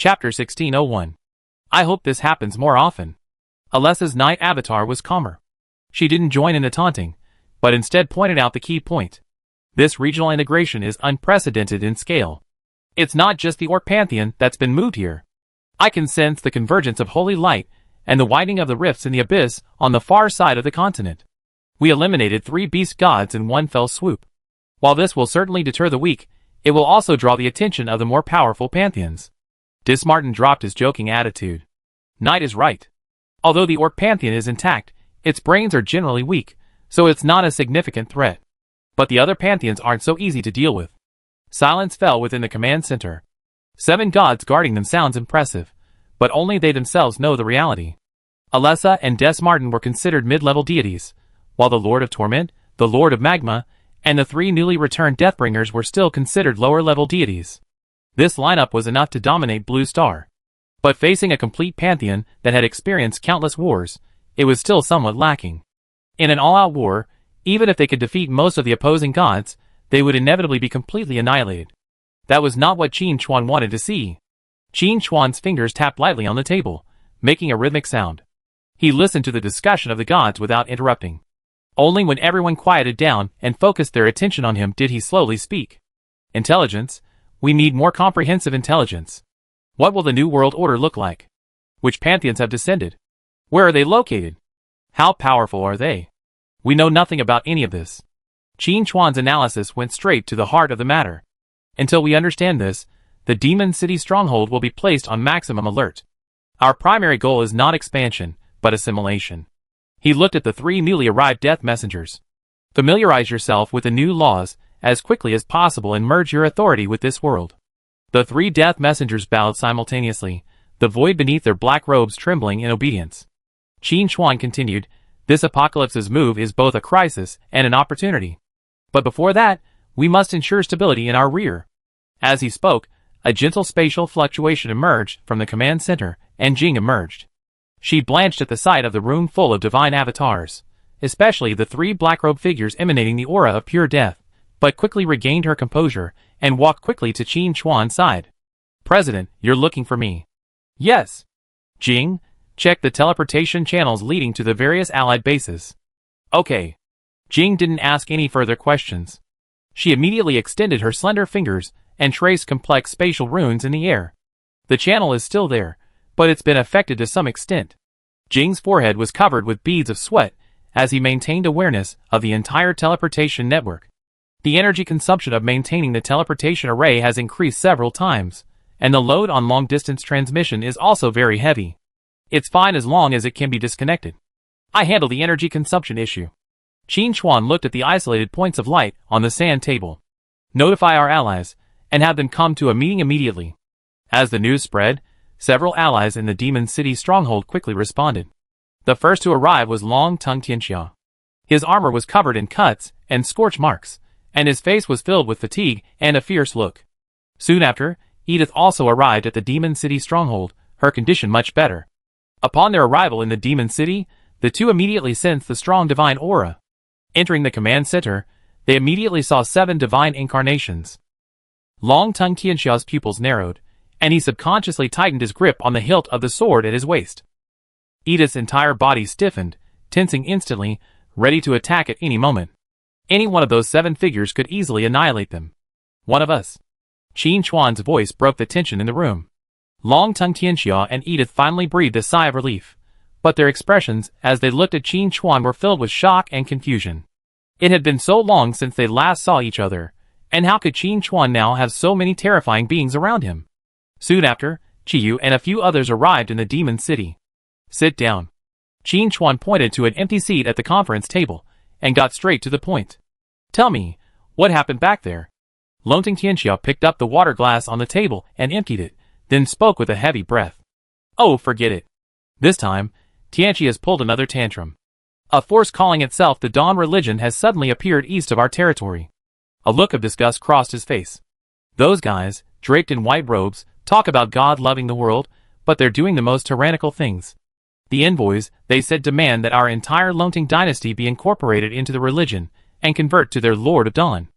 Chapter 1601. I hope this happens more often. Alessa's night avatar was calmer. She didn't join in the taunting, but instead pointed out the key point. This regional integration is unprecedented in scale. It's not just the Orc Pantheon that's been moved here. I can sense the convergence of holy light and the widening of the rifts in the abyss on the far side of the continent. We eliminated 3 beast gods in one fell swoop. While this will certainly deter the weak, it will also draw the attention of the more powerful pantheons. Dismartin dropped his joking attitude. Knight is right. Although the Orc Pantheon is intact, its brains are generally weak, so it's not a significant threat. But the other pantheons aren't so easy to deal with. Silence fell within the command center. 7 gods guarding them sounds impressive, but only they themselves know the reality. Alessa and Dismartin were considered mid-level deities, while the Lord of Torment, the Lord of Magma, and the 3 newly returned Deathbringers were still considered lower-level deities. This lineup was enough to dominate Blue Star. But facing a complete pantheon that had experienced countless wars, it was still somewhat lacking. In an all-out war, even if they could defeat most of the opposing gods, they would inevitably be completely annihilated. That was not what Qin Chuan wanted to see. Qin Chuan's fingers tapped lightly on the table, making a rhythmic sound. He listened to the discussion of the gods without interrupting. Only when everyone quieted down and focused their attention on him did he slowly speak. Intelligence. We need more comprehensive intelligence. What will the New World Order look like? Which pantheons have descended? Where are they located? How powerful are they? We know nothing about any of this. Qin Chuan's analysis went straight to the heart of the matter. Until we understand this, the Demon City stronghold will be placed on maximum alert. Our primary goal is not expansion, but assimilation. He looked at the 3 newly arrived death messengers. Familiarize yourself with the new laws as quickly as possible and merge your authority with this world. The 3 death messengers bowed simultaneously, the void beneath their black robes trembling in obedience. Qin Chuan continued, this apocalypse's move is both a crisis and an opportunity. But before that, we must ensure stability in our rear. As he spoke, a gentle spatial fluctuation emerged from the command center, and Jing emerged. She blanched at the sight of the room full of divine avatars, especially the 3 black-robed figures emanating the aura of pure death, but quickly regained her composure and walked quickly to Qin Chuan's side. President, you're looking for me. Yes. Jing, check the teleportation channels leading to the various allied bases. Okay. Jing didn't ask any further questions. She immediately extended her slender fingers and traced complex spatial runes in the air. The channel is still there, but it's been affected to some extent. Jing's forehead was covered with beads of sweat as he maintained awareness of the entire teleportation network. The energy consumption of maintaining the teleportation array has increased several times, and the load on long-distance transmission is also very heavy. It's fine as long as it can be disconnected. I handle the energy consumption issue. Qin Chuan looked at the isolated points of light on the sand table. Notify our allies, and have them come to a meeting immediately. As the news spread, several allies in the Demon City stronghold quickly responded. The first to arrive was Long Tongue Tianxia. His armor was covered in cuts and scorch marks, and his face was filled with fatigue and a fierce look. Soon after, Edith also arrived at the Demon City stronghold, her condition much better. Upon their arrival in the Demon City, the 2 immediately sensed the strong divine aura. Entering the command center, they immediately saw 7 divine incarnations. Long Tongue Tianxia's pupils narrowed, and he subconsciously tightened his grip on the hilt of the sword at his waist. Edith's entire body stiffened, tensing instantly, ready to attack at any moment. Any one of those 7 figures could easily annihilate them. One of us. Qin Chuan's voice broke the tension in the room. Long Tongue Tianxia and Edith finally breathed a sigh of relief, but their expressions as they looked at Qin Chuan were filled with shock and confusion. It had been so long since they last saw each other, and how could Qin Chuan now have so many terrifying beings around him? Soon after, Qiyu and a few others arrived in the Demon City. Sit down. Qin Chuan pointed to an empty seat at the conference table, and got straight to the point. Tell me, what happened back there? Long Tongue Tianxia picked up the water glass on the table and emptied it, then spoke with a heavy breath. Oh, forget it. This time, Tianxia has pulled another tantrum. A force calling itself the Dawn Religion has suddenly appeared east of our territory. A look of disgust crossed his face. Those guys, draped in white robes, talk about God loving the world, but they're doing the most tyrannical things. The envoys, they said, demand that our entire Lonting dynasty be incorporated into the religion and convert to their Lord of Dawn.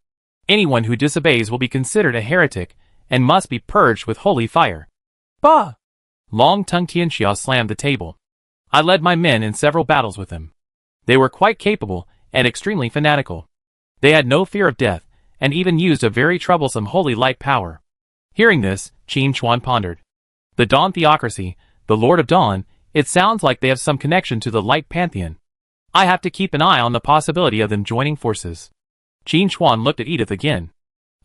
Anyone who disobeys will be considered a heretic and must be purged with holy fire. Bah! Long-tongued Tianxia slammed the table. I led my men in several battles with them. They were quite capable and extremely fanatical. They had no fear of death, and even used a very troublesome holy light power. Hearing this, Qin Chuan pondered. The Dawn Theocracy, the Lord of Dawn, it sounds like they have some connection to the Light Pantheon. I have to keep an eye on the possibility of them joining forces. Qin Chuan looked at Edith again.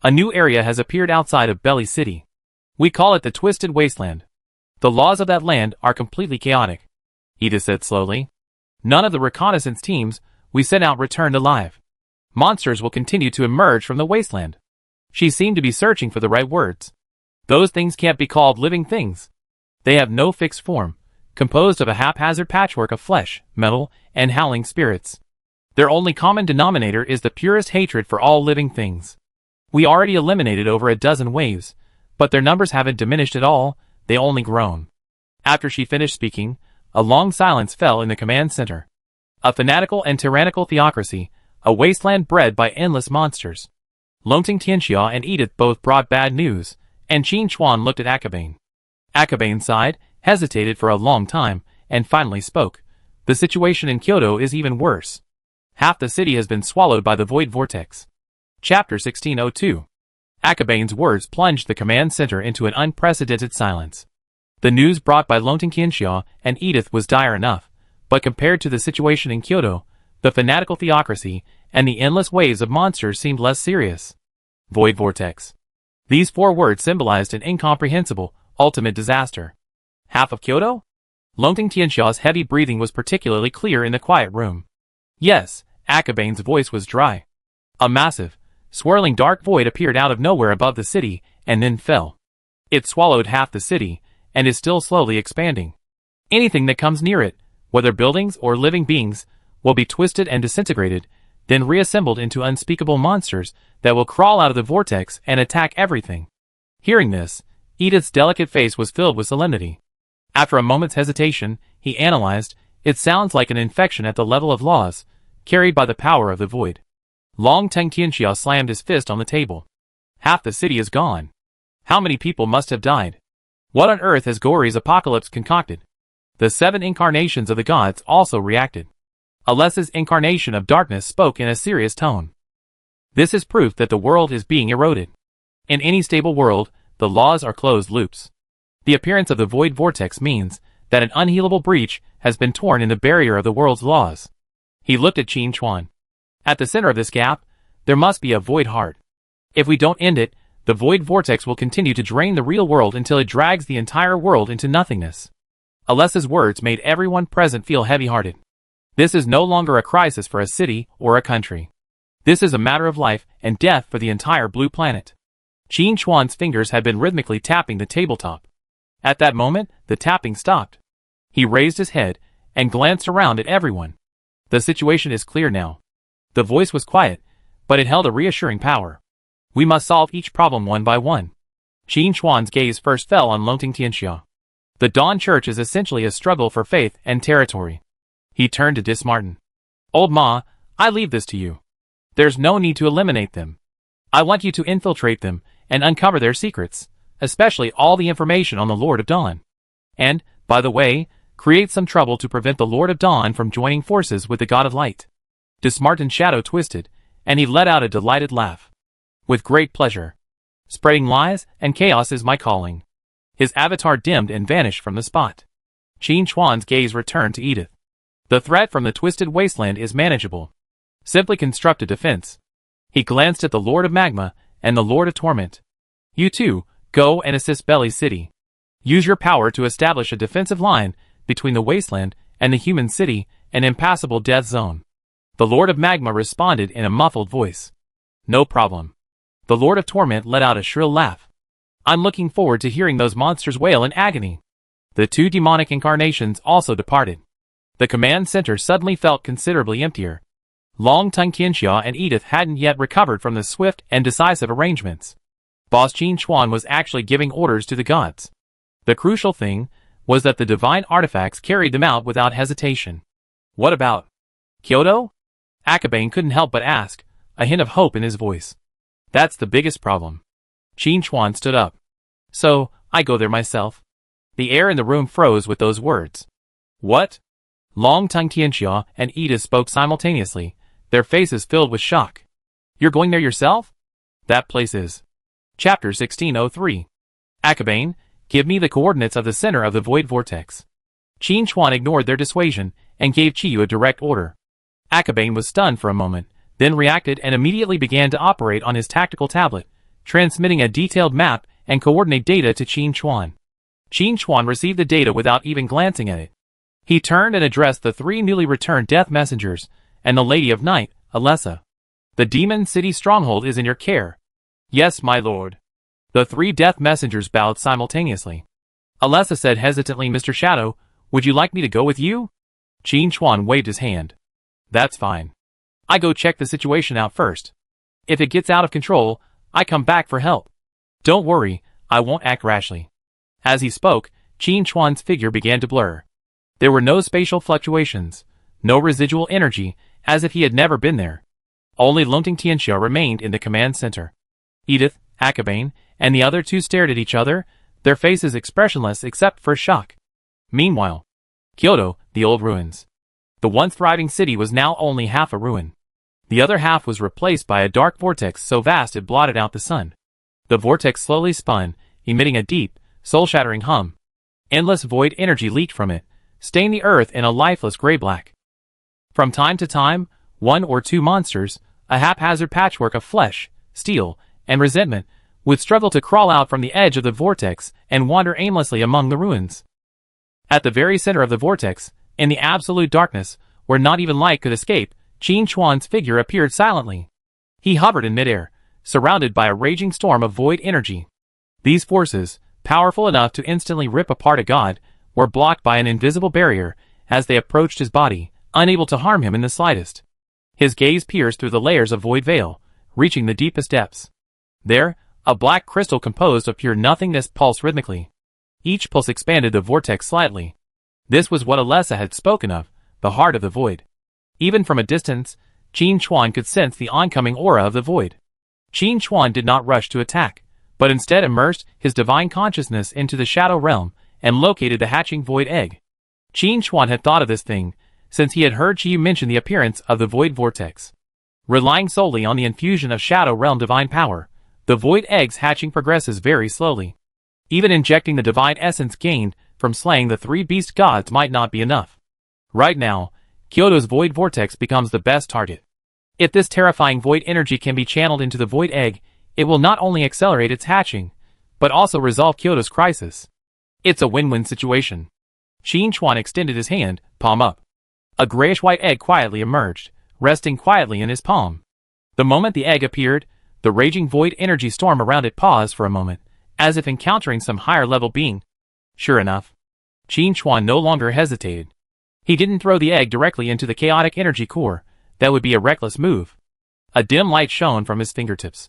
A new area has appeared outside of Belly City. We call it the Twisted Wasteland. The laws of that land are completely chaotic. Edith said slowly. None of the reconnaissance teams we sent out returned alive. Monsters will continue to emerge from the wasteland. She seemed to be searching for the right words. Those things can't be called living things. They have no fixed form, composed of a haphazard patchwork of flesh, metal, and howling spirits. Their only common denominator is the purest hatred for all living things. We already eliminated over a dozen waves, but their numbers haven't diminished at all, they only grown. After she finished speaking, a long silence fell in the command center. A fanatical and tyrannical theocracy, a wasteland bred by endless monsters. Longting Tianxia and Edith both brought bad news, and Qin Chuan looked at Akabane. Akabane sighed, hesitated for a long time, and finally spoke. The situation in Kyoto is even worse. Half the city has been swallowed by the void vortex. Chapter 1602. Akabane's words plunged the command center into an unprecedented silence. The news brought by Longting Tianxia and Edith was dire enough, but compared to the situation in Kyoto, the fanatical theocracy, and the endless waves of monsters seemed less serious. Void vortex. These 4 words symbolized an incomprehensible, ultimate disaster. Half of Kyoto? Longting Tianxia's heavy breathing was particularly clear in the quiet room. Yes, Akabane's voice was dry. A massive, swirling dark void appeared out of nowhere above the city, and then fell. It swallowed half the city, and is still slowly expanding. Anything that comes near it, whether buildings or living beings, will be twisted and disintegrated, then reassembled into unspeakable monsters that will crawl out of the vortex and attack everything. Hearing this, Edith's delicate face was filled with solemnity. After a moment's hesitation, he analyzed, it sounds like an infection at the level of laws, carried by the power of the void. Long-tongued Tianxia slammed his fist on the table. Half the city is gone. How many people must have died? What on earth has Gory's apocalypse concocted? The 7 incarnations of the gods also reacted. Alessa's incarnation of darkness spoke in a serious tone. This is proof that the world is being eroded. In any stable world, the laws are closed loops. The appearance of the void vortex means that an unhealable breach has been torn in the barrier of the world's laws. He looked at Qin Chuan. At the center of this gap, there must be a void heart. If we don't end it, the void vortex will continue to drain the real world until it drags the entire world into nothingness. Alessa's words made everyone present feel heavy-hearted. This is no longer a crisis for a city or a country. This is a matter of life and death for the entire blue planet. Qin Chuan's fingers had been rhythmically tapping the tabletop. At that moment, the tapping stopped. He raised his head and glanced around at everyone. The situation is clear now. The voice was quiet, but it held a reassuring power. We must solve each problem one by one. Qin Chuan's gaze first fell on Longting Tianxia. The Dawn Church is essentially a struggle for faith and territory. He turned to Dis Martin. Old Ma, I leave this to you. There's no need to eliminate them. I want you to infiltrate them and uncover their secrets, especially all the information on the Lord of Dawn. And, by the way, create some trouble to prevent the Lord of Dawn from joining forces with the God of Light. Dis Martin's shadow twisted, and he let out a delighted laugh. With great pleasure. Spreading lies and chaos is my calling. His avatar dimmed and vanished from the spot. Qin Chuan's gaze returned to Edith. The threat from the twisted wasteland is manageable. Simply construct a defense. He glanced at the Lord of Magma and the Lord of Torment. You two, go and assist Belly City. Use your power to establish a defensive line between the wasteland and the human city, an impassable death zone. The Lord of Magma responded in a muffled voice. No problem. The Lord of Torment let out a shrill laugh. I'm looking forward to hearing those monsters wail in agony. The 2 demonic incarnations also departed. The command center suddenly felt considerably emptier. Long-tongued Tianxia and Edith hadn't yet recovered from the swift and decisive arrangements. Boss Qin Chuan was actually giving orders to the gods. The crucial thing was that the divine artifacts carried them out without hesitation. What about Kyoto? Akabane couldn't help but ask, a hint of hope in his voice. That's the biggest problem. Qin Chuan stood up. So, I go there myself. The air in the room froze with those words. What? Long Tongue Tianxia and Edith spoke simultaneously, their faces filled with shock. You're going there yourself? That place is. Chapter 1603. Akabane, give me the coordinates of the center of the void vortex. Qin Chuan ignored their dissuasion and gave Qiyu a direct order. Akabane was stunned for a moment, then reacted and immediately began to operate on his tactical tablet, transmitting a detailed map and coordinate data to Qin Chuan. Qin Chuan received the data without even glancing at it. He turned and addressed the three newly returned death messengers and the Lady of Night, Alessa. The Demon City stronghold is in your care. Yes, my lord. The three death messengers bowed simultaneously. Alessa said hesitantly, Mr. Shadow, would you like me to go with you? Qin Chuan waved his hand. That's fine. I go check the situation out first. If it gets out of control, I come back for help. Don't worry, I won't act rashly. As he spoke, Qin Chuan's figure began to blur. There were no spatial fluctuations, no residual energy, as if he had never been there. Only Longting Tianxia remained in the command center. Edith, Akabane, and the other two stared at each other, their faces expressionless except for shock. Meanwhile, Kyoto, the old ruins. The once thriving city was now only half a ruin. The other half was replaced by a dark vortex so vast it blotted out the sun. The vortex slowly spun, emitting a deep, soul-shattering hum. Endless void energy leaked from it, staining the earth in a lifeless gray-black. From time to time, one or two monsters, a haphazard patchwork of flesh, steel, and resentment, would struggle to crawl out from the edge of the vortex and wander aimlessly among the ruins. At the very center of the vortex, in the absolute darkness, where not even light could escape, Qin Chuan's figure appeared silently. He hovered in midair, surrounded by a raging storm of void energy. These forces, powerful enough to instantly rip apart a god, were blocked by an invisible barrier as they approached his body, unable to harm him in the slightest. His gaze pierced through the layers of void veil, reaching the deepest depths. There, a black crystal composed of pure nothingness pulsed rhythmically. Each pulse expanded the vortex slightly. This was what Alessa had spoken of, the heart of the void. Even from a distance, Qin Chuan could sense the oncoming aura of the void. Qin Chuan did not rush to attack, but instead immersed his divine consciousness into the shadow realm and located the hatching void egg. Qin Chuan had thought of this thing since he had heard Qiyu mention the appearance of the void vortex. Relying solely on the infusion of shadow realm divine power, the void egg's hatching progresses very slowly. Even injecting the divine essence gained from slaying the three beast gods might not be enough. Right now, Kyoto's void vortex becomes the best target. If this terrifying void energy can be channeled into the void egg, it will not only accelerate its hatching, but also resolve Kyoto's crisis. It's a win-win situation. Qin Chuan extended his hand, palm up. A grayish-white egg quietly emerged, resting quietly in his palm. The moment the egg appeared, the raging void energy storm around it paused for a moment, as if encountering some higher-level being. Sure enough, Qin Chuan no longer hesitated. He didn't throw the egg directly into the chaotic energy core. That would be a reckless move. A dim light shone from his fingertips.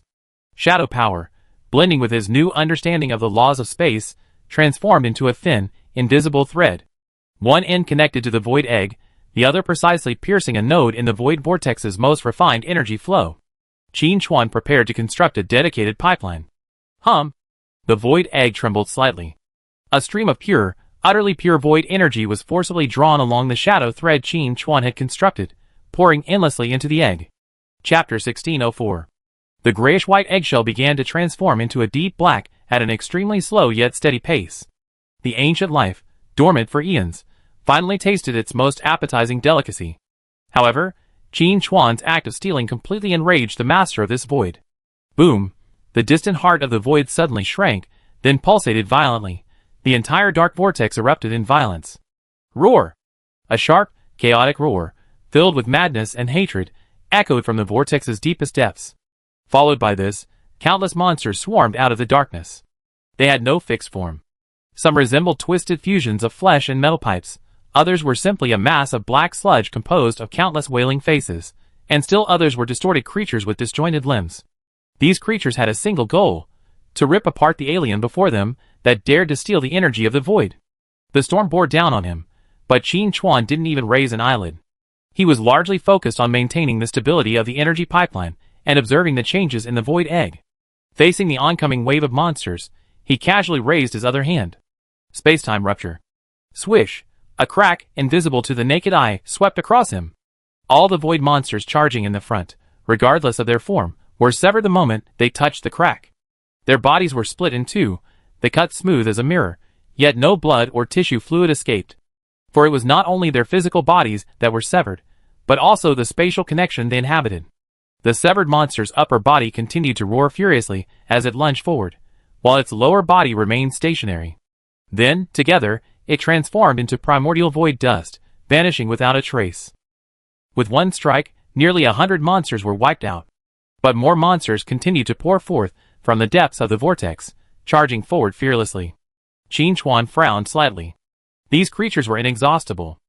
Shadow power, blending with his new understanding of the laws of space, transformed into a thin, invisible thread. One end connected to the void egg, the other precisely piercing a node in the void vortex's most refined energy flow. Qin Chuan prepared to construct a dedicated pipeline. The void egg trembled slightly. A stream of pure, utterly pure void energy was forcibly drawn along the shadow thread Qin Chuan had constructed, pouring endlessly into the egg. Chapter 1604. The grayish-white eggshell began to transform into a deep black at an extremely slow yet steady pace. The ancient life, dormant for eons, finally tasted its most appetizing delicacy. However, Qin Chuan's act of stealing completely enraged the master of this void. Boom! The distant heart of the void suddenly shrank, then pulsated violently. The entire dark vortex erupted in violence. Roar! A sharp, chaotic roar, filled with madness and hatred, echoed from the vortex's deepest depths. Followed by this, countless monsters swarmed out of the darkness. They had no fixed form. Some resembled twisted fusions of flesh and metal pipes, others were simply a mass of black sludge composed of countless wailing faces, and still others were distorted creatures with disjointed limbs. These creatures had a single goal: to rip apart the alien before them that dared to steal the energy of the void. The storm bore down on him, but Qin Chuan didn't even raise an eyelid. He was largely focused on maintaining the stability of the energy pipeline and observing the changes in the void egg. Facing the oncoming wave of monsters, he casually raised his other hand. Spacetime rupture. Swish! A crack, invisible to the naked eye, swept across him. All the void monsters charging in the front, regardless of their form, were severed the moment they touched the crack. Their bodies were split in two, the cut smooth as a mirror, yet no blood or tissue fluid escaped. For it was not only their physical bodies that were severed, but also the spatial connection they inhabited. The severed monster's upper body continued to roar furiously as it lunged forward, while its lower body remained stationary. Then, together, it transformed into primordial void dust, vanishing without a trace. With one strike, nearly 100 monsters were wiped out. But more monsters continued to pour forth from the depths of the vortex, charging forward fearlessly. Qin Chuan frowned slightly. These creatures were inexhaustible.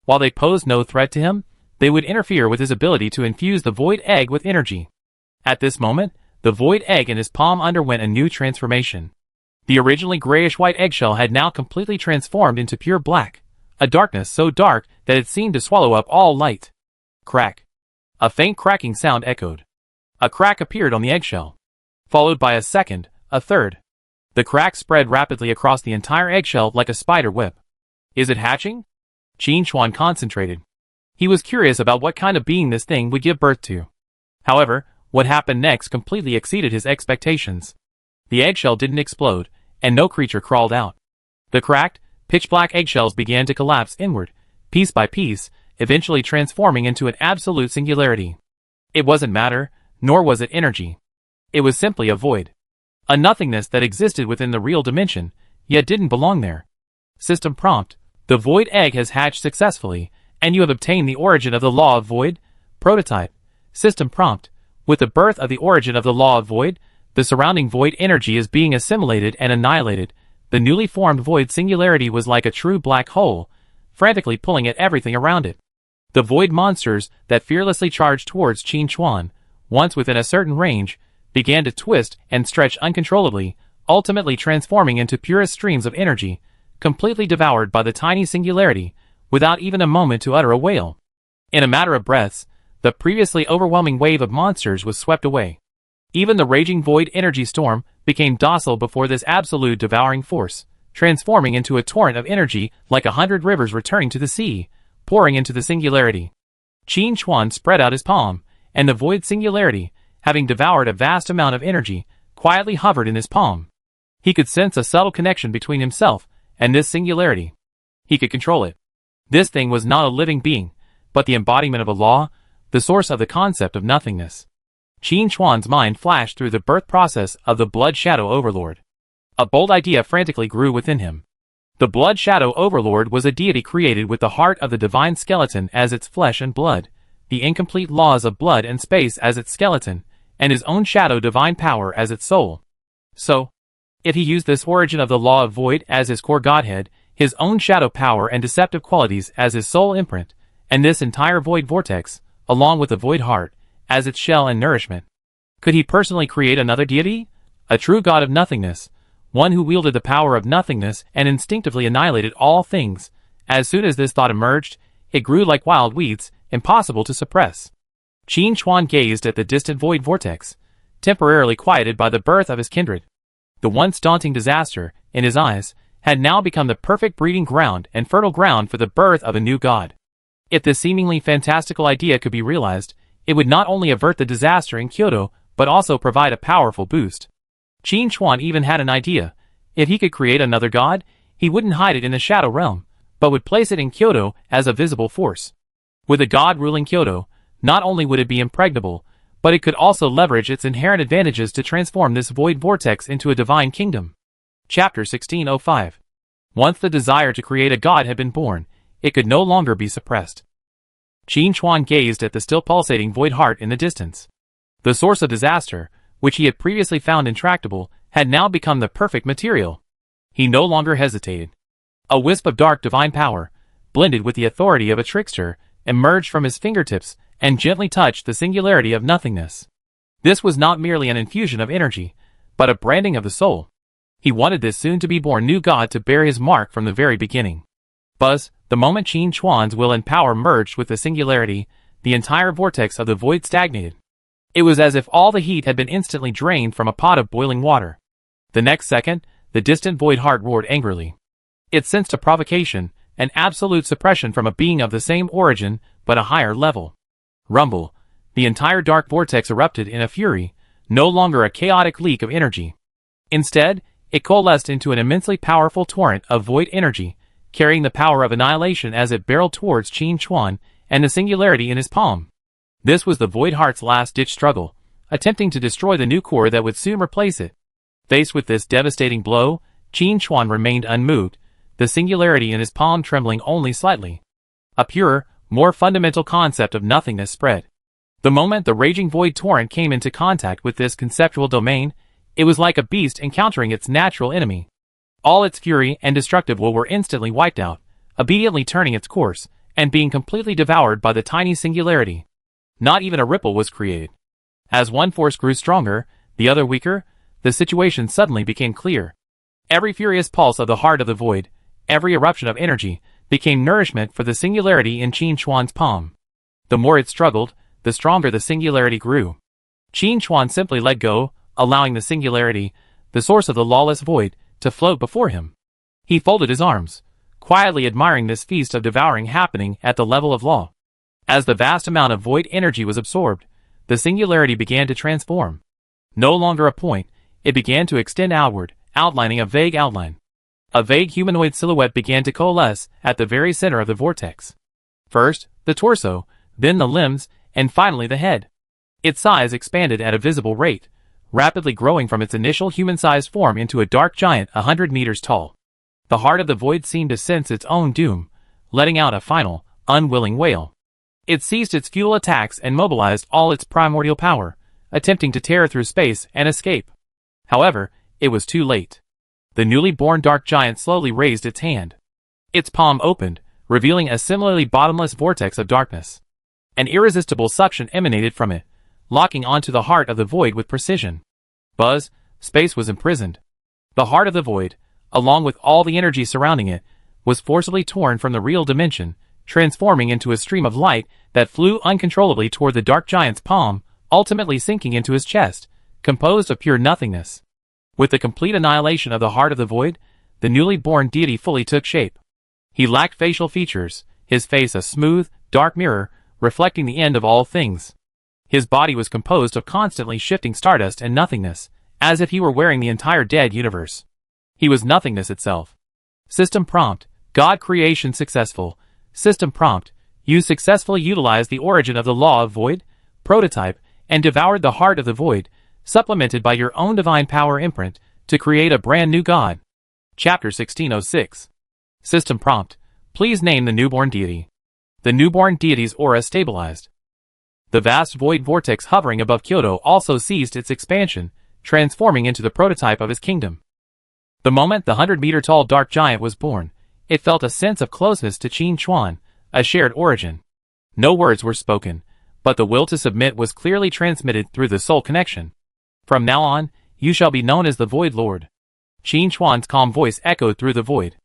While they posed no threat to him, they would interfere with his ability to infuse the void egg with energy. At this moment, the void egg in his palm underwent a new transformation. The originally grayish-white eggshell had now completely transformed into pure black, a darkness so dark that it seemed to swallow up all light. Crack. A faint cracking sound echoed. A crack appeared on the eggshell, followed by a second, a third. The crack spread rapidly across the entire eggshell like a spider web. Is it hatching? Qin Chuan concentrated. He was curious about what kind of being this thing would give birth to. However, what happened next completely exceeded his expectations. The eggshell didn't explode, and no creature crawled out. The cracked, pitch-black eggshells began to collapse inward, piece by piece, eventually transforming into an absolute singularity. It wasn't matter, nor was it energy. It was simply a void. A nothingness that existed within the real dimension, yet didn't belong there. System prompt: the void egg has hatched successfully, and you have obtained the origin of the law of void. Prototype. System prompt: with the birth of the origin of the law of void, the surrounding void energy is being assimilated and annihilated. The newly formed void singularity was like a true black hole, frantically pulling at everything around it. The void monsters that fearlessly charged towards Qin Chuan, once within a certain range, began to twist and stretch uncontrollably, ultimately transforming into purest streams of energy, completely devoured by the tiny singularity, without even a moment to utter a wail. In a matter of breaths, the previously overwhelming wave of monsters was swept away. Even the raging void energy storm became docile before this absolute devouring force, transforming into a torrent of energy like 100 rivers returning to the sea, pouring into the singularity. Qin Chuan spread out his palm, and the void singularity, having devoured a vast amount of energy, quietly hovered in his palm. He could sense a subtle connection between himself and this singularity. He could control it. This thing was not a living being, but the embodiment of a law, the source of the concept of nothingness. Qin Chuan's mind flashed through the birth process of the Blood Shadow Overlord. A bold idea frantically grew within him. The Blood Shadow Overlord was a deity created with the heart of the divine skeleton as its flesh and blood, the incomplete laws of blood and space as its skeleton, and his own shadow divine power as its soul. So, if he used this origin of the law of void as his core godhead, his own shadow power and deceptive qualities as his soul imprint, and this entire void vortex, along with the void heart, as its shell and nourishment, could he personally create another deity? A true god of nothingness, one who wielded the power of nothingness and instinctively annihilated all things. As soon as this thought emerged, it grew like wild weeds, impossible to suppress. Qin Chuan gazed at the distant void vortex, temporarily quieted by the birth of his kindred. The once daunting disaster, in his eyes, had now become the perfect breeding ground and fertile ground for the birth of a new god. If this seemingly fantastical idea could be realized, it would not only avert the disaster in Kyoto, but also provide a powerful boost. Qin Chuan even had an idea. If he could create another god, he wouldn't hide it in the Shadow Realm, but would place it in Kyoto as a visible force. With a god ruling Kyoto, not only would it be impregnable, but it could also leverage its inherent advantages to transform this void vortex into a divine kingdom. Chapter 1605. Once the desire to create a god had been born, it could no longer be suppressed. Qin Chuan gazed at the still pulsating void heart in the distance. The source of disaster, which he had previously found intractable, had now become the perfect material. He no longer hesitated. A wisp of dark divine power, blended with the authority of a trickster, emerged from his fingertips and gently touched the singularity of nothingness. This was not merely an infusion of energy, but a branding of the soul. He wanted this soon-to-be-born new god to bear his mark from the very beginning. Buzz, the moment Qin Chuan's will and power merged with the singularity, the entire vortex of the void stagnated. It was as if all the heat had been instantly drained from a pot of boiling water. The next second, the distant void heart roared angrily. It sensed a provocation, an absolute suppression from a being of the same origin, but a higher level. Rumble. The entire dark vortex erupted in a fury, no longer a chaotic leak of energy. Instead, it coalesced into an immensely powerful torrent of void energy, carrying the power of annihilation as it barreled towards Qin Chuan and the singularity in his palm. This was the Void Heart's last-ditch struggle, attempting to destroy the new core that would soon replace it. Faced with this devastating blow, Qin Chuan remained unmoved, the singularity in his palm trembling only slightly. A purer, more fundamental concept of nothingness spread. The moment the raging void torrent came into contact with this conceptual domain, it was like a beast encountering its natural enemy. All its fury and destructive will were instantly wiped out, obediently turning its course, and being completely devoured by the tiny singularity. Not even a ripple was created. As one force grew stronger, the other weaker, the situation suddenly became clear. Every furious pulse of the heart of the void, every eruption of energy, became nourishment for the singularity in Qin Chuan's palm. The more it struggled, the stronger the singularity grew. Qin Chuan simply let go, allowing the singularity, the source of the lawless void, to float before him. He folded his arms, quietly admiring this feast of devouring happening at the level of law. As the vast amount of void energy was absorbed, the singularity began to transform. No longer a point, it began to extend outward, outlining a vague outline. A vague humanoid silhouette began to coalesce at the very center of the vortex. First, the torso, then the limbs, and finally the head. Its size expanded at a visible rate, rapidly growing from its initial human-sized form into a dark giant 100 meters tall. The heart of the void seemed to sense its own doom, letting out a final, unwilling wail. It ceased its futile attacks and mobilized all its primordial power, attempting to tear through space and escape. However, it was too late. The newly born dark giant slowly raised its hand. Its palm opened, revealing a similarly bottomless vortex of darkness. An irresistible suction emanated from it, locking onto the heart of the void with precision. Buzz, space was imprisoned. The heart of the void, along with all the energy surrounding it, was forcibly torn from the real dimension, transforming into a stream of light that flew uncontrollably toward the dark giant's palm, ultimately sinking into his chest, composed of pure nothingness. With the complete annihilation of the heart of the void, the newly born deity fully took shape. He lacked facial features, his face a smooth, dark mirror, reflecting the end of all things. His body was composed of constantly shifting stardust and nothingness, as if he were wearing the entire dead universe. He was nothingness itself. System prompt, God creation successful. System prompt, you successfully utilized the origin of the law of void, prototype, and devoured the heart of the void, supplemented by your own divine power imprint, to create a brand new God. Chapter 1606. System prompt, please name the newborn deity. The newborn deity's aura stabilized. The vast void vortex hovering above Kyoto also ceased its expansion, transforming into the prototype of his kingdom. The moment the 100-meter-tall dark giant was born, it felt a sense of closeness to Qin Chuan, a shared origin. No words were spoken, but the will to submit was clearly transmitted through the soul connection. From now on, you shall be known as the Void Lord. Qin Chuan's calm voice echoed through the void.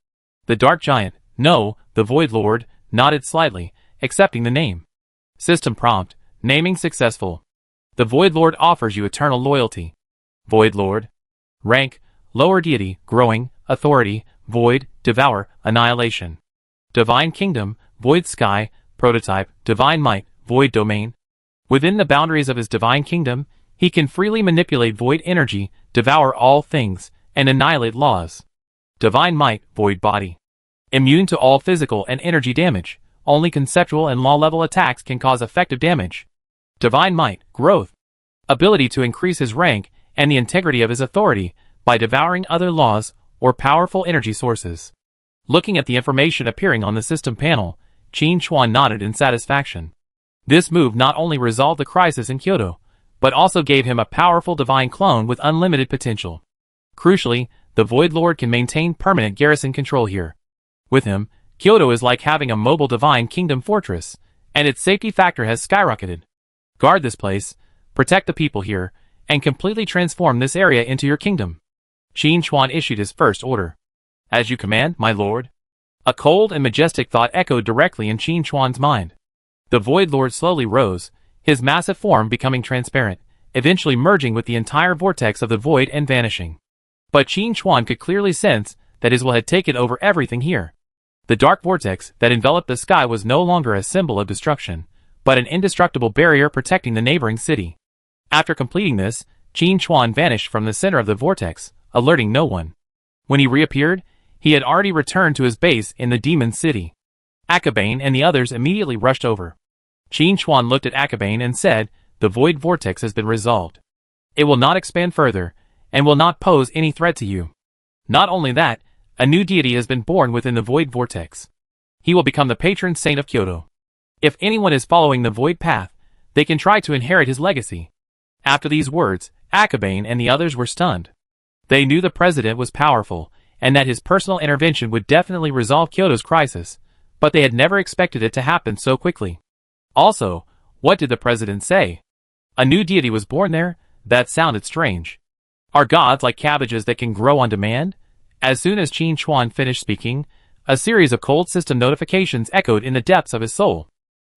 The dark giant, no, the Void Lord, nodded slightly, accepting the name. System prompt, naming successful. The Void Lord offers you eternal loyalty. Void Lord. Rank, lower deity, growing, authority, void, devour, annihilation. Divine kingdom, void sky, prototype, divine might, void domain. Within the boundaries of his divine kingdom, he can freely manipulate void energy, devour all things, and annihilate laws. Divine might, void body. Immune to all physical and energy damage, only conceptual and law-level attacks can cause effective damage. Divine might, growth. Ability to increase his rank and the integrity of his authority by devouring other laws or powerful energy sources. Looking at the information appearing on the system panel, Qin Chuan nodded in satisfaction. This move not only resolved the crisis in Kyoto, but also gave him a powerful divine clone with unlimited potential. Crucially, the Void Lord can maintain permanent garrison control here. With him, Kyoto is like having a mobile divine kingdom fortress, and its safety factor has skyrocketed. Guard this place, protect the people here, and completely transform this area into your kingdom. Qin Chuan issued his first order. As you command, my lord. A cold and majestic thought echoed directly in Qin Chuan's mind. The Void Lord slowly rose, his massive form becoming transparent, eventually merging with the entire vortex of the void and vanishing. But Qin Chuan could clearly sense that his will had taken over everything here. The dark vortex that enveloped the sky was no longer a symbol of destruction, but an indestructible barrier protecting the neighboring city. After completing this, Qin Chuan vanished from the center of the vortex, alerting no one. When he reappeared, he had already returned to his base in the demon city. Akabane and the others immediately rushed over. Qin Chuan looked at Akabane and said, "The void vortex has been resolved. It will not expand further, and will not pose any threat to you. Not only that, a new deity has been born within the void vortex. He will become the patron saint of Kyoto. If anyone is following the void path, they can try to inherit his legacy." After these words, Akabane and the others were stunned. They knew the president was powerful, and that his personal intervention would definitely resolve Kyoto's crisis, but they had never expected it to happen so quickly. Also, what did the president say? A new deity was born there? That sounded strange. Are gods like cabbages that can grow on demand? As soon as Qin Chuan finished speaking, a series of cold system notifications echoed in the depths of his soul.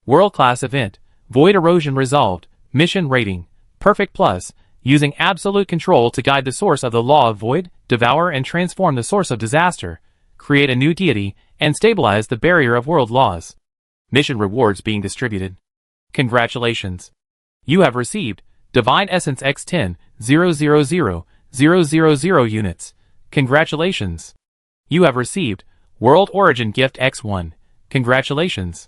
World-class event, void erosion resolved, mission rating, perfect plus, using absolute control to guide the source of the law of void, devour and transform the source of disaster, create a new deity, and stabilize the barrier of world laws. Mission rewards being distributed. Congratulations. You have received Divine Essence X10,000,000 units. Congratulations. You have received World Origin Gift X1. Congratulations.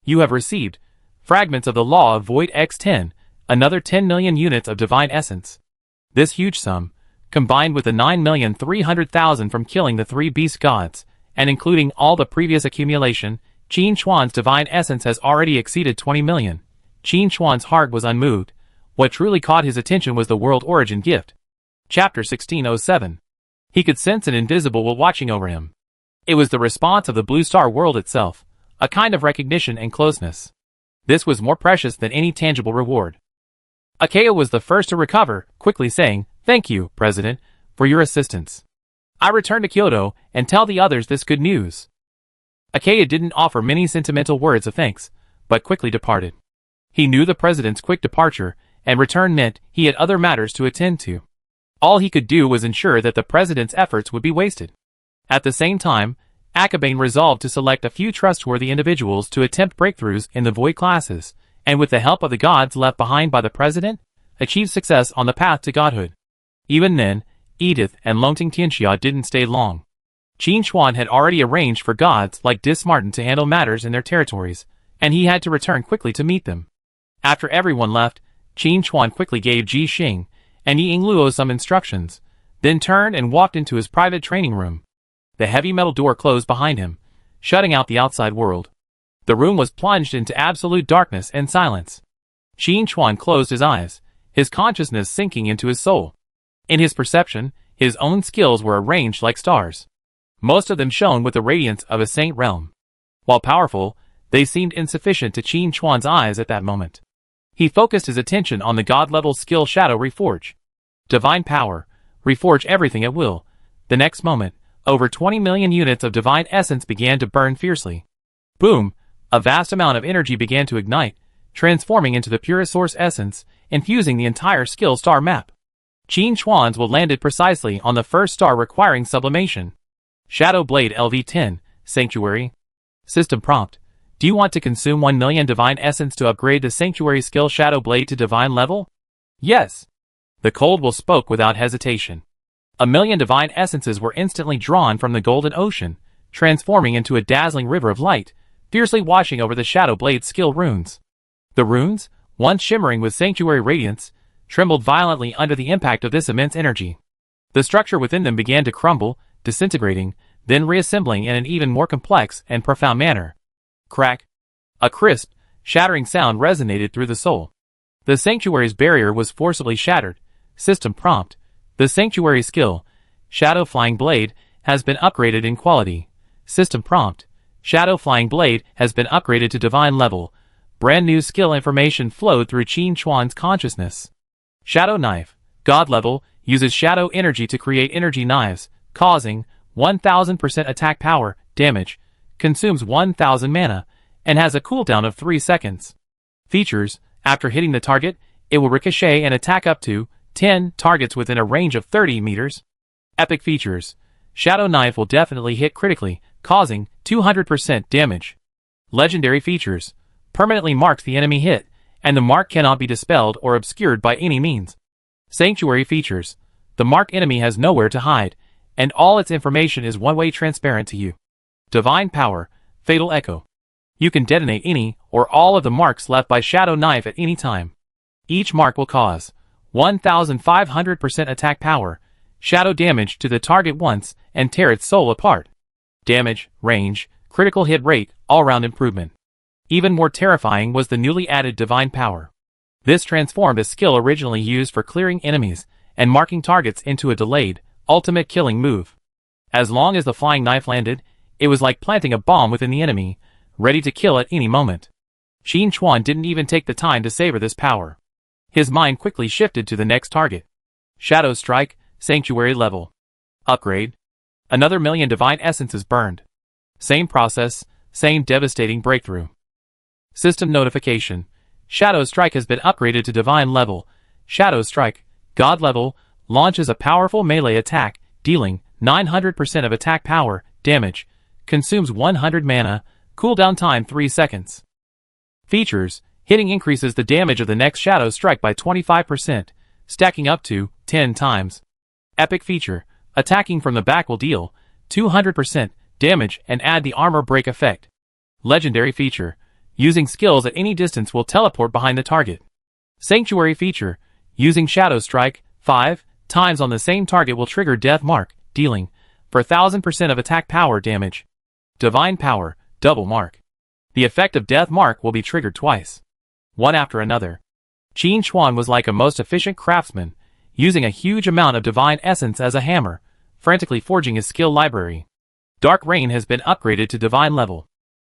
You have received Fragments of the Law of Void X10, another 10 million units of Divine Essence. This huge sum, combined with the 9,300,000 from killing the 3 beast gods, and including all the previous accumulation, Qin Chuan's Divine Essence has already exceeded 20 million. Qin Chuan's heart was unmoved. What truly caught his attention was the World Origin Gift. Chapter 1607. He could sense an invisible will watching over him. It was the response of the Blue Star world itself, a kind of recognition and closeness. This was more precious than any tangible reward. Akea was the first to recover, quickly saying, "Thank you, President, for your assistance. I return to Kyoto and tell the others this good news." Akea didn't offer many sentimental words of thanks, but quickly departed. He knew the president's quick departure and return meant he had other matters to attend to. All he could do was ensure that the president's efforts would be wasted. At the same time, Akabane resolved to select a few trustworthy individuals to attempt breakthroughs in the void classes, and with the help of the gods left behind by the president, achieve success on the path to godhood. Even then, Edith and Longting Tianxia didn't stay long. Qin Chuan had already arranged for gods like Dismartin to handle matters in their territories, and he had to return quickly to meet them. After everyone left, Qin Chuan quickly gave Ji Xing and Yi Luo some instructions, then turned and walked into his private training room. The heavy metal door closed behind him, shutting out the outside world. The room was plunged into absolute darkness and silence. Qin Chuan closed his eyes, his consciousness sinking into his soul. In his perception, his own skills were arranged like stars. Most of them shone with the radiance of a saint realm. While powerful, they seemed insufficient to Qin Chuan's eyes at that moment. He focused his attention on the god-level skill Shadow Reforge. Divine power, reforge everything at will. The next moment, over 20 million units of divine essence began to burn fiercely. Boom! A vast amount of energy began to ignite, transforming into the purest source essence, infusing the entire skill star map. Qin Chuan's will landed precisely on the first star requiring sublimation. Shadow Blade LV10, Sanctuary. System prompt. Do you want to consume 1 million divine essence to upgrade the Sanctuary skill Shadow Blade to divine level? Yes. The cold will spoke without hesitation. 1 million divine essences were instantly drawn from the golden ocean, transforming into a dazzling river of light, fiercely washing over the Shadow Blade skill runes. The runes, once shimmering with sanctuary radiance, trembled violently under the impact of this immense energy. The structure within them began to crumble, disintegrating, then reassembling in an even more complex and profound manner. Crack! A crisp, shattering sound resonated through the soul. The sanctuary's barrier was forcibly shattered. System prompt. The sanctuary skill, Shadow Flying Blade, has been upgraded in quality. System prompt. Shadow Flying Blade has been upgraded to divine level. Brand new skill information flowed through Qin Chuan's consciousness. Shadow Knife, God level, uses shadow energy to create energy knives, causing 1000% attack power, damage, consumes 1000 mana, and has a cooldown of 3 seconds. Features, after hitting the target, it will ricochet and attack up to 10 targets within a range of 30 meters. Epic features, Shadow Knife will definitely hit critically, causing 200% damage. Legendary features. Permanently marks the enemy hit, and the mark cannot be dispelled or obscured by any means. Sanctuary features. The marked enemy has nowhere to hide, and all its information is one-way transparent to you. Divine power. Fatal Echo. You can detonate any or all of the marks left by Shadow Knife at any time. Each mark will cause 1,500% attack power, shadow damage to the target once, and tear its soul apart. Damage, range, critical hit rate, all-round improvement. Even more terrifying was the newly added Divine Power. This transformed a skill originally used for clearing enemies and marking targets into a delayed, ultimate killing move. As long as the flying knife landed, it was like planting a bomb within the enemy, ready to kill at any moment. Qin Chuan didn't even take the time to savor this power. His mind quickly shifted to the next target. Shadow Strike, Sanctuary level. Upgrade. Another 1,000,000 Divine Essences burned. Same process, same devastating breakthrough. System notification. Shadow Strike has been upgraded to Divine level. Shadow Strike, God level, launches a powerful melee attack, dealing 900% of attack power, damage, consumes 100 mana, cooldown time 3 seconds. Features. Hitting increases the damage of the next Shadow Strike by 25%, stacking up to 10 times. Epic feature. Attacking from the back will deal 200% damage and add the armor break effect. Legendary feature. Using skills at any distance will teleport behind the target. Sanctuary feature. Using Shadow Strike 5 times on the same target will trigger Death Mark, dealing 4,000% of attack power damage. Divine Power, Double Mark. The effect of Death Mark will be triggered twice, one after another. Qin Chuan was like a most efficient craftsman, using a huge amount of Divine Essence as a hammer, frantically forging his skill library. Dark Rain has been upgraded to Divine level.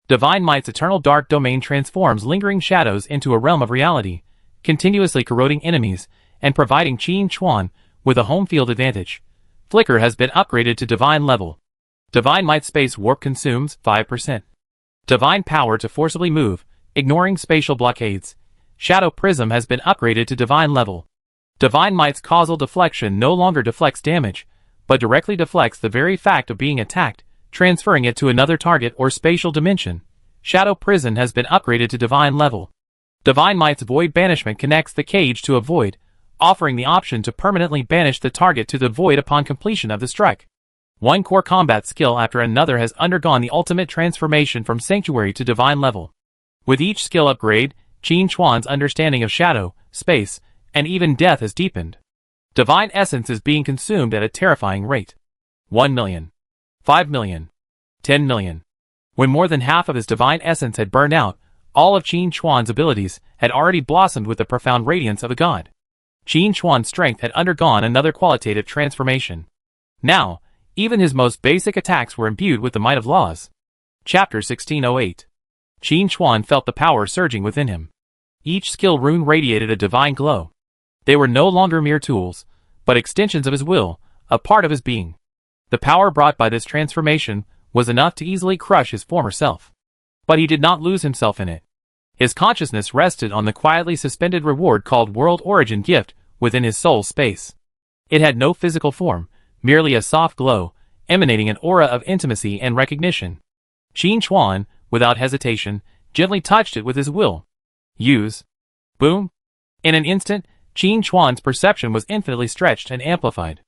Divine Might's eternal dark domain transforms lingering shadows into a realm of reality, continuously corroding enemies and providing Qin Chuan with a home field advantage. Flicker has been upgraded to Divine level. Divine Might Space Warp consumes 5%. Divine Power to forcibly move, ignoring spatial blockades. Shadow Prism has been upgraded to Divine level. Divine Might's causal deflection no longer deflects damage, but directly deflects the very fact of being attacked, transferring it to another target or spatial dimension. Shadow Prison has been upgraded to Divine level. Divine Might's Void Banishment connects the cage to a void, offering the option to permanently banish the target to the void upon completion of the strike. One core combat skill after another has undergone the ultimate transformation from Sanctuary to Divine level. With each skill upgrade, Qin Chuan's understanding of shadow, space, and even death has deepened. Divine Essence is being consumed at a terrifying rate. 1 million. 5 million. 10 million. When more than half of his Divine Essence had burned out, all of Qin Chuan's abilities had already blossomed with the profound radiance of a god. Qin Chuan's strength had undergone another qualitative transformation. Now, even his most basic attacks were imbued with the might of laws. Chapter 1608. Qin Chuan felt the power surging within him. Each skill rune radiated a divine glow. They were no longer mere tools, but extensions of his will, a part of his being. The power brought by this transformation was enough to easily crush his former self. But he did not lose himself in it. His consciousness rested on the quietly suspended reward called World Origin Gift within his soul space. It had no physical form, merely a soft glow, emanating an aura of intimacy and recognition. Qin Chuan, without hesitation, gently touched it with his will. Use. Boom. In an instant, Qin Chuan's perception was infinitely stretched and amplified.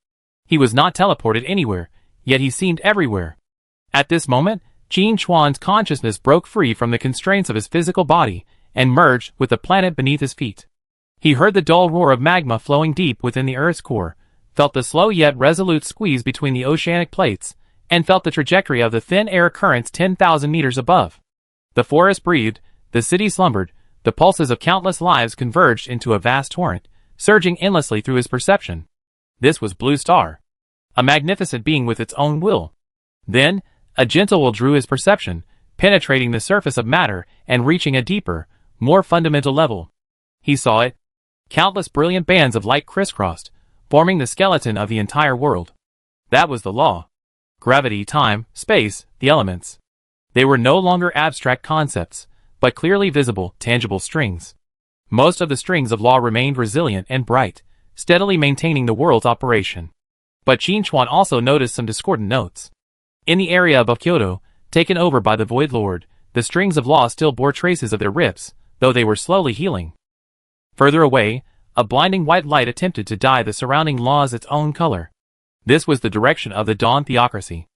He was not teleported anywhere, yet he seemed everywhere. At this moment, Qin Chuan's consciousness broke free from the constraints of his physical body and merged with the planet beneath his feet. He heard the dull roar of magma flowing deep within the Earth's core, felt the slow yet resolute squeeze between the oceanic plates, and felt the trajectory of the thin air currents 10,000 meters above. The forest breathed, the city slumbered, the pulses of countless lives converged into a vast torrent, surging endlessly through his perception. This was Blue Star, a magnificent being with its own will. Then, a gentle will drew his perception, penetrating the surface of matter and reaching a deeper, more fundamental level. He saw it. Countless brilliant bands of light crisscrossed, forming the skeleton of the entire world. That was the law. Gravity, time, space, the elements. They were no longer abstract concepts, but clearly visible, tangible strings. Most of the strings of law remained resilient and bright, steadily maintaining the world's operation. But Qin Chuan also noticed some discordant notes. In the area above Kyoto, taken over by the Void Lord, the strings of law still bore traces of their rips, though they were slowly healing. Further away, a blinding white light attempted to dye the surrounding laws its own color. This was the direction of the Dawn Theocracy.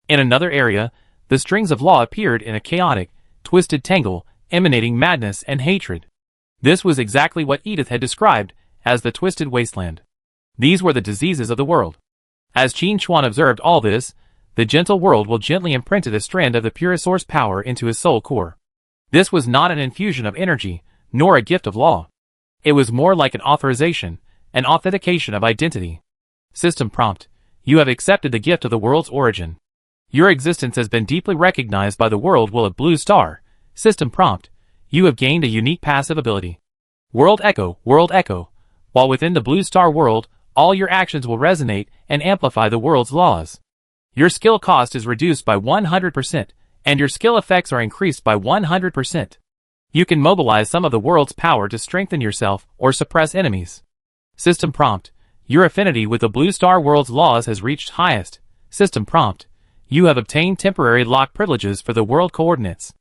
In another area, the strings of law appeared in a chaotic, twisted tangle, emanating madness and hatred. This was exactly what Edith had described as the twisted wasteland. These were the diseases of the world. As Qin Chuan observed all this, the gentle world will gently imprinted a strand of the pure source power into his soul core. This was not an infusion of energy, nor a gift of law. It was more like an authorization, an authentication of identity. System prompt: you have accepted the gift of the world's origin. Your existence has been deeply recognized by the world will of Blue Star. System prompt: you have gained a unique passive ability. World Echo. While within the Blue Star world, all your actions will resonate and amplify the world's laws. Your skill cost is reduced by 100%, and your skill effects are increased by 100%. You can mobilize some of the world's power to strengthen yourself or suppress enemies. System prompt: your affinity with the Blue Star world's laws has reached highest. System prompt: you have obtained temporary lock privileges for the world coordinates.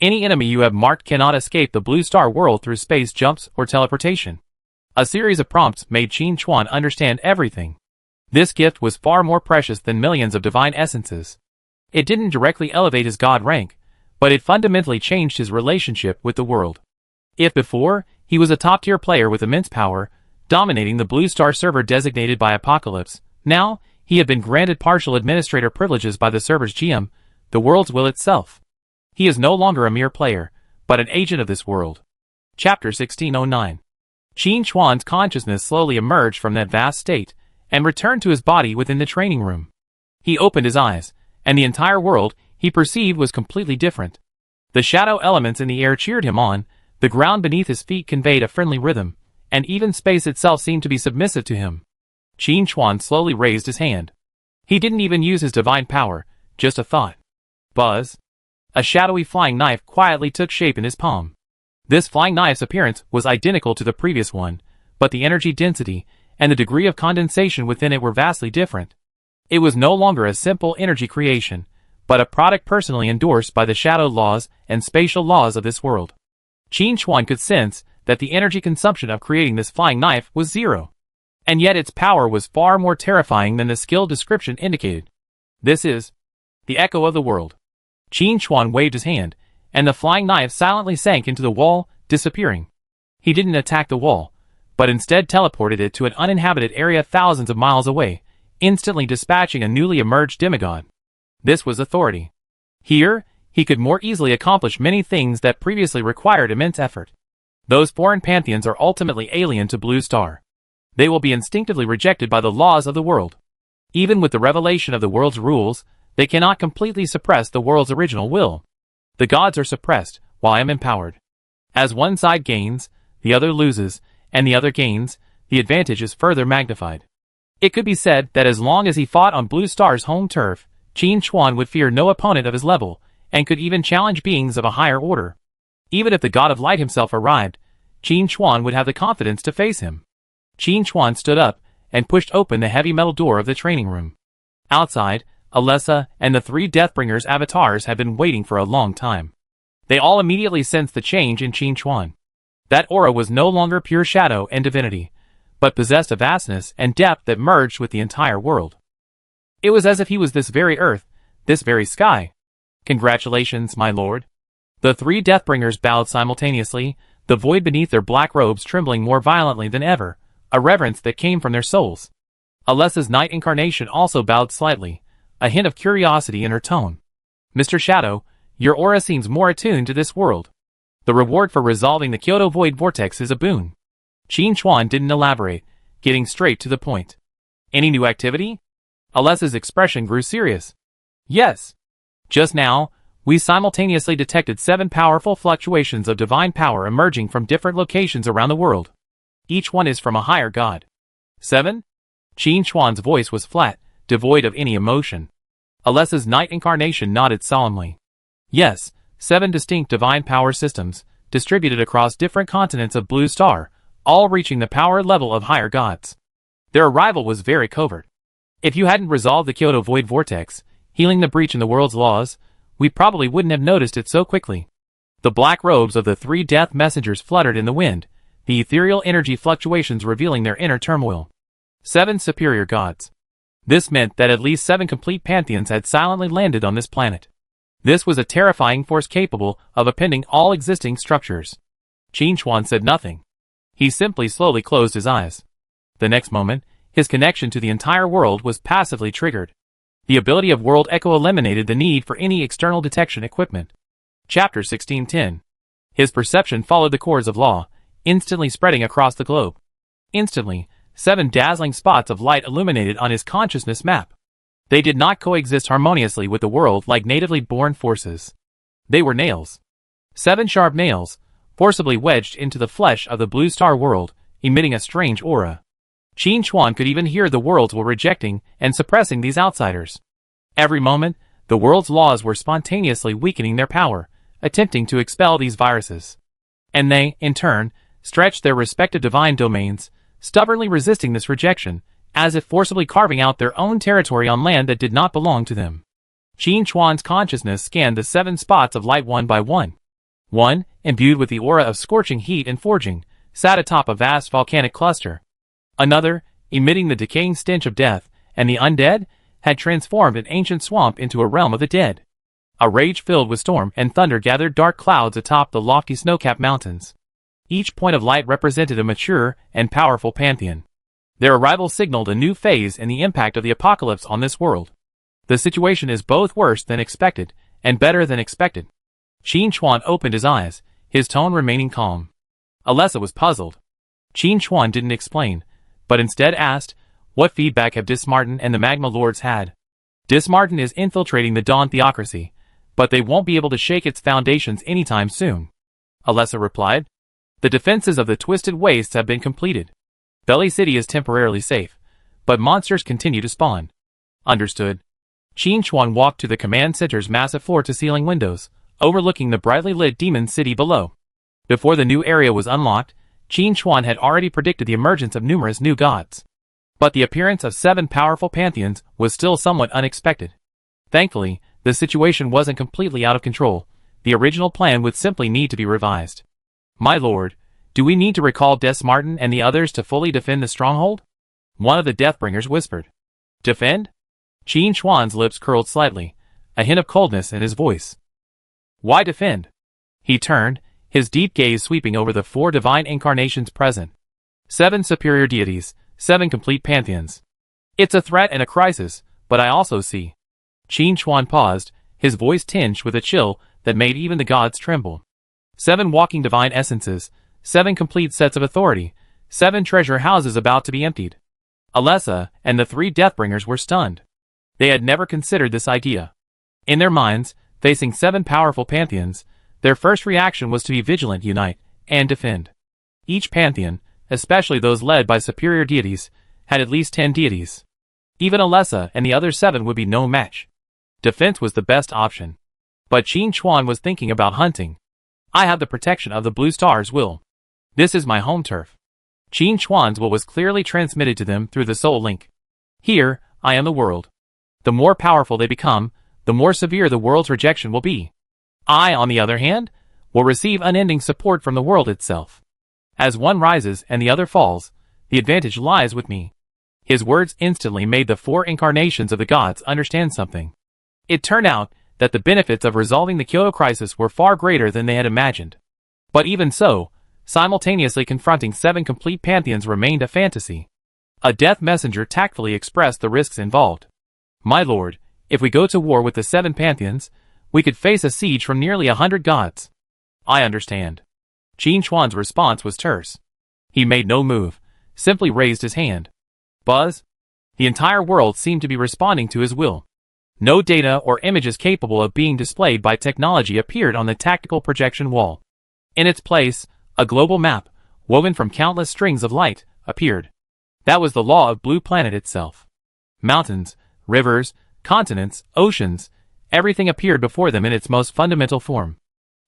Any enemy you have marked cannot escape the Blue Star world through space jumps or teleportation. A series of prompts made Qin Chuan understand everything. This gift was far more precious than millions of divine essences. It didn't directly elevate his god rank, but it fundamentally changed his relationship with the world. If before, he was a top-tier player with immense power, dominating the Blue Star server designated by Apocalypse, now, he had been granted partial administrator privileges by the server's GM, the world's will itself. He is no longer a mere player, but an agent of this world. Chapter 1609. Qin Chuan's consciousness slowly emerged from that vast state, and returned to his body within the training room. He opened his eyes, and the entire world he perceived was completely different. The shadow elements in the air cheered him on, the ground beneath his feet conveyed a friendly rhythm, and even space itself seemed to be submissive to him. Qin Chuan slowly raised his hand. He didn't even use his divine power, just a thought. Buzz. A shadowy flying knife quietly took shape in his palm. This flying knife's appearance was identical to the previous one, but the energy density and the degree of condensation within it were vastly different. It was no longer a simple energy creation, but a product personally endorsed by the shadow laws and spatial laws of this world. Qin Chuan could sense that the energy consumption of creating this flying knife was zero. And yet its power was far more terrifying than the skill description indicated. This is the echo of the world. Qin Chuan waved his hand, and the flying knife silently sank into the wall, disappearing. He didn't attack the wall, but instead teleported it to an uninhabited area thousands of miles away, instantly dispatching a newly emerged demigod. This was authority. Here, he could more easily accomplish many things that previously required immense effort. Those foreign pantheons are ultimately alien to Blue Star. They will be instinctively rejected by the laws of the world. Even with the revelation of the world's rules, they cannot completely suppress the world's original will. The gods are suppressed, while I am empowered. As one side gains, the other loses, and the other gains, the advantage is further magnified. It could be said that as long as he fought on Blue Star's home turf, Qin Chuan would fear no opponent of his level, and could even challenge beings of a higher order. Even if the God of Light himself arrived, Qin Chuan would have the confidence to face him. Qin Chuan stood up, and pushed open the heavy metal door of the training room. Outside, Alessa and the three Deathbringers' avatars had been waiting for a long time. They all immediately sensed the change in Qin Chuan. That aura was no longer pure shadow and divinity, but possessed a vastness and depth that merged with the entire world. It was as if he was this very earth, this very sky. Congratulations, my lord. The three Deathbringers bowed simultaneously, the void beneath their black robes trembling more violently than ever, a reverence that came from their souls. Alessa's night incarnation also bowed slightly, a hint of curiosity in her tone. Mr. Shadow, your aura seems more attuned to this world. The reward for resolving the Kyoto Void Vortex is a boon. Qin Chuan didn't elaborate, getting straight to the point. Any new activity? Alessa's expression grew serious. Yes. Just now, we simultaneously detected 7 powerful fluctuations of divine power emerging from different locations around the world. Each one is from a higher god. 7? Qin Chuan's voice was flat, devoid of any emotion. Alessa's night incarnation nodded solemnly. Yes, 7 distinct divine power systems, distributed across different continents of Blue Star, all reaching the power level of higher gods. Their arrival was very covert. If you hadn't resolved the Kyoto Void Vortex, healing the breach in the world's laws, we probably wouldn't have noticed it so quickly. The black robes of the 3 death messengers fluttered in the wind, the ethereal energy fluctuations revealing their inner turmoil. 7 superior gods. This meant that at least 7 complete pantheons had silently landed on this planet. This was a terrifying force capable of upending all existing structures. Qin Chuan said nothing. He simply slowly closed his eyes. The next moment, his connection to the entire world was passively triggered. The ability of World Echo eliminated the need for any external detection equipment. Chapter 1610. His perception followed the chords of law, instantly spreading across the globe. Instantly, 7 dazzling spots of light illuminated on his consciousness map. They did not coexist harmoniously with the world like natively born forces. They were nails. 7 sharp nails, forcibly wedged into the flesh of the blue star world, emitting a strange aura. Qin Chuan could even hear the worlds were rejecting and suppressing these outsiders. Every moment, the world's laws were spontaneously weakening their power, attempting to expel these viruses. And they, in turn, stretched their respective divine domains, stubbornly resisting this rejection, as if forcibly carving out their own territory on land that did not belong to them. Qin Chuan's consciousness scanned the 7 spots of light one by one. One, imbued with the aura of scorching heat and forging, sat atop a vast volcanic cluster. Another, emitting the decaying stench of death and the undead, had transformed an ancient swamp into a realm of the dead. A rage filled with storm and thunder gathered dark clouds atop the lofty snow-capped mountains. Each point of light represented a mature and powerful pantheon. Their arrival signaled a new phase in the impact of the apocalypse on this world. The situation is both worse than expected and better than expected. Qin Chuan opened his eyes, his tone remaining calm. Alessa was puzzled. Qin Chuan didn't explain, but instead asked, what feedback have Dismartin and the Magma Lords had? Dismartin is infiltrating the Dawn Theocracy, but they won't be able to shake its foundations anytime soon. Alessa replied. The defenses of the Twisted Wastes have been completed. Belly City is temporarily safe, but monsters continue to spawn. Understood. Qin Chuan walked to the command center's massive floor-to-ceiling windows, overlooking the brightly lit demon city below. Before the new area was unlocked, Qin Chuan had already predicted the emergence of numerous new gods. But the appearance of 7 powerful pantheons was still somewhat unexpected. Thankfully, the situation wasn't completely out of control. The original plan would simply need to be revised. My lord, do we need to recall Dismartin and the others to fully defend the stronghold? One of the Deathbringers whispered. Defend? Qin Chuan's lips curled slightly, a hint of coldness in his voice. Why defend? He turned, his deep gaze sweeping over the 4 divine incarnations present. 7 superior deities, 7 complete pantheons. It's a threat and a crisis, but I also see. Qin Chuan paused, his voice tinged with a chill that made even the gods tremble. 7 walking divine essences, 7 complete sets of authority, 7 treasure houses about to be emptied. Alessa and the 3 Deathbringers were stunned. They had never considered this idea. In their minds, facing 7 powerful pantheons, their first reaction was to be vigilant, unite, and defend. Each pantheon, especially those led by superior deities, had at least 10 deities. Even Alessa and the other 7 would be no match. Defense was the best option. But Qin Chuan was thinking about hunting. I have the protection of the Blue Star's will. This is my home turf. Qin Chuan's will was clearly transmitted to them through the soul link. Here, I am the world. The more powerful they become, the more severe the world's rejection will be. I, on the other hand, will receive unending support from the world itself. As one rises and the other falls, the advantage lies with me. His words instantly made the 4 incarnations of the gods understand something. It turned out that the benefits of resolving the Kyoto crisis were far greater than they had imagined. But even so, simultaneously confronting 7 complete pantheons remained a fantasy. A death messenger tactfully expressed the risks involved. My lord, if we go to war with the 7 pantheons, we could face a siege from nearly 100 gods. I understand. Qin Chuan's response was terse. He made no move, simply raised his hand. Buzz? The entire world seemed to be responding to his will. No data or images capable of being displayed by technology appeared on the tactical projection wall. In its place, a global map, woven from countless strings of light, appeared. That was the law of Blue Planet itself. Mountains, rivers, continents, oceans, everything appeared before them in its most fundamental form.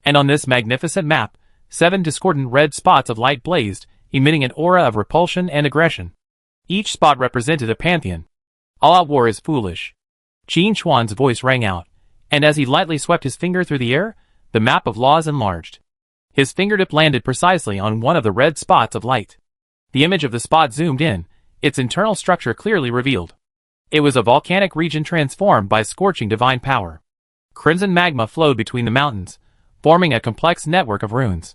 And on this magnificent map, 7 discordant red spots of light blazed, emitting an aura of repulsion and aggression. Each spot represented a pantheon. All-out war is foolish. Qin Chuan's voice rang out, and as he lightly swept his finger through the air, the map of laws enlarged. His fingertip landed precisely on one of the red spots of light. The image of the spot zoomed in, its internal structure clearly revealed. It was a volcanic region transformed by scorching divine power. Crimson magma flowed between the mountains, forming a complex network of ruins.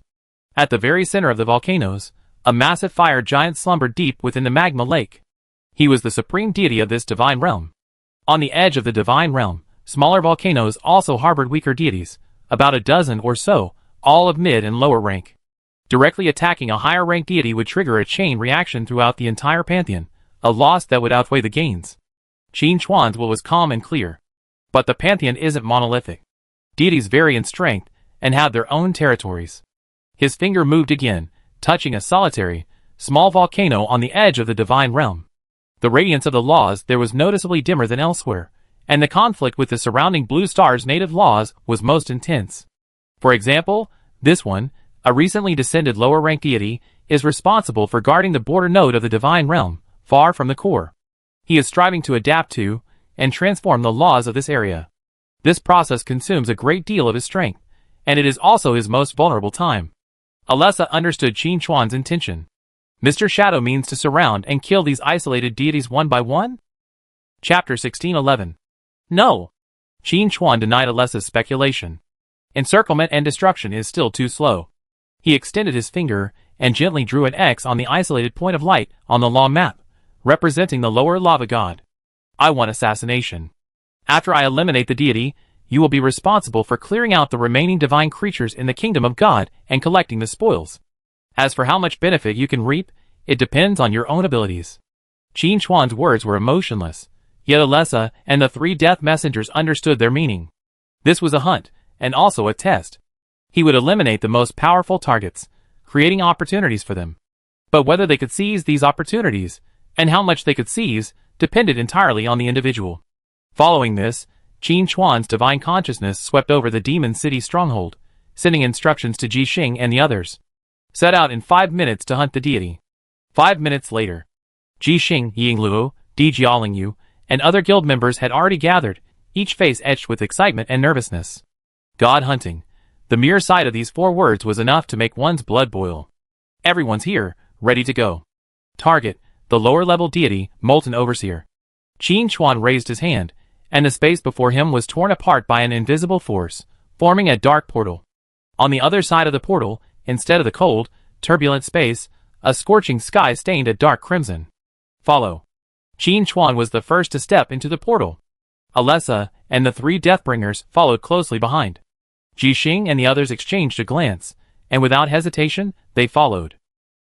At the very center of the volcanoes, a massive fire giant slumbered deep within the magma lake. He was the supreme deity of this divine realm. On the edge of the divine realm, smaller volcanoes also harbored weaker deities, about a dozen or so, all of mid and lower rank. Directly attacking a higher ranked deity would trigger a chain reaction throughout the entire pantheon, a loss that would outweigh the gains. Qin Chuan's will was calm and clear. But the pantheon isn't monolithic. Deities vary in strength and have their own territories. His finger moved again, touching a solitary, small volcano on the edge of the divine realm. The radiance of the laws there was noticeably dimmer than elsewhere, and the conflict with the surrounding blue star's native laws was most intense. For example, this one, a recently descended lower-ranked deity, is responsible for guarding the border node of the divine realm, far from the core. He is striving to adapt to and transform the laws of this area. This process consumes a great deal of his strength, and it is also his most vulnerable time. Alessa understood Qin Chuan's intention. Mr. Shadow means to surround and kill these isolated deities one by one? Chapter 1611. No. Qin Chuan denied Alessa's speculation. Encirclement and destruction is still too slow. He extended his finger and gently drew an X on the isolated point of light on the law map, representing the lower lava god. I want assassination. After I eliminate the deity, you will be responsible for clearing out the remaining divine creatures in the kingdom of God and collecting the spoils. As for how much benefit you can reap, it depends on your own abilities. Qin Chuan's words were emotionless, yet Alessa and the three death messengers understood their meaning. This was a hunt, and also a test. He would eliminate the most powerful targets, creating opportunities for them. But whether they could seize these opportunities, and how much they could seize, depended entirely on the individual. Following this, Qin Chuan's divine consciousness swept over the demon city stronghold, sending instructions to Ji Xing and the others. Set out in 5 minutes to hunt the deity. 5 minutes later, Ji Xing, Yingluo, Di Jiaolingyu, and other guild members had already gathered, each face etched with excitement and nervousness. God hunting. The mere sight of these 4 words was enough to make one's blood boil. Everyone's here, ready to go. Target, the lower-level deity, Molten Overseer. Qin Chuan raised his hand, and the space before him was torn apart by an invisible force, forming a dark portal. On the other side of the portal, instead of the cold, turbulent space, a scorching sky stained a dark crimson. Follow. Qin Chuan was the first to step into the portal. Alessa and the 3 Deathbringers followed closely behind. Ji Xing and the others exchanged a glance, and without hesitation, they followed.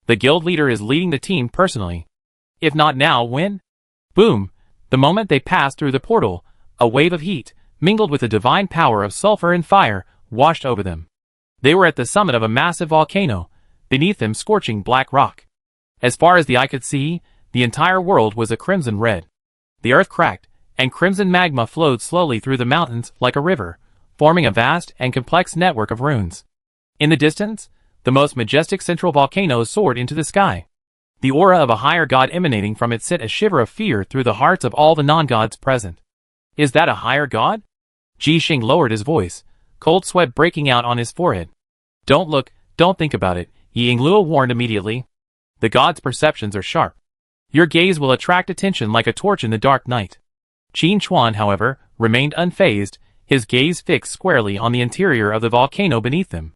The guild leader is leading the team personally. If not now, when? Boom! The moment they passed through the portal, a wave of heat, mingled with the divine power of sulfur and fire, washed over them. They were at the summit of a massive volcano, beneath them scorching black rock. As far as the eye could see, the entire world was a crimson red. The earth cracked, and crimson magma flowed slowly through the mountains like a river, forming a vast and complex network of ruins. In the distance, the most majestic central volcano soared into the sky. The aura of a higher god emanating from it sent a shiver of fear through the hearts of all the non-gods present. Is that a higher god? Ji Xing lowered his voice, cold sweat breaking out on his forehead. Don't look, don't think about it, Yingluo warned immediately. The god's perceptions are sharp. Your gaze will attract attention like a torch in the dark night. Qin Chuan, however, remained unfazed, his gaze fixed squarely on the interior of the volcano beneath them.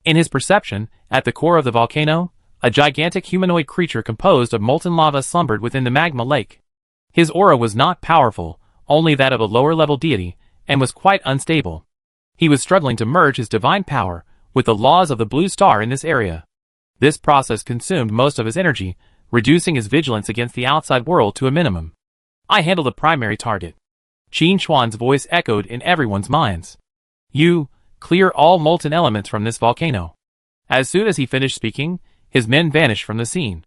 In his perception, at the core of the volcano, a gigantic humanoid creature composed of molten lava slumbered within the magma lake. His aura was not powerful, only that of a lower-level deity, and was quite unstable. He was struggling to merge his divine power with the laws of the blue star in this area. This process consumed most of his energy, reducing his vigilance against the outside world to a minimum. I handle the primary target. Qin Chuan's voice echoed in everyone's minds. You, clear all molten elements from this volcano. As soon as he finished speaking, his men vanished from the scene.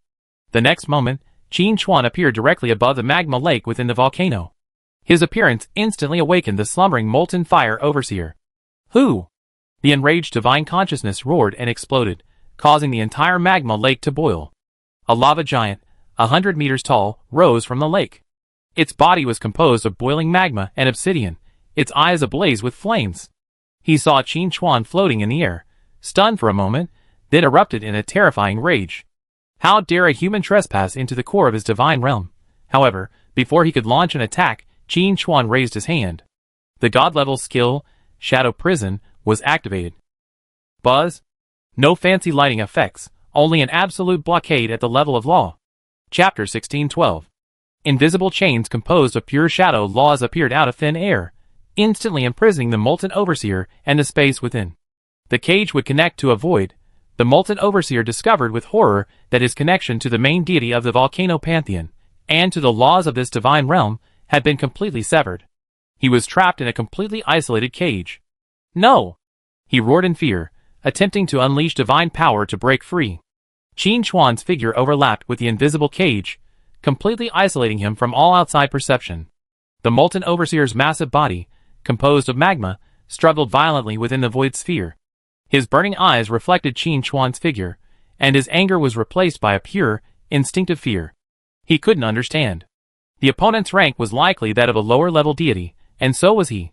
The next moment, Qin Chuan appeared directly above the magma lake within the volcano. His appearance instantly awakened the slumbering molten fire overseer. Who? The enraged divine consciousness roared and exploded, causing the entire magma lake to boil. A lava giant, 100 meters tall, rose from the lake. Its body was composed of boiling magma and obsidian, its eyes ablaze with flames. He saw Qin Chuan floating in the air, stunned for a moment, then erupted in a terrifying rage. How dare a human trespass into the core of his divine realm? However, before he could launch an attack, Qin Chuan raised his hand. The god-level skill, Shadow Prison, was activated. Buzz? No fancy lighting effects, only an absolute blockade at the level of law. Chapter 1612. Invisible chains composed of pure shadow laws appeared out of thin air, instantly imprisoning the Molten Overseer and the space within. The cage would connect to a void. The Molten Overseer discovered with horror that his connection to the main deity of the volcano pantheon, and to the laws of this divine realm, had been completely severed. He was trapped in a completely isolated cage. No! He roared in fear, attempting to unleash divine power to break free. Qin Chuan's figure overlapped with the invisible cage, completely isolating him from all outside perception. The Molten Overseer's massive body, composed of magma, struggled violently within the void sphere. His burning eyes reflected Qin Chuan's figure, and his anger was replaced by a pure, instinctive fear. He couldn't understand. The opponent's rank was likely that of a lower-level deity, and so was he.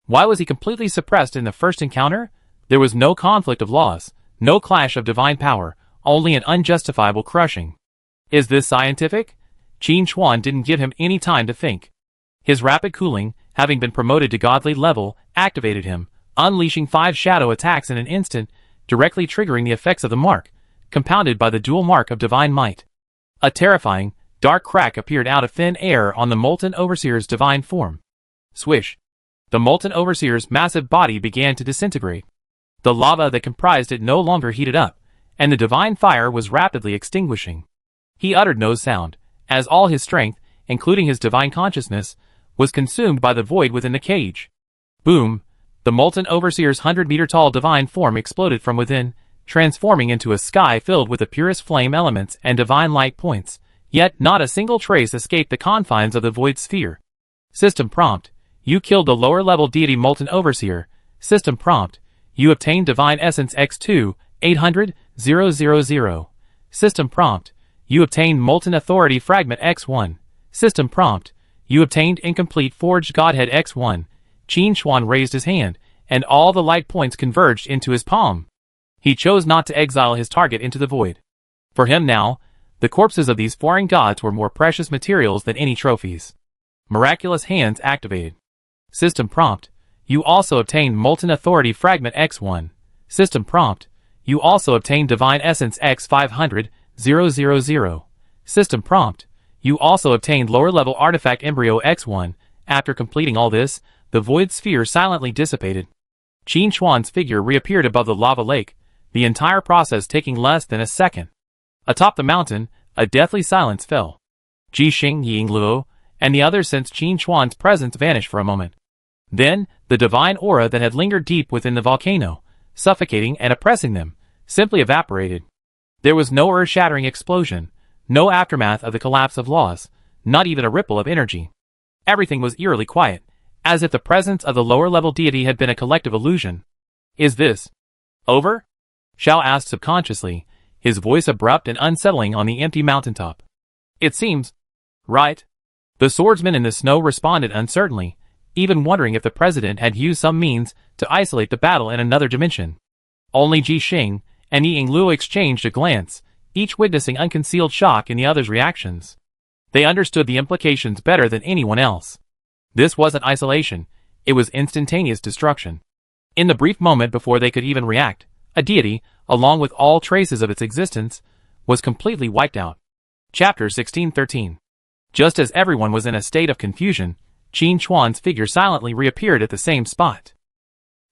Why was he completely suppressed in the first encounter? There was no conflict of laws, no clash of divine power, only an unjustifiable crushing. Is this scientific? Qin Chuan didn't give him any time to think. His rapid cooling, having been promoted to godly level, activated him, unleashing 5 shadow attacks in an instant, directly triggering the effects of the mark, compounded by the dual mark of divine might. A terrifying, dark crack appeared out of thin air on the Molten Overseer's divine form. Swish! The Molten Overseer's massive body began to disintegrate. The lava that comprised it no longer heated up, and the divine fire was rapidly extinguishing. He uttered no sound, as all his strength, including his divine consciousness, was consumed by the void within the cage. Boom! The Molten Overseer's 100-meter-tall divine form exploded from within, transforming into a sky filled with the purest flame elements and divine light points, yet not a single trace escaped the confines of the void sphere. System prompt: you killed the lower-level deity Molten Overseer. System prompt: you obtained Divine Essence X2, 800,000. System prompt: you obtained Molten Authority Fragment X1. System prompt: you obtained Incomplete Forged Godhead X1. Qin Chuan raised his hand, and all the light points converged into his palm. He chose not to exile his target into the void. For him now, the corpses of these foreign gods were more precious materials than any trophies. Miraculous hands activated. System prompt: you also obtained Molten Authority Fragment X1. System prompt: you also obtained Divine Essence X500,000. System prompt: you also obtained lower-level Artifact Embryo X1. After completing all this, the void sphere silently dissipated. Qin Chuan's figure reappeared above the lava lake, the entire process taking less than a second. Atop the mountain, a deathly silence fell. Ji Xing, Ying Luo, and the others sensed Qin Chuan's presence vanish for a moment. Then, the divine aura that had lingered deep within the volcano, suffocating and oppressing them, simply evaporated. There was no earth-shattering explosion, no aftermath of the collapse of laws, not even a ripple of energy. Everything was eerily quiet, as if the presence of the lower-level deity had been a collective illusion. Is this over? Xiao asked subconsciously, his voice abrupt and unsettling on the empty mountaintop. It seems right. The swordsman in the snow responded uncertainly, even wondering if the president had used some means to isolate the battle in another dimension. Only Ji Xing and Ying Luo exchanged a glance, each witnessing unconcealed shock in the other's reactions. They understood the implications better than anyone else. This wasn't isolation, it was instantaneous destruction. In the brief moment before they could even react, a deity, along with all traces of its existence, was completely wiped out. Chapter 1613. Just as everyone was in a state of confusion, Qin Chuan's figure silently reappeared at the same spot.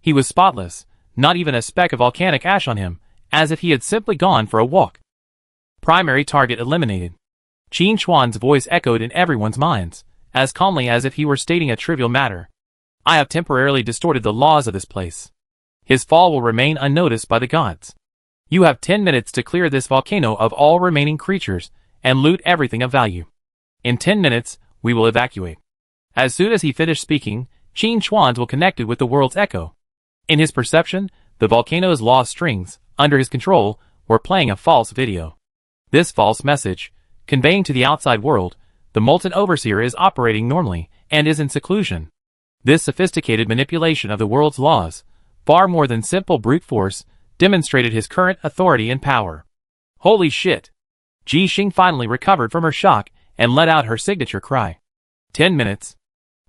He was spotless, not even a speck of volcanic ash on him, as if he had simply gone for a walk. Primary target eliminated. Qin Chuan's voice echoed in everyone's minds, as calmly as if he were stating a trivial matter. I have temporarily distorted the laws of this place. His fall will remain unnoticed by the gods. You have 10 minutes to clear this volcano of all remaining creatures, and loot everything of value. In 10 minutes, we will evacuate. As soon as he finished speaking, Qin Chuan's will connected with the world's echo. In his perception, the volcano's lost strings, under his control, were playing a false video. This false message, conveying to the outside world, the Molten Overseer is operating normally and is in seclusion. This sophisticated manipulation of the world's laws, far more than simple brute force, demonstrated his current authority and power. Holy shit! Ji Xing finally recovered from her shock and let out her signature cry. 10 minutes.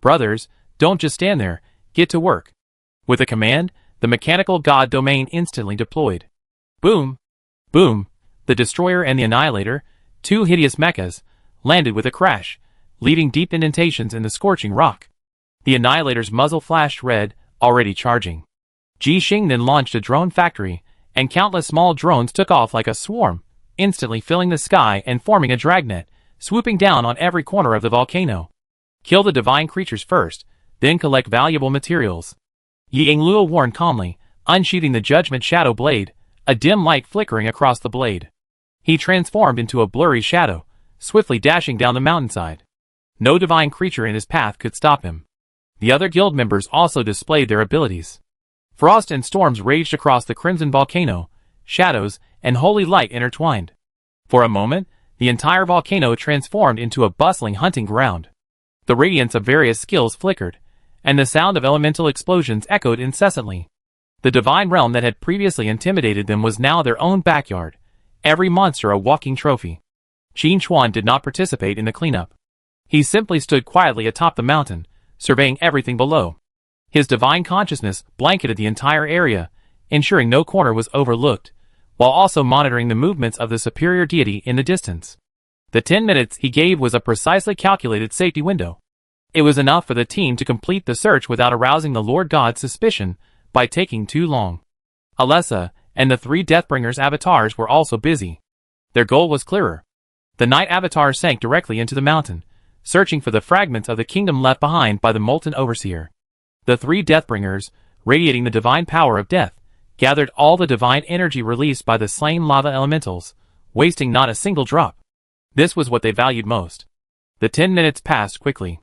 Brothers, don't just stand there, get to work. With a command, the mechanical god domain instantly deployed. Boom! Boom! The Destroyer and the Annihilator, two hideous mechas, landed with a crash, leaving deep indentations in the scorching rock. The Annihilator's muzzle flashed red, already charging. Ji Xing then launched a drone factory, and countless small drones took off like a swarm, instantly filling the sky and forming a dragnet, swooping down on every corner of the volcano. Kill the divine creatures first, then collect valuable materials. Yi Luo warned calmly, unsheathing the Judgment Shadow Blade, a dim light flickering across the blade. He transformed into a blurry shadow, swiftly dashing down the mountainside. No divine creature in his path could stop him. The other guild members also displayed their abilities. Frost and storms raged across the crimson volcano, shadows and holy light intertwined. For a moment, the entire volcano transformed into a bustling hunting ground. The radiance of various skills flickered, and the sound of elemental explosions echoed incessantly. The divine realm that had previously intimidated them was now their own backyard, every monster a walking trophy. Qin Chuan did not participate in the cleanup. He simply stood quietly atop the mountain, surveying everything below. His divine consciousness blanketed the entire area, ensuring no corner was overlooked, while also monitoring the movements of the superior deity in the distance. The 10 minutes he gave was a precisely calculated safety window. It was enough for the team to complete the search without arousing the Lord God's suspicion by taking too long. Alessa and the three Deathbringers' avatars were also busy. Their goal was clearer. The Night Avatar sank directly into the mountain, searching for the fragments of the kingdom left behind by the Molten Overseer. The three Deathbringers, radiating the divine power of death, gathered all the divine energy released by the slain lava elementals, wasting not a single drop. This was what they valued most. The 10 minutes passed quickly.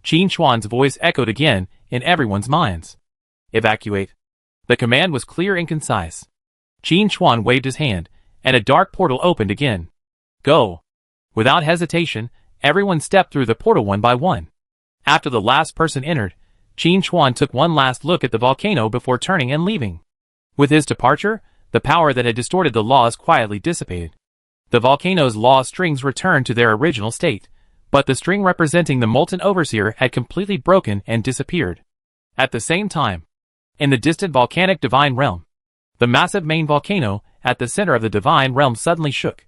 Qin Chuan's voice echoed again in everyone's minds. Evacuate. The command was clear and concise. Qin Chuan waved his hand, and a dark portal opened again. Go. Without hesitation, everyone stepped through the portal one by one. After the last person entered, Qin Chuan took one last look at the volcano before turning and leaving. With his departure, the power that had distorted the laws quietly dissipated. The volcano's law strings returned to their original state, but the string representing the Molten Overseer had completely broken and disappeared. At the same time, in the distant volcanic divine realm, the massive main volcano at the center of the divine realm suddenly shook.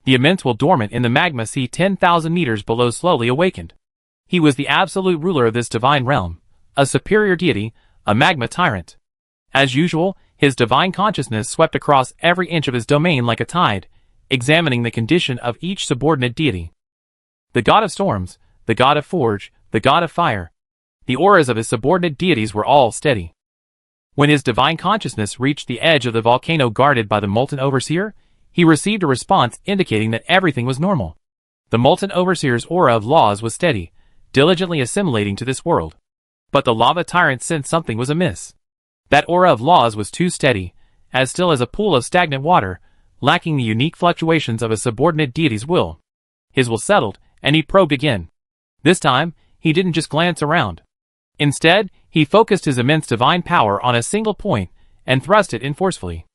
The immense will dormant in the magma sea 10,000 meters below slowly awakened. He was the absolute ruler of this divine realm, a superior deity, a magma tyrant. As usual, his divine consciousness swept across every inch of his domain like a tide, examining the condition of each subordinate deity. The god of storms, the god of forge, the god of fire. The auras of his subordinate deities were all steady. When his divine consciousness reached the edge of the volcano guarded by the Molten Overseer, he received a response indicating that everything was normal. The Molten Overseer's aura of laws was steady, diligently assimilating to this world. But the lava tyrant sensed something was amiss. That aura of laws was too steady, as still as a pool of stagnant water, lacking the unique fluctuations of a subordinate deity's will. His will settled, and he probed again. This time, he didn't just glance around. Instead, he focused his immense divine power on a single point, and thrust it in forcefully.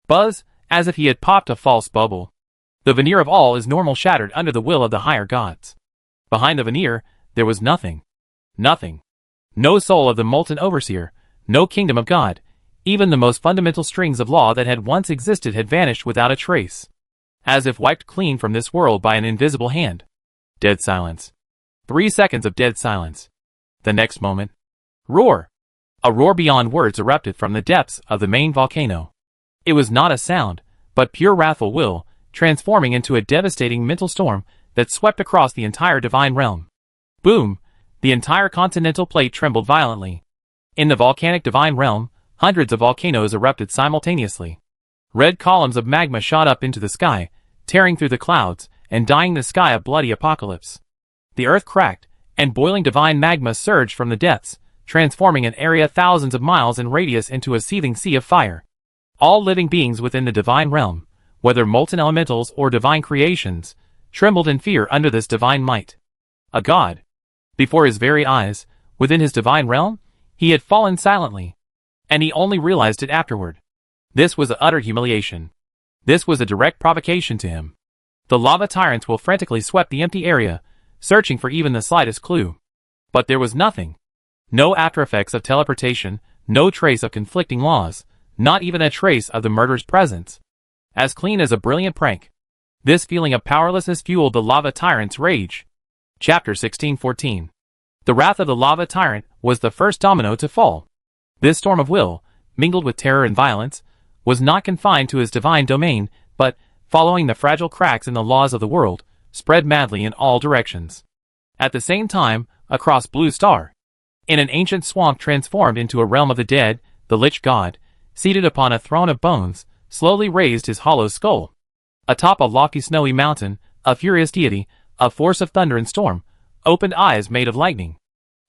Buzz, as if he had popped a false bubble. The veneer of all is normal shattered under the will of the higher gods. Behind the veneer, there was nothing. Nothing. No soul of the Molten Overseer, no kingdom of God. Even the most fundamental strings of law that had once existed had vanished without a trace. As if wiped clean from this world by an invisible hand. Dead silence. 3 seconds of dead silence. The next moment. Roar! A roar beyond words erupted from the depths of the main volcano. It was not a sound, but pure wrathful will, transforming into a devastating mental storm that swept across the entire divine realm. Boom! The entire continental plate trembled violently. In the volcanic divine realm, hundreds of volcanoes erupted simultaneously. Red columns of magma shot up into the sky, tearing through the clouds, and dyeing the sky a bloody apocalypse. The earth cracked, and boiling divine magma surged from the depths, transforming an area thousands of miles in radius into a seething sea of fire. All living beings within the divine realm, whether molten elementals or divine creations, trembled in fear under this divine might. A god. Before his very eyes, within his divine realm, he had fallen silently. And he only realized it afterward. This was utter humiliation. This was a direct provocation to him. The lava tyrants will frantically sweep the empty area, searching for even the slightest clue. But there was nothing. No aftereffects of teleportation, no trace of conflicting laws, not even a trace of the murderer's presence. As clean as a brilliant prank. This feeling of powerlessness fueled the lava tyrant's rage. Chapter 1614. The wrath of the lava tyrant was the first domino to fall. This storm of will, mingled with terror and violence, was not confined to his divine domain, but, following the fragile cracks in the laws of the world, spread madly in all directions. At the same time, across Blue Star, in an ancient swamp transformed into a realm of the dead, the Lich God, seated upon a throne of bones, slowly raised his hollow skull. Atop a lofty snowy mountain, a furious deity, a force of thunder and storm, opened eyes made of lightning.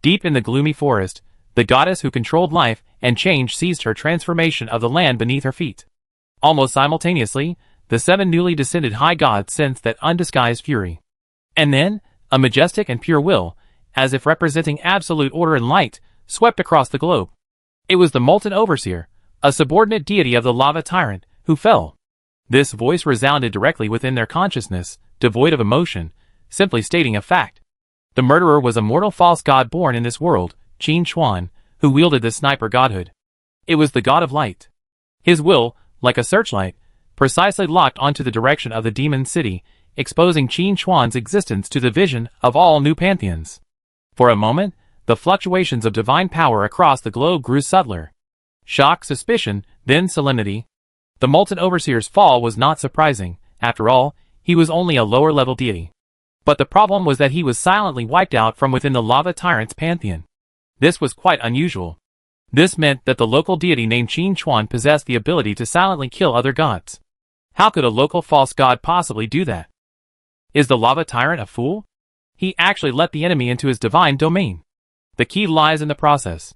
Deep in the gloomy forest, the goddess who controlled life and change seized her transformation of the land beneath her feet. Almost simultaneously, the 7 newly descended high gods sensed that undisguised fury. And then, a majestic and pure will, as if representing absolute order and light, swept across the globe. It was the Molten Overseer, a subordinate deity of the lava tyrant, who fell. This voice resounded directly within their consciousness, devoid of emotion, simply stating a fact. The murderer was a mortal false god born in this world, Qin Xuan, who wielded the sniper godhood. It was the god of light. His will, like a searchlight, precisely locked onto the direction of the demon city, exposing Qin Xuan's existence to the vision of all new pantheons. For a moment, the fluctuations of divine power across the globe grew subtler. Shock, suspicion, then solemnity. The Molten Overseer's fall was not surprising. After all, he was only a lower-level deity. But the problem was that he was silently wiped out from within the lava tyrant's pantheon. This was quite unusual. This meant that the local deity named Qin Xuan possessed the ability to silently kill other gods. How could a local false god possibly do that? Is the lava tyrant a fool? He actually let the enemy into his divine domain. The key lies in the process.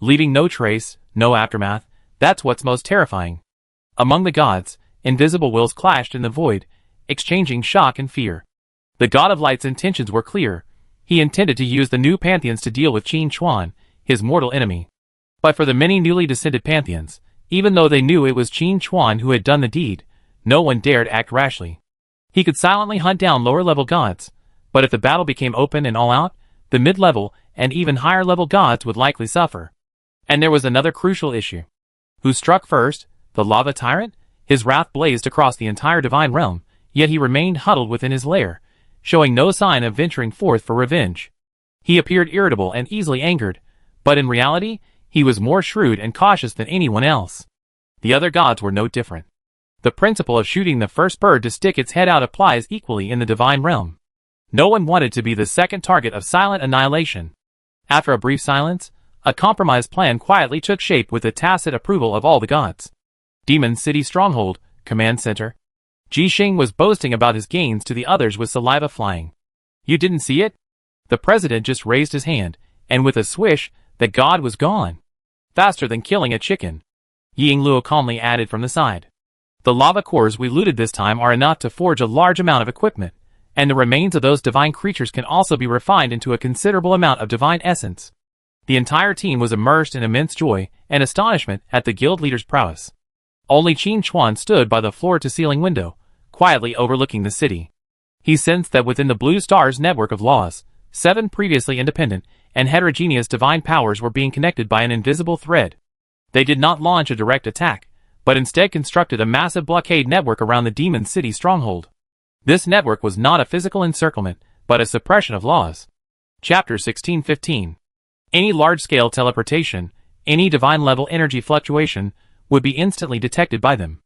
Leaving no trace, no aftermath, that's what's most terrifying. Among the gods, invisible wills clashed in the void, exchanging shock and fear. The god of light's intentions were clear. He intended to use the new pantheons to deal with Qin Xuan, his mortal enemy. But for the many newly descended pantheons, even though they knew it was Qin Xuan who had done the deed, no one dared act rashly. He could silently hunt down lower-level gods, but if the battle became open and all-out, the mid-level and even higher-level gods would likely suffer. And there was another crucial issue. Who struck first? The lava tyrant? His wrath blazed across the entire divine realm, yet he remained huddled within his lair, showing no sign of venturing forth for revenge. He appeared irritable and easily angered, but in reality, he was more shrewd and cautious than anyone else. The other gods were no different. The principle of shooting the first bird to stick its head out applies equally in the divine realm. No one wanted to be the second target of silent annihilation. After a brief silence, a compromise plan quietly took shape with the tacit approval of all the gods. Demon City Stronghold, Command Center. Ji Xing was boasting about his gains to the others with saliva flying. You didn't see it? The president just raised his hand, and with a swish, the god was gone. Faster than killing a chicken. Ying Luo calmly added from the side. The lava cores we looted this time are enough to forge a large amount of equipment, and the remains of those divine creatures can also be refined into a considerable amount of divine essence. The entire team was immersed in immense joy and astonishment at the guild leader's prowess. Only Qin Xuan stood by the floor-to-ceiling window, quietly overlooking the city. He sensed that within the Blue Star's network of laws, 7 previously independent and heterogeneous divine powers were being connected by an invisible thread. They did not launch a direct attack, but instead constructed a massive blockade network around the Demon City stronghold. This network was not a physical encirclement, but a suppression of laws. Chapter 1615. Any large-scale teleportation, any divine-level energy fluctuation, would be instantly detected by them.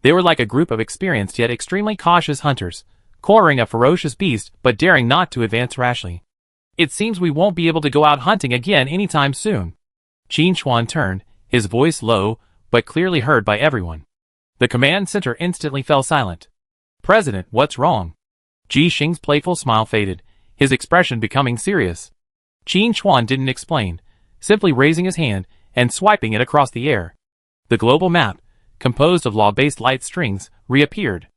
They were like a group of experienced yet extremely cautious hunters, cornering a ferocious beast but daring not to advance rashly. It seems we won't be able to go out hunting again anytime soon. Qin Xuan turned, his voice low, but clearly heard by everyone. The command center instantly fell silent. President, what's wrong? Ji Xing's playful smile faded, his expression becoming serious. Qin Xuan didn't explain, simply raising his hand and swiping it across the air. The global map, composed of law-based light strings, reappeared.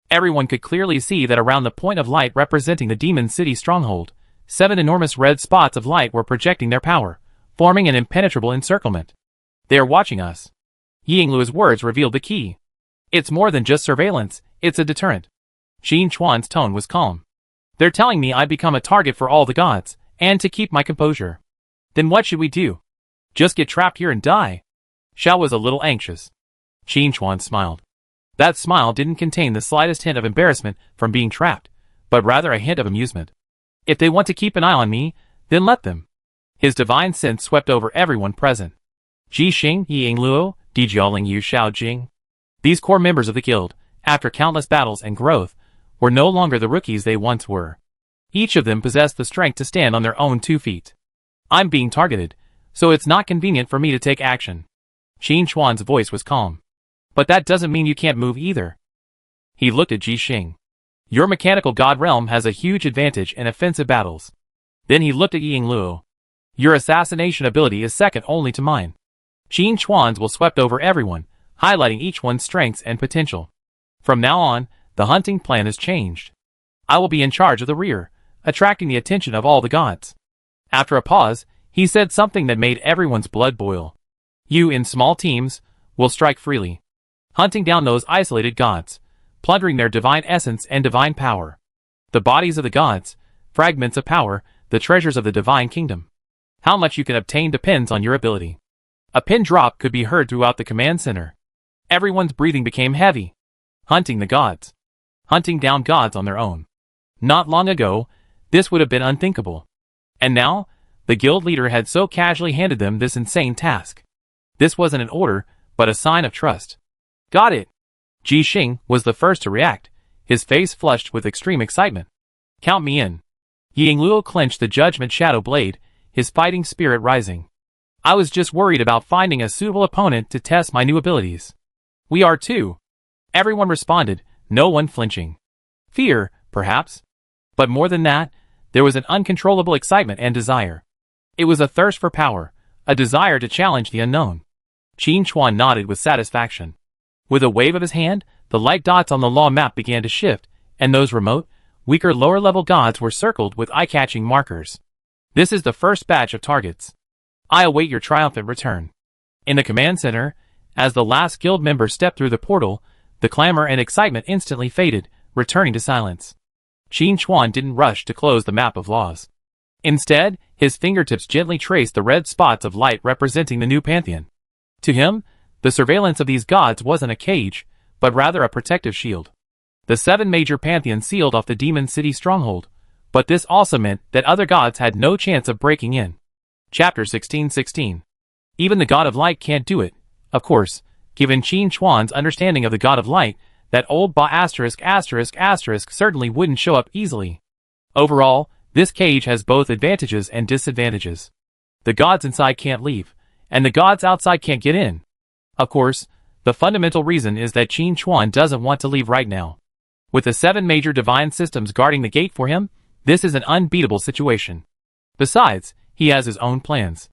Everyone could clearly see that around the point of light representing the Demon City stronghold, 7 enormous red spots of light were projecting their power, forming an impenetrable encirclement. They are watching us. Yingluo's words revealed the key. It's more than just surveillance, it's a deterrent. Qin Chuan's tone was calm. They're telling me I become a target for all the gods, and to keep my composure. Then what should we do? Just get trapped here and die? Xiao was a little anxious. Qin Chuan smiled. That smile didn't contain the slightest hint of embarrassment from being trapped, but rather a hint of amusement. If they want to keep an eye on me, then let them. His divine sense swept over everyone present. Ji Xing, Yingluo, Di Jiaoling Yu Xiao Jing. These core members of the guild, after countless battles and growth, were no longer the rookies they once were. Each of them possessed the strength to stand on their own 2 feet. I'm being targeted, so it's not convenient for me to take action. Qin Chuan's voice was calm. But that doesn't mean you can't move either. He looked at Ji Xing. Your mechanical god realm has a huge advantage in offensive battles. Then he looked at Yingluo. Your assassination ability is second only to mine. Qin Chuan's will swept over everyone, highlighting each one's strengths and potential. From now on, the hunting plan has changed. I will be in charge of the rear, attracting the attention of all the gods. After a pause, he said something that made everyone's blood boil. You, in small teams, will strike freely, hunting down those isolated gods, plundering their divine essence and divine power. The bodies of the gods, fragments of power, the treasures of the divine kingdom. How much you can obtain depends on your ability. A pin drop could be heard throughout the command center. Everyone's breathing became heavy. Hunting the gods. Hunting down gods on their own. Not long ago, this would have been unthinkable. And now, the guild leader had so casually handed them this insane task. This wasn't an order, but a sign of trust. Got it. Ji Xing was the first to react, his face flushed with extreme excitement. Count me in. Yingluo clenched the judgment shadow blade, his fighting spirit rising. I was just worried about finding a suitable opponent to test my new abilities. We are too. Everyone responded, no one flinching. Fear, perhaps. But more than that, there was an uncontrollable excitement and desire. It was a thirst for power, a desire to challenge the unknown. Qin Chuan nodded with satisfaction. With a wave of his hand, the light dots on the law map began to shift, and those remote, weaker lower-level gods were circled with eye-catching markers. This is the first batch of targets. I await your triumphant return. In the command center, as the last guild member stepped through the portal, the clamor and excitement instantly faded, returning to silence. Qin Chuan didn't rush to close the map of laws. Instead, his fingertips gently traced the red spots of light representing the new pantheon. To him, the surveillance of these gods wasn't a cage, but rather a protective shield. The 7 major pantheons sealed off the demon city stronghold, but this also meant that other gods had no chance of breaking in. Chapter 1616. Even the god of light can't do it. Of course, given Qin Chuan's understanding of the god of light, that old ba** certainly wouldn't show up easily. Overall, this cage has both advantages and disadvantages. The gods inside can't leave, and the gods outside can't get in. Of course, the fundamental reason is that Qin Chuan doesn't want to leave right now. With the 7 major divine systems guarding the gate for him, this is an unbeatable situation. Besides, he has his own plans.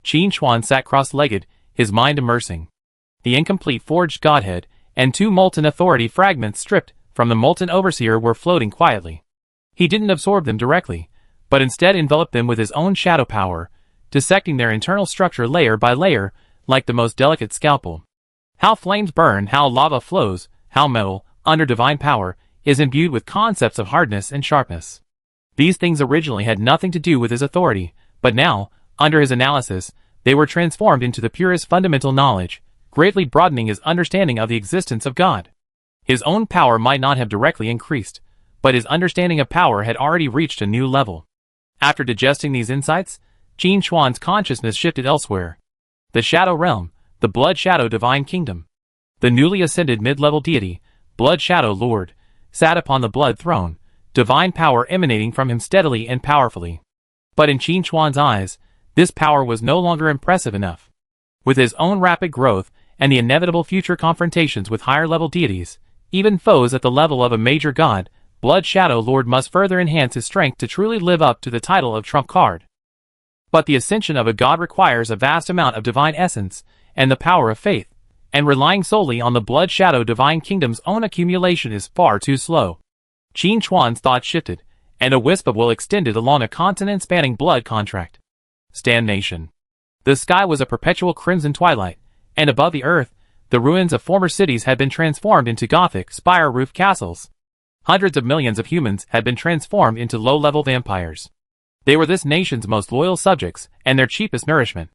Qin Chuan sat cross-legged, his mind immersing. The incomplete forged godhead and 2 molten authority fragments stripped from the molten overseer were floating quietly. He didn't absorb them directly, but instead enveloped them with his own shadow power, dissecting their internal structure layer by layer, like the most delicate scalpel. How flames burn, how lava flows, how metal, under divine power, is imbued with concepts of hardness and sharpness. These things originally had nothing to do with his authority, but now, under his analysis, they were transformed into the purest fundamental knowledge, greatly broadening his understanding of the existence of God. His own power might not have directly increased, but his understanding of power had already reached a new level. After digesting these insights, Qin Chuan's consciousness shifted elsewhere. The Shadow Realm, the Blood Shadow Divine Kingdom. The newly ascended mid-level deity, Blood Shadow Lord, sat upon the Blood Throne, divine power emanating from him steadily and powerfully. But in Qin Chuan's eyes, this power was no longer impressive enough. With his own rapid growth and the inevitable future confrontations with higher-level deities, even foes at the level of a major god, Blood Shadow Lord must further enhance his strength to truly live up to the title of trump card. But the ascension of a god requires a vast amount of divine essence and the power of faith, and relying solely on the Blood Shadow Divine Kingdom's own accumulation is far too slow. Qin Chuan's thoughts shifted, and a wisp of wool extended along a continent-spanning blood contract. Stan Nation. The sky was a perpetual crimson twilight, and above the earth, the ruins of former cities had been transformed into Gothic, spire-roofed castles. Hundreds of millions of humans had been transformed into low-level vampires. They were this nation's most loyal subjects, and their cheapest nourishment.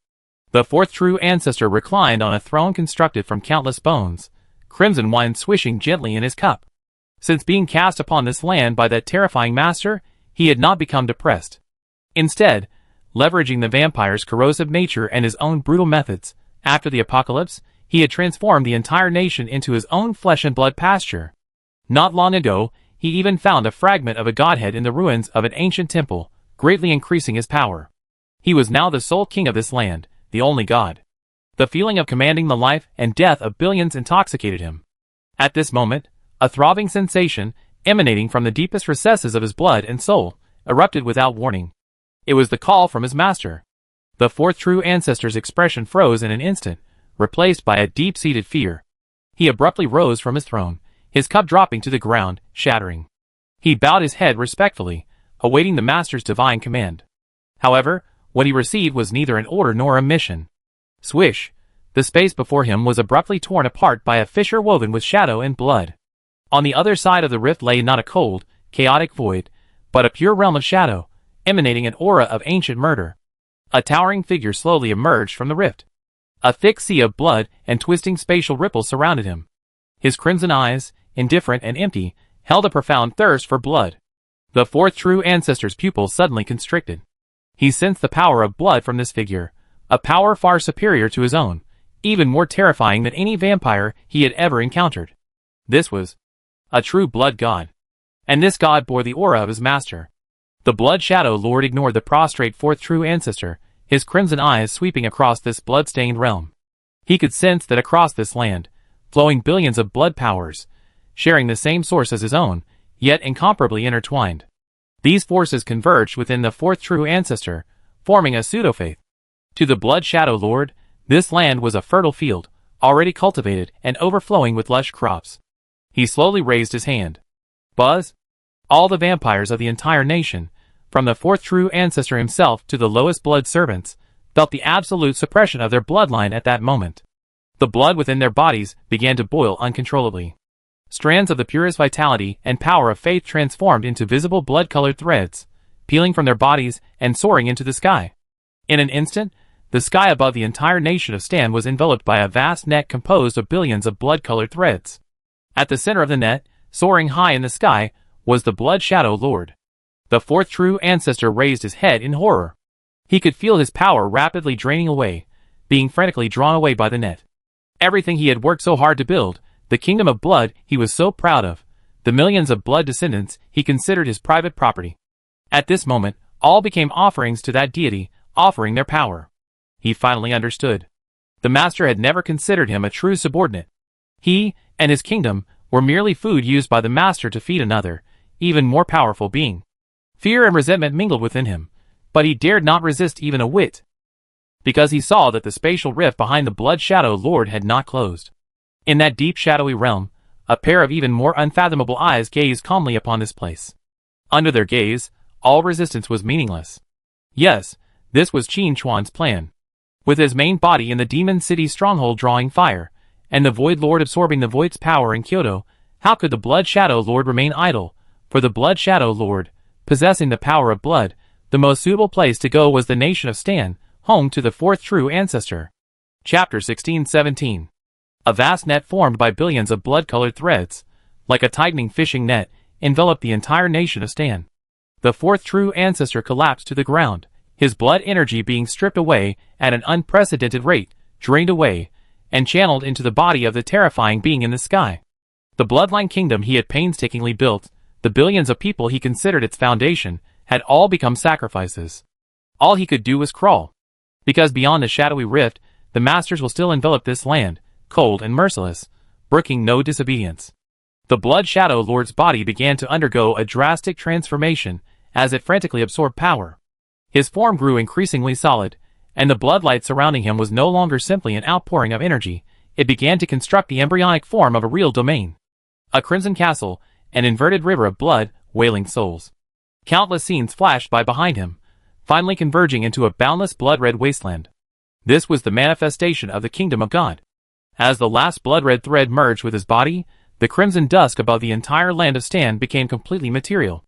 The fourth true ancestor reclined on a throne constructed from countless bones, crimson wine swishing gently in his cup. Since being cast upon this land by that terrifying master, he had not become depressed. Instead, leveraging the vampire's corrosive nature and his own brutal methods, after the apocalypse, he had transformed the entire nation into his own flesh and blood pasture. Not long ago, he even found a fragment of a godhead in the ruins of an ancient temple, greatly increasing his power. He was now the sole king of this land, the only god. The feeling of commanding the life and death of billions intoxicated him. At this moment, a throbbing sensation, emanating from the deepest recesses of his blood and soul, erupted without warning. It was the call from his master. The fourth true ancestor's expression froze in an instant, replaced by a deep-seated fear. He abruptly rose from his throne, his cup dropping to the ground, shattering. He bowed his head respectfully, awaiting the master's divine command. However, what he received was neither an order nor a mission. Swish! The space before him was abruptly torn apart by a fissure woven with shadow and blood. On the other side of the rift lay not a cold, chaotic void, but a pure realm of shadow, emanating an aura of ancient murder. A towering figure slowly emerged from the rift. A thick sea of blood and twisting spatial ripples surrounded him. His crimson eyes, indifferent and empty, held a profound thirst for blood. The fourth true ancestor's pupils suddenly constricted. He sensed the power of blood from this figure, a power far superior to his own, even more terrifying than any vampire he had ever encountered. This was a true blood god. And this god bore the aura of his master. The blood shadow lord ignored the prostrate fourth true ancestor, his crimson eyes sweeping across this blood-stained realm. He could sense that across this land, flowing billions of blood powers, sharing the same source as his own, yet incomparably intertwined. These forces converged within the fourth true ancestor, forming a pseudo-faith. To the blood shadow lord, this land was a fertile field, already cultivated and overflowing with lush crops. He slowly raised his hand. Buzz! All the vampires of the entire nation, from the fourth true ancestor himself to the lowest blood servants, felt the absolute suppression of their bloodline at that moment. The blood within their bodies began to boil uncontrollably. Strands of the purest vitality and power of faith transformed into visible blood-colored threads, peeling from their bodies and soaring into the sky. In an instant, the sky above the entire nation of Stan was enveloped by a vast net composed of billions of blood-colored threads. At the center of the net, soaring high in the sky, was the blood shadow lord. The fourth true ancestor raised his head in horror. He could feel his power rapidly draining away, being frantically drawn away by the net. Everything he had worked so hard to build, the kingdom of blood he was so proud of, the millions of blood descendants he considered his private property. At this moment, all became offerings to that deity, offering their power. He finally understood. The master had never considered him a true subordinate. He, and his kingdom, were merely food used by the master to feed another, even more powerful being. Fear and resentment mingled within him, but he dared not resist even a whit, because he saw that the spatial rift behind the blood shadow lord had not closed. In that deep shadowy realm, a pair of even more unfathomable eyes gazed calmly upon this place. Under their gaze, all resistance was meaningless. Yes, this was Qin Chuan's plan. With his main body in the demon city stronghold drawing fire, and the Void Lord absorbing the Void's power in Kyoto, how could the Blood Shadow Lord remain idle? For the Blood Shadow Lord, possessing the power of blood, the most suitable place to go was the nation of Stan, home to the fourth true ancestor. Chapter 1617. A vast net formed by billions of blood-colored threads, like a tightening fishing net, enveloped the entire nation of Stan. The fourth true ancestor collapsed to the ground, his blood energy being stripped away at an unprecedented rate, drained away, and channeled into the body of the terrifying being in the sky. The bloodline kingdom he had painstakingly built, the billions of people he considered its foundation, had all become sacrifices. All he could do was crawl. Because beyond the shadowy rift, the masters will still envelop this land, cold and merciless, brooking no disobedience. The Blood Shadow Lord's body began to undergo a drastic transformation as it frantically absorbed power. His form grew increasingly solid, and the bloodlight surrounding him was no longer simply an outpouring of energy. It began to construct the embryonic form of a real domain. A crimson castle, an inverted river of blood, wailing souls. Countless scenes flashed by behind him, finally converging into a boundless blood-red wasteland. This was the manifestation of the kingdom of God. As the last blood-red thread merged with his body, the crimson dusk above the entire land of Stan became completely material.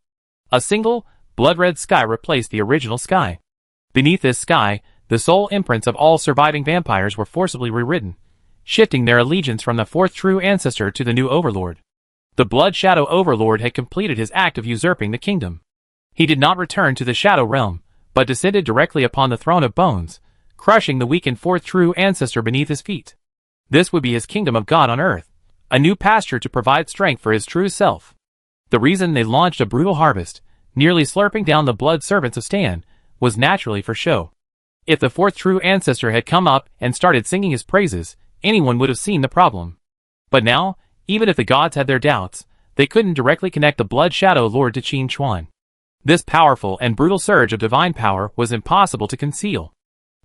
A single, blood-red sky replaced the original sky. Beneath this sky, the soul imprints of all surviving vampires were forcibly rewritten, shifting their allegiance from the fourth true ancestor to the new overlord. The Blood Shadow Overlord had completed his act of usurping the kingdom. He did not return to the Shadow Realm, but descended directly upon the throne of bones, crushing the weakened fourth true ancestor beneath his feet. This would be his kingdom of God on earth, a new pasture to provide strength for his true self. The reason they launched a brutal harvest, nearly slurping down the blood servants of Stan, was naturally for show. If the fourth true ancestor had come up and started singing his praises, anyone would have seen the problem. But now, even if the gods had their doubts, they couldn't directly connect the Blood Shadow Lord to Qin Chuan. This powerful and brutal surge of divine power was impossible to conceal.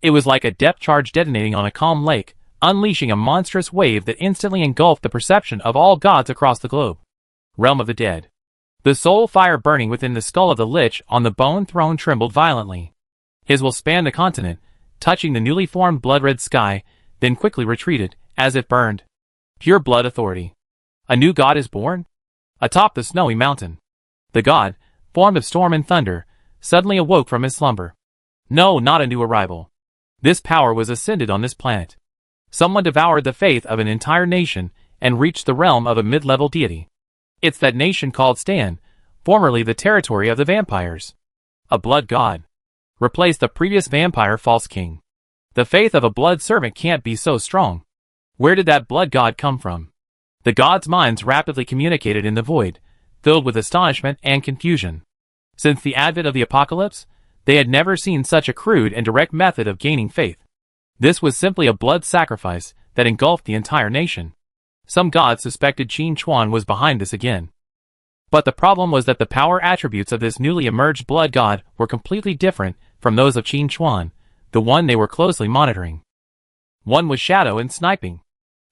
It was like a depth charge detonating on a calm lake, unleashing a monstrous wave that instantly engulfed the perception of all gods across the globe. Realm of the Dead. The soul fire burning within the skull of the Lich on the bone throne trembled violently. His will spanned the continent, touching the newly formed blood-red sky, then quickly retreated, as if burned. Pure blood authority. A new god is born? Atop the snowy mountain. The god, formed of storm and thunder, suddenly awoke from his slumber. No, not a new arrival. This power was ascended on this planet. Someone devoured the faith of an entire nation and reached the realm of a mid-level deity. It's that nation called Stan, formerly the territory of the vampires. A blood god. Replaced the previous vampire false king. The faith of a blood servant can't be so strong. Where did that blood god come from? The gods' minds rapidly communicated in the void, filled with astonishment and confusion. Since the advent of the apocalypse, they had never seen such a crude and direct method of gaining faith. This was simply a blood sacrifice that engulfed the entire nation. Some gods suspected Qin Chuan was behind this again. But the problem was that the power attributes of this newly emerged blood god were completely different from those of Qin Chuan, the one they were closely monitoring. One was shadow and sniping.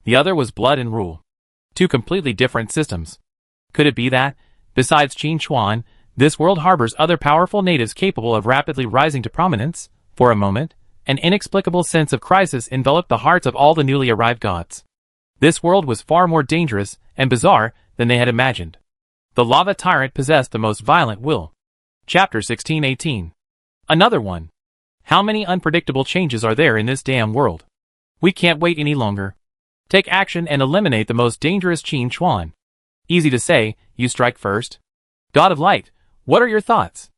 The other was blood and rule. Two completely different systems. Could it be that, besides Qin Chuan, this world harbors other powerful natives capable of rapidly rising to prominence? For a moment, an inexplicable sense of crisis enveloped the hearts of all the newly arrived gods. This world was far more dangerous and bizarre than they had imagined. The lava tyrant possessed the most violent will. Chapter 1618. Another one. How many unpredictable changes are there in this damn world? We can't wait any longer. Take action and eliminate the most dangerous Qin Chuan. Easy to say, you strike first. God of Light, what are your thoughts?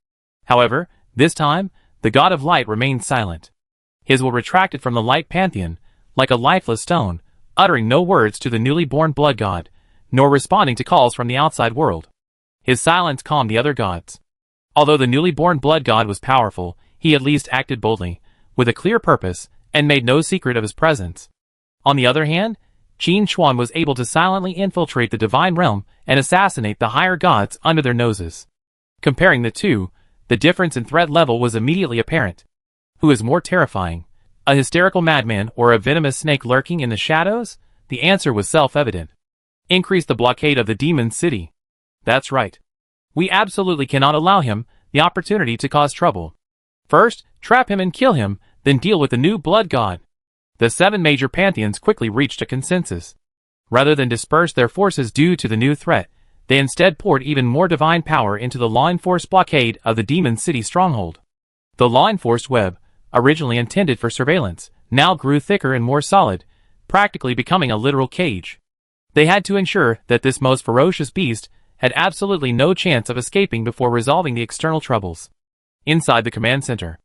However, this time, the God of Light remained silent. His will retracted from the light pantheon, like a lifeless stone, uttering no words to the newly born blood god, nor responding to calls from the outside world. His silence calmed the other gods. Although the newly born blood god was powerful, he at least acted boldly, with a clear purpose, and made no secret of his presence. On the other hand, Qin Chuan was able to silently infiltrate the divine realm and assassinate the higher gods under their noses. Comparing the two, the difference in threat level was immediately apparent. Who is more terrifying? A hysterical madman or a venomous snake lurking in the shadows? The answer was self-evident. Increase the blockade of the demon city. That's right. We absolutely cannot allow him the opportunity to cause trouble. First, trap him and kill him, then deal with the new blood god. The 7 major pantheons quickly reached a consensus. Rather than disperse their forces due to the new threat, they instead poured even more divine power into the law-enforced blockade of the demon city stronghold. The law-enforced web, originally intended for surveillance, now grew thicker and more solid, practically becoming a literal cage. They had to ensure that this most ferocious beast had absolutely no chance of escaping before resolving the external troubles. Inside the command center,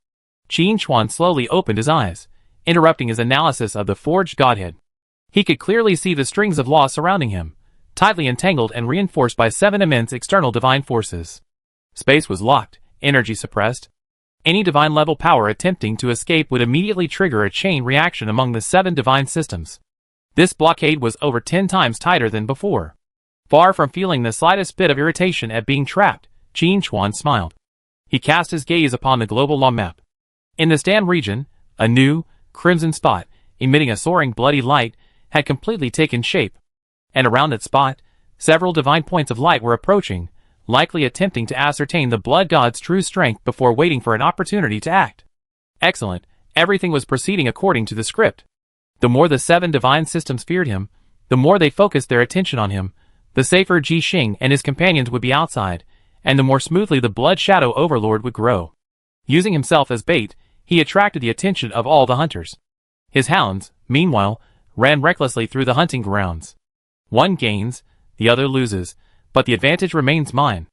Qin Chuan slowly opened his eyes, interrupting his analysis of the forged godhead. He could clearly see the strings of law surrounding him, tightly entangled and reinforced by 7 immense external divine forces. Space was locked, energy suppressed. Any divine-level power attempting to escape would immediately trigger a chain reaction among the 7 divine systems. This blockade was over 10 times tighter than before. Far from feeling the slightest bit of irritation at being trapped, Qin Chuan smiled. He cast his gaze upon the global law map. In the Stan region, a new, crimson spot, emitting a soaring bloody light, had completely taken shape. And around that spot, several divine points of light were approaching, likely attempting to ascertain the blood god's true strength before waiting for an opportunity to act. Excellent, everything was proceeding according to the script. The more the 7 divine systems feared him, the more they focused their attention on him, the safer Ji Xing and his companions would be outside, and the more smoothly the blood shadow overlord would grow. Using himself as bait, he attracted the attention of all the hunters. His hounds, meanwhile, ran recklessly through the hunting grounds. One gains, the other loses, but the advantage remains mine.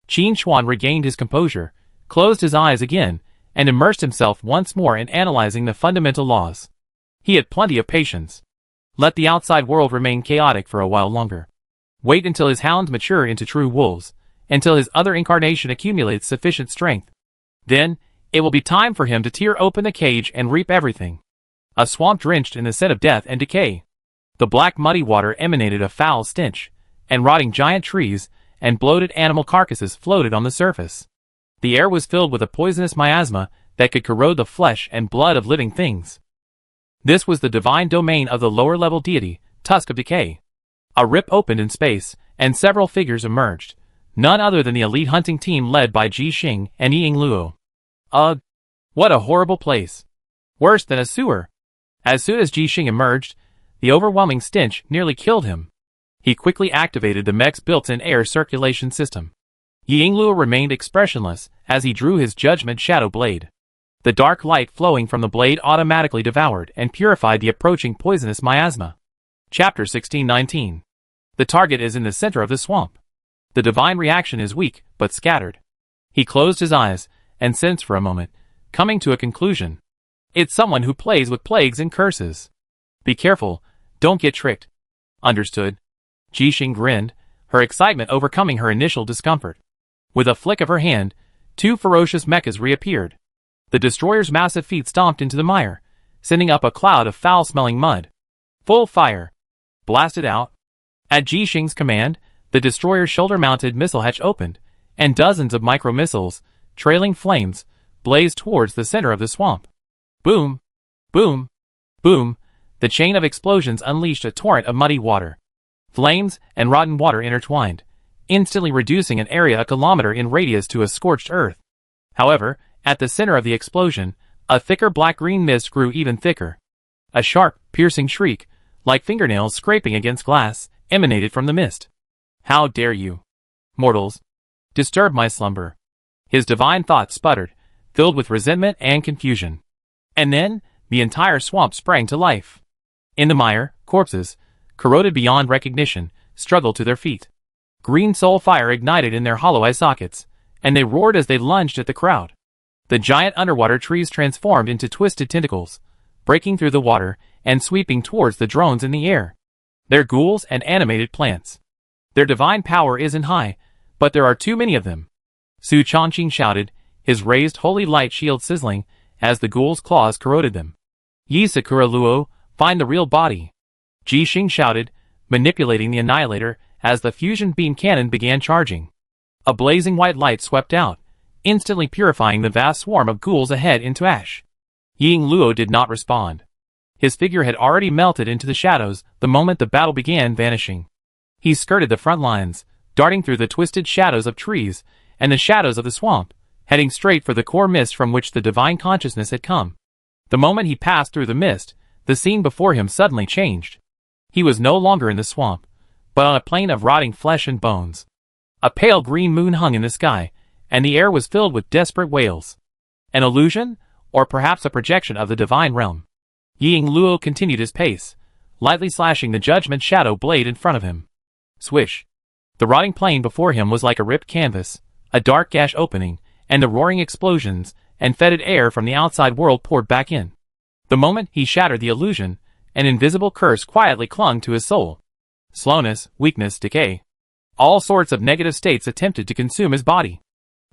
Qin Xuan regained his composure, closed his eyes again, and immersed himself once more in analyzing the fundamental laws. He had plenty of patience. Let the outside world remain chaotic for a while longer. Wait until his hounds mature into true wolves, until his other incarnation accumulates sufficient strength. Then, it will be time for him to tear open the cage and reap everything. A swamp drenched in the scent of death and decay. The black muddy water emanated a foul stench, and rotting giant trees and bloated animal carcasses floated on the surface. The air was filled with a poisonous miasma that could corrode the flesh and blood of living things. This was the divine domain of the lower-level deity, Tusk of Decay. A rip opened in space, and several figures emerged, none other than the elite hunting team led by Ji Xing and Ying Luo. Ugh! What a horrible place! Worse than a sewer! As soon as Ji Xing emerged, the overwhelming stench nearly killed him. He quickly activated the mech's built-in air circulation system. Ying Luo remained expressionless as he drew his judgment shadow blade. The dark light flowing from the blade automatically devoured and purified the approaching poisonous miasma. Chapter 1619. The target is in the center of the swamp. The divine reaction is weak, but scattered. He closed his eyes, and sensed for a moment, coming to a conclusion. It's someone who plays with plagues and curses. Be careful, don't get tricked. Understood. Ji Xing grinned, her excitement overcoming her initial discomfort. With a flick of her hand, 2 ferocious mechas reappeared. The destroyer's massive feet stomped into the mire, sending up a cloud of foul-smelling mud. Full fire! Blasted out! At Ji Xing's command, the destroyer's shoulder-mounted missile hatch opened, and dozens of micro-missiles, trailing flames, blazed towards the center of the swamp. Boom! Boom! Boom! The chain of explosions unleashed a torrent of muddy water. Flames and rotten water intertwined, instantly reducing an area a kilometer in radius to a scorched earth. However, at the center of the explosion, a thicker black-green mist grew even thicker. A sharp, piercing shriek, like fingernails scraping against glass, emanated from the mist. How dare you, mortals, disturb my slumber? His divine thoughts sputtered, filled with resentment and confusion. And then, the entire swamp sprang to life. In the mire, corpses, corroded beyond recognition, struggled to their feet. Green soul fire ignited in their hollow eye sockets, and they roared as they lunged at the crowd. The giant underwater trees transformed into twisted tentacles, breaking through the water and sweeping towards the drones in the air. They're ghouls and animated plants. Their divine power isn't high, but there are too many of them. Su Chongqing shouted, his raised holy light shield sizzling as the ghouls' claws corroded them. Yi Sakura Luo, find the real body. Ji Xing shouted, manipulating the annihilator as the fusion beam cannon began charging. A blazing white light swept out, instantly purifying the vast swarm of ghouls ahead into ash. Ying Luo did not respond. His figure had already melted into the shadows the moment the battle began vanishing. He skirted the front lines, darting through the twisted shadows of trees and the shadows of the swamp, heading straight for the core mist from which the divine consciousness had come. The moment he passed through the mist, the scene before him suddenly changed. He was no longer in the swamp, but on a plain of rotting flesh and bones. A pale green moon hung in the sky, and the air was filled with desperate wails. An illusion, or perhaps a projection of the divine realm. Ying Luo continued his pace, lightly slashing the judgment shadow blade in front of him. Swish! The rotting plain before him was like a ripped canvas, a dark gash opening, and the roaring explosions and fetid air from the outside world poured back in. The moment he shattered the illusion, an invisible curse quietly clung to his soul. Slowness, weakness, decay. All sorts of negative states attempted to consume his body.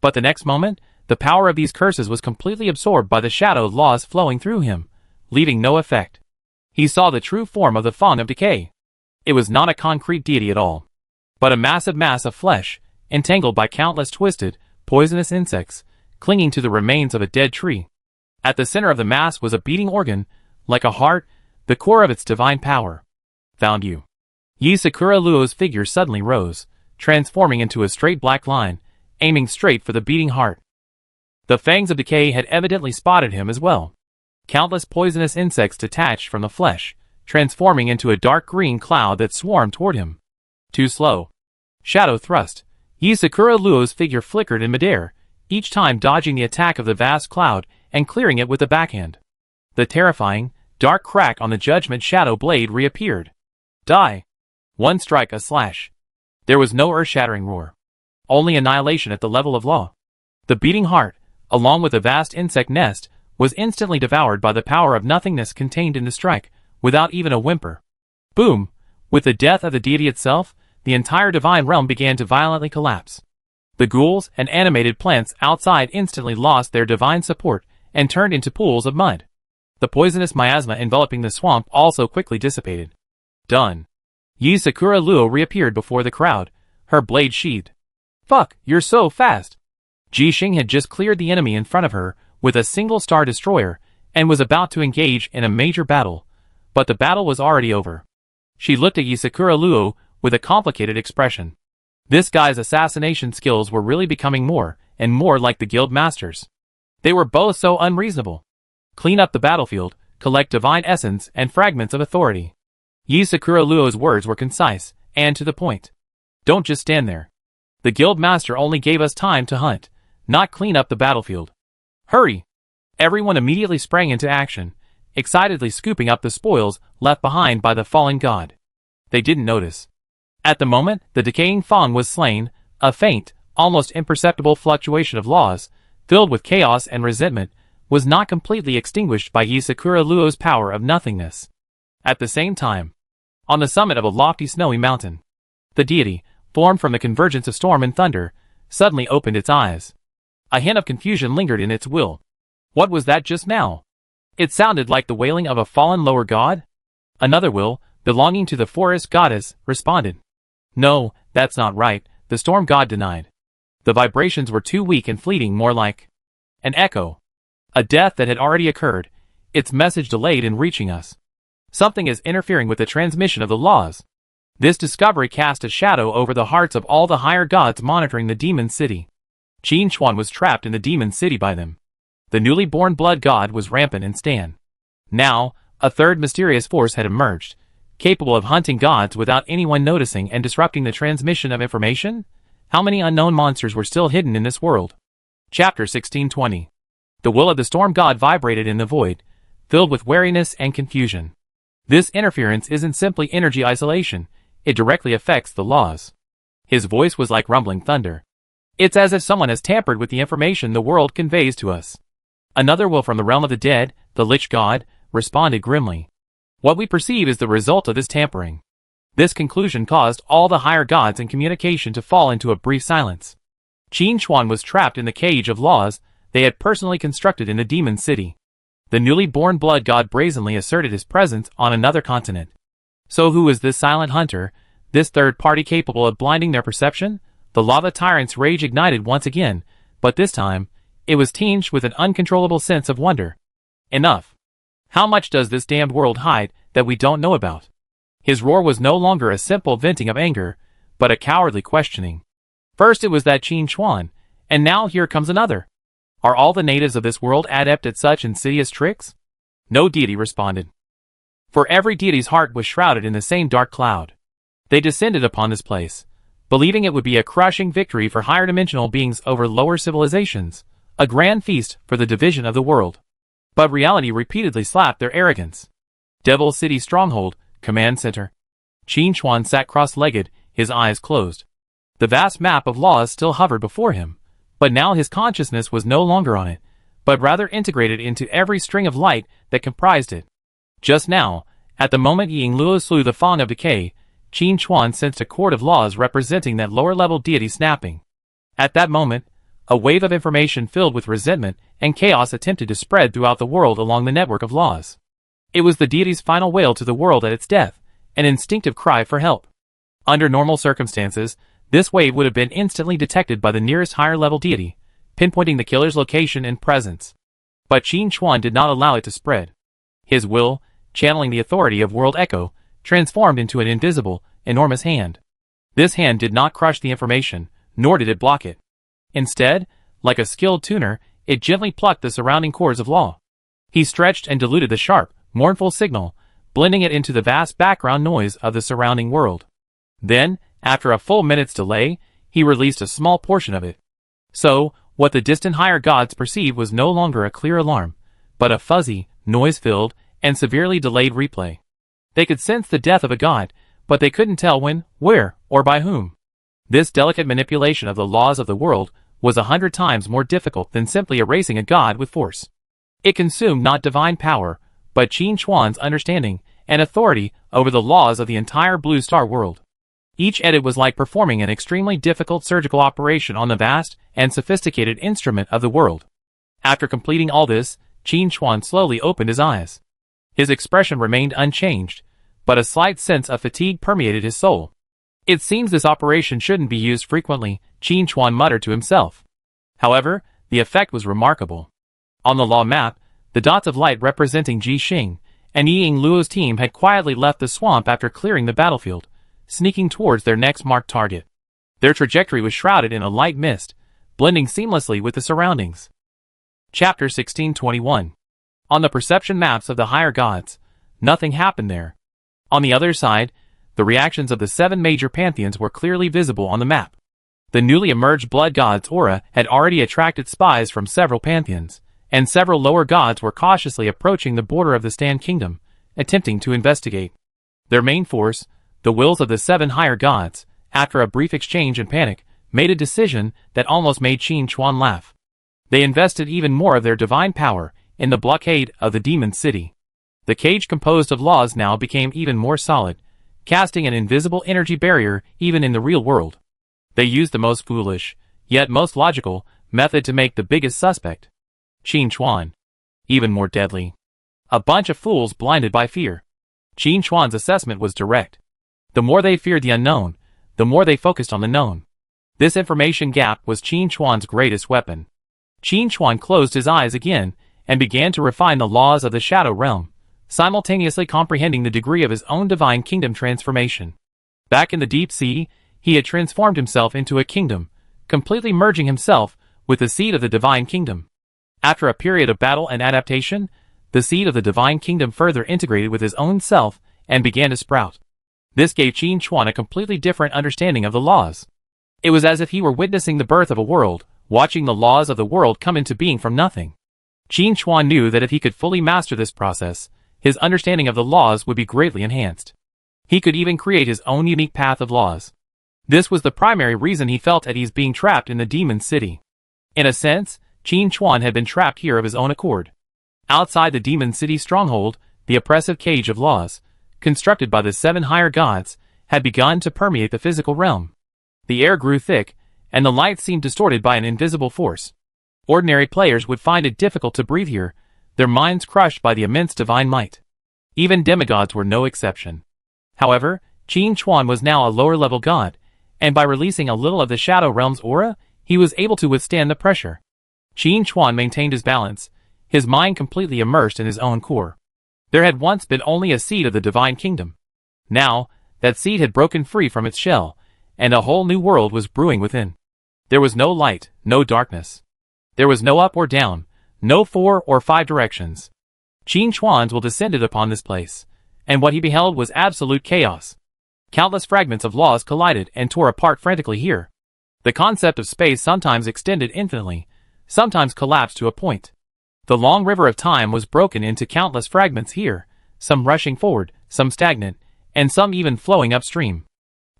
But the next moment, the power of these curses was completely absorbed by the shadow laws flowing through him, leaving no effect. He saw the true form of the Fong of Decay. It was not a concrete deity at all, but a massive mass of flesh, entangled by countless twisted, poisonous insects, clinging to the remains of a dead tree. At the center of the mass was a beating organ, like a heart, the core of its divine power. Found you. Yi Sakura Luo's figure suddenly rose, transforming into a straight black line, aiming straight for the beating heart. The fangs of decay had evidently spotted him as well. Countless poisonous insects detached from the flesh, transforming into a dark green cloud that swarmed toward him. Too slow. Shadow thrust. Yisakura Luo's figure flickered in midair, each time dodging the attack of the vast cloud and clearing it with the backhand. The terrifying, dark crack on the judgment shadow blade reappeared. Die. One strike, a slash. There was no earth-shattering roar. Only annihilation at the level of law. The beating heart, along with the vast insect nest, was instantly devoured by the power of nothingness contained in the strike, without even a whimper. Boom! With the death of the deity itself, the entire divine realm began to violently collapse. The ghouls and animated plants outside instantly lost their divine support and turned into pools of mud. The poisonous miasma enveloping the swamp also quickly dissipated. Done. Yisakura Luo reappeared before the crowd, her blade sheathed. Fuck, you're so fast! Jixing had just cleared the enemy in front of her with a single star destroyer and was about to engage in a major battle, but the battle was already over. She looked at Yisakura Luo with a complicated expression. This guy's assassination skills were really becoming more and more like the guild masters. They were both so unreasonable. Clean up the battlefield, collect divine essence and fragments of authority. Yisakura Luo's words were concise and to the point. Don't just stand there. The guild master only gave us time to hunt, not clean up the battlefield. Hurry! Everyone immediately sprang into action, excitedly scooping up the spoils left behind by the fallen god. They didn't notice. At the moment the decaying Fang was slain, a faint, almost imperceptible fluctuation of laws, filled with chaos and resentment, was not completely extinguished by Yisakura Luo's power of nothingness. At the same time, on the summit of a lofty snowy mountain, the deity, formed from the convergence of storm and thunder, suddenly opened its eyes. A hint of confusion lingered in its will. What was that just now? It sounded like the wailing of a fallen lower god? Another will, belonging to the forest goddess, responded. No, that's not right, the storm god denied. The vibrations were too weak and fleeting, more like an echo. A death that had already occurred, its message delayed in reaching us. Something is interfering with the transmission of the laws. This discovery cast a shadow over the hearts of all the higher gods monitoring the demon city. Qin Chuan was trapped in the demon city by them. The newly born blood god was rampant in Stan. Now, a third mysterious force had emerged, capable of hunting gods without anyone noticing and disrupting the transmission of information? How many unknown monsters were still hidden in this world? Chapter 1620. The will of the storm god vibrated in the void, filled with wariness and confusion. This interference isn't simply energy isolation, it directly affects the laws. His voice was like rumbling thunder. It's as if someone has tampered with the information the world conveys to us. Another will from the realm of the dead, the Lich God, responded grimly. What we perceive is the result of this tampering. This conclusion caused all the higher gods in communication to fall into a brief silence. Qin Chuan was trapped in the cage of laws they had personally constructed in the demon city. The newly born blood god brazenly asserted his presence on another continent. So who is this silent hunter, this third party capable of blinding their perception? The lava tyrant's rage ignited once again, but this time, it was tinged with an uncontrollable sense of wonder. Enough. How much does this damned world hide that we don't know about? His roar was no longer a simple venting of anger, but a cowardly questioning. First it was that Qin Chuan, and now here comes another. Are all the natives of this world adept at such insidious tricks? No deity responded. For every deity's heart was shrouded in the same dark cloud. They descended upon this place, believing it would be a crushing victory for higher dimensional beings over lower civilizations, a grand feast for the division of the world. But reality repeatedly slapped their arrogance. Devil City Stronghold, Command Center. Qin Chuan sat cross-legged, his eyes closed. The vast map of laws still hovered before him, but now his consciousness was no longer on it, but rather integrated into every string of light that comprised it. Just now, at the moment Ying Luo slew the Fang of Decay, Qin Chuan sensed a cord of laws representing that lower-level deity snapping. At that moment, a wave of information filled with resentment and chaos attempted to spread throughout the world along the network of laws. It was the deity's final wail to the world at its death, an instinctive cry for help. Under normal circumstances, this wave would have been instantly detected by the nearest higher-level deity, pinpointing the killer's location and presence. But Qin Chuan did not allow it to spread. His will, channeling the authority of World Echo, transformed into an invisible, enormous hand. This hand did not crush the information, nor did it block it. Instead, like a skilled tuner, it gently plucked the surrounding chords of law. He stretched and diluted the sharp, mournful signal, blending it into the vast background noise of the surrounding world. Then, after a full minute's delay, he released a small portion of it. So, what the distant higher gods perceived was no longer a clear alarm, but a fuzzy, noise-filled, and severely delayed replay. They could sense the death of a god, but they couldn't tell when, where, or by whom. This delicate manipulation of the laws of the world was 100 times more difficult than simply erasing a god with force. It consumed not divine power, but Qin Chuan's understanding and authority over the laws of the entire Blue Star world. Each edit was like performing an extremely difficult surgical operation on the vast and sophisticated instrument of the world. After completing all this, Qin Chuan slowly opened his eyes. His expression remained unchanged, but a slight sense of fatigue permeated his soul. It seems this operation shouldn't be used frequently, Qin Chuan muttered to himself. However, the effect was remarkable. On the law map, the dots of light representing Ji Xing and Ying Luo's team had quietly left the swamp after clearing the battlefield, sneaking towards their next marked target. Their trajectory was shrouded in a light mist, blending seamlessly with the surroundings. Chapter 1621. On the perception maps of the higher gods, nothing happened there. On the other side, the reactions of the 7 major pantheons were clearly visible on the map. The newly emerged blood god's aura had already attracted spies from several pantheons, and several lower gods were cautiously approaching the border of the Stan Kingdom, attempting to investigate. Their main force, the wills of the 7 higher gods, after a brief exchange and panic, made a decision that almost made Qin Chuan laugh. They invested even more of their divine power in the blockade of the demon city. The cage composed of laws now became even more solid, casting an invisible energy barrier even in the real world. They used the most foolish, yet most logical, method to make the biggest suspect Qin Chuan even more deadly. A bunch of fools blinded by fear. Qin Chuan's assessment was direct. The more they feared the unknown, the more they focused on the known. This information gap was Qin Chuan's greatest weapon. Qin Chuan closed his eyes again and began to refine the laws of the Shadow Realm, simultaneously comprehending the degree of his own divine kingdom transformation. Back in the deep sea, he had transformed himself into a kingdom, completely merging himself with the seed of the divine kingdom. After a period of battle and adaptation, the seed of the divine kingdom further integrated with his own self and began to sprout. This gave Qin Chuan a completely different understanding of the laws. It was as if he were witnessing the birth of a world, watching the laws of the world come into being from nothing. Qin Chuan knew that if he could fully master this process, his understanding of the laws would be greatly enhanced. He could even create his own unique path of laws. This was the primary reason he felt at ease being trapped in the demon city. In a sense, Qin Chuan had been trapped here of his own accord. Outside the demon city stronghold, the oppressive cage of laws, constructed by the 7 higher gods, had begun to permeate the physical realm. The air grew thick, and the light seemed distorted by an invisible force. Ordinary players would find it difficult to breathe here, their minds crushed by the immense divine might. Even demigods were no exception. However, Qin Chuan was now a lower-level god, and by releasing a little of the Shadow Realm's aura, he was able to withstand the pressure. Qin Chuan maintained his balance, his mind completely immersed in his own core. There had once been only a seed of the divine kingdom. Now, that seed had broken free from its shell, and a whole new world was brewing within. There was no light, no darkness. There was no up or down, no 4 or 5 directions. Qin Chuan's will descended upon this place, and what he beheld was absolute chaos. Countless fragments of laws collided and tore apart frantically here. The concept of space sometimes extended infinitely, sometimes collapsed to a point. The long river of time was broken into countless fragments here, some rushing forward, some stagnant, and some even flowing upstream.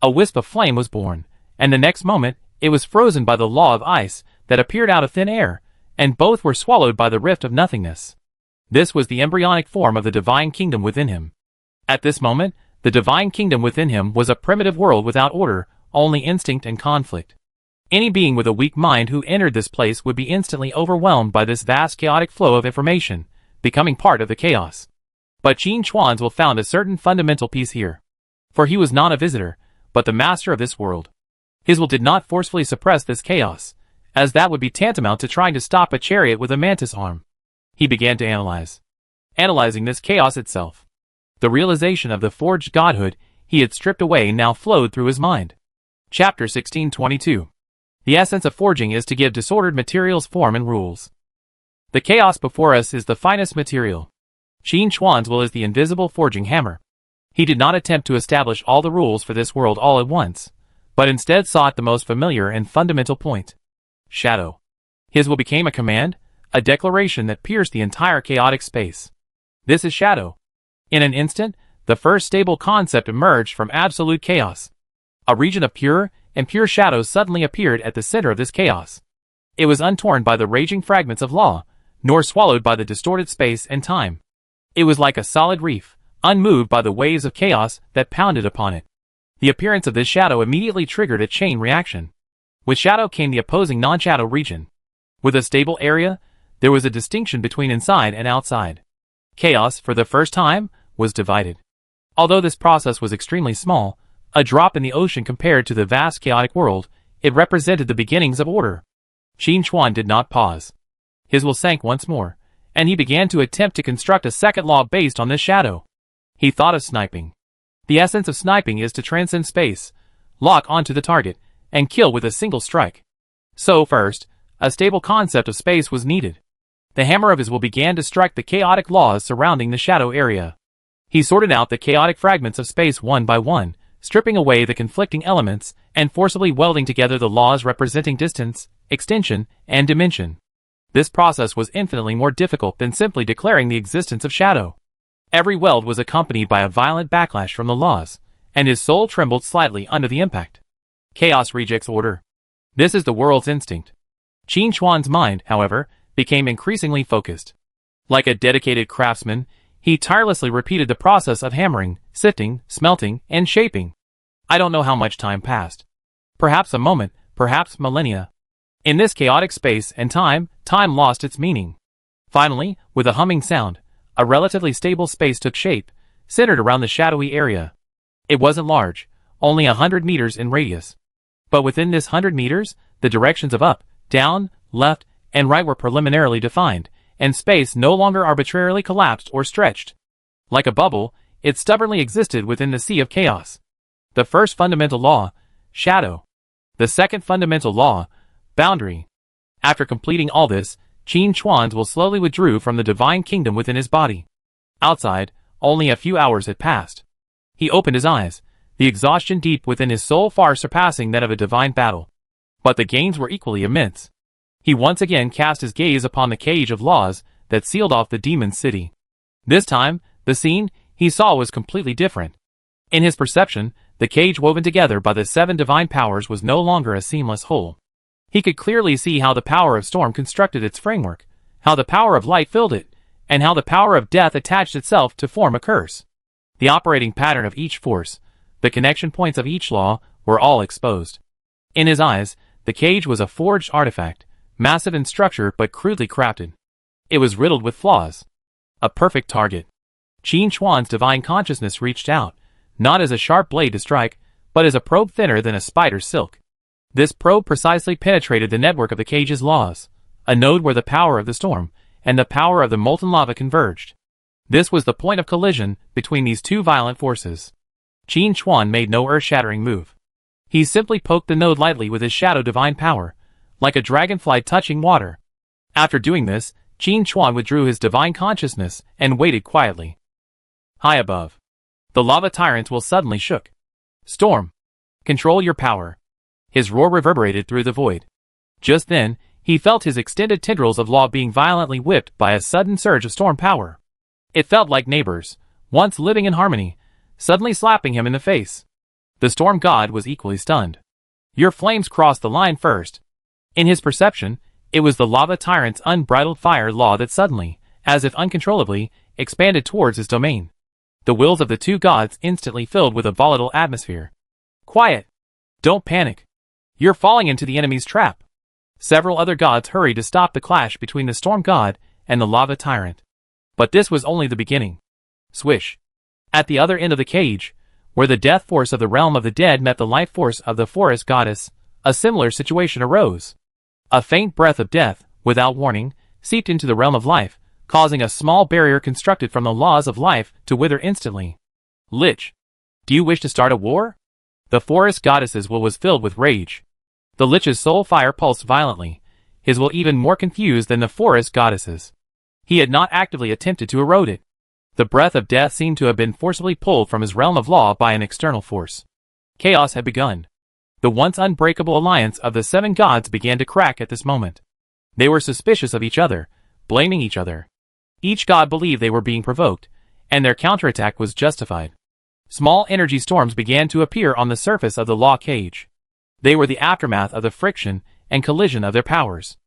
A wisp of flame was born, and the next moment, it was frozen by the law of ice that appeared out of thin air, and both were swallowed by the rift of nothingness. This was the embryonic form of the divine kingdom within him. At this moment, the divine kingdom within him was a primitive world without order, only instinct and conflict. Any being with a weak mind who entered this place would be instantly overwhelmed by this vast chaotic flow of information, becoming part of the chaos. But Qin Chuan's will found a certain fundamental peace here. For he was not a visitor, but the master of this world. His will did not forcefully suppress this chaos, as that would be tantamount to trying to stop a chariot with a mantis arm. He began to analyze. Analyzing this chaos itself. The realization of the forged godhood he had stripped away now flowed through his mind. Chapter 1622. The essence of forging is to give disordered materials form and rules. The chaos before us is the finest material. Qin Chuan's will is the invisible forging hammer. He did not attempt to establish all the rules for this world all at once, but instead sought the most familiar and fundamental point. Shadow. His will became a command, a declaration that pierced the entire chaotic space. This is shadow. In an instant, the first stable concept emerged from absolute chaos. A region of pure and pure shadows suddenly appeared at the center of this chaos. It was untorn by the raging fragments of law, nor swallowed by the distorted space and time. It was like a solid reef, unmoved by the waves of chaos that pounded upon it. The appearance of this shadow immediately triggered a chain reaction. With shadow came the opposing non-shadow region. With a stable area, there was a distinction between inside and outside. Chaos, for the first time, was divided. Although this process was extremely small, a drop in the ocean compared to the vast chaotic world, it represented the beginnings of order. Qin Chuan did not pause. His will sank once more, and he began to attempt to construct a second law based on this shadow. He thought of sniping. The essence of sniping is to transcend space, lock onto the target, and kill with a single strike. So first, a stable concept of space was needed. The hammer of his will began to strike the chaotic laws surrounding the shadow area. He sorted out the chaotic fragments of space one by one, stripping away the conflicting elements and forcibly welding together the laws representing distance, extension, and dimension. This process was infinitely more difficult than simply declaring the existence of shadow. Every weld was accompanied by a violent backlash from the laws, and his soul trembled slightly under the impact. Chaos rejects order. This is the world's instinct. Qin Chuan's mind, however, became increasingly focused. Like a dedicated craftsman, he tirelessly repeated the process of hammering, sifting, smelting, and shaping. I don't know how much time passed. Perhaps a moment, perhaps millennia. In this chaotic space and time lost its meaning. Finally, with a humming sound, a relatively stable space took shape, centered around the shadowy area. It wasn't large, only 100 meters in radius. But within this 100 meters, the directions of up, down, left, and right were preliminarily defined, and space no longer arbitrarily collapsed or stretched. Like a bubble, it stubbornly existed within the sea of chaos. The first fundamental law, shadow. The second fundamental law, boundary. After completing all this, Qin Chuan's will slowly withdrew from the divine kingdom within his body. Outside, only a few hours had passed. He opened his eyes, the exhaustion deep within his soul far surpassing that of a divine battle. But the gains were equally immense. He once again cast his gaze upon the cage of laws that sealed off the demon city. This time, the scene he saw was completely different. In his perception, the cage woven together by the 7 divine powers was no longer a seamless whole. He could clearly see how the power of storm constructed its framework, how the power of light filled it, and how the power of death attached itself to form a curse. The operating pattern of each force, the connection points of each law, were all exposed. In his eyes, the cage was a forged artifact, massive in structure but crudely crafted. It was riddled with flaws. A perfect target. Qin Chuan's divine consciousness reached out, not as a sharp blade to strike, but as a probe thinner than a spider's silk. This probe precisely penetrated the network of the cage's laws, a node where the power of the storm and the power of the molten lava converged. This was the point of collision between these two violent forces. Qin Chuan made no earth-shattering move. He simply poked the node lightly with his shadow divine power, like a dragonfly touching water. After doing this, Qin Chuan withdrew his divine consciousness and waited quietly. High above, the lava tyrant's will suddenly shook. Storm! Control your power! His roar reverberated through the void. Just then, he felt his extended tendrils of law being violently whipped by a sudden surge of storm power. It felt like neighbors, once living in harmony, suddenly slapping him in the face. The storm god was equally stunned. Your flames crossed the line first. In his perception, it was the lava tyrant's unbridled fire law that suddenly, as if uncontrollably, expanded towards his domain. The wills of the two gods instantly filled with a volatile atmosphere. Quiet! Don't panic! You're falling into the enemy's trap! Several other gods hurried to stop the clash between the storm god and the lava tyrant. But this was only the beginning. Swish! At the other end of the cage, where the death force of the realm of the dead met the life force of the forest goddess, a similar situation arose. A faint breath of death, without warning, seeped into the realm of life, causing a small barrier constructed from the laws of life to wither instantly. Lich! Do you wish to start a war? The forest goddess's will was filled with rage. The Lich's soul fire pulsed violently, his will even more confused than the forest goddess's. He had not actively attempted to erode it. The breath of death seemed to have been forcibly pulled from his realm of law by an external force. Chaos had begun. The once unbreakable alliance of the 7 gods began to crack at this moment. They were suspicious of each other, blaming each other. Each god believed they were being provoked, and their counterattack was justified. Small energy storms began to appear on the surface of the law cage. They were the aftermath of the friction and collision of their powers.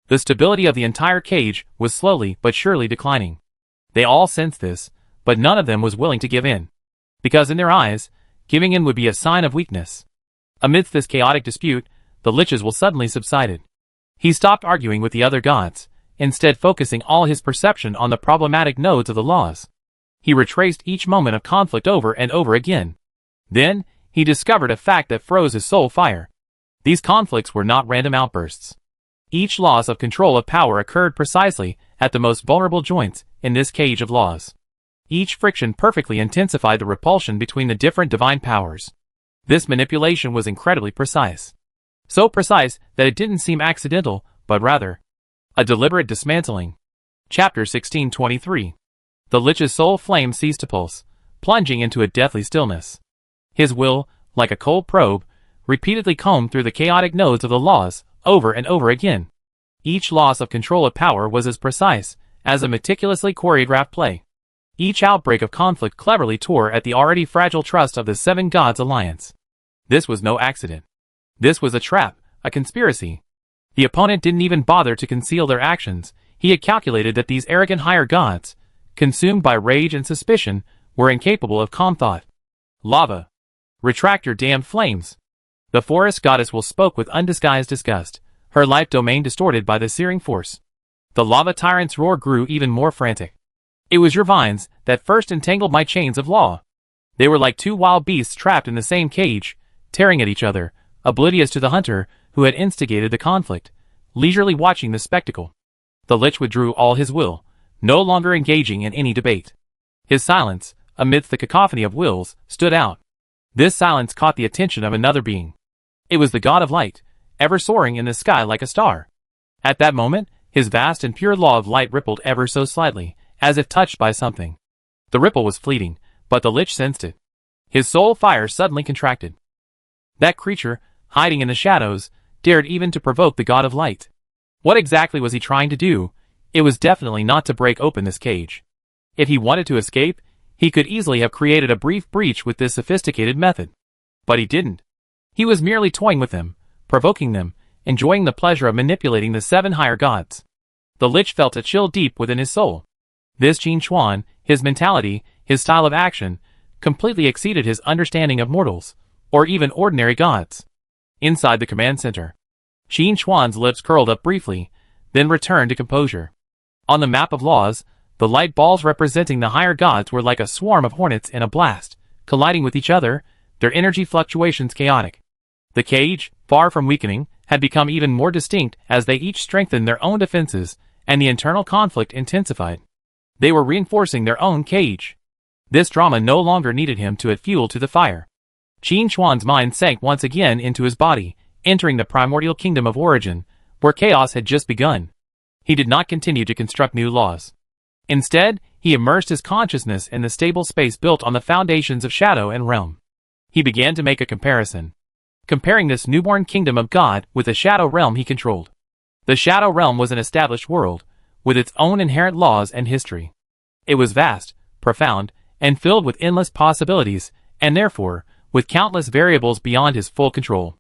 The stability of the entire cage was slowly but surely declining. They all sensed this, but none of them was willing to give in. Because in their eyes, giving in would be a sign of weakness. Amidst this chaotic dispute, the Lich's will suddenly subsided. He stopped arguing with the other gods, instead focusing all his perception on the problematic nodes of the laws. He retraced each moment of conflict over and over again. Then, he discovered a fact that froze his soul fire. These conflicts were not random outbursts. Each loss of control of power occurred precisely at the most vulnerable joints in this cage of laws. Each friction perfectly intensified the repulsion between the different divine powers. This manipulation was incredibly precise. So precise that it didn't seem accidental, but rather a deliberate dismantling. Chapter 1623. The Lich's soul flame ceased to pulse, plunging into a deathly stillness. His will, like a cold probe, repeatedly combed through the chaotic nodes of the laws, over and over again. Each loss of control of power was as precise as a meticulously choreographed play. Each outbreak of conflict cleverly tore at the already fragile trust of the 7 gods alliance. This was no accident. This was a trap, a conspiracy. The opponent didn't even bother to conceal their actions. He had calculated that these arrogant higher gods, consumed by rage and suspicion, were incapable of calm thought. Lava. Retract your damned flames. The forest goddess will spoke with undisguised disgust, her life domain distorted by the searing force. The lava tyrant's roar grew even more frantic. It was your vines that first entangled my chains of law. They were like 2 wild beasts trapped in the same cage, tearing at each other, oblivious to the hunter who had instigated the conflict, leisurely watching the spectacle. The Lich withdrew all his will, no longer engaging in any debate. His silence, amidst the cacophony of wills, stood out. This silence caught the attention of another being. It was the god of light, ever soaring in the sky like a star. At that moment, his vast and pure law of light rippled ever so slightly, as if touched by something. The ripple was fleeting, but the Lich sensed it. His soul fire suddenly contracted. That creature, hiding in the shadows, dared even to provoke the god of light. What exactly was he trying to do? It was definitely not to break open this cage. If he wanted to escape, he could easily have created a brief breach with this sophisticated method. But he didn't. He was merely toying with them, provoking them, enjoying the pleasure of manipulating the 7 higher gods. The Lich felt a chill deep within his soul. This Qin Chuan, his mentality, his style of action, completely exceeded his understanding of mortals, or even ordinary gods. Inside the command center, Qin Chuan's lips curled up briefly, then returned to composure. On the map of laws, the light balls representing the higher gods were like a swarm of hornets in a blast, colliding with each other, their energy fluctuations chaotic. The cage, far from weakening, had become even more distinct as they each strengthened their own defenses, and the internal conflict intensified. They were reinforcing their own cage. This drama no longer needed him to add fuel to the fire. Qin Chuan's mind sank once again into his body, entering the primordial kingdom of origin, where chaos had just begun. He did not continue to construct new laws. Instead, he immersed his consciousness in the stable space built on the foundations of shadow and realm. He began to make a comparison, comparing this newborn kingdom of God with the shadow realm he controlled. The shadow realm was an established world, with its own inherent laws and history. It was vast, profound, and filled with endless possibilities, and therefore, with countless variables beyond his full control.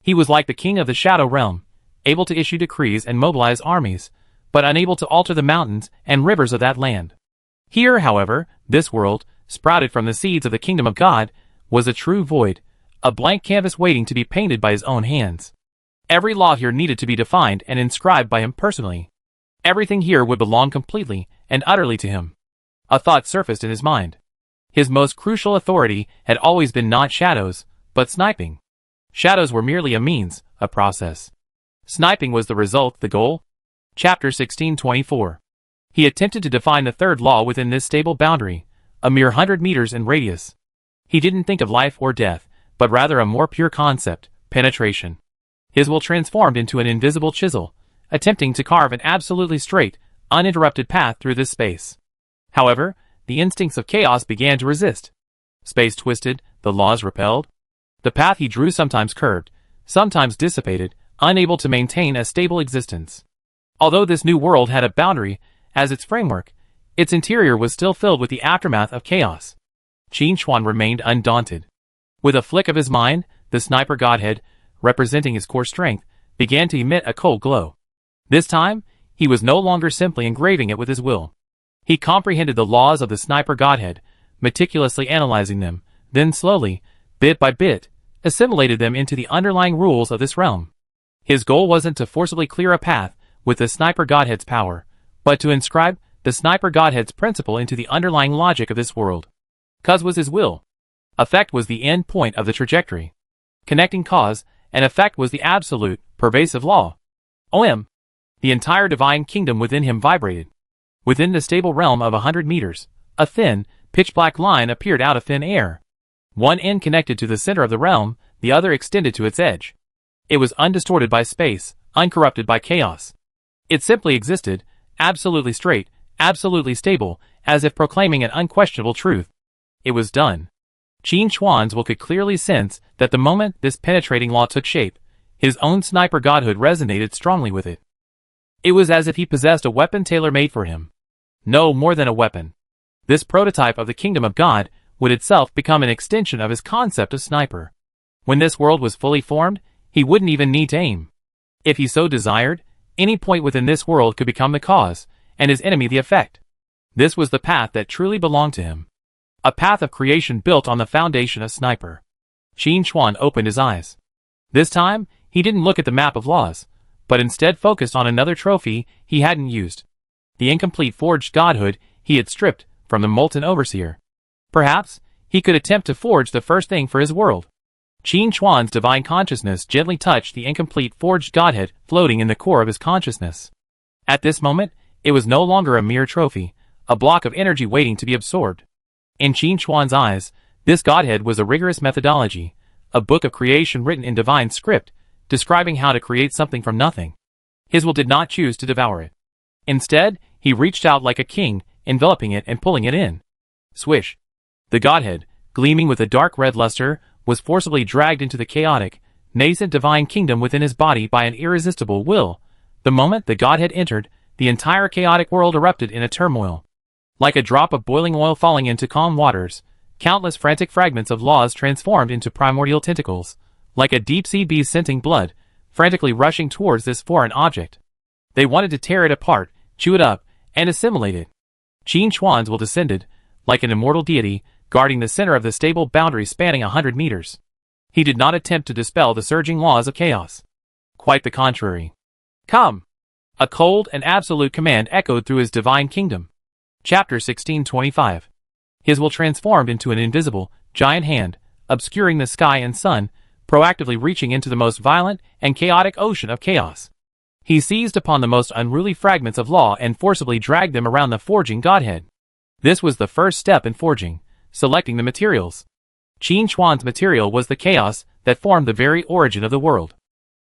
He was like the king of the shadow realm, able to issue decrees and mobilize armies, but unable to alter the mountains and rivers of that land. Here, however, this world, sprouted from the seeds of the kingdom of God, was a true void, a blank canvas waiting to be painted by his own hands. Every law here needed to be defined and inscribed by him personally. Everything here would belong completely and utterly to him. A thought surfaced in his mind. His most crucial authority had always been not shadows, but sniping. Shadows were merely a means, a process. Sniping was the result, the goal. Chapter 1624. He attempted to define the third law within this stable boundary, a mere 100 meters in radius. He didn't think of life or death, but rather a more pure concept, penetration. His will transformed into an invisible chisel, attempting to carve an absolutely straight, uninterrupted path through this space. However, the instincts of chaos began to resist. Space twisted, the laws repelled. The path he drew sometimes curved, sometimes dissipated, unable to maintain a stable existence. Although this new world had a boundary as its framework, its interior was still filled with the aftermath of chaos. Qin Chuan remained undaunted. With a flick of his mind, the sniper godhead, representing his core strength, began to emit a cold glow. This time, he was no longer simply engraving it with his will. He comprehended the laws of the sniper godhead, meticulously analyzing them, then slowly, bit by bit, assimilated them into the underlying rules of this realm. His goal wasn't to forcibly clear a path with the sniper godhead's power, but to inscribe the sniper godhead's principle into the underlying logic of this world. Cause was his will. Effect was the end point of the trajectory. Connecting cause and effect was the absolute, pervasive law. OM. The entire divine kingdom within him vibrated. Within the stable realm of 100 meters, a thin, pitch-black line appeared out of thin air. One end connected to the center of the realm, the other extended to its edge. It was undistorted by space, uncorrupted by chaos. It simply existed, absolutely straight, absolutely stable, as if proclaiming an unquestionable truth. It was done. Qin Chuan's will could clearly sense that the moment this penetrating law took shape, his own sniper godhood resonated strongly with it. It was as if he possessed a weapon tailor-made for him. No more than a weapon. This prototype of the kingdom of God would itself become an extension of his concept of sniper. When this world was fully formed, he wouldn't even need to aim. If he so desired, any point within this world could become the cause, and his enemy the effect. This was the path that truly belonged to him. A path of creation built on the foundation of sniper. Qin Chuan opened his eyes. This time, he didn't look at the map of laws, but instead focused on another trophy he hadn't used. The incomplete forged godhood he had stripped from the molten overseer. Perhaps, he could attempt to forge the first thing for his world. Qin Chuan's divine consciousness gently touched the incomplete forged godhead floating in the core of his consciousness. At this moment, it was no longer a mere trophy, a block of energy waiting to be absorbed. In Qin Chuan's eyes, this godhead was a rigorous methodology, a book of creation written in divine script, describing how to create something from nothing. His will did not choose to devour it. Instead, he reached out like a king, enveloping it and pulling it in. Swish. The godhead, gleaming with a dark red luster, was forcibly dragged into the chaotic, nascent divine kingdom within his body by an irresistible will. The moment the godhead entered, the entire chaotic world erupted in a turmoil. Like a drop of boiling oil falling into calm waters, countless frantic fragments of laws transformed into primordial tentacles, like a deep-sea beast scenting blood, frantically rushing towards this foreign object. They wanted to tear it apart, chew it up, and assimilate it. Qin Chuan's will descended, like an immortal deity, guarding the center of the stable boundary spanning 100 meters. He did not attempt to dispel the surging laws of chaos. Quite the contrary. Come! A cold and absolute command echoed through his divine kingdom. Chapter 1625. His will transformed into an invisible, giant hand, obscuring the sky and sun, proactively reaching into the most violent and chaotic ocean of chaos. He seized upon the most unruly fragments of law and forcibly dragged them around the forging godhead. This was the first step in forging, selecting the materials. Qin Chuan's material was the chaos that formed the very origin of the world.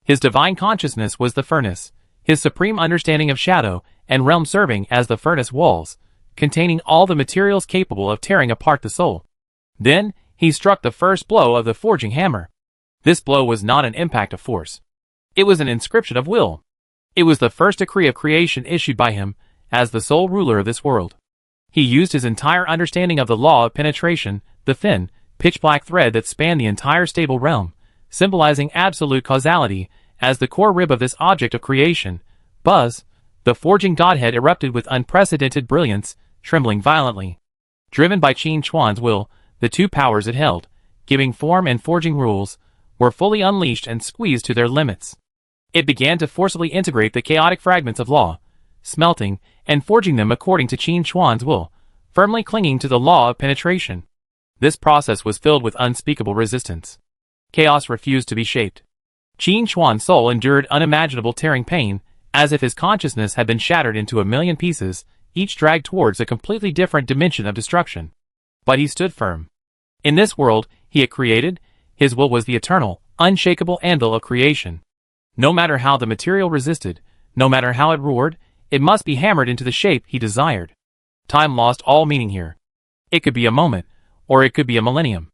His divine consciousness was the furnace, his supreme understanding of shadow and realm serving as the furnace walls, containing all the materials capable of tearing apart the soul. Then, he struck the first blow of the forging hammer. This blow was not an impact of force. It was an inscription of will. It was the first decree of creation issued by him, as the sole ruler of this world. He used his entire understanding of the law of penetration, the thin, pitch-black thread that spanned the entire stable realm, symbolizing absolute causality, as the core rib of this object of creation. Buzz, the forging godhead erupted with unprecedented brilliance, trembling violently. Driven by Qin Chuan's will, the two powers it held, giving form and forging rules, were fully unleashed and squeezed to their limits. It began to forcibly integrate the chaotic fragments of law, smelting and forging them according to Qin Chuan's will, firmly clinging to the law of penetration. This process was filled with unspeakable resistance. Chaos refused to be shaped. Qin Chuan's soul endured unimaginable tearing pain, as if his consciousness had been shattered into a million pieces, each dragged towards a completely different dimension of destruction. But he stood firm. In this world he had created, His will was the eternal, unshakable anvil of creation. No matter how the material resisted, no matter how it roared, it must be hammered into the shape he desired. Time lost all meaning here. It could be a moment, or it could be a millennium.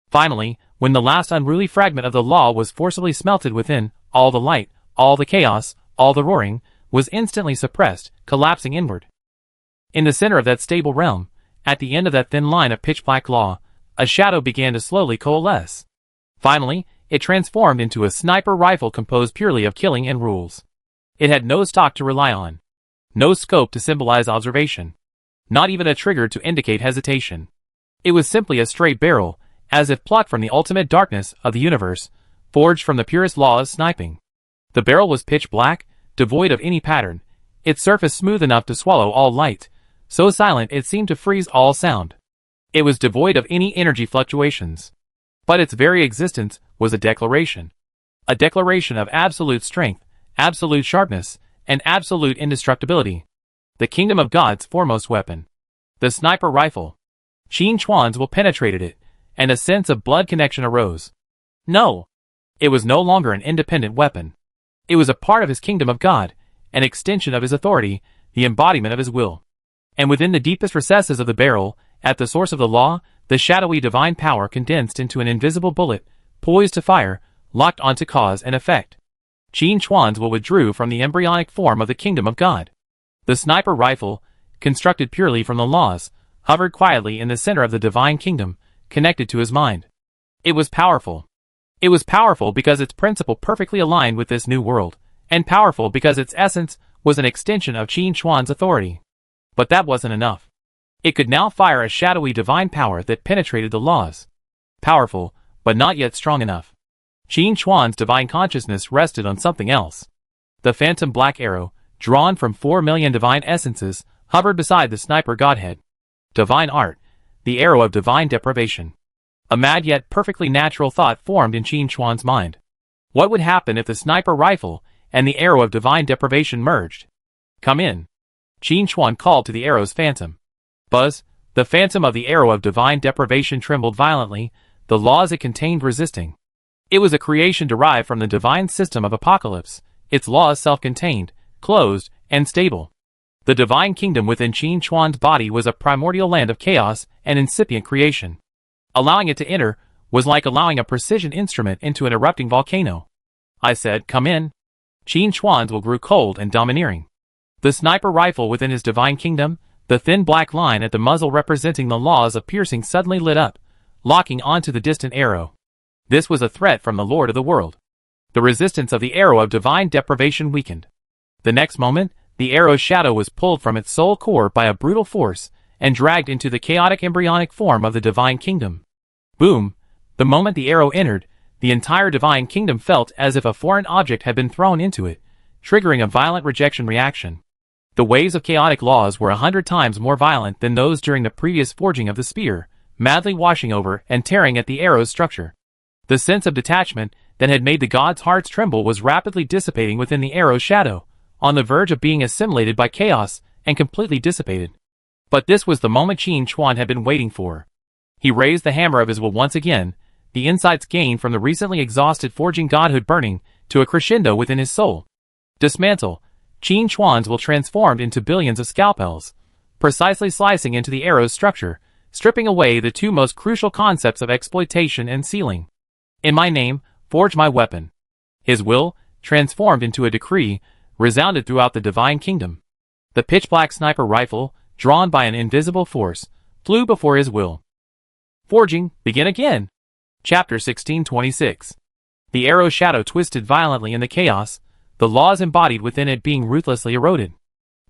Finally, when the last unruly fragment of the law was forcibly smelted within, all the light, all the chaos, all the roaring, was instantly suppressed, collapsing inward. In the center of that stable realm, at the end of that thin line of pitch-black law, a shadow began to slowly coalesce. Finally, it transformed into a sniper rifle composed purely of killing and rules. It had no stock to rely on. No scope to symbolize observation. Not even a trigger to indicate hesitation. It was simply a straight barrel, as if plucked from the ultimate darkness of the universe, forged from the purest law of sniping. The barrel was pitch black, devoid of any pattern, its surface smooth enough to swallow all light, so silent it seemed to freeze all sound. It was devoid of any energy fluctuations. But its very existence was a declaration. A declaration of absolute strength, absolute sharpness, and absolute indestructibility. The kingdom of God's foremost weapon. The sniper rifle. Qin Chuan's will penetrated it, and a sense of blood connection arose. No! It was no longer an independent weapon. It was a part of his kingdom of God, an extension of his authority, the embodiment of his will. And within the deepest recesses of the barrel, at the source of the law, the shadowy divine power condensed into an invisible bullet, poised to fire, locked onto cause and effect. Qin Chuan's will withdrew from the embryonic form of the kingdom of God. The sniper rifle, constructed purely from the laws, hovered quietly in the center of the divine kingdom, connected to his mind. It was powerful. It was powerful because its principle perfectly aligned with this new world, and powerful because its essence was an extension of Qin Chuan's authority. But that wasn't enough. It could now fire a shadowy divine power that penetrated the laws. Powerful, but not yet strong enough. Qin Chuan's divine consciousness rested on something else. The phantom black arrow, drawn from 4 million divine essences, hovered beside the sniper godhead. Divine art, the arrow of divine deprivation. A mad yet perfectly natural thought formed in Qin Chuan's mind. What would happen if the sniper rifle and the arrow of divine deprivation merged? Come in. Qin Chuan called to the arrow's phantom. Buzz, the phantom of the arrow of divine deprivation trembled violently, the laws it contained resisting. It was a creation derived from the divine system of apocalypse, its laws self-contained, closed, and stable. The divine kingdom within Qin Chuan's body was a primordial land of chaos and incipient creation. Allowing it to enter was like allowing a precision instrument into an erupting volcano. I said, come in. Qin Chuan's will grew cold and domineering. The sniper rifle within his divine kingdom, the thin black line at the muzzle representing the laws of piercing suddenly lit up, locking onto the distant arrow. This was a threat from the Lord of the world. The resistance of the arrow of divine deprivation weakened. The next moment, the arrow's shadow was pulled from its soul core by a brutal force and dragged into the chaotic embryonic form of the divine kingdom. Boom! The moment the arrow entered, the entire divine kingdom felt as if a foreign object had been thrown into it, triggering a violent rejection reaction. The waves of chaotic laws were 100 times more violent than those during the previous forging of the spear, madly washing over and tearing at the arrow's structure. The sense of detachment that had made the gods' hearts tremble was rapidly dissipating within the arrow's shadow, on the verge of being assimilated by chaos and completely dissipated. But this was the moment Qin Chuan had been waiting for. He raised the hammer of his will once again, the insights gained from the recently exhausted forging godhood burning to a crescendo within his soul. Dismantle. Qin Chuan's will transformed into billions of scalpels, precisely slicing into the arrow's structure, stripping away the two most crucial concepts of exploitation and sealing. In my name, forge my weapon. His will, transformed into a decree, resounded throughout the divine kingdom. The pitch-black sniper rifle, drawn by an invisible force, flew before his will. Forging, begin again. Chapter 1626. The arrow's shadow twisted violently in the chaos, the laws embodied within it being ruthlessly eroded.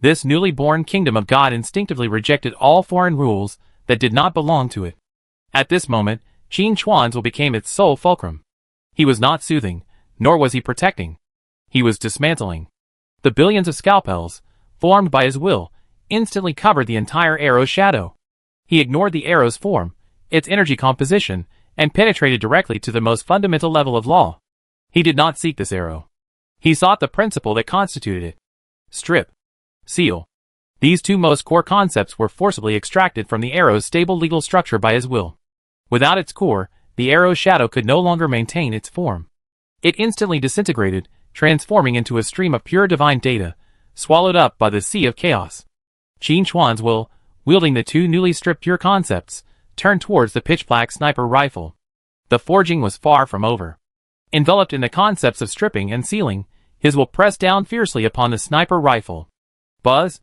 This newly born kingdom of God instinctively rejected all foreign rules that did not belong to it. At this moment, Qin Chuan's will became its sole fulcrum. He was not soothing, nor was he protecting. He was dismantling. The billions of scalpels, formed by his will, instantly covered the entire arrow's shadow. He ignored the arrow's form, its energy composition, and penetrated directly to the most fundamental level of law. He did not seek this arrow. He sought the principle that constituted it. Strip. Seal. These two most core concepts were forcibly extracted from the arrow's stable legal structure by his will. Without its core, the arrow's shadow could no longer maintain its form. It instantly disintegrated, transforming into a stream of pure divine data, swallowed up by the sea of chaos. Qin Chuan's will, wielding the two newly stripped pure concepts, turned towards the pitch-black sniper rifle. The forging was far from over. Enveloped in the concepts of stripping and sealing, his will pressed down fiercely upon the sniper rifle. Buzz!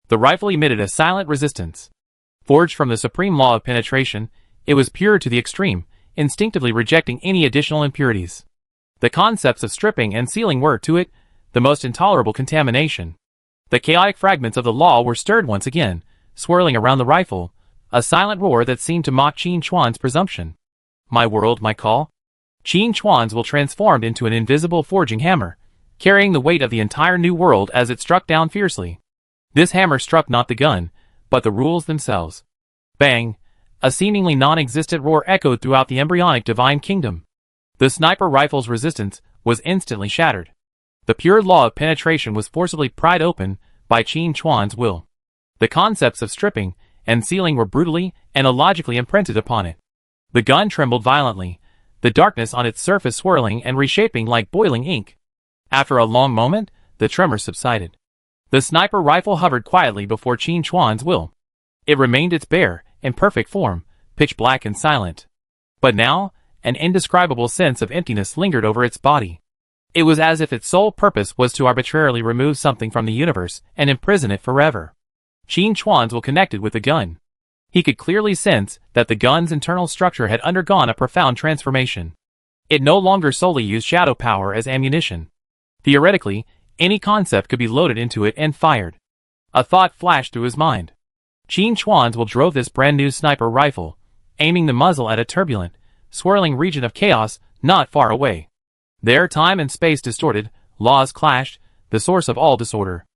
The rifle emitted a silent resistance. Forged from the supreme law of penetration, it was pure to the extreme, instinctively rejecting any additional impurities. The concepts of stripping and sealing were, to it, the most intolerable contamination. The chaotic fragments of the law were stirred once again, swirling around the rifle, a silent roar that seemed to mock Qin Chuan's presumption. My world, my call? Qin Chuan's will transformed into an invisible forging hammer, carrying the weight of the entire new world as it struck down fiercely. This hammer struck not the gun, but the rules themselves. Bang! A seemingly non-existent roar echoed throughout the embryonic divine kingdom. The sniper rifle's resistance was instantly shattered. The pure law of penetration was forcibly pried open by Qin Chuan's will. The concepts of stripping and sealing were brutally and illogically imprinted upon it. The gun trembled violently, the darkness on its surface swirling and reshaping like boiling ink. After a long moment, the tremor subsided. The sniper rifle hovered quietly before Qin Chuan's will. It remained its bare, imperfect form, pitch black and silent. But now, an indescribable sense of emptiness lingered over its body. It was as if its sole purpose was to arbitrarily remove something from the universe and imprison it forever. Qin Chuan's will connected with the gun. He could clearly sense that the gun's internal structure had undergone a profound transformation. It no longer solely used shadow power as ammunition. Theoretically, any concept could be loaded into it and fired. A thought flashed through his mind. Qin Chuan's will drove this brand new sniper rifle, aiming the muzzle at a turbulent, swirling region of chaos not far away. There time and space distorted, laws clashed, the source of all disorder.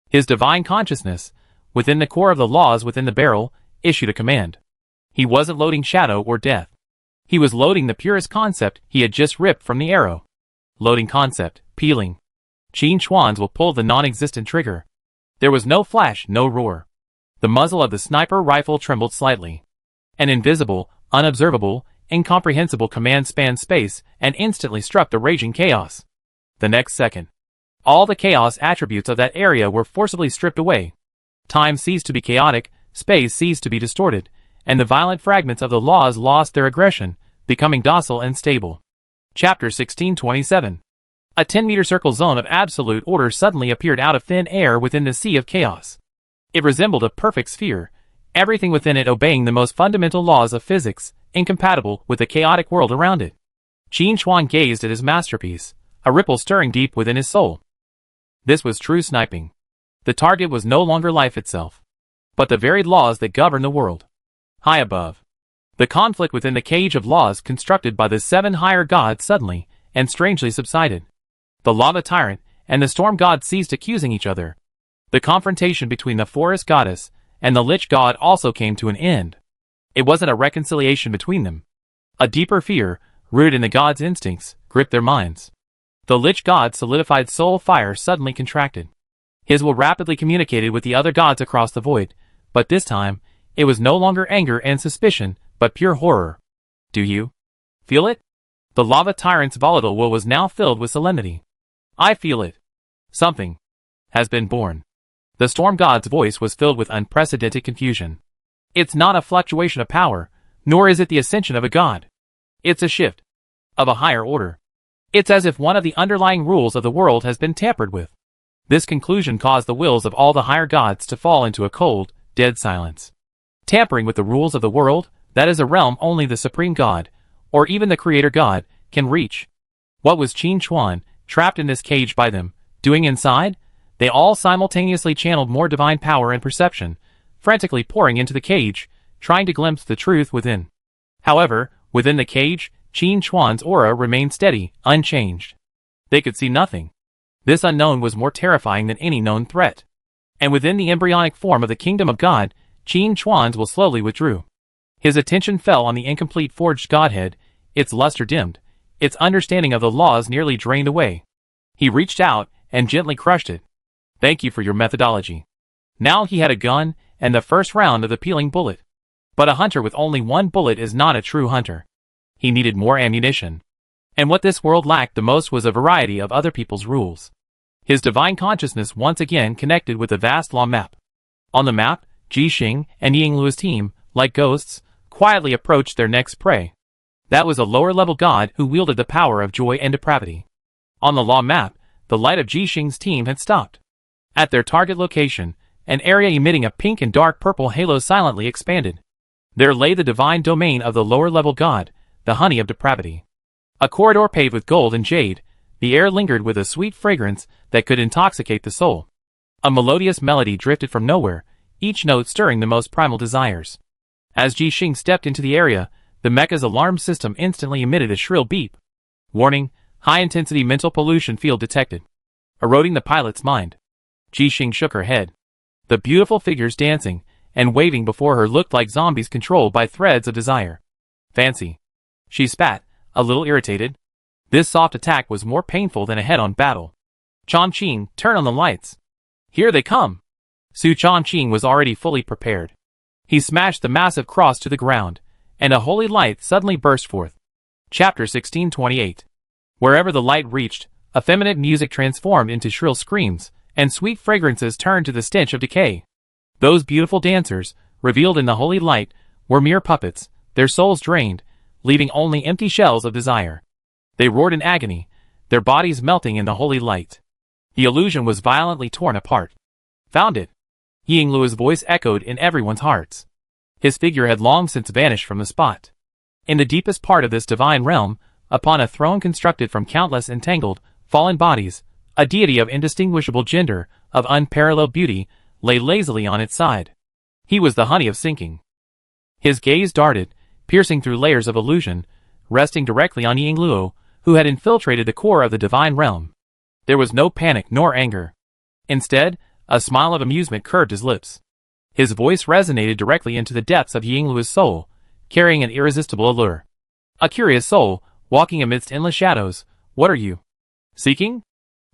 His divine consciousness, within the core of the laws within the barrel, issued a command. He wasn't loading shadow or death. He was loading the purest concept he had just ripped from the arrow. Loading concept, peeling. Qin Chuan's will pull the non-existent trigger. There was no flash, no roar. The muzzle of the sniper rifle trembled slightly. An invisible, unobservable, incomprehensible command spanned space and instantly struck the raging chaos. The next second, all the chaos attributes of that area were forcibly stripped away. Time ceased to be chaotic, space ceased to be distorted, and the violent fragments of the laws lost their aggression, becoming docile and stable. Chapter 1627. A 10-meter circle zone of absolute order suddenly appeared out of thin air within the sea of chaos. It resembled a perfect sphere, everything within it obeying the most fundamental laws of physics, incompatible with the chaotic world around it. Qin Chuan gazed at his masterpiece, a ripple stirring deep within his soul. This was true sniping. The target was no longer life itself, but the varied laws that govern the world. High above, the conflict within the cage of laws constructed by the 7 higher gods suddenly and strangely subsided. The lava tyrant and the storm god ceased accusing each other. The confrontation between the forest goddess and the lich god also came to an end. It wasn't a reconciliation between them. A deeper fear, rooted in the gods' instincts, gripped their minds. The lich god's solidified soul fire suddenly contracted. His will rapidly communicated with the other gods across the void, but this time, it was no longer anger and suspicion, but pure horror. Do you feel it? The lava tyrant's volatile will was now filled with solemnity. I feel it. Something has been born. The storm god's voice was filled with unprecedented confusion. It's not a fluctuation of power, nor is it the ascension of a god. It's a shift of a higher order. It's as if one of the underlying rules of the world has been tampered with. This conclusion caused the wills of all the higher gods to fall into a cold, dead silence. Tampering with the rules of the world, that is a realm only the supreme god, or even the creator god, can reach. What was Qin Chuan, trapped in this cage by them, doing inside? They all simultaneously channeled more divine power and perception, frantically pouring into the cage, trying to glimpse the truth within. However, within the cage, Qin Chuan's aura remained steady, unchanged. They could see nothing. This unknown was more terrifying than any known threat. And within the embryonic form of the kingdom of God, Qin Chuan's will slowly withdrew. His attention fell on the incomplete forged godhead, its luster dimmed, its understanding of the laws nearly drained away. He reached out and gently crushed it. Thank you for your methodology. Now he had a gun and the first round of the peeling bullet. But a hunter with only one bullet is not a true hunter. He needed more ammunition. And what this world lacked the most was a variety of other people's rules. His divine consciousness once again connected with the vast law map. On the map, Jixing and Yingluo's team, like ghosts, quietly approached their next prey. That was a lower-level god who wielded the power of joy and depravity. On the law map, the light of Jixing's team had stopped. At their target location, an area emitting a pink and dark purple halo silently expanded. There lay the divine domain of the lower-level god, the honey of depravity. A corridor paved with gold and jade, the air lingered with a sweet fragrance that could intoxicate the soul. A melodious melody drifted from nowhere, each note stirring the most primal desires. As Jixing stepped into the area, the mecha's alarm system instantly emitted a shrill beep. Warning, high-intensity mental pollution field detected. Eroding the pilot's mind. Jixing shook her head. The beautiful figures dancing and waving before her looked like zombies controlled by threads of desire. Fancy. She spat, a little irritated. This soft attack was more painful than a head-on battle. Chongqing, turn on the lights. Here they come. Su Chongqing was already fully prepared. He smashed the massive cross to the ground, and a holy light suddenly burst forth. Chapter 1628. Wherever the light reached, effeminate music transformed into shrill screams, and sweet fragrances turned to the stench of decay. Those beautiful dancers, revealed in the holy light, were mere puppets, their souls drained, leaving only empty shells of desire. They roared in agony, their bodies melting in the holy light. The illusion was violently torn apart. Found it. Yingluo's voice echoed in everyone's hearts. His figure had long since vanished from the spot. In the deepest part of this divine realm, upon a throne constructed from countless entangled, fallen bodies, a deity of indistinguishable gender, of unparalleled beauty, lay lazily on its side. He was the honey of sinking. His gaze darted, piercing through layers of illusion, resting directly on Yingluo, who had infiltrated the core of the divine realm. There was no panic nor anger. Instead, a smile of amusement curved his lips. His voice resonated directly into the depths of Yingluo's soul, carrying an irresistible allure. A curious soul, walking amidst endless shadows, what are you seeking?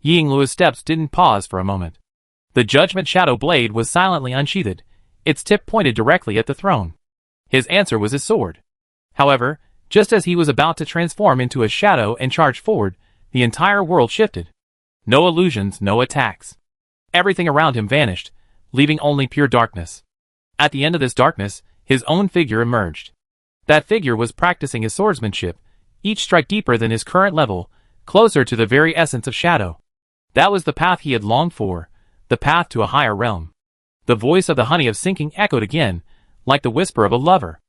Yingluo's steps didn't pause for a moment. The judgment shadow blade was silently unsheathed, its tip pointed directly at the throne. His answer was his sword. However, just as he was about to transform into a shadow and charge forward, the entire world shifted. No illusions, no attacks. Everything around him vanished, leaving only pure darkness. At the end of this darkness, his own figure emerged. That figure was practicing his swordsmanship, each strike deeper than his current level, closer to the very essence of shadow. That was the path he had longed for, the path to a higher realm. The voice of the honey of sinking echoed again, like the whisper of a lover.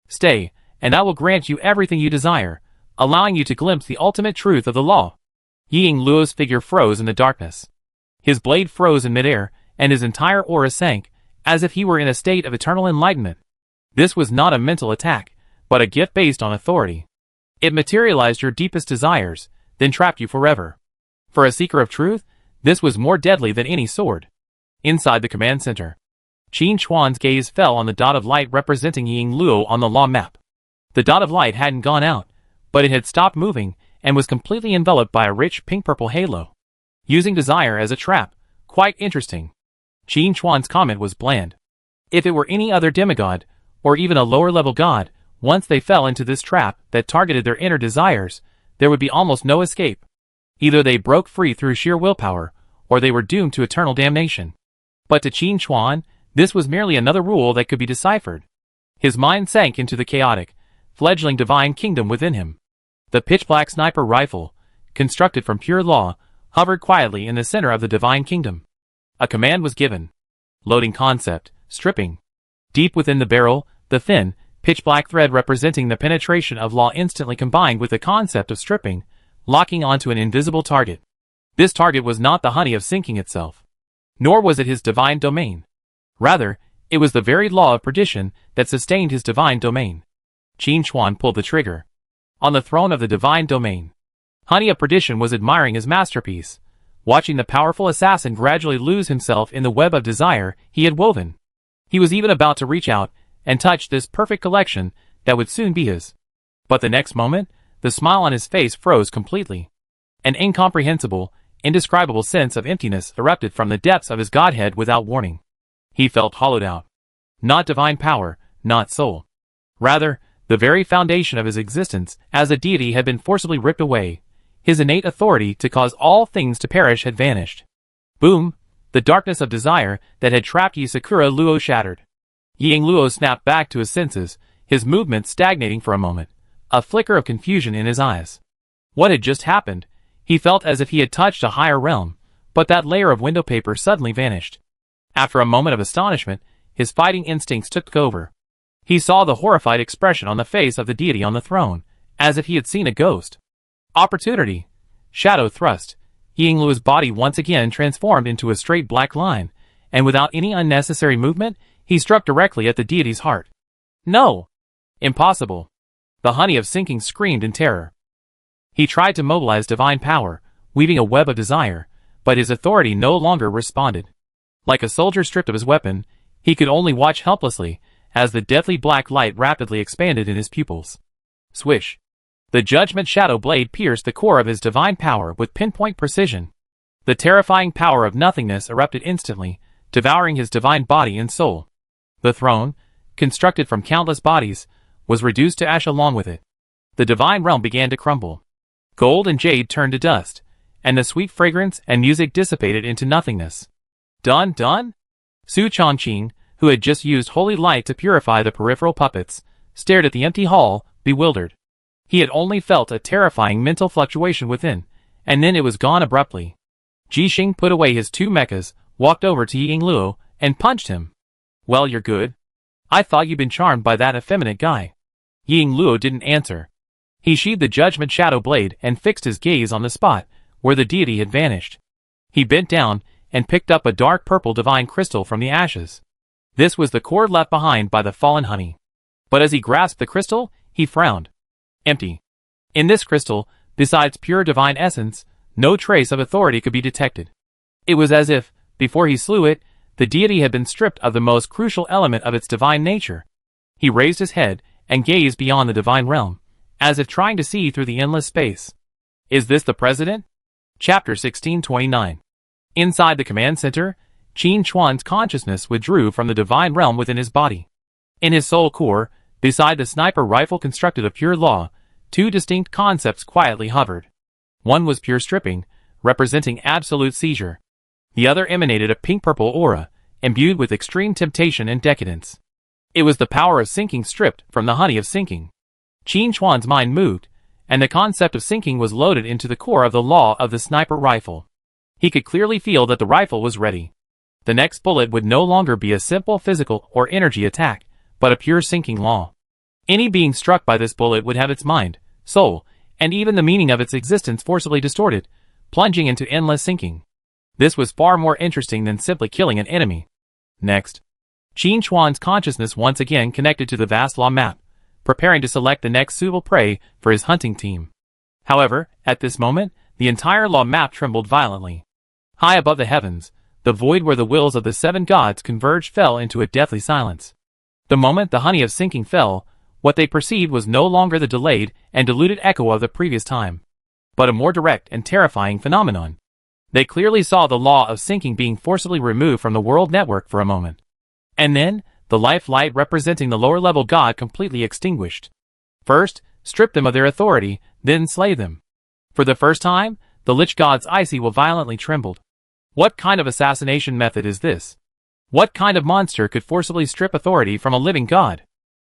Stay, and I will grant you everything you desire, allowing you to glimpse the ultimate truth of the law. Yingluo's figure froze in the darkness. His blade froze in midair, and his entire aura sank, as if he were in a state of eternal enlightenment. This was not a mental attack, but a gift based on authority. It materialized your deepest desires, then trapped you forever. For a seeker of truth, this was more deadly than any sword. Inside the command center, Qin Chuan's gaze fell on the dot of light representing Yingluo on the law map. The dot of light hadn't gone out, but it had stopped moving and was completely enveloped by a rich pink-purple halo. Using desire as a trap, quite interesting. Qin Chuan's comment was bland. If it were any other demigod, or even a lower-level god, once they fell into this trap that targeted their inner desires, there would be almost no escape. Either they broke free through sheer willpower, or they were doomed to eternal damnation. But to Qin Chuan, this was merely another rule that could be deciphered. His mind sank into the chaotic, fledgling divine kingdom within him. The pitch-black sniper rifle, constructed from pure law, hovered quietly in the center of the divine kingdom. A command was given. Loading concept, stripping. Deep within the barrel, the thin, pitch-black thread representing the penetration of law instantly combined with the concept of stripping, locking onto an invisible target. This target was not the honey of sinking itself. Nor was it his divine domain. Rather, it was the very law of perdition that sustained his divine domain. Qin Chuan pulled the trigger. On the throne of the divine domain, Honey of Perdition was admiring his masterpiece, watching the powerful assassin gradually lose himself in the web of desire he had woven. He was even about to reach out and touch this perfect collection that would soon be his. But the next moment, the smile on his face froze completely. An incomprehensible, indescribable sense of emptiness erupted from the depths of his godhead without warning. He felt hollowed out. Not divine power, not soul. Rather, The very foundation of his existence as a deity had been forcibly ripped away. His innate authority to cause all things to perish had vanished. Boom! The darkness of desire that had trapped Yi Sakura Luo shattered. Ying Luo snapped back to his senses, his movements stagnating for a moment, a flicker of confusion in his eyes. What had just happened? He felt as if he had touched a higher realm, but that layer of window paper suddenly vanished. After a moment of astonishment, his fighting instincts took over. He saw the horrified expression on the face of the deity on the throne, as if he had seen a ghost. Opportunity! Shadow thrust. Ying Luo's body once again transformed into a straight black line, and without any unnecessary movement, he struck directly at the deity's heart. No! Impossible! The honey of sinking screamed in terror. He tried to mobilize divine power, weaving a web of desire, but his authority no longer responded. Like a soldier stripped of his weapon, he could only watch helplessly as the deathly black light rapidly expanded in his pupils. Swish! The judgment shadow blade pierced the core of his divine power with pinpoint precision. The terrifying power of nothingness erupted instantly, devouring his divine body and soul. The throne, constructed from countless bodies, was reduced to ash along with it. The divine realm began to crumble. Gold and jade turned to dust, and the sweet fragrance and music dissipated into nothingness. Done? Su Chongqing, who had just used holy light to purify the peripheral puppets, stared at the empty hall, bewildered. He had only felt a terrifying mental fluctuation within, and then it was gone abruptly. Jixing put away his two mechas, walked over to Ying Luo, and punched him. Well, you're good. I thought you'd been charmed by that effeminate guy. Ying Luo didn't answer. He sheathed the judgment shadow blade and fixed his gaze on the spot where the deity had vanished. He bent down and picked up a dark purple divine crystal from the ashes. This was the cord left behind by the fallen honey. But as he grasped the crystal, he frowned. Empty. In this crystal, besides pure divine essence, no trace of authority could be detected. It was as if, before he slew it, the deity had been stripped of the most crucial element of its divine nature. He raised his head and gazed beyond the divine realm, as if trying to see through the endless space. Is this the president? Chapter 1629. Inside the command center, Qin Chuan's consciousness withdrew from the divine realm within his body. In his soul core, beside the sniper rifle constructed of pure law, two distinct concepts quietly hovered. One was pure stripping, representing absolute seizure. The other emanated a pink-purple aura, imbued with extreme temptation and decadence. It was the power of sinking stripped from the honey of sinking. Qin Chuan's mind moved, and the concept of sinking was loaded into the core of the law of the sniper rifle. He could clearly feel that the rifle was ready. The next bullet would no longer be a simple physical or energy attack, but a pure sinking law. Any being struck by this bullet would have its mind, soul, and even the meaning of its existence forcibly distorted, plunging into endless sinking. This was far more interesting than simply killing an enemy. Next, Qin Chuan's consciousness once again connected to the vast law map, preparing to select the next suitable prey for his hunting team. However, at this moment, the entire law map trembled violently. High above the heavens, the void where the wills of the seven gods converged fell into a deathly silence. The moment the honey of sinking fell, what they perceived was no longer the delayed and diluted echo of the previous time, but a more direct and terrifying phenomenon. They clearly saw the law of sinking being forcibly removed from the world network for a moment. And then, the life light representing the lower-level god completely extinguished. First, strip them of their authority, then slay them. For the first time, the lich god's icy will violently trembled. What kind of assassination method is this? What kind of monster could forcibly strip authority from a living god?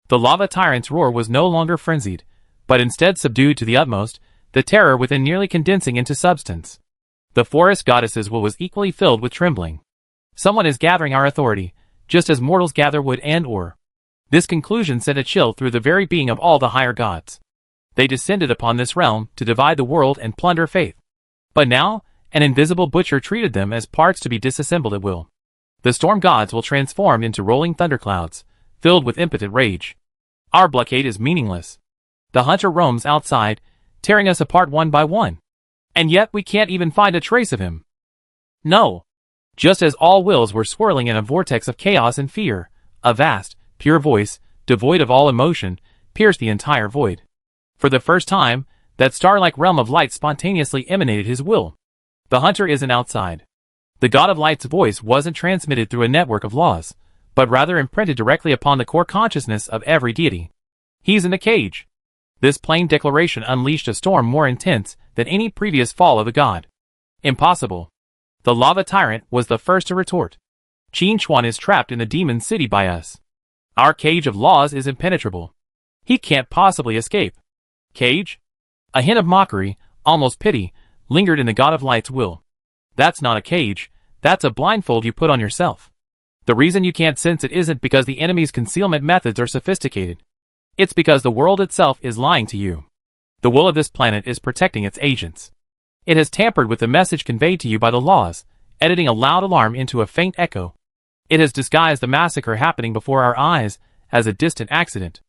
The lava tyrant's roar was no longer frenzied, but instead subdued to the utmost, the terror within nearly condensing into substance. The forest goddess's will was equally filled with trembling. Someone is gathering our authority, just as mortals gather wood and ore. This conclusion sent a chill through the very being of all the higher gods. They descended upon this realm to divide the world and plunder faith. But now, an invisible butcher treated them as parts to be disassembled at will. The storm gods will transform into rolling thunderclouds, filled with impotent rage. Our blockade is meaningless. The hunter roams outside, tearing us apart one by one. And yet we can't even find a trace of him. No. Just as all wills were swirling in a vortex of chaos and fear, a vast, pure voice, devoid of all emotion, pierced the entire void. For the first time, that star-like realm of light spontaneously emanated his will. The hunter isn't outside. The god of light's voice wasn't transmitted through a network of laws, but rather imprinted directly upon the core consciousness of every deity. He's in the cage. This plain declaration unleashed a storm more intense than any previous fall of the god. Impossible. The lava tyrant was the first to retort. Qin Chuan is trapped in the demon city by us. Our cage of laws is impenetrable. He can't possibly escape. Cage? A hint of mockery, almost pity, lingered in the god of light's will. That's not a cage, that's a blindfold you put on yourself. The reason you can't sense it isn't because the enemy's concealment methods are sophisticated. It's because the world itself is lying to you. The will of this planet is protecting its agents. It has tampered with the message conveyed to you by the laws, editing a loud alarm into a faint echo. It has disguised the massacre happening before our eyes as a distant accident.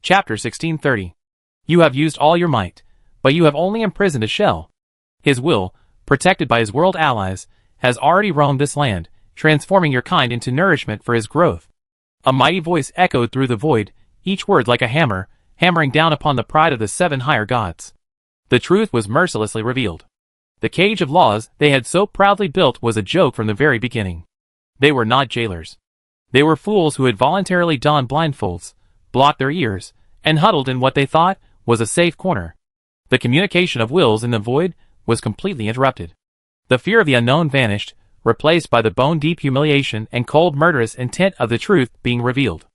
Chapter 1630. You have used all your might, but you have only imprisoned a shell. His will, protected by his world allies, has already roamed this land, transforming your kind into nourishment for his growth. A mighty voice echoed through the void, each word like a hammer, hammering down upon the pride of the 7 higher gods. The truth was mercilessly revealed. The cage of laws they had so proudly built was a joke from the very beginning. They were not jailers. They were fools who had voluntarily donned blindfolds, blocked their ears, and huddled in what they thought was a safe corner. The communication of wills in the void was completely interrupted. The fear of the unknown vanished, replaced by the bone-deep humiliation and cold murderous intent of the truth being revealed.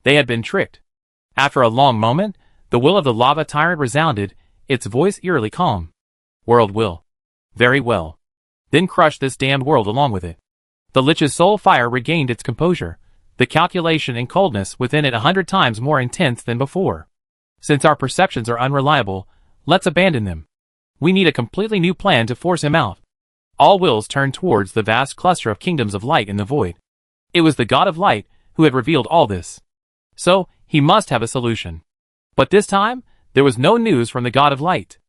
They had been tricked. After a long moment, the will of the lava tyrant resounded, its voice eerily calm. World will. Very well. Then crush this damned world along with it. The Lich's soul fire regained its composure, the calculation and coldness within it 100 times more intense than before. Since our perceptions are unreliable, let's abandon them. We need a completely new plan to force him out. All wills turned towards the vast cluster of kingdoms of light in the void. It was the god of light who had revealed all this. So, he must have a solution. But this time, there was no news from the god of light.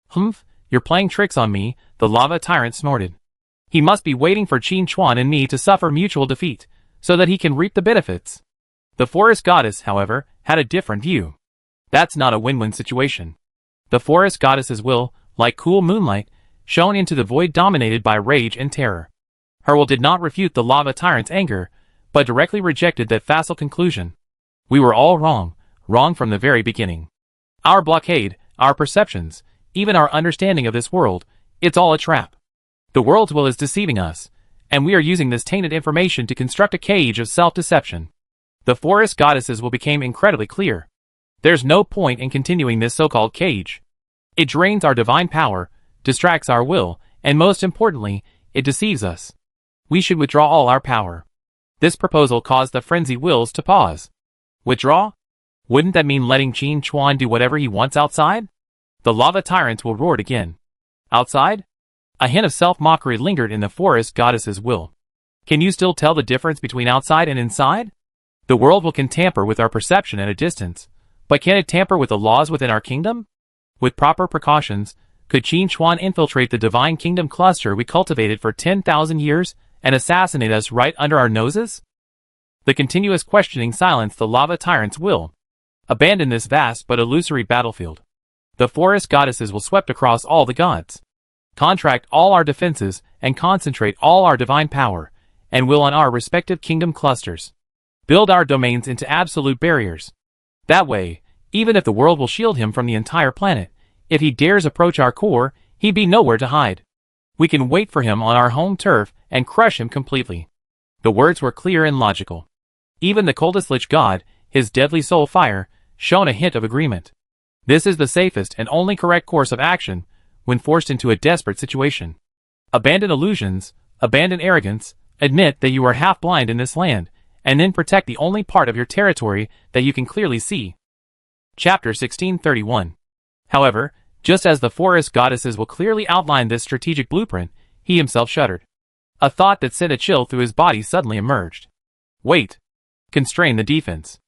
Humph, you're playing tricks on me, the lava tyrant snorted. He must be waiting for Qin Chuan and me to suffer mutual defeat, so that he can reap the benefits. The forest goddess, however, had a different view. That's not a win-win situation. The forest goddess's will, like cool moonlight, shone into the void dominated by rage and terror. Her will did not refute the lava tyrant's anger, but directly rejected that facile conclusion. We were all wrong, wrong from the very beginning. Our blockade, our perceptions, even our understanding of this world, it's all a trap. The world's will is deceiving us, and we are using this tainted information to construct a cage of self-deception. The forest goddesses will become incredibly clear. There's no point in continuing this so-called cage. It drains our divine power, distracts our will, and most importantly, it deceives us. We should withdraw all our power. This proposal caused the frenzied wills to pause. Withdraw? Wouldn't that mean letting Qin Chuan do whatever he wants outside? The lava tyrants will roar again. Outside? A hint of self-mockery lingered in the forest goddess's will. Can you still tell the difference between outside and inside? The world can tamper with our perception at a distance, but can it tamper with the laws within our kingdom? With proper precautions, could Qin Chuan infiltrate the divine kingdom cluster we cultivated for 10,000 years and assassinate us right under our noses? The continuous questioning silenced the lava tyrant's will. Abandon this vast but illusory battlefield. The forest goddesses will sweep across all the gods. Contract all our defenses and concentrate all our divine power and will on our respective kingdom clusters. Build our domains into absolute barriers. That way, even if the world will shield him from the entire planet, if he dares approach our core, he'd be nowhere to hide. We can wait for him on our home turf and crush him completely. The words were clear and logical. Even the coldest lich god, his deadly soul fire, shone a hint of agreement. This is the safest and only correct course of action when forced into a desperate situation. Abandon illusions, abandon arrogance, admit that you are half blind in this land, and then protect the only part of your territory that you can clearly see. Chapter 1631. However, just as the forest goddesses will clearly outline this strategic blueprint, he himself shuddered. A thought that sent a chill through his body suddenly emerged. Wait. Constrain the defense.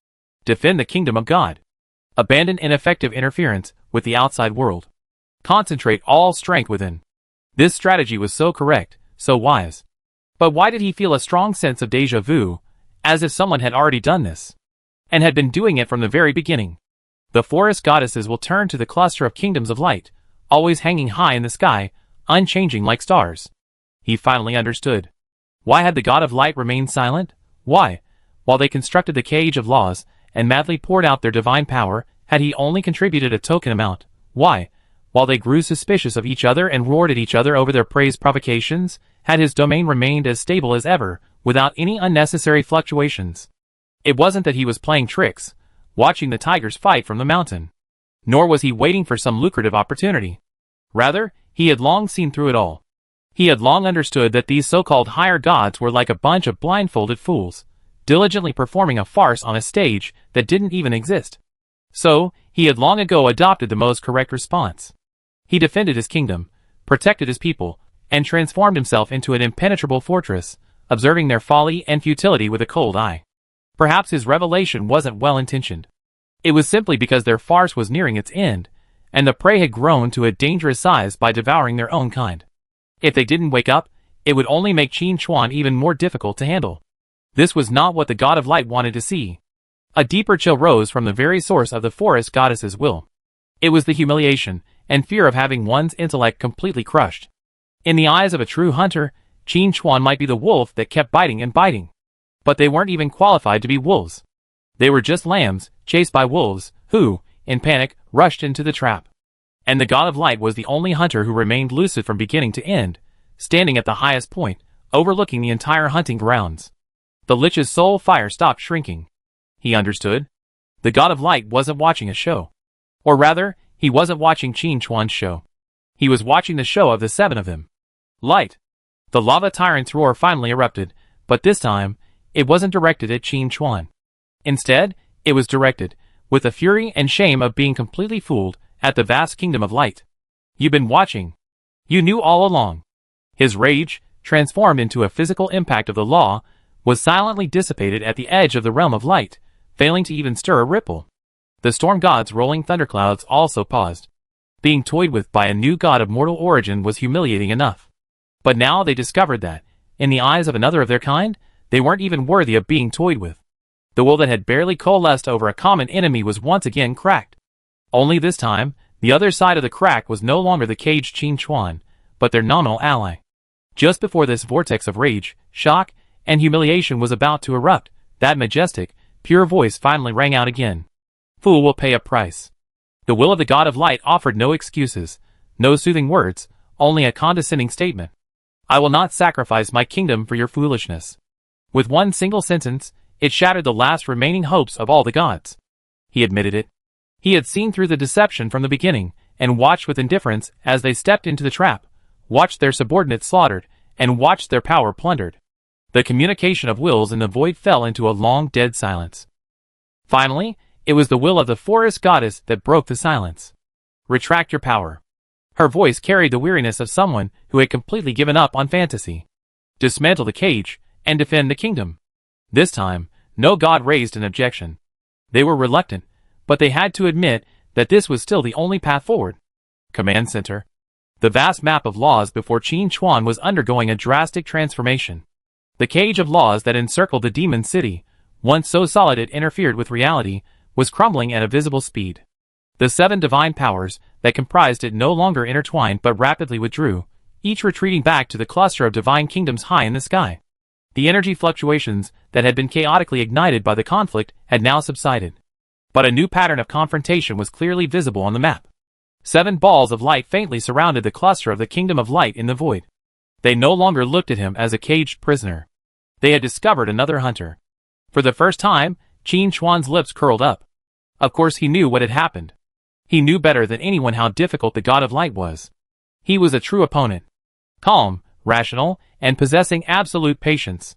Defend the kingdom of God. Abandon ineffective interference with the outside world. Concentrate all strength within. This strategy was so correct, so wise. But why did he feel a strong sense of déjà vu, as if someone had already done this, and had been doing it from the very beginning? The forest goddesses will turn to the cluster of kingdoms of light, always hanging high in the sky, unchanging like stars. He finally understood. Why had the god of light remained silent? Why, while they constructed the cage of laws, and madly poured out their divine power, Had he only contributed a token amount, why, while they grew suspicious of each other and roared at each other over their praise provocations, had his domain remained as stable as ever, without any unnecessary fluctuations? It wasn't that he was playing tricks, watching the tigers fight from the mountain. Nor was he waiting for some lucrative opportunity. Rather, he had long seen through it all. He had long understood that these so-called higher gods were like a bunch of blindfolded fools, diligently performing a farce on a stage that didn't even exist. So, he had long ago adopted the most correct response. He defended his kingdom, protected his people, and transformed himself into an impenetrable fortress, observing their folly and futility with a cold eye. Perhaps his revelation wasn't well-intentioned. It was simply because their farce was nearing its end, and the prey had grown to a dangerous size by devouring their own kind. If they didn't wake up, it would only make Qin Chuan even more difficult to handle. This was not what the God of Light wanted to see. A deeper chill rose from the very source of the forest goddess's will. It was the humiliation and fear of having one's intellect completely crushed. In the eyes of a true hunter, Qin Chuan might be the wolf that kept biting and biting. But they weren't even qualified to be wolves. They were just lambs, chased by wolves, who, in panic, rushed into the trap. And the God of Light was the only hunter who remained lucid from beginning to end, standing at the highest point, overlooking the entire hunting grounds. The Lich's soul fire stopped shrinking. He understood. The God of Light wasn't watching a show. Or rather, he wasn't watching Qin Chuan's show. He was watching the show of the seven of them. Light. The lava tyrant's roar finally erupted, but this time, it wasn't directed at Qin Chuan. Instead, it was directed, with the fury and shame of being completely fooled, at the vast kingdom of light. You've been watching. You knew all along. His rage, transformed into a physical impact of the law, was silently dissipated at the edge of the realm of light, failing to even stir a ripple. The storm god's rolling thunderclouds also paused. Being toyed with by a new god of mortal origin was humiliating enough. But now they discovered that, in the eyes of another of their kind, they weren't even worthy of being toyed with. The will that had barely coalesced over a common enemy was once again cracked. Only this time, the other side of the crack was no longer the caged Qin Chuan, but their nominal ally. Just before this vortex of rage, shock, and humiliation was about to erupt, that majestic, pure voice finally rang out again. Fool will pay a price. The will of the God of Light offered no excuses, no soothing words, only a condescending statement. I will not sacrifice my kingdom for your foolishness. With one single sentence, it shattered the last remaining hopes of all the gods. He admitted it. He had seen through the deception from the beginning, and watched with indifference as they stepped into the trap, watched their subordinates slaughtered, and watched their power plundered. The communication of wills in the void fell into a long dead silence. Finally, it was the will of the forest goddess that broke the silence. Retract your power. Her voice carried the weariness of someone who had completely given up on fantasy. Dismantle the cage, and defend the kingdom. This time, no god raised an objection. They were reluctant, but they had to admit that this was still the only path forward. Command Center. The vast map of laws before Qin Chuan was undergoing a drastic transformation. The cage of laws that encircled the demon city, once so solid it interfered with reality, was crumbling at a visible speed. The seven divine powers that comprised it no longer intertwined but rapidly withdrew, each retreating back to the cluster of divine kingdoms high in the sky. The energy fluctuations that had been chaotically ignited by the conflict had now subsided. But a new pattern of confrontation was clearly visible on the map. 7 balls of light faintly surrounded the cluster of the kingdom of light in the void. They no longer looked at him as a caged prisoner. They had discovered another hunter. For the first time, Qin Chuan's lips curled up. Of course he knew what had happened. He knew better than anyone how difficult the God of Light was. He was a true opponent. Calm, rational, and possessing absolute patience.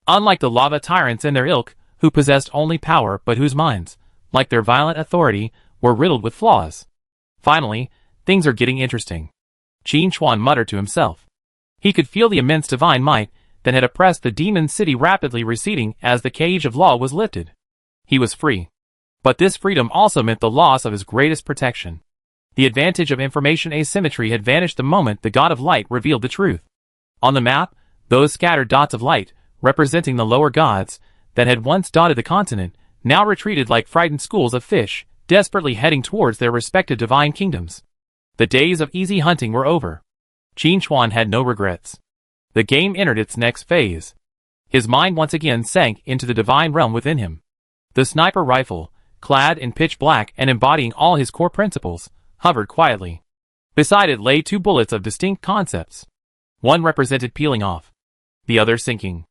Unlike the lava tyrants in their ilk, who possessed only power but whose minds, like their violent authority, were riddled with flaws. Finally, things are getting interesting. Qin Chuan muttered to himself. He could feel the immense divine might that had oppressed the demon city rapidly receding as the cage of law was lifted. He was free. But this freedom also meant the loss of his greatest protection. The advantage of information asymmetry had vanished the moment the God of Light revealed the truth. On the map, those scattered dots of light, representing the lower gods, that had once dotted the continent, now retreated like frightened schools of fish, desperately heading towards their respective divine kingdoms. The days of easy hunting were over. Qin Chuan had no regrets. The game entered its next phase. His mind once again sank into the divine realm within him. The sniper rifle, clad in pitch black and embodying all his core principles, hovered quietly. Beside it lay two bullets of distinct concepts. One represented peeling off, the other sinking.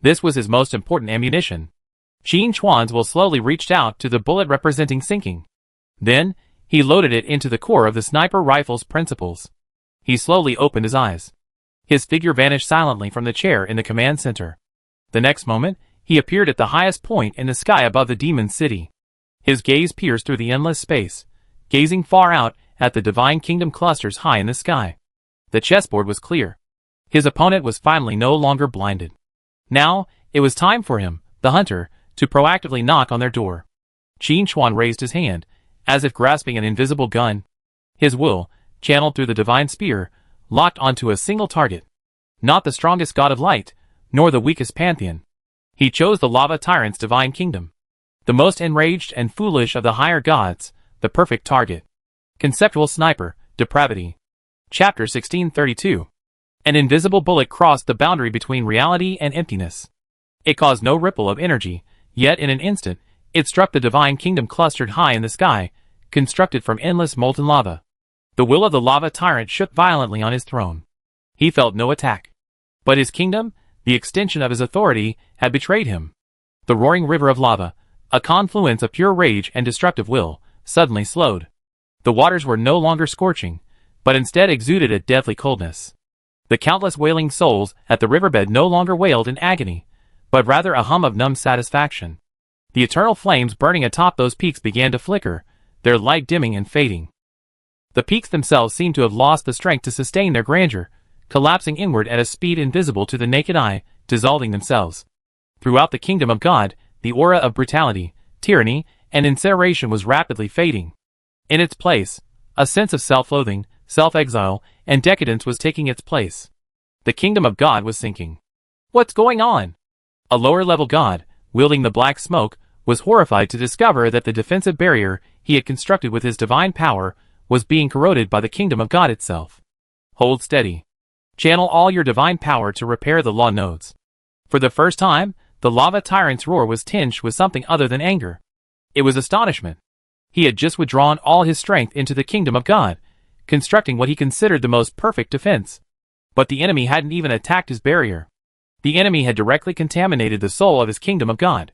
This was his most important ammunition. Qin Chuan's will slowly reached out to the bullet representing sinking. Then, he loaded it into the core of the sniper rifle's principles. He slowly opened his eyes. His figure vanished silently from the chair in the command center. The next moment, he appeared at the highest point in the sky above the demon city. His gaze pierced through the endless space, gazing far out at the divine kingdom clusters high in the sky. The chessboard was clear. His opponent was finally no longer blinded. Now, it was time for him, the hunter, to proactively knock on their door. Qin Chuan raised his hand, as if grasping an invisible gun. His will, channeled through the divine spear, locked onto a single target. Not the strongest god of light, nor the weakest pantheon. He chose the lava tyrant's divine kingdom. The most enraged and foolish of the higher gods, the perfect target. Conceptual sniper, depravity. Chapter 1632. An invisible bullet crossed the boundary between reality and emptiness. It caused no ripple of energy, yet in an instant, it struck the divine kingdom clustered high in the sky, constructed from endless molten lava. The will of the lava tyrant shook violently on his throne. He felt no attack. But his kingdom, the extension of his authority, had betrayed him. The roaring river of lava, a confluence of pure rage and destructive will, suddenly slowed. The waters were no longer scorching, but instead exuded a deathly coldness. The countless wailing souls at the riverbed no longer wailed in agony, but rather a hum of numb satisfaction. The eternal flames burning atop those peaks began to flicker, their light dimming and fading. The peaks themselves seemed to have lost the strength to sustain their grandeur, collapsing inward at a speed invisible to the naked eye, dissolving themselves. Throughout the kingdom of God, the aura of brutality, tyranny, and incineration was rapidly fading. In its place, a sense of self-loathing, self-exile, and decadence was taking its place. The kingdom of God was sinking. What's going on? A lower-level god, wielding the black smoke, was horrified to discover that the defensive barrier he had constructed with his divine power was being corroded by the kingdom of God itself. Hold steady. Channel all your divine power to repair the law nodes. For the first time, the lava tyrant's roar was tinged with something other than anger. It was astonishment. He had just withdrawn all his strength into the kingdom of God, constructing what he considered the most perfect defense. But the enemy hadn't even attacked his barrier. The enemy had directly contaminated the soul of his kingdom of God.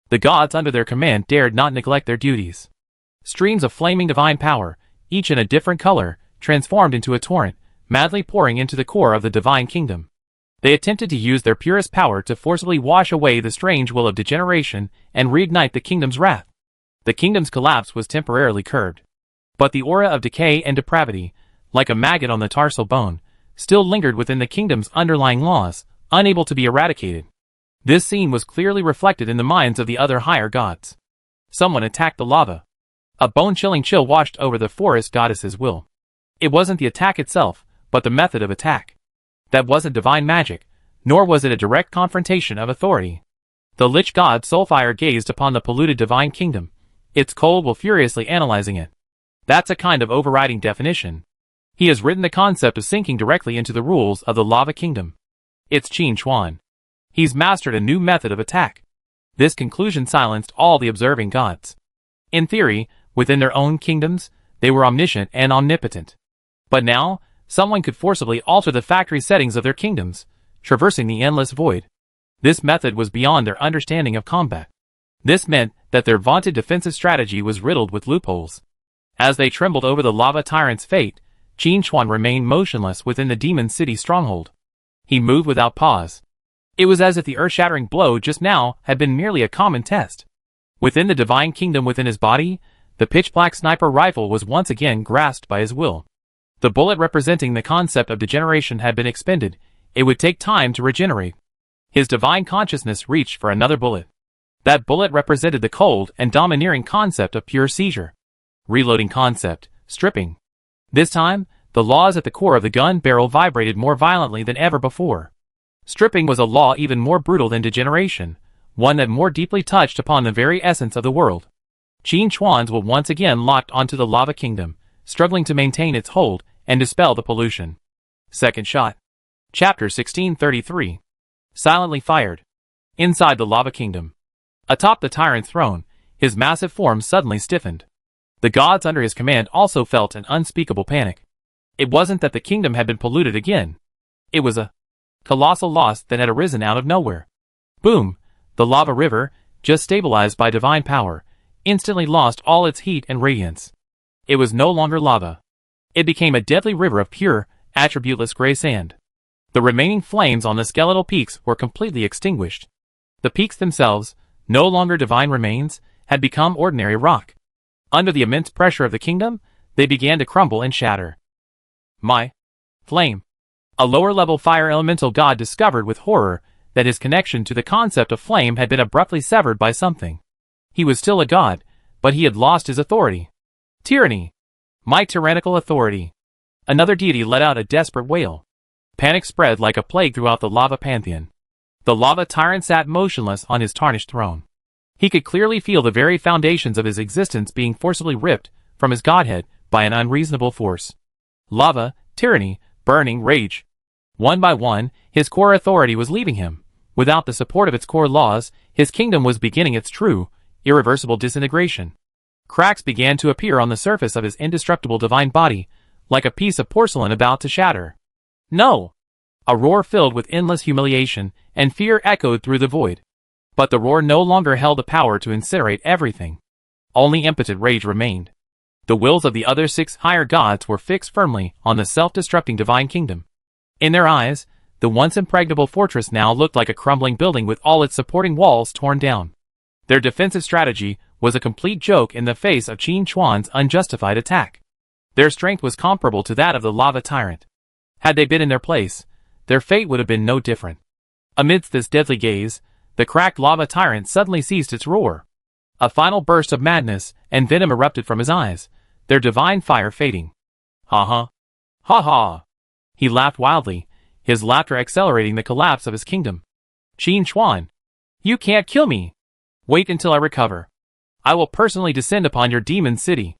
The gods under their command dared not neglect their duties. Streams of flaming divine power, each in a different color, transformed into a torrent, madly pouring into the core of the divine kingdom. They attempted to use their purest power to forcibly wash away the strange will of degeneration and reignite the kingdom's wrath. The kingdom's collapse was temporarily curbed. But the aura of decay and depravity, like a maggot on the tarsal bone, still lingered within the kingdom's underlying laws, unable to be eradicated. This scene was clearly reflected in the minds of the other higher gods. Someone attacked the lava. A bone-chilling chill washed over the forest goddess's will. It wasn't the attack itself, but the method of attack. That wasn't divine magic, nor was it a direct confrontation of authority. The lich god Soulfire gazed upon the polluted divine kingdom, its cold will furiously analyzing it. That's a kind of overriding definition. He has written the concept of sinking directly into the rules of the lava kingdom. It's Qin Chuan. He's mastered a new method of attack. This conclusion silenced all the observing gods. In theory, within their own kingdoms, they were omniscient and omnipotent. But now, someone could forcibly alter the factory settings of their kingdoms, traversing the endless void. This method was beyond their understanding of combat. This meant that their vaunted defensive strategy was riddled with loopholes. As they trembled over the lava tyrant's fate, Qin Chuan remained motionless within the demon city stronghold. He moved without pause. It was as if the earth-shattering blow just now had been merely a common test. Within the divine kingdom within his body, the pitch-black sniper rifle was once again grasped by his will. The bullet representing the concept of degeneration had been expended. It would take time to regenerate. His divine consciousness reached for another bullet. That bullet represented the cold and domineering concept of pure seizure. Reloading concept, stripping. This time, the laws at the core of the gun barrel vibrated more violently than ever before. Stripping was a law even more brutal than degeneration, one that more deeply touched upon the very essence of the world. Qin Chuan's will once again locked onto the lava kingdom, struggling to maintain its hold and dispel the pollution. Second shot. Chapter 1633. Silently fired. Inside the lava kingdom. Atop the tyrant's throne, His massive form suddenly stiffened. The gods under his command also felt an unspeakable panic. It wasn't that the kingdom had been polluted again. It was a colossal loss that had arisen out of nowhere. Boom! The lava river, just stabilized by divine power, instantly lost all its heat and radiance. It was no longer lava. It became a deadly river of pure, attributeless gray sand. The remaining flames on the skeletal peaks were completely extinguished. The peaks themselves, no longer divine remains, had become ordinary rock. Under the immense pressure of the kingdom, they began to crumble and shatter. My flame. A lower-level fire elemental god discovered with horror that his connection to the concept of flame had been abruptly severed by something. He was still a god, but he had lost his authority. Tyranny. My tyrannical authority. Another deity let out a desperate wail. Panic spread like a plague throughout the lava pantheon. The lava tyrant sat motionless on his tarnished throne. He could clearly feel the very foundations of his existence being forcibly ripped from his godhead by an unreasonable force. Lava, tyranny, burning rage. One by one, his core authority was leaving him. Without the support of its core laws, his kingdom was beginning its true, irreversible disintegration. Cracks began to appear on the surface of his indestructible divine body, like a piece of porcelain about to shatter. No! A roar filled with endless humiliation and fear echoed through the void. But the roar no longer held the power to incinerate everything. Only impotent rage remained. The wills of the other 6 higher gods were fixed firmly on the self-destructing divine kingdom. In their eyes, the once impregnable fortress now looked like a crumbling building with all its supporting walls torn down. Their defensive strategy was a complete joke in the face of Qin Chuan's unjustified attack. Their strength was comparable to that of the lava tyrant. Had they been in their place, their fate would have been no different. Amidst this deadly gaze, the cracked lava tyrant suddenly ceased its roar. A final burst of madness and venom erupted from his eyes, their divine fire fading. Ha ha. Ha ha. He laughed wildly, his laughter accelerating the collapse of his kingdom. Qin Chuan, you can't kill me. Wait until I recover. I will personally descend upon your demon city.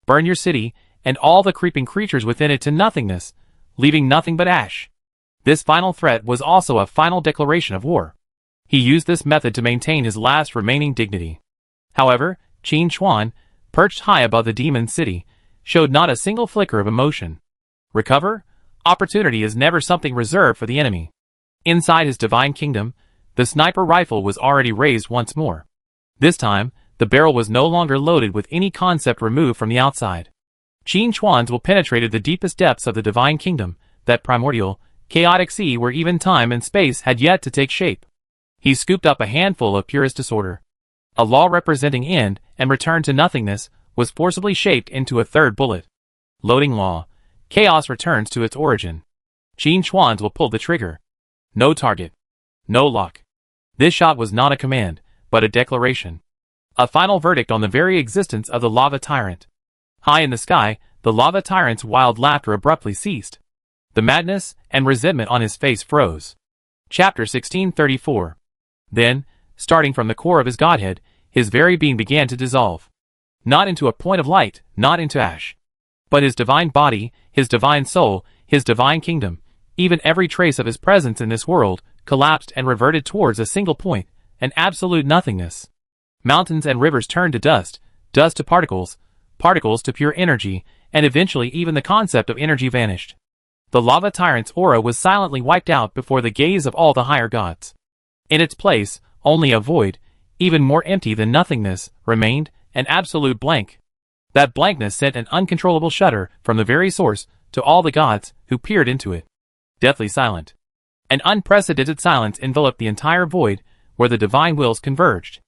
Burn your city, and all the creeping creatures within it to nothingness, leaving nothing but ash. This final threat was also a final declaration of war. He used this method to maintain his last remaining dignity. However, Qin Chuan, perched high above the demon city, showed not a single flicker of emotion. Recover? Opportunity is never something reserved for the enemy. Inside his divine kingdom, the sniper rifle was already raised once more. This time, the barrel was no longer loaded with any concept removed from the outside. Qin Chuan's will penetrated the deepest depths of the divine kingdom, that primordial, chaotic sea where even time and space had yet to take shape. He scooped up a handful of purest disorder. A law representing end and return to nothingness was forcibly shaped into a third bullet. Loading law. Chaos returns to its origin. Qin Chuan's will pulled the trigger. No target. No lock. This shot was not a command, but a declaration. A final verdict on the very existence of the lava tyrant. High in the sky, the lava tyrant's wild laughter abruptly ceased. The madness and resentment on his face froze. Chapter 1634. Then, starting from the core of his godhead, his very being began to dissolve. Not into a point of light, not into ash. But his divine body, his divine soul, his divine kingdom, even every trace of his presence in this world, collapsed and reverted towards a single point, an absolute nothingness. Mountains and rivers turned to dust, dust to particles, particles to pure energy, and eventually even the concept of energy vanished. The lava tyrant's aura was silently wiped out before the gaze of all the higher gods. In its place, only a void, even more empty than nothingness, remained, an absolute blank. That blankness sent an uncontrollable shudder from the very source to all the gods who peered into it. Deathly silent. An unprecedented silence enveloped the entire void where the divine wills converged.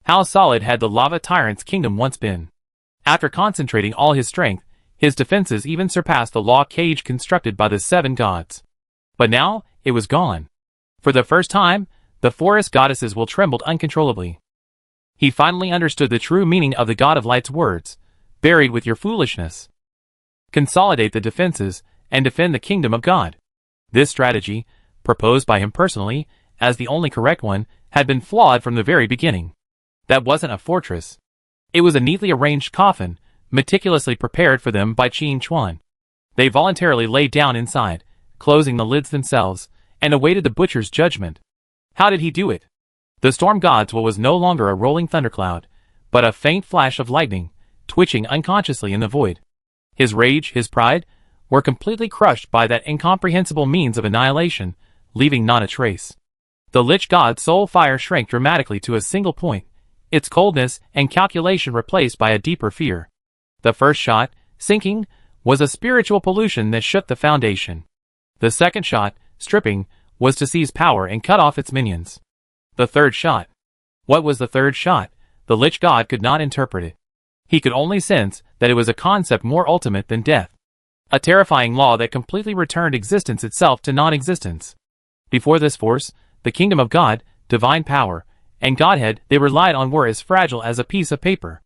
How solid had the lava tyrant's kingdom once been. After concentrating all his strength, his defenses even surpassed the law cage constructed by the 7 gods. But now, it was gone. For the first time, the forest goddesses will trembled uncontrollably. He finally understood the true meaning of the God of Light's words, buried with your foolishness. Consolidate the defenses, and defend the kingdom of God. This strategy, proposed by him personally, as the only correct one, had been flawed from the very beginning. That wasn't a fortress. It was a neatly arranged coffin, meticulously prepared for them by Qin Chuan. They voluntarily lay down inside, closing the lids themselves, and awaited the butcher's judgment. How did he do it? The storm god's will was no longer a rolling thundercloud, but a faint flash of lightning, twitching unconsciously in the void. His rage, his pride, were completely crushed by that incomprehensible means of annihilation, leaving not a trace. The Lich God's soul fire shrank dramatically to a single point, its coldness and calculation replaced by a deeper fear. The first shot, sinking, was a spiritual pollution that shook the foundation. The second shot, stripping, was to seize power and cut off its minions. The third shot. What was the third shot? The Lich God could not interpret it. He could only sense that it was a concept more ultimate than death. A terrifying law that completely returned existence itself to non-existence. Before this force, the kingdom of God, divine power, and Godhead they relied on were as fragile as a piece of paper.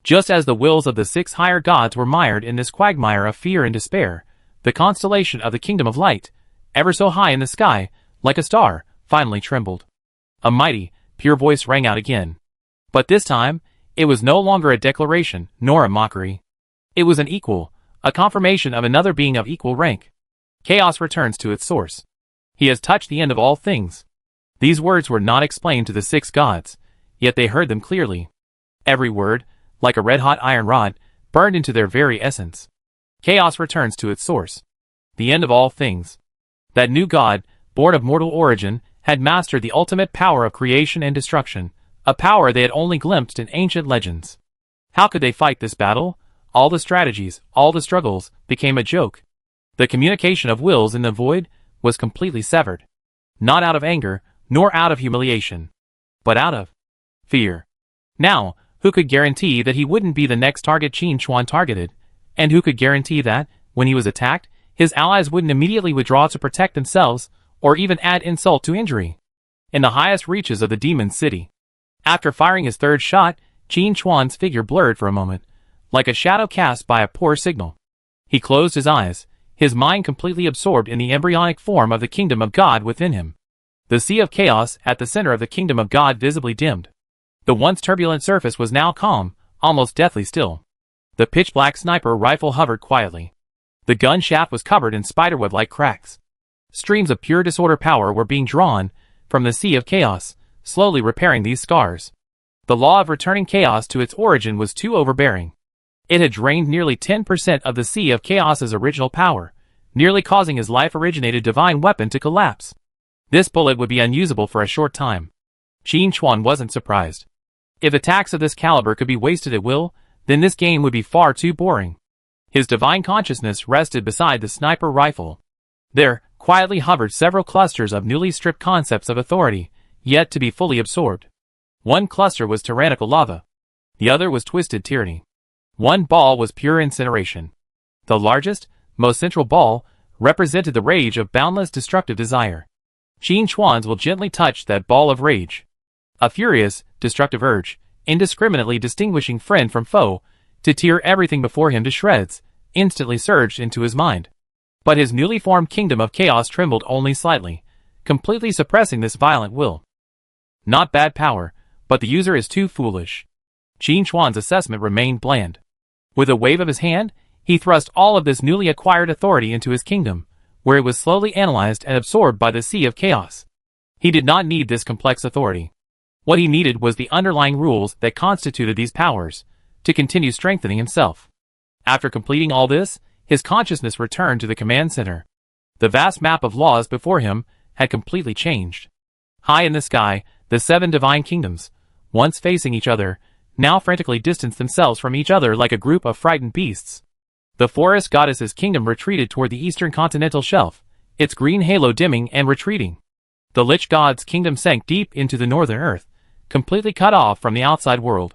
Just as the wills of the 6 higher gods were mired in this quagmire of fear and despair, the constellation of the kingdom of light, ever so high in the sky, like a star, finally trembled. A mighty, pure voice rang out again. But this time, it was no longer a declaration, nor a mockery. It was an equal, a confirmation of another being of equal rank. Chaos returns to its source. He has touched the end of all things. These words were not explained to the 6 gods, yet they heard them clearly. Every word, like a red-hot iron rod, burned into their very essence. Chaos returns to its source. The end of all things. That new god, born of mortal origin, had mastered the ultimate power of creation and destruction, a power they had only glimpsed in ancient legends. How could they fight this battle? All the strategies, all the struggles, became a joke. The communication of wills in the void was completely severed. Not out of anger, nor out of humiliation, but out of fear. Now, who could guarantee that he wouldn't be the next target Qin Chuan targeted? And who could guarantee that, when he was attacked, his allies wouldn't immediately withdraw to protect themselves, or even add insult to injury? In the highest reaches of the demon city. After firing his third shot, Qin Chuan's figure blurred for a moment, like a shadow cast by a poor signal. He closed his eyes, his mind completely absorbed in the embryonic form of the kingdom of God within him. The sea of chaos at the center of the kingdom of God visibly dimmed. The once turbulent surface was now calm, almost deathly still. The pitch-black sniper rifle hovered quietly. The gun shaft was covered in spiderweb-like cracks. Streams of pure disorder power were being drawn from the sea of chaos, slowly repairing these scars. The law of returning chaos to its origin was too overbearing. It had drained nearly 10% of the sea of chaos's original power, nearly causing his life-originated divine weapon to collapse. This bullet would be unusable for a short time. Qin Chuan wasn't surprised. If attacks of this caliber could be wasted at will, then this game would be far too boring. His divine consciousness rested beside the sniper rifle. There, quietly hovered several clusters of newly stripped concepts of authority, yet to be fully absorbed. One cluster was tyrannical lava. The other was twisted tyranny. One ball was pure incineration. The largest, most central ball, represented the rage of boundless destructive desire. Qin Chuan's will gently touch that ball of rage. A furious, destructive urge, indiscriminately distinguishing friend from foe, to tear everything before him to shreds, instantly surged into his mind. But his newly formed kingdom of chaos trembled only slightly, completely suppressing this violent will. Not bad power, but the user is too foolish. Qin Chuan's assessment remained bland. With a wave of his hand, he thrust all of this newly acquired authority into his kingdom, where it was slowly analyzed and absorbed by the sea of chaos. He did not need this complex authority. What he needed was the underlying rules that constituted these powers, to continue strengthening himself. After completing all this, his consciousness returned to the command center. The vast map of laws before him had completely changed. High in the sky, the 7 divine kingdoms, once facing each other, now frantically distanced themselves from each other like a group of frightened beasts. The forest goddess's kingdom retreated toward the eastern continental shelf, its green halo dimming and retreating. The Lich God's kingdom sank deep into the northern earth, completely cut off from the outside world.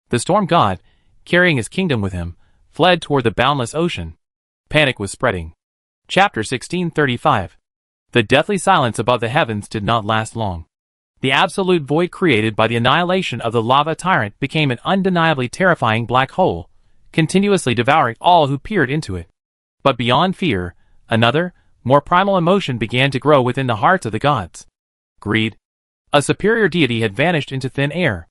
The Storm God, carrying his kingdom with him, fled toward the boundless ocean. Panic was spreading. Chapter 1635. The deathly silence above the heavens did not last long. The absolute void created by the annihilation of the lava tyrant became an undeniably terrifying black hole, continuously devouring all who peered into it. But beyond fear, another, more primal emotion began to grow within the hearts of the gods. Greed. A superior deity had vanished into thin air.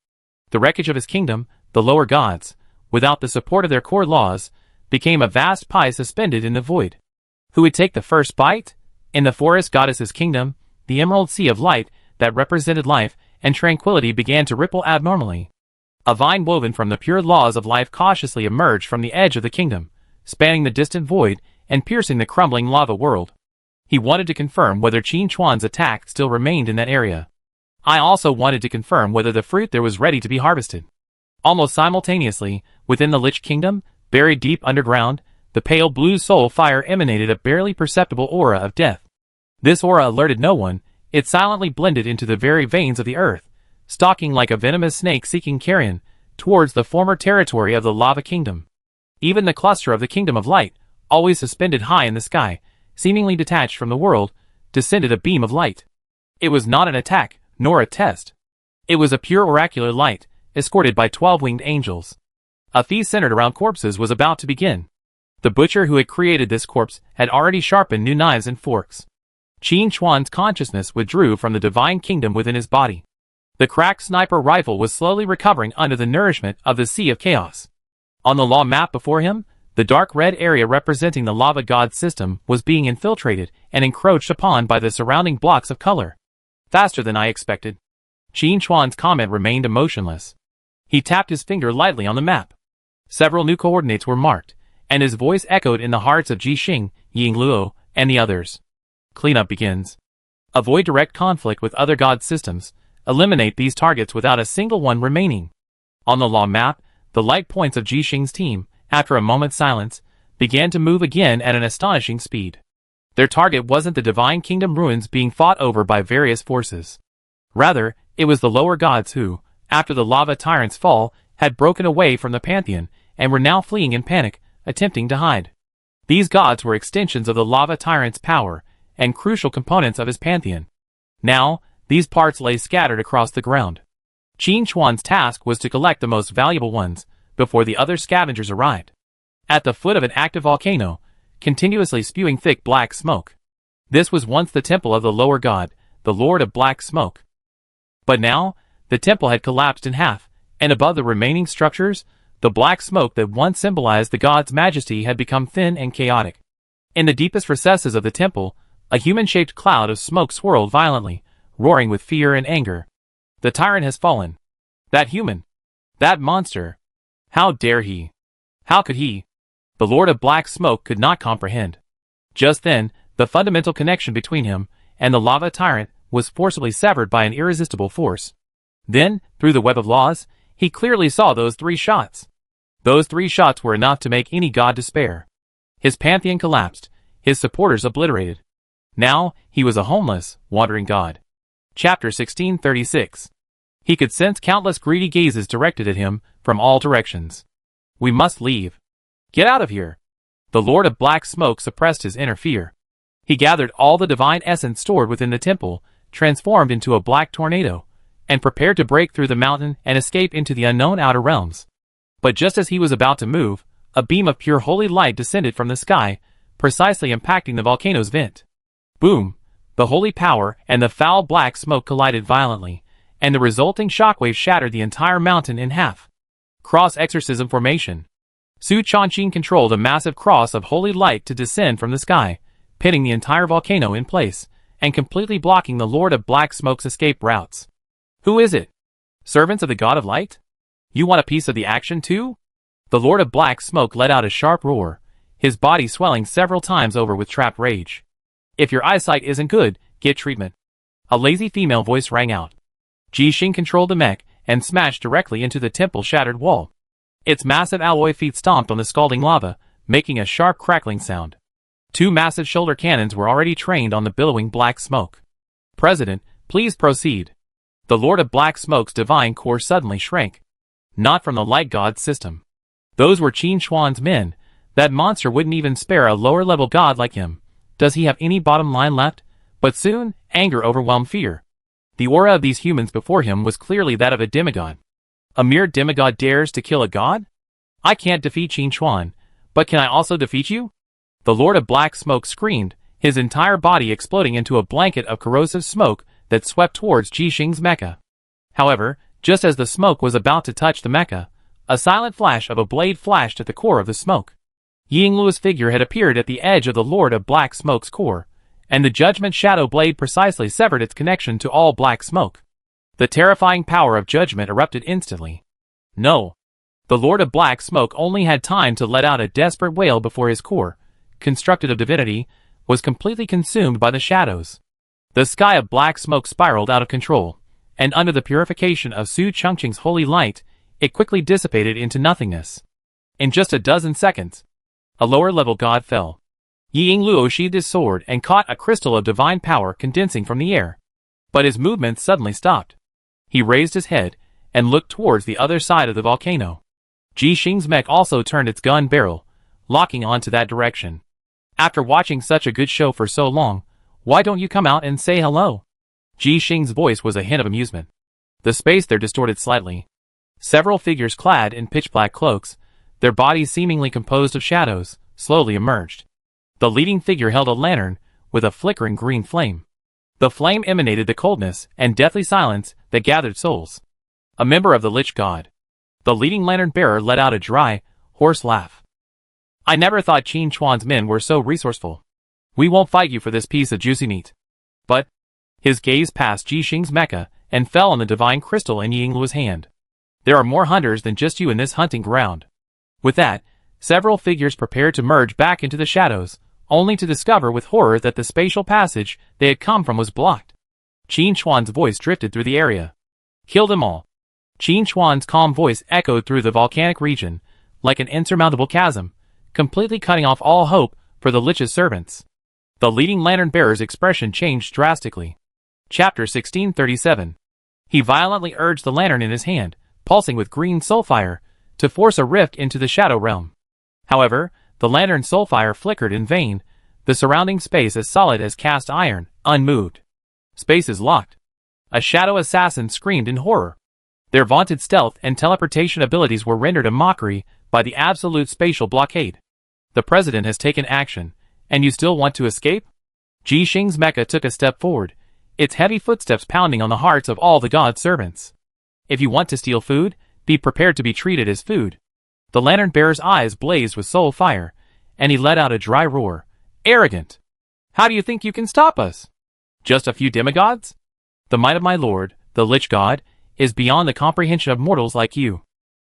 The wreckage of his kingdom, the lower gods, without the support of their core laws, became a vast pie suspended in the void. Who would take the first bite? In the forest goddess's kingdom, the emerald sea of light that represented life and tranquility began to ripple abnormally. A vine woven from the pure laws of life cautiously emerged from the edge of the kingdom, spanning the distant void and piercing the crumbling lava world. He wanted to confirm whether Qin Chuan's attack still remained in that area. I also wanted to confirm whether the fruit there was ready to be harvested. Almost simultaneously, within the Lich Kingdom, buried deep underground, the pale blue soul fire emanated a barely perceptible aura of death. This aura alerted no one. It silently blended into the very veins of the earth, stalking like a venomous snake seeking carrion towards the former territory of the Lava Kingdom. Even the cluster of the Kingdom of Light, always suspended high in the sky, seemingly detached from the world, descended a beam of light. It was not an attack, nor a test. It was a pure oracular light, escorted by 12 winged angels. A feast centered around corpses was about to begin. The butcher who had created this corpse had already sharpened new knives and forks. Qin Chuan's consciousness withdrew from the divine kingdom within his body. The cracked sniper rifle was slowly recovering under the nourishment of the Sea of Chaos. On the law map before him, the dark red area representing the lava god system was being infiltrated and encroached upon by the surrounding blocks of color. Faster than I expected. Qin Chuan's comment remained emotionless. He tapped his finger lightly on the map. Several new coordinates were marked, and his voice echoed in the hearts of Jixing, Yingluo, and the others. Cleanup begins. Avoid direct conflict with other god systems. Eliminate these targets without a single one remaining. On the law map, the light points of Jixing's team, after a moment's silence, began to move again at an astonishing speed. Their target wasn't the divine kingdom ruins being fought over by various forces. Rather, it was the lower gods who, after the lava tyrant's fall, had broken away from the pantheon and were now fleeing in panic, attempting to hide. These gods were extensions of the lava tyrant's power and crucial components of his pantheon. Now, these parts lay scattered across the ground. Qin Chuan's task was to collect the most valuable ones before the other scavengers arrived. At the foot of an active volcano, continuously spewing thick black smoke. This was once the temple of the lower god, the Lord of Black Smoke. But now, the temple had collapsed in half, and above the remaining structures, the black smoke that once symbolized the god's majesty had become thin and chaotic. In the deepest recesses of the temple, a human-shaped cloud of smoke swirled violently, roaring with fear and anger. The tyrant has fallen. That human. That monster. How dare he? How could he? The Lord of Black Smoke could not comprehend. Just then, the fundamental connection between him and the lava tyrant was forcibly severed by an irresistible force. Then, through the web of laws, he clearly saw those 3 shots. Those 3 shots were enough to make any god despair. His pantheon collapsed, his supporters obliterated. Now, he was a homeless, wandering god. Chapter 1636. He could sense countless greedy gazes directed at him from all directions. We must leave. Get out of here. The Lord of Black Smoke suppressed his inner fear. He gathered all the divine essence stored within the temple, transformed into a black tornado, and prepared to break through the mountain and escape into the unknown outer realms. But just as he was about to move, a beam of pure holy light descended from the sky, precisely impacting the volcano's vent. Boom! The holy power and the foul black smoke collided violently, and the resulting shockwave shattered the entire mountain in half. Cross-exorcism formation. Su Changqing controlled a massive cross of holy light to descend from the sky, pitting the entire volcano in place, and completely blocking the Lord of Black Smoke's escape routes. Who is it? Servants of the God of Light? You want a piece of the action too? The Lord of Black Smoke let out a sharp roar, his body swelling several times over with trapped rage. If your eyesight isn't good, get treatment. A lazy female voice rang out. Jixing controlled the mech and smashed directly into the temple's shattered wall. Its massive alloy feet stomped on the scalding lava, making a sharp crackling sound. 2 massive shoulder cannons were already trained on the billowing black smoke. President, please proceed. The Lord of Black Smoke's divine core suddenly shrank. Not from the light god system. Those were Qin Chuan's men. That monster wouldn't even spare a lower-level god like him. Does he have any bottom line left? But soon, anger overwhelmed fear. The aura of these humans before him was clearly that of a demigod. A mere demigod dares to kill a god? I can't defeat Qin Chuan, but can I also defeat you? The Lord of Black Smoke screamed, his entire body exploding into a blanket of corrosive smoke that swept towards Jixing's mecha. However, just as the smoke was about to touch the mecha, a silent flash of a blade flashed at the core of the smoke. Yingluo's figure had appeared at the edge of the Lord of Black Smoke's core, and the Judgment Shadow Blade precisely severed its connection to all black smoke. The terrifying power of judgment erupted instantly. No. The Lord of Black Smoke only had time to let out a desperate wail before his core, constructed of divinity, was completely consumed by the shadows. The sky of black smoke spiraled out of control, and under the purification of Su Chongqing's holy light, it quickly dissipated into nothingness. In just a dozen seconds, a lower-level god fell. Ying Luo sheathed his sword and caught a crystal of divine power condensing from the air. But his movements suddenly stopped. He raised his head and looked towards the other side of the volcano. Ji Xing's mech also turned its gun barrel, locking onto that direction. After watching such a good show for so long, why don't you come out and say hello? Ji Xing's voice was a hint of amusement. The space there distorted slightly. Several figures clad in pitch-black cloaks, their bodies seemingly composed of shadows, slowly emerged. The leading figure held a lantern with a flickering green flame. The flame emanated the coldness and deathly silence that gathered souls. A member of the Lich God. The leading lantern-bearer let out a dry, hoarse laugh. I never thought Qin Chuan's men were so resourceful. We won't fight you for this piece of juicy meat. But his gaze passed Ji Xing's mecha and fell on the divine crystal in Ying Luo's hand. There are more hunters than just you in this hunting ground. With that, several figures prepared to merge back into the shadows, only to discover with horror that the spatial passage they had come from was blocked. Qin Chuan's voice drifted through the area. Kill them all. Qin Chuan's calm voice echoed through the volcanic region, like an insurmountable chasm, completely cutting off all hope for the Lich's servants. The leading lantern-bearer's expression changed drastically. Chapter 1637. He violently urged the lantern in his hand, pulsing with green soulfire, to force a rift into the shadow realm. However, the lantern's soulfire flickered in vain, the surrounding space as solid as cast iron, unmoved. Space is locked. A shadow assassin screamed in horror. Their vaunted stealth and teleportation abilities were rendered a mockery by the absolute spatial blockade. The president has taken action, and you still want to escape? Ji Xing's mecha took a step forward, its heavy footsteps pounding on the hearts of all the god's servants. If you want to steal food, be prepared to be treated as food. The lantern-bearer's eyes blazed with soul fire, and he let out a dry roar. Arrogant! How do you think you can stop us? Just a few demigods? The might of my lord, the Lich God, is beyond the comprehension of mortals like you.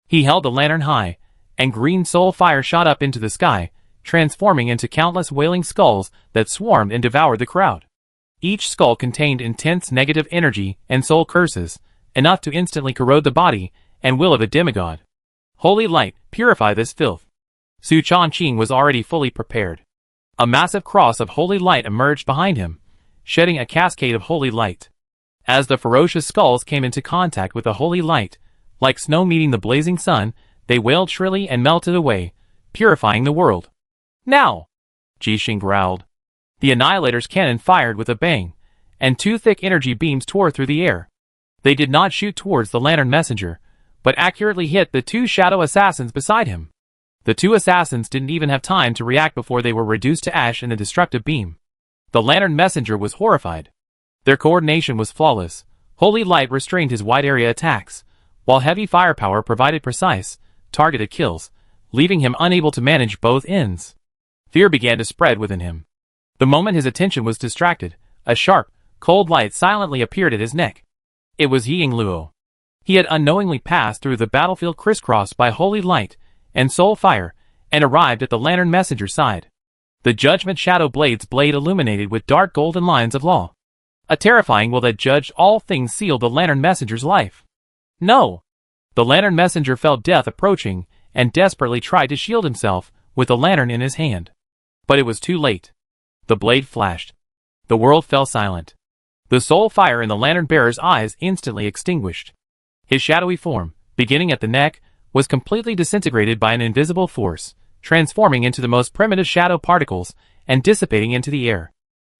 He held the lantern high, and green soul fire shot up into the sky, transforming into countless wailing skulls that swarmed and devoured the crowd. Each skull contained intense negative energy and soul curses, enough to instantly corrode the body and will of a demigod. Holy light, purify this filth. Su Chongqing was already fully prepared. A massive cross of holy light emerged behind him, shedding a cascade of holy light. As the ferocious skulls came into contact with the holy light, like snow meeting the blazing sun, they wailed shrilly and melted away, purifying the world. Now! Ji Xing growled. The Annihilator's cannon fired with a bang, and two thick energy beams tore through the air. They did not shoot towards the lantern messenger, but accurately hit the two shadow assassins beside him. The two assassins didn't even have time to react before they were reduced to ash in the destructive beam. The lantern messenger was horrified. Their coordination was flawless. Holy light restrained his wide-area attacks, while heavy firepower provided precise, targeted kills, leaving him unable to manage both ends. Fear began to spread within him. The moment his attention was distracted, a sharp, cold light silently appeared at his neck. It was Ying Luo. He had unknowingly passed through the battlefield crisscrossed by holy light and soul fire, and arrived at the lantern messenger's side. The judgment shadow blade's blade illuminated with dark golden lines of law. A terrifying will that judged all things sealed the lantern messenger's life. No! The lantern messenger felt death approaching, and desperately tried to shield himself with the lantern in his hand. But it was too late. The blade flashed. The world fell silent. The soul fire in the lantern-bearer's eyes instantly extinguished. His shadowy form, beginning at the neck, was completely disintegrated by an invisible force, transforming into the most primitive shadow particles and dissipating into the air.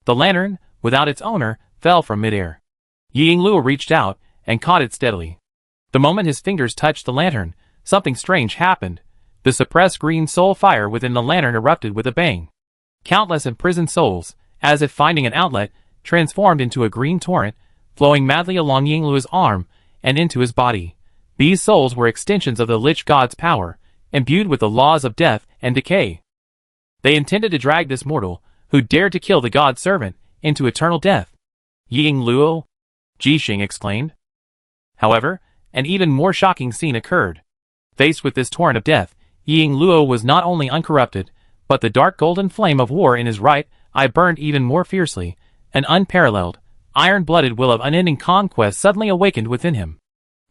The lantern, without its owner, fell from midair. Ying Luo reached out and caught it steadily. The moment his fingers touched the lantern, something strange happened. The suppressed green soul fire within the lantern erupted with a bang. Countless imprisoned souls, as if finding an outlet, transformed into a green torrent, flowing madly along Ying Luo's arm and into his body. These souls were extensions of the Lich God's power, imbued with the laws of death and decay. They intended to drag this mortal, who dared to kill the God's servant, into eternal death. Ying Luo? Ji Xing exclaimed. However, an even more shocking scene occurred. Faced with this torrent of death, Ying Luo was not only uncorrupted, but the dark golden flame of war in his right eye burned even more fiercely. An unparalleled, iron-blooded will of unending conquest suddenly awakened within him.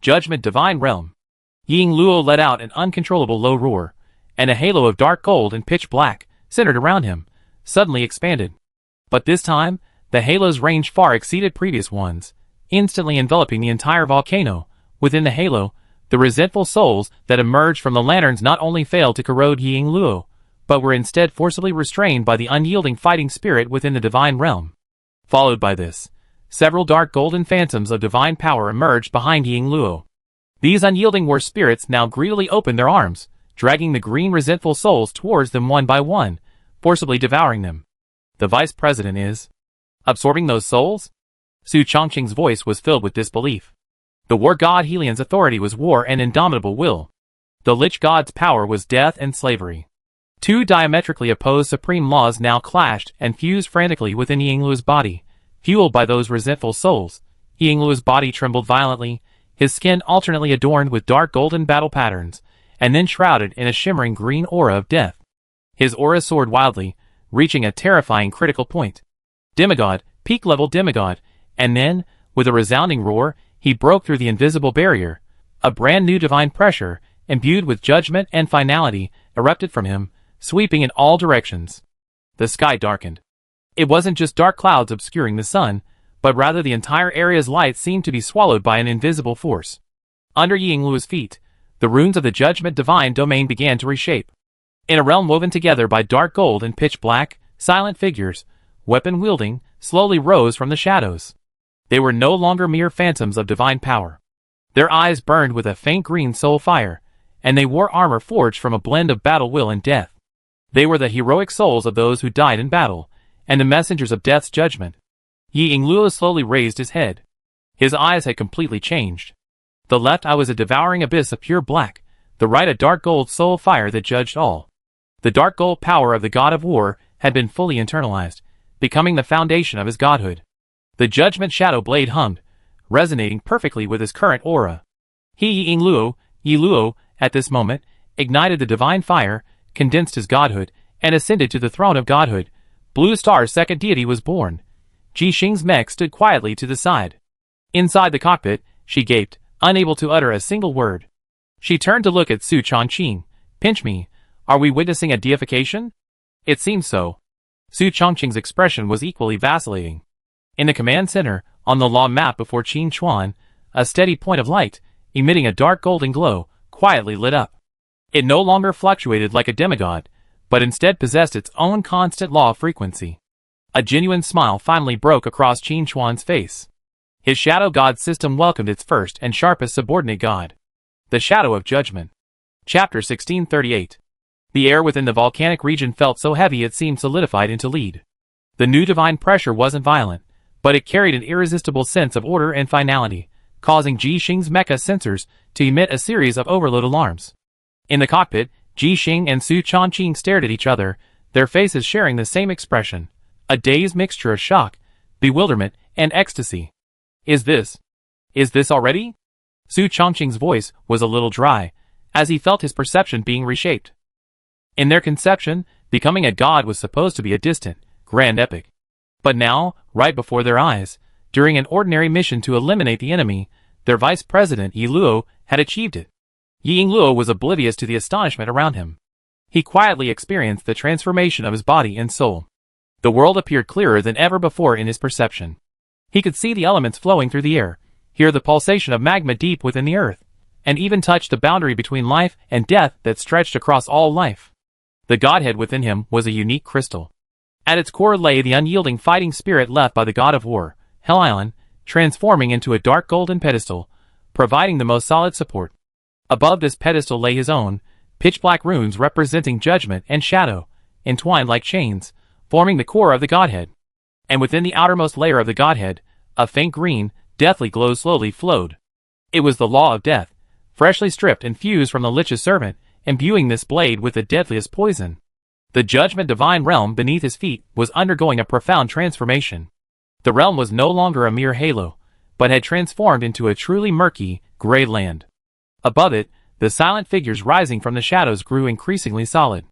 Judgment Divine Realm. Ying Luo let out an uncontrollable low roar, and a halo of dark gold and pitch black, centered around him, suddenly expanded. But this time, the halo's range far exceeded previous ones, instantly enveloping the entire volcano. Within the halo, the resentful souls that emerged from the lanterns not only failed to corrode Ying Luo, but were instead forcibly restrained by the unyielding fighting spirit within the divine realm. Followed by this, several dark golden phantoms of divine power emerged behind Ying Luo. These unyielding war spirits now greedily opened their arms, dragging the green resentful souls towards them one by one, forcibly devouring them. The vice president is absorbing those souls? Su Chongqing's voice was filled with disbelief. The war god Helion's authority was war and indomitable will. The lich god's power was death and slavery. Two diametrically opposed supreme laws now clashed and fused frantically within Ying Luo's body. Fueled by those resentful souls, Ying Luo's body trembled violently, his skin alternately adorned with dark golden battle patterns, and then shrouded in a shimmering green aura of death. His aura soared wildly, reaching a terrifying critical point. Demigod, peak-level demigod, and then, with a resounding roar, he broke through the invisible barrier. A brand new divine pressure, imbued with judgment and finality, erupted from him, sweeping in all directions. The sky darkened. It wasn't just dark clouds obscuring the sun, but rather the entire area's light seemed to be swallowed by an invisible force. Under Ying Luo's feet, the runes of the Judgment Divine Domain began to reshape. In a realm woven together by dark gold and pitch black, silent figures, weapon-wielding, slowly rose from the shadows. They were no longer mere phantoms of divine power. Their eyes burned with a faint green soul fire, and they wore armor forged from a blend of battle will and death. They were the heroic souls of those who died in battle, and the messengers of death's judgment. Ying Luo slowly raised his head. His eyes had completely changed. The left eye was a devouring abyss of pure black, the right a dark gold soul fire that judged all. The dark gold power of the god of war had been fully internalized, becoming the foundation of his godhood. The judgment shadow blade hummed, resonating perfectly with his current aura. Ying Luo, at this moment, ignited the divine fire, condensed his godhood, and ascended to the throne of godhood. Blue Star's second deity was born. Ji Xing's mech stood quietly to the side. Inside the cockpit, she gaped, unable to utter a single word. She turned to look at Su Chongqing. "Pinch me. Are we witnessing a deification?" "It seems so." Su Chongqing's expression was equally vacillating. In the command center, on the law map before Qin Chuan, a steady point of light, emitting a dark golden glow, quietly lit up. It no longer fluctuated like a demigod, but instead possessed its own constant law of frequency. A genuine smile finally broke across Qin Chuan's face. His shadow god system welcomed its first and sharpest subordinate god. The Shadow of Judgment. Chapter 1638. The air within the volcanic region felt so heavy it seemed solidified into lead. The new divine pressure wasn't violent, but it carried an irresistible sense of order and finality, causing Ji Xing's mecha sensors to emit a series of overload alarms. In the cockpit, Ji Xing and Su Chongqing stared at each other, their faces sharing the same expression, a dazed mixture of shock, bewilderment, and ecstasy. Is this already?" Su Chongqing's voice was a little dry, as he felt his perception being reshaped. In their conception, becoming a god was supposed to be a distant, grand epic. But now, right before their eyes, during an ordinary mission to eliminate the enemy, their vice president Ying Luo had achieved it. Ying Luo was oblivious to the astonishment around him. He quietly experienced the transformation of his body and soul. The world appeared clearer than ever before in his perception. He could see the elements flowing through the air, hear the pulsation of magma deep within the earth, and even touch the boundary between life and death that stretched across all life. The godhead within him was a unique crystal. At its core lay the unyielding fighting spirit left by the god of war, Helion, transforming into a dark golden pedestal, providing the most solid support. Above this pedestal lay his own, pitch-black runes representing judgment and shadow, entwined like chains, forming the core of the godhead. And within the outermost layer of the godhead, a faint green, deathly glow slowly flowed. It was the law of death, freshly stripped and fused from the lich's servant, imbuing this blade with the deadliest poison. The Judgment Divine Realm beneath his feet was undergoing a profound transformation. The realm was no longer a mere halo, but had transformed into a truly murky, gray land. Above it, the silent figures rising from the shadows grew increasingly solid.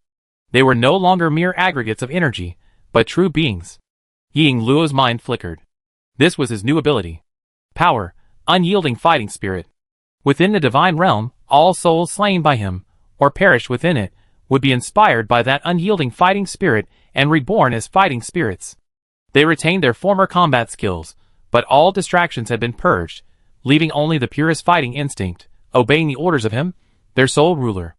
They were no longer mere aggregates of energy, but true beings. Ying Luo's mind flickered. This was his new ability. Power, unyielding fighting spirit. Within the divine realm, all souls slain by him, or perished within it, would be inspired by that unyielding fighting spirit and reborn as fighting spirits. They retained their former combat skills, but all distractions had been purged, leaving only the purest fighting instinct, obeying the orders of him, their sole ruler.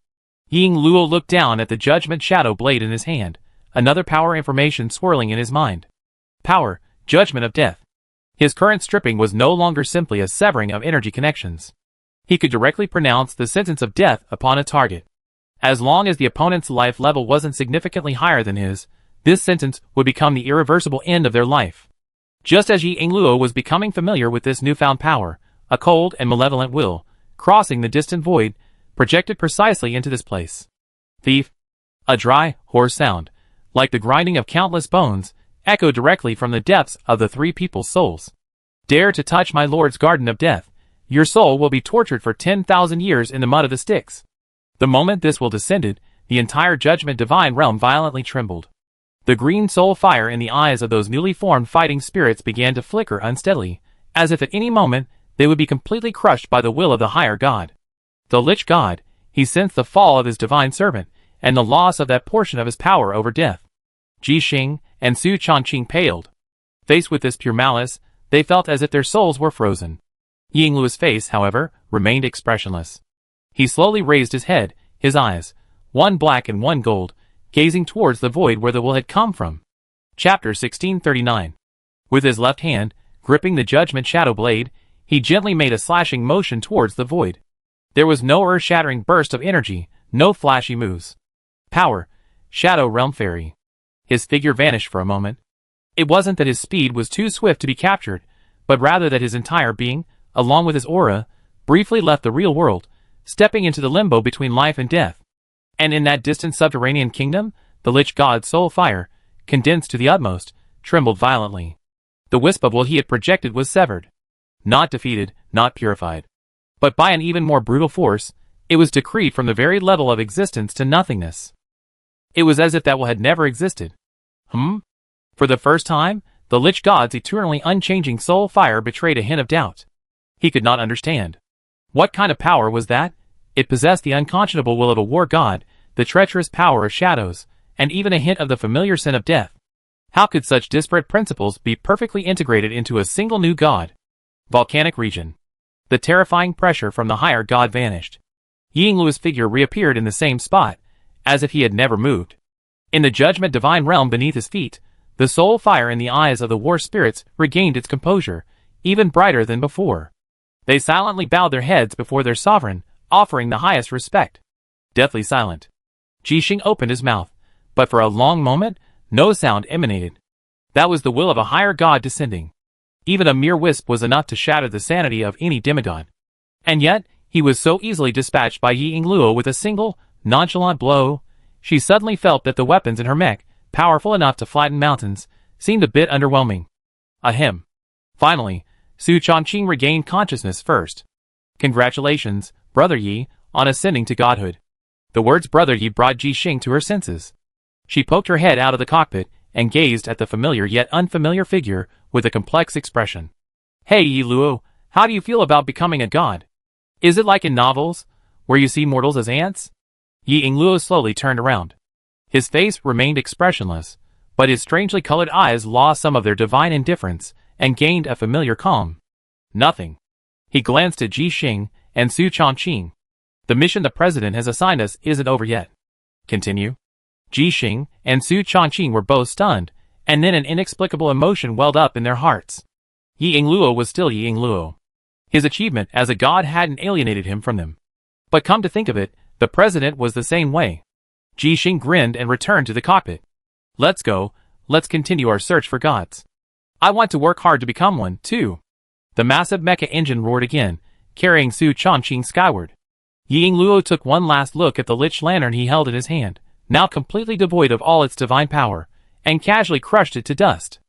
Ying Luo looked down at the judgment shadow blade in his hand, another power information swirling in his mind. Power, judgment of death. His current stripping was no longer simply a severing of energy connections. He could directly pronounce the sentence of death upon a target. As long as the opponent's life level wasn't significantly higher than his, this sentence would become the irreversible end of their life. Just as Ying Luo was becoming familiar with this newfound power, a cold and malevolent will, crossing the distant void, projected precisely into this place. Thief. A dry, hoarse sound, like the grinding of countless bones, echoed directly from the depths of the three people's souls. Dare to touch my lord's garden of death, your soul will be tortured for 10,000 years in the mud of the Styx. The moment this will descended, the entire judgment divine realm violently trembled. The green soul fire in the eyes of those newly formed fighting spirits began to flicker unsteadily, as if at any moment they would be completely crushed by the will of the higher god. The Lich God, he sensed the fall of his divine servant, and the loss of that portion of his power over death. Ji Xing and Su Chongqing paled. Faced with this pure malice, they felt as if their souls were frozen. Ying Luo's face, however, remained expressionless. He slowly raised his head, his eyes, one black and one gold, gazing towards the void where the will had come from. Chapter 1639. With his left hand, gripping the judgment shadow blade, he gently made a slashing motion towards the void. There was no earth-shattering burst of energy, no flashy moves. Power, Shadow Realm Fairy. His figure vanished for a moment. It wasn't that his speed was too swift to be captured, but rather that his entire being, along with his aura, briefly left the real world, stepping into the limbo between life and death. And in that distant subterranean kingdom, the Lich God's soul fire, condensed to the utmost, trembled violently. The wisp of will he had projected was severed. Not defeated, not purified. But by an even more brutal force, it was decreed from the very level of existence to nothingness. It was as if that will had never existed. For the first time, the Lich God's eternally unchanging soul fire betrayed a hint of doubt. He could not understand. What kind of power was that? It possessed the unconscionable will of a war god, the treacherous power of shadows, and even a hint of the familiar sin of death. How could such disparate principles be perfectly integrated into a single new god? Volcanic region. The terrifying pressure from the higher god vanished. Ying Luo's figure reappeared in the same spot, as if he had never moved. In the judgment divine realm beneath his feet, the soul fire in the eyes of the war spirits regained its composure, even brighter than before. They silently bowed their heads before their sovereign, offering the highest respect. Deathly silent. Ji Xing opened his mouth, but for a long moment, no sound emanated. That was the will of a higher god descending. Even a mere wisp was enough to shatter the sanity of any demigod. And yet, he was so easily dispatched by Ying Luo with a single, nonchalant blow. She suddenly felt that the weapons in her mech, powerful enough to flatten mountains, seemed a bit underwhelming. Ahem. Finally, Su Chongqing regained consciousness first. Congratulations, Brother Yi, on ascending to godhood. The words Brother Yi brought Ji Xing to her senses. She poked her head out of the cockpit and gazed at the familiar yet unfamiliar figure with a complex expression. Hey Yi Luo, how do you feel about becoming a god? Is it like in novels, where you see mortals as ants? Ying Luo slowly turned around. His face remained expressionless, but his strangely colored eyes lost some of their divine indifference and gained a familiar calm. Nothing. He glanced at Ji Xing and Su Chongqing. The mission the president has assigned us isn't over yet. Continue. Ji Xing and Su Chongqing were both stunned, and then an inexplicable emotion welled up in their hearts. Ying Luo was still Ying Luo. His achievement as a god hadn't alienated him from them. But come to think of it, the president was the same way. Ji Xing grinned and returned to the cockpit. Let's go, let's continue our search for gods. I want to work hard to become one, too. The massive mecha engine roared again, carrying Su Chongqing skyward. Ying Luo took one last look at the lich lantern he held in his hand, now completely devoid of all its divine power, and casually crushed it to dust.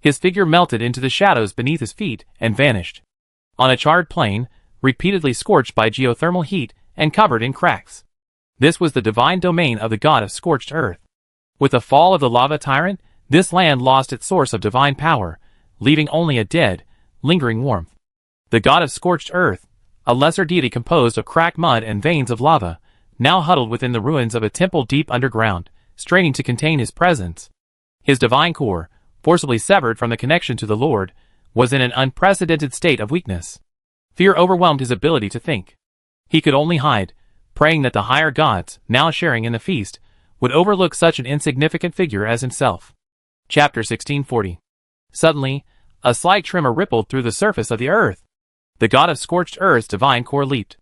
His figure melted into the shadows beneath his feet and vanished. On a charred plain, repeatedly scorched by geothermal heat and covered in cracks. This was the divine domain of the god of scorched earth. With the fall of the lava tyrant, this land lost its source of divine power, leaving only a dead, lingering warmth. The god of scorched earth, a lesser deity composed of cracked mud and veins of lava, now huddled within the ruins of a temple deep underground, straining to contain his presence. His divine core, forcibly severed from the connection to the Lord, was in an unprecedented state of weakness. Fear overwhelmed his ability to think. He could only hide, praying that the higher gods, now sharing in the feast, would overlook such an insignificant figure as himself. Chapter 1640. Suddenly, a slight tremor rippled through the surface of the earth. The god of scorched earth's divine core leaped.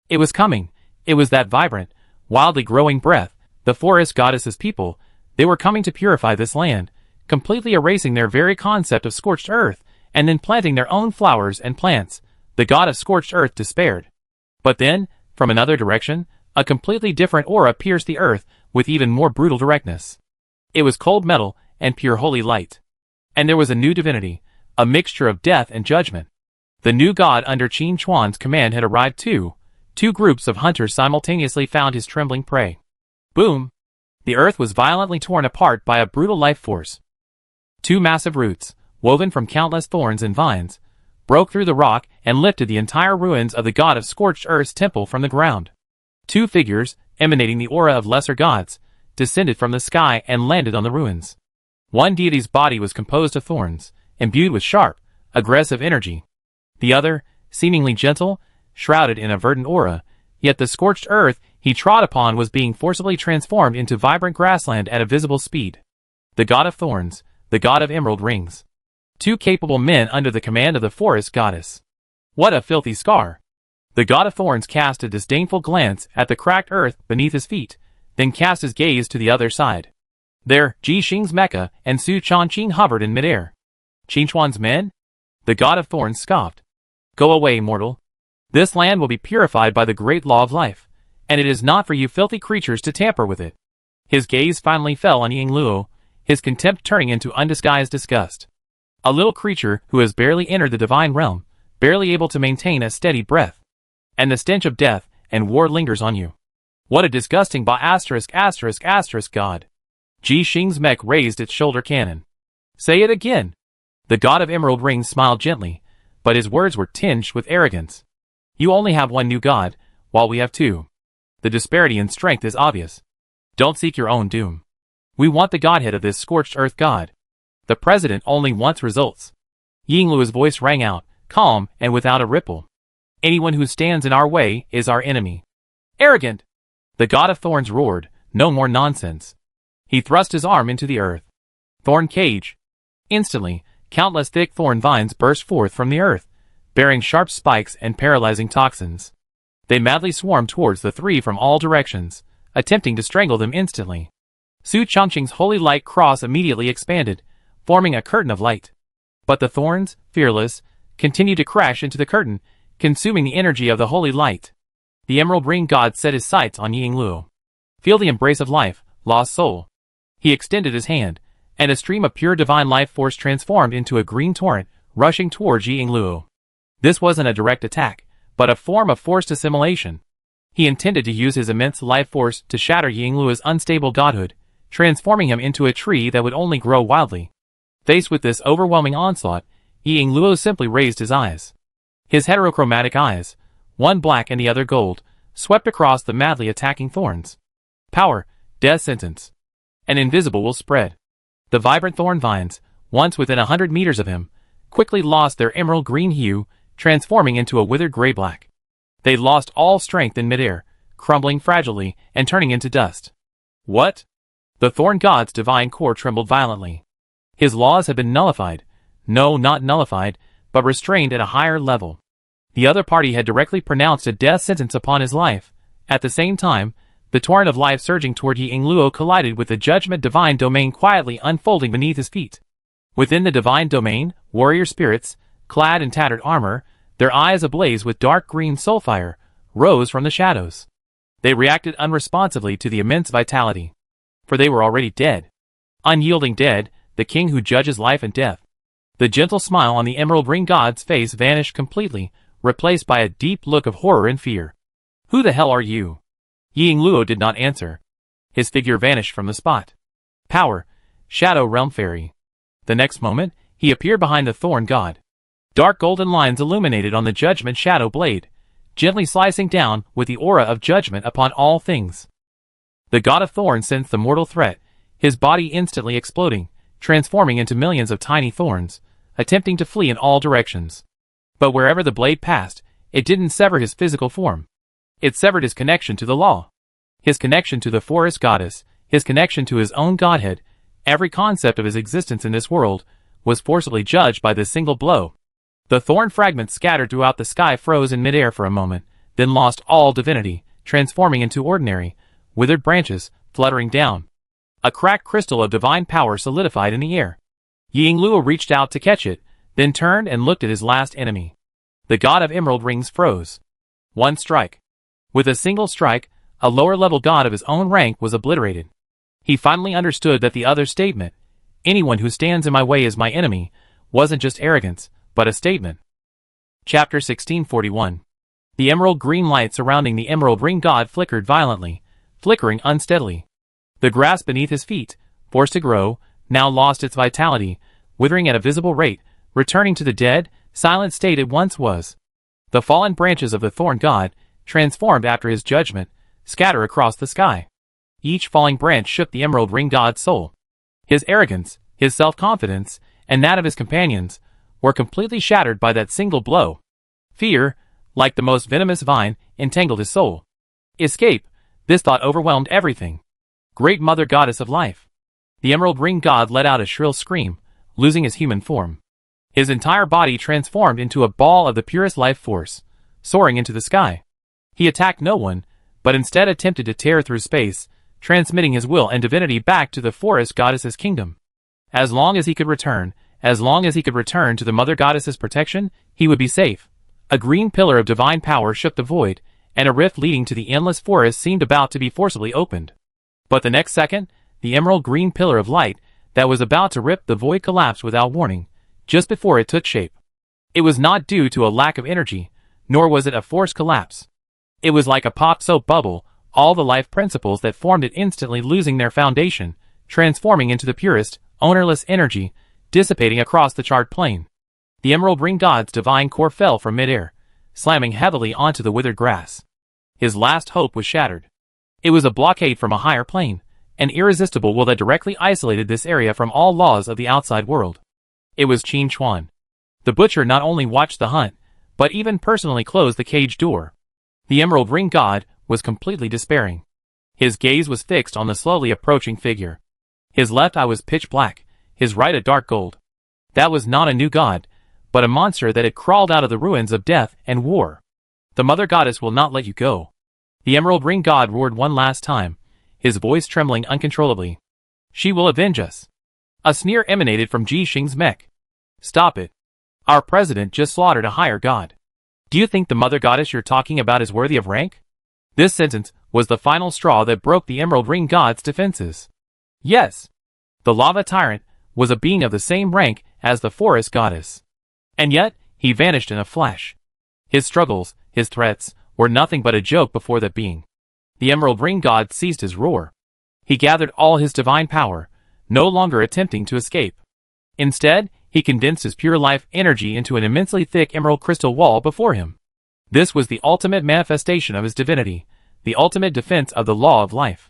It was coming. It was that vibrant, wildly growing breath, the forest goddess's people. They were coming to purify this land, completely erasing their very concept of scorched earth, and then planting their own flowers and plants. The god of scorched earth despaired. But then, from another direction, a completely different aura pierced the earth with even more brutal directness. It was cold metal and pure holy light. And there was a new divinity, a mixture of death and judgment. The new god under Qin Chuan's command had arrived too. Two groups of hunters simultaneously found his trembling prey. Boom! The earth was violently torn apart by a brutal life force. Two massive roots, woven from countless thorns and vines, broke through the rock and lifted the entire ruins of the god of scorched earth's temple from the ground. Two figures, emanating the aura of lesser gods, descended from the sky and landed on the ruins. One deity's body was composed of thorns, imbued with sharp, aggressive energy. The other, seemingly gentle, shrouded in a verdant aura, yet the scorched earth he trod upon was being forcibly transformed into vibrant grassland at a visible speed. The god of thorns, the god of emerald rings. Two capable men under the command of the forest goddess. What a filthy scar! The god of thorns cast a disdainful glance at the cracked earth beneath his feet, then cast his gaze to the other side. There, Ji Xing's mecha and Su Changqing hovered in midair. Qin Chuan's men? The god of thorns scoffed. Go away, mortal. This land will be purified by the great law of life, and it is not for you filthy creatures to tamper with it. His gaze finally fell on Ying Luo, his contempt turning into undisguised disgust. A little creature who has barely entered the divine realm, barely able to maintain a steady breath. And the stench of death and war lingers on you. What a disgusting god. Ji Xing's mech raised its shoulder cannon. Say it again. The god of emerald rings smiled gently, but his words were tinged with arrogance. You only have one new god, while we have two. The disparity in strength is obvious. Don't seek your own doom. We want the godhead of this scorched earth god. The president only wants results. Yingluo's voice rang out, calm and without a ripple. Anyone who stands in our way is our enemy. Arrogant! The god of thorns roared, no more nonsense. He thrust his arm into the earth. Thorn cage. Instantly, countless thick thorn vines burst forth from the earth, bearing sharp spikes and paralyzing toxins. They madly swarmed towards the three from all directions, attempting to strangle them instantly. Su Changqing's holy light cross immediately expanded, forming a curtain of light. But the thorns, fearless, continued to crash into the curtain, consuming the energy of the holy light. The emerald ring god set his sights on Ying Luo. Feel the embrace of life, lost soul. He extended his hand, and a stream of pure divine life force transformed into a green torrent, rushing towards Ying Luo. This wasn't a direct attack, but a form of forced assimilation. He intended to use his immense life force to shatter Ying Luo's unstable godhood, transforming him into a tree that would only grow wildly. Faced with this overwhelming onslaught, Ying Luo simply raised his eyes. His heterochromatic eyes, one black and the other gold, swept across the madly attacking thorns. Power, death sentence. An invisible will spread. The vibrant thorn vines, once within 100 meters of him, quickly lost their emerald green hue, transforming into a withered gray-black. They lost all strength in midair, crumbling fragilely and turning into dust. What? The thorn god's divine core trembled violently. His laws had been nullified. No, not nullified, but restrained at a higher level. The other party had directly pronounced a death sentence upon his life. At the same time, the torrent of life surging toward Ying Luo collided with the judgment divine domain quietly unfolding beneath his feet. Within the divine domain, warrior spirits, clad in tattered armor, their eyes ablaze with dark green soulfire, rose from the shadows. They reacted unresponsively to the immense vitality. For they were already dead. Unyielding dead, the king who judges life and death. The gentle smile on the emerald ring god's face vanished completely, replaced by a deep look of horror and fear. Who the hell are you? Ying Luo did not answer. His figure vanished from the spot. Power, Shadow Realm Fairy. The next moment, he appeared behind the Thorn God. Dark golden lines illuminated on the Judgment Shadow Blade, gently slicing down with the aura of judgment upon all things. The God of Thorn sensed the mortal threat, his body instantly exploding, transforming into millions of tiny thorns, attempting to flee in all directions. But wherever the blade passed, it didn't sever his physical form. It severed his connection to the law. His connection to the forest goddess, his connection to his own godhead, every concept of his existence in this world, was forcibly judged by this single blow. The thorn fragments scattered throughout the sky froze in midair for a moment, then lost all divinity, transforming into ordinary, withered branches, fluttering down. A cracked crystal of divine power solidified in the air. Ying Luo reached out to catch it, then turned and looked at his last enemy. The god of emerald rings froze. One strike. With a single strike, a lower-level god of his own rank was obliterated. He finally understood that the other statement, "Anyone who stands in my way is my enemy," wasn't just arrogance, but a statement. Chapter 1641. The emerald green light surrounding the emerald ring god flickered violently, flickering unsteadily. The grass beneath his feet, forced to grow, now lost its vitality, withering at a visible rate, returning to the dead, silent state it once was. The fallen branches of the thorn god, transformed after his judgment, scatter across the sky. Each falling branch shook the emerald ring god's soul. His arrogance, his self-confidence, and that of his companions, were completely shattered by that single blow. Fear, like the most venomous vine, entangled his soul. Escape, this thought overwhelmed everything. Great Mother Goddess of Life. The emerald ring god let out a shrill scream, losing his human form. His entire body transformed into a ball of the purest life force, soaring into the sky. He attacked no one, but instead attempted to tear through space, transmitting his will and divinity back to the forest goddess's kingdom. As long as he could return to the Mother Goddess's protection, he would be safe. A green pillar of divine power shook the void, and a rift leading to the endless forest seemed about to be forcibly opened. But the next second, the emerald green pillar of light that was about to rip the void collapsed without warning, just before it took shape. It was not due to a lack of energy, nor was it a forced collapse. It was like a popped soap bubble, all the life principles that formed it instantly losing their foundation, transforming into the purest, ownerless energy, dissipating across the charred plane. The emerald ring god's divine core fell from midair, slamming heavily onto the withered grass. His last hope was shattered. It was a blockade from a higher plane, an irresistible will that directly isolated this area from all laws of the outside world. It was Qin Chuan. The butcher not only watched the hunt, but even personally closed the cage door. The emerald ring god was completely despairing. His gaze was fixed on the slowly approaching figure. His left eye was pitch black, his right a dark gold. That was not a new god, but a monster that had crawled out of the ruins of death and war. The Mother Goddess will not let you go. The emerald ring god roared one last time, his voice trembling uncontrollably. She will avenge us. A sneer emanated from Ji Xing's mech. Stop it. Our president just slaughtered a higher god. Do you think the Mother Goddess you're talking about is worthy of rank? This sentence was the final straw that broke the emerald ring god's defenses. Yes. The lava tyrant was a being of the same rank as the forest goddess. And yet, he vanished in a flash. His struggles, his threats, were nothing but a joke before that being. The emerald ring god ceased his roar. He gathered all his divine power, no longer attempting to escape. Instead, he condensed his pure life energy into an immensely thick emerald crystal wall before him. This was the ultimate manifestation of his divinity, the ultimate defense of the law of life.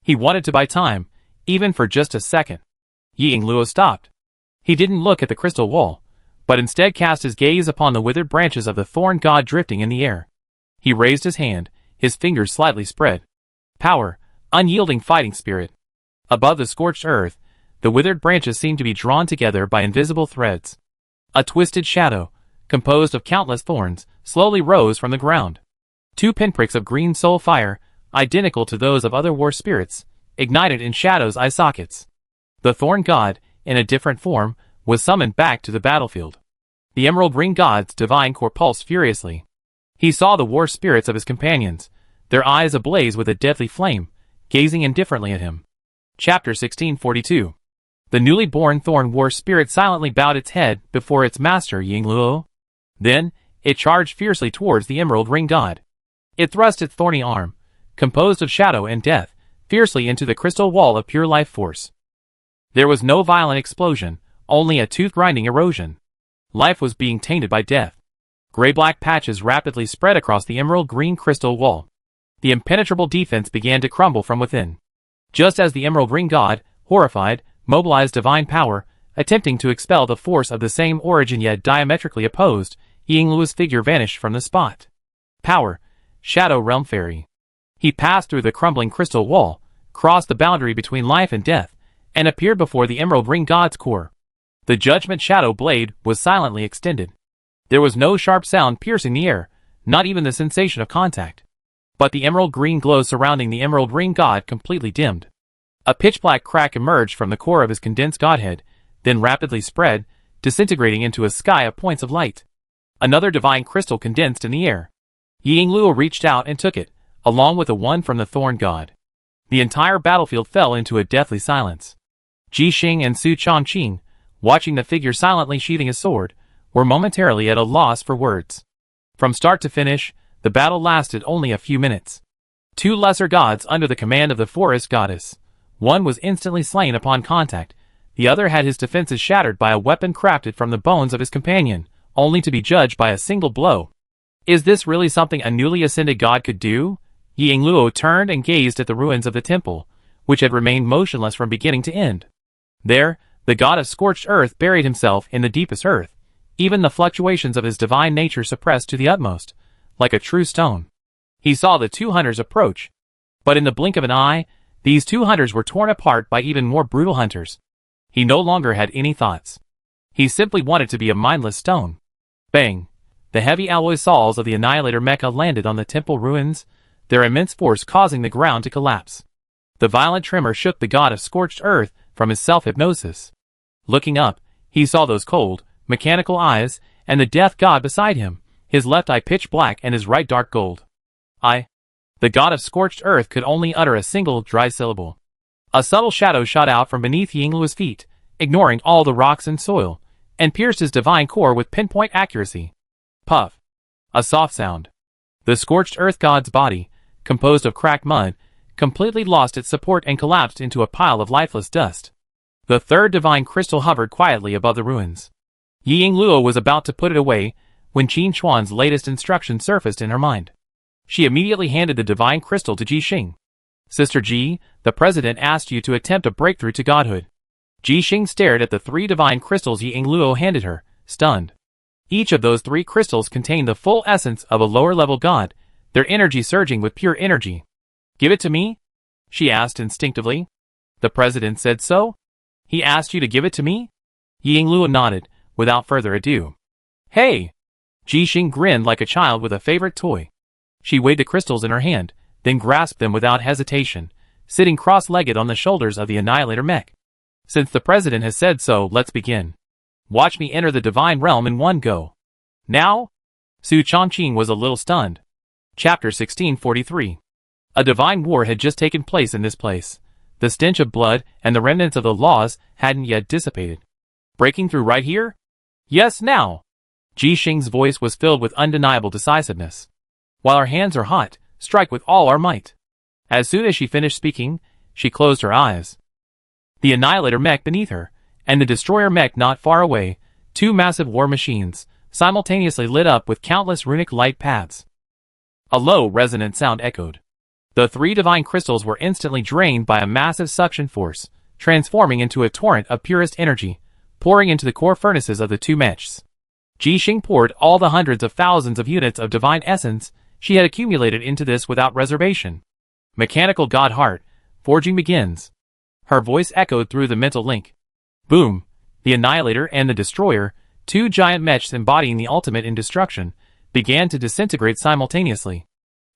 He wanted to buy time, even for just a second. Ying Luo stopped. He didn't look at the crystal wall, but instead cast his gaze upon the withered branches of the thorn god drifting in the air. He raised his hand, his fingers slightly spread. Power, unyielding fighting spirit. Above the scorched earth, the withered branches seemed to be drawn together by invisible threads. A twisted shadow, composed of countless thorns, slowly rose from the ground. 2 pinpricks of green soul fire, identical to those of other war spirits, ignited in Shadow's eye sockets. The thorn god, in a different form, was summoned back to the battlefield. The emerald ring god's divine core pulsed furiously. He saw the war spirits of his companions, their eyes ablaze with a deadly flame, gazing indifferently at him. Chapter 1642. The newly born thorn war spirit silently bowed its head before its master Ying Luo. Then, it charged fiercely towards the emerald ring god. It thrust its thorny arm, composed of shadow and death, fiercely into the crystal wall of pure life force. There was no violent explosion, only a tooth-grinding erosion. Life was being tainted by death. Gray-black patches rapidly spread across the emerald-green crystal wall. The impenetrable defense began to crumble from within. Just as the emerald-green god, horrified, mobilized divine power, attempting to expel the force of the same origin yet diametrically opposed, Yingluo's figure vanished from the spot. Power, Shadow Realm Fairy. He passed through the crumbling crystal wall, crossed the boundary between life and death, and appeared before the emerald ring god's core. The judgment shadow blade was silently extended. There was no sharp sound piercing the air, not even the sensation of contact. But the emerald green glow surrounding the emerald ring god completely dimmed. A pitch-black crack emerged from the core of his condensed godhead, then rapidly spread, disintegrating into a sky of points of light. Another divine crystal condensed in the air. Yingluo reached out and took it, along with the one from the thorn god. The entire battlefield fell into a deathly silence. Ji Xing and Su Chongqing, watching the figure silently sheathing a sword, were momentarily at a loss for words. From start to finish, the battle lasted only a few minutes. Two lesser gods under the command of the forest goddess. One was instantly slain upon contact, the other had his defenses shattered by a weapon crafted from the bones of his companion, only to be judged by a single blow. Is this really something a newly ascended god could do? Yingluo turned and gazed at the ruins of the temple, which had remained motionless from beginning to end. There, the god of scorched earth buried himself in the deepest earth, even the fluctuations of his divine nature suppressed to the utmost, like a true stone. He saw the two hunters approach, but in the blink of an eye, these two hunters were torn apart by even more brutal hunters. He no longer had any thoughts. He simply wanted to be a mindless stone. Bang! The heavy alloy saws of the Annihilator mecha landed on the temple ruins, their immense force causing the ground to collapse. The violent tremor shook the god of scorched earth from his self-hypnosis. Looking up, he saw those cold, mechanical eyes, and the death god beside him, his left eye pitch black and his right dark gold. The god of scorched earth could only utter a single dry syllable. A subtle shadow shot out from beneath Yingluo's feet, ignoring all the rocks and soil, and pierced his divine core with pinpoint accuracy. Puff. A soft sound. The scorched earth god's body, composed of cracked mud, completely lost its support and collapsed into a pile of lifeless dust. The third divine crystal hovered quietly above the ruins. Yingluo was about to put it away, when Qin Xuan's latest instruction surfaced in her mind. She immediately handed the divine crystal to Ji Xing. Sister Ji, the president asked you to attempt a breakthrough to godhood. Ji Xing stared at the three divine crystals Yingluo handed her, stunned. Each of those three crystals contained the full essence of a lower-level god, their energy surging with pure energy. Give it to me? She asked instinctively. The president said so? He asked you to give it to me? Yingluo nodded, without further ado. Hey! Ji Xing grinned like a child with a favorite toy. She weighed the crystals in her hand, then grasped them without hesitation, sitting cross-legged on the shoulders of the Annihilator mech. Since the president has said so, let's begin. Watch me enter the divine realm in one go. Now? Su Chongqing was a little stunned. Chapter 1643. A divine war had just taken place in this place. The stench of blood and the remnants of the laws hadn't yet dissipated. Breaking through right here? Yes, now! Ji Xing's voice was filled with undeniable decisiveness. While our hands are hot, strike with all our might. As soon as she finished speaking, she closed her eyes. The Annihilator mech beneath her, and the Destroyer mech not far away, two massive war machines, simultaneously lit up with countless runic light paths. A low, resonant sound echoed. The three divine crystals were instantly drained by a massive suction force, transforming into a torrent of purest energy, pouring into the core furnaces of the two mechs. Ji Xing poured all the hundreds of thousands of units of divine essence she had accumulated into this without reservation. Mechanical God Heart, forging begins. Her voice echoed through the mental link. Boom! The Annihilator and the Destroyer, two giant mechs embodying the ultimate in destruction, began to disintegrate simultaneously.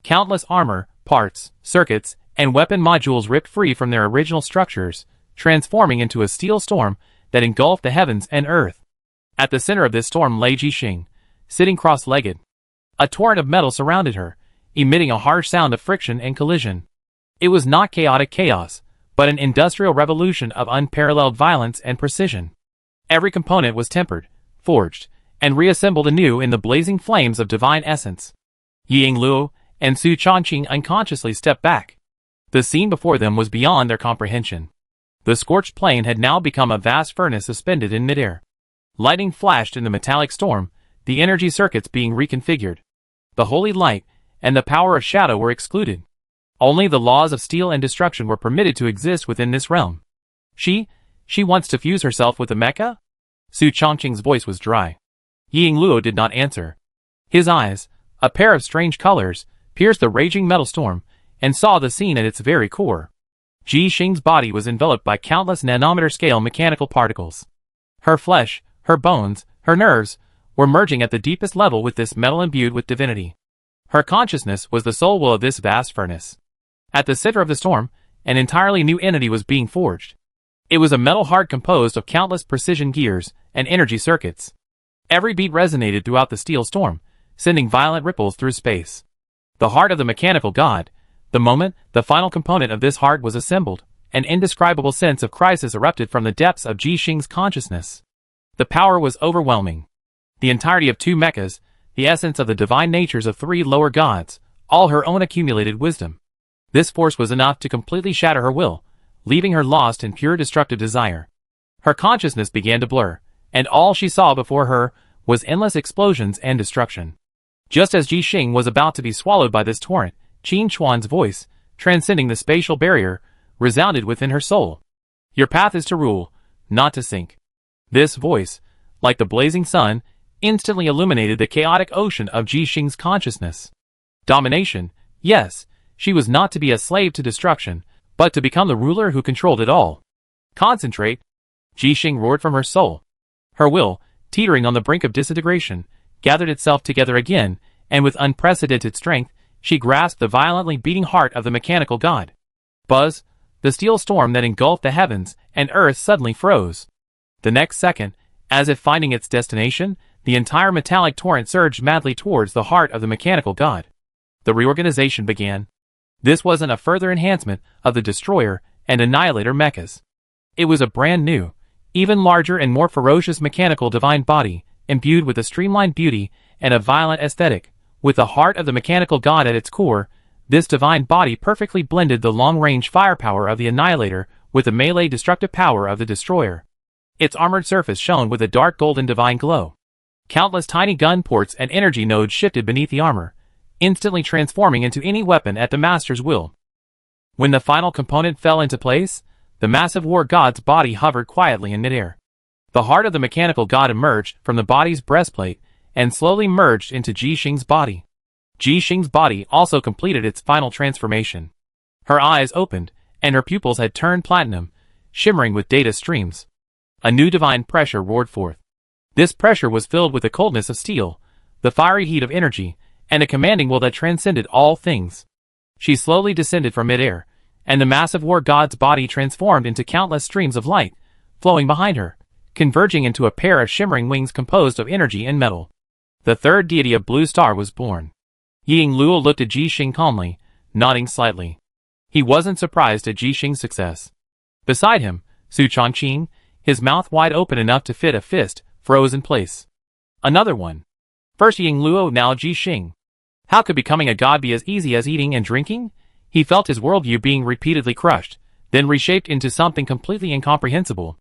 Countless armor, parts, circuits, and weapon modules ripped free from their original structures, transforming into a steel storm that engulfed the heavens and earth. At the center of this storm lay Ji Xing, sitting cross-legged. A torrent of metal surrounded her, emitting a harsh sound of friction and collision. It was not chaotic chaos, but an industrial revolution of unparalleled violence and precision. Every component was tempered, forged, and reassembled anew in the blazing flames of divine essence. Yingluo, and Su Chongqing unconsciously stepped back. The scene before them was beyond their comprehension. The scorched plain had now become a vast furnace suspended in midair. Lightning flashed in the metallic storm, the energy circuits being reconfigured. The holy light and the power of shadow were excluded. Only the laws of steel and destruction were permitted to exist within this realm. She wants to fuse herself with the mecha? Su Chongqing's voice was dry. Yingluo did not answer. His eyes, a pair of strange colors, pierced the raging metal storm, and saw the scene at its very core. Ji Xing's body was enveloped by countless nanometer-scale mechanical particles. Her flesh, her bones, her nerves, were merging at the deepest level with this metal imbued with divinity. Her consciousness was the soul will of this vast furnace. At the center of the storm, an entirely new entity was being forged. It was a metal heart composed of countless precision gears and energy circuits. Every beat resonated throughout the steel storm, sending violent ripples through space. The heart of the mechanical god. The moment the final component of this heart was assembled, an indescribable sense of crisis erupted from the depths of Ji Xing's consciousness. The power was overwhelming. The entirety of 2 mechas, the essence of the divine natures of 3 lower gods, all her own accumulated wisdom. This force was enough to completely shatter her will, leaving her lost in pure destructive desire. Her consciousness began to blur, and all she saw before her was endless explosions and destruction. Just as Ji Xing was about to be swallowed by this torrent, Qin Chuan's voice, transcending the spatial barrier, resounded within her soul. Your path is to rule, not to sink. This voice, like the blazing sun, instantly illuminated the chaotic ocean of Ji Xing's consciousness. Domination, yes, she was not to be a slave to destruction, but to become the ruler who controlled it all. Concentrate, Ji Xing roared from her soul. Her will, teetering on the brink of disintegration, gathered itself together again, and with unprecedented strength, she grasped the violently beating heart of the mechanical god. Buzz, the steel storm that engulfed the heavens and earth suddenly froze. The next second, as if finding its destination, the entire metallic torrent surged madly towards the heart of the mechanical god. The reorganization began. This wasn't a further enhancement of the Destroyer and Annihilator mechas. It was a brand new, even larger and more ferocious mechanical divine body, imbued with a streamlined beauty and a violent aesthetic. With the heart of the mechanical god at its core, this divine body perfectly blended the long-range firepower of the Annihilator with the melee destructive power of the Destroyer. Its armored surface shone with a dark golden divine glow. Countless tiny gun ports and energy nodes shifted beneath the armor, instantly transforming into any weapon at the master's will. When the final component fell into place, the massive war god's body hovered quietly in midair. The heart of the mechanical god emerged from the body's breastplate and slowly merged into Ji Xing's body. Ji Xing's body also completed its final transformation. Her eyes opened, and her pupils had turned platinum, shimmering with data streams. A new divine pressure roared forth. This pressure was filled with the coldness of steel, the fiery heat of energy, and a commanding will that transcended all things. She slowly descended from midair, and the massive war god's body transformed into countless streams of light, flowing behind her, converging into a pair of shimmering wings composed of energy and metal. The third deity of Blue Star was born. Yingluo looked at Ji Xing calmly, nodding slightly. He wasn't surprised at Ji Xing's success. Beside him, Su Chongqing, his mouth wide open enough to fit a fist, froze in place. Another one. First Yingluo, now Ji Xing. How could becoming a god be as easy as eating and drinking? He felt his worldview being repeatedly crushed, then reshaped into something completely incomprehensible.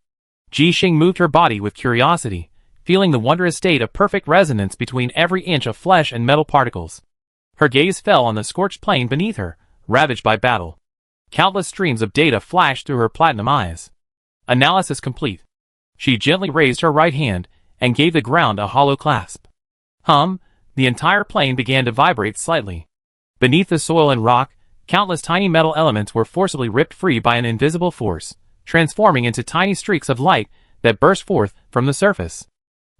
Ji Xing moved her body with curiosity, feeling the wondrous state of perfect resonance between every inch of flesh and metal particles. Her gaze fell on the scorched plain beneath her, ravaged by battle. Countless streams of data flashed through her platinum eyes. Analysis complete. She gently raised her right hand and gave the ground a hollow clasp. The entire plain began to vibrate slightly. Beneath the soil and rock, countless tiny metal elements were forcibly ripped free by an invisible force, transforming into tiny streaks of light that burst forth from the surface.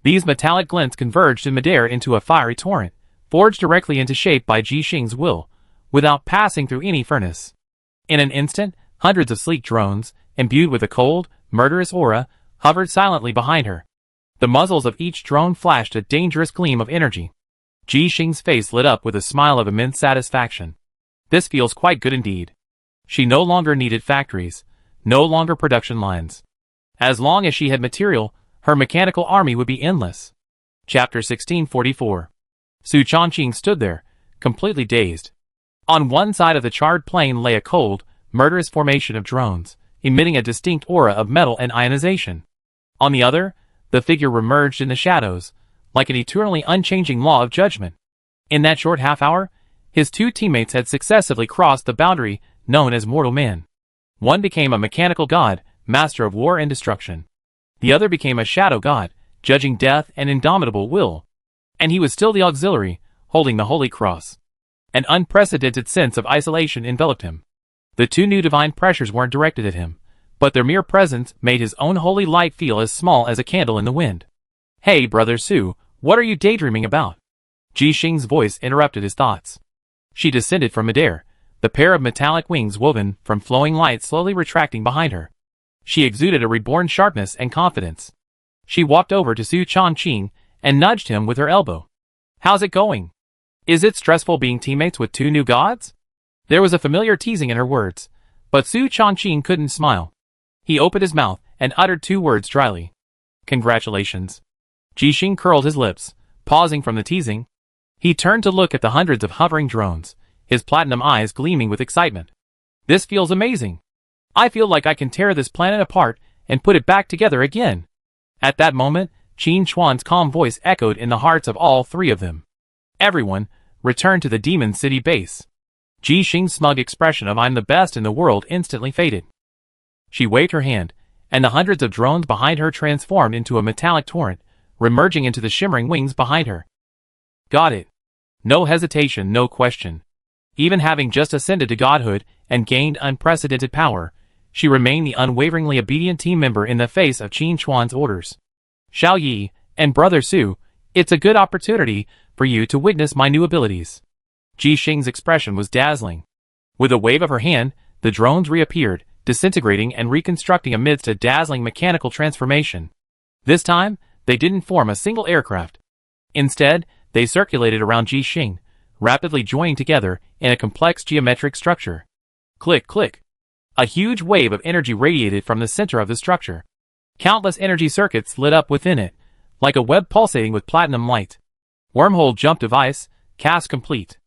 These metallic glints converged in midair into a fiery torrent, forged directly into shape by Ji Xing's will, without passing through any furnace. In an instant, hundreds of sleek drones, imbued with a cold, murderous aura, hovered silently behind her. The muzzles of each drone flashed a dangerous gleam of energy. Ji Xing's face lit up with a smile of immense satisfaction. This feels quite good indeed. She no longer needed factories, no longer production lines. As long as she had material, her mechanical army would be endless. Chapter 1644. Su Chongqing stood there, completely dazed. On one side of the charred plain lay a cold, murderous formation of drones, emitting a distinct aura of metal and ionization. On the other, the figure remerged in the shadows, like an eternally unchanging law of judgment. In that short half-hour, his two teammates had successively crossed the boundary known as mortal man. One became a mechanical god, master of war and destruction. The other became a shadow god, judging death and indomitable will. And he was still the auxiliary, holding the holy cross. An unprecedented sense of isolation enveloped him. The two new divine pressures weren't directed at him, but their mere presence made his own holy light feel as small as a candle in the wind. "Hey, Brother Su, what are you daydreaming about?" Ji Xing's voice interrupted his thoughts. She descended from midair, the pair of metallic wings woven from flowing light slowly retracting behind her. She exuded a reborn sharpness and confidence. She walked over to Su Changqing and nudged him with her elbow. "How's it going? Is it stressful being teammates with two new gods?" There was a familiar teasing in her words, but Su Changqing couldn't smile. He opened his mouth and uttered two words dryly. "Congratulations." Ji Xing curled his lips, pausing from the teasing. He turned to look at the hundreds of hovering drones, his platinum eyes gleaming with excitement. "This feels amazing. I feel like I can tear this planet apart and put it back together again." At that moment, Qin Chuan's calm voice echoed in the hearts of all three of them. "Everyone, return to the Demon City base." Ji Xing's smug expression of "I'm the best in the world" instantly faded. She waved her hand, and the hundreds of drones behind her transformed into a metallic torrent, remerging into the shimmering wings behind her. "Got it." No hesitation, no question. Even having just ascended to godhood and gained unprecedented power, she remained the unwaveringly obedient team member in the face of Qin Chuan's orders. "Xiao Yi, and Brother Su, it's a good opportunity for you to witness my new abilities." Ji Xing's expression was dazzling. With a wave of her hand, the drones reappeared, disintegrating and reconstructing amidst a dazzling mechanical transformation. This time, they didn't form a single aircraft. Instead, they circulated around Ji Xing, rapidly joining together in a complex geometric structure. Click, click. A huge wave of energy radiated from the center of the structure. Countless energy circuits lit up within it, like a web pulsating with platinum light. Wormhole jump device, cast complete.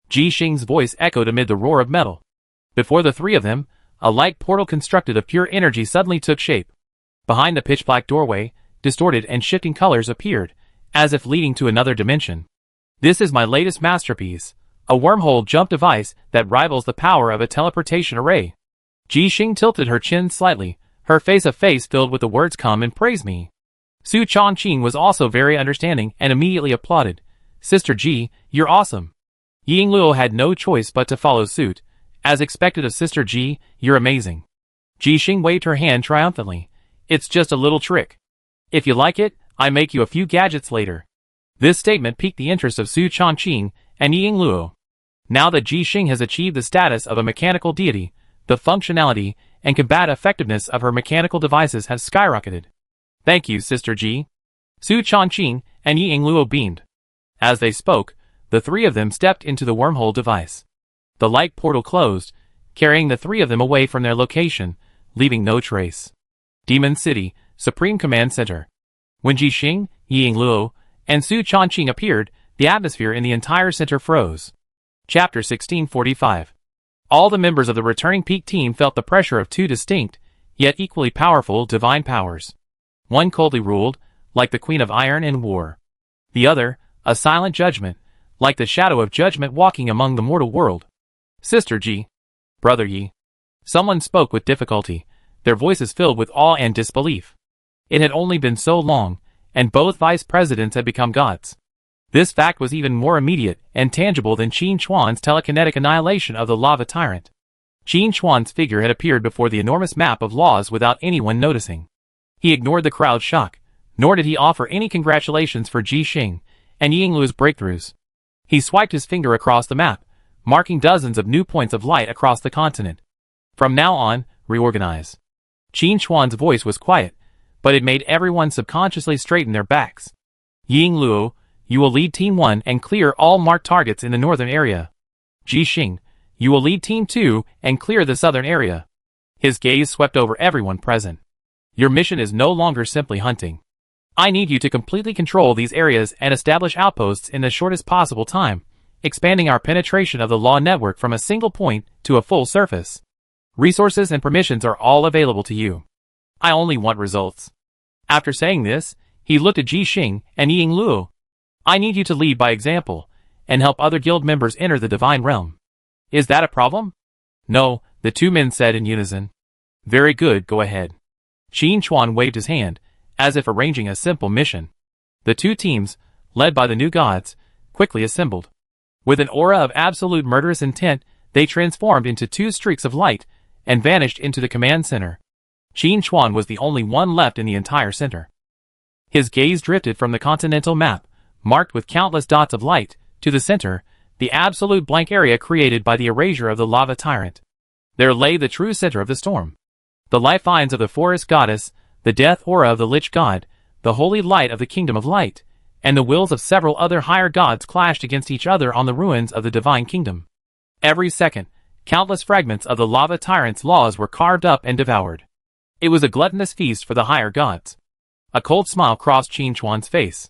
Ji Xing's voice echoed amid the roar of metal. Before the three of them, a light portal constructed of pure energy suddenly took shape. Behind the pitch-black doorway, distorted and shifting colors appeared, as if leading to another dimension. "This is my latest masterpiece, a wormhole jump device that rivals the power of a teleportation array." Ji Xing tilted her chin slightly, her face a face filled with the words "Come and praise me." Su Changqing was also very understanding and immediately applauded. "Sister Ji, you're awesome." Yingluo had no choice but to follow suit. "As expected of Sister Ji, you're amazing." Ji Xing waved her hand triumphantly. "It's just a little trick. If you like it, I make you a few gadgets later." This statement piqued the interest of Su Changqing and Yingluo. Now that Ji Xing has achieved the status of a mechanical deity, the functionality and combat effectiveness of her mechanical devices has skyrocketed. "Thank you, Sister Ji." Su Changqing and Yingluo beamed. As they spoke, the three of them stepped into the wormhole device. The light portal closed, carrying the three of them away from their location, leaving no trace. Demon City, Supreme Command Center. When Ji Xing, Yingluo, and Su Changqing appeared, the atmosphere in the entire center froze. Chapter 1645. All the members of the returning peak team felt the pressure of two distinct, yet equally powerful divine powers. One coldly ruled, like the Queen of Iron and War. The other, a silent judgment, like the shadow of judgment walking among the mortal world. "Sister Ji. Brother Yi." Someone spoke with difficulty, their voices filled with awe and disbelief. It had only been so long, and both vice presidents had become gods. This fact was even more immediate and tangible than Qin Chuan's telekinetic annihilation of the lava tyrant. Qin Chuan's figure had appeared before the enormous map of laws without anyone noticing. He ignored the crowd's shock, nor did he offer any congratulations for Ji Xing and Yingluo's breakthroughs. He swiped his finger across the map, marking dozens of new points of light across the continent. "From now on, reorganize." Qin Chuan's voice was quiet, but it made everyone subconsciously straighten their backs. "Yingluo, you will lead Team 1 and clear all marked targets in the northern area. Ji Xing, you will lead Team 2 and clear the southern area." His gaze swept over everyone present. "Your mission is no longer simply hunting. I need you to completely control these areas and establish outposts in the shortest possible time, expanding our penetration of the law network from a single point to a full surface. Resources and permissions are all available to you. I only want results. After saying this, he looked at Ji Xing and Ying Luo. I need you to lead by example, and help other guild members enter the divine realm. Is that a problem? No, the two men said in unison. Very good, go ahead. Qin Chuan waved his hand, as if arranging a simple mission. The two teams, led by the new gods, quickly assembled. With an aura of absolute murderous intent, they transformed into two streaks of light, and vanished into the command center. Qin Chuan was the only one left in the entire center. His gaze drifted from the continental map, marked with countless dots of light, to the center, the absolute blank area created by the erasure of the lava tyrant. There lay the true center of the storm. The life vines of the forest goddess, the death aura of the lich god, the holy light of the kingdom of light, and the wills of several other higher gods clashed against each other on the ruins of the divine kingdom. Every second, countless fragments of the lava tyrant's laws were carved up and devoured. It was a gluttonous feast for the higher gods. A cold smile crossed Qin Chuan's face.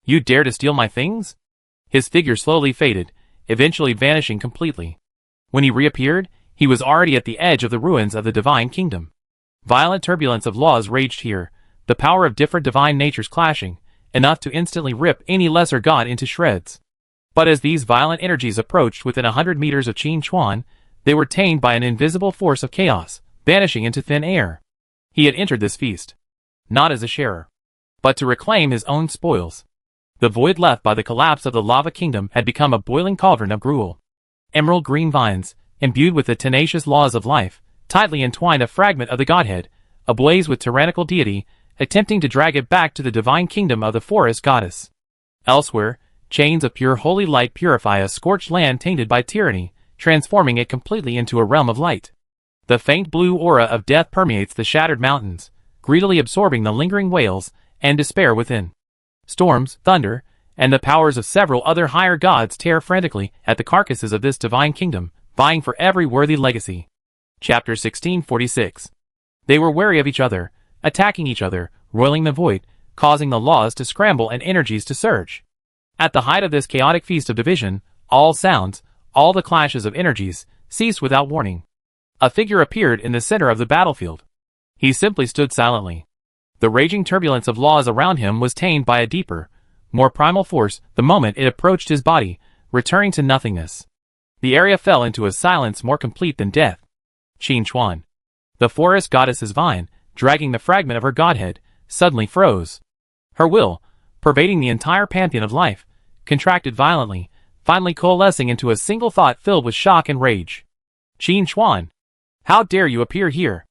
You dare to steal my things? His figure slowly faded, eventually vanishing completely. When he reappeared, he was already at the edge of the ruins of the divine kingdom. Violent turbulence of laws raged here, the power of different divine natures clashing, enough to instantly rip any lesser god into shreds. But as these violent energies approached within 100 meters of Qin Chuan, they were tamed by an invisible force of chaos, vanishing into thin air. He had entered this feast, not as a sharer, but to reclaim his own spoils. The void left by the collapse of the lava kingdom had become a boiling cauldron of gruel. Emerald green vines, imbued with the tenacious laws of life, tightly entwined a fragment of the godhead, ablaze with tyrannical deity, attempting to drag it back to the divine kingdom of the forest goddess. Elsewhere, chains of pure holy light purify a scorched land tainted by tyranny, transforming it completely into a realm of light. The faint blue aura of death permeates the shattered mountains, greedily absorbing the lingering wails and despair within. Storms, thunder, and the powers of several other higher gods tear frantically at the carcasses of this divine kingdom, vying for every worthy legacy. Chapter 1646. They were wary of each other, attacking each other, roiling the void, causing the laws to scramble and energies to surge. At the height of this chaotic feast of division, all sounds, all the clashes of energies, ceased without warning. A figure appeared in the center of the battlefield. He simply stood silently. The raging turbulence of laws around him was tamed by a deeper, more primal force the moment it approached his body, returning to nothingness. The area fell into a silence more complete than death. Qin Chuan, the forest goddess's vine, dragging the fragment of her godhead, suddenly froze. Her will, pervading the entire pantheon of life, contracted violently, finally coalescing into a single thought filled with shock and rage. Qin Chuan, how dare you appear here?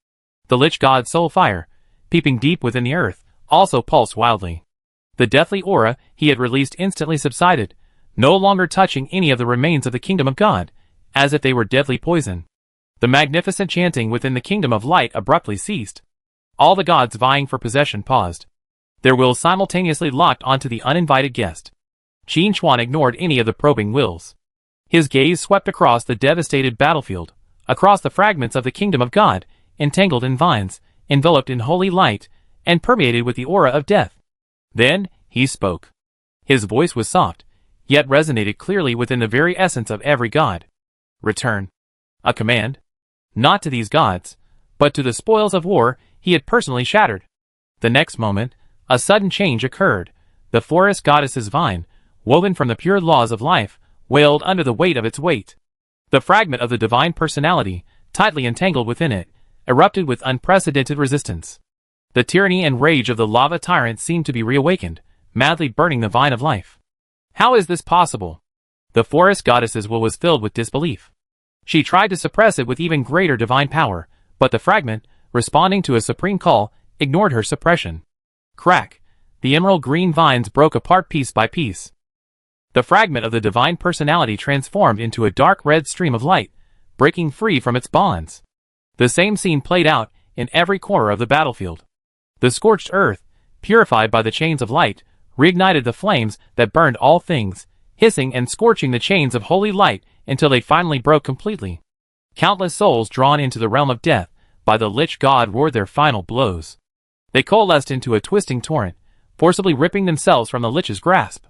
The lich god's soul fire, peeping deep within the earth, also pulsed wildly. The deathly aura he had released instantly subsided, no longer touching any of the remains of the kingdom of God, as if they were deadly poison. The magnificent chanting within the kingdom of light abruptly ceased. All the gods vying for possession paused. Their wills simultaneously locked onto the uninvited guest. Qin Chuan ignored any of the probing wills. His gaze swept across the devastated battlefield, across the fragments of the kingdom of God, entangled in vines, enveloped in holy light, and permeated with the aura of death. Then, he spoke. His voice was soft, yet resonated clearly within the very essence of every god. Return. A command. Not to these gods, but to the spoils of war he had personally shattered. The next moment, a sudden change occurred. The forest goddess's vine, woven from the pure laws of life, wailed under the weight of its weight. The fragment of the divine personality, tightly entangled within it, erupted with unprecedented resistance. The tyranny and rage of the lava tyrant seemed to be reawakened, madly burning the vine of life. How is this possible? The forest goddess's will was filled with disbelief. She tried to suppress it with even greater divine power, but the fragment, responding to a supreme call, ignored her suppression. Crack! The emerald green vines broke apart piece by piece. The fragment of the divine personality transformed into a dark red stream of light, breaking free from its bonds. The same scene played out in every corner of the battlefield. The scorched earth, purified by the chains of light, reignited the flames that burned all things, hissing and scorching the chains of holy light until they finally broke completely. Countless souls drawn into the realm of death by the lich god roared their final blows. They coalesced into a twisting torrent, forcibly ripping themselves from the lich's grasp.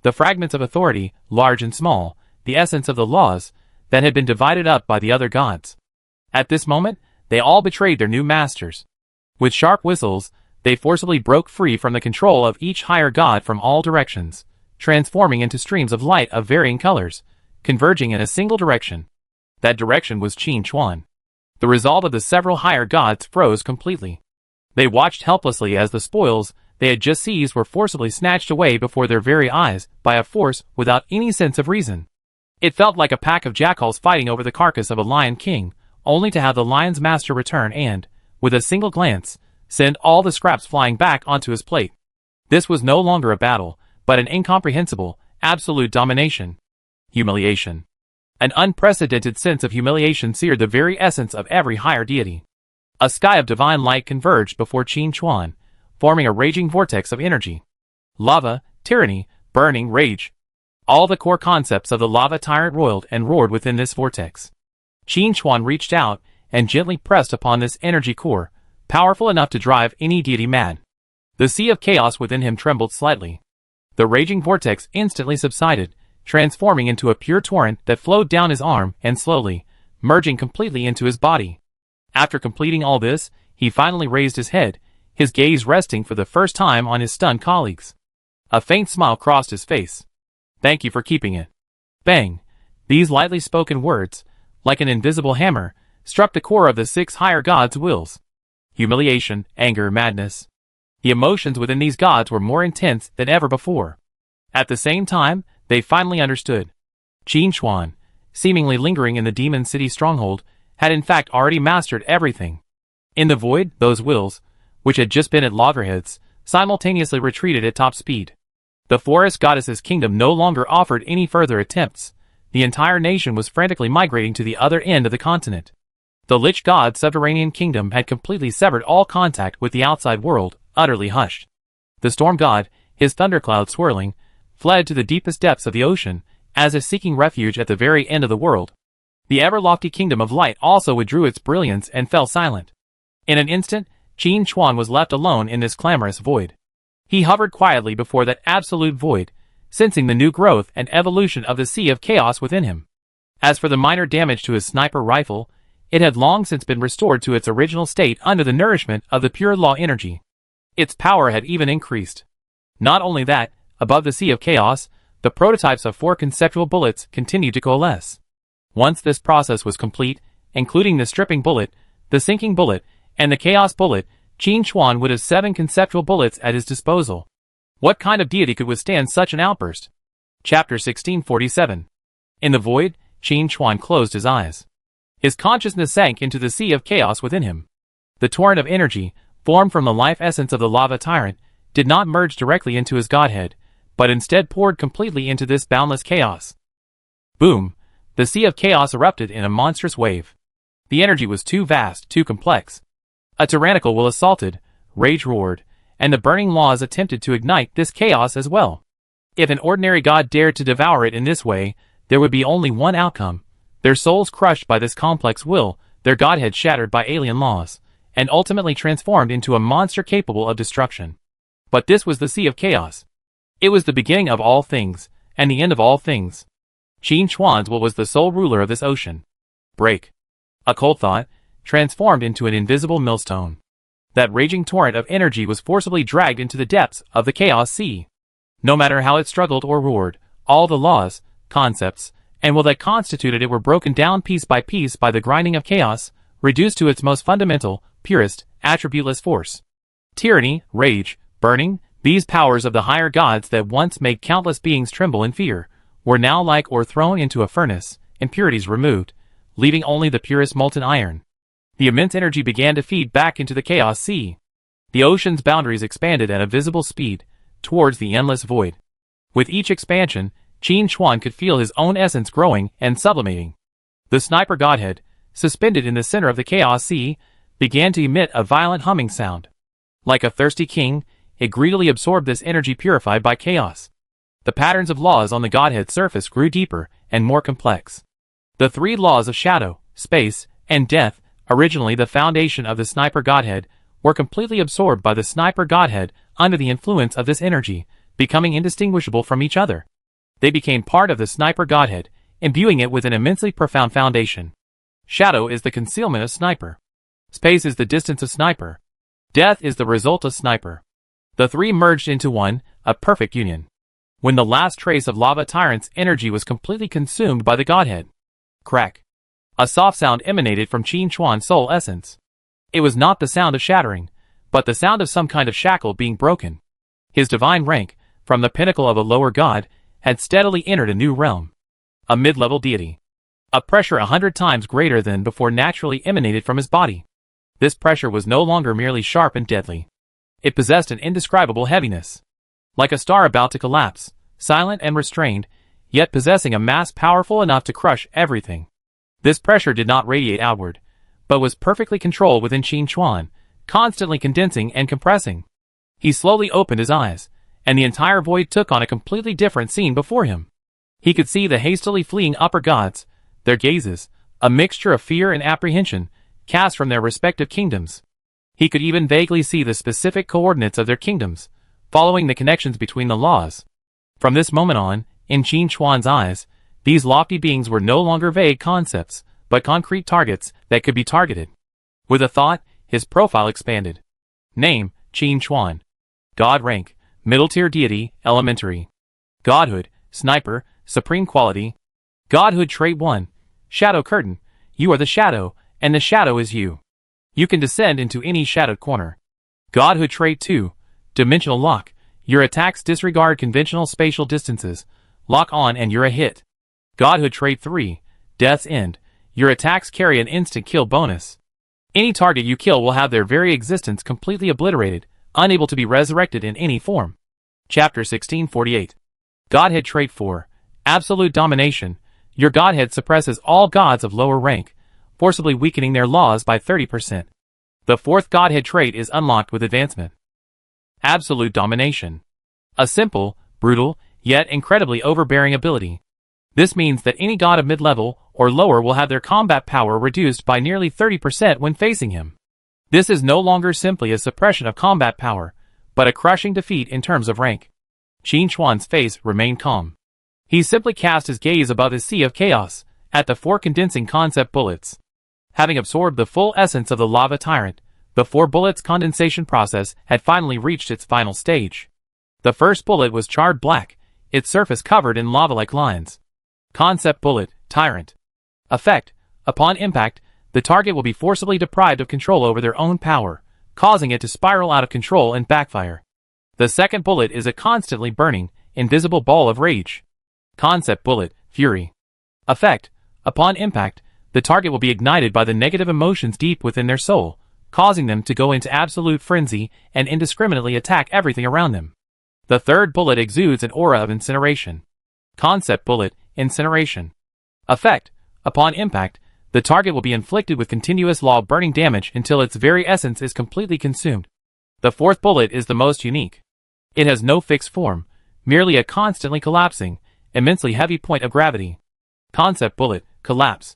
The fragments of authority, large and small, the essence of the laws, that had been divided up by the other gods. At this moment, they all betrayed their new masters. With sharp whistles, they forcibly broke free from the control of each higher god from all directions, transforming into streams of light of varying colors, converging in a single direction. That direction was Qin Chuan. The result of the several higher gods froze completely. They watched helplessly as the spoils they had just seized were forcibly snatched away before their very eyes by a force without any sense of reason. It felt like a pack of jackals fighting over the carcass of a lion king, only to have the lion's master return and, with a single glance, send all the scraps flying back onto his plate. This was no longer a battle, but an incomprehensible, absolute domination. Humiliation. An unprecedented sense of humiliation seared the very essence of every higher deity. A sky of divine light converged before Qin Chuan, forming a raging vortex of energy. Lava, tyranny, burning, rage. All the core concepts of the lava tyrant roiled and roared within this vortex. Qin Chuan reached out and gently pressed upon this energy core, powerful enough to drive any deity mad. The sea of chaos within him trembled slightly. The raging vortex instantly subsided, transforming into a pure torrent that flowed down his arm and slowly, merging completely into his body. After completing all this, he finally raised his head, his gaze resting for the first time on his stunned colleagues. A faint smile crossed his face. "Thank you for keeping it." Bang! These lightly spoken words, like an invisible hammer, struck the core of the 6 higher gods' wills. Humiliation, anger, madness. The emotions within these gods were more intense than ever before. At the same time, they finally understood. Qin Chuan, seemingly lingering in the demon city stronghold, had in fact already mastered everything. In the void, those wills, which had just been at loggerheads, simultaneously retreated at top speed. The forest goddess's kingdom no longer offered any further attempts. The entire nation was frantically migrating to the other end of the continent. The Lich god's subterranean kingdom had completely severed all contact with the outside world, utterly hushed. The storm god, his thundercloud swirling, fled to the deepest depths of the ocean, as if seeking refuge at the very end of the world. The ever-lofty kingdom of light also withdrew its brilliance and fell silent. In an instant, Qin Chuan was left alone in this clamorous void. He hovered quietly before that absolute void, sensing the new growth and evolution of the sea of chaos within him. As for the minor damage to his sniper rifle, it had long since been restored to its original state under the nourishment of the pure law energy. Its power had even increased. Not only that, above the sea of chaos, the prototypes of 4 conceptual bullets continued to coalesce. Once this process was complete, including the stripping bullet, the sinking bullet, and the chaos bullet, Qin Chuan would have 7 conceptual bullets at his disposal. What kind of deity could withstand such an outburst? Chapter 1647. In the void, Qin Chuan closed his eyes. His consciousness sank into the sea of chaos within him. The torrent of energy, formed from the life essence of the lava tyrant, did not merge directly into his godhead, but instead poured completely into this boundless chaos. Boom! The sea of chaos erupted in a monstrous wave. The energy was too vast, too complex. A tyrannical will assaulted, rage roared, and the burning laws attempted to ignite this chaos as well. If an ordinary god dared to devour it in this way, there would be only one outcome: their souls crushed by this complex will, their godhead shattered by alien laws, and ultimately transformed into a monster capable of destruction. But this was the sea of chaos. It was the beginning of all things, and the end of all things. Qin Chuan's will was the sole ruler of this ocean. Break. A cold thought, transformed into an invisible millstone. That raging torrent of energy was forcibly dragged into the depths of the chaos sea. No matter how it struggled or roared, all the laws, concepts, and will that constituted it were broken down piece by the grinding of chaos, reduced to its most fundamental, purest, attributeless force. Tyranny, rage, burning, these powers of the higher gods that once made countless beings tremble in fear, were now like or thrown into a furnace, impurities removed, leaving only the purest molten iron. The immense energy began to feed back into the chaos sea. The ocean's boundaries expanded at a visible speed, towards the endless void. With each expansion, Qin Chuan could feel his own essence growing and sublimating. The sniper godhead, suspended in the center of the chaos sea, began to emit a violent humming sound. Like a thirsty king, it greedily absorbed this energy purified by chaos. The patterns of laws on the godhead's surface grew deeper and more complex. The 3 laws of shadow, space, and death, originally the foundation of the sniper godhead, were completely absorbed by the sniper godhead under the influence of this energy, becoming indistinguishable from each other. They became part of the sniper godhead, imbuing it with an immensely profound foundation. Shadow is the concealment of sniper. Space is the distance of sniper. Death is the result of sniper. The three merged into one, a perfect union. When the last trace of lava tyrant's energy was completely consumed by the godhead. Crack. A soft sound emanated from Qin Chuan's soul essence. It was not the sound of shattering, but the sound of some kind of shackle being broken. His divine rank, from the pinnacle of a lower god, had steadily entered a new realm. A mid-level deity. A pressure 100 times greater than before naturally emanated from his body. This pressure was no longer merely sharp and deadly. It possessed an indescribable heaviness. Like a star about to collapse, silent and restrained, yet possessing a mass powerful enough to crush everything. This pressure did not radiate outward, but was perfectly controlled within Qin Chuan, constantly condensing and compressing. He slowly opened his eyes, and the entire void took on a completely different scene before him. He could see the hastily fleeing upper gods, their gazes, a mixture of fear and apprehension, cast from their respective kingdoms. He could even vaguely see the specific coordinates of their kingdoms, following the connections between the laws. From this moment on, in Qin Chuan's eyes, these lofty beings were no longer vague concepts, but concrete targets that could be targeted. With a thought, his profile expanded. Name, Qin Chuan. God rank, middle-tier deity, elementary. Godhood, sniper, supreme quality. Godhood trait 1, shadow curtain. You are the shadow, and the shadow is you. You can descend into any shadowed corner. Godhood trait 2, dimensional lock. Your attacks disregard conventional spatial distances. Lock on and you're a hit. Godhood trait 3, death's end. Your attacks carry an instant kill bonus. Any target you kill will have their very existence completely obliterated, unable to be resurrected in any form. Chapter 1648. Godhead trait 4, absolute domination. Your godhead suppresses all gods of lower rank, forcibly weakening their laws by 30%. The fourth godhead trait is unlocked with advancement. Absolute domination. A simple, brutal, yet incredibly overbearing ability. This means that any god of mid-level or lower will have their combat power reduced by nearly 30% when facing him. This is no longer simply a suppression of combat power, but a crushing defeat in terms of rank. Qin Chuan's face remained calm. He simply cast his gaze above his sea of chaos, at the 4 condensing concept bullets. Having absorbed the full essence of the lava tyrant, the 4 bullets condensation process had finally reached its final stage. The first bullet was charred black, its surface covered in lava-like lines. Concept bullet, tyrant. Effect: upon impact, the target will be forcibly deprived of control over their own power, causing it to spiral out of control and backfire. The second bullet is a constantly burning, invisible ball of rage. Concept bullet, fury. Effect: upon impact, the target will be ignited by the negative emotions deep within their soul, causing them to go into absolute frenzy and indiscriminately attack everything around them. The third bullet exudes an aura of incineration. Concept bullet, incineration. Effect: upon impact, the target will be inflicted with continuous burning damage until its very essence is completely consumed. The fourth bullet is the most unique. It has no fixed form, merely a constantly collapsing, immensely heavy point of gravity. Concept bullet, collapse.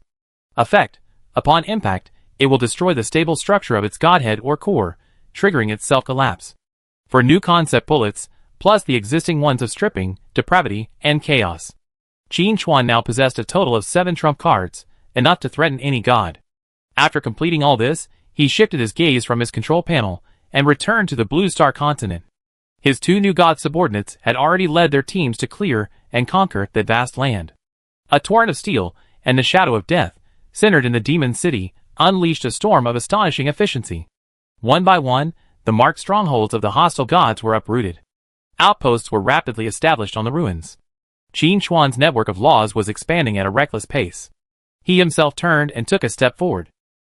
Effect: upon impact, it will destroy the stable structure of its godhead or core, triggering its self-collapse. For new concept bullets, plus the existing ones of stripping, depravity, and chaos. Qin Chuan now possessed a total of 7 trump cards, enough to threaten any god. After completing all this, he shifted his gaze from his control panel, and returned to the Blue Star continent. His 2 new god subordinates had already led their teams to clear and conquer that vast land. A torrent of steel, and the shadow of death, centered in the demon city, unleashed a storm of astonishing efficiency. One by one, the marked strongholds of the hostile gods were uprooted. Outposts were rapidly established on the ruins. Qin Chuan's network of laws was expanding at a reckless pace. He himself turned and took a step forward.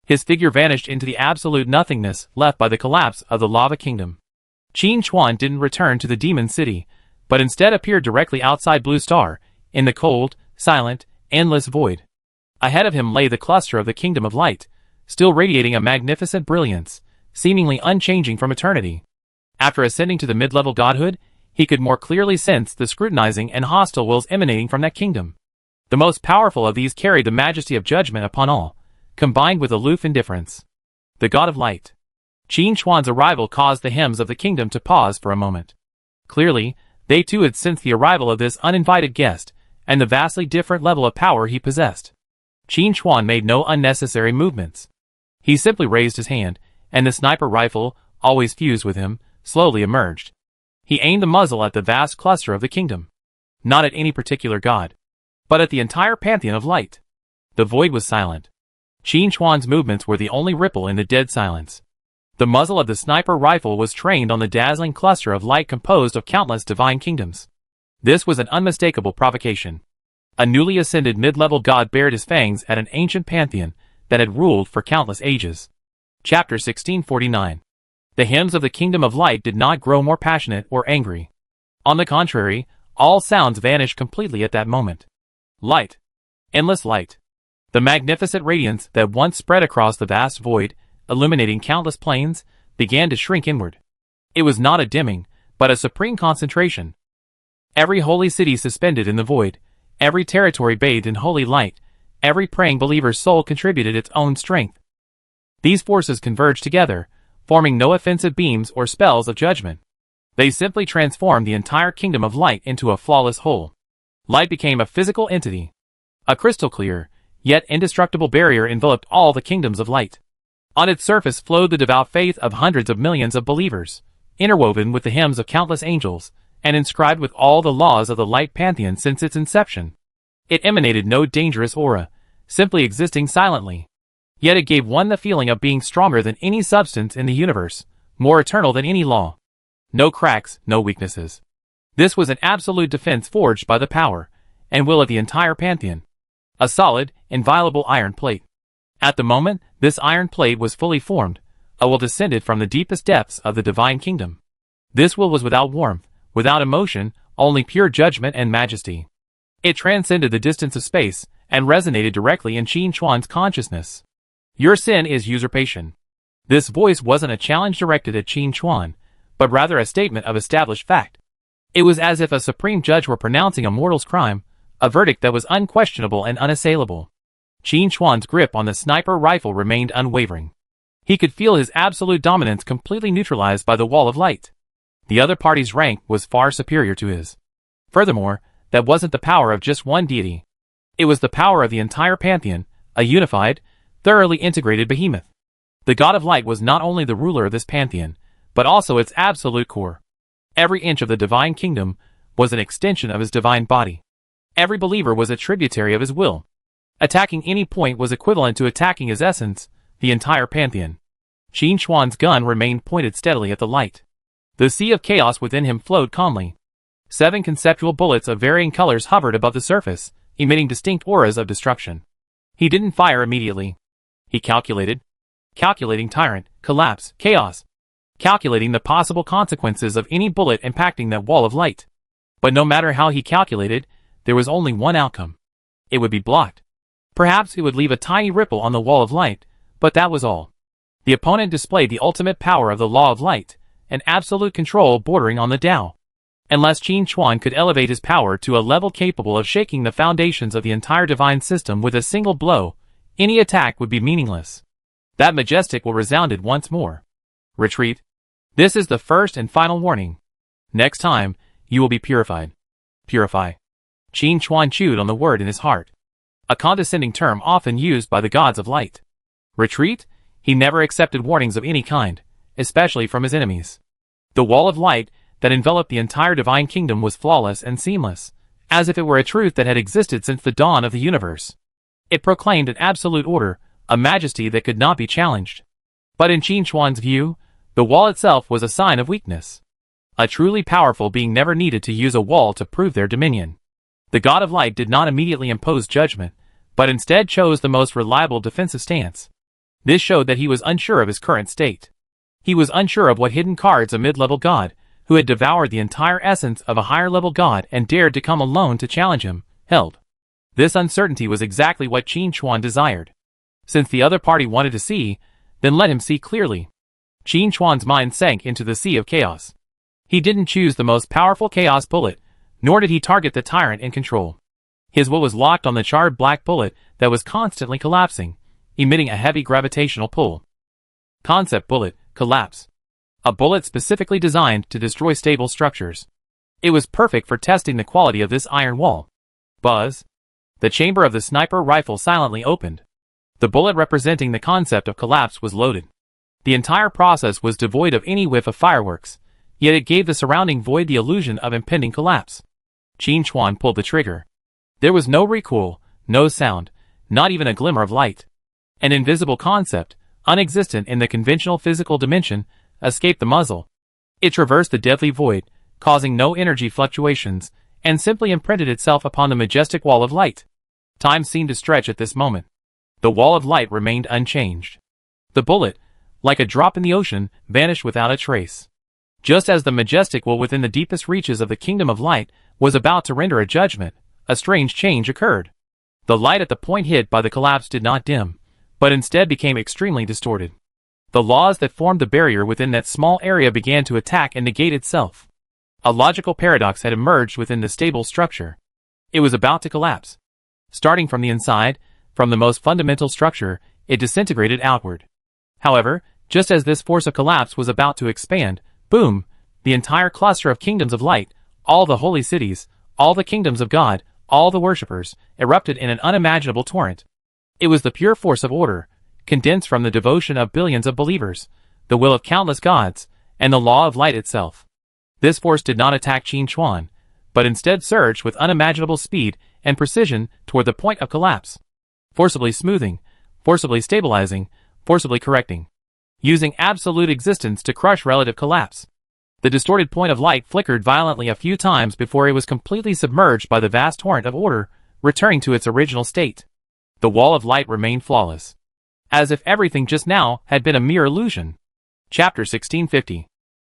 His figure vanished into the absolute nothingness left by the collapse of the lava kingdom. Qin Chuan didn't return to the demon city, but instead appeared directly outside Blue Star, in the cold, silent, endless void. Ahead of him lay the cluster of the Kingdom of Light, still radiating a magnificent brilliance, seemingly unchanging from eternity. After ascending to the mid-level godhood, he could more clearly sense the scrutinizing and hostile wills emanating from that kingdom. The most powerful of these carried the majesty of judgment upon all, combined with aloof indifference. The God of Light. Qin Chuan's arrival caused the hymns of the kingdom to pause for a moment. Clearly, they too had sensed the arrival of this uninvited guest, and the vastly different level of power he possessed. Qin Chuan made no unnecessary movements. He simply raised his hand, and the sniper rifle, always fused with him, slowly emerged. He aimed the muzzle at the vast cluster of the kingdom. Not at any particular god, but at the entire pantheon of light. The void was silent. Qin Chuan's movements were the only ripple in the dead silence. The muzzle of the sniper rifle was trained on the dazzling cluster of light composed of countless divine kingdoms. This was an unmistakable provocation. A newly ascended mid-level god bared his fangs at an ancient pantheon that had ruled for countless ages. Chapter 1649. The hymns of the Kingdom of Light did not grow more passionate or angry. On the contrary, all sounds vanished completely at that moment. Light. Endless light. The magnificent radiance that once spread across the vast void, illuminating countless planes, began to shrink inward. It was not a dimming, but a supreme concentration. Every holy city suspended in the void, every territory bathed in holy light, every praying believer's soul contributed its own strength. These forces converged together, forming no offensive beams or spells of judgment. They simply transformed the entire kingdom of light into a flawless whole. Light became a physical entity. A crystal clear, yet indestructible barrier enveloped all the kingdoms of light. On its surface flowed the devout faith of hundreds of millions of believers, interwoven with the hymns of countless angels, and inscribed with all the laws of the light pantheon since its inception. It emanated no dangerous aura, simply existing silently. Yet it gave one the feeling of being stronger than any substance in the universe, more eternal than any law. No cracks, no weaknesses. This was an absolute defense forged by the power and will of the entire pantheon. A solid, inviolable iron plate. At the moment, this iron plate was fully formed, a will descended from the deepest depths of the divine kingdom. This will was without warmth, without emotion, only pure judgment and majesty. It transcended the distance of space and resonated directly in Qin Chuan's consciousness. Your sin is usurpation. This voice wasn't a challenge directed at Qin Chuan, but rather a statement of established fact. It was as if a supreme judge were pronouncing a mortal's crime, a verdict that was unquestionable and unassailable. Qin Chuan's grip on the sniper rifle remained unwavering. He could feel his absolute dominance completely neutralized by the wall of light. The other party's rank was far superior to his. Furthermore, that wasn't the power of just one deity. It was the power of the entire pantheon, a unified, thoroughly integrated behemoth. The God of Light was not only the ruler of this pantheon, but also its absolute core. Every inch of the divine kingdom was an extension of his divine body. Every believer was a tributary of his will. Attacking any point was equivalent to attacking his essence, the entire pantheon. Qin Chuan's gun remained pointed steadily at the light. The sea of chaos within him flowed calmly. 7 conceptual bullets of varying colors hovered above the surface, emitting distinct auras of destruction. He didn't fire immediately. He calculated. Calculating tyrant, collapse, chaos. Calculating the possible consequences of any bullet impacting that wall of light. But no matter how he calculated, there was only one outcome. It would be blocked. Perhaps it would leave a tiny ripple on the wall of light, but that was all. The opponent displayed the ultimate power of the law of light, an absolute control bordering on the Tao. Unless Qin Chuan could elevate his power to a level capable of shaking the foundations of the entire divine system with a single blow, any attack would be meaningless. That majestic will resounded once more. Retreat. This is the first and final warning. Next time, you will be purified. Purify. Qin Chuan chewed on the word in his heart. A condescending term often used by the gods of light. Retreat? He never accepted warnings of any kind, especially from his enemies. The wall of light that enveloped the entire divine kingdom was flawless and seamless, as if it were a truth that had existed since the dawn of the universe. It proclaimed an absolute order, a majesty that could not be challenged. But in Qin Chuan's view, the wall itself was a sign of weakness. A truly powerful being never needed to use a wall to prove their dominion. The God of Light did not immediately impose judgment, but instead chose the most reliable defensive stance. This showed that he was unsure of his current state. He was unsure of what hidden cards a mid-level god, who had devoured the entire essence of a higher-level god and dared to come alone to challenge him, held. This uncertainty was exactly what Qin Chuan desired. Since the other party wanted to see, then let him see clearly. Qin Chuan's mind sank into the sea of chaos. He didn't choose the most powerful chaos bullet, nor did he target the tyrant in control. His will was locked on the charred black bullet that was constantly collapsing, emitting a heavy gravitational pull. Concept bullet, collapse. A bullet specifically designed to destroy stable structures. It was perfect for testing the quality of this iron wall. Buzz. The chamber of the sniper rifle silently opened. The bullet representing the concept of collapse was loaded. The entire process was devoid of any whiff of fireworks, yet it gave the surrounding void the illusion of impending collapse. Qin Chuan pulled the trigger. There was no recoil, no sound, not even a glimmer of light. An invisible concept, unexistent in the conventional physical dimension, escaped the muzzle. It traversed the deadly void, causing no energy fluctuations, and simply imprinted itself upon the majestic wall of light. Time seemed to stretch at this moment. The wall of light remained unchanged. The bullet, like a drop in the ocean, vanished without a trace. Just as the majestic wall within the deepest reaches of the kingdom of light was about to render a judgment, a strange change occurred. The light at the point hit by the collapse did not dim, but instead became extremely distorted. The laws that formed the barrier within that small area began to attack and negate itself. A logical paradox had emerged within the stable structure. It was about to collapse. Starting from the inside, from the most fundamental structure, it disintegrated outward. However, just as this force of collapse was about to expand, boom, the entire cluster of kingdoms of light, all the holy cities, all the kingdoms of God, all the worshippers, erupted in an unimaginable torrent. It was the pure force of order, condensed from the devotion of billions of believers, the will of countless gods, and the law of light itself. This force did not attack Qin Chuan, but instead surged with unimaginable speed and precision toward the point of collapse, forcibly smoothing, forcibly stabilizing, forcibly correcting, using absolute existence to crush relative collapse. The distorted point of light flickered violently a few times before it was completely submerged by the vast torrent of order, returning to its original state. The wall of light remained flawless, as if everything just now had been a mere illusion. Chapter 1650.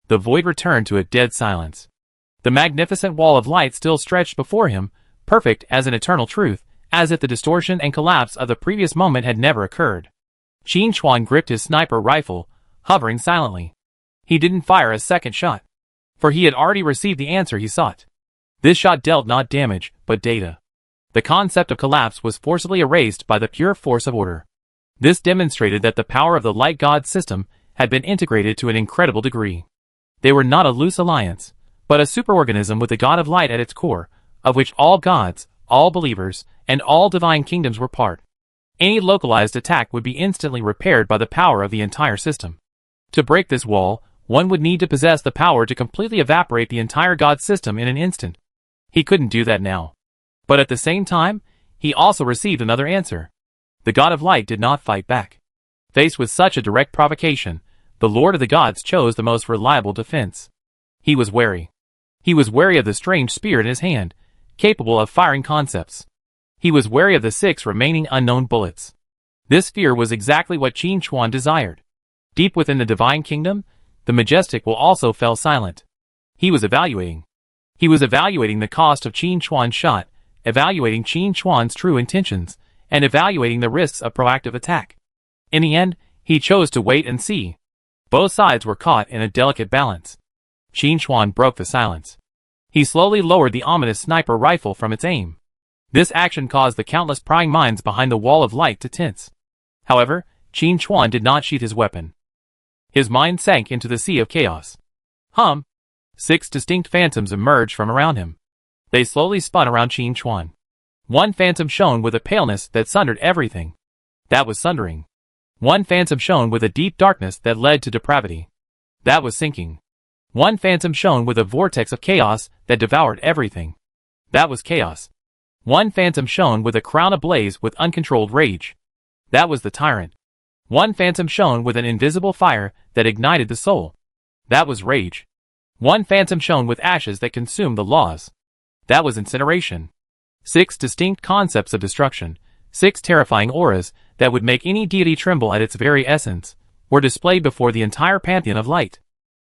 The void returned to a dead silence. The magnificent wall of light still stretched before him, perfect as an eternal truth, as if the distortion and collapse of the previous moment had never occurred. Qin Chuan gripped his sniper rifle, hovering silently. He didn't fire a second shot, for he had already received the answer he sought. This shot dealt not damage, but data. The concept of collapse was forcibly erased by the pure force of order. This demonstrated that the power of the light god system had been integrated to an incredible degree. They were not a loose alliance, but a superorganism with the god of light at its core, of which all gods, all believers, and all divine kingdoms were part. Any localized attack would be instantly repaired by the power of the entire system. To break this wall, one would need to possess the power to completely evaporate the entire god system in an instant. He couldn't do that now. But at the same time, he also received another answer. The god of light did not fight back. Faced with such a direct provocation, the Lord of the Gods chose the most reliable defense. He was wary. He was wary of the strange spear in his hand, capable of firing concepts. He was wary of the 6 remaining unknown bullets. This fear was exactly what Qin Chuan desired. Deep within the divine kingdom, the majestic will also fell silent. He was evaluating. He was evaluating the cost of Qin Chuan's shot, evaluating Qin Chuan's true intentions, and evaluating the risks of proactive attack. In the end, he chose to wait and see. Both sides were caught in a delicate balance. Qin Chuan broke the silence. He slowly lowered the ominous sniper rifle from its aim. This action caused the countless prying minds behind the wall of light to tense. However, Qin Chuan did not sheath his weapon. His mind sank into the sea of chaos. 6 distinct phantoms emerged from around him. They slowly spun around Qin Chuan. One phantom shone with a paleness that sundered everything. That was sundering. One phantom shone with a deep darkness that led to depravity. That was sinking. One phantom shone with a vortex of chaos that devoured everything. That was chaos. One phantom shone with a crown ablaze with uncontrolled rage. That was the tyrant. One phantom shone with an invisible fire that ignited the soul. That was rage. One phantom shone with ashes that consumed the laws. That was incineration. 6 distinct concepts of destruction, 6 terrifying auras that would make any deity tremble at its very essence, were displayed before the entire pantheon of light.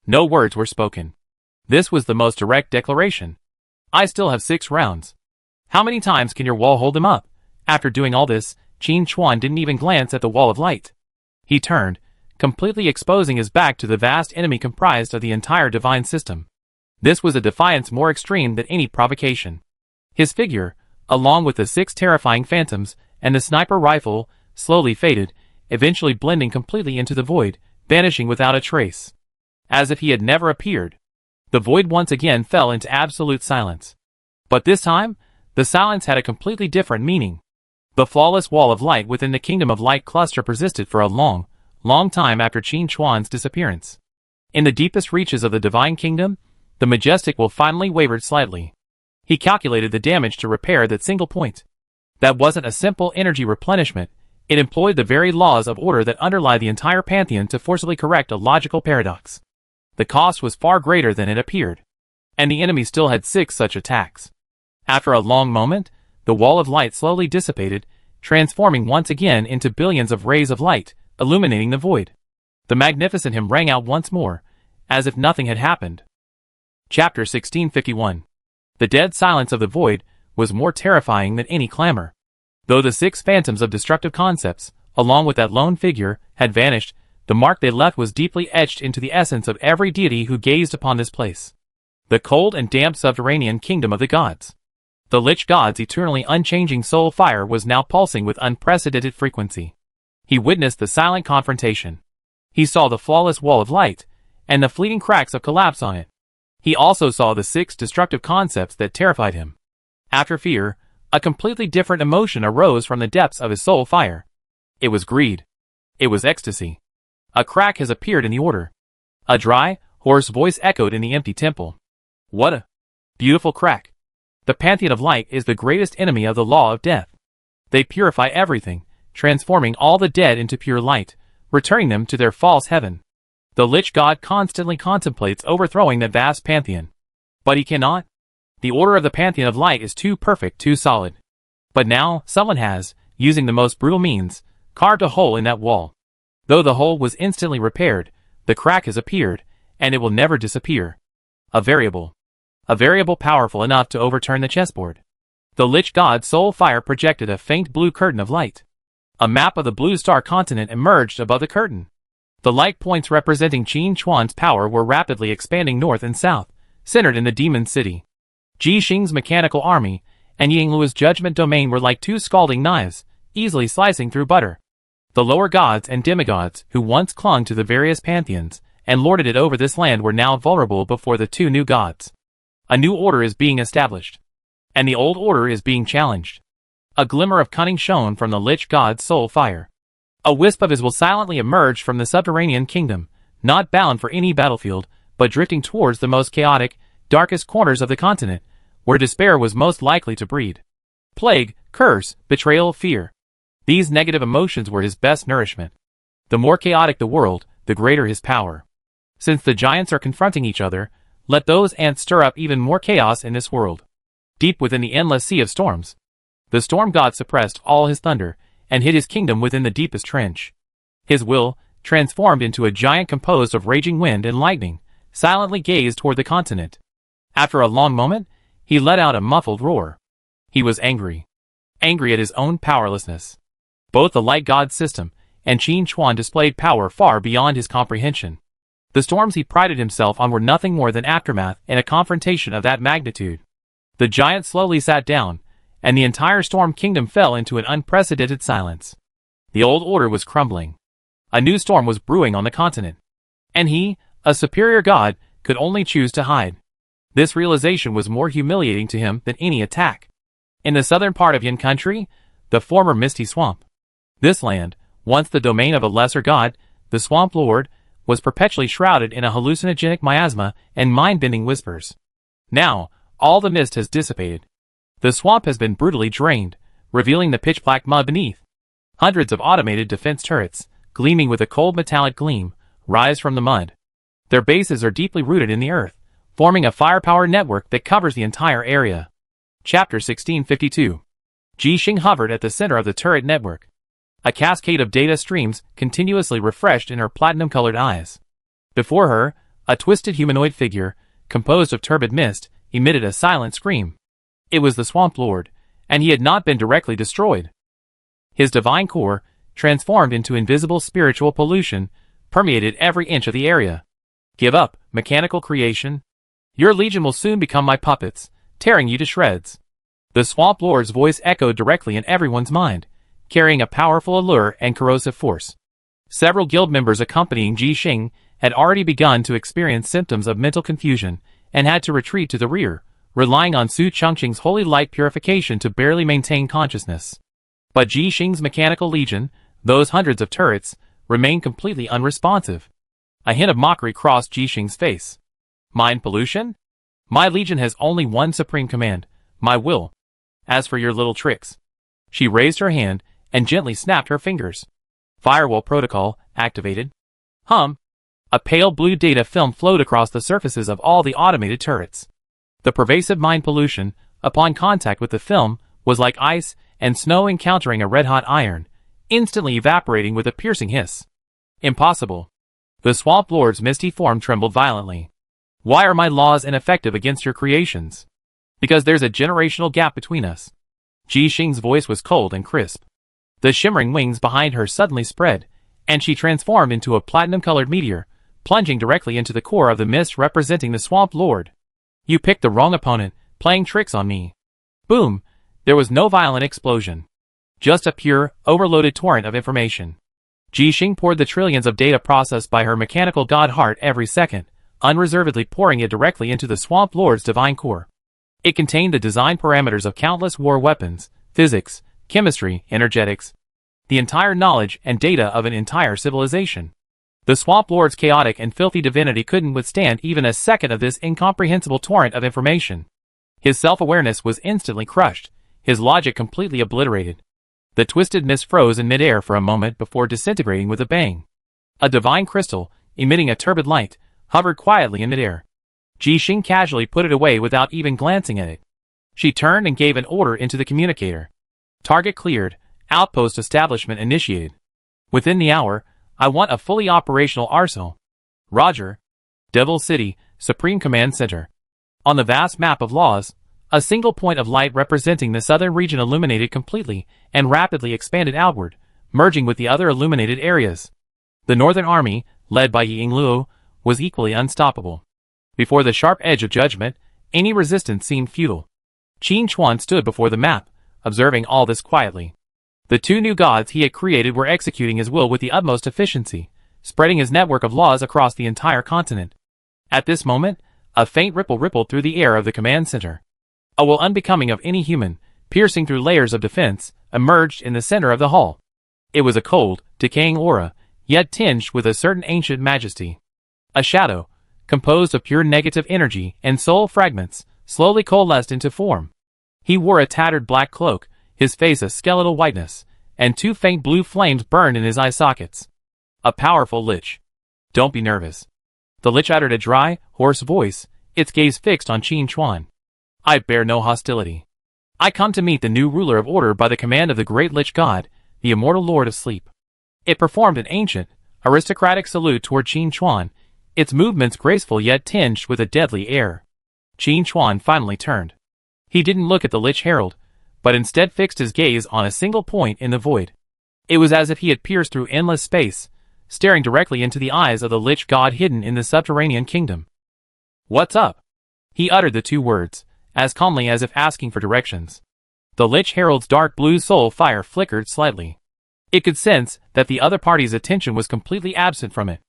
No words were spoken. This was the most direct declaration. I still have 6 rounds. How many times can your wall hold them up? After doing all this, Qin Chuan didn't even glance at the wall of light. He turned, completely exposing his back to the vast enemy comprised of the entire divine system. This was a defiance more extreme than any provocation. His figure, along with the 6 terrifying phantoms and the sniper rifle, slowly faded, eventually blending completely into the void, vanishing without a trace. As if he had never appeared. The void once again fell into absolute silence. But this time, the silence had a completely different meaning. The flawless wall of light within the Kingdom of Light cluster persisted for a long, long time after Qin Chuan's disappearance. In the deepest reaches of the Divine Kingdom, the majestic will finally wavered slightly. He calculated the damage to repair that single point. That wasn't a simple energy replenishment, it employed the very laws of order that underlie the entire pantheon to forcibly correct a logical paradox. The cost was far greater than it appeared. And the enemy still had 6 such attacks. After a long moment, the wall of light slowly dissipated, transforming once again into billions of rays of light, illuminating the void. The magnificent hymn rang out once more, as if nothing had happened. Chapter 1651. The dead silence of the void was more terrifying than any clamor. Though the 6 phantoms of destructive concepts, along with that lone figure, had vanished, the mark they left was deeply etched into the essence of every deity who gazed upon this place. The cold and damp subterranean kingdom of the gods. The Lich God's eternally unchanging soul fire was now pulsing with unprecedented frequency. He witnessed the silent confrontation. He saw the flawless wall of light, and the fleeting cracks of collapse on it. He also saw the 6 destructive concepts that terrified him. After fear, a completely different emotion arose from the depths of his soul fire. It was greed. It was ecstasy. A crack has appeared in the order. A dry, hoarse voice echoed in the empty temple. What a beautiful crack. The Pantheon of Light is the greatest enemy of the law of death. They purify everything, transforming all the dead into pure light, returning them to their false heaven. The Lich God constantly contemplates overthrowing that vast pantheon. But he cannot. The order of the Pantheon of Light is too perfect, too solid. But now, someone has, using the most brutal means, carved a hole in that wall. Though the hole was instantly repaired, the crack has appeared, and it will never disappear. A variable powerful enough to overturn the chessboard. The Lich God's soul fire projected a faint blue curtain of light. A map of the Blue Star continent emerged above the curtain. The light points representing Qin Chuan's power were rapidly expanding north and south, centered in the Demon City. Ji Xing's mechanical army and Yingluo's judgment domain were like 2 scalding knives, easily slicing through butter. The lower gods and demigods who once clung to the various pantheons and lorded it over this land were now vulnerable before the 2 new gods. A new order is being established. And the old order is being challenged. A glimmer of cunning shone from the Lich God's soul fire. A wisp of his will silently emerged from the subterranean kingdom, not bound for any battlefield, but drifting towards the most chaotic, darkest corners of the continent, where despair was most likely to breed. Plague, curse, betrayal, fear. These negative emotions were his best nourishment. The more chaotic the world, the greater his power. Since the giants are confronting each other, let those ants stir up even more chaos in this world. Deep within the endless sea of storms, the storm god suppressed all his thunder and hid his kingdom within the deepest trench. His will, transformed into a giant composed of raging wind and lightning, silently gazed toward the continent. After a long moment, he let out a muffled roar. He was angry. Angry at his own powerlessness. Both the light god system and Qin Chuan displayed power far beyond his comprehension. The storms he prided himself on were nothing more than aftermath in a confrontation of that magnitude. The giant slowly sat down, and the entire storm kingdom fell into an unprecedented silence. The old order was crumbling. A new storm was brewing on the continent. And he, a superior god, could only choose to hide. This realization was more humiliating to him than any attack. In the southern part of Yin country, the former Misty Swamp. This land, once the domain of a lesser god, the Swamp Lord, was perpetually shrouded in a hallucinogenic miasma and mind-bending whispers. Now, all the mist has dissipated. The swamp has been brutally drained, revealing the pitch-black mud beneath. Hundreds of automated defense turrets, gleaming with a cold metallic gleam, rise from the mud. Their bases are deeply rooted in the earth, forming a firepower network that covers the entire area. Chapter 1652. Ji Xing hovered at the center of the turret network. A cascade of data streams continuously refreshed in her platinum-colored eyes. Before her, a twisted humanoid figure, composed of turbid mist, emitted a silent scream. It was the Swamp Lord, and he had not been directly destroyed. His divine core, transformed into invisible spiritual pollution, permeated every inch of the area. Give up, mechanical creation. Your legion will soon become my puppets, tearing you to shreds. The Swamp Lord's voice echoed directly in everyone's mind, carrying a powerful allure and corrosive force. Several guild members accompanying Ji Xing had already begun to experience symptoms of mental confusion and had to retreat to the rear, relying on Su Chengqing's holy light purification to barely maintain consciousness. But Ji Xing's mechanical legion, those hundreds of turrets, remained completely unresponsive. A hint of mockery crossed Ji Xing's face. Mind pollution? My legion has only one supreme command, my will. As for your little tricks. She raised her hand and gently snapped her fingers. Firewall protocol activated. A pale blue data film flowed across the surfaces of all the automated turrets. The pervasive mind pollution, upon contact with the film, was like ice and snow encountering a red-hot iron, instantly evaporating with a piercing hiss. Impossible. The Swamp Lord's misty form trembled violently. Why are my laws ineffective against your creations? Because there's a generational gap between us. Ji Xing's voice was cold and crisp. The shimmering wings behind her suddenly spread, and she transformed into a platinum-colored meteor, plunging directly into the core of the mist representing the Swamp Lord. You picked the wrong opponent, playing tricks on me. Boom! There was no violent explosion. Just a pure, overloaded torrent of information. Ji Xing poured the trillions of data processed by her mechanical god heart every second, unreservedly pouring it directly into the Swamp Lord's divine core. It contained the design parameters of countless war weapons, physics, chemistry, energetics, the entire knowledge and data of an entire civilization. The Swamp Lord's chaotic and filthy divinity couldn't withstand even a second of this incomprehensible torrent of information. His self-awareness was instantly crushed, his logic completely obliterated. The twisted mist froze in midair for a moment before disintegrating with a bang. A divine crystal, emitting a turbid light, hovered quietly in midair. Ji Xing casually put it away without even glancing at it. She turned and gave an order into the communicator. Target cleared, outpost establishment initiated. Within the hour, I want a fully operational arsenal. Roger. Devil City, Supreme Command Center. On the vast map of laws, a single point of light representing the southern region illuminated completely and rapidly expanded outward, merging with the other illuminated areas. The Northern Army, led by Yingluo, was equally unstoppable. Before the sharp edge of judgment, any resistance seemed futile. Qin Chuan stood before the map, observing all this quietly. The two new gods he had created were executing his will with the utmost efficiency, spreading his network of laws across the entire continent. At this moment, a faint ripple rippled through the air of the command center. A will unbecoming of any human, piercing through layers of defense, emerged in the center of the hall. It was a cold, decaying aura, yet tinged with a certain ancient majesty. A shadow, composed of pure negative energy and soul fragments, slowly coalesced into form. He wore a tattered black cloak, his face a skeletal whiteness, and two faint blue flames burned in his eye sockets. A powerful lich. Don't be nervous. The lich uttered a dry, hoarse voice, its gaze fixed on Qin Chuan. I bear no hostility. I come to meet the new ruler of order by the command of the great lich god, the immortal lord of sleep. It performed an ancient, aristocratic salute toward Qin Chuan, its movements graceful yet tinged with a deadly air. Qin Chuan finally turned. He didn't look at the lich herald, but instead fixed his gaze on a single point in the void. It was as if he had pierced through endless space, staring directly into the eyes of the lich god hidden in the subterranean kingdom. What's up? He uttered the two words, as calmly as if asking for directions. The lich herald's dark blue soul fire flickered slightly. It could sense that the other party's attention was completely absent from it.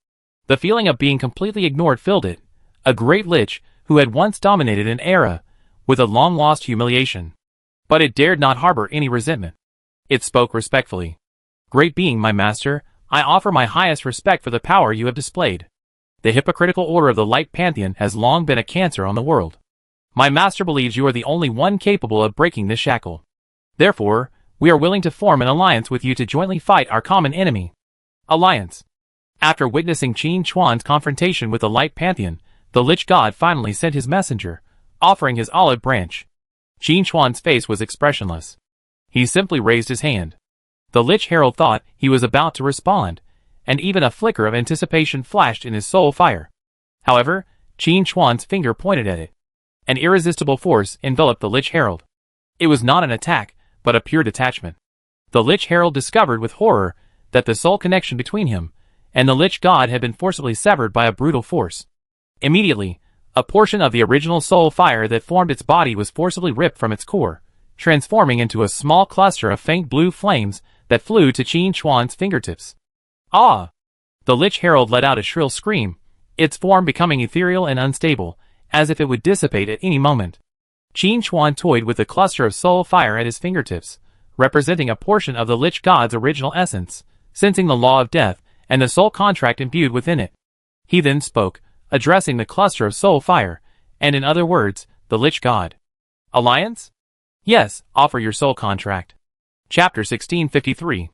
The feeling of being completely ignored filled it, a great lich who had once dominated an era, with a long-lost humiliation. But it dared not harbor any resentment. It spoke respectfully. Great being, my master, I offer my highest respect for the power you have displayed. The hypocritical order of the Light Pantheon has long been a cancer on the world. My master believes you are the only one capable of breaking this shackle. Therefore, we are willing to form an alliance with you to jointly fight our common enemy. Alliance. After witnessing Qin Chuan's confrontation with the Light Pantheon, the Lich God finally sent his messenger, offering his olive branch. Qin Chuan's face was expressionless. He simply raised his hand. The Lich Herald thought he was about to respond, and even a flicker of anticipation flashed in his soul fire. However, Qin Chuan's finger pointed at it. An irresistible force enveloped the Lich Herald. It was not an attack, but a pure detachment. The Lich Herald discovered with horror that the soul connection between him and the Lich God had been forcibly severed by a brutal force. Immediately, a portion of the original soul fire that formed its body was forcibly ripped from its core, transforming into a small cluster of faint blue flames that flew to Qin Chuan's fingertips. Ah! The Lich Herald let out a shrill scream, its form becoming ethereal and unstable, as if it would dissipate at any moment. Qin Chuan toyed with a cluster of soul fire at his fingertips, representing a portion of the Lich God's original essence, sensing the law of death and the soul contract imbued within it. He then spoke, addressing the cluster of soul fire, and in other words, the Lich God. Alliance? Yes, offer your soul contract. Chapter 1653.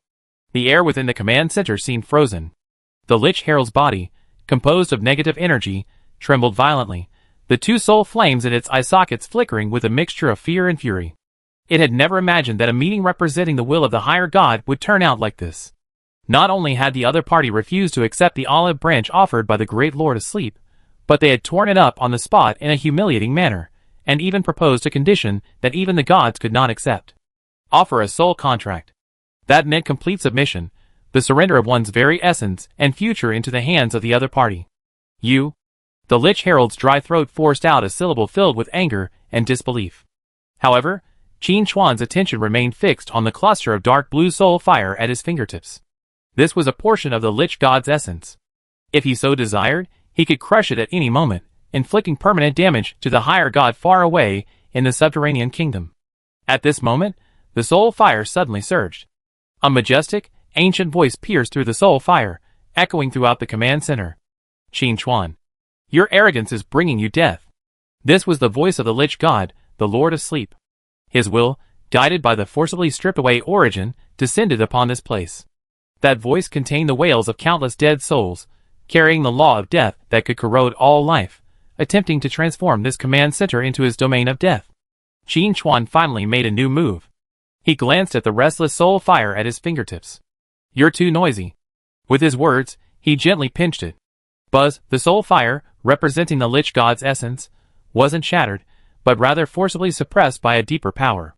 The air within the command center seemed frozen. The Lich Herald's body, composed of negative energy, trembled violently, the two soul flames in its eye sockets flickering with a mixture of fear and fury. It had never imagined that a meeting representing the will of the higher god would turn out like this. Not only had the other party refused to accept the olive branch offered by the Great Lord Asleep, but they had torn it up on the spot in a humiliating manner, and even proposed a condition that even the gods could not accept. Offer a soul contract. That meant complete submission, the surrender of one's very essence and future into the hands of the other party. You? The Lich Herald's dry throat forced out a syllable filled with anger and disbelief. However, Qin Chuan's attention remained fixed on the cluster of dark blue soul fire at his fingertips. This was a portion of the Lich God's essence. If he so desired, he could crush it at any moment, inflicting permanent damage to the higher god far away in the subterranean kingdom. At this moment, the soul fire suddenly surged. A majestic, ancient voice pierced through the soul fire, echoing throughout the command center. Qin Chuan, your arrogance is bringing you death. This was the voice of the Lich God, the Lord of Sleep. His will, guided by the forcibly stripped away origin, descended upon this place. That voice contained the wails of countless dead souls, carrying the law of death that could corrode all life, attempting to transform this command center into his domain of death. Qin Chuan finally made a new move. He glanced at the restless soul fire at his fingertips. You're too noisy. With his words, he gently pinched it. Buzz, the soul fire, representing the Lich God's essence, wasn't shattered, but rather forcibly suppressed by a deeper power.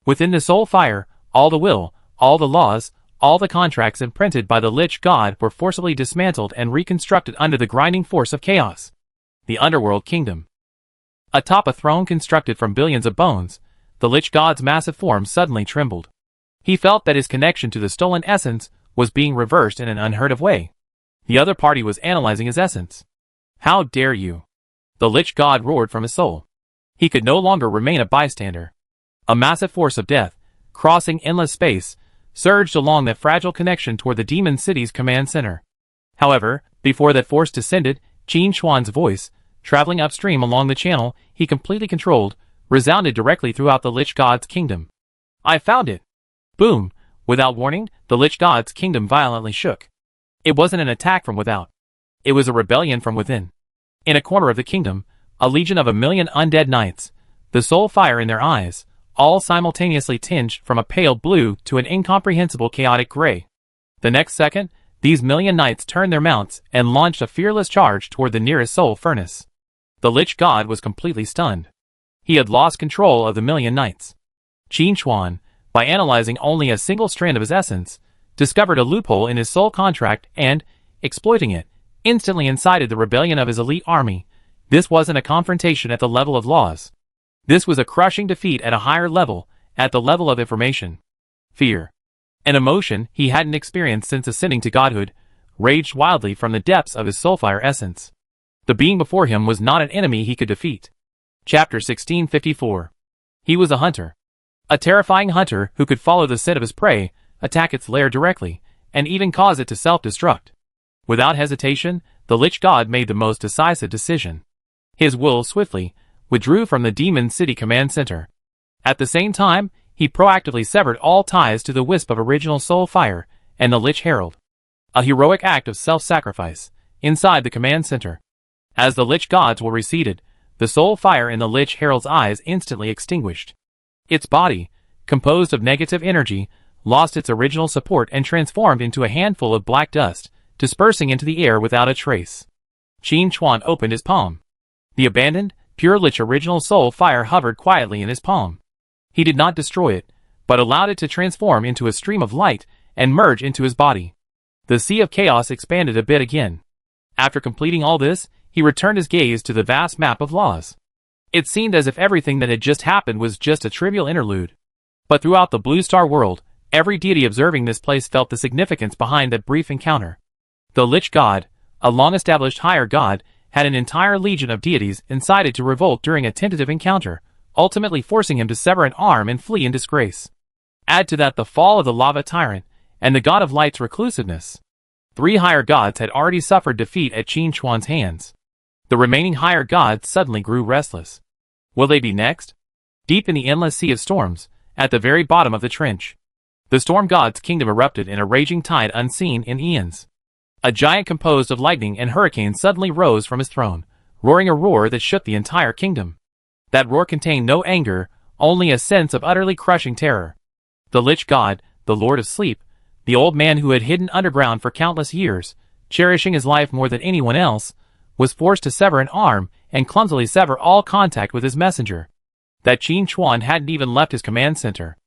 Within the soul fire, all the will, all the laws, all the contracts imprinted by the Lich God were forcibly dismantled and reconstructed under the grinding force of chaos. The Underworld Kingdom. Atop a throne constructed from billions of bones, the Lich God's massive form suddenly trembled. He felt that his connection to the stolen essence was being reversed in an unheard of way. The other party was analyzing his essence. How dare you? The Lich God roared from his soul. He could no longer remain a bystander. A massive force of death, crossing endless space, surged along that fragile connection toward the demon city's command center. However, before that force descended, Qin Chuan's voice, traveling upstream along the channel he completely controlled, resounded directly throughout the Lich God's kingdom. I found it! Boom! Without warning, the Lich God's kingdom violently shook. It wasn't an attack from without. It was a rebellion from within. In a corner of the kingdom, a legion of 1,000,000 undead knights, the soul fire in their eyes, all simultaneously tinged from a pale blue to an incomprehensible chaotic gray. The next second, these 1,000,000 knights turned their mounts and launched a fearless charge toward the nearest soul furnace. The Lich God was completely stunned. He had lost control of the 1,000,000 knights. Qin Chuan, by analyzing only a single strand of his essence, discovered a loophole in his soul contract and, exploiting it, instantly incited the rebellion of his elite army. This wasn't a confrontation at the level of laws. This was a crushing defeat at a higher level, at the level of information. Fear, an emotion he hadn't experienced since ascending to godhood, raged wildly from the depths of his soulfire essence. The being before him was not an enemy he could defeat. Chapter 1654. He was a hunter. A terrifying hunter who could follow the scent of his prey, attack its lair directly, and even cause it to self-destruct. Without hesitation, the Lich God made the most decisive decision. His will swiftly withdrew from the Demon City Command Center. At the same time, he proactively severed all ties to the wisp of original soul fire and the Lich Herald. A heroic act of self-sacrifice, inside the Command Center. As the Lich Gods were receded, the soul fire in the Lich Herald's eyes instantly extinguished. Its body, composed of negative energy, lost its original support and transformed into a handful of black dust, dispersing into the air without a trace. Qin Chuan opened his palm. The abandoned, pure Lich original soul fire hovered quietly in his palm. He did not destroy it, but allowed it to transform into a stream of light and merge into his body. The sea of chaos expanded a bit again. After completing all this, he returned his gaze to the vast map of laws. It seemed as if everything that had just happened was just a trivial interlude. But throughout the Blue Star world, every deity observing this place felt the significance behind that brief encounter. The Lich God, a long-established higher god, had an entire legion of deities incited to revolt during a tentative encounter, ultimately forcing him to sever an arm and flee in disgrace. Add to that the fall of the lava tyrant, and the god of light's reclusiveness. 3 higher gods had already suffered defeat at Qin Chuan's hands. The remaining higher gods suddenly grew restless. Will they be next? Deep in the endless sea of storms, at the very bottom of the trench, the storm god's kingdom erupted in a raging tide unseen in eons. A giant composed of lightning and hurricanes suddenly rose from his throne, roaring a roar that shook the entire kingdom. That roar contained no anger, only a sense of utterly crushing terror. The Lich God, the Lord of Sleep, the old man who had hidden underground for countless years, cherishing his life more than anyone else, was forced to sever an arm and clumsily sever all contact with his messenger. That Qin Chuan hadn't even left his command center.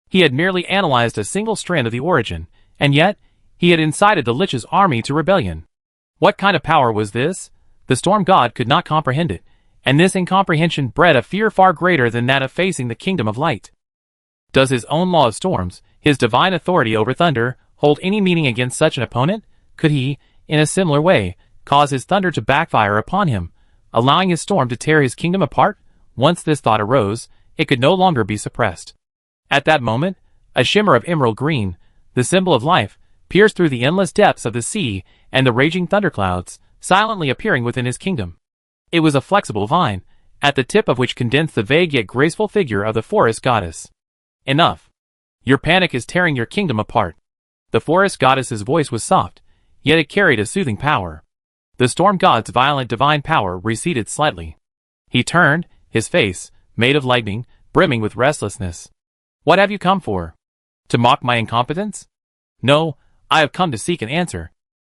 He had merely analyzed a single strand of the origin, and yet, he had incited the Lich's army to rebellion. What kind of power was this? The storm god could not comprehend it, and this incomprehension bred a fear far greater than that of facing the kingdom of light. Does his own law of storms, his divine authority over thunder, hold any meaning against such an opponent? Could he, in a similar way, cause his thunder to backfire upon him, allowing his storm to tear his kingdom apart? Once this thought arose, it could no longer be suppressed. At that moment, a shimmer of emerald green, the symbol of life, pierced through the endless depths of the sea and the raging thunderclouds, silently appearing within his kingdom. It was a flexible vine, at the tip of which condensed the vague yet graceful figure of the forest goddess. Enough. Your panic is tearing your kingdom apart. The forest goddess's voice was soft, yet it carried a soothing power. The storm god's violent divine power receded slightly. He turned, his face, made of lightning, brimming with restlessness. What have you come for? To mock my incompetence? No, I have come to seek an answer.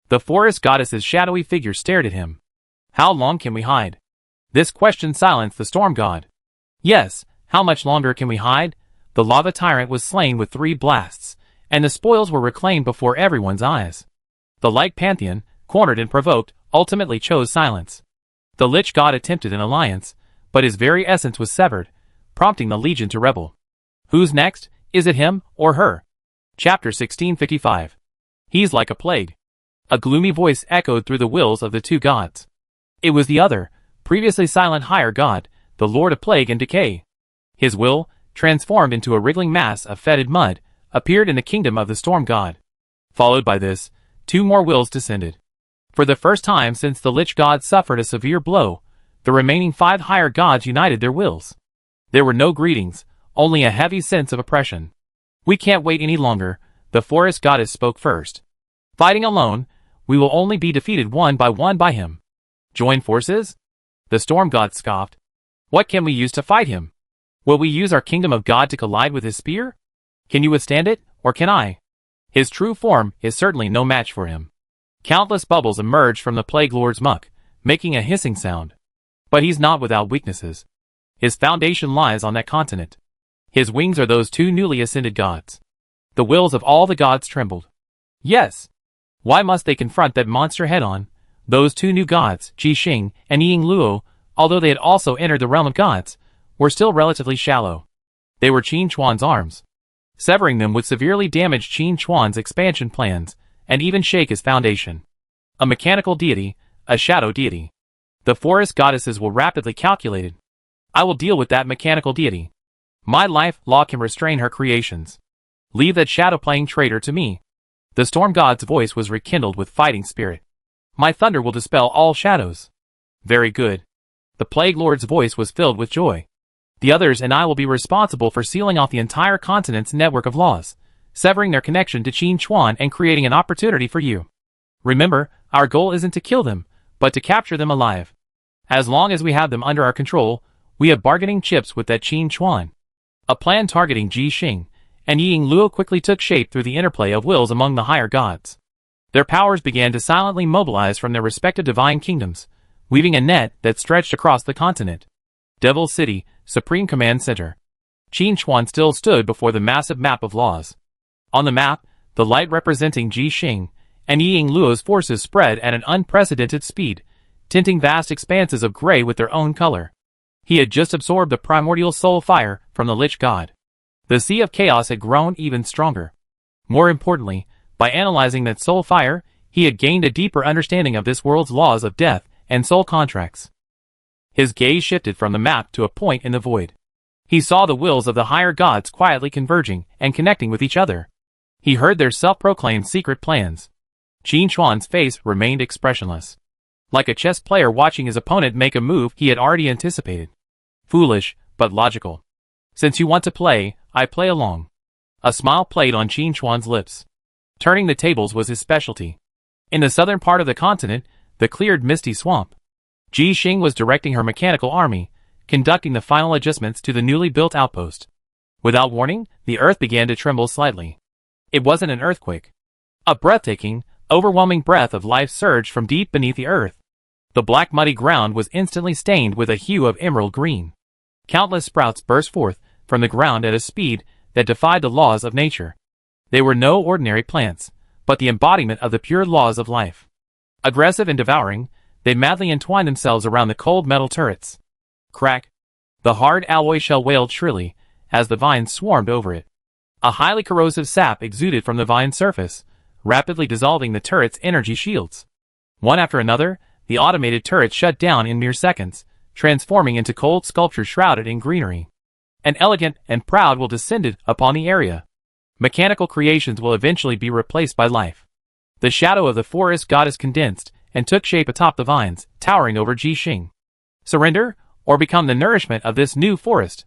The forest goddess's shadowy figure stared at him. How long can we hide? This question silenced the storm god. Yes, how much longer can we hide? The lava tyrant was slain with 3 blasts, and the spoils were reclaimed before everyone's eyes. The light pantheon, cornered and provoked, ultimately chose silence. The Lich god attempted an alliance, but his very essence was severed, prompting the legion to rebel. Who's next? Is it him, or her? Chapter 1655. He's like a plague. A gloomy voice echoed through the wills of the 2 gods. It was the other, previously silent higher god, the Lord of Plague and Decay. His will, transformed into a wriggling mass of fetid mud, appeared in the kingdom of the storm god. Followed by this, 2 more wills descended. For the first time since the Lich god suffered a severe blow, the remaining 5 higher gods united their wills. There were no greetings, only a heavy sense of oppression. We can't wait any longer, the forest goddess spoke first. Fighting alone, we will only be defeated one by him. Join forces? The storm god scoffed. What can we use to fight him? Will we use our kingdom of God to collide with his spear? Can you withstand it, or can I? His true form is certainly no match for him. Countless bubbles emerged from the Plague Lord's muck, making a hissing sound. But he's not without weaknesses. His foundation lies on that continent. His wings are those 2 newly ascended gods. The wills of all the gods trembled. Yes. Why must they confront that monster head-on? Those 2 new gods, Ji Xing and Ying Luo, although they had also entered the realm of gods, were still relatively shallow. They were Qin Chuan's arms. Severing them would severely damage Qin Chuan's expansion plans, and even shake his foundation. A mechanical deity, a shadow deity. The forest goddesses will rapidly calculate. I will deal with that mechanical deity. My life law can restrain her creations. Leave that shadow-playing traitor to me. The storm god's voice was rekindled with fighting spirit. My thunder will dispel all shadows. Very good. The Plague Lord's voice was filled with joy. The others and I will be responsible for sealing off the entire continent's network of laws, severing their connection to Qin Chuan and creating an opportunity for you. Remember, our goal isn't to kill them, but to capture them alive. As long as we have them under our control, we have bargaining chips with that Qin Chuan. A plan targeting Ji Xing and Ying Luo quickly took shape through the interplay of wills among the higher gods. Their powers began to silently mobilize from their respective divine kingdoms, weaving a net that stretched across the continent. Devil City, Supreme Command Center. Qin Chuan still stood before the massive map of laws. On the map, the light representing Ji Xing and Ying Luo's forces spread at an unprecedented speed, tinting vast expanses of gray with their own color. He had just absorbed the primordial soul fire from the Lich God. The Sea of Chaos had grown even stronger. More importantly, by analyzing that soul fire, he had gained a deeper understanding of this world's laws of death and soul contracts. His gaze shifted from the map to a point in the void. He saw the wills of the higher gods quietly converging and connecting with each other. He heard their self-proclaimed secret plans. Qin Chuan's face remained expressionless, like a chess player watching his opponent make a move he had already anticipated. Foolish, but logical. Since you want to play, I play along. A smile played on Qin Chuan's lips. Turning the tables was his specialty. In the southern part of the continent, the cleared misty swamp, Ji Xing was directing her mechanical army, conducting the final adjustments to the newly built outpost. Without warning, the earth began to tremble slightly. It wasn't an earthquake. A breathtaking, overwhelming breath of life surged from deep beneath the earth. The black muddy ground was instantly stained with a hue of emerald green. Countless sprouts burst forth from the ground at a speed that defied the laws of nature. They were no ordinary plants, but the embodiment of the pure laws of life. Aggressive and devouring, they madly entwined themselves around the cold metal turrets. Crack! The hard alloy shell wailed shrilly as the vines swarmed over it. A highly corrosive sap exuded from the vine surface, rapidly dissolving the turret's energy shields. One after another, the automated turrets shut down in mere seconds, transforming into cold sculptures shrouded in greenery. An elegant and proud will descended upon the area. Mechanical creations will eventually be replaced by life. The shadow of the forest goddess condensed and took shape atop the vines, towering over Ji Xing. Surrender, or become the nourishment of this new forest.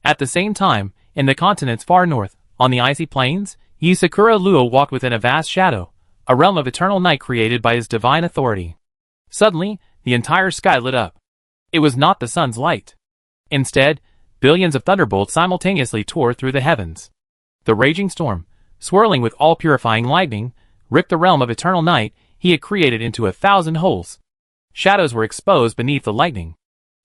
At the same time, in the continent's far north, on the icy plains, Yi Sakura Luo walked within a vast shadow, a realm of eternal night created by his divine authority. Suddenly, the entire sky lit up. It was not the sun's light. Instead, billions of thunderbolts simultaneously tore through the heavens. The raging storm, swirling with all-purifying lightning, ripped the realm of eternal night he had created into 1,000 holes. Shadows were exposed beneath the lightning.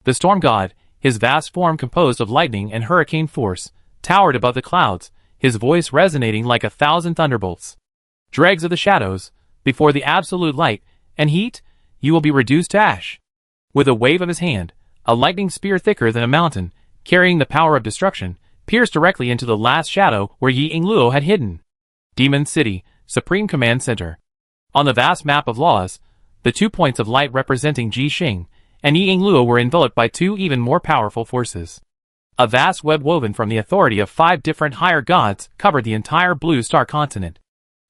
The storm god, his vast form composed of lightning and hurricane force, towered above the clouds, his voice resonating like 1,000 thunderbolts. Dregs of the shadows, before the absolute light and heat, you will be reduced to ash. With a wave of his hand, a lightning spear thicker than a mountain, carrying the power of destruction, pierced directly into the last shadow where Yi Luo had hidden. Demon City, Supreme Command Center. On the vast map of laws, the 2 points of light representing Ji Xing and Yi Luo were enveloped by 2 even more powerful forces. A vast web woven from the authority of 5 different higher gods covered the entire Blue Star continent.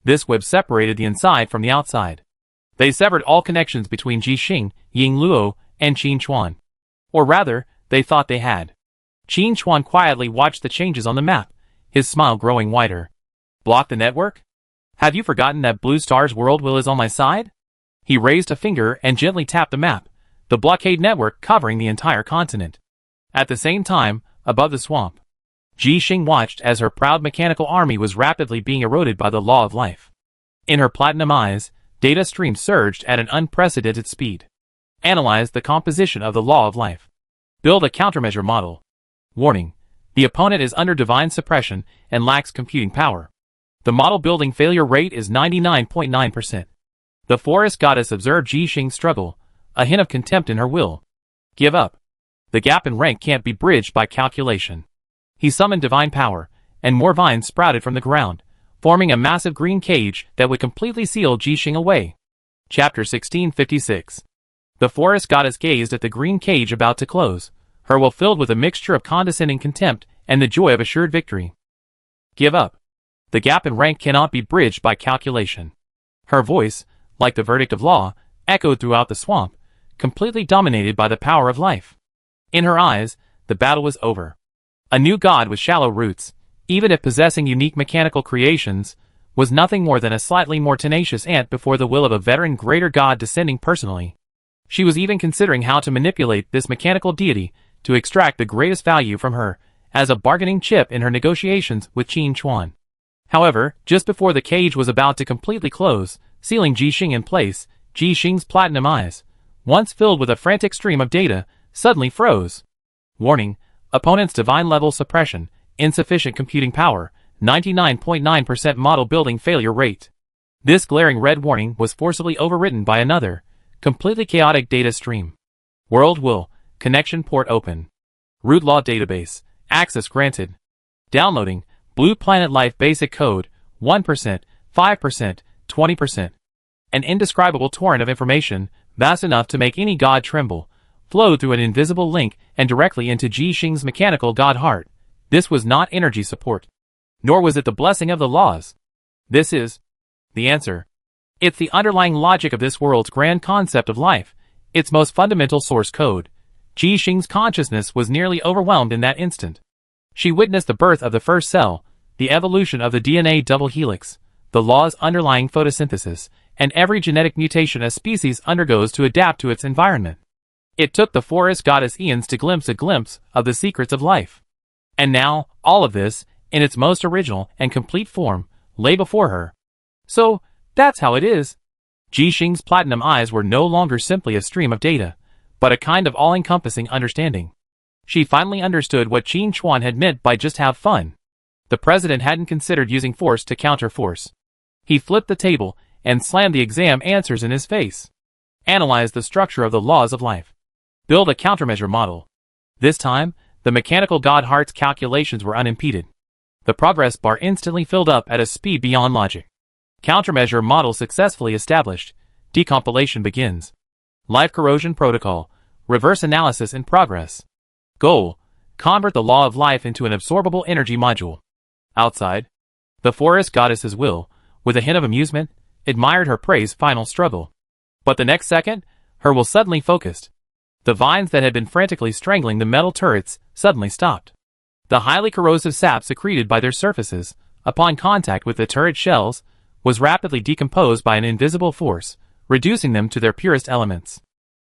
This web separated the inside from the outside. They severed all connections between Ji Xing, Yi Luo, and Qin Chuan. Or rather, they thought they had. Qin Chuan quietly watched the changes on the map, his smile growing wider. Block the network? Have you forgotten that Blue Star's world will is on my side? He raised a finger and gently tapped the map, the blockade network covering the entire continent. At the same time, above the swamp, Ji Xing watched as her proud mechanical army was rapidly being eroded by the law of life. In her platinum eyes, data streams surged at an unprecedented speed. Analyze the composition of the law of life. Build a countermeasure model. Warning: the opponent is under divine suppression and lacks computing power. The model building failure rate is 99.9%. The forest goddess observed Ji Xing struggle, a hint of contempt in her will. Give up. The gap in rank can't be bridged by calculation. He summoned divine power, and more vines sprouted from the ground, forming a massive green cage that would completely seal Ji Xing away. Chapter 1656. The forest goddess gazed at the green cage about to close, her will filled with a mixture of condescending contempt and the joy of assured victory. Give up. The gap in rank cannot be bridged by calculation. Her voice, like the verdict of law, echoed throughout the swamp, completely dominated by the power of life. In her eyes, the battle was over. A new god with shallow roots, even if possessing unique mechanical creations, was nothing more than a slightly more tenacious ant before the will of a veteran greater god descending personally. She was even considering how to manipulate this mechanical deity to extract the greatest value from her, as a bargaining chip in her negotiations with Qin Chuan. However, just before the cage was about to completely close, sealing Ji Xing in place, Ji Xing's platinum eyes, once filled with a frantic stream of data, suddenly froze. Warning: opponent's divine level suppression, insufficient computing power, 99.9% model building failure rate. This glaring red warning was forcibly overwritten by another, completely chaotic data stream. World will, connection port open. Root law database, access granted. Downloading, Blue Planet Life basic code, 1%, 5%, 20%. An indescribable torrent of information, vast enough to make any god tremble, flowed through an invisible link and directly into Ji Xing's mechanical god heart. This was not energy support. Nor was it the blessing of the laws. This is the answer. It's the underlying logic of this world's grand concept of life, its most fundamental source code. Ji Xing's consciousness was nearly overwhelmed in that instant. She witnessed the birth of the first cell, the evolution of the DNA double helix, the laws underlying photosynthesis, and every genetic mutation a species undergoes to adapt to its environment. It took the forest goddess eons to glimpse a glimpse of the secrets of life. And now, all of this, in its most original and complete form, lay before her. So, that's how it is. Ji Xing's platinum eyes were no longer simply a stream of data, but a kind of all-encompassing understanding. She finally understood what Qin Chuan had meant by just have fun. The president hadn't considered using force to counter force. He flipped the table and slammed the exam answers in his face. Analyze the structure of the laws of life. Build a countermeasure model. This time, the mechanical god heart's calculations were unimpeded. The progress bar instantly filled up at a speed beyond logic. Countermeasure model successfully established. Decompilation begins. Life corrosion protocol. Reverse analysis in progress. Goal: convert the law of life into an absorbable energy module. Outside, the forest goddess's will, with a hint of amusement, admired her prey's final struggle. But the next second, her will suddenly focused. The vines that had been frantically strangling the metal turrets suddenly stopped. The highly corrosive sap secreted by their surfaces, upon contact with the turret shells, was rapidly decomposed by an invisible force, reducing them to their purest elements.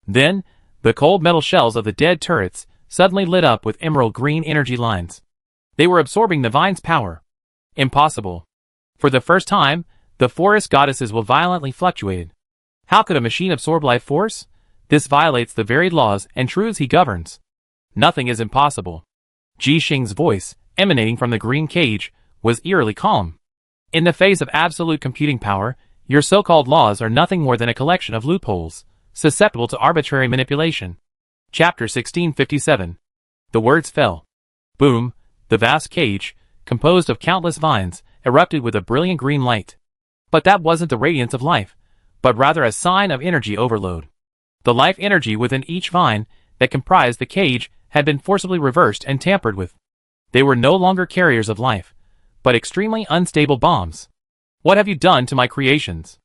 Then, the cold metal shells of the dead turrets suddenly lit up with emerald green energy lines. They were absorbing the vine's power. Impossible. For the first time, the forest goddess's will violently fluctuated. How could a machine absorb life force? This violates the very laws and truths he governs. Nothing is impossible. Ji Xing's voice, emanating from the green cage, was eerily calm. In the face of absolute computing power, your so-called laws are nothing more than a collection of loopholes, susceptible to arbitrary manipulation. Chapter 1657. The words fell. Boom, the vast cage, composed of countless vines, erupted with a brilliant green light. But that wasn't the radiance of life, but rather a sign of energy overload. The life energy within each vine that comprised the cage had been forcibly reversed and tampered with. They were no longer carriers of life, but extremely unstable bombs. What have you done to my creations?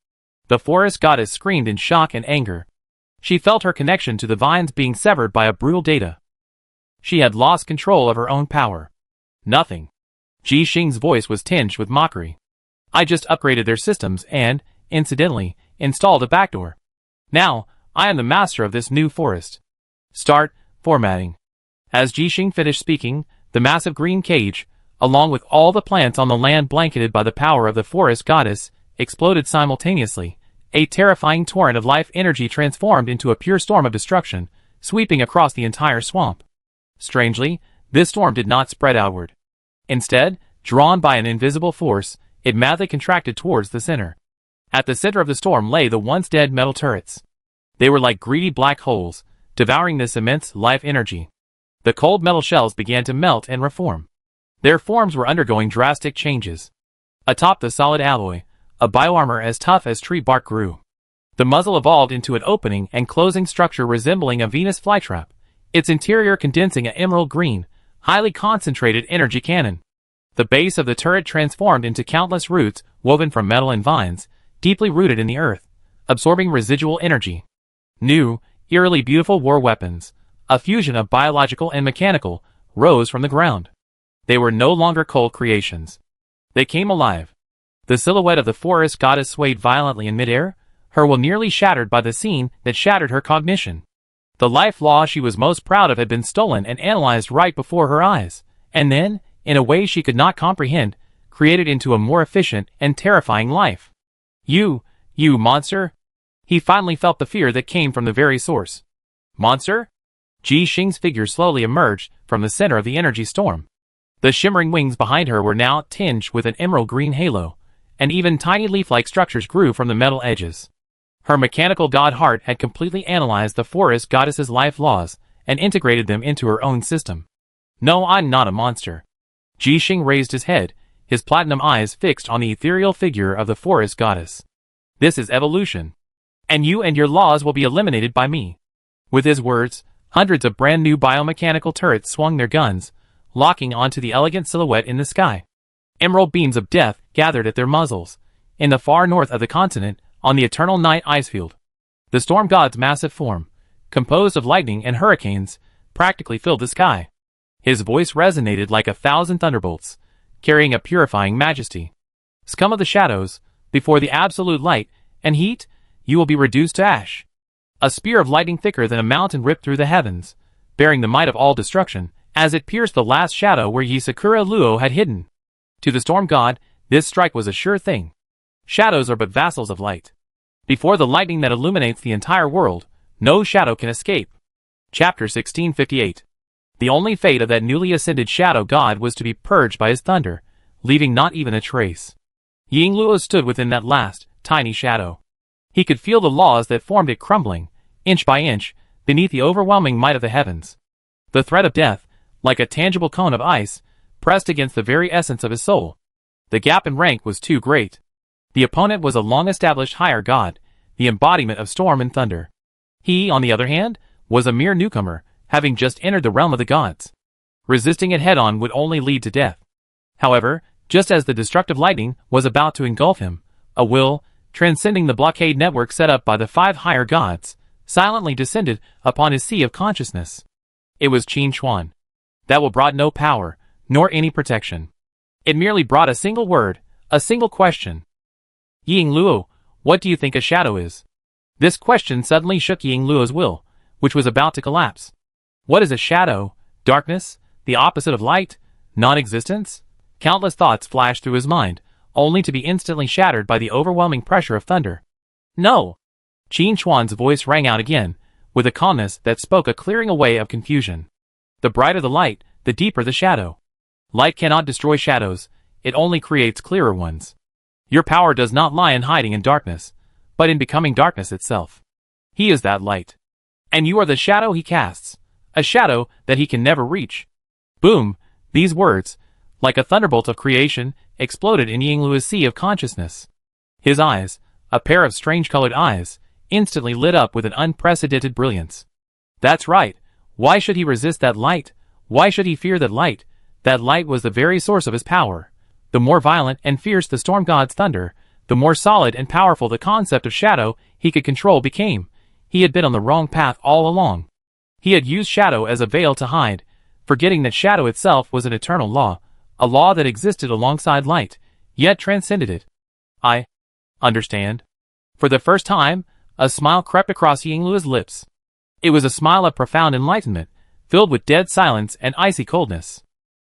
The forest goddess screamed in shock and anger. She felt her connection to the vines being severed by a brutal data. She had lost control of her own power. Nothing. Ji Xing's voice was tinged with mockery. I just upgraded their systems and, incidentally, installed a backdoor. Now, I am the master of this new forest. Start formatting. As Ji Xing finished speaking, the massive green cage, along with all the plants on the land blanketed by the power of the forest goddess, exploded simultaneously. A terrifying torrent of life energy transformed into a pure storm of destruction, sweeping across the entire swamp. Strangely, this storm did not spread outward. Instead, drawn by an invisible force, it madly contracted towards the center. At the center of the storm lay the once dead metal turrets. They were like greedy black holes, devouring this immense life energy. The cold metal shells began to melt and reform. Their forms were undergoing drastic changes. Atop the solid alloy, a bioarmor as tough as tree bark grew. The muzzle evolved into an opening and closing structure resembling a Venus flytrap, its interior condensing an emerald green, highly concentrated energy cannon. The base of the turret transformed into countless roots woven from metal and vines, deeply rooted in the earth, absorbing residual energy. New, eerily beautiful war weapons, a fusion of biological and mechanical, rose from the ground. They were no longer cold creations. They came alive. The silhouette of the forest goddess swayed violently in midair, her will nearly shattered by the scene that shattered her cognition. The life law she was most proud of had been stolen and analyzed right before her eyes, and then, in a way she could not comprehend, created into a more efficient and terrifying life. You monster! He finally felt the fear that came from the very source. Monster? Ji Xing's figure slowly emerged from the center of the energy storm. The shimmering wings behind her were now tinged with an emerald green halo, and even tiny leaf-like structures grew from the metal edges. Her mechanical god heart had completely analyzed the forest goddess's life laws and integrated them into her own system. No, I'm not a monster. Ji Xing raised his head, his platinum eyes fixed on the ethereal figure of the forest goddess. This is evolution. And you and your laws will be eliminated by me. With his words, Hundreds of brand new biomechanical turrets swung their guns, locking onto the elegant silhouette in the sky. Emerald beams of death gathered at their muzzles. In the far north of the continent, on the eternal night ice field, the storm god's massive form, composed of lightning and hurricanes, practically filled the sky. His voice resonated like 1,000 thunderbolts, carrying a purifying majesty. Scum of the shadows, before the absolute light and heat, you will be reduced to ash. A spear of lightning thicker than a mountain ripped through the heavens, bearing the might of all destruction, as it pierced the last shadow where Yisakura Luo had hidden. To the storm god, this strike was a sure thing. Shadows are but vassals of light. Before the lightning that illuminates the entire world, no shadow can escape. Chapter 1658. The only fate of that newly ascended shadow god was to be purged by his thunder, leaving not even a trace. Yingluo stood within that last, tiny shadow. He could feel the laws that formed it crumbling, inch by inch, beneath the overwhelming might of the heavens. The threat of death, like a tangible cone of ice, pressed against the very essence of his soul. The gap in rank was too great. The opponent was a long-established higher god, the embodiment of storm and thunder. He, on the other hand, was a mere newcomer, having just entered the realm of the gods. Resisting it head-on would only lead to death. However, just as the destructive lightning was about to engulf him, a will, transcending the blockade network set up by the 5 higher gods, silently descended upon his sea of consciousness. It was Qin Chuan. That will brought no power, nor any protection. It merely brought a single word, a single question. Yingluo, what do you think a shadow is? This question suddenly shook Yingluo's will, which was about to collapse. What is a shadow? Darkness? The opposite of light? Non-existence? Countless thoughts flashed through his mind, only to be instantly shattered by the overwhelming pressure of thunder. No! Qin Chuan's voice rang out again, with a calmness that spoke a clearing away of confusion. The brighter the light, the deeper the shadow. Light cannot destroy shadows, it only creates clearer ones. Your power does not lie in hiding in darkness, but in becoming darkness itself. He is that light. And you are the shadow he casts, a shadow that he can never reach. Boom! These words, like a thunderbolt of creation, exploded in Yingluo's sea of consciousness. His eyes, a pair of strange-colored eyes, instantly lit up with an unprecedented brilliance. That's right. Why should he resist that light? Why should he fear that light? That light was the very source of his power. The more violent and fierce the storm god's thunder, the more solid and powerful the concept of shadow he could control became. He had been on the wrong path all along. He had used shadow as a veil to hide, forgetting that shadow itself was an eternal law, a law that existed alongside light, yet transcended it. I understand. For the first time, a smile crept across Yingluo's lips. It was a smile of profound enlightenment, filled with dead silence and icy coldness.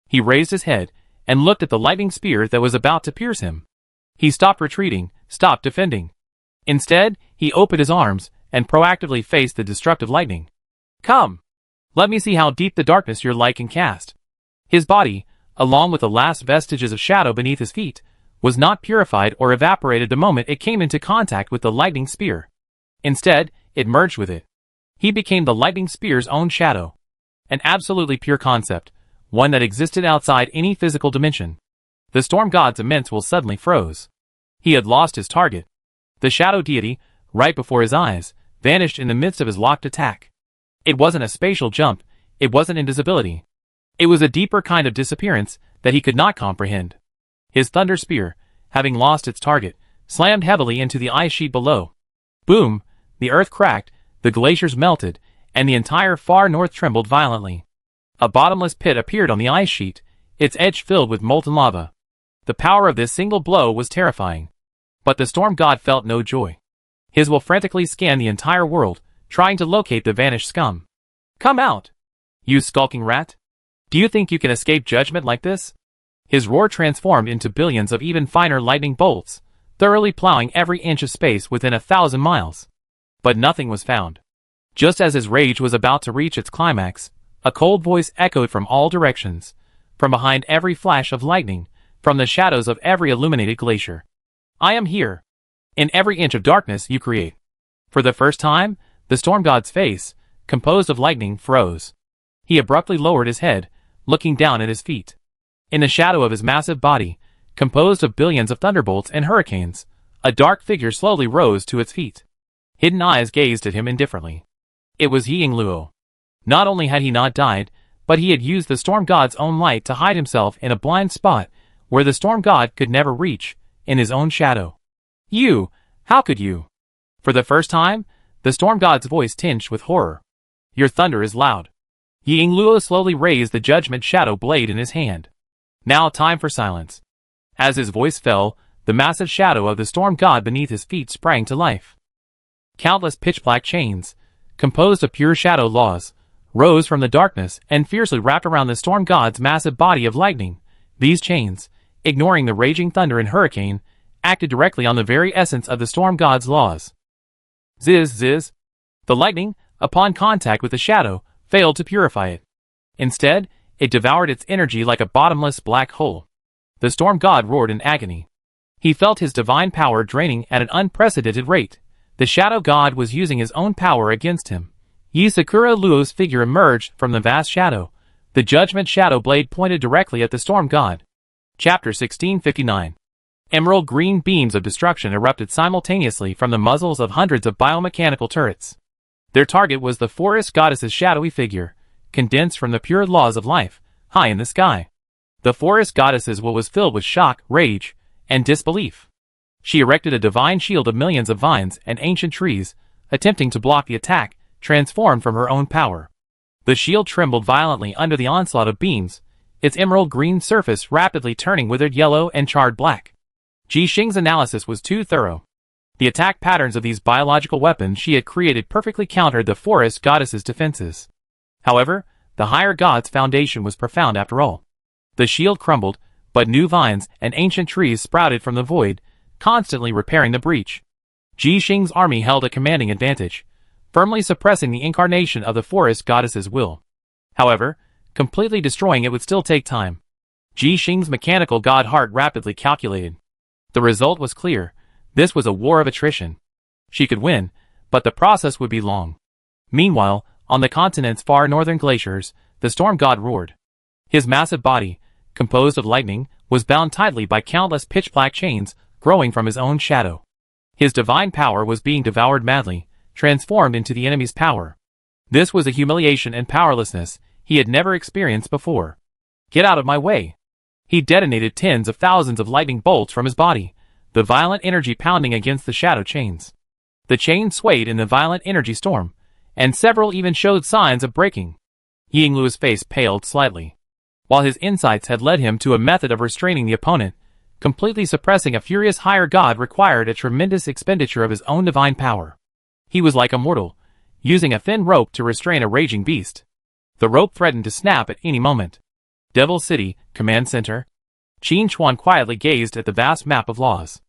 He raised his head and looked at the lightning spear that was about to pierce him. He stopped retreating, stopped defending. Instead, he opened his arms and proactively faced the destructive lightning. Come! Let me see how deep the darkness your light can cast. His body, along with the last vestiges of shadow beneath his feet, was not purified or evaporated the moment it came into contact with the lightning spear. Instead, it merged with it. He became the lightning spear's own shadow. An absolutely pure concept, one that existed outside any physical dimension. The storm god's immense will suddenly froze. He had lost his target. The shadow deity, right before his eyes, vanished in the midst of his locked attack. It wasn't a spatial jump, it wasn't invisibility. It was a deeper kind of disappearance that he could not comprehend. His thunder spear, having lost its target, slammed heavily into the ice sheet below. Boom! The earth cracked, the glaciers melted, and the entire far north trembled violently. A bottomless pit appeared on the ice sheet, its edge filled with molten lava. The power of this single blow was terrifying. But the storm god felt no joy. His will frantically scanned the entire world, trying to locate the vanished scum. Come out! You skulking rat! Do you think you can escape judgment like this? His roar transformed into billions of even finer lightning bolts, thoroughly plowing every inch of space within 1,000 miles. But nothing was found. Just as his rage was about to reach its climax, a cold voice echoed from all directions, from behind every flash of lightning, from the shadows of every illuminated glacier. I am here. In every inch of darkness you create. For the first time, the storm god's face, composed of lightning, froze. He abruptly lowered his head, looking down at his feet. In the shadow of his massive body, composed of billions of thunderbolts and hurricanes, a dark figure slowly rose to its feet. Hidden eyes gazed at him indifferently. It was Yingluo. Not only had he not died, but he had used the storm god's own light to hide himself in a blind spot where the storm god could never reach, in his own shadow. You, how could you? For the first time, the storm god's voice tinged with horror. Your thunder is loud. Yingluo slowly raised the judgment shadow blade in his hand. Now time for silence. As his voice fell, the massive shadow of the storm god beneath his feet sprang to life. Countless pitch-black chains, composed of pure shadow laws, rose from the darkness and fiercely wrapped around the storm god's massive body of lightning. These chains, ignoring the raging thunder and hurricane, acted directly on the very essence of the storm god's laws. Ziz, ziz. The lightning, upon contact with the shadow, failed to purify it. Instead, it devoured its energy like a bottomless black hole. The storm god roared in agony. He felt his divine power draining at an unprecedented rate. The shadow god was using his own power against him. Yi Sakura Luo's figure emerged from the vast shadow. The judgment shadow blade pointed directly at the storm god. Chapter 1659. Emerald green beams of destruction erupted simultaneously from the muzzles of hundreds of biomechanical turrets. Their target was the forest goddess's shadowy figure, condensed from the pure laws of life, high in the sky. The forest goddess's will was filled with shock, rage, and disbelief. She erected a divine shield of millions of vines and ancient trees, attempting to block the attack, transformed from her own power. The shield trembled violently under the onslaught of beams, its emerald green surface rapidly turning withered yellow and charred black. Ji Xing's analysis was too thorough. The attack patterns of these biological weapons she had created perfectly countered the forest goddess's defenses. However, the higher god's foundation was profound after all. The shield crumbled, but new vines and ancient trees sprouted from the void, constantly repairing the breach. Ji Xing's army held a commanding advantage, firmly suppressing the incarnation of the forest goddess's will. However, completely destroying it would still take time. Ji Xing's mechanical god heart rapidly calculated. The result was clear. This was a war of attrition. She could win, but the process would be long. Meanwhile, on the continent's far northern glaciers, the storm god roared. His massive body, composed of lightning, was bound tightly by countless pitch-black chains growing from his own shadow. His divine power was being devoured madly, transformed into the enemy's power. This was a humiliation and powerlessness he had never experienced before. Get out of my way! He detonated tens of thousands of lightning bolts from his body, the violent energy pounding against the shadow chains. The chains swayed in the violent energy storm, and several even showed signs of breaking. Yingluo's face paled slightly. While his insights had led him to a method of restraining the opponent, completely suppressing a furious higher god required a tremendous expenditure of his own divine power. He was like a mortal, using a thin rope to restrain a raging beast. The rope threatened to snap at any moment. Devil City, Command Center. Qin Chuan quietly gazed at the vast map of laws.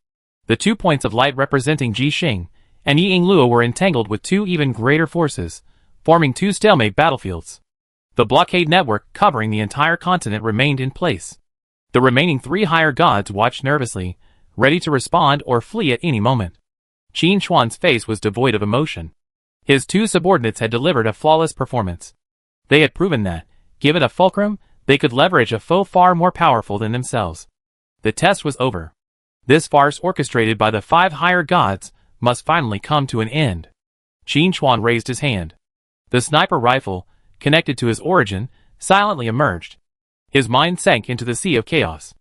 The 2 points of light representing Ji Xing and Yingluo were entangled with 2 even greater forces, forming 2 stalemate battlefields. The blockade network covering the entire continent remained in place. The remaining 3 higher gods watched nervously, ready to respond or flee at any moment. Qin Chuan's face was devoid of emotion. His 2 subordinates had delivered a flawless performance. They had proven that, given a fulcrum, they could leverage a foe far more powerful than themselves. The test was over. This farce orchestrated by the 5 higher gods must finally come to an end. Qin Chuan raised his hand. The sniper rifle, connected to his origin, silently emerged. His mind sank into the sea of chaos.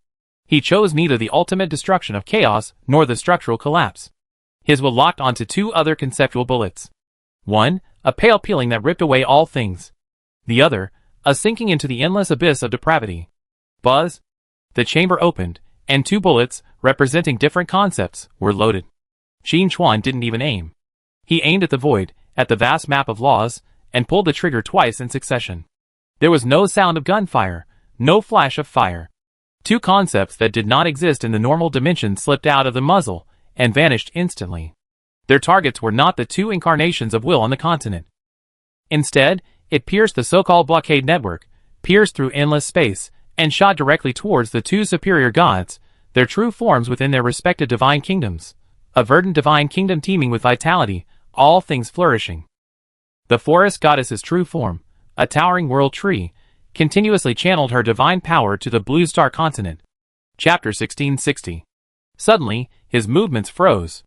He chose neither the ultimate destruction of chaos nor the structural collapse. His will locked onto 2 other conceptual bullets. One, a pale peeling that ripped away all things. The other, a sinking into the endless abyss of depravity. Buzz. The chamber opened, and 2 bullets, representing different concepts, were loaded. Qin Chuan didn't even aim. He aimed at the void, at the vast map of laws, and pulled the trigger twice in succession. There was no sound of gunfire, no flash of fire. 2 concepts that did not exist in the normal dimension slipped out of the muzzle and vanished instantly. Their targets were not the 2 incarnations of will on the continent. Instead, it pierced the so-called blockade network, pierced through endless space, and shot directly towards the 2 superior gods, their true forms within their respective divine kingdoms. A verdant divine kingdom teeming with vitality, all things flourishing. The forest goddess's true form, a towering world tree, continuously channeled her divine power to the Blue Star continent. Chapter 1660. Suddenly, his movements froze.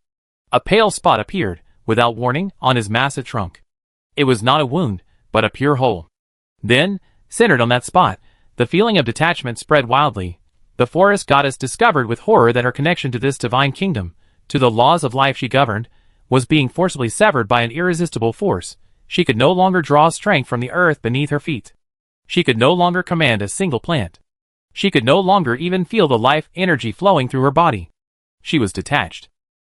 A pale spot appeared, without warning, on his massive trunk. It was not a wound, but a pure whole. Then, centered on that spot, the feeling of detachment spread wildly. The forest goddess discovered with horror that her connection to this divine kingdom, to the laws of life she governed, was being forcibly severed by an irresistible force. She could no longer draw strength from the earth beneath her feet. She could no longer command a single plant. She could no longer even feel the life energy flowing through her body. She was detached.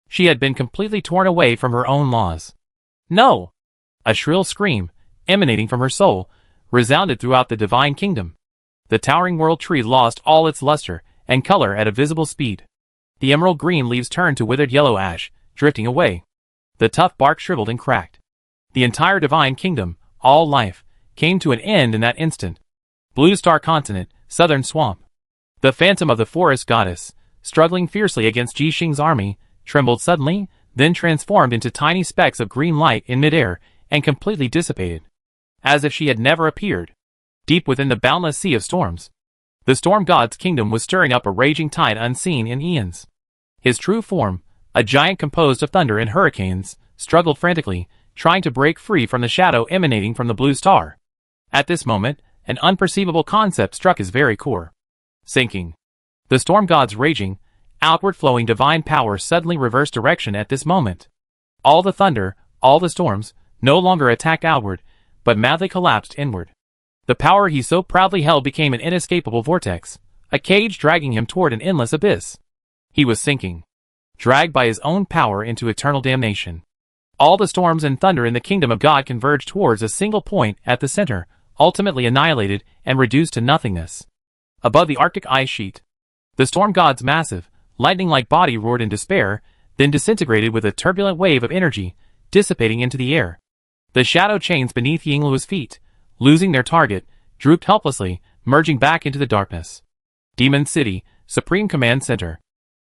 She had been completely torn away from her own laws. No! A shrill scream, emanating from her soul, resounded throughout the divine kingdom. The towering world tree lost all its luster and color at a visible speed. The emerald green leaves turned to withered yellow ash, drifting away. The tough bark shriveled and cracked. The entire divine kingdom, all life, came to an end in that instant. Blue Star Continent, Southern Swamp. The phantom of the forest goddess, struggling fiercely against Jixing's army, trembled suddenly, then transformed into tiny specks of green light in midair, and completely dissipated. As if she had never appeared. Deep within the boundless sea of storms, the storm god's kingdom was stirring up a raging tide unseen in eons. His true form, a giant composed of thunder and hurricanes, struggled frantically, trying to break free from the shadow emanating from the blue star. At this moment, an unperceivable concept struck his very core. Sinking. The storm god's raging, outward-flowing divine power suddenly reversed direction at this moment. All the thunder, all the storms, no longer attacked outward, but madly collapsed inward. The power he so proudly held became an inescapable vortex, a cage dragging him toward an endless abyss. He was sinking, dragged by his own power into eternal damnation. All the storms and thunder in the kingdom of God converged towards a single point at the center, ultimately annihilated and reduced to nothingness. Above the Arctic ice sheet, the storm god's massive, lightning-like body roared in despair, then disintegrated with a turbulent wave of energy, dissipating into the air. The shadow chains beneath Yingluo's feet, losing their target, drooped helplessly, merging back into the darkness. Demon City, Supreme Command Center.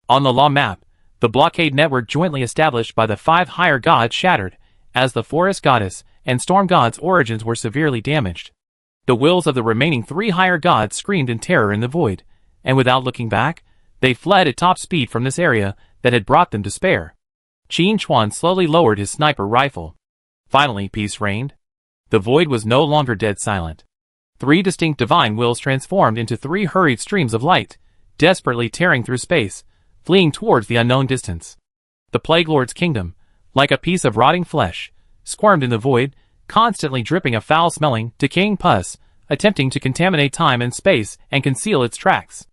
On the law map, the blockade network jointly established by the 5 higher gods shattered, as the forest goddess and storm god's origins were severely damaged. The wills of the remaining 3 higher gods screamed in terror in the void, and without looking back, they fled at top speed from this area that had brought them despair. Qin Chuan slowly lowered his sniper rifle. Finally, peace reigned. The void was no longer dead silent. 3 distinct divine wills transformed into 3 hurried streams of light, desperately tearing through space, fleeing towards the unknown distance. The Plague Lord's kingdom, like a piece of rotting flesh, squirmed in the void, constantly dripping a foul-smelling, decaying pus, attempting to contaminate time and space and conceal its tracks.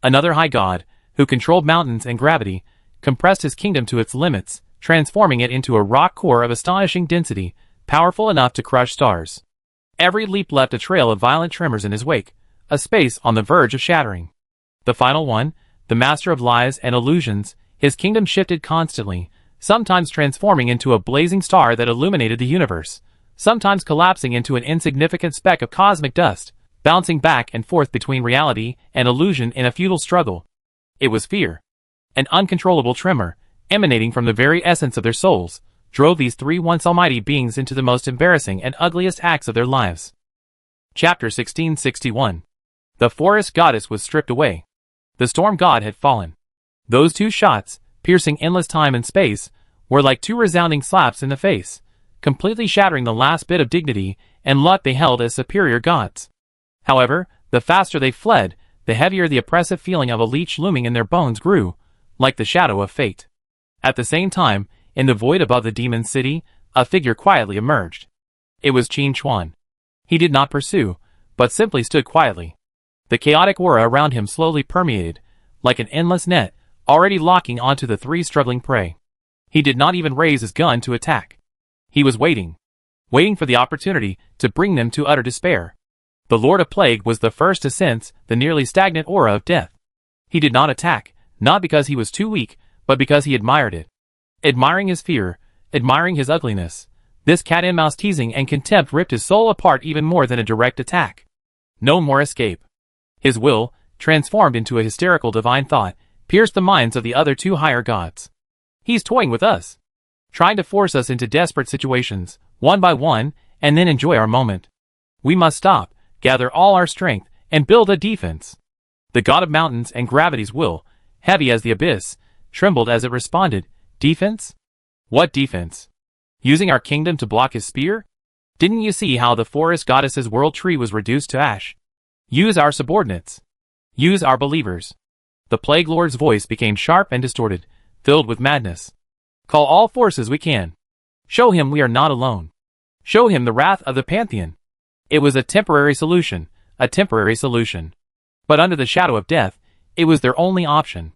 Another high god, who controlled mountains and gravity, compressed his kingdom to its limits, transforming it into a rock core of astonishing density, powerful enough to crush stars. Every leap left a trail of violent tremors in his wake, a space on the verge of shattering. The final one, the master of lies and illusions, his kingdom shifted constantly, sometimes transforming into a blazing star that illuminated the universe, sometimes collapsing into an insignificant speck of cosmic dust, bouncing back and forth between reality and illusion in a futile struggle. It was fear. An uncontrollable tremor, emanating from the very essence of their souls, drove these 3 once almighty beings into the most embarrassing and ugliest acts of their lives. Chapter 1661. The forest goddess was stripped away. The storm god had fallen. Those 2 shots, piercing endless time and space, were like 2 resounding slaps in the face, completely shattering the last bit of dignity and luck they held as superior gods. However, the faster they fled, the heavier the oppressive feeling of a leech looming in their bones grew, like the shadow of fate. At the same time, in the void above the demon city, a figure quietly emerged. It was Qin Chuan. He did not pursue, but simply stood quietly. The chaotic aura around him slowly permeated, like an endless net, already locking onto the 3 struggling prey. He did not even raise his gun to attack. He was waiting for the opportunity to bring them to utter despair. The Lord of Plague was the first to sense the nearly stagnant aura of death. He did not attack, not because he was too weak, but because he admired it. Admiring his fear, admiring his ugliness, this cat-and-mouse teasing and contempt ripped his soul apart even more than a direct attack. No more escape. His will, transformed into a hysterical divine thought, pierced the minds of the other 2 higher gods. He's toying with us, trying to force us into desperate situations, one by one, and then enjoy our moment. We must stop, gather all our strength, and build a defense. The god of mountains and gravity's will, heavy as the abyss, trembled as it responded. Defense? What defense? Using our kingdom to block his spear? Didn't you see how the forest goddess's world tree was reduced to ash? Use our subordinates. Use our believers. The Plague Lord's voice became sharp and distorted, filled with madness. Call all forces we can. Show him we are not alone. Show him the wrath of the Pantheon. It was a temporary solution, a temporary solution. But under the shadow of death, it was their only option.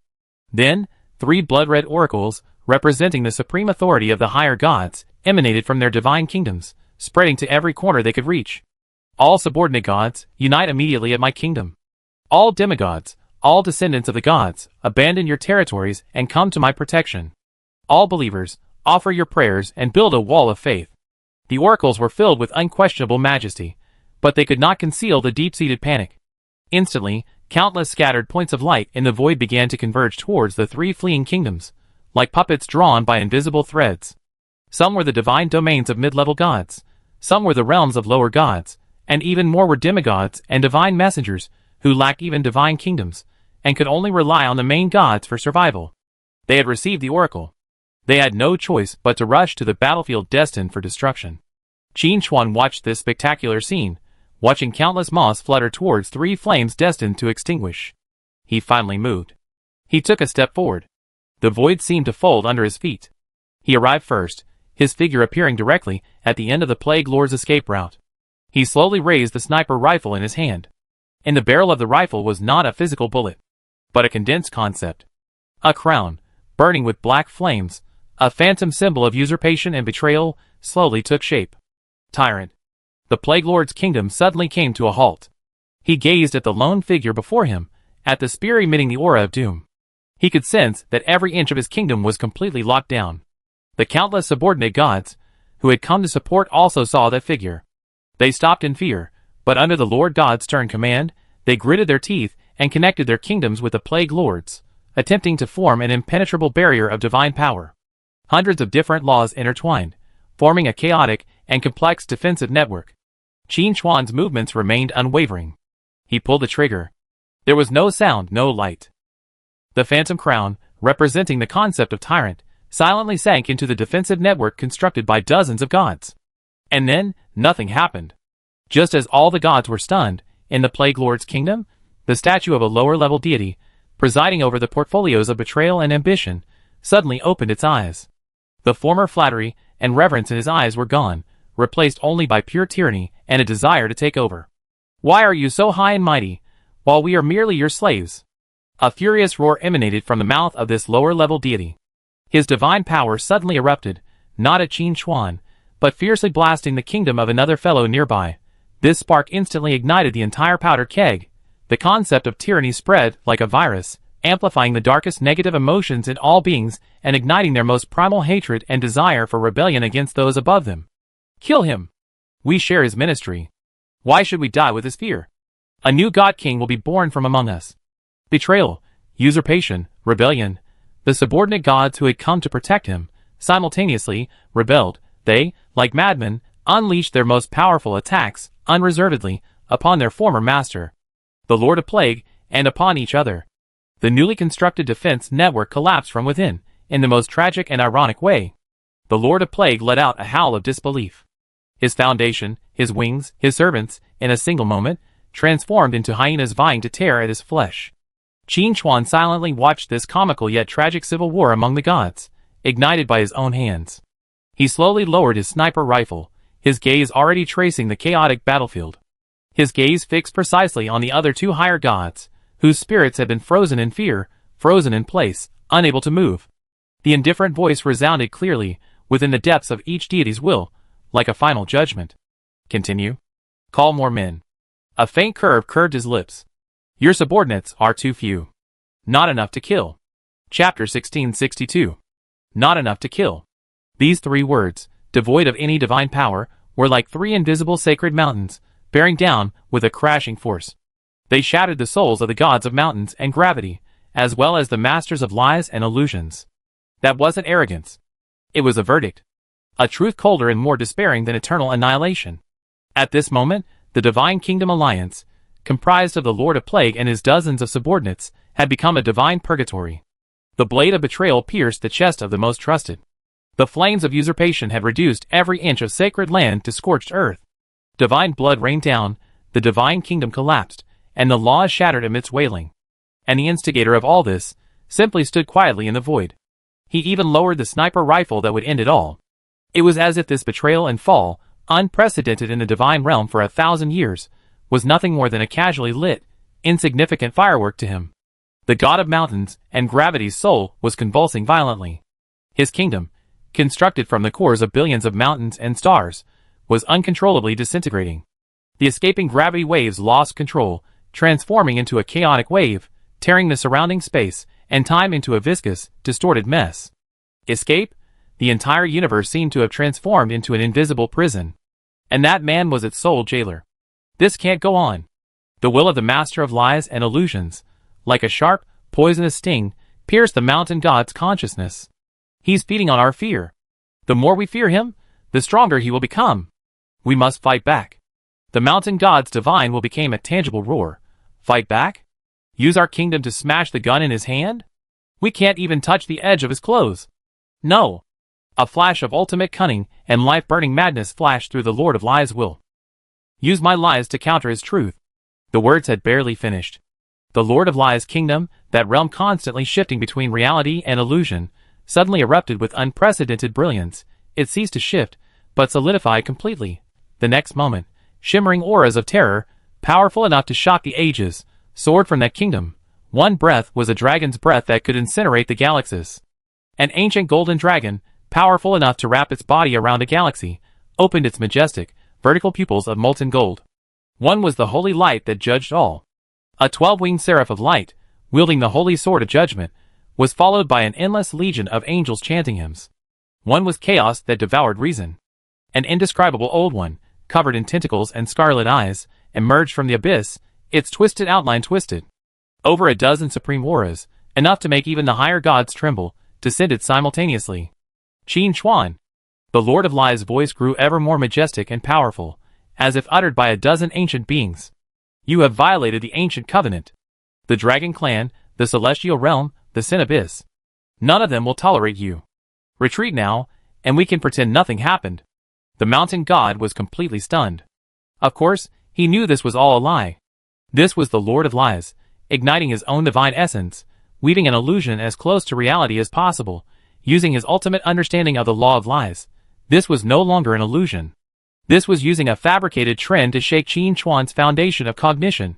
Then, 3 blood-red oracles, representing the supreme authority of the higher gods, emanated from their divine kingdoms, spreading to every corner they could reach. All subordinate gods, unite immediately at my kingdom. All demigods, all descendants of the gods, abandon your territories and come to my protection. All believers, offer your prayers and build a wall of faith. The oracles were filled with unquestionable majesty, but they could not conceal the deep-seated panic. Instantly, countless scattered points of light in the void began to converge towards the 3 fleeing kingdoms, like puppets drawn by invisible threads. Some were the divine domains of mid-level gods, some were the realms of lower gods, and even more were demigods and divine messengers who lacked even divine kingdoms, and could only rely on the main gods for survival. They had received the oracle. They had no choice but to rush to the battlefield destined for destruction. Qin Chuan watched this spectacular scene, watching countless moths flutter towards 3 flames destined to extinguish. He finally moved. He took a step forward. The void seemed to fold under his feet. He arrived first, his figure appearing directly at the end of the Plague Lord's escape route. He slowly raised the sniper rifle in his hand. In the barrel of the rifle was not a physical bullet, but a condensed concept. A crown, burning with black flames, a phantom symbol of usurpation and betrayal, slowly took shape. Tyrant. The Plague Lord's kingdom suddenly came to a halt. He gazed at the lone figure before him, at the spear emitting the aura of doom. He could sense that every inch of his kingdom was completely locked down. The countless subordinate gods, who had come to support, also saw that figure. They stopped in fear, but under the Lord God's stern command, they gritted their teeth and connected their kingdoms with the Plague Lord's, attempting to form an impenetrable barrier of divine power. Hundreds of different laws intertwined, forming a chaotic and complex defensive network. Qin Chuan's movements remained unwavering. He pulled the trigger. There was no sound, no light. The phantom crown, representing the concept of tyrant, silently sank into the defensive network constructed by dozens of gods. And then, nothing happened. Just as all the gods were stunned, in the Plague Lord's kingdom, the statue of a lower-level deity, presiding over the portfolios of betrayal and ambition, suddenly opened its eyes. The former flattery and reverence in his eyes were gone, replaced only by pure tyranny and a desire to take over. Why are you so high and mighty, while we are merely your slaves? A furious roar emanated from the mouth of this lower-level deity. His divine power suddenly erupted, not at Qin Chuan, but fiercely blasting the kingdom of another fellow nearby. This spark instantly ignited the entire powder keg. The concept of tyranny spread like a virus, amplifying the darkest negative emotions in all beings and igniting their most primal hatred and desire for rebellion against those above them. Kill him! We share his ministry. Why should we die with his fear? A new God King will be born from among us. Betrayal, usurpation, rebellion. The subordinate gods who had come to protect him, simultaneously, rebelled. They, like madmen, unleashed their most powerful attacks, unreservedly, upon their former master, the Lord of Plague, and upon each other. The newly constructed defense network collapsed from within, in the most tragic and ironic way. The Lord of Plague let out a howl of disbelief. His foundation, his wings, his servants, in a single moment, transformed into hyenas vying to tear at his flesh. Qin Chuan silently watched this comical yet tragic civil war among the gods, ignited by his own hands. He slowly lowered his sniper rifle, his gaze already tracing the chaotic battlefield. His gaze fixed precisely on the other 2 higher gods, whose spirits had been frozen in fear, frozen in place, unable to move. The indifferent voice resounded clearly, within the depths of each deity's will, like a final judgment. Continue. Call more men. A faint curve curved his lips. Your subordinates are too few. Not enough to kill. Chapter 1662. Not enough to kill. These 3 words, devoid of any divine power, were like 3 invisible sacred mountains, bearing down with a crashing force. They shattered the souls of the gods of mountains and gravity, as well as the masters of lies and illusions. That wasn't arrogance. It was a verdict. A truth colder and more despairing than eternal annihilation. At this moment, the Divine Kingdom Alliance, comprised of the Lord of Plague and his dozens of subordinates, had become a divine purgatory. The blade of betrayal pierced the chest of the most trusted. The flames of usurpation had reduced every inch of sacred land to scorched earth. Divine blood rained down, the divine kingdom collapsed, and the laws shattered amidst wailing. And the instigator of all this simply stood quietly in the void. He even lowered the sniper rifle that would end it all. It was as if this betrayal and fall, unprecedented in the divine realm for 1,000 years, was nothing more than a casually lit, insignificant firework to him. The god of mountains and gravity's soul was convulsing violently. His kingdom, constructed from the cores of billions of mountains and stars, was uncontrollably disintegrating. The escaping gravity waves lost control, transforming into a chaotic wave, tearing the surrounding space and time into a viscous, distorted mess. Escape? The entire universe seemed to have transformed into an invisible prison. And that man was its sole jailer. This can't go on. The will of the master of lies and illusions, like a sharp, poisonous sting, pierced the mountain god's consciousness. He's feeding on our fear. The more we fear him, the stronger he will become. We must fight back. The mountain god's divine will become a tangible roar. Fight back? Use our kingdom to smash the gun in his hand? We can't even touch the edge of his clothes. No. A flash of ultimate cunning and life-burning madness flashed through the Lord of Lies' will. Use my lies to counter his truth. The words had barely finished. The Lord of Lies' kingdom, that realm constantly shifting between reality and illusion, suddenly erupted with unprecedented brilliance. It ceased to shift, but solidified completely. The next moment, shimmering auras of terror, powerful enough to shock the ages, soared from that kingdom. One breath was a dragon's breath that could incinerate the galaxies. An ancient golden dragon, powerful enough to wrap its body around a galaxy, opened its majestic, vertical pupils of molten gold. One was the holy light that judged all. A 12-winged seraph of light, wielding the holy sword of judgment, was followed by an endless legion of angels chanting hymns. One was chaos that devoured reason. An indescribable old one, covered in tentacles and scarlet eyes, emerged from the abyss, its twisted outline twisted. Over a dozen supreme auras, enough to make even the higher gods tremble, descended simultaneously. Qin Chuan. The Lord of Lies' voice grew ever more majestic and powerful, as if uttered by a dozen ancient beings. You have violated the ancient covenant. The Dragon Clan, the Celestial Realm, the Sin Abyss. None of them will tolerate you. Retreat now, and we can pretend nothing happened. The mountain god was completely stunned. Of course, he knew this was all a lie. This was the Lord of Lies, igniting his own divine essence, weaving an illusion as close to reality as possible, using his ultimate understanding of the law of lies. This was no longer an illusion. This was using a fabricated trend to shake Qin Chuan's foundation of cognition.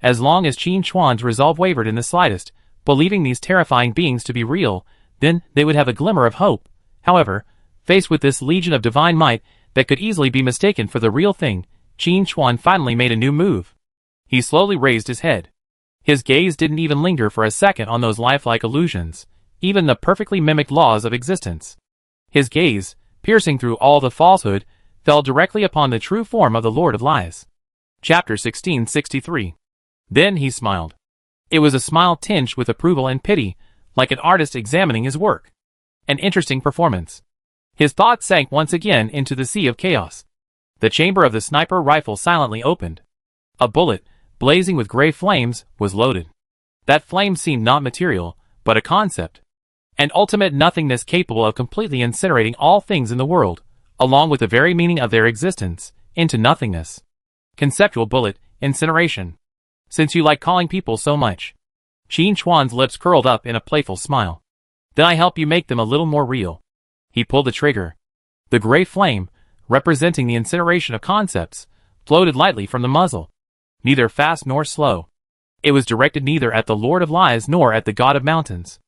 As long as Qin Chuan's resolve wavered in the slightest, believing these terrifying beings to be real, then they would have a glimmer of hope. However, faced with this legion of divine might that could easily be mistaken for the real thing, Qin Chuan finally made a new move. He slowly raised his head. His gaze didn't even linger for a second on those lifelike illusions, even the perfectly mimicked laws of existence. His gaze, piercing through all the falsehood, fell directly upon the true form of the Lord of Lies. Chapter 1663. Then he smiled. It was a smile tinged with approval and pity, like an artist examining his work. An interesting performance. His thoughts sank once again into the sea of chaos. The chamber of the sniper rifle silently opened. A bullet, blazing with gray flames, was loaded. That flame seemed not material, but a concept. An ultimate nothingness capable of completely incinerating all things in the world, along with the very meaning of their existence, into nothingness. Conceptual bullet, incineration. Since you like calling people so much. Qin Chuan's lips curled up in a playful smile. Then I help you make them a little more real. He pulled the trigger. The gray flame, representing the incineration of concepts, floated lightly from the muzzle. Neither fast nor slow. It was directed neither at the Lord of Lies nor at the God of Mountains.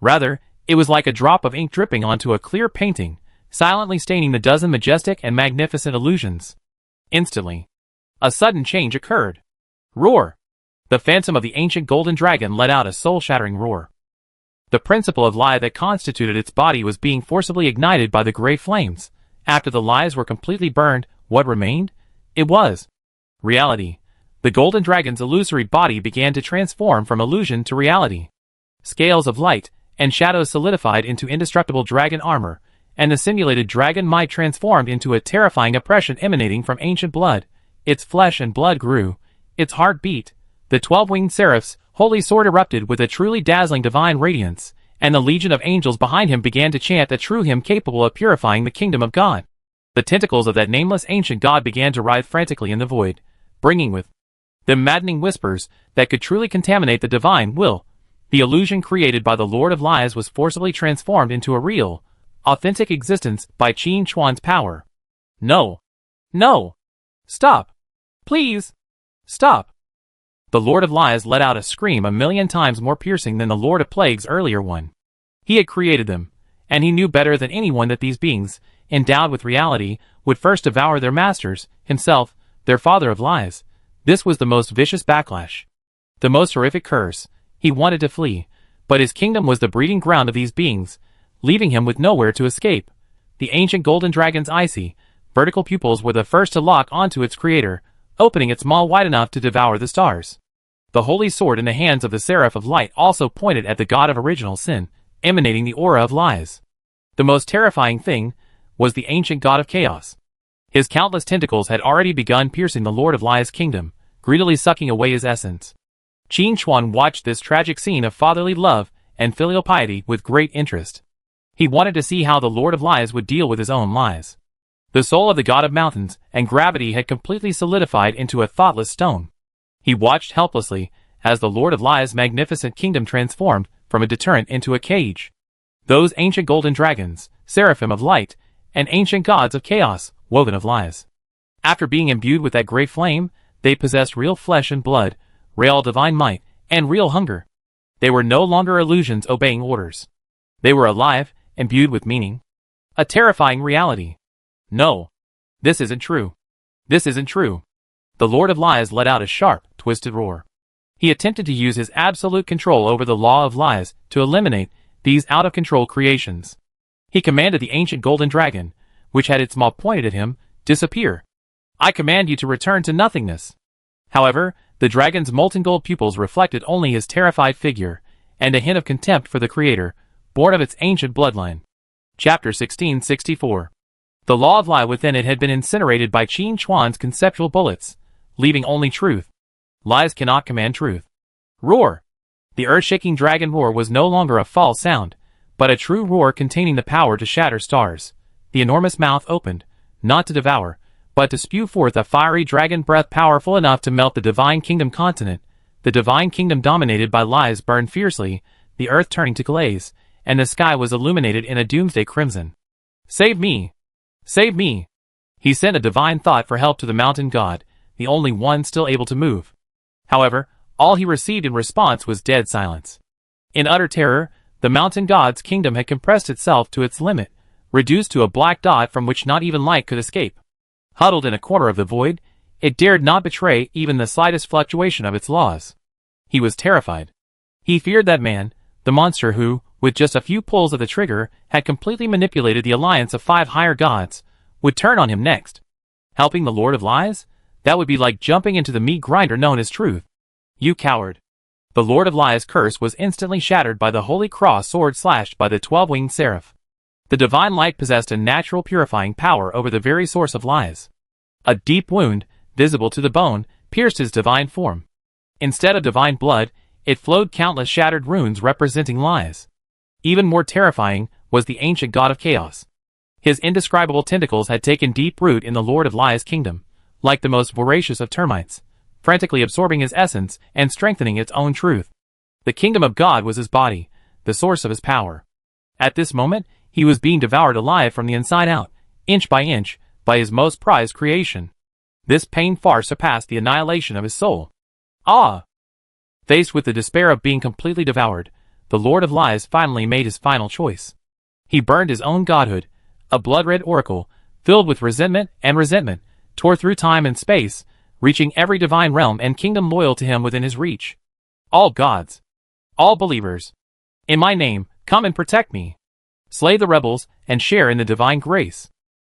Rather, it was like a drop of ink dripping onto a clear painting, silently staining the dozen majestic and magnificent illusions. Instantly, a sudden change occurred. Roar! The phantom of the ancient golden dragon let out a soul-shattering roar. The principle of lie that constituted its body was being forcibly ignited by the gray flames. After the lies were completely burned, what remained? It was reality. The golden dragon's illusory body began to transform from illusion to reality. Scales of light and shadows solidified into indestructible dragon armor, and the simulated dragon might transformed into a terrifying oppression emanating from ancient blood. Its flesh and blood grew. Its heart beat. The 12-winged seraph's holy sword erupted with a truly dazzling divine radiance, and the legion of angels behind him began to chant the true hymn capable of purifying the kingdom of God. The tentacles of that nameless ancient god began to writhe frantically in the void, bringing with them maddening whispers that could truly contaminate the divine will. The illusion created by the Lord of Lies was forcibly transformed into a real, authentic existence by Qin Chuan's power. No! No! Stop! Please! Stop! The Lord of Lies let out a scream 1,000,000 times more piercing than the Lord of Plague's earlier one. He had created them, and he knew better than anyone that these beings, endowed with reality, would first devour their masters, himself, their father of lies. This was the most vicious backlash, the most horrific curse. He wanted to flee, but his kingdom was the breeding ground of these beings, leaving him with nowhere to escape. The ancient golden dragon's icy, vertical pupils were the first to lock onto its creator, opening its maw wide enough to devour the stars. The holy sword in the hands of the Seraph of Light also pointed at the god of original sin, emanating the aura of lies. The most terrifying thing was the ancient god of chaos. His countless tentacles had already begun piercing the Lord of Lies' kingdom, greedily sucking away his essence. Qin Chuan watched this tragic scene of fatherly love and filial piety with great interest. He wanted to see how the Lord of Lies would deal with his own lies. The soul of the god of mountains and gravity had completely solidified into a thoughtless stone. He watched helplessly as the Lord of Lies' magnificent kingdom transformed from a deterrent into a cage. Those ancient golden dragons, seraphim of light, and ancient gods of chaos, woven of lies. After being imbued with that great flame, they possessed real flesh and blood, real divine might, and real hunger. They were no longer illusions obeying orders. They were alive, imbued with meaning. A terrifying reality. No. This isn't true. This isn't true. The Lord of Lies let out a sharp, twisted roar. He attempted to use his absolute control over the law of lies to eliminate these out-of-control creations. He commanded the ancient golden dragon, which had its maw pointed at him, disappear. I command you to return to nothingness. However, the dragon's molten gold pupils reflected only his terrified figure, and a hint of contempt for the creator, born of its ancient bloodline. Chapter 1664. The law of lie within it had been incinerated by Qin Chuan's conceptual bullets, leaving only truth. Lies cannot command truth. Roar! The earth-shaking dragon roar was no longer a false sound, but a true roar containing the power to shatter stars. The enormous mouth opened, not to devour, but to spew forth a fiery dragon breath powerful enough to melt the divine kingdom continent. The divine kingdom dominated by lies burned fiercely, the earth turning to glaze, and the sky was illuminated in a doomsday crimson. Save me! Save me! He sent a divine thought for help to the mountain god, the only one still able to move. However, all he received in response was dead silence. In utter terror, the mountain god's kingdom had compressed itself to its limit, reduced to a black dot from which not even light could escape. Huddled in a corner of the void, it dared not betray even the slightest fluctuation of its laws. He was terrified. He feared that man, the monster who, with just a few pulls of the trigger, had completely manipulated the alliance of 5 higher gods, would turn on him next. Helping the Lord of Lies? That would be like jumping into the meat grinder known as truth. You coward. The Lord of Lies' curse was instantly shattered by the holy cross sword slashed by the 12-winged seraph. The divine light possessed a natural purifying power over the very source of lies. A deep wound, visible to the bone, pierced his divine form. Instead of divine blood, it flowed countless shattered runes representing lies. Even more terrifying was the ancient god of chaos. His indescribable tentacles had taken deep root in the Lord of Lies' kingdom, like the most voracious of termites, frantically absorbing his essence and strengthening its own truth. The kingdom of God was his body, the source of his power. At this moment, he was being devoured alive from the inside out, inch, by his most prized creation. This pain far surpassed the annihilation of his soul. Ah! Faced with the despair of being completely devoured, the Lord of Lies finally made his final choice. He burned his own godhood, a blood-red oracle, filled with resentment, tore through time and space, reaching every divine realm and kingdom loyal to him within his reach. All gods, all believers, in my name, come and protect me. Slay the rebels and share in the divine grace.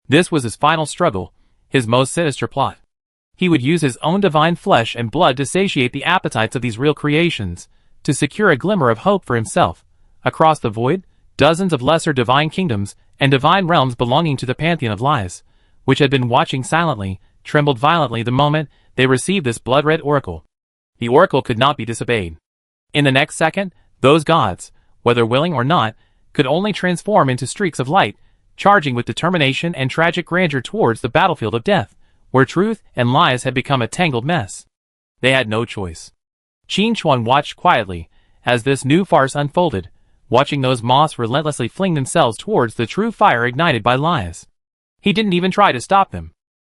This was his final struggle, his most sinister plot. He would use his own divine flesh and blood to satiate the appetites of these real creations, to secure a glimmer of hope for himself. Across the void, dozens of lesser divine kingdoms and divine realms belonging to the pantheon of lies, which had been watching silently, trembled violently the moment they received this blood-red oracle. The oracle could not be disobeyed. In the next second, those gods, whether willing or not, could only transform into streaks of light, charging with determination and tragic grandeur towards the battlefield of death, where truth and lies had become a tangled mess. They had no choice. Qin Chuan watched quietly as this new farce unfolded, watching those moths relentlessly fling themselves towards the true fire ignited by lies. He didn't even try to stop them,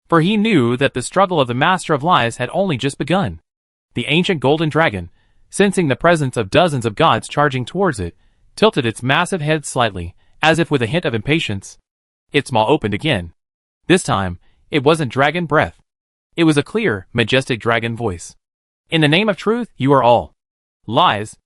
for he knew that the struggle of the master of lies had only just begun. The ancient golden dragon, sensing the presence of dozens of gods charging towards it, tilted its massive head slightly, as if with a hint of impatience. Its maw opened again. This time, it wasn't dragon breath. It was a clear, majestic dragon voice. In the name of truth, you are all lies.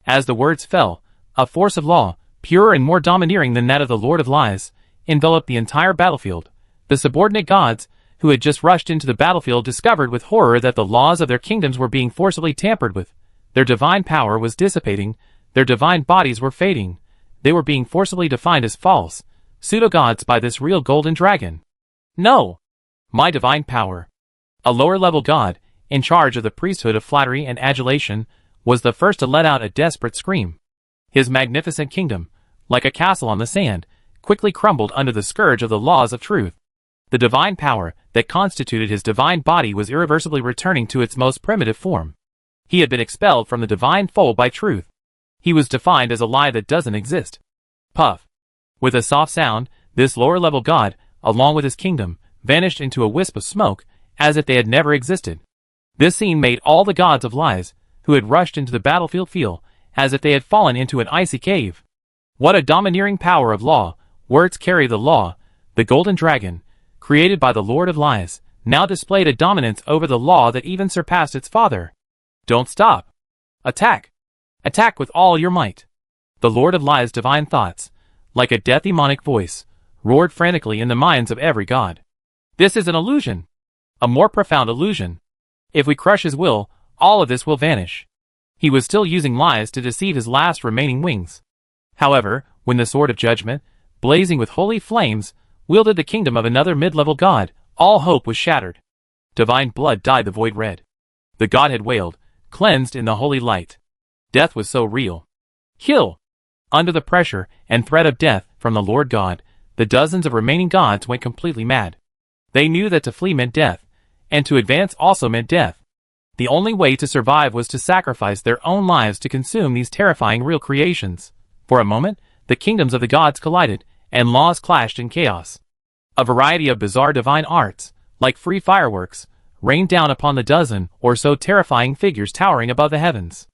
As the words fell, a force of law, purer and more domineering than that of the Lord of Lies, enveloped the entire battlefield. The subordinate gods, who had just rushed into the battlefield, discovered with horror that the laws of their kingdoms were being forcibly tampered with. Their divine power was dissipating, their divine bodies were fading. They were being forcibly defined as false, pseudo-gods by this real golden dragon. No! My divine power. A lower-level god, in charge of the priesthood of flattery and adulation, was the first to let out a desperate scream. His magnificent kingdom, like a castle on the sand, quickly crumbled under the scourge of the laws of truth. The divine power that constituted his divine body was irreversibly returning to its most primitive form. He had been expelled from the divine fold by truth. He was defined as a lie that doesn't exist. Puff. With a soft sound, this lower-level god, along with his kingdom, vanished into a wisp of smoke, as if they had never existed. This scene made all the gods of lies, who had rushed into the battlefield, feel as if they had fallen into an icy cave. What a domineering power of law! Words carry the law. The golden dragon, created by the Lord of Lies, now displayed a dominance over the law that even surpassed its father. Don't stop. Attack. Attack with all your might. The Lord of Lies' divine thoughts, like a death demonic voice, roared frantically in the minds of every god. This is an illusion. A more profound illusion. If we crush his will, all of this will vanish. He was still using lies to deceive his last remaining wings. However, when the sword of judgment, blazing with holy flames, wielded the kingdom of another mid-level god, all hope was shattered. Divine blood dyed the void red. The god had wailed, cleansed in the holy light. Death was so real. Kill! Under the pressure and threat of death from the Lord God, the dozens of remaining gods went completely mad. They knew that to flee meant death, and to advance also meant death. The only way to survive was to sacrifice their own lives to consume these terrifying real creations. For a moment, the kingdoms of the gods collided, and laws clashed in chaos. A variety of bizarre divine arts, like free fireworks, rained down upon the dozen or so terrifying figures towering above the heavens.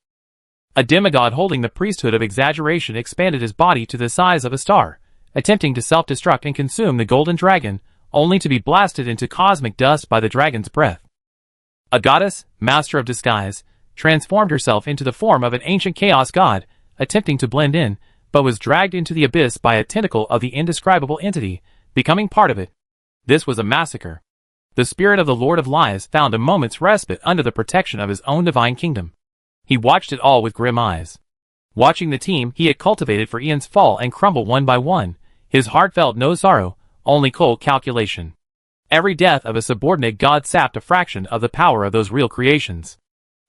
A demigod holding the priesthood of exaggeration expanded his body to the size of a star, attempting to self-destruct and consume the golden dragon, only to be blasted into cosmic dust by the dragon's breath. A goddess, master of disguise, transformed herself into the form of an ancient chaos god, attempting to blend in, but was dragged into the abyss by a tentacle of the indescribable entity, becoming part of it. This was a massacre. The spirit of the Lord of Lies found a moment's respite under the protection of his own divine kingdom. He watched it all with grim eyes. Watching the team he had cultivated for Ian's fall and crumble one by one, his heart felt no sorrow, only cold calculation. Every death of a subordinate god sapped a fraction of the power of those real creations.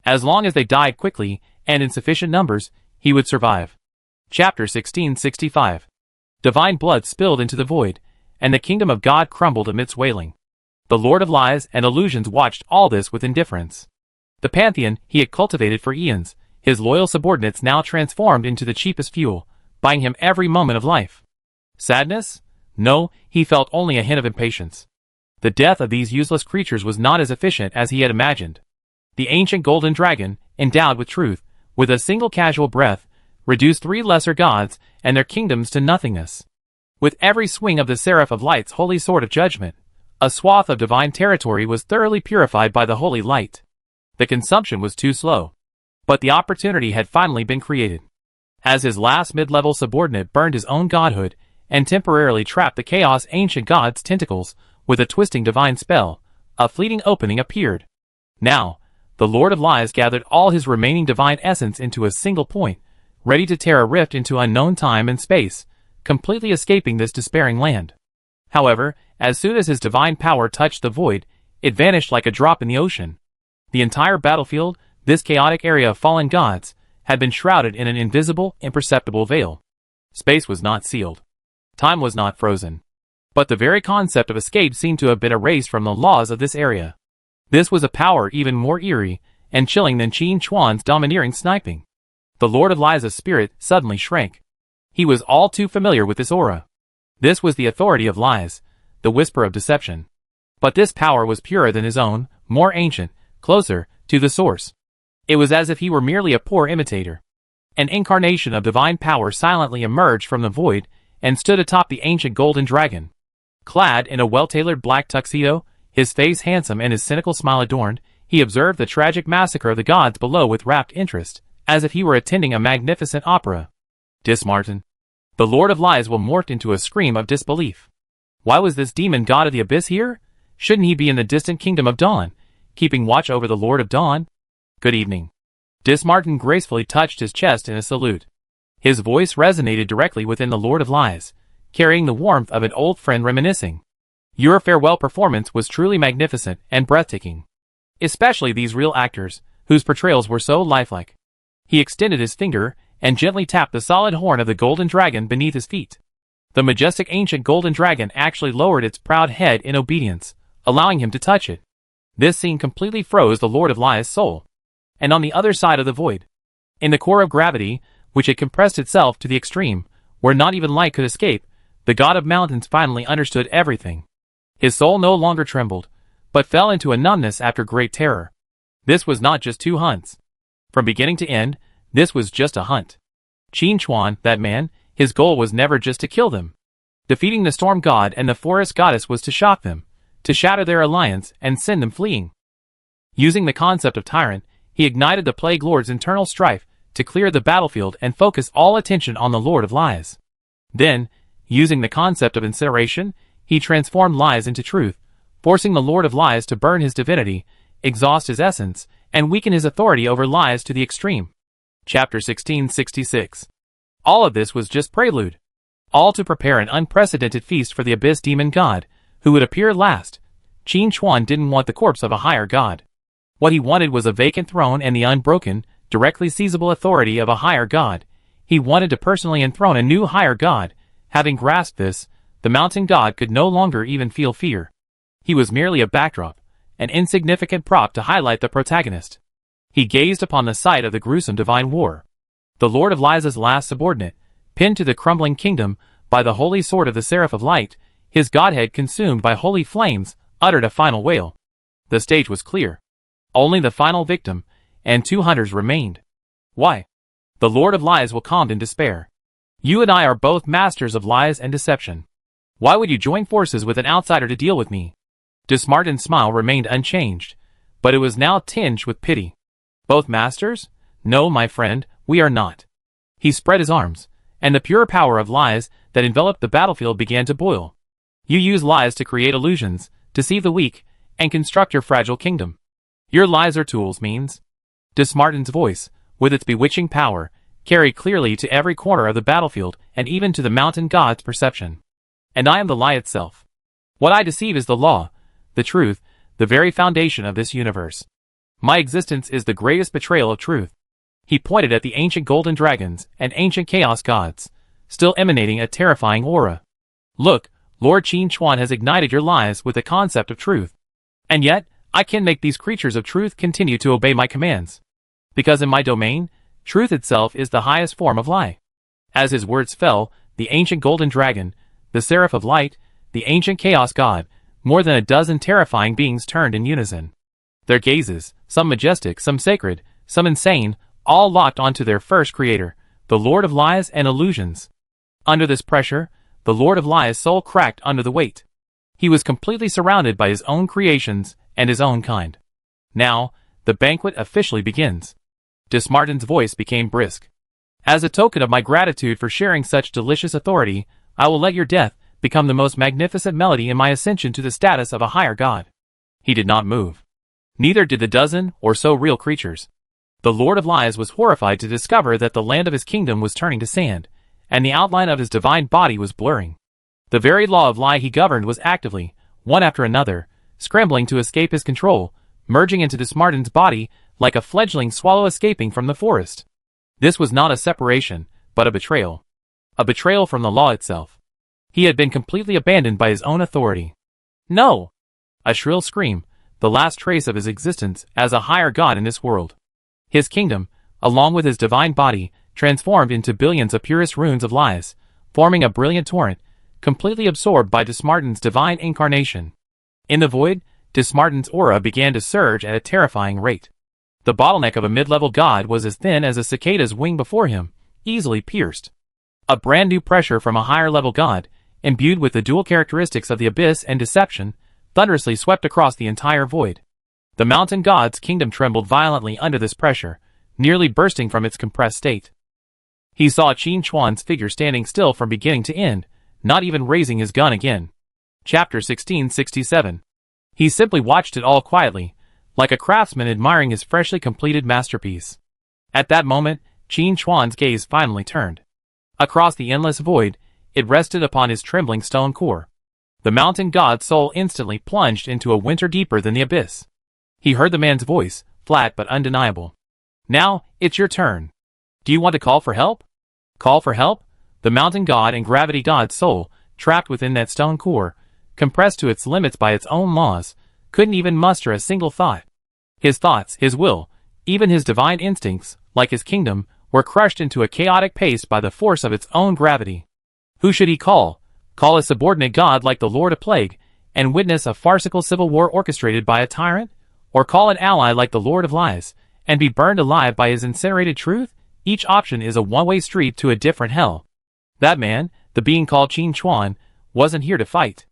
As long as they died quickly and in sufficient numbers, he would survive. Chapter 1665. Divine blood spilled into the void, and the kingdom of God crumbled amidst wailing. The Lord of Lies and Illusions watched all this with indifference. The pantheon he had cultivated for eons, his loyal subordinates now transformed into the cheapest fuel, buying him every moment of life. Sadness? No, he felt only a hint of impatience. The death of these useless creatures was not as efficient as he had imagined. The ancient golden dragon, endowed with truth, with a single casual breath, reduced 3 lesser gods and their kingdoms to nothingness. With every swing of the Seraph of Light's holy sword of judgment, a swath of divine territory was thoroughly purified by the holy light. The consumption was too slow. But the opportunity had finally been created. As his last mid-level subordinate burned his own godhood and temporarily trapped the chaos ancient god's tentacles with a twisting divine spell, a fleeting opening appeared. Now, the Lord of Lies gathered all his remaining divine essence into a single point, ready to tear a rift into unknown time and space, completely escaping this despairing land. However, as soon as his divine power touched the void, it vanished like a drop in the ocean. The entire battlefield, this chaotic area of fallen gods, had been shrouded in an invisible, imperceptible veil. Space was not sealed. Time was not frozen. But the very concept of escape seemed to have been erased from the laws of this area. This was a power even more eerie and chilling than Qin Chuan's domineering sniping. The Lord of Lies' spirit suddenly shrank. He was all too familiar with this aura. This was the authority of lies, the whisper of deception. But this power was purer than his own, more ancient, closer to the source. It was as if he were merely a poor imitator. An incarnation of divine power silently emerged from the void and stood atop the ancient golden dragon. Clad in a well-tailored black tuxedo, his face handsome and his cynical smile adorned, he observed the tragic massacre of the gods below with rapt interest, as if he were attending a magnificent opera. Dismartin. The Lord of Lies will morphed into a scream of disbelief. Why was this demon god of the abyss here? Shouldn't he be in the distant kingdom of Dawn, keeping watch over the Lord of Dawn? Good evening. Dismartin gracefully touched his chest in a salute. His voice resonated directly within the Lord of Lies, carrying the warmth of an old friend reminiscing. Your farewell performance was truly magnificent and breathtaking. Especially these real actors, whose portrayals were so lifelike. He extended his finger and gently tapped the solid horn of the golden dragon beneath his feet. The majestic ancient golden dragon actually lowered its proud head in obedience, allowing him to touch it. This scene completely froze the Lord of Lies' soul. And on the other side of the void, in the core of gravity, which had compressed itself to the extreme, where not even light could escape, the god of mountains finally understood everything. His soul no longer trembled, but fell into a numbness after great terror. This was not just two hunts. From beginning to end, this was just a hunt. Qin Chuan, that man, his goal was never just to kill them. Defeating the storm god and the forest goddess was to shock them, to shatter their alliance and send them fleeing. Using the concept of tyrant, he ignited the Plague Lord's internal strife to clear the battlefield and focus all attention on the Lord of Lies. Then, using the concept of incineration, he transformed lies into truth, forcing the Lord of Lies to burn his divinity, exhaust his essence, and weaken his authority over lies to the extreme. Chapter 1666. All of this was just prelude. All to prepare an unprecedented feast for the Abyss Demon God, who would appear last. Qin Chuan didn't want the corpse of a higher god. What he wanted was a vacant throne and the unbroken, directly seizable authority of a higher god. He wanted to personally enthrone a new higher god. Having grasped this, the mountain god could no longer even feel fear. He was merely a backdrop, an insignificant prop to highlight the protagonist. He gazed upon the site of the gruesome divine war. The Lord of Lies' last subordinate, pinned to the crumbling kingdom by the holy sword of the Seraph of Light, his godhead consumed by holy flames, uttered a final wail. The stage was clear. Only the final victim, and 2 hunters remained. Why? The Lord of Lies will calmed in despair. You and I are both masters of lies and deception. Why would you join forces with an outsider to deal with me? Dismartin's smile remained unchanged, but it was now tinged with pity. Both masters? No, my friend, we are not. He spread his arms, and the pure power of lies that enveloped the battlefield began to boil. You use lies to create illusions, deceive the weak, and construct your fragile kingdom. Your lies are tools, means. Dismartin's voice, with its bewitching power, carried clearly to every corner of the battlefield and even to the mountain god's perception. And I am the lie itself. What I deceive is the law, the truth, the very foundation of this universe. My existence is the greatest betrayal of truth. He pointed at the ancient golden dragons and ancient chaos gods, still emanating a terrifying aura. Look, Lord Qin Chuan has ignited your lies with the concept of truth. And yet, I can make these creatures of truth continue to obey my commands. Because in my domain, truth itself is the highest form of lie. As his words fell, the ancient golden dragon, the Seraph of Light, the ancient chaos god, more than a dozen terrifying beings turned in unison. Their gazes, some majestic, some sacred, some insane, all locked onto their first creator, the Lord of Lies and Illusions. Under this pressure, the Lord of Lies' soul cracked under the weight. He was completely surrounded by his own creations and his own kind. Now, the banquet officially begins. Dismartin's voice became brisk. As a token of my gratitude for sharing such delicious authority, I will let your death become the most magnificent melody in my ascension to the status of a higher god. He did not move. Neither did the dozen or so real creatures. The Lord of Lies was horrified to discover that the land of his kingdom was turning to sand, and the outline of his divine body was blurring. The very law of lie he governed was actively, one after another, scrambling to escape his control, merging into Dismartin's body like a fledgling swallow escaping from the forest. This was not a separation, but a betrayal. A betrayal from the law itself. He had been completely abandoned by his own authority. No! A shrill scream, the last trace of his existence as a higher god in this world. His kingdom, along with his divine body, transformed into billions of purest runes of lies, forming a brilliant torrent, completely absorbed by Dismartin's divine incarnation. In the void, Dismartin's aura began to surge at a terrifying rate. The bottleneck of a mid-level god was as thin as a cicada's wing before him, easily pierced. A brand new pressure from a higher-level god, imbued with the dual characteristics of the abyss and deception, thunderously swept across the entire void. The mountain god's kingdom trembled violently under this pressure, nearly bursting from its compressed state. He saw Qin Chuan's figure standing still from beginning to end, not even raising his gun again. Chapter 1667. He simply watched it all quietly, like a craftsman admiring his freshly completed masterpiece. At that moment, Qin Chuan's gaze finally turned. Across the endless void, it rested upon his trembling stone core. The mountain god's soul instantly plunged into a winter deeper than the abyss. He heard the man's voice, flat but undeniable. Now, it's your turn. Do you want to call for help? Call for help? The mountain god and gravity god's soul, trapped within that stone core, compressed to its limits by its own laws, couldn't even muster a single thought. His thoughts, his will, even his divine instincts, like his kingdom, were crushed into a chaotic paste by the force of its own gravity. Who should he call? Call a subordinate god like the Lord of Plague, and witness a farcical civil war orchestrated by a tyrant? Or call an ally like the Lord of Lies, and be burned alive by his incinerated truth? Each option is a one-way street to a different hell. That man, the being called Qin Chuan, wasn't here to fight.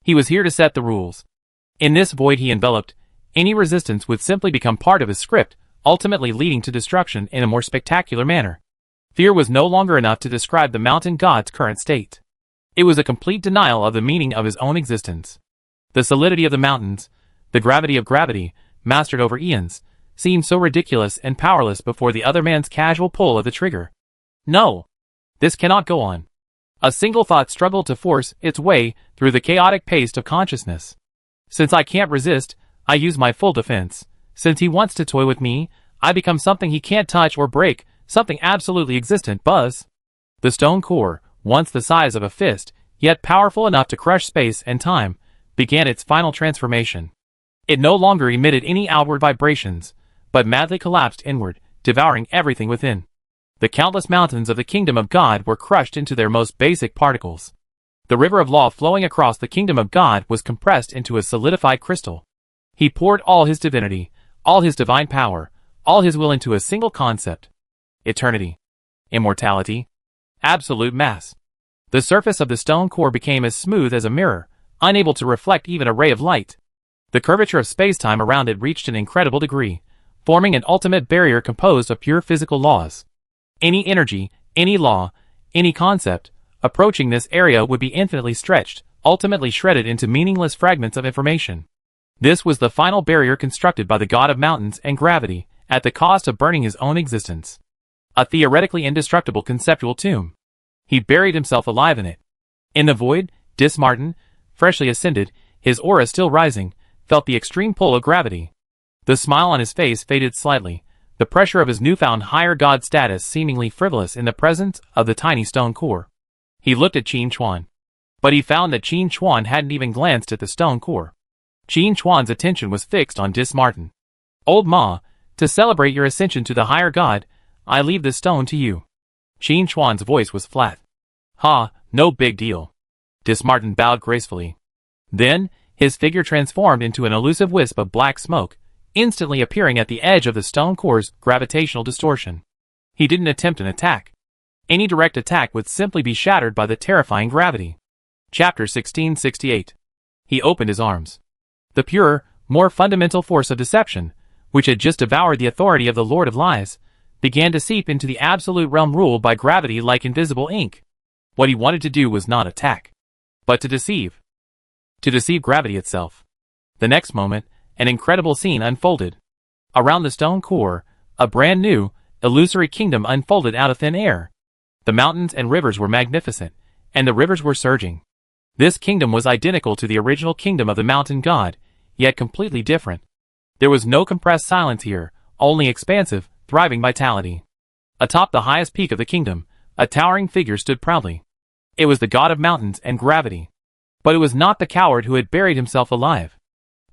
He was here to set the rules. In this void he enveloped, any resistance would simply become part of his script, ultimately leading to destruction in a more spectacular manner. Fear was no longer enough to describe the mountain god's current state. It was a complete denial of the meaning of his own existence. The solidity of the mountains, the gravity of gravity, mastered over eons, seemed so ridiculous and powerless before the other man's casual pull of the trigger. No! This cannot go on. A single thought struggled to force its way through the chaotic paste of consciousness. Since I can't resist, I use my full defense. Since he wants to toy with me, I become something he can't touch or break, something absolutely existent. Buzz. The stone core, once the size of a fist, yet powerful enough to crush space and time, began its final transformation. It no longer emitted any outward vibrations, but madly collapsed inward, devouring everything within. The countless mountains of the kingdom of God were crushed into their most basic particles. The river of law flowing across the kingdom of God was compressed into a solidified crystal. He poured all his divinity, all his divine power, all his will into a single concept. Eternity. Immortality. Absolute mass. The surface of the stone core became as smooth as a mirror, unable to reflect even a ray of light. The curvature of space-time around it reached an incredible degree, forming an ultimate barrier composed of pure physical laws. Any energy, any law, any concept, approaching this area would be infinitely stretched, ultimately shredded into meaningless fragments of information. This was the final barrier constructed by the god of mountains and gravity, at the cost of burning his own existence. A theoretically indestructible conceptual tomb. He buried himself alive in it. In the void, Dismartin, freshly ascended, his aura still rising, felt the extreme pull of gravity. The smile on his face faded slightly, the pressure of his newfound higher god status seemingly frivolous in the presence of the tiny stone core. He looked at Qin Chuan. But he found that Qin Chuan hadn't even glanced at the stone core. Qin Chuan's attention was fixed on Dismartin. Old Ma, to celebrate your ascension to the higher god, I leave this stone to you. Qin Chuan's voice was flat. Ha, no big deal. Dismartin bowed gracefully. Then, his figure transformed into an elusive wisp of black smoke, instantly appearing at the edge of the stone core's gravitational distortion. He didn't attempt an attack. Any direct attack would simply be shattered by the terrifying gravity. Chapter 1668. He opened his arms. The pure, more fundamental force of deception, which had just devoured the authority of the Lord of Lies, began to seep into the absolute realm ruled by gravity like invisible ink. What he wanted to do was not attack, but to deceive. To deceive gravity itself. The next moment, an incredible scene unfolded. Around the stone core, a brand new, illusory kingdom unfolded out of thin air. The mountains and rivers were magnificent, and the rivers were surging. This kingdom was identical to the original kingdom of the mountain god, yet completely different. There was no compressed silence here, only expansive, thriving vitality. Atop the highest peak of the kingdom, a towering figure stood proudly. It was the god of mountains and gravity. But it was not the coward who had buried himself alive.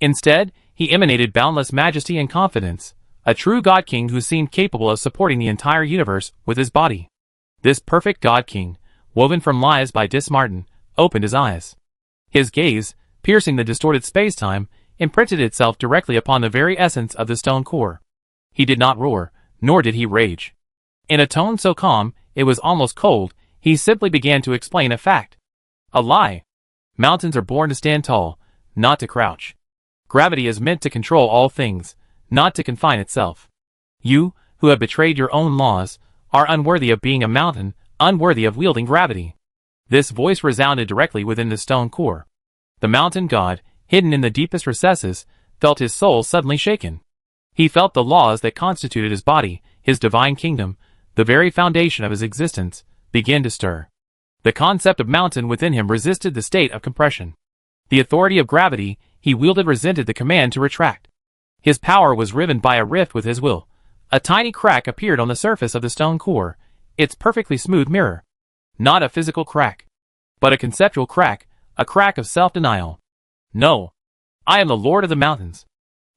Instead, he emanated boundless majesty and confidence, a true god king who seemed capable of supporting the entire universe with his body. This perfect god king, woven from lies by Martin, opened his eyes. His gaze, piercing the distorted space-time, imprinted itself directly upon the very essence of the stone core. He did not roar, nor did he rage. In a tone so calm, it was almost cold, he simply began to explain a fact. A lie. Mountains are born to stand tall, not to crouch. Gravity is meant to control all things, not to confine itself. You, who have betrayed your own laws, are unworthy of being a mountain, unworthy of wielding gravity. This voice resounded directly within the stone core. The mountain god, hidden in the deepest recesses, felt his soul suddenly shaken. He felt the laws that constituted his body, his divine kingdom, the very foundation of his existence, begin to stir. The concept of mountain within him resisted the state of compression. The authority of gravity he wielded resented the command to retract. His power was riven by a rift with his will. A tiny crack appeared on the surface of the stone core, its perfectly smooth mirror. Not a physical crack, but a conceptual crack, a crack of self-denial. No. I am the Lord of the mountains.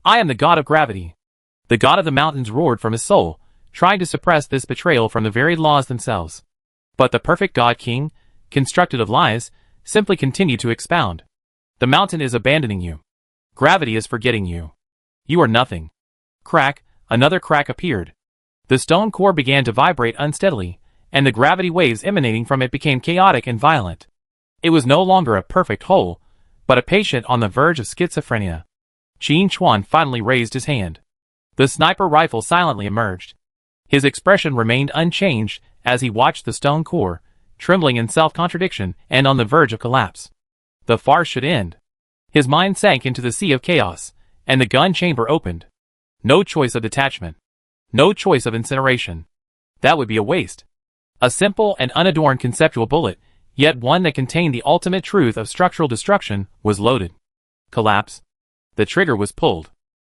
I am the god of gravity. The god of the mountains roared from his soul, trying to suppress this betrayal from the very laws themselves. But the perfect god king, constructed of lies, simply continued to expound. The mountain is abandoning you. Gravity is forgetting you. You are nothing. Crack, another crack appeared. The stone core began to vibrate unsteadily, and the gravity waves emanating from it became chaotic and violent. It was no longer a perfect whole, but a patient on the verge of schizophrenia. Qin Chuan finally raised his hand. The sniper rifle silently emerged. His expression remained unchanged as he watched the stone core, trembling in self-contradiction and on the verge of collapse. The farce should end. His mind sank into the sea of chaos, and the gun chamber opened. No choice of detachment. No choice of incineration. That would be a waste. A simple and unadorned conceptual bullet, yet one that contained the ultimate truth of structural destruction, was loaded. Collapse. The trigger was pulled.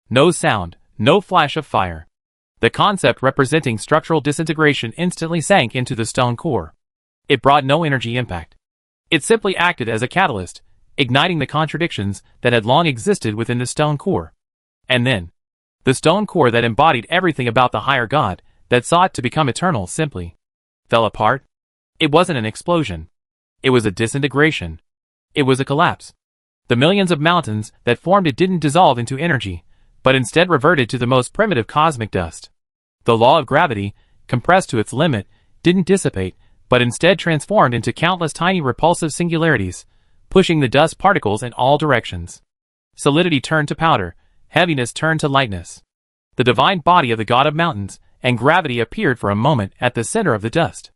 No sound, no flash of fire. The concept representing structural disintegration instantly sank into the stone core. It brought no energy impact. It simply acted as a catalyst, igniting the contradictions that had long existed within the stone core. And then, the stone core that embodied everything about the higher god, that sought to become eternal, simply fell apart. It wasn't an explosion. It was a disintegration. It was a collapse. The millions of mountains that formed it didn't dissolve into energy, but instead reverted to the most primitive cosmic dust. The law of gravity, compressed to its limit, didn't dissipate, but instead transformed into countless tiny repulsive singularities, pushing the dust particles in all directions. Solidity turned to powder, heaviness turned to lightness. The divine body of the god of mountains and gravity appeared for a moment at the center of the dust.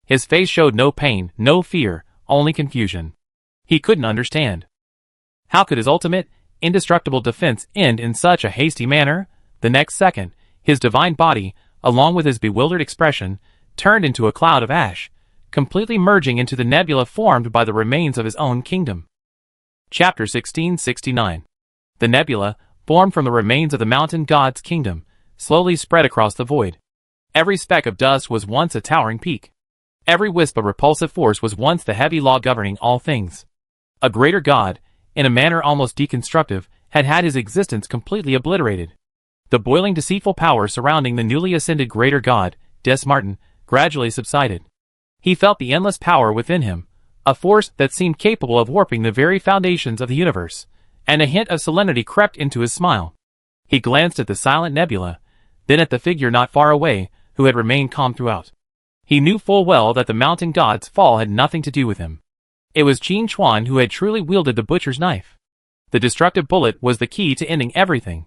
His face showed no pain, no fear, only confusion. He couldn't understand. How could his ultimate, indestructible defense end in such a hasty manner? The next second, his divine body, along with his bewildered expression, turned into a cloud of ash, completely merging into the nebula formed by the remains of his own kingdom. Chapter 1669. The nebula, formed from the remains of the mountain god's kingdom, slowly spread across the void. Every speck of dust was once a towering peak. Every wisp of repulsive force was once the heavy law governing all things. A greater god, in a manner almost deconstructive, had had his existence completely obliterated. The boiling deceitful power surrounding the newly ascended greater god, Martin, gradually subsided. He felt the endless power within him, a force that seemed capable of warping the very foundations of the universe, and a hint of solemnity crept into his smile. He glanced at the silent nebula, then at the figure not far away, who had remained calm throughout. He knew full well that the mountain god's fall had nothing to do with him. It was Qin Chuan who had truly wielded the butcher's knife. The destructive bullet was the key to ending everything.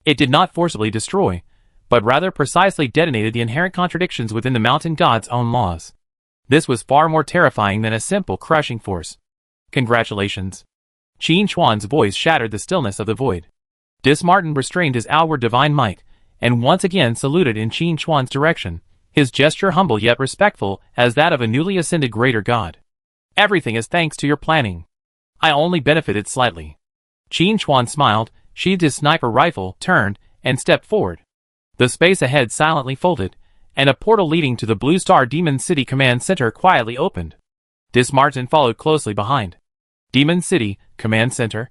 It did not forcibly destroy, but rather precisely detonated the inherent contradictions within the mountain god's own laws. This was far more terrifying than a simple crushing force. Congratulations. Qin Chuan's voice shattered the stillness of the void. Martin restrained his outward divine might, and once again saluted in Qin Chuan's direction, his gesture humble yet respectful as that of a newly ascended greater god. Everything is thanks to your planning. I only benefited slightly. Qin Chuan smiled, sheathed his sniper rifle, turned, and stepped forward. The space ahead silently folded, and a portal leading to the Blue Star Demon City Command Center quietly opened. Dismartin followed closely behind. Demon City Command Center.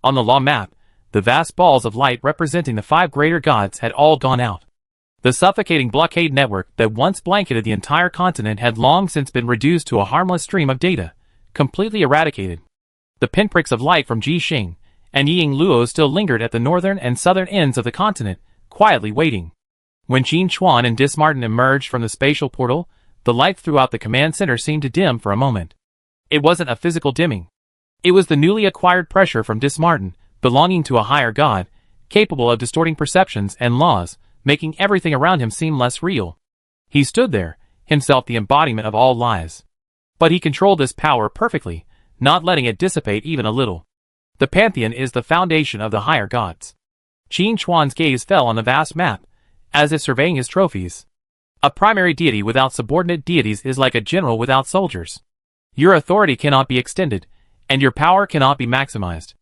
On the law map, the vast balls of light representing the 5 greater gods had all gone out. The suffocating blockade network that once blanketed the entire continent had long since been reduced to a harmless stream of data, completely eradicated. The pinpricks of light from Jixing and Yingluo still lingered at the northern and southern ends of the continent, quietly waiting. When Qin Chuan and Dismartin emerged from the spatial portal, the light throughout the command center seemed to dim for a moment. It wasn't a physical dimming. It was the newly acquired pressure from Dismartin, belonging to a higher god, capable of distorting perceptions and laws, making everything around him seem less real. He stood there, himself the embodiment of all lies. But he controlled this power perfectly, not letting it dissipate even a little. The pantheon is the foundation of the higher gods. Qin Chuan's gaze fell on the vast map, as if surveying his trophies. A primary deity without subordinate deities is like a general without soldiers. Your authority cannot be extended, and your power cannot be maximized.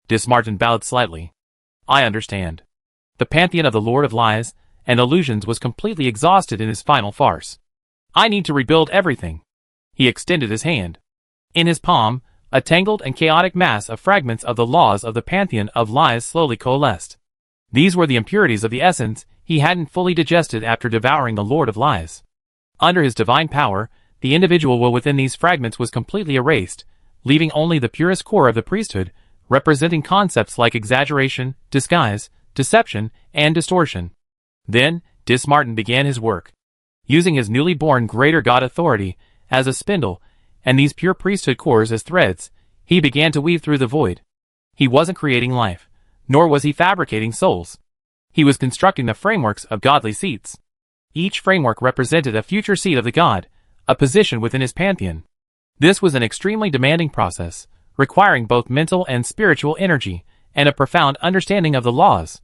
Dismartin bowed slightly. I understand. The pantheon of the Lord of Lies and Illusions was completely exhausted in his final farce. I need to rebuild everything. He extended his hand. In his palm, a tangled and chaotic mass of fragments of the laws of the pantheon of lies slowly coalesced. These were the impurities of the essence he hadn't fully digested after devouring the Lord of Lies. Under his divine power, the individual will within these fragments was completely erased, leaving only the purest core of the priesthood, representing concepts like exaggeration, disguise, deception, and distortion. Then, Dismartin began his work. Using his newly born greater god authority as a spindle, and these pure priesthood cores as threads, he began to weave through the void. He wasn't creating life, nor was he fabricating souls. He was constructing the frameworks of godly seats. Each framework represented a future seat of the god, a position within his pantheon. This was an extremely demanding process, requiring both mental and spiritual energy, and a profound understanding of the laws.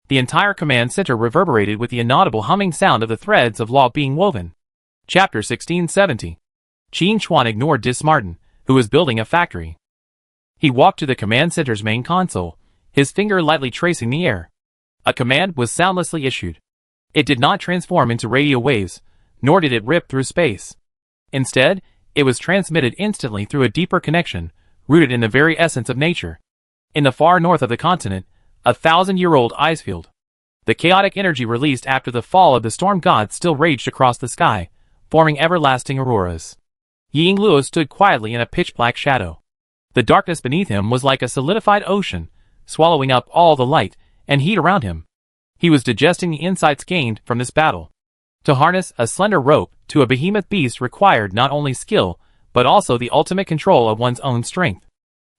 The entire command center reverberated with the inaudible humming sound of the threads of law being woven. Chapter 1670. Qin Chuan ignored Dismartin, who was building a factory. He walked to the command center's main console, his finger lightly tracing the air. A command was soundlessly issued. It did not transform into radio waves, nor did it rip through space. Instead, it was transmitted instantly through a deeper connection, rooted in the very essence of nature. In the far north of the continent, a 1,000-year-old ice field. The chaotic energy released after the fall of the storm god still raged across the sky, forming everlasting auroras. Yingluo stood quietly in a pitch-black shadow. The darkness beneath him was like a solidified ocean, swallowing up all the light and heat around him. He was digesting the insights gained from this battle. To harness a slender rope to a behemoth beast required not only skill, but also the ultimate control of one's own strength.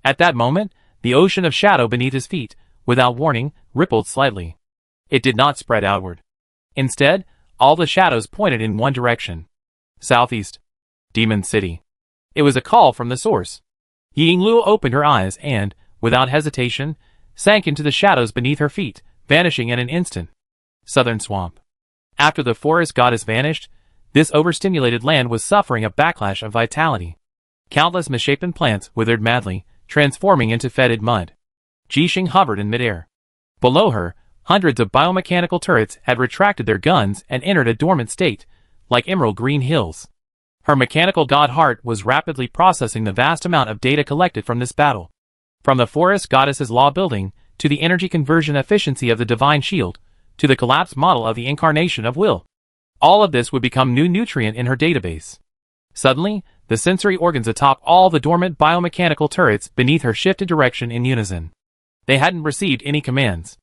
At that moment, the ocean of shadow beneath his feet, without warning, rippled slightly. It did not spread outward. Instead, all the shadows pointed in one direction. Southeast. Demon City. It was a call from the source. Yingluo opened her eyes and, without hesitation, sank into the shadows beneath her feet, vanishing in an instant. Southern Swamp. After the forest goddess vanished, this overstimulated land was suffering a backlash of vitality. Countless misshapen plants withered madly, transforming into fetid mud. Jixing hovered in midair. Below her, hundreds of biomechanical turrets had retracted their guns and entered a dormant state, like emerald green hills. Her mechanical god heart was rapidly processing the vast amount of data collected from this battle. From the forest goddess's law building, to the energy conversion efficiency of the divine shield, to the collapsed model of the incarnation of will. All of this would become new nutrient in her database. Suddenly, the sensory organs atop all the dormant biomechanical turrets beneath her shifted direction in unison. They hadn't received any commands.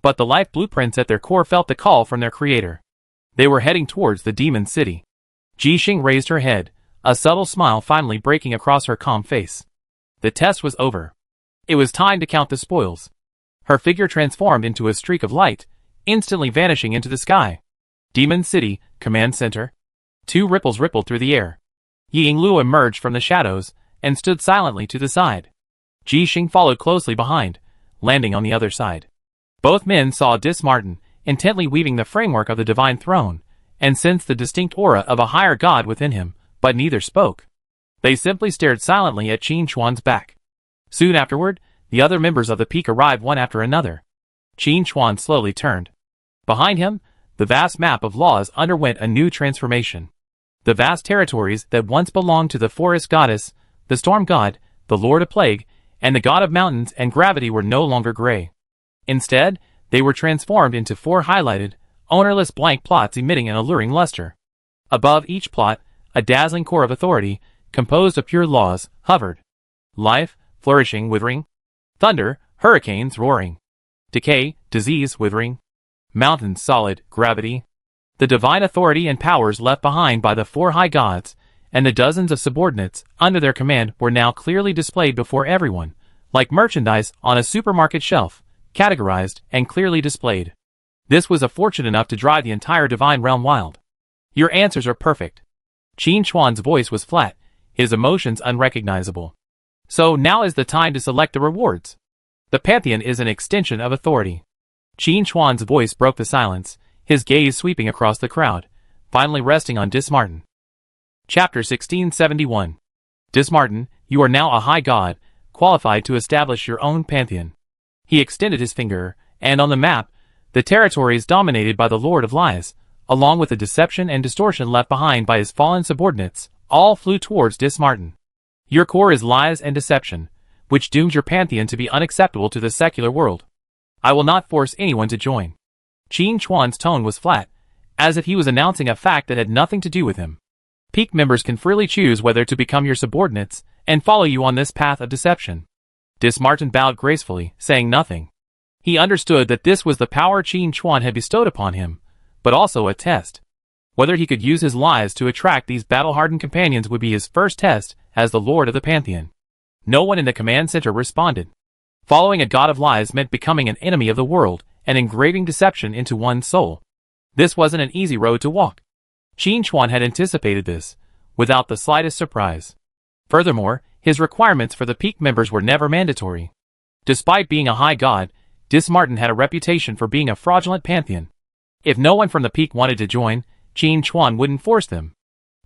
But the life blueprints at their core felt the call from their creator. They were heading towards the demon city. Jixing raised her head, a subtle smile finally breaking across her calm face. The test was over. It was time to count the spoils. Her figure transformed into a streak of light, instantly vanishing into the sky. Demon City, Command Center. Two ripples rippled through the air. Yingluo emerged from the shadows, and stood silently to the side. Jixing followed closely behind, landing on the other side. Both men saw Dismartin, intently weaving the framework of the divine throne, and sensed the distinct aura of a higher god within him, but neither spoke. They simply stared silently at Qin Chuan's back. Soon afterward, the other members of the peak arrived one after another. Qin Chuan slowly turned. Behind him, The vast map of laws underwent a new transformation. The vast territories that once belonged to the forest goddess, the storm god, the lord of plague, and the god of mountains and gravity were no longer gray. Instead, they were transformed into 4 highlighted, ownerless blank plots emitting an alluring luster. Above each plot, a dazzling core of authority, composed of pure laws, hovered. Life, flourishing, withering. Thunder, hurricanes, roaring. Decay, disease, withering. Mountains, solid, gravity. The divine authority and powers left behind by the 4 high gods, and the dozens of subordinates under their command were now clearly displayed before everyone, like merchandise on a supermarket shelf, categorized and clearly displayed. This was a fortune enough to drive the entire divine realm wild. Your answers are perfect. Qin Chuan's voice was flat, his emotions unrecognizable. So now is the time to select the rewards. The Pantheon is an extension of authority. Qin Chuan's voice broke the silence, his gaze sweeping across the crowd, finally resting on Dismartin. Chapter 1671. Dismartin, you are now a high god, qualified to establish your own pantheon. He extended his finger, and on the map, the territories dominated by the Lord of Lies, along with the deception and distortion left behind by his fallen subordinates, all flew towards Dismartin. Your core is lies and deception, which dooms your pantheon to be unacceptable to the secular world. I will not force anyone to join. Qin Chuan's tone was flat, as if he was announcing a fact that had nothing to do with him. Peak members can freely choose whether to become your subordinates and follow you on this path of deception. Dismartin bowed gracefully, saying nothing. He understood that this was the power Qin Chuan had bestowed upon him, but also a test. Whether he could use his lies to attract these battle-hardened companions would be his first test as the Lord of the Pantheon. No one in the command center responded. Following a god of lies meant becoming an enemy of the world and engraving deception into one's soul. This wasn't an easy road to walk. Qin Chuan had anticipated this, without the slightest surprise. Furthermore, his requirements for the peak members were never mandatory. Despite being a high god, Dismartin had a reputation for being a fraudulent pantheon. If no one from the peak wanted to join, Qin Chuan wouldn't force them.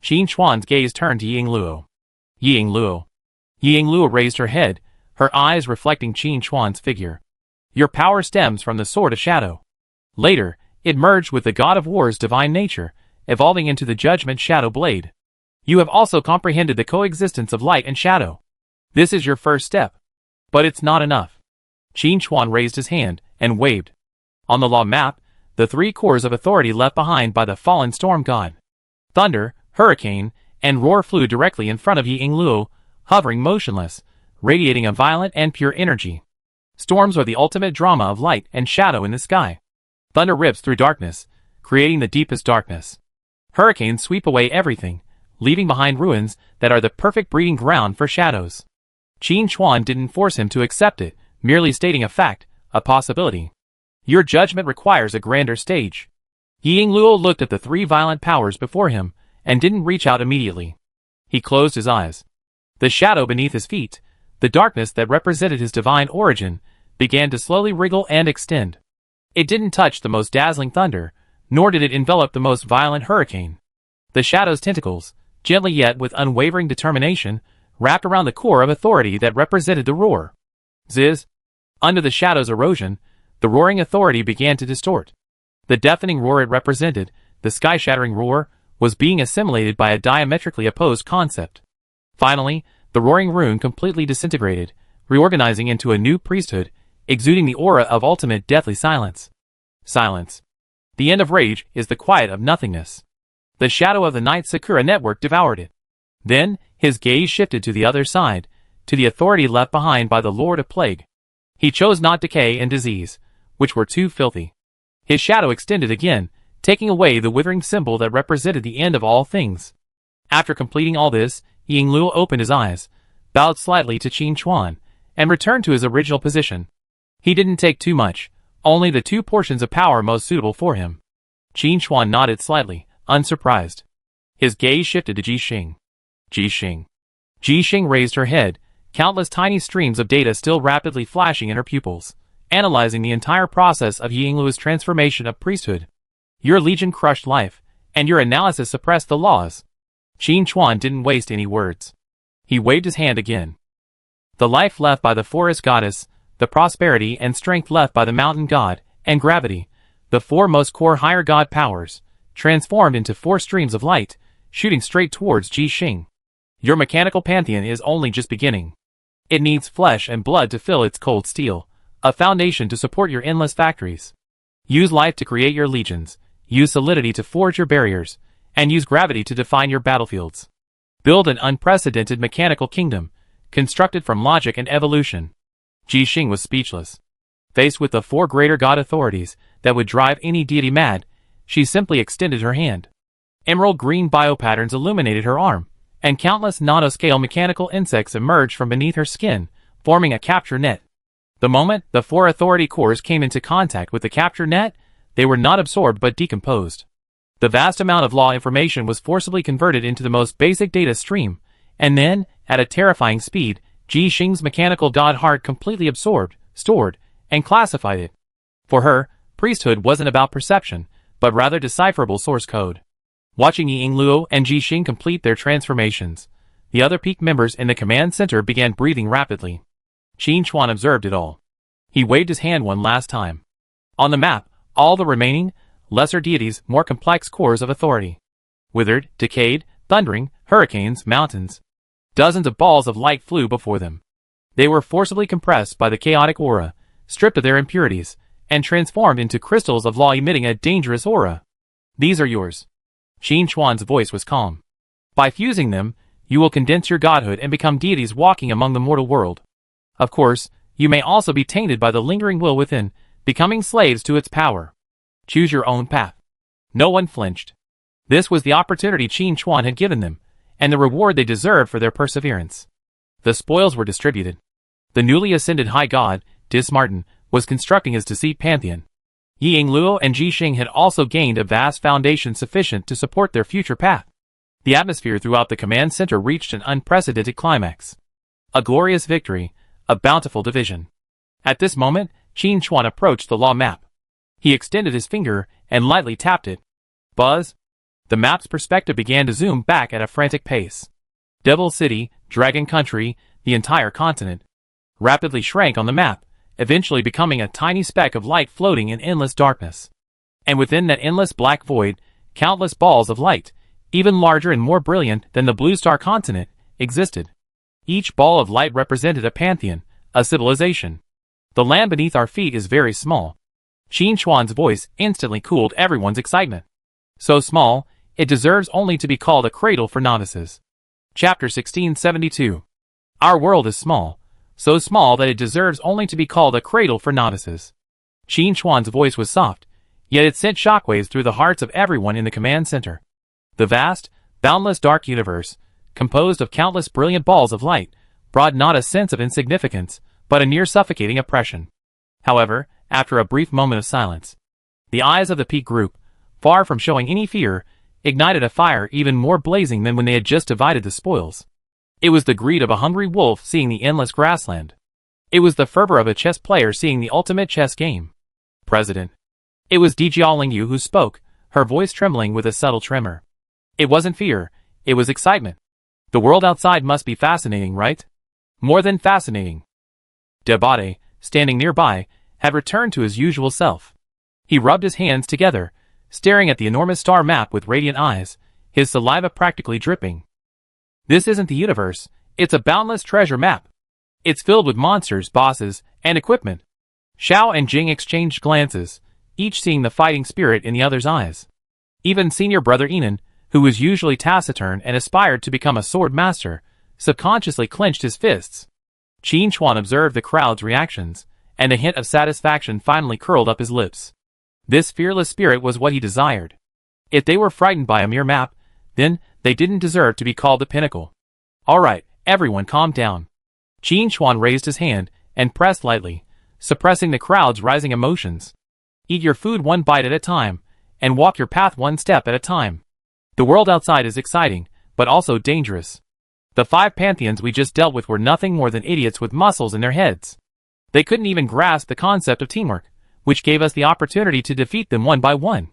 Qin Chuan's gaze turned to Yingluo. Yingluo. Yingluo raised her head, her eyes reflecting Qin Chuan's figure. Your power stems from the Sword of Shadow. Later, it merged with the God of War's divine nature, evolving into the Judgment Shadow Blade. You have also comprehended the coexistence of light and shadow. This is your first step. But it's not enough. Qin Chuan raised his hand and waved. On the law map, the 3 cores of authority left behind by the fallen storm god. Thunder, hurricane, and roar flew directly in front of Yingluo, hovering motionless, radiating a violent and pure energy. Storms are the ultimate drama of light and shadow in the sky. Thunder rips through darkness, creating the deepest darkness. Hurricanes sweep away everything, leaving behind ruins that are the perfect breeding ground for shadows. Qin Chuan didn't force him to accept it, merely stating a fact, a possibility. Your judgment requires a grander stage. Yingluo looked at the 3 violent powers before him, and didn't reach out immediately. He closed his eyes. The shadow beneath his feet, the darkness that represented his divine origin, began to slowly wriggle and extend. It didn't touch the most dazzling thunder, nor did it envelop the most violent hurricane. The shadow's tentacles, gently yet with unwavering determination, wrapped around the core of authority that represented the roar. Ziz. Under the shadow's erosion, the roaring authority began to distort. The deafening roar it represented, the sky-shattering roar, was being assimilated by a diametrically opposed concept. Finally, the roaring rune completely disintegrated, reorganizing into a new priesthood, exuding the aura of ultimate deathly silence. Silence. The end of rage is the quiet of nothingness. The shadow of the night Sakura network devoured it. Then, his gaze shifted to the other side, to the authority left behind by the Lord of Plague. He chose not decay and disease, which were too filthy. His shadow extended again, taking away the withering symbol that represented the end of all things. After completing all this, Yingluo opened his eyes, bowed slightly to Qin Chuan, and returned to his original position. He didn't take too much, only the 2 portions of power most suitable for him. Qin Chuan nodded slightly, unsurprised. His gaze shifted to Jixing. Jixing. Jixing raised her head, countless tiny streams of data still rapidly flashing in her pupils, analyzing the entire process of Yingluo's transformation of priesthood. Your legion crushed life, and your analysis suppressed the laws. Qin Chuan didn't waste any words. He waved his hand again. The life left by the forest goddess, the prosperity and strength left by the mountain god, and gravity, The four most core higher god powers, transformed into four streams of light, shooting straight towards Ji Xing. Your mechanical pantheon is only just beginning. It needs flesh and blood to fill its cold steel, a foundation to support your endless factories. Use life to create your legions, use solidity to forge your barriers, and use gravity to define your battlefields. Build an unprecedented mechanical kingdom, constructed from logic and evolution. Ji Xing was speechless. Faced with the four greater god authorities that would drive any deity mad, she simply extended her hand. Emerald green biopatterns illuminated her arm, and countless nanoscale mechanical insects emerged from beneath her skin, forming a capture net. The moment the four authority cores came into contact with the capture net, they were not absorbed but decomposed. The vast amount of law information was forcibly converted into the most basic data stream, and then, at a terrifying speed, Ji Xing's mechanical god heart completely absorbed, stored, and classified it. For her, priesthood wasn't about perception, but rather decipherable source code. Watching Yingluo and Ji Xing complete their transformations, the other peak members in the command center began breathing rapidly. Qin Chuan observed it all. He waved his hand one last time. On the map, all the remaining, lesser deities, more complex cores of authority. Withered, decayed, thundering, hurricanes, mountains. Dozens of balls of light flew before them. They were forcibly compressed by the chaotic aura, stripped of their impurities, and transformed into crystals of law emitting a dangerous aura. These are yours. Qin Chuan's voice was calm. By fusing them, you will condense your godhood and become deities walking among the mortal world. Of course, you may also be tainted by the lingering will within, becoming slaves to its power. Choose your own path. No one flinched. This was the opportunity Qin Chuan had given them, and the reward they deserved for their perseverance. The spoils were distributed. The newly ascended high god, Dismartin, was constructing his deceit pantheon. Yingluo and Ji Xing had also gained a vast foundation sufficient to support their future path. The atmosphere throughout the command center reached an unprecedented climax. A glorious victory, a bountiful division. At this moment, Qin Chuan approached the law map. He extended his finger and lightly tapped it. Buzz! The map's perspective began to zoom back at a frantic pace. Devil City, Dragon Country, the entire continent, rapidly shrank on the map, eventually becoming a tiny speck of light floating in endless darkness. And within that endless black void, countless balls of light, even larger and more brilliant than the Blue Star continent, existed. Each ball of light represented a pantheon, a civilization. The land beneath our feet is very small. Qin Chuan's voice instantly cooled everyone's excitement. So small, it deserves only to be called a cradle for novices. Chapter 1672. Our world is small, so small that it deserves only to be called a cradle for novices. Qin Chuan's voice was soft, yet it sent shockwaves through the hearts of everyone in the command center. The vast, boundless dark universe, composed of countless brilliant balls of light, brought not a sense of insignificance, but a near suffocating oppression. However, after a brief moment of silence, the eyes of the peak group, far from showing any fear, ignited a fire even more blazing than when they had just divided the spoils. It was the greed of a hungry wolf seeing the endless grassland. It was the fervor of a chess player seeing the ultimate chess game. President. It was Dijia Lingyu who spoke, her voice trembling with a subtle tremor. It wasn't fear, it was excitement. The world outside must be fascinating, right? More than fascinating. Debate, standing nearby, had returned to his usual self. He rubbed his hands together, staring at the enormous star map with radiant eyes, his saliva practically dripping. This isn't the universe, it's a boundless treasure map. It's filled with monsters, bosses, and equipment. Xiao and Jing exchanged glances, each seeing the fighting spirit in the other's eyes. Even senior brother Enan, who was usually taciturn and aspired to become a sword master, subconsciously clenched his fists. Qin Chuan observed the crowd's reactions, and a hint of satisfaction finally curled up his lips. This fearless spirit was what he desired. If they were frightened by a mere map, then they didn't deserve to be called the pinnacle. All right, everyone calm down. Qin Chuan raised his hand and pressed lightly, suppressing the crowd's rising emotions. Eat your food one bite at a time, and walk your path one step at a time. The world outside is exciting, but also dangerous. The 5 pantheons we just dealt with were nothing more than idiots with muscles in their heads. They couldn't even grasp the concept of teamwork, which gave us the opportunity to defeat them one by one.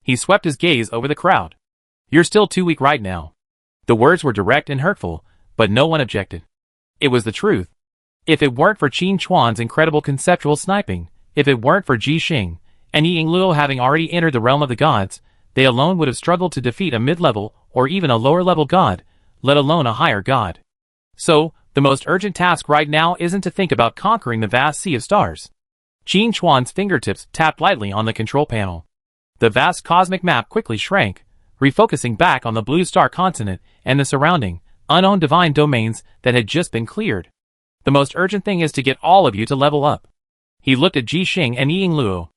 He swept his gaze over the crowd. You're still too weak right now. The words were direct and hurtful, but no one objected. It was the truth. If it weren't for Qin Chuan's incredible conceptual sniping, if it weren't for Ji Xing, and Yingluo having already entered the realm of the gods, they alone would have struggled to defeat a mid-level or even a lower-level god, let alone a higher god. So, the most urgent task right now isn't to think about conquering the vast sea of stars. Qin Chuan's fingertips tapped lightly on the control panel. The vast cosmic map quickly shrank, refocusing back on the blue star continent and the surrounding, unowned divine domains that had just been cleared. The most urgent thing is to get all of you to level up. He looked at Ji Xing and Yingluo.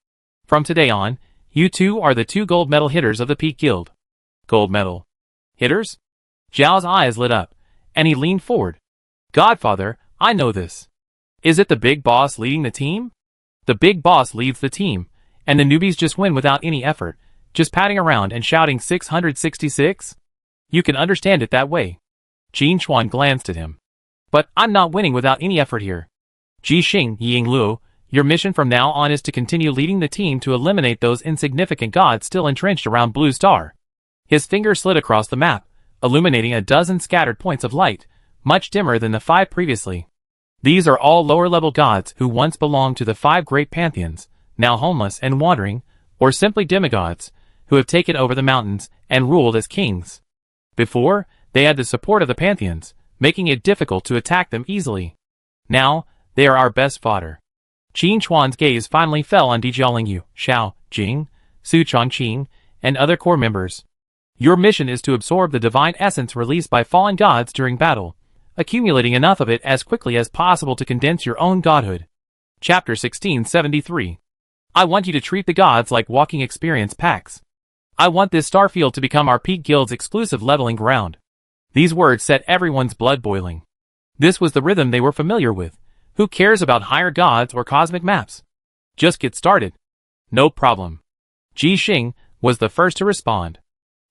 From today on, you two are the 2 gold medal hitters of the Peak Guild. Gold medal hitters? Zhao's eyes lit up, and he leaned forward. Godfather, I know this. Is it the big boss leading the team? The big boss leads the team, and the newbies just win without any effort, just padding around and shouting 666? You can understand it that way. Qin Chuan glanced at him. But I'm not winning without any effort here. Ji Xing, Yingluo, your mission from now on is to continue leading the team to eliminate those insignificant gods still entrenched around Blue Star. His finger slid across the map, illuminating a dozen scattered points of light, much dimmer than the 5 previously. These are all lower-level gods who once belonged to the 5 great pantheons, now homeless and wandering, or simply demigods, who have taken over the mountains and ruled as kings. Before, they had the support of the pantheons, making it difficult to attack them easily. Now, they are our best fodder. Qin Chuan's gaze finally fell on Dijiaolingyu, Xiao, Jing, Su Chongqing, and other core members. Your mission is to absorb the divine essence released by fallen gods during battle, accumulating enough of it as quickly as possible to condense your own godhood. Chapter 1673. I want you to treat the gods like walking experience packs. I want this starfield to become our Peak Guild's exclusive leveling ground. These words set everyone's blood boiling. This was the rhythm they were familiar with. Who cares about higher gods or cosmic maps? Just get started. No problem. Ji Xing was the first to respond.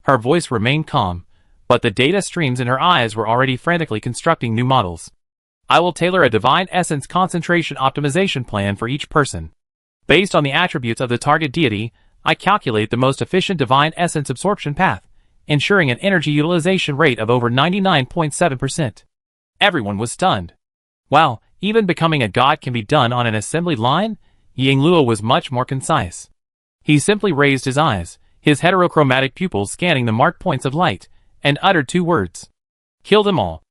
Her voice remained calm, but the data streams in her eyes were already frantically constructing new models. I will tailor a divine essence concentration optimization plan for each person. Based on the attributes of the target deity, I calculate the most efficient divine essence absorption path, ensuring an energy utilization rate of over 99.7%. Everyone was stunned. Wow, even becoming a god can be done on an assembly line? Yingluo was much more concise. He simply raised his eyes, his heterochromatic pupils scanning the marked points of light, and uttered 2 words. Kill them all.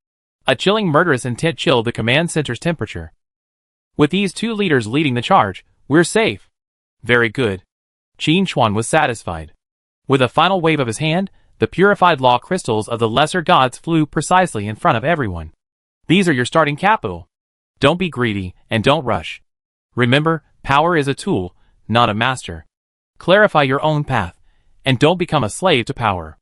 A chilling murderous intent chilled the command center's temperature. With these 2 leaders leading the charge, we're safe. Very good. Qin Chuan was satisfied. With a final wave of his hand, the purified law crystals of the lesser gods flew precisely in front of everyone. These are your starting capital. Don't be greedy, and don't rush. Remember, power is a tool, not a master. Clarify your own path, and don't become a slave to power.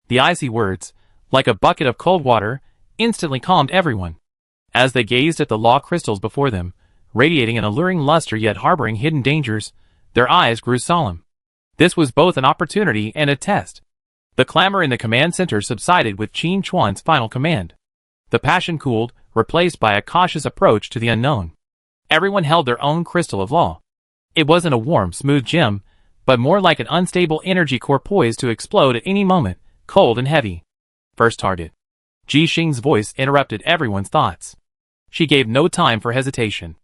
The icy words, like a bucket of cold water, instantly calmed everyone. As they gazed at the law crystals before them, radiating an alluring luster yet harboring hidden dangers, their eyes grew solemn. This was both an opportunity and a test. The clamor in the command center subsided with Qin Chuan's final command. The passion cooled, replaced by a cautious approach to the unknown. Everyone held their own crystal of law. It wasn't a warm, smooth gem, but more like an unstable energy core poised to explode at any moment, cold and heavy. First target. Ji Xing's voice interrupted everyone's thoughts. She gave no time for hesitation.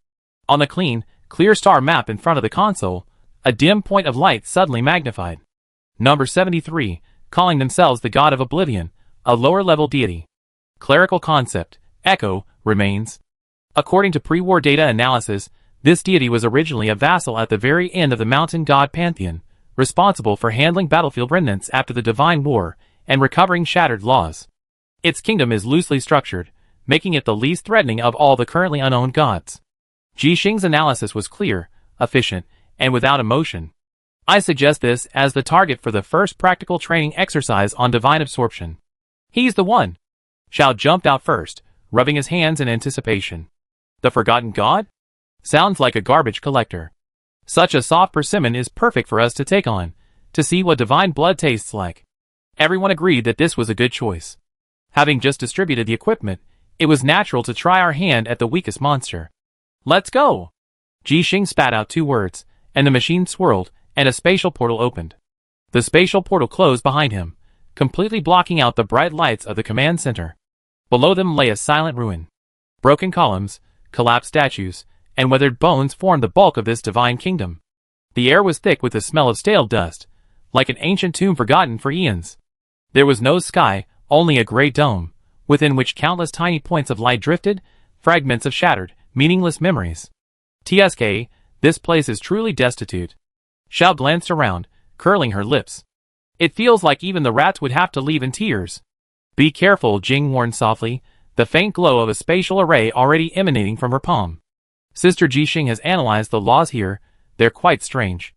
On the clean, clear star map in front of the console, a dim point of light suddenly magnified. Number 73, calling themselves the God of Oblivion, a lower-level deity. Clerical concept, Echo, remains. According to pre-war data analysis, this deity was originally a vassal at the very end of the mountain god pantheon, responsible for handling battlefield remnants after the Divine War and recovering shattered laws. Its kingdom is loosely structured, making it the least threatening of all the currently unowned gods. Ji Xing's analysis was clear, efficient, and without emotion. I suggest this as the target for the first practical training exercise on divine absorption. He's the one. Xiao jumped out first, rubbing his hands in anticipation. The forgotten god? Sounds like a garbage collector. Such a soft persimmon is perfect for us to take on, to see what divine blood tastes like. Everyone agreed that this was a good choice. Having just distributed the equipment, it was natural to try our hand at the weakest monster. Let's go! Ji Xing spat out 2 words, and the machine swirled, and a spatial portal opened. The spatial portal closed behind him, completely blocking out the bright lights of the command center. Below them lay a silent ruin. Broken columns, collapsed statues, and withered bones formed the bulk of this divine kingdom. The air was thick with the smell of stale dust, like an ancient tomb forgotten for eons. There was no sky, only a great dome, within which countless tiny points of light drifted, fragments of shattered, meaningless memories. TSK, this place is truly destitute. Xiao glanced around, curling her lips. It feels like even the rats would have to leave in tears. Be careful, Jing warned softly, the faint glow of a spatial array already emanating from her palm. Sister Jixing has analyzed the laws here, they're quite strange.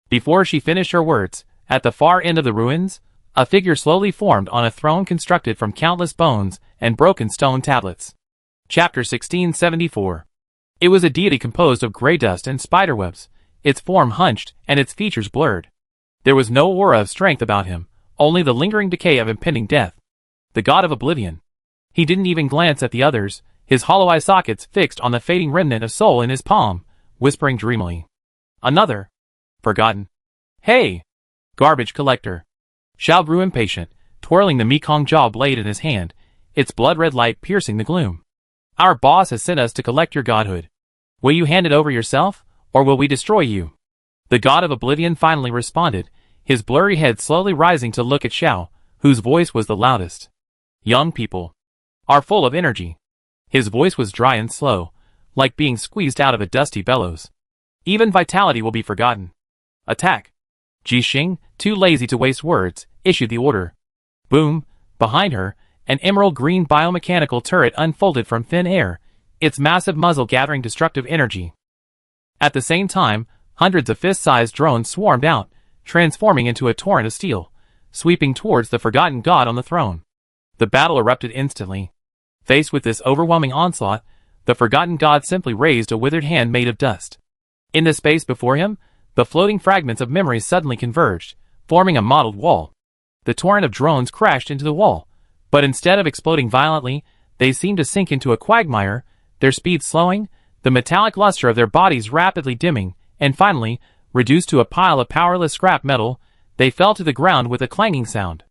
Before she finished her words, at the far end of the ruins, a figure slowly formed on a throne constructed from countless bones and broken stone tablets. Chapter 1674. It was a deity composed of gray dust and spiderwebs, its form hunched and its features blurred. There was no aura of strength about him, only the lingering decay of impending death. The god of oblivion. He didn't even glance at the others, his hollow eye sockets fixed on the fading remnant of soul in his palm, whispering dreamily. Another. Forgotten. Hey! Garbage collector. Xiao grew impatient, twirling the Mekong jaw blade in his hand, its blood-red light piercing the gloom. Our boss has sent us to collect your godhood. Will you hand it over yourself, or will we destroy you? The god of oblivion finally responded, his blurry head slowly rising to look at Xiao, whose voice was the loudest. Young people are full of energy. His voice was dry and slow, like being squeezed out of a dusty bellows. Even vitality will be forgotten. Attack. Jixing, too lazy to waste words, issued the order. Boom, behind her, an emerald-green biomechanical turret unfolded from thin air, its massive muzzle gathering destructive energy. At the same time, hundreds of fist-sized drones swarmed out, transforming into a torrent of steel, sweeping towards the forgotten god on the throne. The battle erupted instantly. Faced with this overwhelming onslaught, the forgotten god simply raised a withered hand made of dust. In the space before him, the floating fragments of memories suddenly converged, forming a mottled wall. The torrent of drones crashed into the wall, but instead of exploding violently, they seemed to sink into a quagmire, their speed slowing, the metallic luster of their bodies rapidly dimming, and finally, reduced to a pile of powerless scrap metal, they fell to the ground with a clanging sound.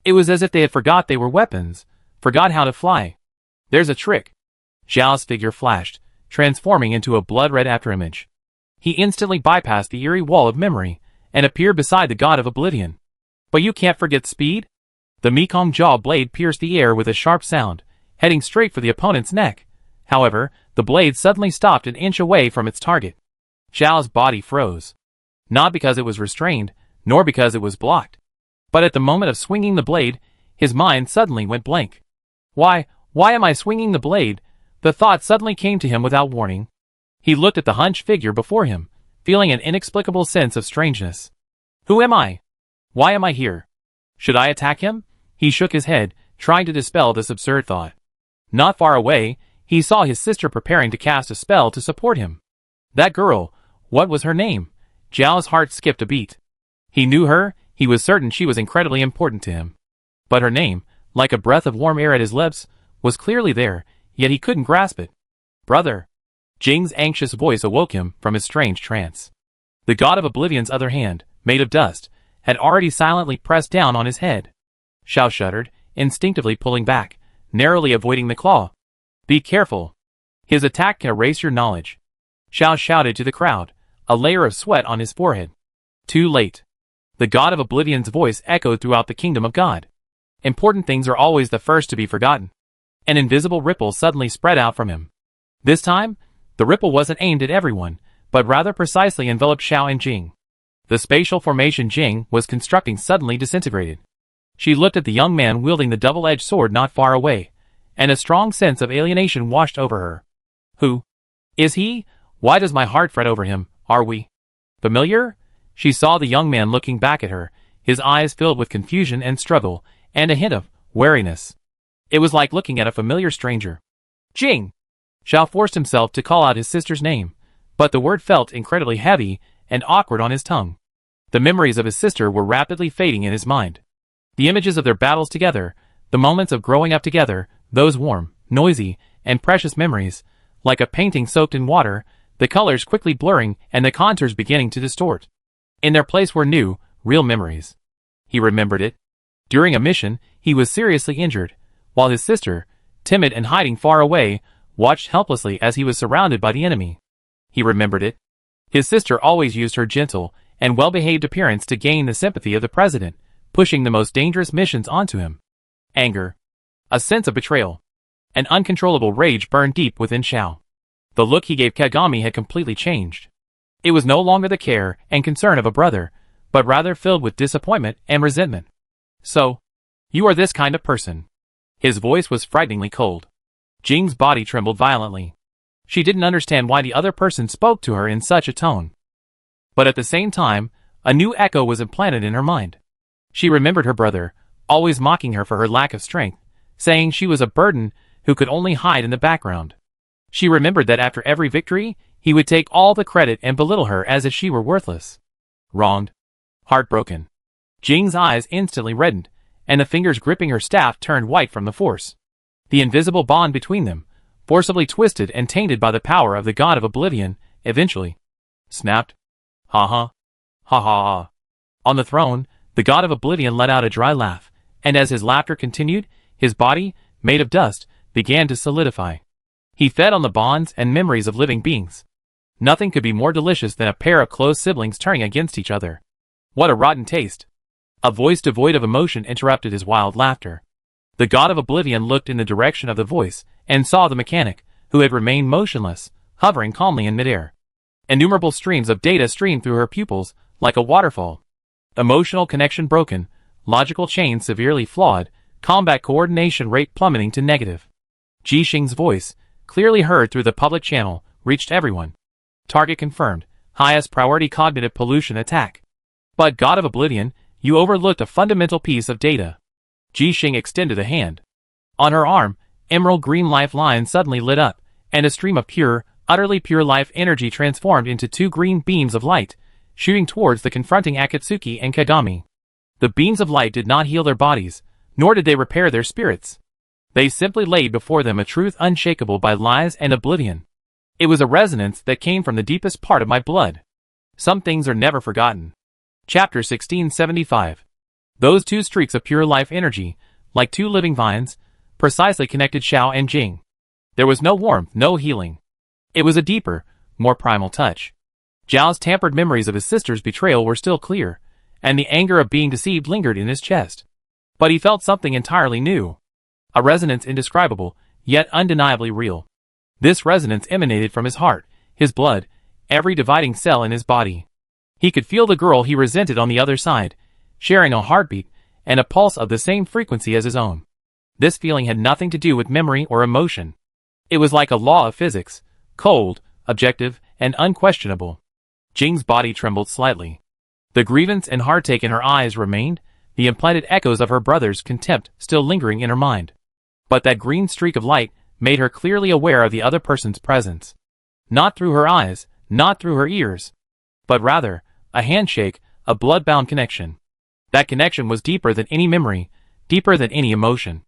It was as if they had forgot they were weapons, forgot how to fly. There's a trick. Zhao's figure flashed, transforming into a blood-red afterimage. He instantly bypassed the eerie wall of memory, and appeared beside the god of oblivion. But you can't forget speed? The Mekong jaw blade pierced the air with a sharp sound, heading straight for the opponent's neck. However, the blade suddenly stopped an inch away from its target. Zhao's body froze. Not because it was restrained, nor because it was blocked. But at the moment of swinging the blade, his mind suddenly went blank. Why am I swinging the blade? The thought suddenly came to him without warning. He looked at the hunched figure before him, feeling an inexplicable sense of strangeness. Who am I? Why am I here? Should I attack him? He shook his head, trying to dispel this absurd thought. Not far away, he saw his sister preparing to cast a spell to support him. That girl, what was her name? Zhao's heart skipped a beat. He knew her, he was certain she was incredibly important to him. But her name, like a breath of warm air at his lips, was clearly there, yet he couldn't grasp it. Brother. Jing's anxious voice awoke him from his strange trance. The god of oblivion's other hand, made of dust, had already silently pressed down on his head. Xiao shuddered, instinctively pulling back, narrowly avoiding the claw. Be careful. His attack can erase your knowledge. Xiao shouted to the crowd, a layer of sweat on his forehead. Too late. The god of oblivion's voice echoed throughout the kingdom of God. Important things are always the first to be forgotten. An invisible ripple suddenly spread out from him. This time, the ripple wasn't aimed at everyone, but rather precisely enveloped Xiao and Jing. The spatial formation Jing was constructing suddenly disintegrated. She looked at the young man wielding the double-edged sword not far away, and a strong sense of alienation washed over her. Who is he? Why does my heart fret over him? Are we familiar? She saw the young man looking back at her, his eyes filled with confusion and struggle, and a hint of wariness. It was like looking at a familiar stranger. Jing! Xiao forced himself to call out his sister's name, but the word felt incredibly heavy and awkward on his tongue. The memories of his sister were rapidly fading in his mind. The images of their battles together, the moments of growing up together, those warm, noisy, and precious memories, like a painting soaked in water, the colors quickly blurring and the contours beginning to distort. In their place were new, real memories. He remembered it. During a mission, he was seriously injured, while his sister, timid and hiding far away, watched helplessly as he was surrounded by the enemy. He remembered it. His sister always used her gentle and well-behaved appearance to gain the sympathy of the president, pushing the most dangerous missions onto him. Anger. A sense of betrayal. An uncontrollable rage burned deep within Xiao. The look he gave Kagami had completely changed. It was no longer the care and concern of a brother, but rather filled with disappointment and resentment. So, you are this kind of person. His voice was frighteningly cold. Jing's body trembled violently. She didn't understand why the other person spoke to her in such a tone. But at the same time, a new echo was implanted in her mind. She remembered her brother, always mocking her for her lack of strength, saying she was a burden who could only hide in the background. She remembered that after every victory, he would take all the credit and belittle her as if she were worthless. Wronged. Heartbroken. Jing's eyes instantly reddened, and the fingers gripping her staff turned white from the force. The invisible bond between them, forcibly twisted and tainted by the power of the god of oblivion, eventually snapped. Ha ha. Ha ha ha. On the throne, the god of oblivion let out a dry laugh, and as his laughter continued, his body, made of dust, began to solidify. He fed on the bonds and memories of living beings. Nothing could be more delicious than a pair of close siblings turning against each other. What a rotten taste. A voice devoid of emotion interrupted his wild laughter. The god of oblivion looked in the direction of the voice and saw the mechanic, who had remained motionless, hovering calmly in midair. Innumerable streams of data streamed through her pupils, like a waterfall. Emotional connection broken, logical chain severely flawed, combat coordination rate plummeting to negative. Ji Xing's voice, clearly heard through the public channel, reached everyone. Target confirmed, highest priority cognitive pollution attack. But God of Oblivion, you overlooked a fundamental piece of data. Ji Xing extended a hand. On her arm, emerald green life lines suddenly lit up, and a stream of pure, utterly pure life energy transformed into two green beams of light, shooting towards the confronting Akatsuki and Kagami. The beams of light did not heal their bodies, nor did they repair their spirits. They simply laid before them a truth unshakable by lies and oblivion. It was a resonance that came from the deepest part of my blood. Some things are never forgotten. Chapter 1675. Those two streaks of pure life energy, like two living vines, precisely connected Xiao and Jing. There was no warmth, no healing. It was a deeper, more primal touch. Zhao's tampered memories of his sister's betrayal were still clear, and the anger of being deceived lingered in his chest. But he felt something entirely new. A resonance indescribable, yet undeniably real. This resonance emanated from his heart, his blood, every dividing cell in his body. He could feel the girl he resented on the other side, sharing a heartbeat and a pulse of the same frequency as his own. This feeling had nothing to do with memory or emotion. It was like a law of physics, cold, objective, and unquestionable. Jing's body trembled slightly. The grievance and heartache in her eyes remained, the implanted echoes of her brother's contempt still lingering in her mind. But that green streak of light made her clearly aware of the other person's presence. Not through her eyes, not through her ears, but rather, a handshake, a blood-bound connection. That connection was deeper than any memory, deeper than any emotion.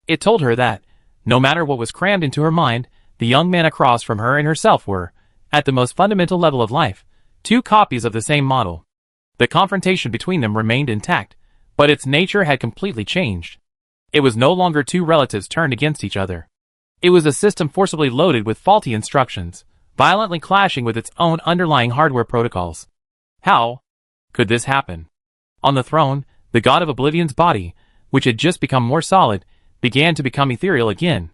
It told her that, no matter what was crammed into her mind, the young man across from her and herself were, at the most fundamental level of life, two copies of the same model. The confrontation between them remained intact, but its nature had completely changed. It was no longer two relatives turned against each other. It was a system forcibly loaded with faulty instructions, violently clashing with its own underlying hardware protocols. How could this happen? On the throne, the god of Oblivion's body, which had just become more solid, began to become ethereal again.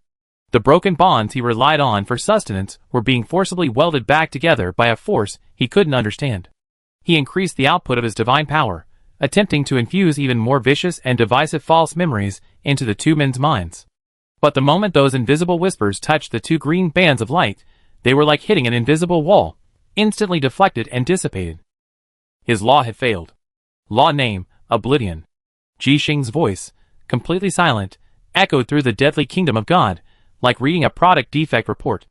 The broken bonds he relied on for sustenance were being forcibly welded back together by a force he couldn't understand. He increased the output of his divine power, attempting to infuse even more vicious and divisive false memories into the two men's minds. But the moment those invisible whispers touched the two green bands of light, they were like hitting an invisible wall, instantly deflected and dissipated. His law had failed. Law name, Oblivion. Ji Xing's voice, completely silent, echoed through the deadly kingdom of God, like reading a product defect report.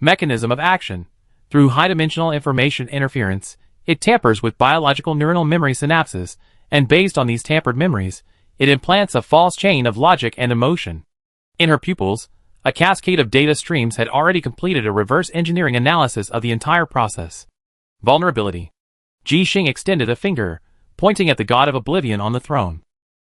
Mechanism of action. Through high-dimensional information interference, it tampers with biological neuronal memory synapses, and based on these tampered memories, it implants a false chain of logic and emotion. In her pupils, a cascade of data streams had already completed a reverse engineering analysis of the entire process. Vulnerability. Ji Xing extended a finger, pointing at the god of Oblivion on the throne.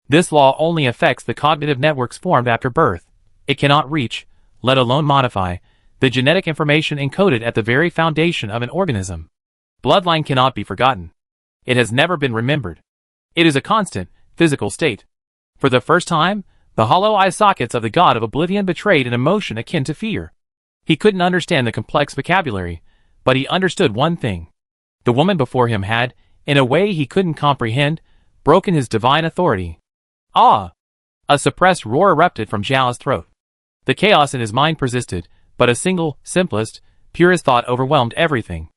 This law only affects the cognitive networks formed after birth. It cannot reach, let alone modify, the genetic information encoded at the very foundation of an organism. bloodline cannot be forgotten. It has never been remembered. It is a constant, physical state. For the first time, the hollow eye sockets of the god of oblivion betrayed an emotion akin to fear. He couldn't understand the complex vocabulary, but he understood one thing. The woman before him had, in a way he couldn't comprehend, broken his divine authority. Ah! A suppressed roar erupted from Zhao's throat. The chaos in his mind persisted, but a single, simplest, purest thought overwhelmed everything.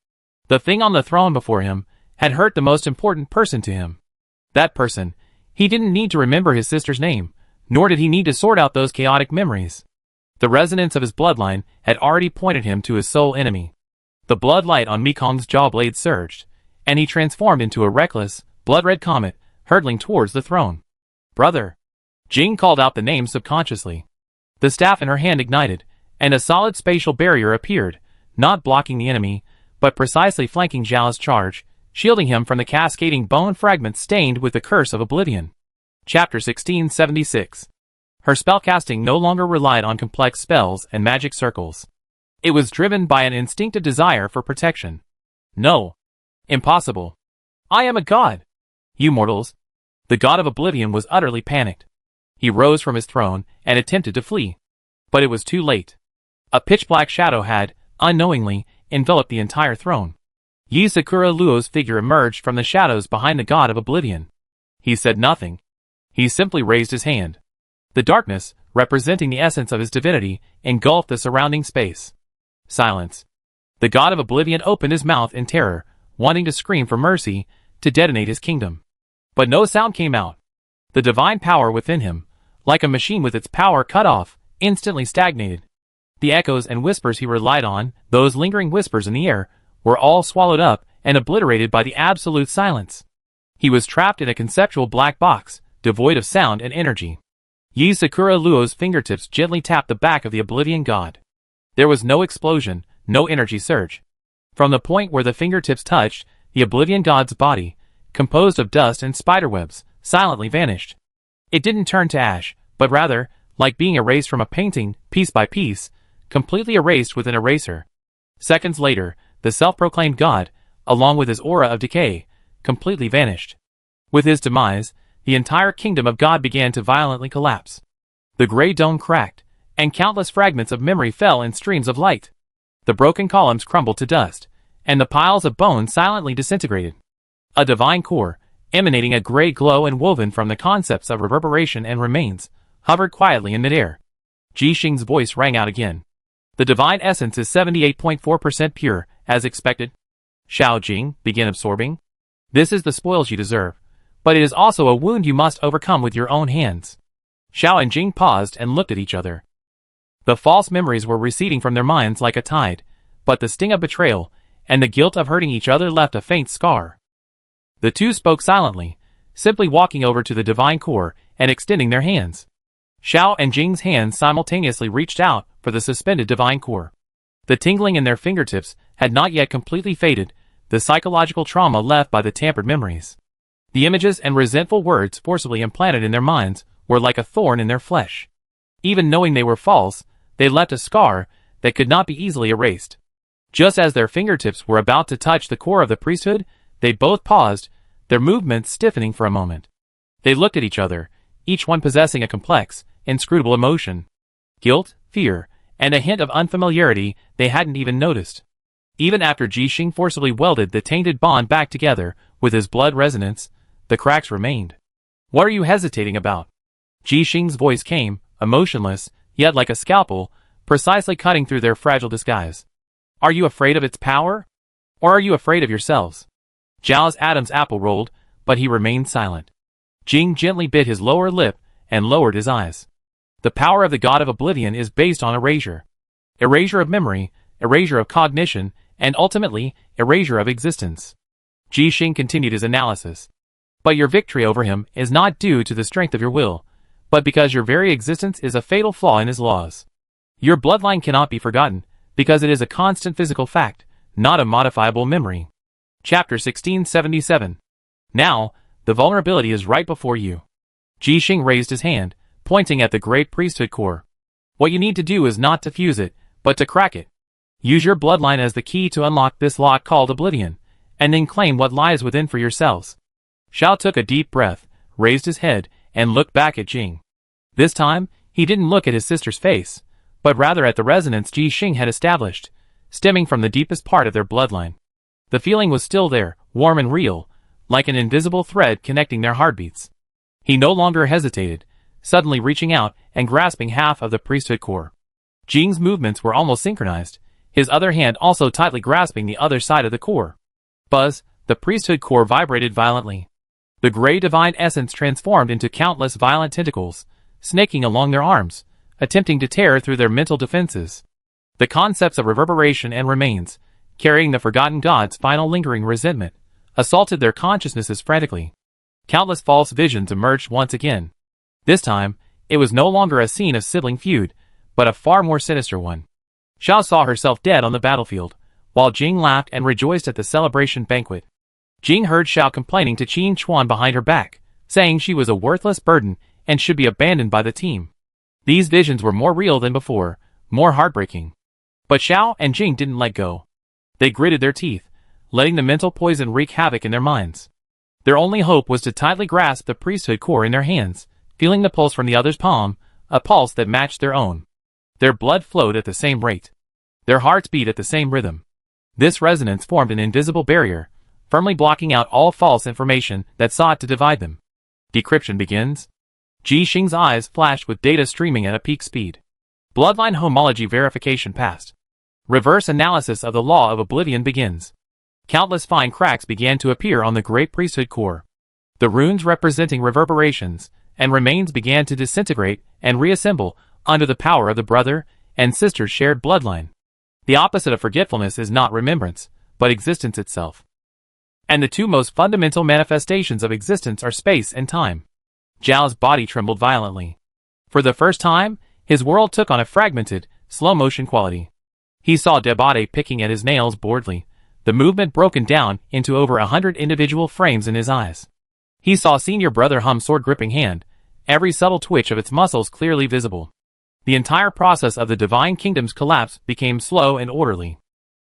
The thing on the throne before him had hurt the most important person to him. That person, he didn't need to remember his sister's name, nor did he need to sort out those chaotic memories. The resonance of his bloodline had already pointed him to his sole enemy. The blood light on Mekong's jaw blade surged, and he transformed into a reckless, blood-red comet, hurtling towards the throne. Brother! Jing called out the name subconsciously. The staff in her hand ignited, and a solid spatial barrier appeared, not blocking the enemy, but precisely flanking Zhao's charge, shielding him from the cascading bone fragments stained with the curse of oblivion. Chapter 1676. Her spellcasting no longer relied on complex spells and magic circles. It was driven by an instinctive desire for protection. No. Impossible. I am a god. You mortals. The god of oblivion was utterly panicked. He rose from his throne and attempted to flee. But it was too late. A pitch-black shadow had, unknowingly, enveloped the entire throne. Yi Sakura Luo's figure emerged from the shadows behind the god of oblivion. He said nothing. He simply raised his hand. The darkness, representing the essence of his divinity, engulfed the surrounding space. Silence. The god of oblivion opened his mouth in terror, wanting to scream for mercy, to detonate his kingdom. But no sound came out. The divine power within him, like a machine with its power cut off, instantly stagnated. The echoes and whispers he relied on, those lingering whispers in the air, were all swallowed up and obliterated by the absolute silence. He was trapped in a conceptual black box, devoid of sound and energy. Yi Sakura Luo's fingertips gently tapped the back of the oblivion god. There was no explosion, no energy surge. From the point where the fingertips touched, the oblivion god's body, composed of dust and spiderwebs, silently vanished. It didn't turn to ash, but rather, like being erased from a painting, piece by piece, completely erased with an eraser. Seconds later, the self-proclaimed god, along with his aura of decay, completely vanished. With his demise, the entire kingdom of God began to violently collapse. The gray dome cracked, and countless fragments of memory fell in streams of light. The broken columns crumbled to dust, and the piles of bones silently disintegrated. A divine core, emanating a gray glow and woven from the concepts of reverberation and remains, hovered quietly in midair. Ji Xing's voice rang out again. The divine essence is 78.4% pure, as expected. Shao Jing, begin absorbing. This is the spoils you deserve, but it is also a wound you must overcome with your own hands. Shao and Jing paused and looked at each other. The false memories were receding from their minds like a tide, but the sting of betrayal and the guilt of hurting each other left a faint scar. The two spoke silently, simply walking over to the divine core and extending their hands. Shao and Jing's hands simultaneously reached out for the suspended divine core. The tingling in their fingertips had not yet completely faded, the psychological trauma left by the tampered memories. The images and resentful words forcibly implanted in their minds were like a thorn in their flesh. Even knowing they were false, they left a scar that could not be easily erased. Just as their fingertips were about to touch the core of the priesthood, they both paused, their movements stiffening for a moment. They looked at each other, each one possessing a complex, inscrutable emotion. Guilt, fear, and a hint of unfamiliarity they hadn't even noticed. Even after Ji Xing forcibly welded the tainted bond back together with his blood resonance, the cracks remained. What are you hesitating about? Ji Xing's voice came, emotionless, yet like a scalpel, precisely cutting through their fragile disguise. Are you afraid of its power? Or are you afraid of yourselves? Zhao's Adam's apple rolled, but he remained silent. Jing gently bit his lower lip and lowered his eyes. The power of the god of oblivion is based on erasure. Erasure of memory, erasure of cognition, and ultimately, erasure of existence. Ji Xing continued his analysis. But your victory over him is not due to the strength of your will, but because your very existence is a fatal flaw in his laws. Your bloodline cannot be forgotten, because it is a constant physical fact, not a modifiable memory. Chapter 1677. Now, the vulnerability is right before you. Ji Xing raised his hand, pointing at the great priesthood core. What you need to do is not to fuse it, but to crack it. Use your bloodline as the key to unlock this lock called oblivion, and then claim what lies within for yourselves. Xiao took a deep breath, raised his head, and looked back at Jing. This time, he didn't look at his sister's face, but rather at the resonance Ji Xing had established, stemming from the deepest part of their bloodline. The feeling was still there, warm and real, like an invisible thread connecting their heartbeats. He no longer hesitated, suddenly reaching out and grasping half of the priesthood core. Jing's movements were almost synchronized, his other hand also tightly grasping the other side of the core. Buzz, the priesthood core vibrated violently. The gray divine essence transformed into countless violent tentacles, snaking along their arms, attempting to tear through their mental defenses. The concepts of reverberation and remains, carrying the forgotten god's final lingering resentment, assaulted their consciousnesses frantically. Countless false visions emerged once again. This time, it was no longer a scene of sibling feud, but a far more sinister one. Xiao saw herself dead on the battlefield, while Jing laughed and rejoiced at the celebration banquet. Jing heard Xiao complaining to Qin Chuan behind her back, saying she was a worthless burden and should be abandoned by the team. These visions were more real than before, more heartbreaking. But Xiao and Jing didn't let go. They gritted their teeth, letting the mental poison wreak havoc in their minds. Their only hope was to tightly grasp the priesthood core in their hands, feeling the pulse from the other's palm, a pulse that matched their own. Their blood flowed at the same rate. Their hearts beat at the same rhythm. This resonance formed an invisible barrier, firmly blocking out all false information that sought to divide them. Decryption begins. Ji Xing's eyes flashed with data streaming at a peak speed. Bloodline homology verification passed. Reverse analysis of the law of oblivion begins. Countless fine cracks began to appear on the great priesthood core. The runes representing reverberations and remains began to disintegrate and reassemble under the power of the brother and sister's shared bloodline. The opposite of forgetfulness is not remembrance, but existence itself. And the two most fundamental manifestations of existence are space and time. Zhao's body trembled violently. For the first time, his world took on a fragmented, slow-motion quality. He saw Debate picking at his nails boredly, the movement broken down into over 100 individual frames in his eyes. He saw senior brother hum sword-gripping hand, every subtle twitch of its muscles clearly visible. The entire process of the divine kingdom's collapse became slow and orderly.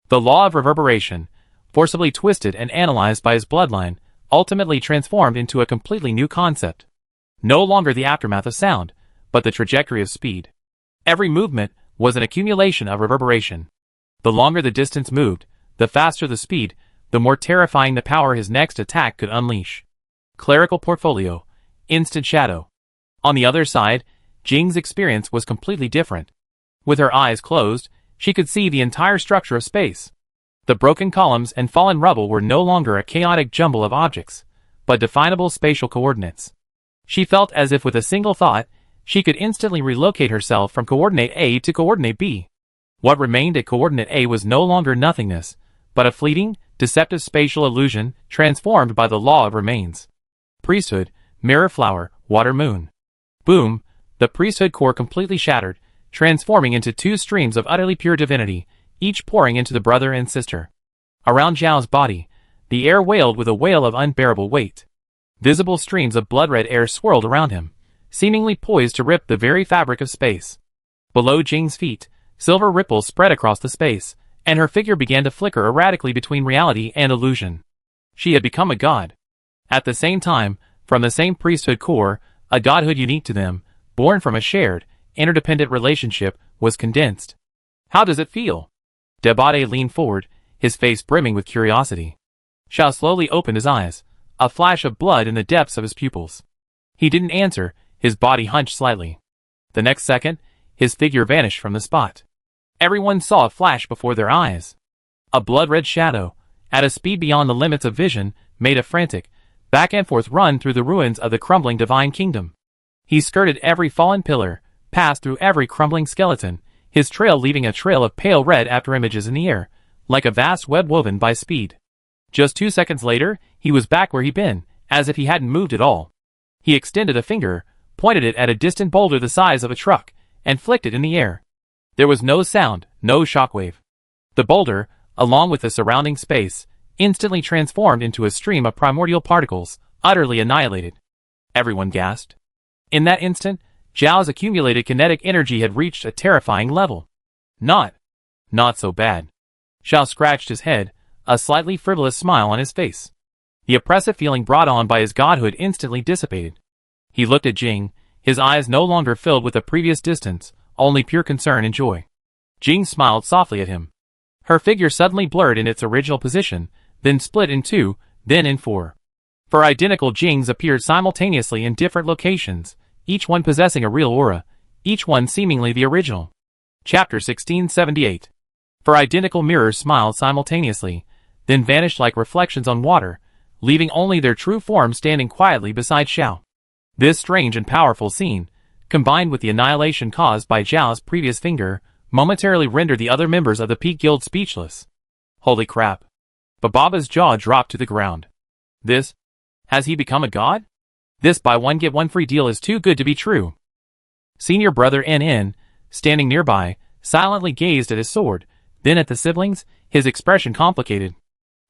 The law of reverberation, forcibly twisted and analyzed by his bloodline, ultimately transformed into a completely new concept. No longer the aftermath of sound, but the trajectory of speed. Every movement was an accumulation of reverberation. The longer the distance moved, the faster the speed, the more terrifying the power his next attack could unleash. Clerical portfolio, instant shadow. On the other side, Jing's experience was completely different. With her eyes closed, she could see the entire structure of space. The broken columns and fallen rubble were no longer a chaotic jumble of objects, but definable spatial coordinates. She felt as if with a single thought, she could instantly relocate herself from coordinate A to coordinate B. What remained at coordinate A was no longer nothingness, but a fleeting, deceptive spatial illusion transformed by the law of remains. Priesthood, mirror flower, water moon. Boom, the priesthood core completely shattered, transforming into two streams of utterly pure divinity, each pouring into the brother and sister. Around Zhao's body, the air wailed with a wail of unbearable weight. Visible streams of blood-red air swirled around him, seemingly poised to rip the very fabric of space. Below Jing's feet, silver ripples spread across the space, and her figure began to flicker erratically between reality and illusion. She had become a god. At the same time, from the same priesthood core, a godhood unique to them, born from a shared, interdependent relationship, was condensed. How does it feel? Debate leaned forward, his face brimming with curiosity. Xiao slowly opened his eyes, a flash of blood in the depths of his pupils. He didn't answer, his body hunched slightly. The next second, his figure vanished from the spot. Everyone saw a flash before their eyes. A blood-red shadow, at a speed beyond the limits of vision, made a frantic, back-and-forth run through the ruins of the crumbling divine kingdom. He skirted every fallen pillar, passed through every crumbling skeleton, his trail leaving a trail of pale red afterimages in the air, like a vast web woven by speed. Just 2 seconds later, he was back where he'd been, as if he hadn't moved at all. He extended a finger, pointed it at a distant boulder the size of a truck, and flicked it in the air. There was no sound, no shockwave. The boulder, along with the surrounding space, instantly transformed into a stream of primordial particles, utterly annihilated. Everyone gasped. In that instant, Zhao's accumulated kinetic energy had reached a terrifying level. Not so bad. Xiao scratched his head, a slightly frivolous smile on his face. The oppressive feeling brought on by his godhood instantly dissipated. He looked at Jing, his eyes no longer filled with the previous distance, only pure concern and joy. Jing smiled softly at him. Her figure suddenly blurred in its original position, then split in two, then in four. Four identical Jings appeared simultaneously in different locations, each one possessing a real aura, each one seemingly the original. Chapter 1678. Four identical mirrors smiled simultaneously, then vanished like reflections on water, leaving only their true forms standing quietly beside Xiao. This strange and powerful scene, combined with the annihilation caused by Zhao's previous finger, momentarily rendered the other members of the Peak Guild speechless. Holy crap. Baba's jaw dropped to the ground. This? Has he become a god? This buy one get one free deal is too good to be true. Senior brother NN, standing nearby, silently gazed at his sword, then at the siblings, his expression complicated.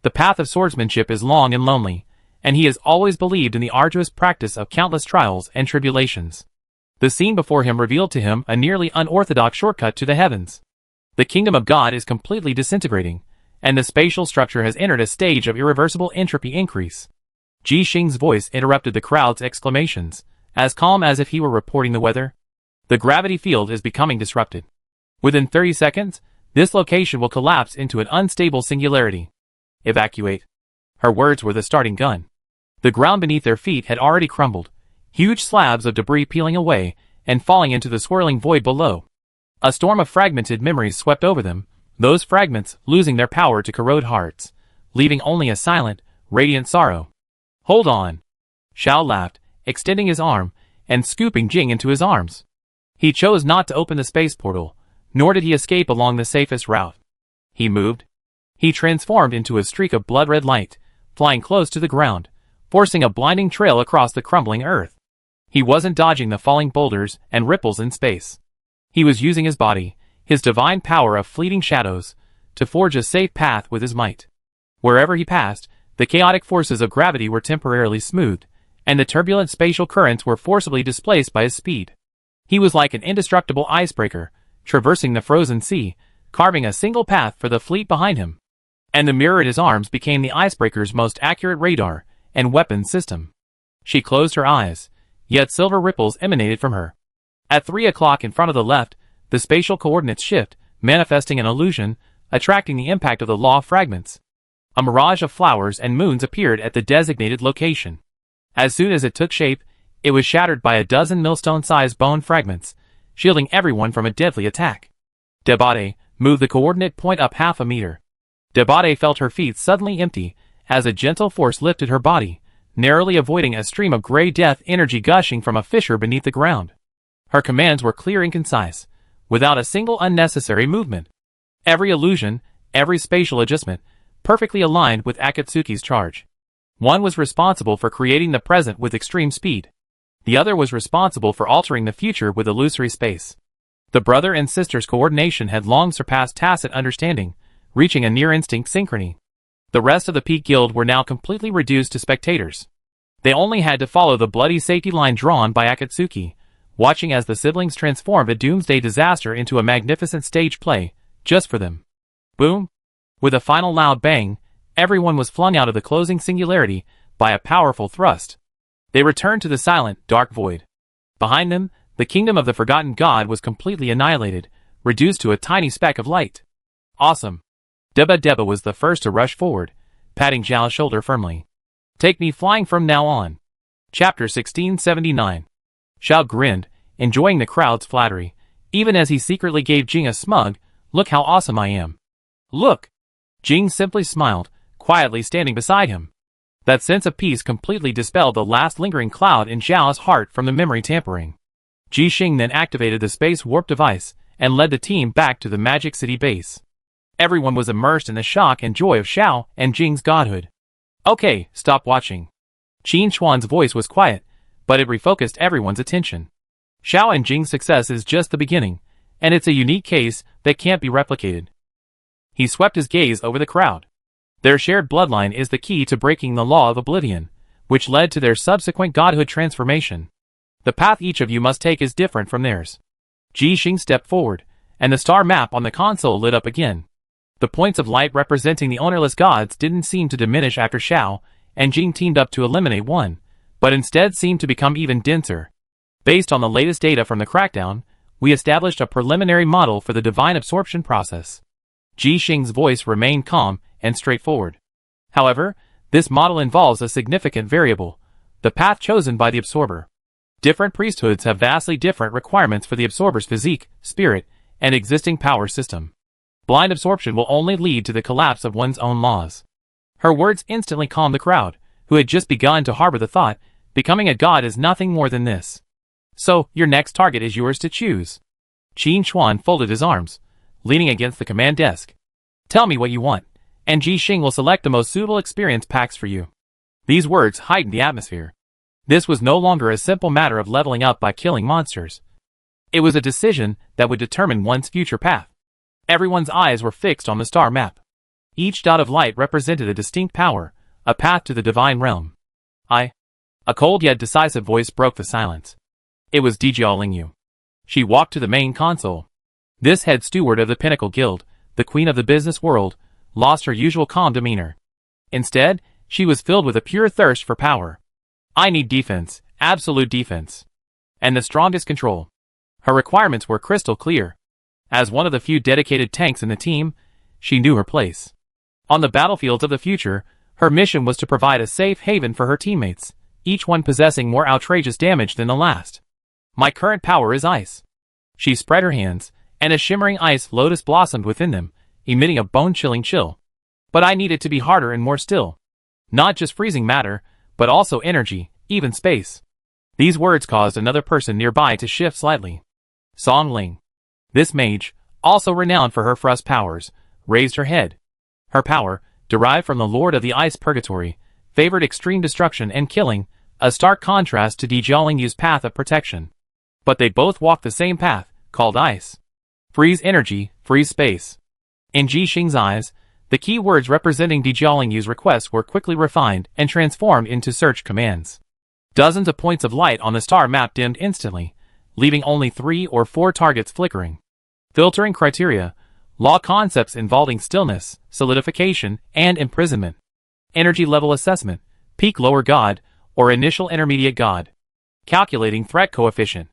The path of swordsmanship is long and lonely, and he has always believed in the arduous practice of countless trials and tribulations. The scene before him revealed to him a nearly unorthodox shortcut to the heavens. The kingdom of God is completely disintegrating, and the spatial structure has entered a stage of irreversible entropy increase. Ji Xing's voice interrupted the crowd's exclamations, as calm as if he were reporting the weather. The gravity field is becoming disrupted. Within 30 seconds, this location will collapse into an unstable singularity. Evacuate. Her words were the starting gun. The ground beneath their feet had already crumbled, huge slabs of debris peeling away and falling into the swirling void below. A storm of fragmented memories swept over them, those fragments losing their power to corrode hearts, leaving only a silent, radiant sorrow. Hold on. Xiao laughed, extending his arm and scooping Jing into his arms. He chose not to open the space portal, nor did he escape along the safest route. He moved. He transformed into a streak of blood-red light, flying close to the ground, forcing a blinding trail across the crumbling earth. He wasn't dodging the falling boulders and ripples in space. He was using his body, his divine power of fleeting shadows, to forge a safe path with his might. Wherever he passed, the chaotic forces of gravity were temporarily smoothed, and the turbulent spatial currents were forcibly displaced by his speed. He was like an indestructible icebreaker, traversing the frozen sea, carving a single path for the fleet behind him. And the mirror at his arms became the icebreaker's most accurate radar and weapons system. She closed her eyes, yet silver ripples emanated from her. At 3 o'clock in front of the left, the spatial coordinates shift, manifesting an illusion, attracting the impact of the law fragments. A mirage of flowers and moons appeared at the designated location. As soon as it took shape, it was shattered by a dozen millstone-sized bone fragments, shielding everyone from a deadly attack. Debate moved the coordinate point up half a meter. Debate felt her feet suddenly empty, as a gentle force lifted her body, narrowly avoiding a stream of gray death energy gushing from a fissure beneath the ground. Her commands were clear and concise, without a single unnecessary movement. Every illusion, every spatial adjustment, perfectly aligned with Akatsuki's charge. One was responsible for creating the present with extreme speed. The other was responsible for altering the future with illusory space. The brother and sister's coordination had long surpassed tacit understanding, reaching a near-instinct synchrony. The rest of the Peak Guild were now completely reduced to spectators. They only had to follow the bloody safety line drawn by Akatsuki, watching as the siblings transformed a doomsday disaster into a magnificent stage play, just for them. Boom! With a final loud bang, everyone was flung out of the closing singularity by a powerful thrust. They returned to the silent, dark void. Behind them, the kingdom of the forgotten god was completely annihilated, reduced to a tiny speck of light. Awesome. Deba was the first to rush forward, patting Zhao's shoulder firmly. Take me flying from now on. Chapter 1679. Xiao grinned, enjoying the crowd's flattery, even as he secretly gave Jing a smug, "Look how awesome I am." "Look!" Jing simply smiled, quietly standing beside him. That sense of peace completely dispelled the last lingering cloud in Zhao's heart from the memory tampering. Ji Xing then activated the space warp device and led the team back to the Magic City base. Everyone was immersed in the shock and joy of Xiao and Jing's godhood. "Okay, stop watching." Qin Xuan's voice was quiet, but it refocused everyone's attention. Xiao and Jing's success is just the beginning, and it's a unique case that can't be replicated. He swept his gaze over the crowd. Their shared bloodline is the key to breaking the law of oblivion, which led to their subsequent godhood transformation. The path each of you must take is different from theirs. Ji Xing stepped forward, and the star map on the console lit up again. The points of light representing the ownerless gods didn't seem to diminish after Xiao and Jing teamed up to eliminate one, but instead seemed to become even denser. Based on the latest data from the crackdown, we established a preliminary model for the divine absorption process. Ji Xing's voice remained calm and straightforward. However, this model involves a significant variable: the path chosen by the absorber. Different priesthoods have vastly different requirements for the absorber's physique, spirit, and existing power system. Blind absorption will only lead to the collapse of one's own laws. Her words instantly calmed the crowd, who had just begun to harbor the thought, becoming a god is nothing more than this. So, your next target is yours to choose. Qin Chuan folded his arms, leaning against the command desk. Tell me what you want, and Ji Xing will select the most suitable experience packs for you. These words heightened the atmosphere. This was no longer a simple matter of leveling up by killing monsters. It was a decision that would determine one's future path. Everyone's eyes were fixed on the star map. Each dot of light represented a distinct power, a path to the divine realm. A cold yet decisive voice broke the silence. It was Dijia Lingyu. She walked to the main console. This head steward of the Pinnacle Guild, the queen of the business world, lost her usual calm demeanor. Instead, she was filled with a pure thirst for power. I need defense, absolute defense. And the strongest control. Her requirements were crystal clear. As one of the few dedicated tanks in the team, she knew her place. On the battlefields of the future, her mission was to provide a safe haven for her teammates, each one possessing more outrageous damage than the last. My current power is ice. She spread her hands, and a shimmering ice lotus blossomed within them, emitting a bone-chilling chill. But I need it to be harder and more still. Not just freezing matter, but also energy, even space. These words caused another person nearby to shift slightly. Song Ling. This mage, also renowned for her frost powers, raised her head. Her power, derived from the Lord of the Ice Purgatory, favored extreme destruction and killing, a stark contrast to Dijia Lingyu's path of protection. But they both walked the same path, called ice. Freeze energy, freeze space. In Ji Xing's eyes, the key words representing Dijia Lingyu's requests were quickly refined and transformed into search commands. Dozens of points of light on the star map dimmed instantly, leaving only 3 or 4 targets flickering. Filtering criteria: law concepts involving stillness, solidification, and imprisonment. Energy level assessment: peak lower god, or initial intermediate god. Calculating threat coefficient.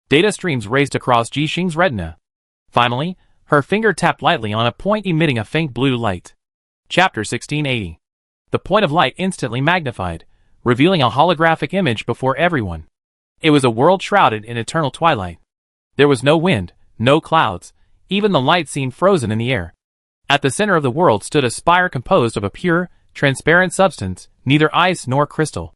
Data streams raced across Ji Xing's retina. Finally, her finger tapped lightly on a point emitting a faint blue light. Chapter 1680. The point of light instantly magnified, revealing a holographic image before everyone. It was a world shrouded in eternal twilight. There was no wind, no clouds, even the light seemed frozen in the air. At the center of the world stood a spire composed of a pure, transparent substance, neither ice nor crystal.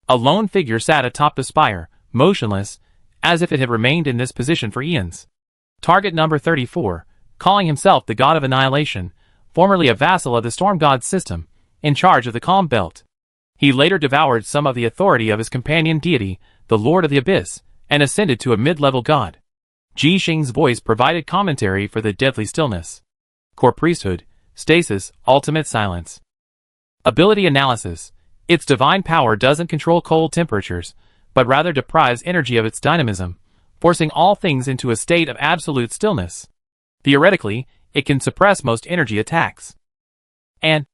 A lone figure sat atop the spire, motionless, as if it had remained in this position for eons. Target number 34, calling himself the God of Annihilation, formerly a vassal of the Storm God's system, in charge of the Calm Belt. He later devoured some of the authority of his companion deity, the Lord of the Abyss, and ascended to a mid-level god. Ji Xing's voice provided commentary for the deadly stillness. Core Priesthood, Stasis, Ultimate Silence. Ability Analysis. Its divine power doesn't control cold temperatures, but rather deprives energy of its dynamism, forcing all things into a state of absolute stillness. Theoretically, it can suppress most energy attacks. And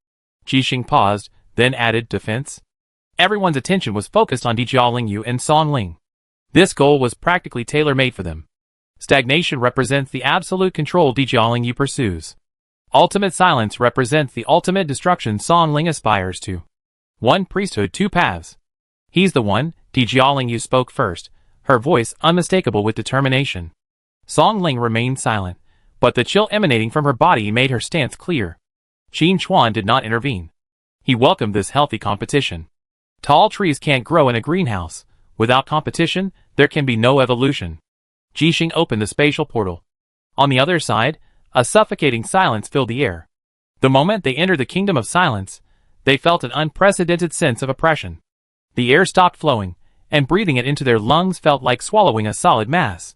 Ji Xing paused, then added defense. Everyone's attention was focused on Dijia Lingyu and Song Ling. This goal was practically tailor-made for them. Stagnation represents the absolute control Dijia Lingyu pursues. Ultimate silence represents the ultimate destruction Song Ling aspires to. One priesthood, 2 paths. He's the one. Dijia Lingyu spoke first, her voice unmistakable with determination. Song Ling remained silent, but the chill emanating from her body made her stance clear. Qin Chuan did not intervene. He welcomed this healthy competition. Tall trees can't grow in a greenhouse. Without competition, there can be no evolution. Ji Xing opened the spatial portal. On the other side, a suffocating silence filled the air. The moment they entered the kingdom of silence, they felt an unprecedented sense of oppression. The air stopped flowing, and breathing it into their lungs felt like swallowing a solid mass.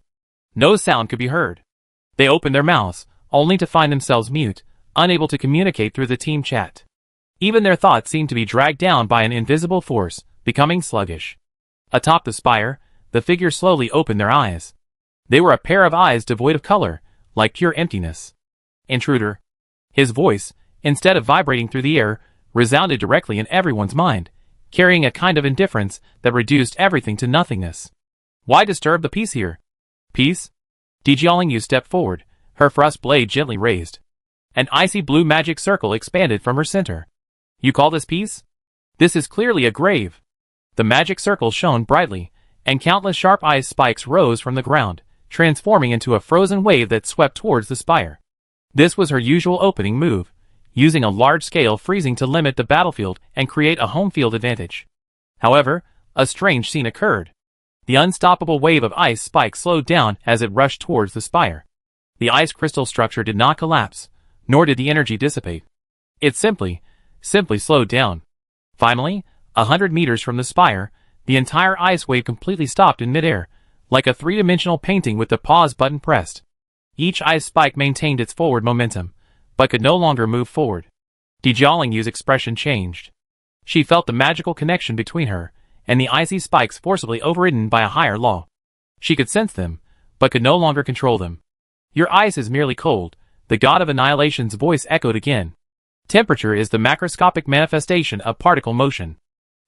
No sound could be heard. They opened their mouths, only to find themselves mute, unable to communicate through the team chat. Even their thoughts seemed to be dragged down by an invisible force, becoming sluggish. Atop the spire, the figure slowly opened their eyes. They were a pair of eyes devoid of color, like pure emptiness. Intruder. His voice, instead of vibrating through the air, resounded directly in everyone's mind, carrying a kind of indifference that reduced everything to nothingness. Why disturb the peace here? Peace? Jiaoling stepped forward, her thrust blade gently raised. An icy blue magic circle expanded from her center. You call this peace? This is clearly a grave. The magic circle shone brightly, and countless sharp ice spikes rose from the ground, transforming into a frozen wave that swept towards the spire. This was her usual opening move, using a large-scale freezing to limit the battlefield and create a home field advantage. However, a strange scene occurred. The unstoppable wave of ice spikes slowed down as it rushed towards the spire. The ice crystal structure did not collapse, nor did the energy dissipate. It simply slowed down. Finally, 100 meters from the spire, the entire ice wave completely stopped in midair, like a three-dimensional painting with the pause button pressed. Each ice spike maintained its forward momentum, but could no longer move forward. Jiaoling's expression changed. She felt the magical connection between her and the icy spikes forcibly overridden by a higher law. She could sense them, but could no longer control them. Your ice is merely cold, the god of annihilation's voice echoed again. Temperature is the macroscopic manifestation of particle motion.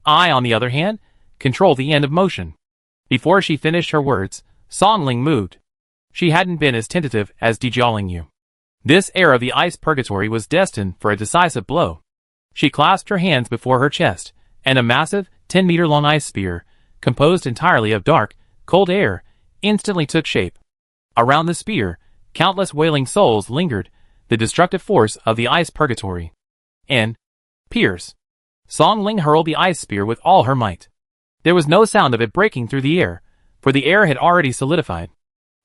I, on the other hand, control the end of motion. Before she finished her words, Songling moved. She hadn't been as tentative as Jiaoling. This air of the ice purgatory was destined for a decisive blow. She clasped her hands before her chest, and a massive, 10-meter-long ice spear, composed entirely of dark, cold air, instantly took shape. Around the spear, countless wailing souls lingered, the destructive force of the ice purgatory. And pierce. Songling hurled the ice spear with all her might. There was no sound of it breaking through the air, for the air had already solidified.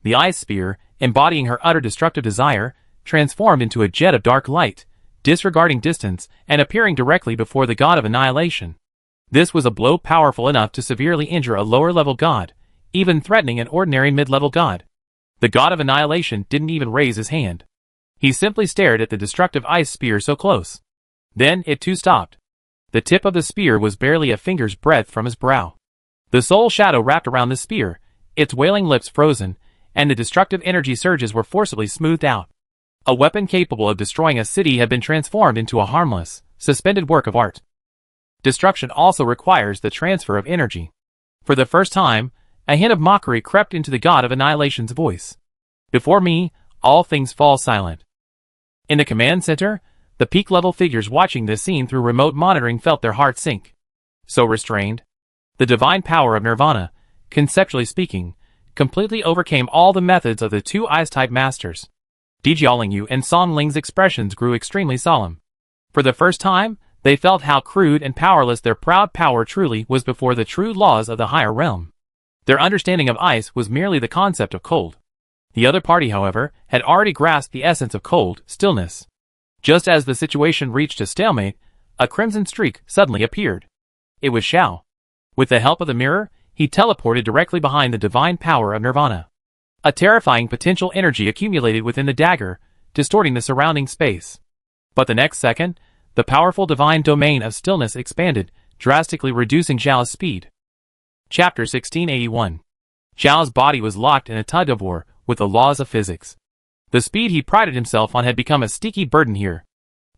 The ice spear, embodying her utter destructive desire, transformed into a jet of dark light, disregarding distance and appearing directly before the god of annihilation. This was a blow powerful enough to severely injure a lower-level god, even threatening an ordinary mid-level god. The god of annihilation didn't even raise his hand. He simply stared at the destructive ice spear so close. Then it too stopped. The tip of the spear was barely a finger's breadth from his brow. The soul shadow wrapped around the spear, its wailing lips frozen, and the destructive energy surges were forcibly smoothed out. A weapon capable of destroying a city had been transformed into a harmless, suspended work of art. Destruction also requires the transfer of energy. For the first time, a hint of mockery crept into the god of annihilation's voice. Before me, all things fall silent. In the command center, the peak-level figures watching this scene through remote monitoring felt their hearts sink. So restrained. The divine power of Nirvana, conceptually speaking, completely overcame all the methods of the two ice-type masters. Jiaoling and Songling's expressions grew extremely solemn. For the first time, they felt how crude and powerless their proud power truly was before the true laws of the higher realm. Their understanding of ice was merely the concept of cold. The other party, however, had already grasped the essence of cold, stillness. Just as the situation reached a stalemate, a crimson streak suddenly appeared. It was Xiao. With the help of the mirror, he teleported directly behind the divine power of Nirvana. A terrifying potential energy accumulated within the dagger, distorting the surrounding space. But the next second, the powerful divine domain of stillness expanded, drastically reducing Xiao's speed. Chapter 1681. Xiao's body was locked in a tug-of-war with the laws of physics. The speed he prided himself on had become a sticky burden here.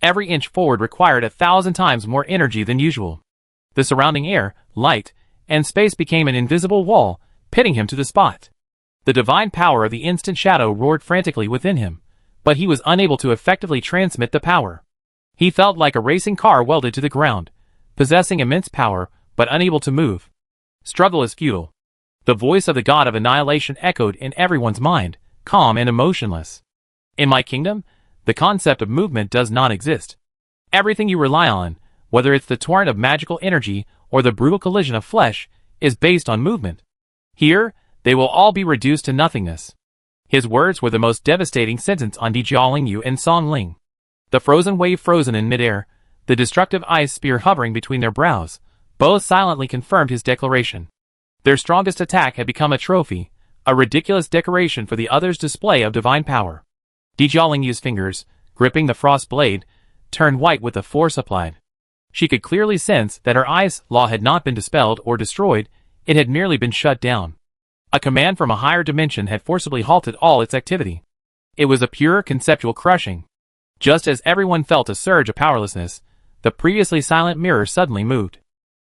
Every inch forward required 1,000 times more energy than usual. The surrounding air, light, and space became an invisible wall, pitting him to the spot. The divine power of the instant shadow roared frantically within him, but he was unable to effectively transmit the power. He felt like a racing car welded to the ground, possessing immense power, but unable to move. Struggle is futile. The voice of the god of annihilation echoed in everyone's mind, calm and emotionless. In my kingdom, the concept of movement does not exist. Everything you rely on, whether it's the torrent of magical energy or the brutal collision of flesh, is based on movement. Here, they will all be reduced to nothingness. His words were the most devastating sentence on Jiaoling and Songling. The frozen wave frozen in midair, the destructive ice spear hovering between their brows, both silently confirmed his declaration. Their strongest attack had become a trophy, a ridiculous decoration for the other's display of divine power. Jiaoling's fingers, gripping the frost blade, turned white with the force applied. She could clearly sense that her ice law had not been dispelled or destroyed, it had merely been shut down. A command from a higher dimension had forcibly halted all its activity. It was a pure conceptual crushing. Just as everyone felt a surge of powerlessness, the previously silent mirror suddenly moved.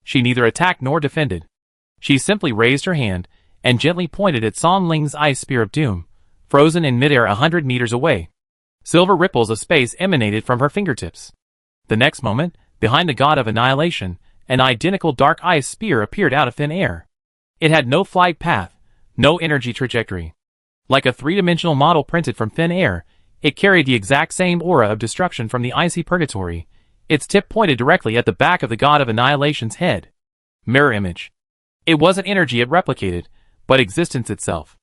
She neither attacked nor defended. She simply raised her hand and gently pointed at Song Ling's ice spear of doom, frozen in midair 100 meters away. Silver ripples of space emanated from her fingertips. The next moment, behind the god of annihilation, an identical dark ice spear appeared out of thin air. It had no flight path, no energy trajectory. Like a three-dimensional model printed from thin air, it carried the exact same aura of destruction from the icy purgatory. Its tip pointed directly at the back of the god of annihilation's head. Mirror image. It wasn't energy it replicated, but existence itself.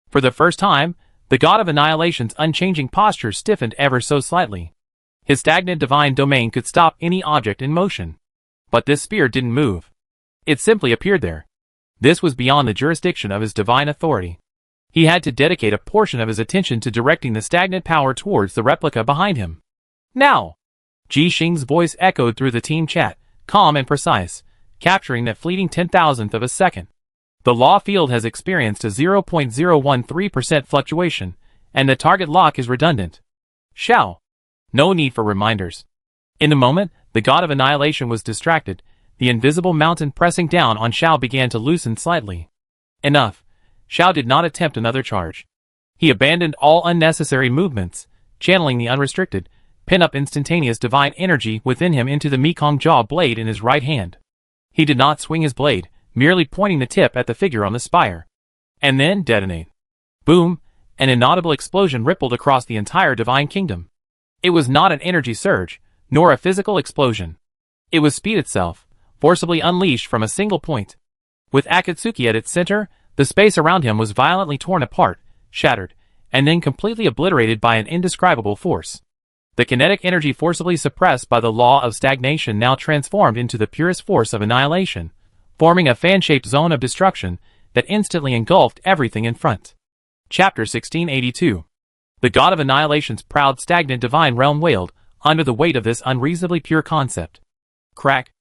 For the first time, the god of annihilation's unchanging posture stiffened ever so slightly. His stagnant divine domain could stop any object in motion. But this spear didn't move. It simply appeared there. This was beyond the jurisdiction of his divine authority. He had to dedicate a portion of his attention to directing the stagnant power towards the replica behind him. Now! Ji Xing's voice echoed through the team chat, calm and precise, capturing that fleeting 10,000th of a second. The law field has experienced a 0.013% fluctuation, and the target lock is redundant. Xiao. No need for reminders. In the moment, the god of annihilation was distracted. The invisible mountain pressing down on Xiao began to loosen slightly. Enough. Xiao did not attempt another charge. He abandoned all unnecessary movements, channeling the unrestricted, pin-up instantaneous divine energy within him into the Mekong jaw blade in his right hand. He did not swing his blade, merely pointing the tip at the figure on the spire. And then detonate. Boom! An inaudible explosion rippled across the entire divine kingdom. It was not an energy surge, nor a physical explosion. It was speed itself, forcibly unleashed from a single point. With Akatsuki at its center, the space around him was violently torn apart, shattered, and then completely obliterated by an indescribable force. The kinetic energy forcibly suppressed by the law of stagnation now transformed into the purest force of annihilation, forming a fan-shaped zone of destruction that instantly engulfed everything in front. Chapter 1682. The god of annihilation's proud stagnant divine realm wailed under the weight of this unreasonably pure concept. Crack.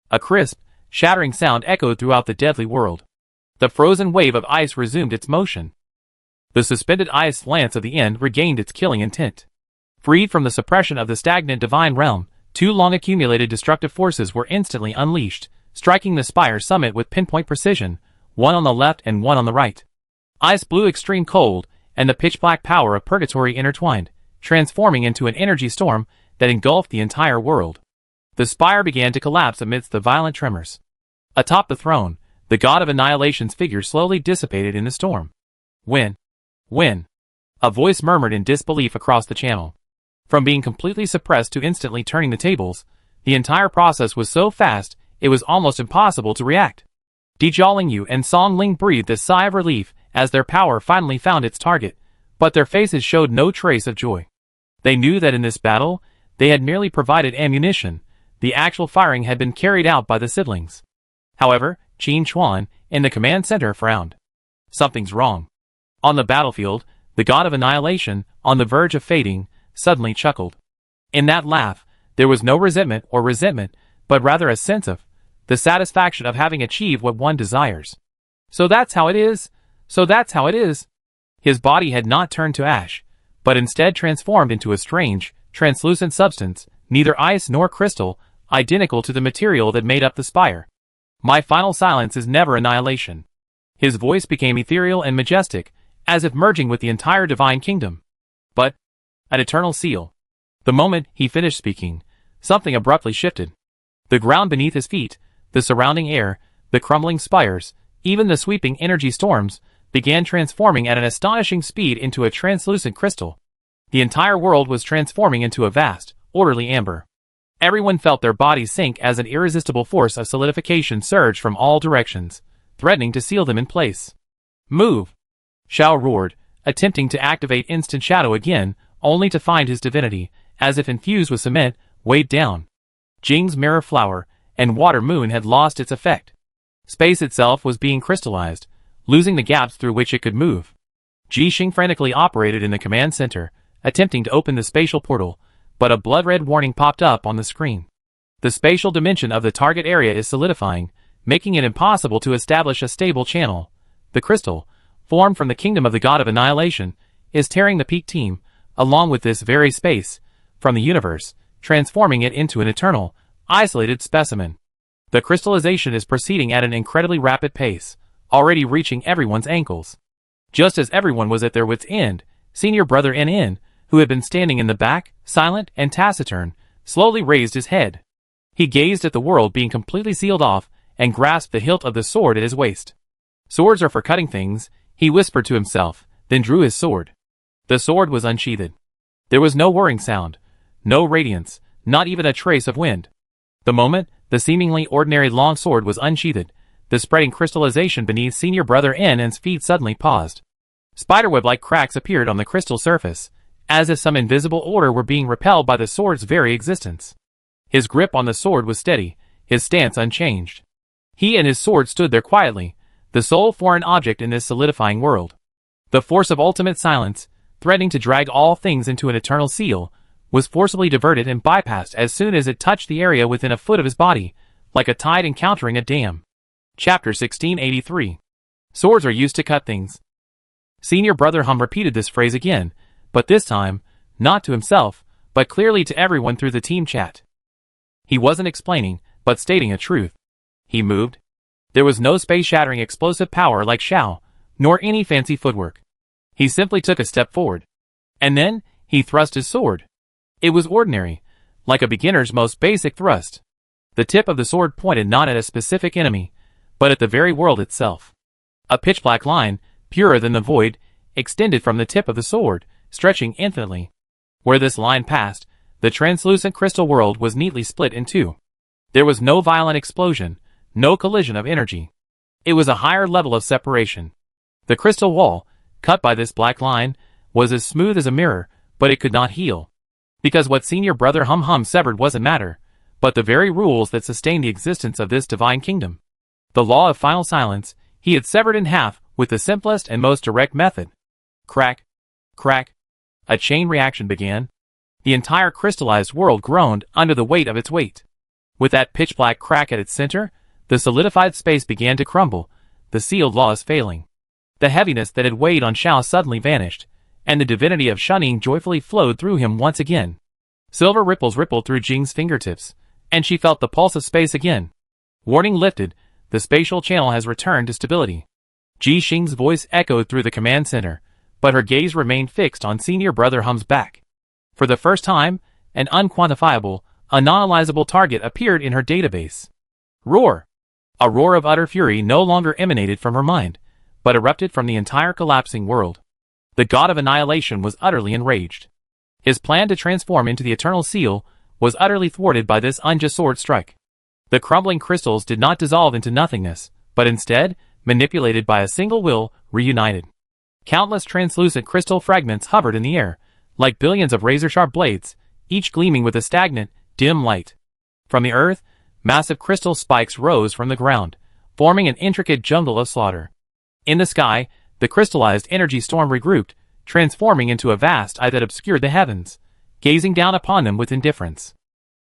A crisp, shattering sound echoed throughout the deadly world. The frozen wave of ice resumed its motion. The suspended ice lance of the end regained its killing intent. Freed from the suppression of the stagnant divine realm, two long-accumulated destructive forces were instantly unleashed, striking the spire summit with pinpoint precision, one on the left and one on the right. Ice blue extreme cold, and the pitch-black power of purgatory intertwined, transforming into an energy storm that engulfed the entire world. The spire began to collapse amidst the violent tremors. Atop the throne, the god of annihilation's figure slowly dissipated in the storm. When? A voice murmured in disbelief across the channel. From being completely suppressed to instantly turning the tables, the entire process was so fast, it was almost impossible to react. Yu and Song Ling breathed a sigh of relief as their power finally found its target, but their faces showed no trace of joy. They knew that in this battle, they had merely provided ammunition. The actual firing had been carried out by the siblings. However, Qin Chuan, in the command center, frowned. Something's wrong. On the battlefield, the god of annihilation, on the verge of fading, suddenly chuckled. In that laugh, there was no resentment, but rather a sense of the satisfaction of having achieved what one desires. So that's how it is. His body had not turned to ash, but instead transformed into a strange, translucent substance, neither ice nor crystal, identical to the material that made up the spire. My final silence is never annihilation. His voice became ethereal and majestic, as if merging with the entire divine kingdom. But an eternal seal. The moment he finished speaking, something abruptly shifted. The ground beneath his feet, the surrounding air, the crumbling spires, even the sweeping energy storms, began transforming at an astonishing speed into a translucent crystal. The entire world was transforming into a vast, orderly amber. Everyone felt their bodies sink as an irresistible force of solidification surged from all directions, threatening to seal them in place. Move! Xiao roared, attempting to activate instant shadow again, only to find his divinity, as if infused with cement, weighed down. Jing's mirror flower and water moon had lost its effect. Space itself was being crystallized, losing the gaps through which it could move. Ji Xing frantically operated in the command center, attempting to open the spatial portal, but a blood-red warning popped up on the screen. The spatial dimension of the target area is solidifying, making it impossible to establish a stable channel. The crystal, formed from the kingdom of the god of annihilation, is tearing the peak team, along with this very space, from the universe, transforming it into an eternal, isolated specimen. The crystallization is proceeding at an incredibly rapid pace, already reaching everyone's ankles. Just as everyone was at their wits' end, senior brother NN, who had been standing in the back, silent and taciturn, slowly raised his head. He gazed at the world being completely sealed off and grasped the hilt of the sword at his waist. Swords are for cutting things, he whispered to himself, then drew his sword. The sword was unsheathed. There was no whirring sound, no radiance, not even a trace of wind. The moment the seemingly ordinary long sword was unsheathed, the spreading crystallization beneath senior brother NN's feet suddenly paused. Spiderweb-like cracks appeared on the crystal surface, as if some invisible order were being repelled by the sword's very existence. His grip on the sword was steady, his stance unchanged. He and his sword stood there quietly, the sole foreign object in this solidifying world. The force of ultimate silence, threatening to drag all things into an eternal seal, was forcibly diverted and bypassed as soon as it touched the area within a foot of his body, like a tide encountering a dam. Chapter 1683. Swords are used to cut things. Senior brother Hum repeated this phrase again, but this time, not to himself, but clearly to everyone through the team chat. He wasn't explaining, but stating a truth. He moved. There was no space-shattering explosive power like Shao, nor any fancy footwork. He simply took a step forward. And then, he thrust his sword. It was ordinary, like a beginner's most basic thrust. The tip of the sword pointed not at a specific enemy, but at the very world itself. A pitch-black line, purer than the void, extended from the tip of the sword, stretching infinitely. Where this line passed, the translucent crystal world was neatly split in two. There was no violent explosion, no collision of energy. It was a higher level of separation. The crystal wall, cut by this black line, was as smooth as a mirror, but it could not heal. Because what senior brother Hum severed wasn't matter, but the very rules that sustained the existence of this divine kingdom. The law of final silence, he had severed in half with the simplest and most direct method. Crack, crack. A chain reaction began. The entire crystallized world groaned under the weight of its weight. With that pitch-black crack at its center, the solidified space began to crumble, the sealed laws failing. The heaviness that had weighed on Shao suddenly vanished, and the divinity of Shunning joyfully flowed through him once again. Silver ripples rippled through Jing's fingertips, and she felt the pulse of space again. Warning lifted, the spatial channel has returned to stability. Ji Xing's voice echoed through the command center, but her gaze remained fixed on senior brother Hum's back. For the first time, an unquantifiable, unanalyzable target appeared in her database. Roar! A roar of utter fury no longer emanated from her mind, but erupted from the entire collapsing world. The god of annihilation was utterly enraged. His plan to transform into the eternal seal was utterly thwarted by this unjust sword strike. The crumbling crystals did not dissolve into nothingness, but instead, manipulated by a single will, reunited. Countless translucent crystal fragments hovered in the air, like billions of razor-sharp blades, each gleaming with a stagnant, dim light. From the earth, massive crystal spikes rose from the ground, forming an intricate jungle of slaughter. In the sky, the crystallized energy storm regrouped, transforming into a vast eye that obscured the heavens, gazing down upon them with indifference.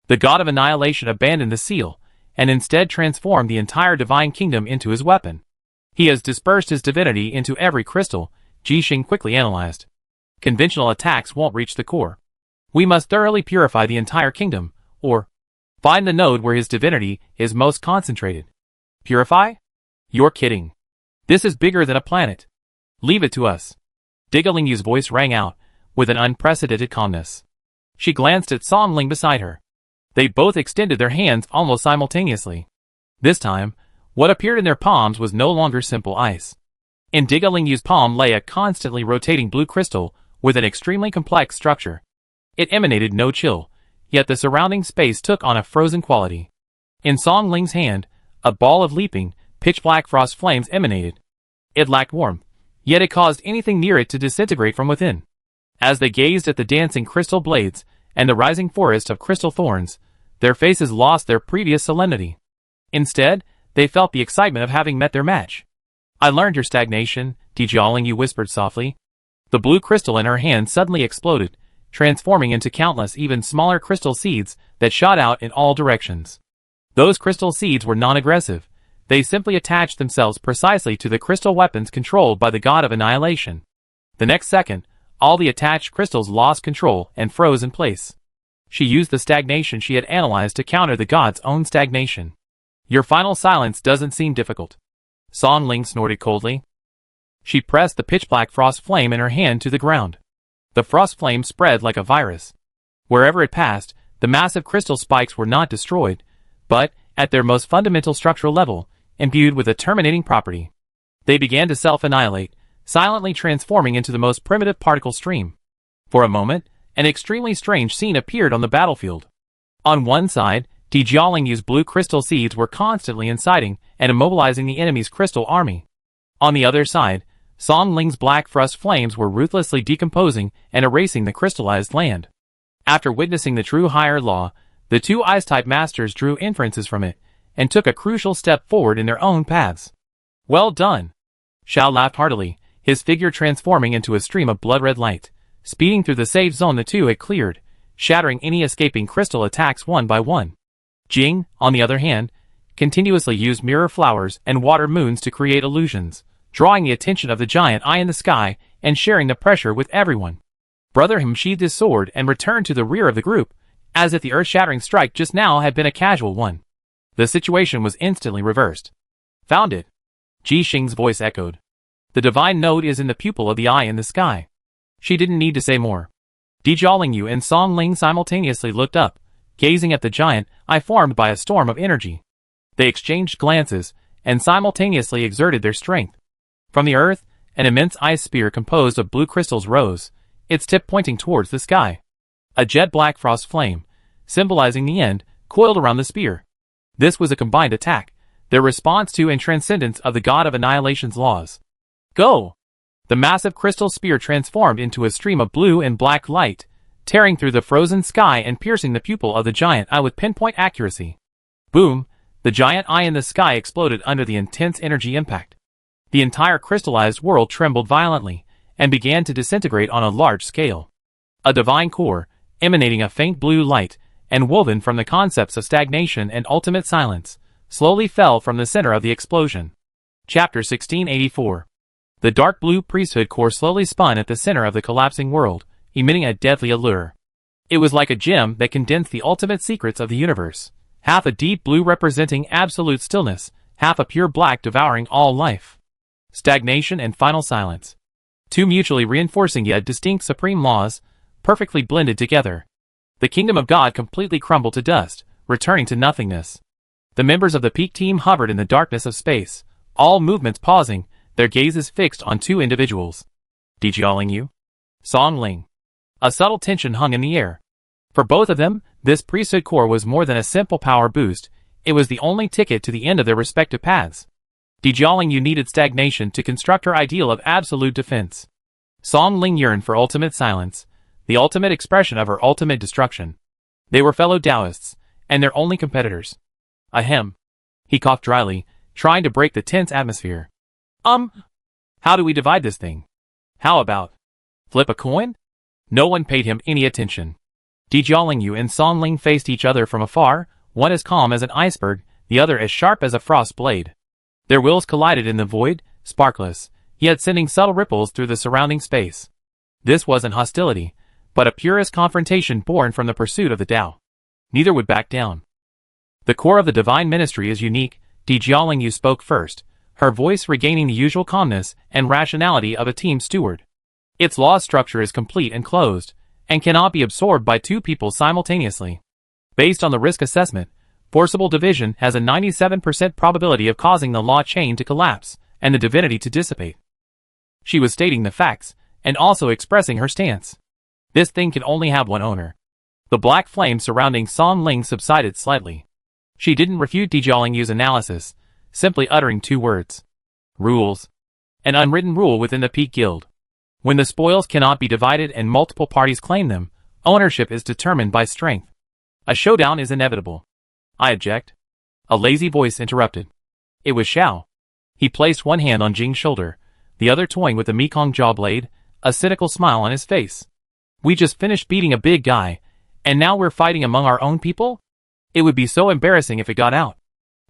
The god of annihilation abandoned the seal, and instead transformed the entire divine kingdom into his weapon. He has dispersed his divinity into every crystal, Ji Xing quickly analyzed. Conventional attacks won't reach the core. We must thoroughly purify the entire kingdom, or find the node where his divinity is most concentrated. Purify? You're kidding. This is bigger than a planet. Leave it to us. Digalingyu's voice rang out, with an unprecedented calmness. She glanced at Songling beside her. They both extended their hands almost simultaneously. This time, what appeared in their palms was no longer simple ice. In Digalingyu's palm lay a constantly rotating blue crystal with an extremely complex structure. It emanated no chill, yet the surrounding space took on a frozen quality. In Songling's hand, a ball of leaping, pitch-black frost flames emanated. It lacked warmth, yet it caused anything near it to disintegrate from within. As they gazed at the dancing crystal blades and the rising forest of crystal thorns, their faces lost their previous solemnity. Instead, they felt the excitement of having met their match. I learned your stagnation, Digalingyu whispered softly. The blue crystal in her hand suddenly exploded, transforming into countless even smaller crystal seeds that shot out in all directions. Those crystal seeds were non-aggressive. They simply attached themselves precisely to the crystal weapons controlled by the god of annihilation. The next second, all the attached crystals lost control and froze in place. She used the stagnation she had analyzed to counter the god's own stagnation. Your final silence doesn't seem difficult. Song Ling snorted coldly. She pressed the pitch-black frost flame in her hand to the ground. The frost flame spread like a virus. Wherever it passed, the massive crystal spikes were not destroyed, but, at their most fundamental structural level, imbued with a terminating property. They began to self-annihilate, silently transforming into the most primitive particle stream. For a moment, an extremely strange scene appeared on the battlefield. On one side, Jiaoling's blue crystal seeds were constantly inciting and immobilizing the enemy's crystal army. On the other side, Song Ling's black frost flames were ruthlessly decomposing and erasing the crystallized land. After witnessing the true higher law, the two ice-type masters drew inferences from it and took a crucial step forward in their own paths. Well done! Xiao laughed heartily, his figure transforming into a stream of blood-red light. Speeding through the safe zone the two had cleared, shattering any escaping crystal attacks one by one. Jing, on the other hand, continuously used mirror flowers and water moons to create illusions, drawing the attention of the giant eye in the sky and sharing the pressure with everyone. Brother Him sheathed his sword and returned to the rear of the group, as if the earth-shattering strike just now had been a casual one. The situation was instantly reversed. Found it. Ji Xing's voice echoed. The divine node is in the pupil of the eye in the sky. She didn't need to say more. Jiaolingyu and Song Ling simultaneously looked up, gazing at the giant eye formed by a storm of energy. They exchanged glances, and simultaneously exerted their strength. From the earth, an immense ice spear composed of blue crystals rose, its tip pointing towards the sky. A jet-black frost flame, symbolizing the end, coiled around the spear. This was a combined attack, their response to and transcendence of the god of annihilation's laws. Go! The massive crystal spear transformed into a stream of blue and black light, tearing through the frozen sky and piercing the pupil of the giant eye with pinpoint accuracy. Boom! The giant eye in the sky exploded under the intense energy impact. The entire crystallized world trembled violently, and began to disintegrate on a large scale. A divine core, emanating a faint blue light, and woven from the concepts of stagnation and ultimate silence, slowly fell from the center of the explosion. Chapter 1684. The dark blue priesthood core slowly spun at the center of the collapsing world, emitting a deadly allure. It was like a gem that condensed the ultimate secrets of the universe, half a deep blue representing absolute stillness, half a pure black devouring all life. Stagnation and final silence. Two mutually reinforcing yet distinct supreme laws, perfectly blended together. The kingdom of God completely crumbled to dust, returning to nothingness. The members of the peak team hovered in the darkness of space, all movements pausing, their gazes fixed on two individuals. Jiaolingyu, Song Ling. A subtle tension hung in the air. For both of them, this priesthood core was more than a simple power boost, it was the only ticket to the end of their respective paths. Jiaolingyu needed stagnation to construct her ideal of absolute defense. Song Ling yearned for ultimate silence, the ultimate expression of her ultimate destruction. They were fellow Taoists, and their only competitors. Ahem. He coughed dryly, trying to break the tense atmosphere. How do we divide this thing? How about flip a coin? No one paid him any attention. Jiaolingyu and Song Ling faced each other from afar, one as calm as an iceberg, the other as sharp as a frost blade. Their wills collided in the void, sparkless, yet sending subtle ripples through the surrounding space. This wasn't hostility, but a purest confrontation born from the pursuit of the Tao. Neither would back down. The core of the divine ministry is unique, Jiaolingyu spoke first, her voice regaining the usual calmness and rationality of a team steward. Its law structure is complete and closed, and cannot be absorbed by two people simultaneously. Based on the risk assessment, forcible division has a 97% probability of causing the law chain to collapse, and the divinity to dissipate. She was stating the facts, and also expressing her stance. This thing can only have one owner. The black flame surrounding Song Ling subsided slightly. She didn't refute Jiaolingyu's analysis, simply uttering two words. Rules. An unwritten rule within the Peak Guild. When the spoils cannot be divided and multiple parties claim them, ownership is determined by strength. A showdown is inevitable. I object. A lazy voice interrupted. It was Xiao. He placed one hand on Jing's shoulder, the other toying with the Mekong jaw blade, a cynical smile on his face. We just finished beating a big guy, and now we're fighting among our own people? It would be so embarrassing if it got out.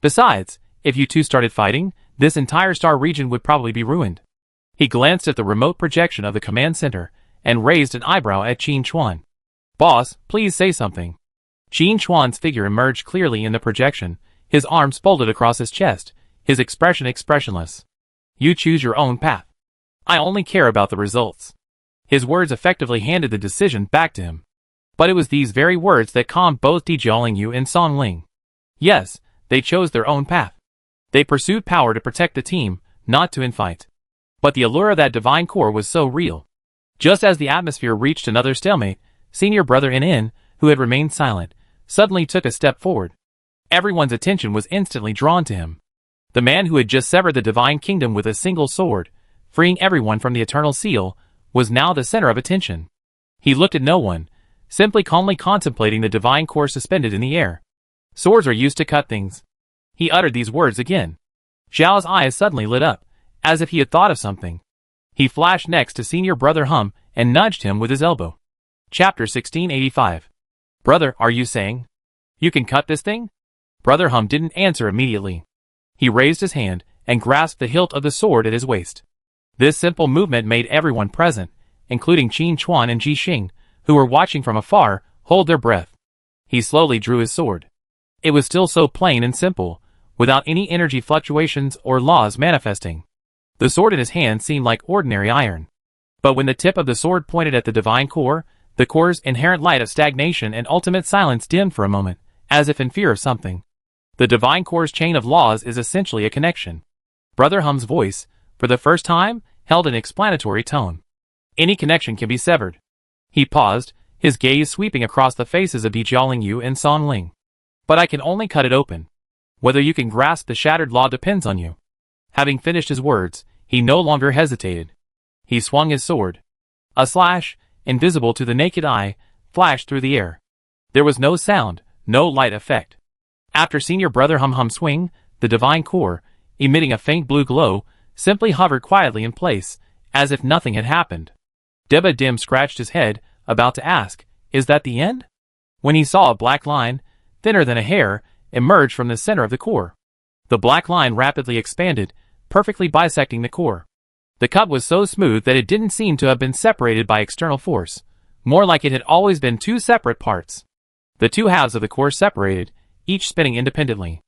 Besides, if you two started fighting, this entire star region would probably be ruined. He glanced at the remote projection of the command center, and raised an eyebrow at Qin Chuan. Boss, please say something. Qin Chuan's figure emerged clearly in the projection, his arms folded across his chest, his expression expressionless. You choose your own path. I only care about the results. His words effectively handed the decision back to him. But it was these very words that calmed both Di Jiaolingyu and Song Ling. Yes, they chose their own path. They pursued power to protect the team, not to infight. But the allure of that divine core was so real. Just as the atmosphere reached another stalemate, senior brother In, who had remained silent, suddenly took a step forward. Everyone's attention was instantly drawn to him. The man who had just severed the divine kingdom with a single sword, freeing everyone from the eternal seal, was now the center of attention. He looked at no one, simply calmly contemplating the divine core suspended in the air. Swords are used to cut things. He uttered these words again. Zhao's eyes suddenly lit up, as if he had thought of something. He flashed next to senior brother Hum and nudged him with his elbow. Chapter 1685. Brother, are you saying you can cut this thing? Brother Hum didn't answer immediately. He raised his hand and grasped the hilt of the sword at his waist. This simple movement made everyone present, including Qin Chuan and Ji Xing, who were watching from afar, hold their breath. He slowly drew his sword. It was still so plain and simple, without any energy fluctuations or laws manifesting. The sword in his hand seemed like ordinary iron. But when the tip of the sword pointed at the divine core, the core's inherent light of stagnation and ultimate silence dimmed for a moment, as if in fear of something. The divine core's chain of laws is essentially a connection. Brother Hum's voice, for the first time, held an explanatory tone. Any connection can be severed. He paused, his gaze sweeping across the faces of Di Jiaolingyu and Song Ling. But I can only cut it open. Whether you can grasp the shattered law depends on you. Having finished his words, he no longer hesitated. He swung his sword. A slash, invisible to the naked eye, flashed through the air. There was no sound, no light effect. After senior brother Hum swing, the divine core, emitting a faint blue glow, simply hovered quietly in place, as if nothing had happened. Deba Dim scratched his head, about to ask, is that the end? When he saw a black line, thinner than a hair, emerge from the center of the core. The black line rapidly expanded, perfectly bisecting the core. The cut was so smooth that it didn't seem to have been separated by external force, more like it had always been two separate parts. The two halves of the core separated, each spinning independently.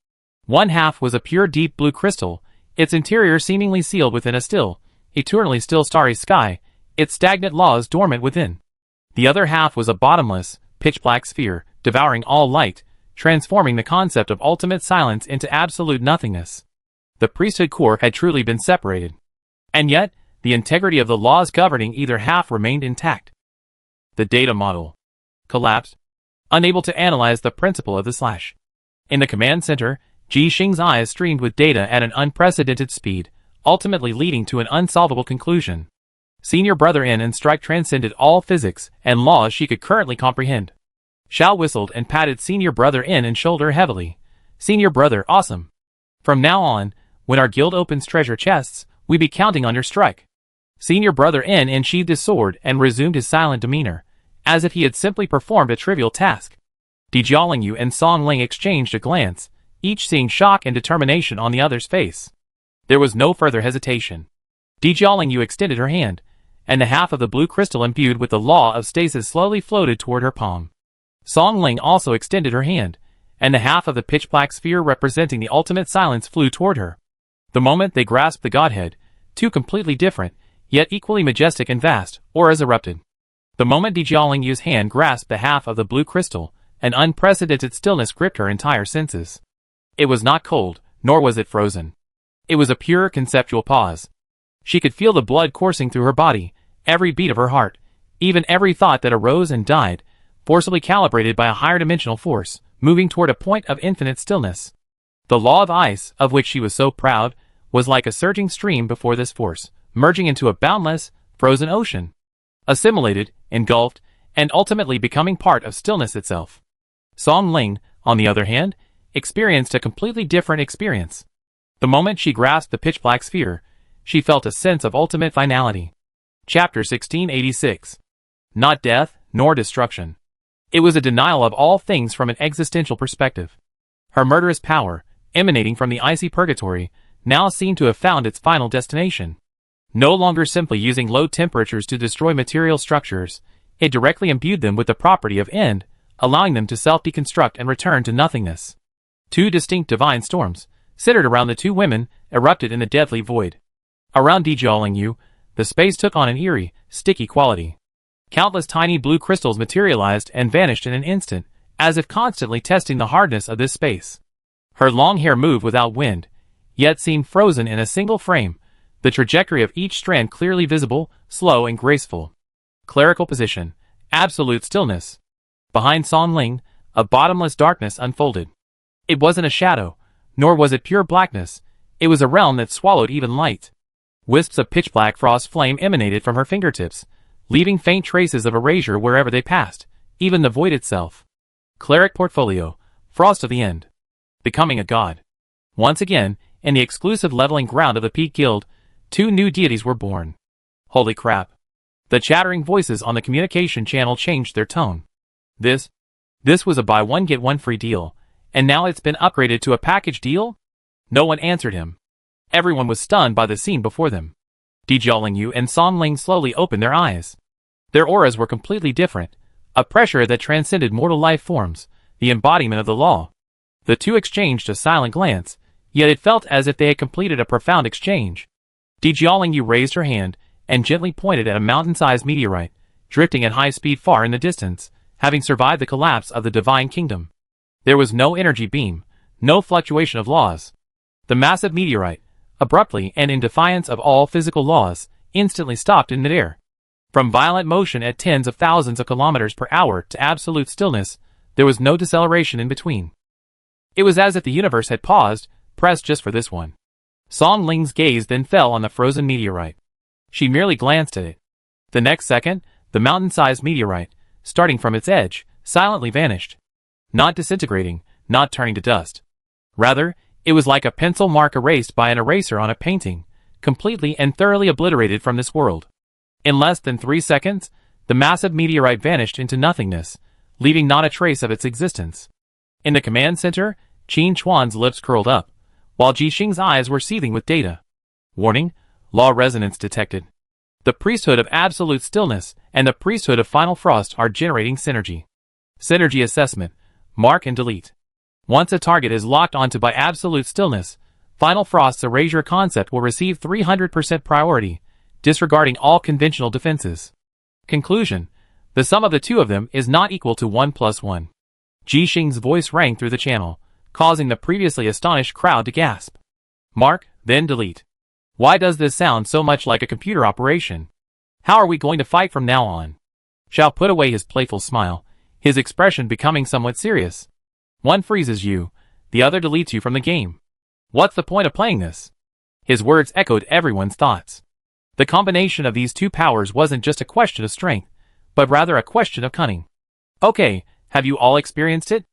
One half was a pure deep blue crystal, its interior seemingly sealed within a still, eternally still starry sky, its stagnant laws dormant within. The other half was a bottomless, pitch-black sphere, devouring all light, transforming the concept of ultimate silence into absolute nothingness. The priesthood core had truly been separated. And yet, the integrity of the laws governing either half remained intact. The data model collapsed, unable to analyze the principle of the slash. In the command center, Ji Xing's eyes streamed with data at an unprecedented speed, ultimately leading to an unsolvable conclusion. Senior brother In and strike transcended all physics and laws she could currently comprehend. Xiao whistled and patted senior brother In and shoulder heavily. Senior brother, awesome. From now on, when our guild opens treasure chests, we be counting on your strike. Senior brother In unsheathed his sword and resumed his silent demeanor, as if he had simply performed a trivial task. Di Jiaolingyu and Song Ling exchanged a glance, each seeing shock and determination on the other's face. There was no further hesitation. Di Jiaolingyu extended her hand, and the half of the blue crystal imbued with the law of stasis slowly floated toward her palm. Song Ling also extended her hand, and the half of the pitch-black sphere representing the ultimate silence flew toward her. The moment they grasped the godhead, two completely different, yet equally majestic and vast, auras erupted. The moment Di Jiaolingyu's hand grasped the half of the blue crystal, an unprecedented stillness gripped her entire senses. It was not cold, nor was it frozen. It was a pure conceptual pause. She could feel the blood coursing through her body, every beat of her heart, even every thought that arose and died, forcibly calibrated by a higher dimensional force, moving toward a point of infinite stillness. The law of ice, of which she was so proud, was like a surging stream before this force, merging into a boundless, frozen ocean. Assimilated, engulfed, and ultimately becoming part of stillness itself. Song Ling, on the other hand, experienced a completely different experience. The moment she grasped the pitch-black sphere, she felt a sense of ultimate finality. Chapter 1686. Not death, nor destruction. It was a denial of all things from an existential perspective. Her murderous power, emanating from the icy purgatory, now seemed to have found its final destination. No longer simply using low temperatures to destroy material structures, It directly imbued them with the property of end, allowing them to self-deconstruct and return to nothingness. Two distinct divine storms, centered around the two women, erupted in the deadly void. Around Dijiaolingyu, the space took on an eerie, sticky quality. Countless tiny blue crystals materialized and vanished in an instant, as if constantly testing the hardness of this space. Her long hair moved without wind, yet seemed frozen in a single frame, the trajectory of each strand clearly visible, slow and graceful. Clerical position, absolute stillness. Behind Song Ling, a bottomless darkness unfolded. It wasn't a shadow, nor was it pure blackness, it was a realm that swallowed even light. Wisps of pitch-black frost flame emanated from her fingertips, leaving faint traces of erasure wherever they passed, even the void itself. Cleric portfolio, Frost of the End. Becoming a god. Once again, in the exclusive leveling ground of the Peak Guild, two new deities were born. Holy crap. The chattering voices on the communication channel changed their tone. This was a buy one get one free deal, and now it's been upgraded to a package deal? No one answered him. Everyone was stunned by the scene before them. Dijiaolingyu and Song Ling slowly opened their eyes. Their auras were completely different, a pressure that transcended mortal life forms, the embodiment of the law. The two exchanged a silent glance, yet it felt as if they had completed a profound exchange. Dijiaolingyu raised her hand and gently pointed at a mountain-sized meteorite, drifting at high speed far in the distance, having survived the collapse of the Divine Kingdom. There was no energy beam, no fluctuation of laws. The massive meteorite, abruptly and in defiance of all physical laws, instantly stopped in midair. From violent motion at tens of thousands of kilometers per hour to absolute stillness, there was no deceleration in between. It was as if the universe had paused, pressed just for this one. Song Ling's gaze then fell on the frozen meteorite. She merely glanced at it. The next second, the mountain-sized meteorite, starting from its edge, silently vanished. Not disintegrating, not turning to dust. Rather, it was like a pencil mark erased by an eraser on a painting, completely and thoroughly obliterated from this world. In less than 3 seconds, the massive meteorite vanished into nothingness, leaving not a trace of its existence. In the command center, Qin Chuan's lips curled up, while Jixing's eyes were seething with data. Warning, law resonance detected. The priesthood of absolute stillness and the priesthood of final frost are generating synergy. Synergy assessment, mark and delete. Once a target is locked onto by absolute stillness, final frost's erasure concept will receive 300% priority, disregarding all conventional defenses. Conclusion, the sum of the two of them is not equal to 1 plus 1. Jixing's voice rang through the channel, causing the previously astonished crowd to gasp. Mark, then delete. Why does this sound so much like a computer operation? How are we going to fight from now on? Shao put away his playful smile, his expression becoming somewhat serious. One freezes you, the other deletes you from the game. What's the point of playing this? His words echoed everyone's thoughts. The combination of these two powers wasn't just a question of strength, but rather a question of cunning. Okay, have you all experienced it?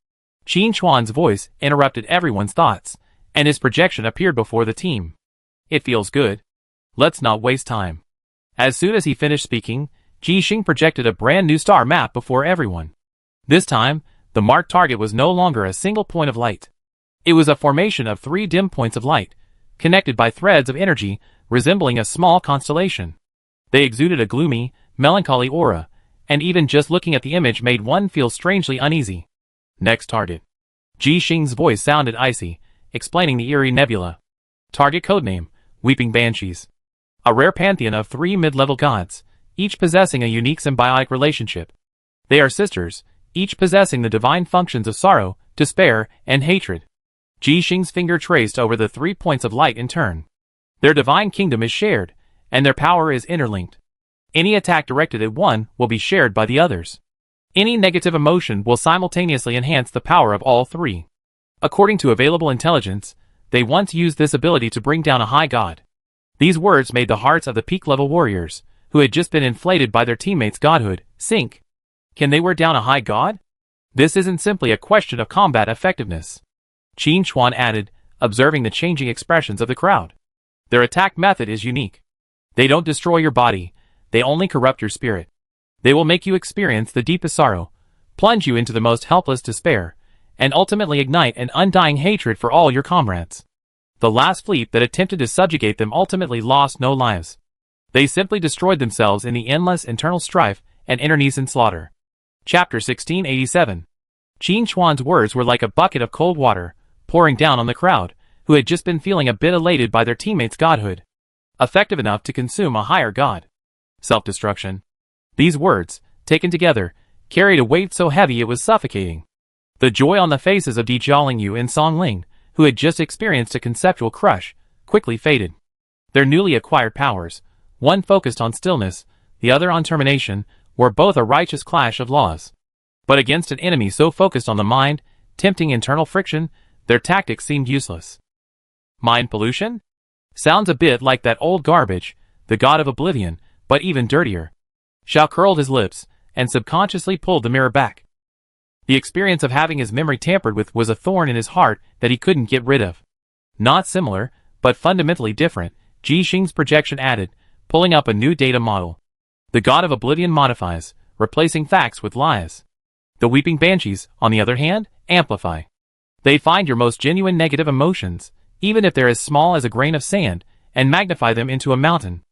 Qin Chuan's voice interrupted everyone's thoughts, and his projection appeared before the team. It feels good. Let's not waste time. As soon as he finished speaking, Jixing projected a brand new star map before everyone. This time, the marked target was no longer a single point of light. It was a formation of 3 dim points of light, connected by threads of energy resembling a small constellation. They exuded a gloomy, melancholy aura, and even just looking at the image made one feel strangely uneasy. Next target. Jixing's voice sounded icy, explaining the eerie nebula. Target codename, Weeping Banshees. A rare pantheon of 3 mid-level gods, each possessing a unique symbiotic relationship. They are sisters, each possessing the divine functions of sorrow, despair, and hatred. Jixing's finger traced over the 3 points of light in turn. Their divine kingdom is shared, and their power is interlinked. Any attack directed at one will be shared by the others. Any negative emotion will simultaneously enhance the power of all 3. According to available intelligence, they once used this ability to bring down a high god. These words made the hearts of the peak-level warriors, who had just been inflated by their teammates' godhood, sink. Can they wear down a high god? This isn't simply a question of combat effectiveness. Qin Chuan added, observing the changing expressions of the crowd. Their attack method is unique. They don't destroy your body, they only corrupt your spirit. They will make you experience the deepest sorrow, plunge you into the most helpless despair, and ultimately ignite an undying hatred for all your comrades. The last fleet that attempted to subjugate them ultimately lost no lives. They simply destroyed themselves in the endless internal strife and internecine slaughter. Chapter 1687. Qin Chuan's words were like a bucket of cold water, pouring down on the crowd, who had just been feeling a bit elated by their teammates' godhood. Effective enough to consume a higher god. Self-destruction. These words, taken together, carried a weight so heavy it was suffocating. The joy on the faces of Di Jiaolingyu and Song Ling, who had just experienced a conceptual crush, quickly faded. Their newly acquired powers, one focused on stillness, the other on termination, were both a righteous clash of laws. But against an enemy so focused on the mind, tempting internal friction, their tactics seemed useless. Mind pollution? Sounds a bit like that old garbage, the god of oblivion, but even dirtier. Xiao curled his lips, and subconsciously pulled the mirror back. The experience of having his memory tampered with was a thorn in his heart that he couldn't get rid of. Not similar, but fundamentally different, Ji Xing's projection added, pulling up a new data model. The god of oblivion modifies, replacing facts with lies. The weeping banshees, on the other hand, amplify. They find your most genuine negative emotions, even if they're as small as a grain of sand, and magnify them into a mountain.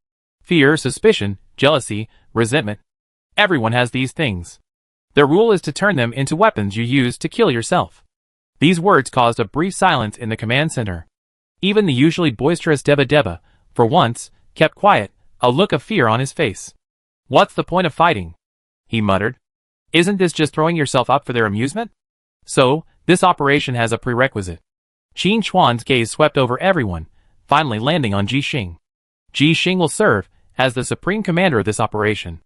Fear, suspicion, jealousy, resentment. Everyone has these things. Their rule is to turn them into weapons you use to kill yourself. These words caused a brief silence in the command center. Even the usually boisterous Deba, for once, kept quiet, a look of fear on his face. What's the point of fighting? He muttered. Isn't this just throwing yourself up for their amusement? So, this operation has a prerequisite. Qin Chuan's gaze swept over everyone, finally landing on Ji Xing. Ji Xing will serve as the supreme commander of this operation.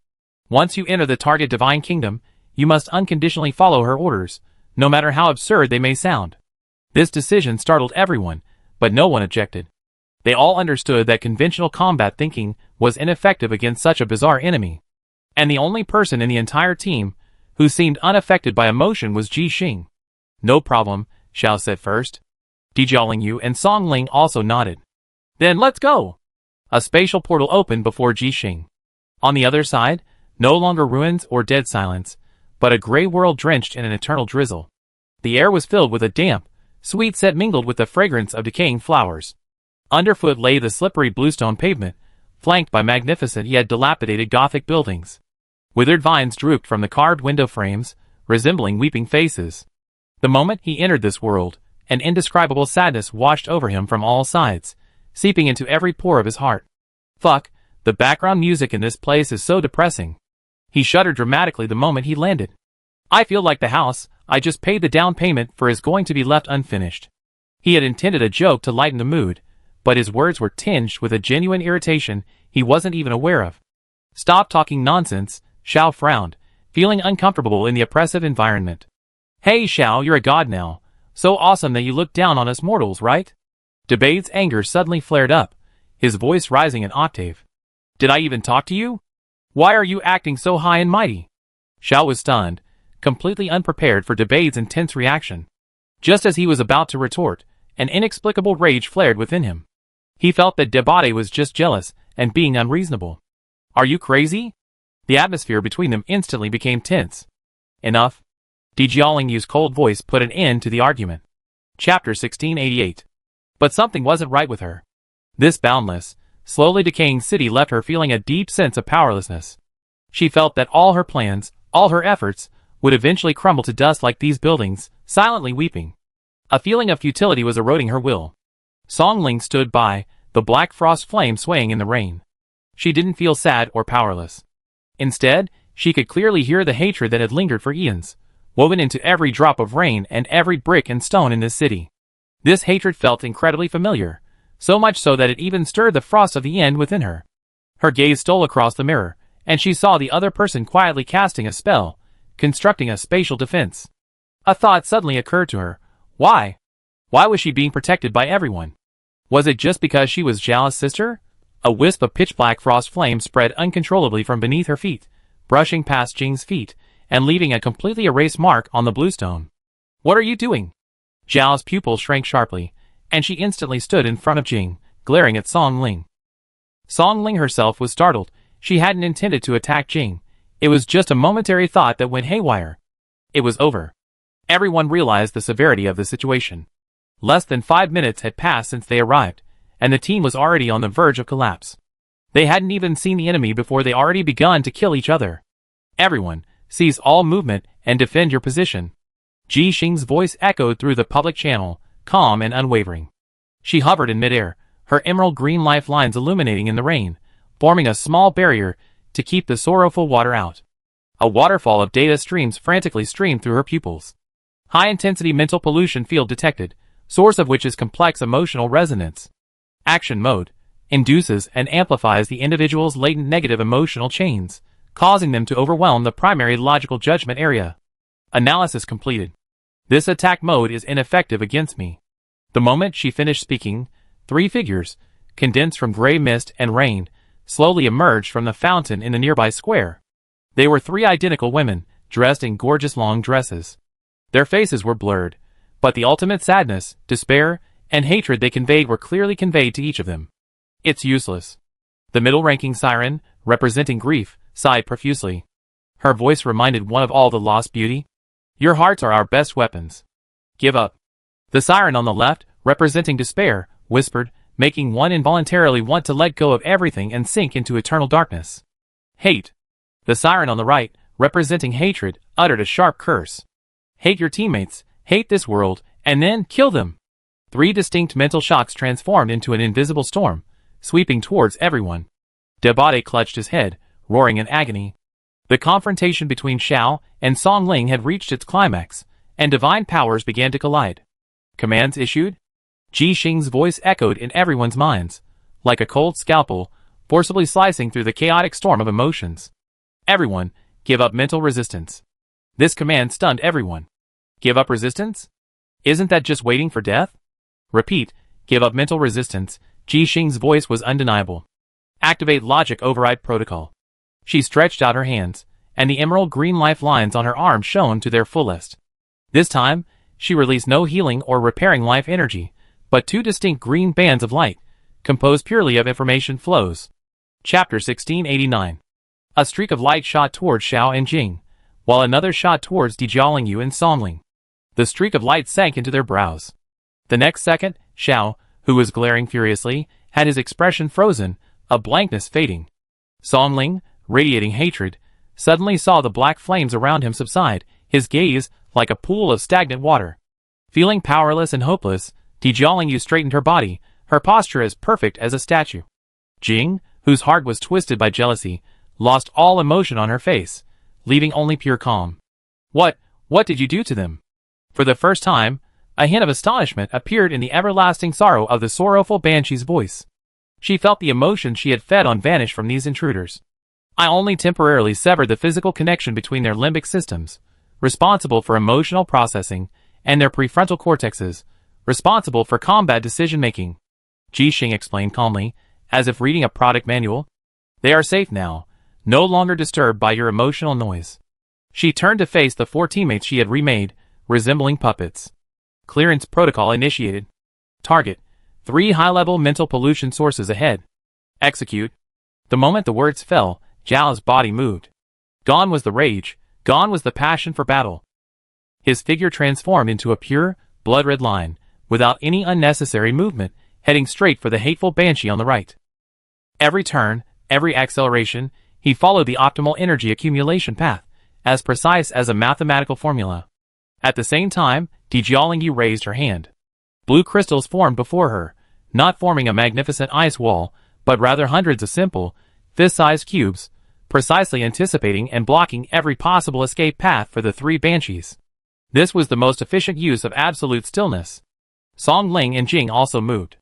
Once you enter the target divine kingdom, you must unconditionally follow her orders, no matter how absurd they may sound. This decision startled everyone, but no one objected. They all understood that conventional combat thinking was ineffective against such a bizarre enemy. And the only person in the entire team who seemed unaffected by emotion was Ji Xing. No problem, Xiao said first. Di Jiaolingyu and Song Ling also nodded. Then let's go! A spatial portal opened before Ji Xing. On the other side, no longer ruins or dead silence, but a gray world drenched in an eternal drizzle. The air was filled with a damp, sweet scent mingled with the fragrance of decaying flowers. Underfoot lay the slippery bluestone pavement, flanked by magnificent yet dilapidated Gothic buildings. Withered vines drooped from the carved window frames, resembling weeping faces. The moment he entered this world, an indescribable sadness washed over him from all sides, seeping into every pore of his heart. Fuck, the background music in this place is so depressing. He shuddered dramatically the moment he landed. I feel like the house I just paid the down payment for is going to be left unfinished. He had intended a joke to lighten the mood, but his words were tinged with a genuine irritation he wasn't even aware of. Stop talking nonsense, Xiao frowned, feeling uncomfortable in the oppressive environment. Hey Xiao, you're a god now. So awesome that you look down on us mortals, right? Debate's anger suddenly flared up, his voice rising an octave. Did I even talk to you? Why are you acting so high and mighty? Xiao was stunned, completely unprepared for Debate's intense reaction. Just as he was about to retort, an inexplicable rage flared within him. He felt that Debate was just jealous and being unreasonable. Are you crazy? The atmosphere between them instantly became tense. Enough. Di Jiaolingyu's cold voice put an end to the argument. Chapter 1688. But something wasn't right with her. This boundless, slowly decaying city left her feeling a deep sense of powerlessness. She felt that all her plans, all her efforts, would eventually crumble to dust like these buildings, silently weeping. A feeling of futility was eroding her will. Song Ling stood by, the black frost flame swaying in the rain. She didn't feel sad or powerless. Instead, she could clearly hear the hatred that had lingered for eons, woven into every drop of rain and every brick and stone in this city. This hatred felt incredibly familiar, so much so that it even stirred the frost of the end within her. Her gaze stole across the mirror, and she saw the other person quietly casting a spell, constructing a spatial defense. A thought suddenly occurred to her. Why? Why was she being protected by everyone? Was it just because she was Zhao's sister? A wisp of pitch-black frost flame spread uncontrollably from beneath her feet, brushing past Jing's feet, and leaving a completely erased mark on the bluestone. What are you doing? Zhao's pupil shrank sharply, and she instantly stood in front of Jing, glaring at Song Ling. Song Ling herself was startled. She hadn't intended to attack Jing. It was just a momentary thought that went haywire. It was over. Everyone realized the severity of the situation. Less than 5 minutes had passed since they arrived, and the team was already on the verge of collapse. They hadn't even seen the enemy before they already begun to kill each other. Everyone, seize all movement and defend your position. Ji Xing's voice echoed through the public channel, calm and unwavering. She hovered in midair, her emerald green lifelines illuminating in the rain, forming a small barrier to keep the sorrowful water out. A waterfall of data streams frantically streamed through her pupils. High-intensity mental pollution field detected, source of which is complex emotional resonance. Action mode induces and amplifies the individual's latent negative emotional chains, causing them to overwhelm the primary logical judgment area. Analysis completed. This attack mode is ineffective against me. The moment she finished speaking, 3 figures, condensed from gray mist and rain, slowly emerged from the fountain in the nearby square. They were 3 identical women, dressed in gorgeous long dresses. Their faces were blurred, but the ultimate sadness, despair, and hatred they conveyed were clearly conveyed to each of them. It's useless. The middle-ranking siren, representing grief, sighed profusely. Her voice reminded one of all the lost beauty. Your hearts are our best weapons. Give up. The siren on the left, representing despair, whispered, making one involuntarily want to let go of everything and sink into eternal darkness. Hate. The siren on the right, representing hatred, uttered a sharp curse. Hate your teammates, hate this world, and then kill them. 3 distinct mental shocks transformed into an invisible storm, sweeping towards everyone. Debate clutched his head, roaring in agony. The confrontation between Xiao and Song Ling had reached its climax, and divine powers began to collide. Commands issued? Ji Xing's voice echoed in everyone's minds, like a cold scalpel, forcibly slicing through the chaotic storm of emotions. Everyone, give up mental resistance. This command stunned everyone. Give up resistance? Isn't that just waiting for death? Repeat, give up mental resistance. Ji Xing's voice was undeniable. Activate logic override protocol. She stretched out her hands, and the emerald green lifelines on her arm shone to their fullest. This time, she released no healing or repairing life energy, but 2 distinct green bands of light, composed purely of information flows. Chapter 1689. A streak of light shot towards Xiao and Jing, while another shot towards Dijialingyu and Songling. The streak of light sank into their brows. The next second, Xiao, who was glaring furiously, had his expression frozen, a blankness fading. Songling, radiating hatred, suddenly saw the black flames around him subside, his gaze like a pool of stagnant water. Feeling powerless and hopeless, Dijialingyu straightened her body, her posture as perfect as a statue. Jing, whose heart was twisted by jealousy, lost all emotion on her face, leaving only pure calm. What did you do to them? For the first time, a hint of astonishment appeared in the everlasting sorrow of the sorrowful banshee's voice. She felt the emotion she had fed on vanish from these intruders. I only temporarily severed the physical connection between their limbic systems, responsible for emotional processing, and their prefrontal cortexes, responsible for combat decision-making. Ji Xing explained calmly, as if reading a product manual. They are safe now, no longer disturbed by your emotional noise. She turned to face the 4 teammates she had remade, resembling puppets. Clearance protocol initiated. Target: 3 high-level mental pollution sources ahead. Execute. The moment the words fell, Zhao's body moved. Gone was the rage, gone was the passion for battle. His figure transformed into a pure, blood-red line, without any unnecessary movement, heading straight for the hateful banshee on the right. Every turn, every acceleration, he followed the optimal energy accumulation path, as precise as a mathematical formula. At the same time, Dijialingyu raised her hand. Blue crystals formed before her, not forming a magnificent ice wall, but rather hundreds of simple, fist-sized cubes, precisely anticipating and blocking every possible escape path for the 3 banshees. This was the most efficient use of absolute stillness. Song Ling and Jing also moved.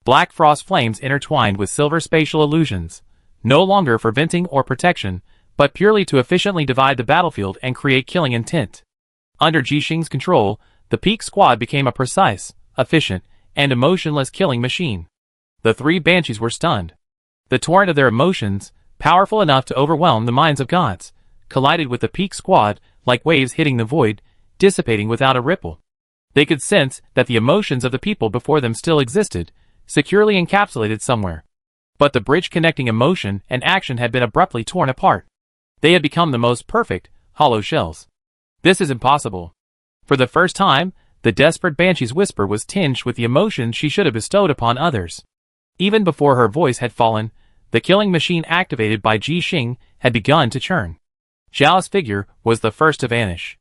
Black frost flames intertwined with silver spatial illusions, no longer for venting or protection, but purely to efficiently divide the battlefield and create killing intent. Under Ji Xing's control, the Peak Squad became a precise, efficient, and emotionless killing machine. The 3 banshees were stunned. The torrent of their emotions, powerful enough to overwhelm the minds of gods, collided with the Peak Squad like waves hitting the void, dissipating without a ripple. They could sense that the emotions of the people before them still existed, securely encapsulated somewhere. But the bridge connecting emotion and action had been abruptly torn apart. They had become the most perfect, hollow shells. This is impossible. For the first time, the desperate banshee's whisper was tinged with the emotions she should have bestowed upon others. Even before her voice had fallen, the killing machine activated by Ji Xing had begun to churn. Zhao's figure was the first to vanish.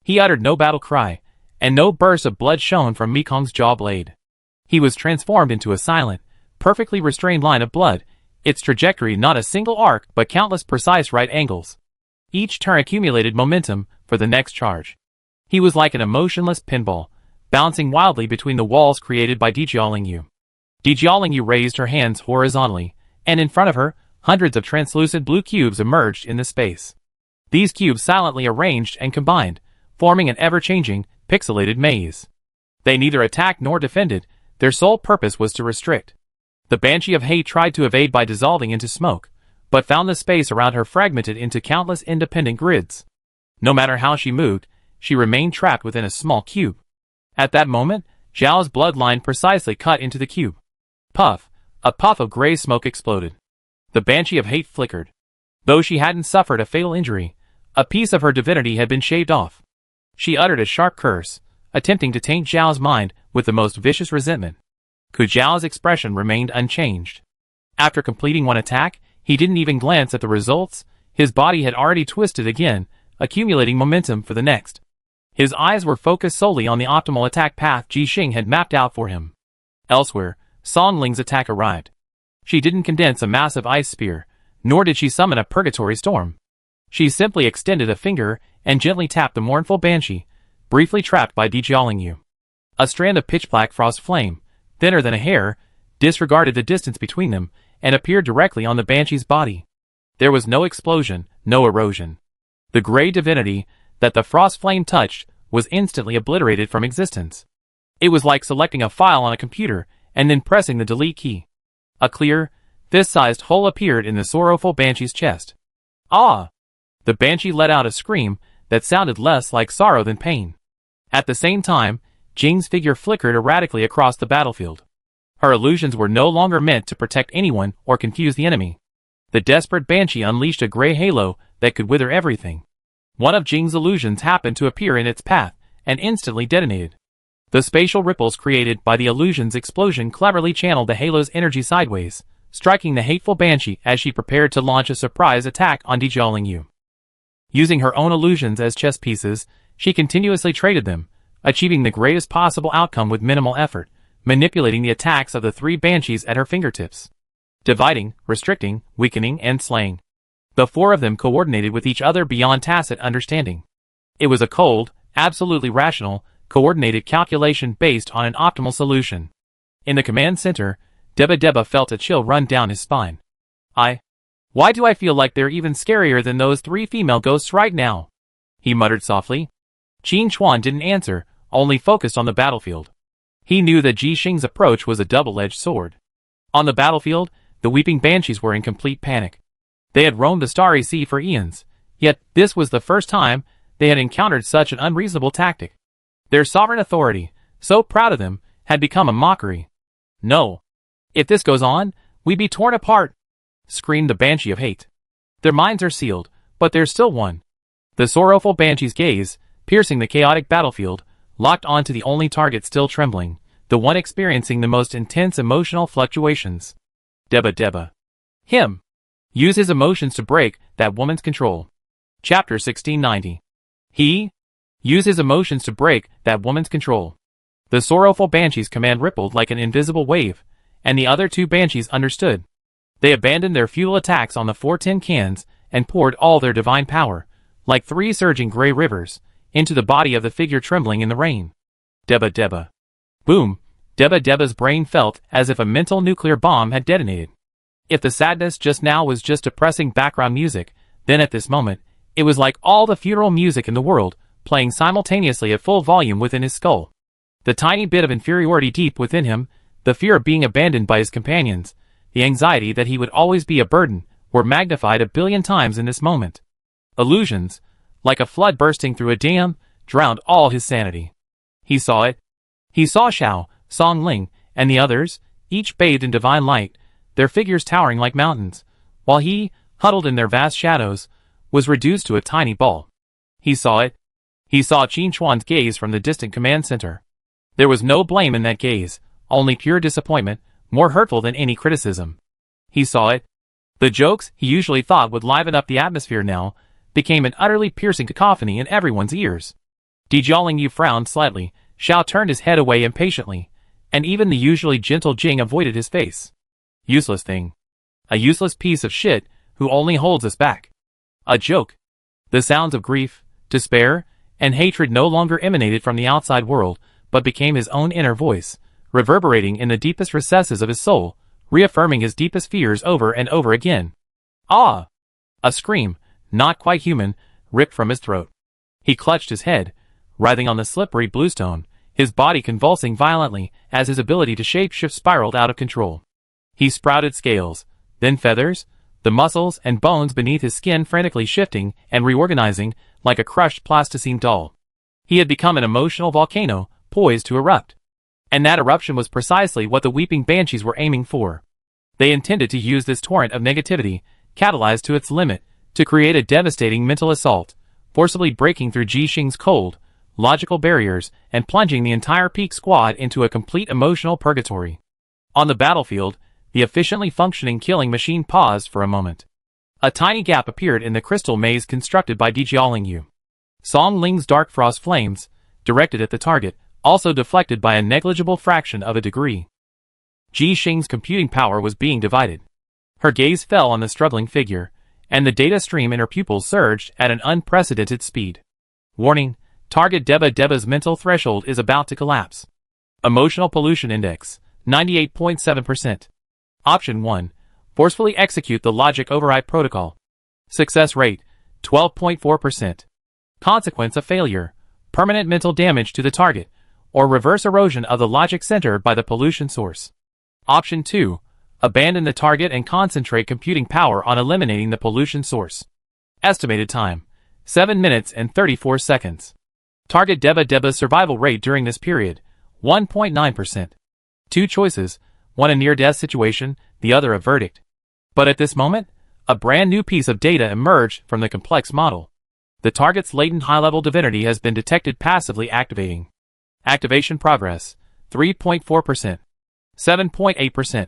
He uttered no battle cry, and no burst of blood shone from Mekong's jaw blade. He was transformed into a silent, perfectly restrained line of blood, its trajectory not a single arc but countless precise right angles. Each turn accumulated momentum for the next charge. He was like an emotionless pinball, bouncing wildly between the walls created by Dijiaolingyu. Dijiaolingyu raised her hands horizontally, and in front of her, hundreds of translucent blue cubes emerged in the space. These cubes silently arranged and combined, forming an ever-changing, pixelated maze. They neither attacked nor defended, their sole purpose was to restrict. The Banshee of Hate tried to evade by dissolving into smoke, but found the space around her fragmented into countless independent grids. No matter how she moved, she remained trapped within a small cube. At that moment, Zhao's bloodline precisely cut into the cube. Puff, a puff of gray smoke exploded. The Banshee of Hate flickered. Though she hadn't suffered a fatal injury, a piece of her divinity had been shaved off. She uttered a sharp curse, attempting to taint Zhao's mind with the most vicious resentment. Zhao's expression remained unchanged. After completing one attack, he didn't even glance at the results. His body had already twisted again, accumulating momentum for the next. His eyes were focused solely on the optimal attack path Ji Xing had mapped out for him. Elsewhere, Song Ling's attack arrived. She didn't condense a massive ice spear, nor did she summon a purgatory storm. She simply extended a finger and gently tapped the mournful Banshee, briefly trapped by Dijiaolingyu. A strand of pitch-black frost flame, thinner than a hair, disregarded the distance between them, and appeared directly on the Banshee's body. There was no explosion, no erosion. The gray divinity that the frost flame touched was instantly obliterated from existence. It was like selecting a file on a computer and then pressing the delete key. A clear, fist-sized hole appeared in the sorrowful Banshee's chest. Ah! The Banshee let out a scream that sounded less like sorrow than pain. At the same time, Jing's figure flickered erratically across the battlefield. Her illusions were no longer meant to protect anyone or confuse the enemy. The desperate Banshee unleashed a gray halo that could wither everything. One of Jing's illusions happened to appear in its path and instantly detonated. The spatial ripples created by the illusion's explosion cleverly channeled the halo's energy sideways, striking the hateful Banshee as she prepared to launch a surprise attack on Dijiaolingyu. Using her own illusions as chess pieces, she continuously traded them, achieving the greatest possible outcome with minimal effort, manipulating the attacks of the three Banshees at her fingertips. Dividing, restricting, weakening, and slaying. The four of them coordinated with each other beyond tacit understanding. It was a cold, absolutely rational, coordinated calculation based on an optimal solution. In the command center, Deba felt a chill run down his spine. Why do I feel like they're even scarier than those three female ghosts right now? He muttered softly. Qin Chuan didn't answer, only focused on the battlefield. He knew that Ji Xing's approach was a double-edged sword. On the battlefield, the weeping Banshees were in complete panic. They had roamed the starry sea for eons, yet this was the first time they had encountered such an unreasonable tactic. Their sovereign authority, so proud of them, had become a mockery. No. If this goes on, we'd be torn apart, screamed the Banshee of Hate. Their minds are sealed, but there's still one. The sorrowful Banshee's gaze, piercing the chaotic battlefield, locked onto the only target still trembling, the one experiencing the most intense emotional fluctuations. Deba. Him. Use his emotions to break that woman's control. Chapter 1690. He. Use his emotions to break that woman's control. The sorrowful Banshee's command rippled like an invisible wave, and the other two Banshees understood. They abandoned their futile attacks on the 4 tin cans and poured all their divine power, like 3 surging gray rivers, into the body of the figure trembling in the rain. Deba. Boom! Deba's brain felt as if a mental nuclear bomb had detonated. If the sadness just now was just depressing background music, then at this moment, it was like all the funeral music in the world, playing simultaneously at full volume within his skull. The tiny bit of inferiority deep within him, the fear of being abandoned by his companions, the anxiety that he would always be a burden, were magnified 1 billion times in this moment. Illusions, like a flood bursting through a dam, drowned all his sanity. He saw it. He saw Xiao, Song Ling, and the others, each bathed in divine light, their figures towering like mountains, while he, huddled in their vast shadows, was reduced to a tiny ball. He saw it. He saw Qin Chuan's gaze from the distant command center. There was no blame in that gaze, only pure disappointment, more hurtful than any criticism. He saw it. The jokes he usually thought would liven up the atmosphere now, became an utterly piercing cacophony in everyone's ears. Jialing Yu frowned slightly, Xiao turned his head away impatiently, and even the usually gentle Jing avoided his face. Useless thing. A useless piece of shit who only holds us back. A joke. The sounds of grief, despair, and hatred no longer emanated from the outside world, but became his own inner voice, reverberating in the deepest recesses of his soul, reaffirming his deepest fears over and over again. Ah! A scream, not quite human, ripped from his throat. He clutched his head, writhing on the slippery bluestone, his body convulsing violently as his ability to shapeshift spiraled out of control. He sprouted scales, then feathers, the muscles and bones beneath his skin frantically shifting and reorganizing like a crushed plasticine doll. He had become an emotional volcano, poised to erupt. And that eruption was precisely what the weeping banshees were aiming for. They intended to use this torrent of negativity, catalyzed to its limit, to create a devastating mental assault, forcibly breaking through Jixing's cold, logical barriers and plunging the entire Peak Squad into a complete emotional purgatory. On the battlefield, the efficiently functioning killing machine paused for a moment. A tiny gap appeared in the crystal maze constructed by Jialing Yu. Song Ling's dark frost flames, directed at the target, also deflected by a negligible fraction of a degree. Jixing's computing power was being divided. Her gaze fell on the struggling figure, and the data stream in her pupils surged at an unprecedented speed. Warning, target Deba's mental threshold is about to collapse. Emotional pollution index, 98.7%. Option 1. Forcefully execute the logic override protocol. Success rate, 12.4%. Consequence of failure, permanent mental damage to the target, or reverse erosion of the logic center by the pollution source. Option 2. Abandon the target and concentrate computing power on eliminating the pollution source. Estimated time, 7 minutes and 34 seconds. Target Deba's survival rate during this period, 1.9%. Two choices, one a near-death situation, the other a verdict. But at this moment, a brand new piece of data emerged from the complex model. The target's latent high-level divinity has been detected passively activating. Activation progress, 3.4%, 7.8%,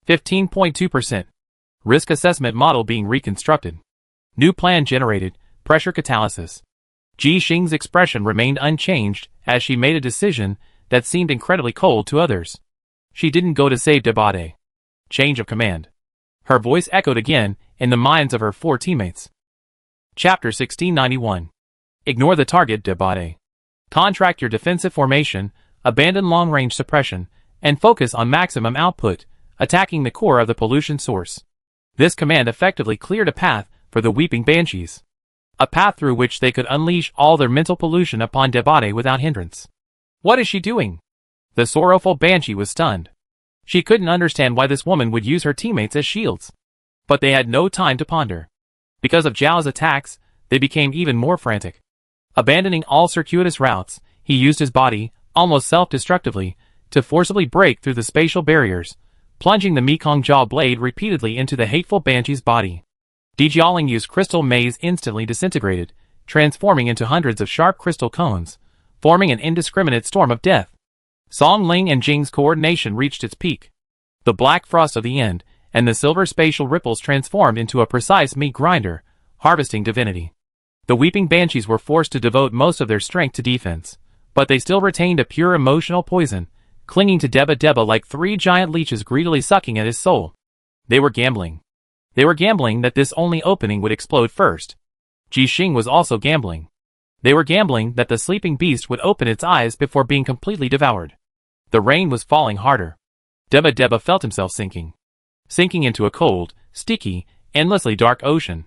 15.2%. Risk assessment model being reconstructed. New plan generated, pressure catalysis. Jixing's expression remained unchanged as she made a decision that seemed incredibly cold to others. She didn't go to save Debade. Change of command. Her voice echoed again in the minds of her four teammates. Chapter 1691. Ignore the target, Debade. Contract your defensive formation, abandon long-range suppression, and focus on maximum output, attacking the core of the pollution source. This command effectively cleared a path for the weeping banshees. A path through which they could unleash all their mental pollution upon Debade without hindrance. What is she doing? The sorrowful banshee was stunned. She couldn't understand why this woman would use her teammates as shields. But they had no time to ponder. Because of Zhao's attacks, they became even more frantic. Abandoning all circuitous routes, he used his body, almost self-destructively, to forcibly break through the spatial barriers, plunging the Mekong jaw blade repeatedly into the hateful banshee's body. Jialing Yu's crystal maze instantly disintegrated, transforming into hundreds of sharp crystal cones, forming an indiscriminate storm of death. Song Ling and Jing's coordination reached its peak. The black frost of the end, and the silver spatial ripples transformed into a precise meat grinder, harvesting divinity. The weeping banshees were forced to devote most of their strength to defense, but they still retained a pure emotional poison, clinging to Deba like three giant leeches greedily sucking at his soul. They were gambling. They were gambling that this only opening would explode first. Jixing was also gambling. They were gambling that the sleeping beast would open its eyes before being completely devoured. The rain was falling harder. Deba felt himself sinking. Sinking into a cold, sticky, endlessly dark ocean.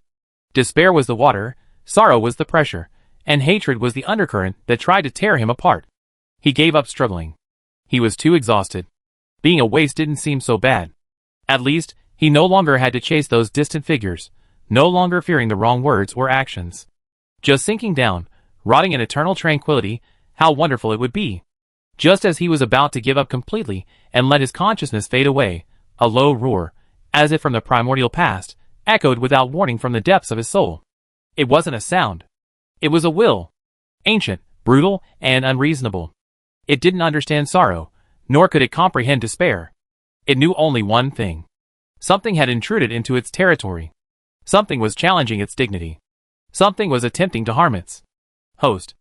Despair was the water, sorrow was the pressure, and hatred was the undercurrent that tried to tear him apart. He gave up struggling. He was too exhausted. Being a waste didn't seem so bad. At least, he no longer had to chase those distant figures, no longer fearing the wrong words or actions. Just sinking down, rotting in eternal tranquility, how wonderful it would be. Just as he was about to give up completely and let his consciousness fade away, a low roar, as if from the primordial past, echoed without warning from the depths of his soul. It wasn't a sound. It was a will. Ancient, brutal, and unreasonable. It didn't understand sorrow, nor could it comprehend despair. It knew only one thing. Something had intruded into its territory. Something was challenging its dignity. Something was attempting to harm its host.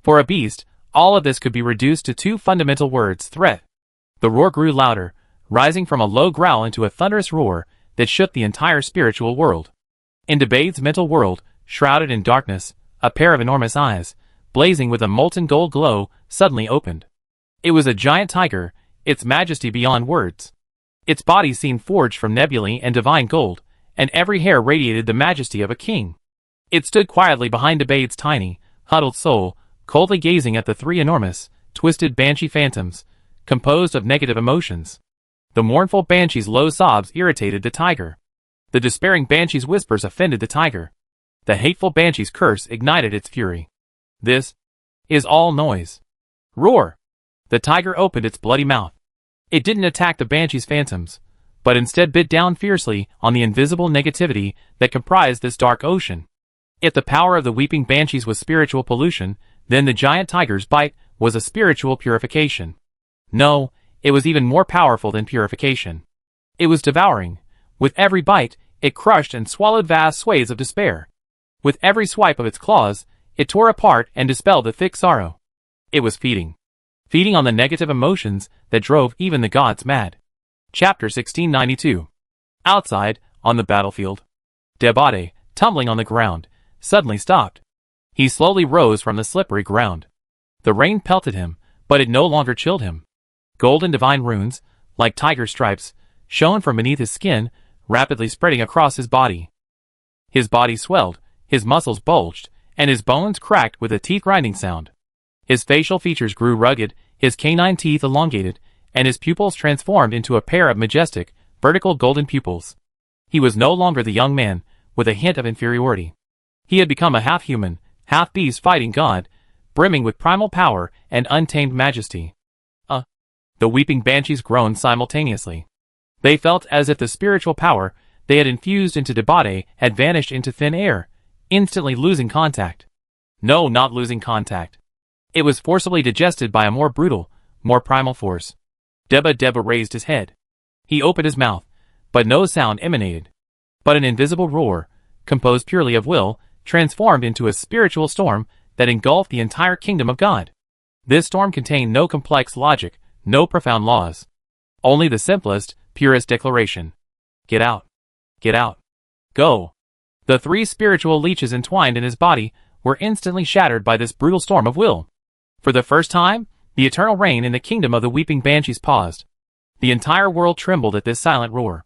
For a beast, all of this could be reduced to two fundamental words: threat. The roar grew louder, rising from a low growl into a thunderous roar that shook the entire spiritual world. In Debade's mental world, shrouded in darkness, a pair of enormous eyes, blazing with a molten gold glow, suddenly opened. It was a giant tiger, its majesty beyond words. Its body seemed forged from nebulae and divine gold, and every hair radiated the majesty of a king. It stood quietly behind Debade's tiny, huddled soul, coldly gazing at the three enormous, twisted banshee phantoms, composed of negative emotions. The mournful banshee's low sobs irritated the tiger. The despairing banshee's whispers offended the tiger. The hateful banshee's curse ignited its fury. This is all noise. Roar! The tiger opened its bloody mouth. It didn't attack the banshee's phantoms, but instead bit down fiercely on the invisible negativity that comprised this dark ocean. If the power of the weeping banshees was spiritual pollution, then the giant tiger's bite was a spiritual purification. No, it was even more powerful than purification. It was devouring. With every bite, it crushed and swallowed vast swathes of despair. With every swipe of its claws, it tore apart and dispelled the thick sorrow. It was feeding on the negative emotions that drove even the gods mad. Chapter 1692. Outside, on the battlefield, Debade, tumbling on the ground, suddenly stopped. He slowly rose from the slippery ground. The rain pelted him, but it no longer chilled him. Golden divine runes, like tiger stripes, shone from beneath his skin, rapidly spreading across his body. His body swelled, his muscles bulged, and his bones cracked with a teeth-grinding sound. His facial features grew rugged, his canine teeth elongated, and his pupils transformed into a pair of majestic, vertical golden pupils. He was no longer the young man, with a hint of inferiority. He had become a half-human, half-beast fighting god, brimming with primal power and untamed majesty. The weeping banshees groaned simultaneously. They felt as if the spiritual power they had infused into Debade had vanished into thin air, instantly losing contact. No, not losing contact. It was forcibly digested by a more brutal, more primal force. Deba raised his head. He opened his mouth, but no sound emanated. But an invisible roar, composed purely of will, transformed into a spiritual storm that engulfed the entire kingdom of God. This storm contained no complex logic, no profound laws. Only the simplest, purest declaration. Get out. Get out. Go. The three spiritual leeches entwined in his body were instantly shattered by this brutal storm of will. For the first time, the eternal reign in the kingdom of the weeping banshees paused. The entire world trembled at this silent roar.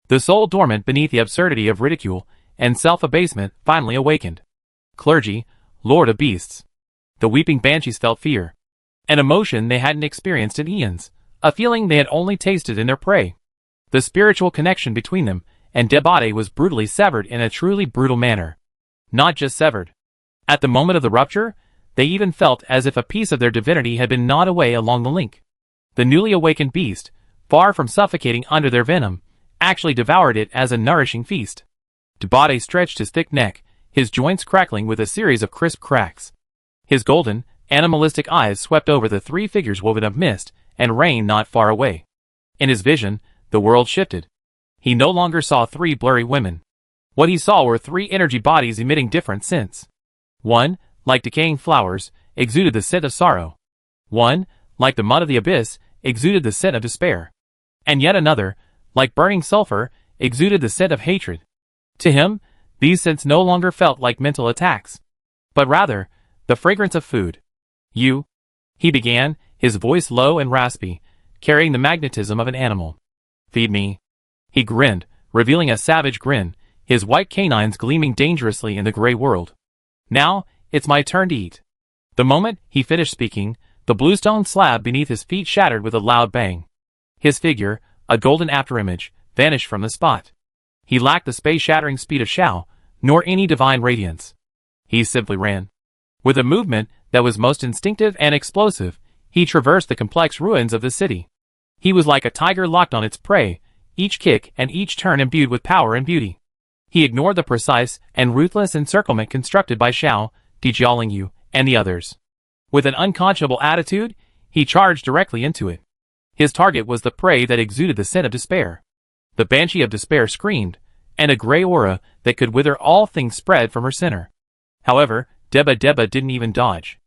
The soul dormant beneath the absurdity of ridicule and self-abasement finally awakened. Clergy, lord of beasts. The weeping banshees felt fear. An emotion they hadn't experienced in eons, a feeling they had only tasted in their prey. The spiritual connection between them and Debade was brutally severed in a truly brutal manner. Not just severed. At the moment of the rupture, they even felt as if a piece of their divinity had been gnawed away along the link. The newly awakened beast, far from suffocating under their venom, actually devoured it as a nourishing feast. Debade stretched his thick neck, his joints crackling with a series of crisp cracks. His golden, animalistic eyes swept over the three figures woven of mist and rain not far away. In his vision, the world shifted. He no longer saw three blurry women. What he saw were three energy bodies emitting different scents. One, like decaying flowers, exuded the scent of sorrow. One, like the mud of the abyss, exuded the scent of despair. And yet another, like burning sulfur, exuded the scent of hatred. To him, these scents no longer felt like mental attacks, but rather, the fragrance of food. You, he began, his voice low and raspy, carrying the magnetism of an animal. Feed me. He grinned, revealing a savage grin, his white canines gleaming dangerously in the gray world. Now, it's my turn to eat. The moment he finished speaking, the bluestone slab beneath his feet shattered with a loud bang. His figure, a golden afterimage, vanished from the spot. He lacked the space-shattering speed of Shao, nor any divine radiance. He simply ran. With a movement that was most instinctive and explosive, he traversed the complex ruins of the city. He was like a tiger locked on its prey, each kick and each turn imbued with power and beauty. He ignored the precise and ruthless encirclement constructed by Shao, Dijiaolingyu, and the others. With an unconscionable attitude, he charged directly into it. His target was the prey that exuded the scent of despair. The banshee of despair screamed, and a gray aura that could wither all things spread from her center. However, Deba didn't even dodge.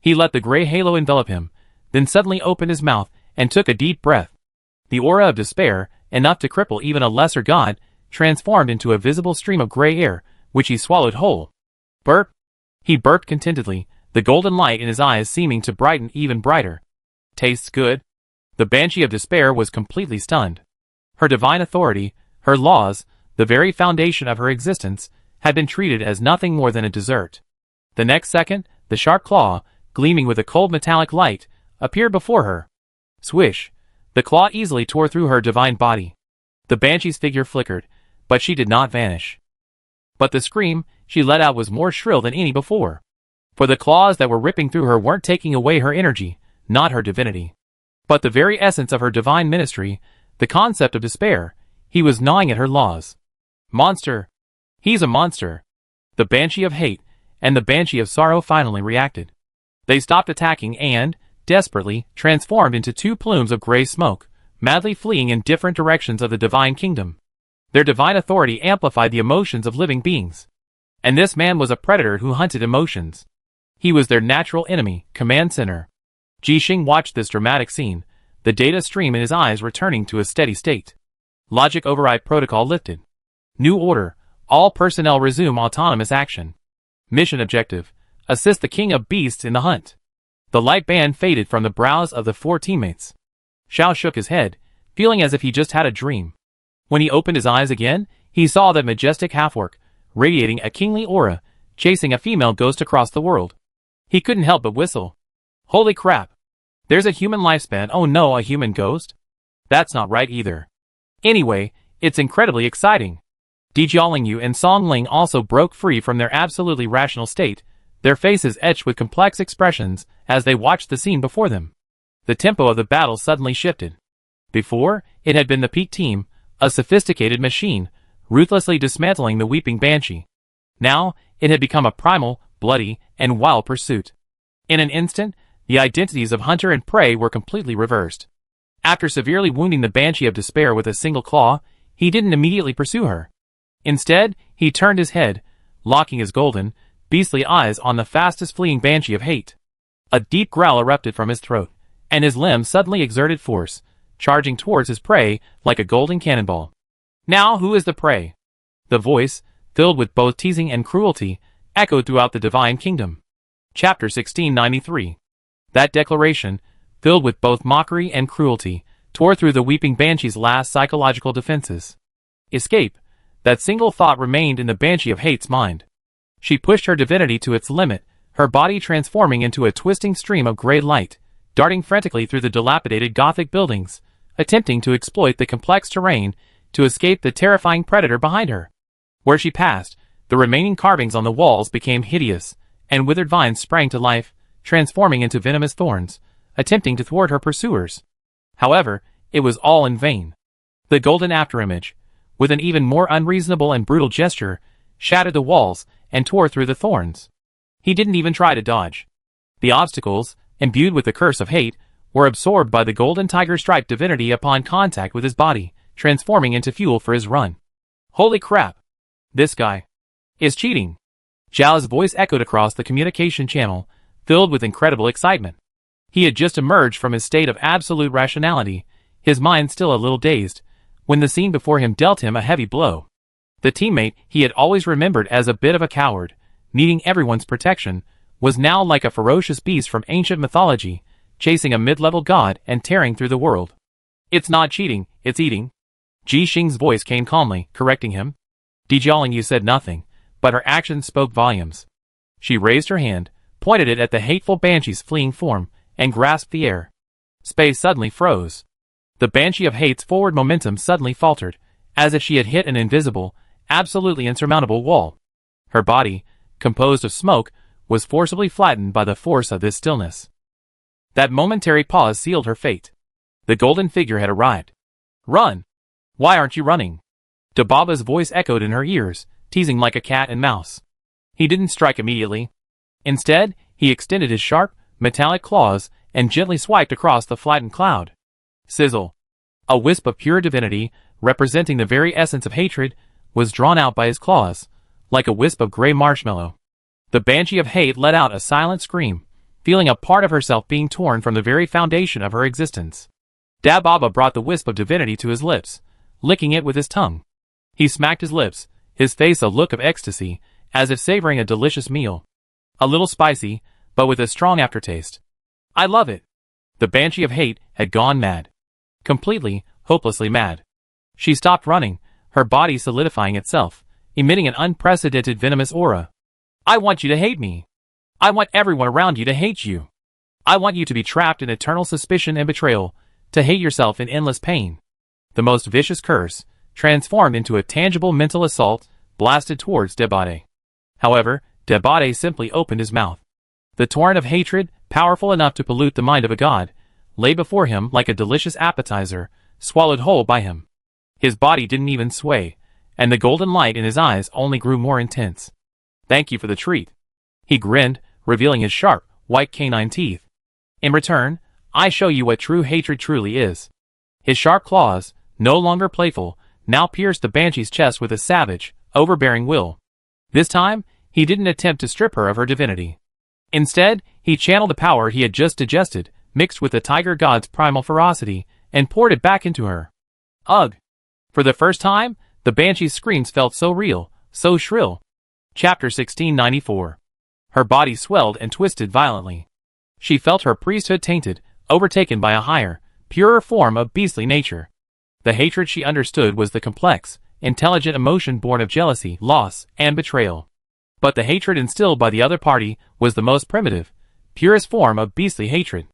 He let the gray halo envelop him, then suddenly opened his mouth and took a deep breath. The aura of despair, enough to cripple even a lesser god, transformed into a visible stream of gray air, which he swallowed whole. Burp! He burped contentedly, the golden light in his eyes seeming to brighten even brighter. Tastes good? The Banshee of Despair was completely stunned. Her divine authority, her laws, the very foundation of her existence, had been treated as nothing more than a dessert. The next second, the sharp claw, gleaming with a cold metallic light, appeared before her. Swish! The claw easily tore through her divine body. The Banshee's figure flickered, but she did not vanish. But the scream she let out was more shrill than any before. For the claws that were ripping through her weren't taking away her energy, not her divinity, but the very essence of her divine ministry, the concept of despair. He was gnawing at her laws. Monster! He's a monster! The Banshee of Hate and the Banshee of Sorrow finally reacted. They stopped attacking and, desperately, transformed into two plumes of gray smoke, madly fleeing in different directions of the divine kingdom. Their divine authority amplified the emotions of living beings. And this man was a predator who hunted emotions. He was their natural enemy, command center. Jixing watched this dramatic scene, the data stream in his eyes returning to a steady state. Logic override protocol lifted. New order, all personnel resume autonomous action. Mission objective, assist the king of beasts in the hunt. The light band faded from the brows of the four teammates. Xiao shook his head, feeling as if he just had a dream. When he opened his eyes again, he saw that majestic half-orc, radiating a kingly aura, chasing a female ghost across the world. He couldn't help but whistle. Holy crap! There's a human lifespan. Oh no, a human ghost? That's not right either. Anyway, it's incredibly exciting. Dijiaolingyu and Songling also broke free from their absolutely rational state, their faces etched with complex expressions as they watched the scene before them. The tempo of the battle suddenly shifted. Before, it had been the Peak Team, a sophisticated machine, ruthlessly dismantling the Weeping Banshee. Now, it had become a primal, bloody, and wild pursuit. In an instant, the identities of hunter and prey were completely reversed. After severely wounding the Banshee of Despair with a single claw, he didn't immediately pursue her. Instead, he turned his head, locking his golden, beastly eyes on the fastest fleeing Banshee of Hate. A deep growl erupted from his throat, and his limbs suddenly exerted force, charging towards his prey like a golden cannonball. Now who is the prey? The voice, filled with both teasing and cruelty, echoed throughout the divine kingdom. Chapter 1693. That declaration, filled with both mockery and cruelty, tore through the Weeping Banshee's last psychological defenses. Escape. That single thought remained in the Banshee of Hate's mind. She pushed her divinity to its limit, her body transforming into a twisting stream of gray light, darting frantically through the dilapidated Gothic buildings, attempting to exploit the complex terrain to escape the terrifying predator behind her. Where she passed, the remaining carvings on the walls became hideous, and withered vines sprang to life, transforming into venomous thorns, attempting to thwart her pursuers. However, it was all in vain. The golden afterimage, with an even more unreasonable and brutal gesture, shattered the walls and tore through the thorns. He didn't even try to dodge. The obstacles, imbued with the curse of hate, were absorbed by the golden tiger-striped divinity upon contact with his body, transforming into fuel for his run. Holy crap! This guy is cheating! Zhao's voice echoed across the communication channel, filled with incredible excitement. He had just emerged from his state of absolute rationality, his mind still a little dazed, when the scene before him dealt him a heavy blow. The teammate he had always remembered as a bit of a coward, needing everyone's protection, was now like a ferocious beast from ancient mythology, chasing a mid-level god and tearing through the world. It's not cheating, it's eating. Jixing's voice came calmly, correcting him. Dijiaolingyu said nothing, but her actions spoke volumes. She raised her hand, pointed it at the hateful Banshee's fleeing form, and grasped the air. Space suddenly froze. The Banshee of Hate's forward momentum suddenly faltered, as if she had hit an invisible, absolutely insurmountable wall. Her body, composed of smoke, was forcibly flattened by the force of this stillness. That momentary pause sealed her fate. The golden figure had arrived. Run! Why aren't you running? Dababa's voice echoed in her ears, teasing like a cat and mouse. He didn't strike immediately. Instead, he extended his sharp, metallic claws and gently swiped across the flattened cloud. Sizzle. A wisp of pure divinity, representing the very essence of hatred, was drawn out by his claws, like a wisp of gray marshmallow. The Banshee of Hate let out a silent scream, feeling a part of herself being torn from the very foundation of her existence. Dababa brought the wisp of divinity to his lips, licking it with his tongue. He smacked his lips, his face a look of ecstasy, as if savoring a delicious meal. A little spicy, but with a strong aftertaste. I love it. The Banshee of Hate had gone mad. Completely, hopelessly mad. She stopped running, her body solidifying itself, emitting an unprecedented venomous aura. I want you to hate me. I want everyone around you to hate you. I want you to be trapped in eternal suspicion and betrayal, to hate yourself in endless pain. The most vicious curse, transformed into a tangible mental assault, blasted towards Debade. However, Debade simply opened his mouth. The torrent of hatred, powerful enough to pollute the mind of a god, lay before him like a delicious appetizer, swallowed whole by him. His body didn't even sway, and the golden light in his eyes only grew more intense. Thank you for the treat. He grinned, revealing his sharp, white canine teeth. In return, I show you what true hatred truly is. His sharp claws, no longer playful, now pierced the Banshee's chest with a savage, overbearing will. This time, he didn't attempt to strip her of her divinity. Instead, he channeled the power he had just digested, mixed with the tiger god's primal ferocity, and poured it back into her. Ugh! For the first time, the Banshee's screams felt so real, so shrill. Chapter 1694. Her body swelled and twisted violently. She felt her priesthood tainted, overtaken by a higher, purer form of beastly nature. The hatred she understood was the complex, intelligent emotion born of jealousy, loss, and betrayal. But the hatred instilled by the other party was the most primitive, purest form of beastly hatred.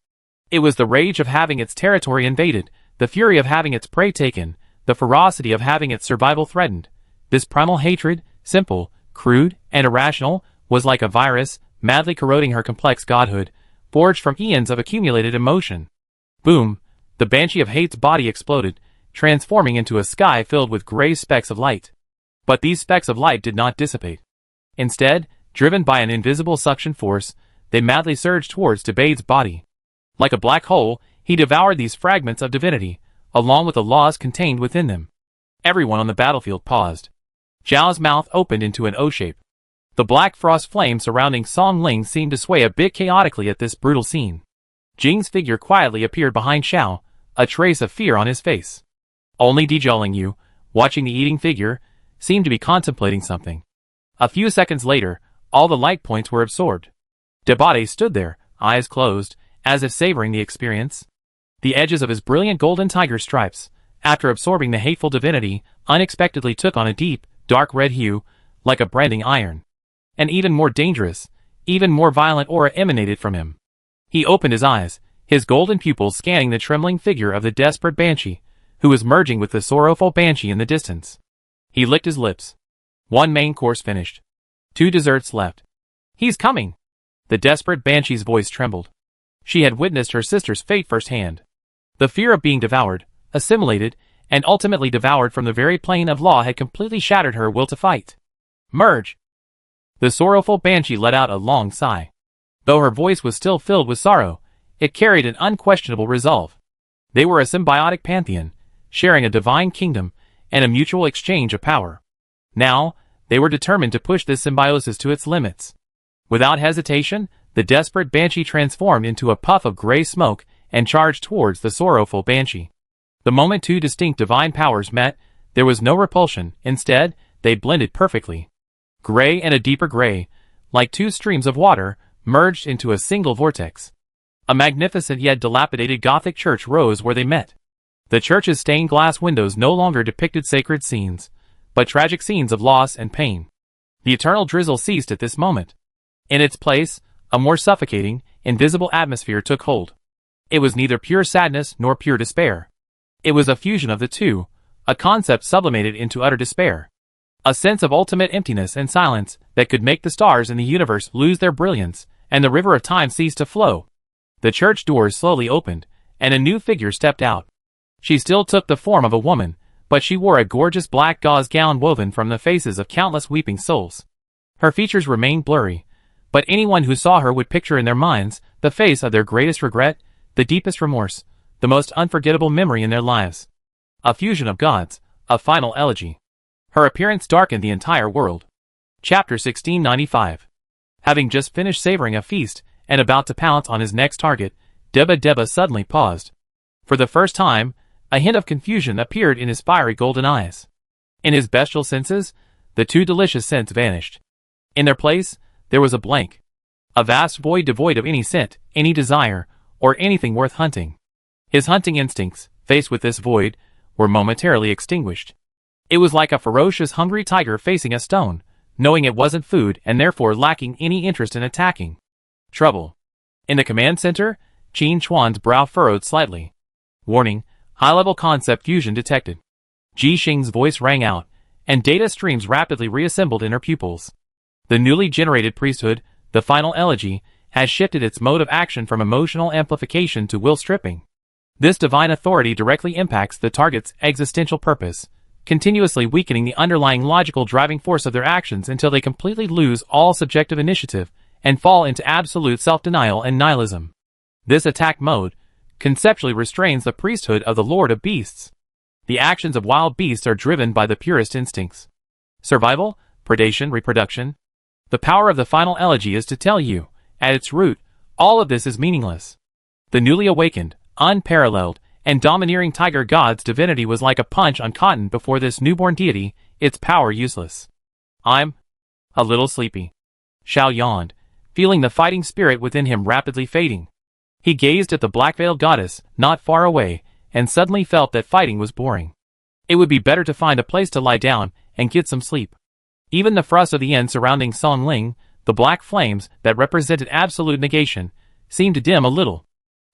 It was the rage of having its territory invaded, the fury of having its prey taken, the ferocity of having its survival threatened. This primal hatred, simple, crude, and irrational, was like a virus, madly corroding her complex godhood, forged from eons of accumulated emotion. Boom! The Banshee of Hate's body exploded, transforming into a sky filled with gray specks of light. But these specks of light did not dissipate. Instead, driven by an invisible suction force, they madly surged towards Debade's body. Like a black hole, he devoured these fragments of divinity, along with the laws contained within them. Everyone on the battlefield paused. Zhao's mouth opened into an O shape. The black frost flame surrounding Song Ling seemed to sway a bit chaotically at this brutal scene. Jing's figure quietly appeared behind Xiao, a trace of fear on his face. Only Dijia Yu, watching the eating figure, seemed to be contemplating something. A few seconds later, all the light points were absorbed. Debade stood there, eyes closed, as if savoring the experience. The edges of his brilliant golden tiger stripes, after absorbing the hateful divinity, unexpectedly took on a deep, dark red hue, like a branding iron. An even more dangerous, even more violent aura emanated from him. He opened his eyes, his golden pupils scanning the trembling figure of the desperate Banshee, who was merging with the sorrowful Banshee in the distance. He licked his lips. One main course finished. 2 desserts left. He's coming! The desperate Banshee's voice trembled. She had witnessed her sister's fate firsthand. The fear of being devoured, assimilated, and ultimately devoured from the very plane of law had completely shattered her will to fight. Merge! The sorrowful Banshee let out a long sigh. Though her voice was still filled with sorrow, it carried an unquestionable resolve. They were a symbiotic pantheon, sharing a divine kingdom, and a mutual exchange of power. Now, they were determined to push this symbiosis to its limits. Without hesitation, the desperate Banshee transformed into a puff of gray smoke and charged towards the sorrowful Banshee. The moment 2 distinct divine powers met, there was no repulsion. Instead, they blended perfectly. Gray and a deeper gray, like 2 streams of water, merged into a single vortex. A magnificent yet dilapidated Gothic church rose where they met. The church's stained glass windows no longer depicted sacred scenes, but tragic scenes of loss and pain. The eternal drizzle ceased at this moment. In its place, a more suffocating, invisible atmosphere took hold. It was neither pure sadness nor pure despair. It was a fusion of the two, a concept sublimated into utter despair. A sense of ultimate emptiness and silence that could make the stars in the universe lose their brilliance, and the river of time cease to flow. The church doors slowly opened, and a new figure stepped out. She still took the form of a woman, but she wore a gorgeous black gauze gown woven from the faces of countless weeping souls. Her features remained blurry, but anyone who saw her would picture in their minds the face of their greatest regret, the deepest remorse, the most unforgettable memory in their lives. A fusion of gods, a final elegy. Her appearance darkened the entire world. Chapter 1695. Having just finished savoring a feast and about to pounce on his next target, Deba suddenly paused. For the first time, a hint of confusion appeared in his fiery golden eyes. In his bestial senses, the two delicious scents vanished. In their place, there was a blank. A vast void devoid of any scent, any desire, or anything worth hunting. His hunting instincts, faced with this void, were momentarily extinguished. It was like a ferocious hungry tiger facing a stone, knowing it wasn't food and therefore lacking any interest in attacking. Trouble. In the command center, Qin Chuan's brow furrowed slightly. Warning, high-level concept fusion detected. Ji Xing's voice rang out, and data streams rapidly reassembled in her pupils. The newly generated priesthood, the final elegy, has shifted its mode of action from emotional amplification to will stripping. This divine authority directly impacts the target's existential purpose, continuously weakening the underlying logical driving force of their actions until they completely lose all subjective initiative and fall into absolute self-denial and nihilism. This attack mode conceptually restrains the priesthood of the Lord of Beasts. The actions of wild beasts are driven by the purest instincts. Survival, predation, reproduction. The power of the final elegy is to tell you, at its root, all of this is meaningless. The newly awakened, unparalleled, and domineering tiger god's divinity was like a punch on cotton before this newborn deity, its power useless. I'm a little sleepy. Xiao yawned, feeling the fighting spirit within him rapidly fading. He gazed at the black-veiled goddess, not far away, and suddenly felt that fighting was boring. It would be better to find a place to lie down and get some sleep. Even the frost of the end surrounding Song Ling, the black flames that represented absolute negation, seemed to dim a little.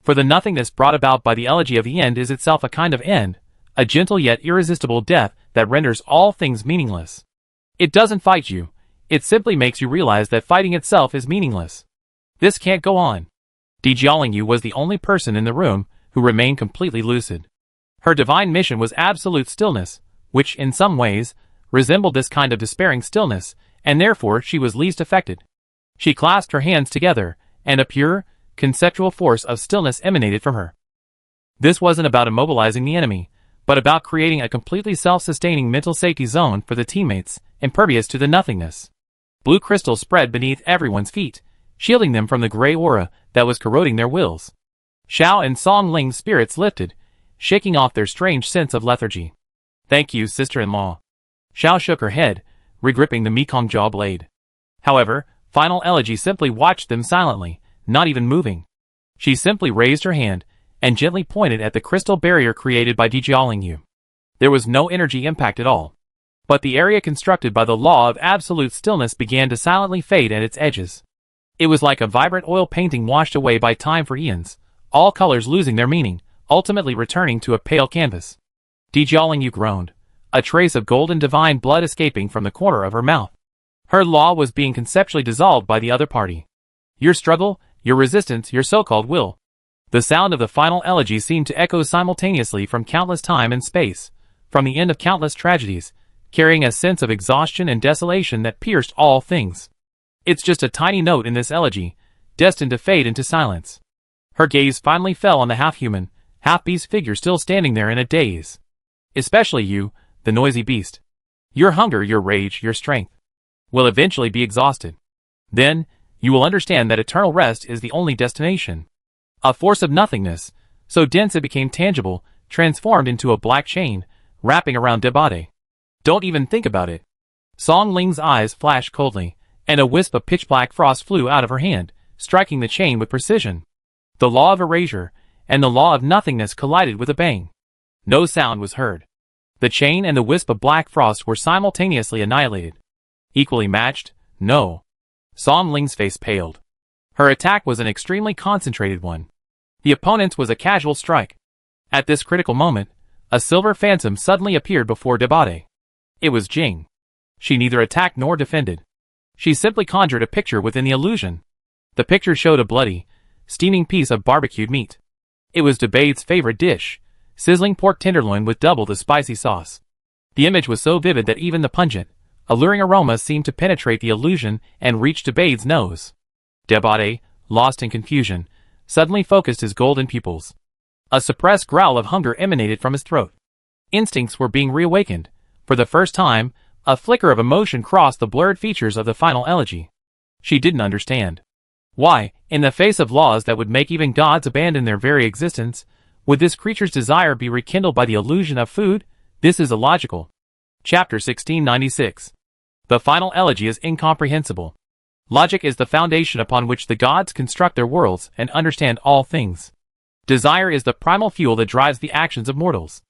For the nothingness brought about by the elegy of the end is itself a kind of end, a gentle yet irresistible death that renders all things meaningless. It doesn't fight you, it simply makes you realize that fighting itself is meaningless. This can't go on. Jiaolingyu was the only person in the room who remained completely lucid. Her divine mission was absolute stillness, which, in some ways, resembled this kind of despairing stillness, and therefore she was least affected. She clasped her hands together, and a pure, conceptual force of stillness emanated from her. This wasn't about immobilizing the enemy, but about creating a completely self-sustaining mental safety zone for the teammates, impervious to the nothingness. Blue crystal spread beneath everyone's feet, shielding them from the gray aura that was corroding their wills. Xiao and Song Ling's spirits lifted, shaking off their strange sense of lethargy. Thank you, sister-in-law. Xiao shook her head, regripping the Mekong jaw blade. However, Final Elegy simply watched them silently, not even moving. She simply raised her hand, and gently pointed at the crystal barrier created by Jiaolingyu. There was no energy impact at all. But the area constructed by the law of absolute stillness began to silently fade at its edges. It was like a vibrant oil painting washed away by time for eons, all colors losing their meaning, ultimately returning to a pale canvas. Jiaolingyu groaned, a trace of golden divine blood escaping from the corner of her mouth. Her law was being conceptually dissolved by the other party. Your struggle, your resistance, your so-called will. The sound of the final elegy seemed to echo simultaneously from countless time and space, from the end of countless tragedies, carrying a sense of exhaustion and desolation that pierced all things. It's just a tiny note in this elegy, destined to fade into silence. Her gaze finally fell on the half-human, half-beast figure still standing there in a daze. Especially you, the noisy beast. Your hunger, your rage, your strength will eventually be exhausted. Then, you will understand that eternal rest is the only destination. A force of nothingness, so dense it became tangible, transformed into a black chain, wrapping around Debate. Don't even think about it. Song Ling's eyes flashed coldly, and a wisp of pitch-black frost flew out of her hand, striking the chain with precision. The law of erasure and the law of nothingness collided with a bang. No sound was heard. The chain and the wisp of black frost were simultaneously annihilated. Equally matched? No. Song Ling's face paled. Her attack was an extremely concentrated one. The opponent's was a casual strike. At this critical moment, a silver phantom suddenly appeared before Debate. It was Jing. She neither attacked nor defended. She simply conjured a picture within the illusion. The picture showed a bloody, steaming piece of barbecued meat. It was Debate's favorite dish, sizzling pork tenderloin with double the spicy sauce. The image was so vivid that even the pungent, alluring aroma seemed to penetrate the illusion and reach Debate's nose. Debate, lost in confusion, suddenly focused his golden pupils. A suppressed growl of hunger emanated from his throat. Instincts were being reawakened. For the first time, a flicker of emotion crossed the blurred features of the final elegy. She didn't understand. Why, in the face of laws that would make even gods abandon their very existence, would this creature's desire be rekindled by the illusion of food? This is illogical. Chapter 1696. The final elegy is incomprehensible. Logic is the foundation upon which the gods construct their worlds and understand all things. Desire is the primal fuel that drives the actions of mortals.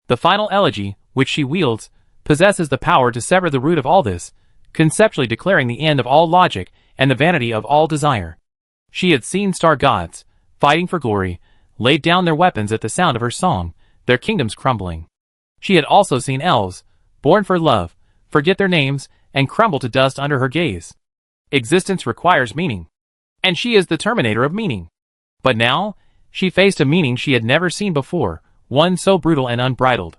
The final elegy, which she wields, possesses the power to sever the root of all this, conceptually declaring the end of all logic and the vanity of all desire. She had seen star gods, fighting for glory, laid down their weapons at the sound of her song, their kingdoms crumbling. She had also seen elves, born for love, forget their names, and crumble to dust under her gaze. Existence requires meaning. And she is the terminator of meaning. But now, she faced a meaning she had never seen before, one so brutal and unbridled.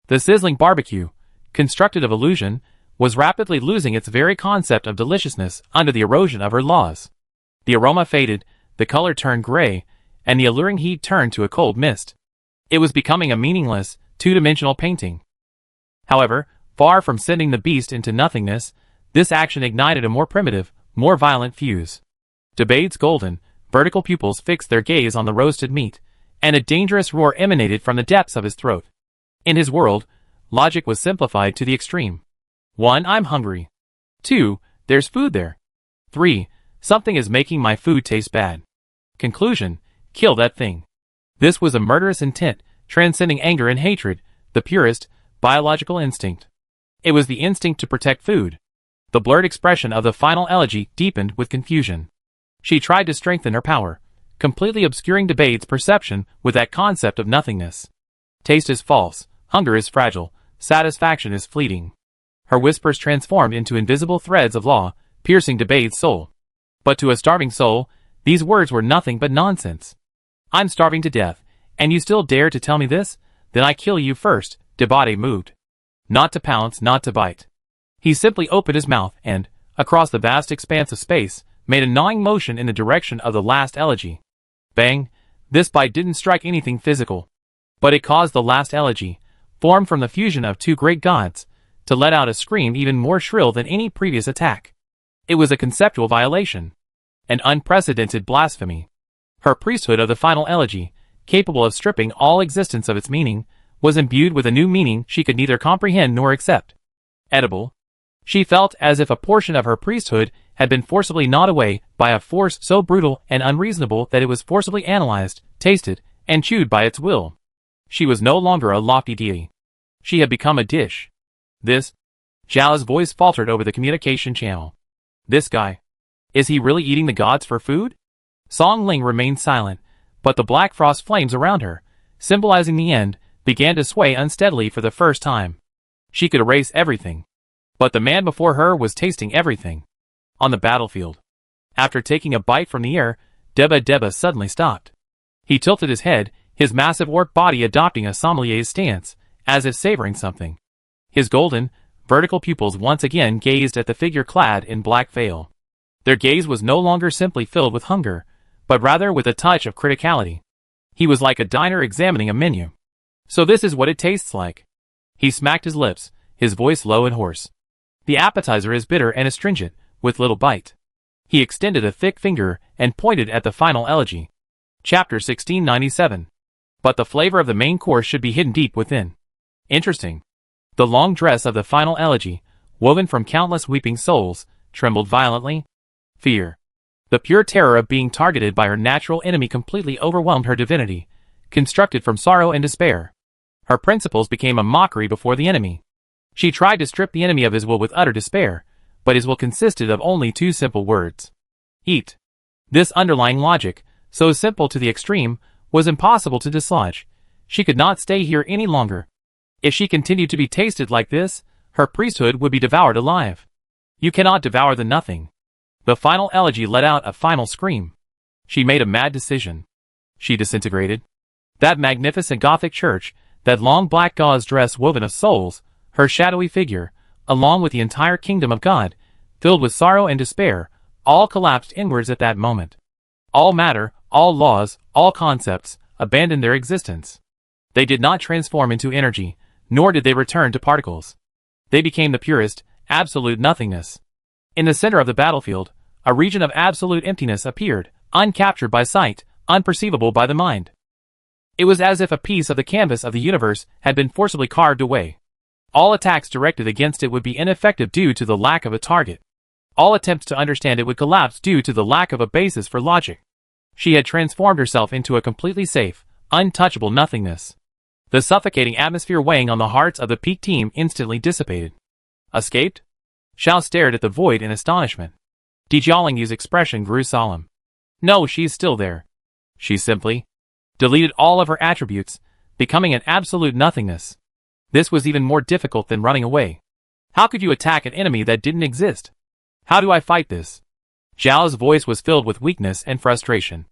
The sizzling barbecue, constructed of illusion, was rapidly losing its very concept of deliciousness under the erosion of her laws. The aroma faded, the color turned gray, and the alluring heat turned to a cold mist. It was becoming a meaningless, two-dimensional painting. However, far from sending the beast into nothingness, this action ignited a more primitive, more violent fuse. Debade's golden, vertical pupils fixed their gaze on the roasted meat, and a dangerous roar emanated from the depths of his throat. In his world, logic was simplified to the extreme. 1. I'm hungry. 2. There's food there. 3. Something is making my food taste bad. Conclusion: kill that thing. This was a murderous intent, transcending anger and hatred, the purest, biological instinct. It was the instinct to protect food. The blurred expression of the final elegy deepened with confusion. She tried to strengthen her power, completely obscuring Debade's perception with that concept of nothingness. Taste is false, hunger is fragile, satisfaction is fleeting. Her whispers transformed into invisible threads of law, piercing Debade's soul. But to a starving soul, these words were nothing but nonsense. I'm starving to death, and you still dare to tell me this? Then I kill you first. Debade moved. Not to pounce, not to bite. He simply opened his mouth and, across the vast expanse of space, made a gnawing motion in the direction of the last elegy. Bang! This bite didn't strike anything physical. But it caused the last elegy, formed from the fusion of two great gods, to let out a scream even more shrill than any previous attack. It was a conceptual violation. An unprecedented blasphemy. Her priesthood of the final elegy, capable of stripping all existence of its meaning, was imbued with a new meaning she could neither comprehend nor accept. Edible. She felt as if a portion of her priesthood had been forcibly gnawed away by a force so brutal and unreasonable that it was forcibly analyzed, tasted, and chewed by its will. She was no longer a lofty deity. She had become a dish. This? Zhao's voice faltered over the communication channel. This guy. Is he really eating the gods for food? Song Ling remained silent, but the black frost flames around her, symbolizing the end, began to sway unsteadily for the first time. She could erase everything. But the man before her was tasting everything. On the battlefield. After taking a bite from the air, Deba suddenly stopped. He tilted his head, his massive orc body adopting a sommelier's stance, as if savoring something. His golden, vertical pupils once again gazed at the figure clad in black veil. Their gaze was no longer simply filled with hunger, but rather with a touch of criticality. He was like a diner examining a menu. So this is what it tastes like. He smacked his lips, his voice low and hoarse. The appetizer is bitter and astringent, with little bite. He extended a thick finger and pointed at the final elegy. Chapter 1697. But the flavor of the main course should be hidden deep within. Interesting. The long dress of the final elegy, woven from countless weeping souls, trembled violently. Fear. The pure terror of being targeted by her natural enemy completely overwhelmed her divinity, constructed from sorrow and despair. Her principles became a mockery before the enemy. She tried to strip the enemy of his will with utter despair, but his will consisted of only two simple words. Eat. This underlying logic, so simple to the extreme, was impossible to dislodge. She could not stay here any longer. If she continued to be tasted like this, her priesthood would be devoured alive. You cannot devour the nothing. The final elegy let out a final scream. She made a mad decision. She disintegrated. That magnificent Gothic church, that long black gauze dress woven of souls, her shadowy figure, along with the entire kingdom of God, filled with sorrow and despair, all collapsed inwards at that moment. All matter, all laws, all concepts, abandoned their existence. They did not transform into energy, nor did they return to particles. They became the purest, absolute nothingness. In the center of the battlefield, A region of absolute emptiness appeared, uncaptured by sight, unperceivable by the mind. It was as if a piece of the canvas of the universe had been forcibly carved away. All attacks directed against it would be ineffective due to the lack of a target. All attempts to understand it would collapse due to the lack of a basis for logic. She had transformed herself into a completely safe, untouchable nothingness. The suffocating atmosphere weighing on the hearts of the Peak team instantly dissipated. Escaped? Xiao stared at the void in astonishment. Jialingyu's expression grew solemn. No, she's still there. She simply deleted all of her attributes, becoming an absolute nothingness. This was even more difficult than running away. How could you attack an enemy that didn't exist? How do I fight this? Zhao's voice was filled with weakness and frustration.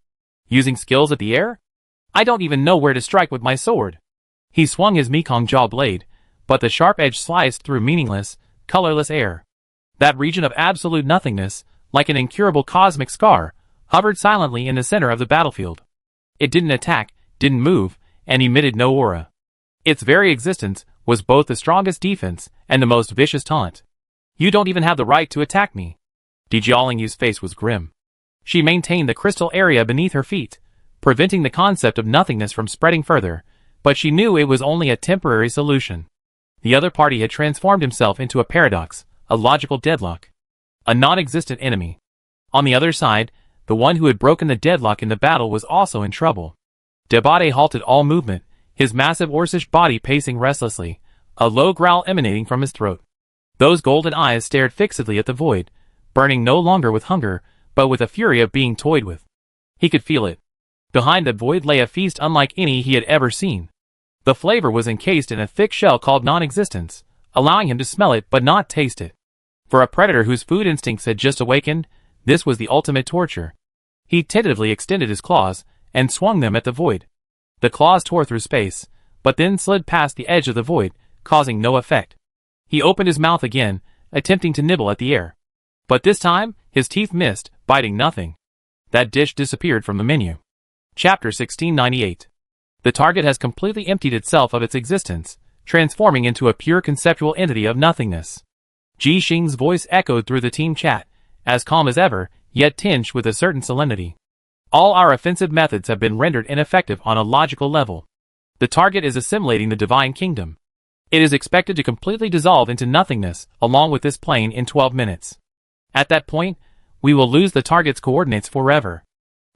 Using skills at the air? I don't even know where to strike with my sword. He swung his Mekong jaw blade, but the sharp edge sliced through meaningless, colorless air. That region of absolute nothingness, like an incurable cosmic scar, hovered silently in the center of the battlefield. It didn't attack, didn't move, and emitted no aura. Its very existence was both the strongest defense and the most vicious taunt. You don't even have the right to attack me. Jialingyu's face was grim. She maintained the crystal area beneath her feet, preventing the concept of nothingness from spreading further, but she knew it was only a temporary solution. The other party had transformed himself into a paradox, a logical deadlock. A non-existent enemy. On the other side, the one who had broken the deadlock in the battle was also in trouble. Debate halted all movement, his massive orcish body pacing restlessly, a low growl emanating from his throat. Those golden eyes stared fixedly at the void, burning no longer with hunger, but with a fury of being toyed with. He could feel it. Behind the void lay a feast unlike any he had ever seen. The flavor was encased in a thick shell called non-existence, allowing him to smell it but not taste it. For a predator whose food instincts had just awakened, this was the ultimate torture. He tentatively extended his claws and swung them at the void. The claws tore through space, but then slid past the edge of the void, causing no effect. He opened his mouth again, attempting to nibble at the air. But this time, his teeth missed, biting nothing. That dish disappeared from the menu. Chapter 1698. The target has completely emptied itself of its existence, transforming into a pure conceptual entity of nothingness. Ji Xing's voice echoed through the team chat, as calm as ever, yet tinged with a certain solemnity. All our offensive methods have been rendered ineffective on a logical level. The target is assimilating the divine kingdom. It is expected to completely dissolve into nothingness along with this plane in 12 minutes. At that point, we will lose the target's coordinates forever.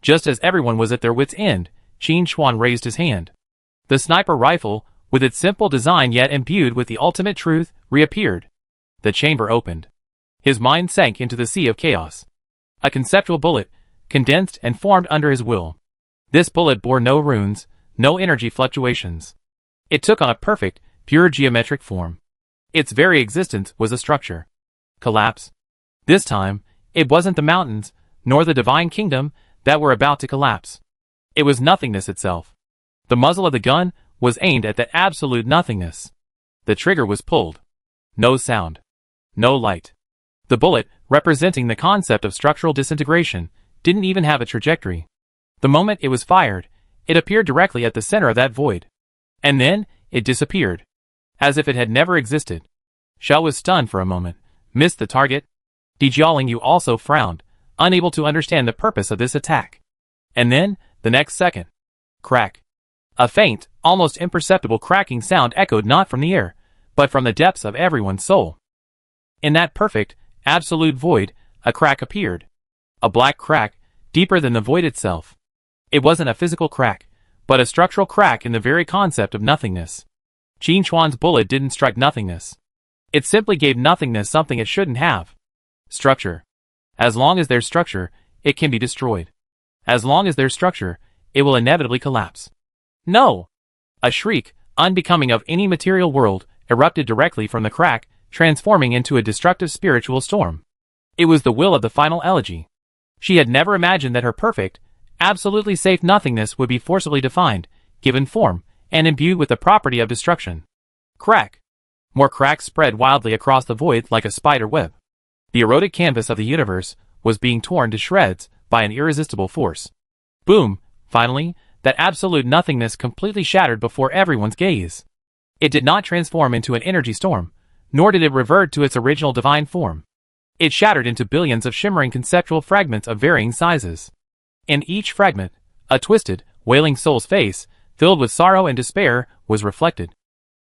Just as everyone was at their wits' end, Qin Xuan raised his hand. The sniper rifle, with its simple design yet imbued with the ultimate truth, reappeared. The chamber opened. His mind sank into the sea of chaos. A conceptual bullet, condensed and formed under his will. This bullet bore no runes, no energy fluctuations. It took on a perfect, pure geometric form. Its very existence was a structure. Collapse. This time, it wasn't the mountains, nor the divine kingdom, that were about to collapse. It was nothingness itself. The muzzle of the gun was aimed at that absolute nothingness. The trigger was pulled. No sound. No light. The bullet, representing the concept of structural disintegration, didn't even have a trajectory. The moment it was fired, it appeared directly at the center of that void. And then, it disappeared. As if it had never existed. Xiao was stunned for a moment, missed the target. Jialingyu also frowned, unable to understand the purpose of this attack. And then, the next second. Crack. A faint, almost imperceptible cracking sound echoed not from the air, but from the depths of everyone's soul. In that perfect, absolute void, a crack appeared. A black crack, deeper than the void itself. It wasn't a physical crack, but a structural crack in the very concept of nothingness. Qin Xuan's bullet didn't strike nothingness. It simply gave nothingness something it shouldn't have. Structure. As long as there's structure, it can be destroyed. As long as there's structure, it will inevitably collapse. No! A shriek, unbecoming of any material world, erupted directly from the crack, transforming into a destructive spiritual storm. It was the will of the final elegy. She had never imagined that her perfect, absolutely safe nothingness would be forcibly defined, given form, and imbued with the property of destruction. Crack. More cracks spread wildly across the void like a spider web. The eroded canvas of the universe was being torn to shreds by an irresistible force. Boom, finally, that absolute nothingness completely shattered before everyone's gaze. It did not transform into an energy storm, nor did it revert to its original divine form. It shattered into billions of shimmering conceptual fragments of varying sizes. In each fragment, a twisted, wailing soul's face, filled with sorrow and despair, was reflected.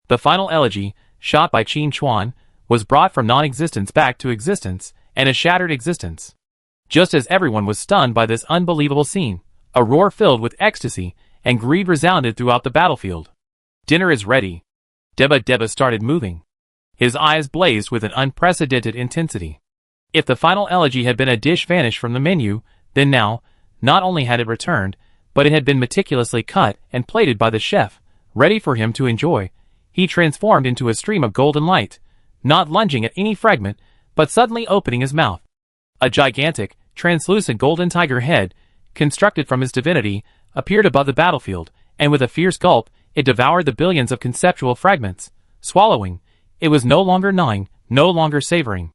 The final elegy, shot by Qin Chuan, was brought from non-existence back to existence, and a shattered existence. Just as everyone was stunned by this unbelievable scene, a roar filled with ecstasy and greed resounded throughout the battlefield. "Dinner is ready." Deba started moving. His eyes blazed with an unprecedented intensity. If the final elegy had been a dish vanished from the menu, then now, not only had it returned, but it had been meticulously cut and plated by the chef, ready for him to enjoy. He transformed into a stream of golden light, not lunging at any fragment, but suddenly opening his mouth. A gigantic, translucent golden tiger head, constructed from his divinity, appeared above the battlefield, and with a fierce gulp, it devoured the billions of conceptual fragments. Swallowing, it was no longer gnawing, no longer savoring.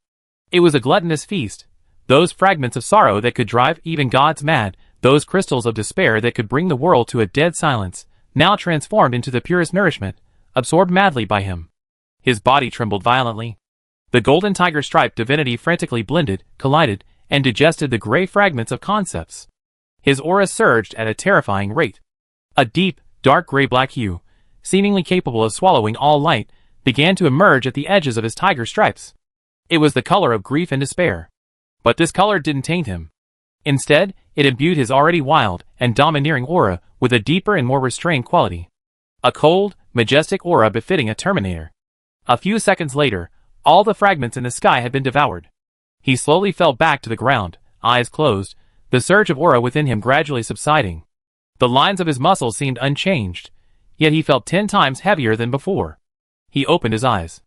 It was a gluttonous feast. Those fragments of sorrow that could drive even gods mad, those crystals of despair that could bring the world to a dead silence, now transformed into the purest nourishment, absorbed madly by him. His body trembled violently. The golden tiger-striped divinity frantically blended, collided, and digested the gray fragments of concepts. His aura surged at a terrifying rate. A deep, dark gray-black hue, seemingly capable of swallowing all light, began to emerge at the edges of his tiger stripes. It was the color of grief and despair. But this color didn't taint him. Instead, it imbued his already wild and domineering aura with a deeper and more restrained quality. A cold, majestic aura befitting a Terminator. A few seconds later, all the fragments in the sky had been devoured. He slowly fell back to the ground, eyes closed, the surge of aura within him gradually subsiding. The lines of his muscles seemed unchanged, yet he felt 10 times heavier than before. He opened his eyes.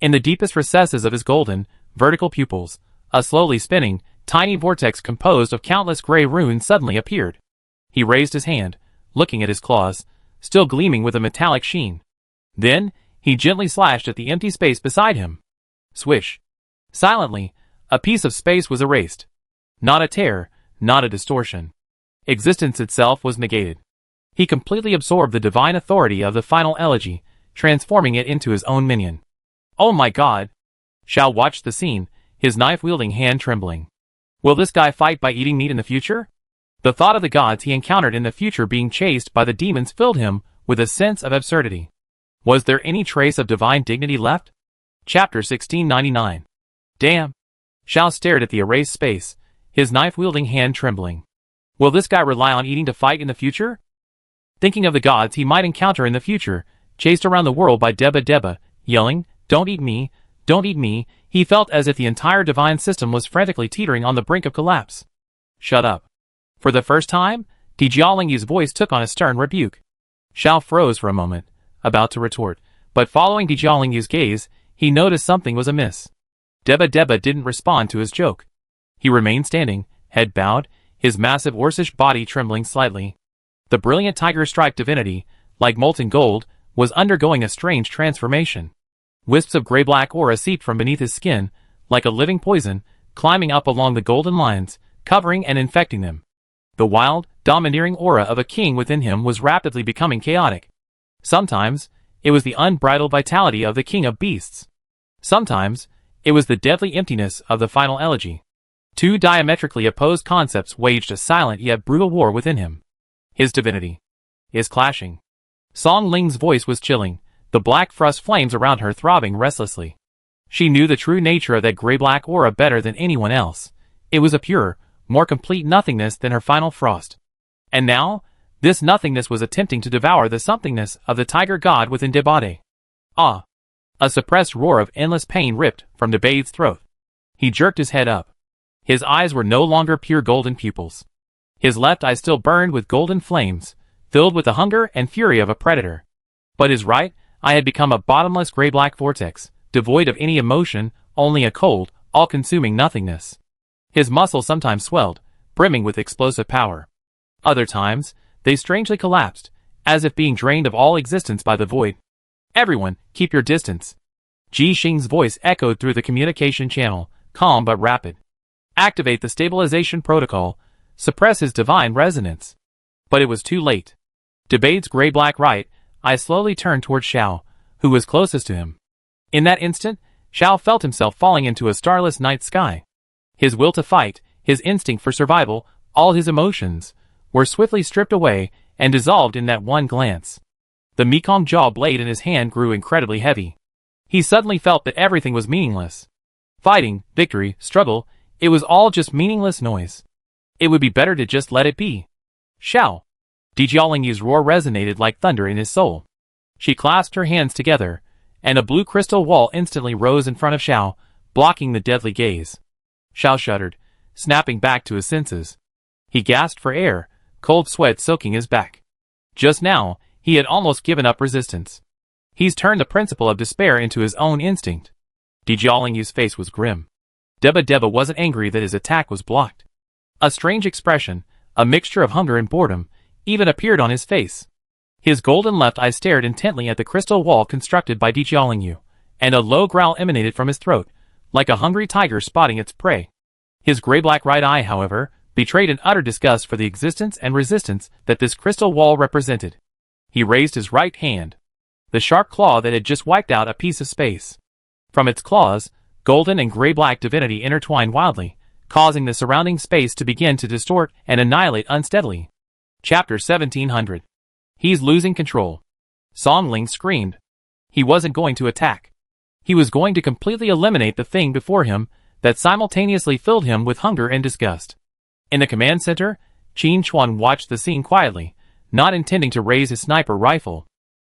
In the deepest recesses of his golden, vertical pupils, a slowly spinning, tiny vortex composed of countless gray runes suddenly appeared. He raised his hand, looking at his claws, still gleaming with a metallic sheen. Then, he gently slashed at the empty space beside him. Swish. Silently, a piece of space was erased. Not a tear, not a distortion. Existence itself was negated. He completely absorbed the divine authority of the final elegy, transforming it into his own minion. Oh my god! Shao watched the scene, his knife-wielding hand trembling. Will this guy fight by eating meat in the future? The thought of the gods he encountered in the future being chased by the demons filled him with a sense of absurdity. Was there any trace of divine dignity left? Chapter 1699. Damn! Shao stared at the erased space, his knife-wielding hand trembling. Will this guy rely on eating to fight in the future? Thinking of the gods he might encounter in the future, chased around the world by Deba, yelling, "Don't eat me, don't eat me," he felt as if the entire divine system was frantically teetering on the brink of collapse. Shut up. For the first time, Jiaolingyi's voice took on a stern rebuke. Shao froze for a moment, about to retort, but following Jiaolingyi's gaze, he noticed something was amiss. Deba didn't respond to his joke. He remained standing, head bowed, his massive orcish body trembling slightly. The brilliant tiger-striped divinity, like molten gold, was undergoing a strange transformation. Wisps of gray-black aura seeped from beneath his skin, like a living poison, climbing up along the golden lines, covering and infecting them. The wild, domineering aura of a king within him was rapidly becoming chaotic. Sometimes, it was the unbridled vitality of the king of beasts. Sometimes, it was the deadly emptiness of the final elegy. Two diametrically opposed concepts waged a silent yet brutal war within him. His divinity is clashing. Song Ling's voice was chilling, the black frost flames around her throbbing restlessly. She knew the true nature of that gray-black aura better than anyone else. It was a pure, more complete nothingness than her final frost. And now, this nothingness was attempting to devour the somethingness of the tiger god within Debade. Ah! A suppressed roar of endless pain ripped from Debade's throat. He jerked his head up. His eyes were no longer pure golden pupils. His left eye still burned with golden flames, filled with the hunger and fury of a predator. But his right eye had become a bottomless gray-black vortex, devoid of any emotion, only a cold, all-consuming nothingness. His muscles sometimes swelled, brimming with explosive power. Other times, they strangely collapsed, as if being drained of all existence by the void. Everyone, keep your distance. Ji Xing's voice echoed through the communication channel, calm but rapid. Activate the stabilization protocol, suppress his divine resonance. But it was too late. Debade's gray-black right eye slowly turned toward Shao, who was closest to him. In that instant, Shao felt himself falling into a starless night sky. His will to fight, his instinct for survival, all his emotions, were swiftly stripped away and dissolved in that one glance. The Mekong jaw blade in his hand grew incredibly heavy. He suddenly felt that everything was meaningless. Fighting, victory, struggle, it was all just meaningless noise. It would be better to just let it be. Xiao! Jiaoling's roar resonated like thunder in his soul. She clasped her hands together, and a blue crystal wall instantly rose in front of Xiao, blocking the deadly gaze. Xiao shuddered, snapping back to his senses. He gasped for air, cold sweat soaking his back. Just now, he had almost given up resistance. He's turned the principle of despair into his own instinct. Jiaoling's face was grim. Deba wasn't angry that his attack was blocked. A strange expression, a mixture of hunger and boredom, even appeared on his face. His golden left eye stared intently at the crystal wall constructed by Jiaoling, and a low growl emanated from his throat, like a hungry tiger spotting its prey. His gray-black right eye, however, betrayed an utter disgust for the existence and resistance that this crystal wall represented. He raised his right hand. The sharp claw that had just wiped out a piece of space. From its claws, golden and gray-black divinity intertwined wildly, causing the surrounding space to begin to distort and annihilate unsteadily. Chapter 1700. He's losing control. Song Ling screamed. He wasn't going to attack. He was going to completely eliminate the thing before him that simultaneously filled him with hunger and disgust. In the command center, Qin Chuan watched the scene quietly, not intending to raise his sniper rifle.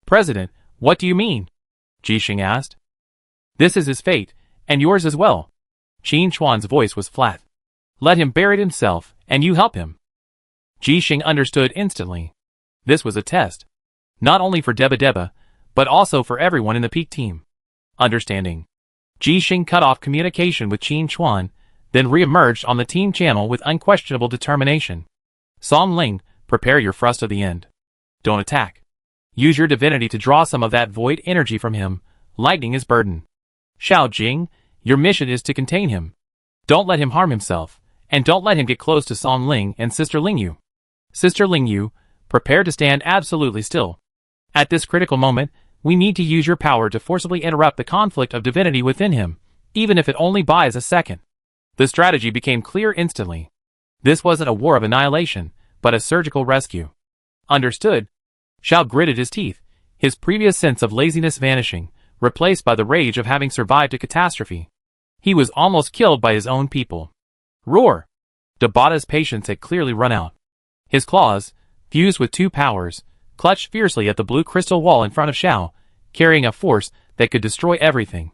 "President, what do you mean?" Jixing asked. "This is his fate, and yours as well." Qin Chuan's voice was flat. "Let him bear it himself, and you help him." Jixing understood instantly. This was a test. Not only for Deba, but also for everyone in the peak team. Understanding. Jixing cut off communication with Qin Chuan, then re-emerged on the team channel with unquestionable determination. "Song Ling, prepare your thrust of the end. Don't attack. Use your divinity to draw some of that void energy from him, lightening his burden. Xiao Jing, your mission is to contain him. Don't let him harm himself, and don't let him get close to Song Ling and Sister Lingyu. Sister Lingyu, prepare to stand absolutely still. At this critical moment, we need to use your power to forcibly interrupt the conflict of divinity within him, even if it only buys a second." The strategy became clear instantly. This wasn't a war of annihilation, but a surgical rescue. Understood? Xiao gritted his teeth, his previous sense of laziness vanishing, replaced by the rage of having survived a catastrophe. He was almost killed by his own people. Roar! Debata's patience had clearly run out. His claws, fused with two powers, clutched fiercely at the blue crystal wall in front of Xiao, carrying a force that could destroy everything.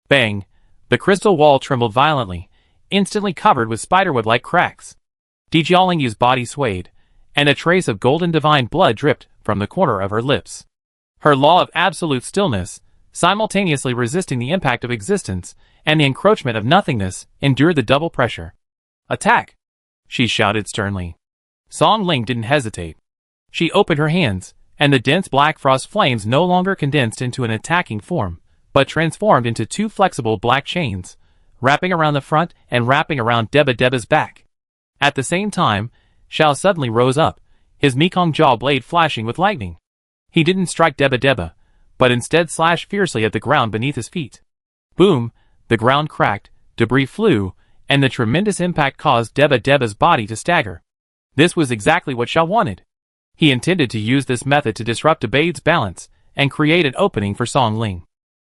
Bang! The crystal wall trembled violently, instantly covered with spiderweb-like cracks. Jiaoling's body swayed, and a trace of golden divine blood dripped from the corner of her lips. Her law of absolute stillness, simultaneously resisting the impact of existence and the encroachment of nothingness, endured the double pressure. "Attack!" she shouted sternly. Song Ling didn't hesitate. She opened her hands, and the dense black frost flames no longer condensed into an attacking form, but transformed into two flexible black chains, wrapping around the front and wrapping around Deba's back. At the same time, Xiao suddenly rose up, his Mekong jaw blade flashing with lightning. He didn't strike Deba, but instead slashed fiercely at the ground beneath his feet. Boom! The ground cracked, debris flew, and the tremendous impact caused Deba's body to stagger. This was exactly what Xiao wanted. He intended to use this method to disrupt Debade's balance and create an opening for Song Ling.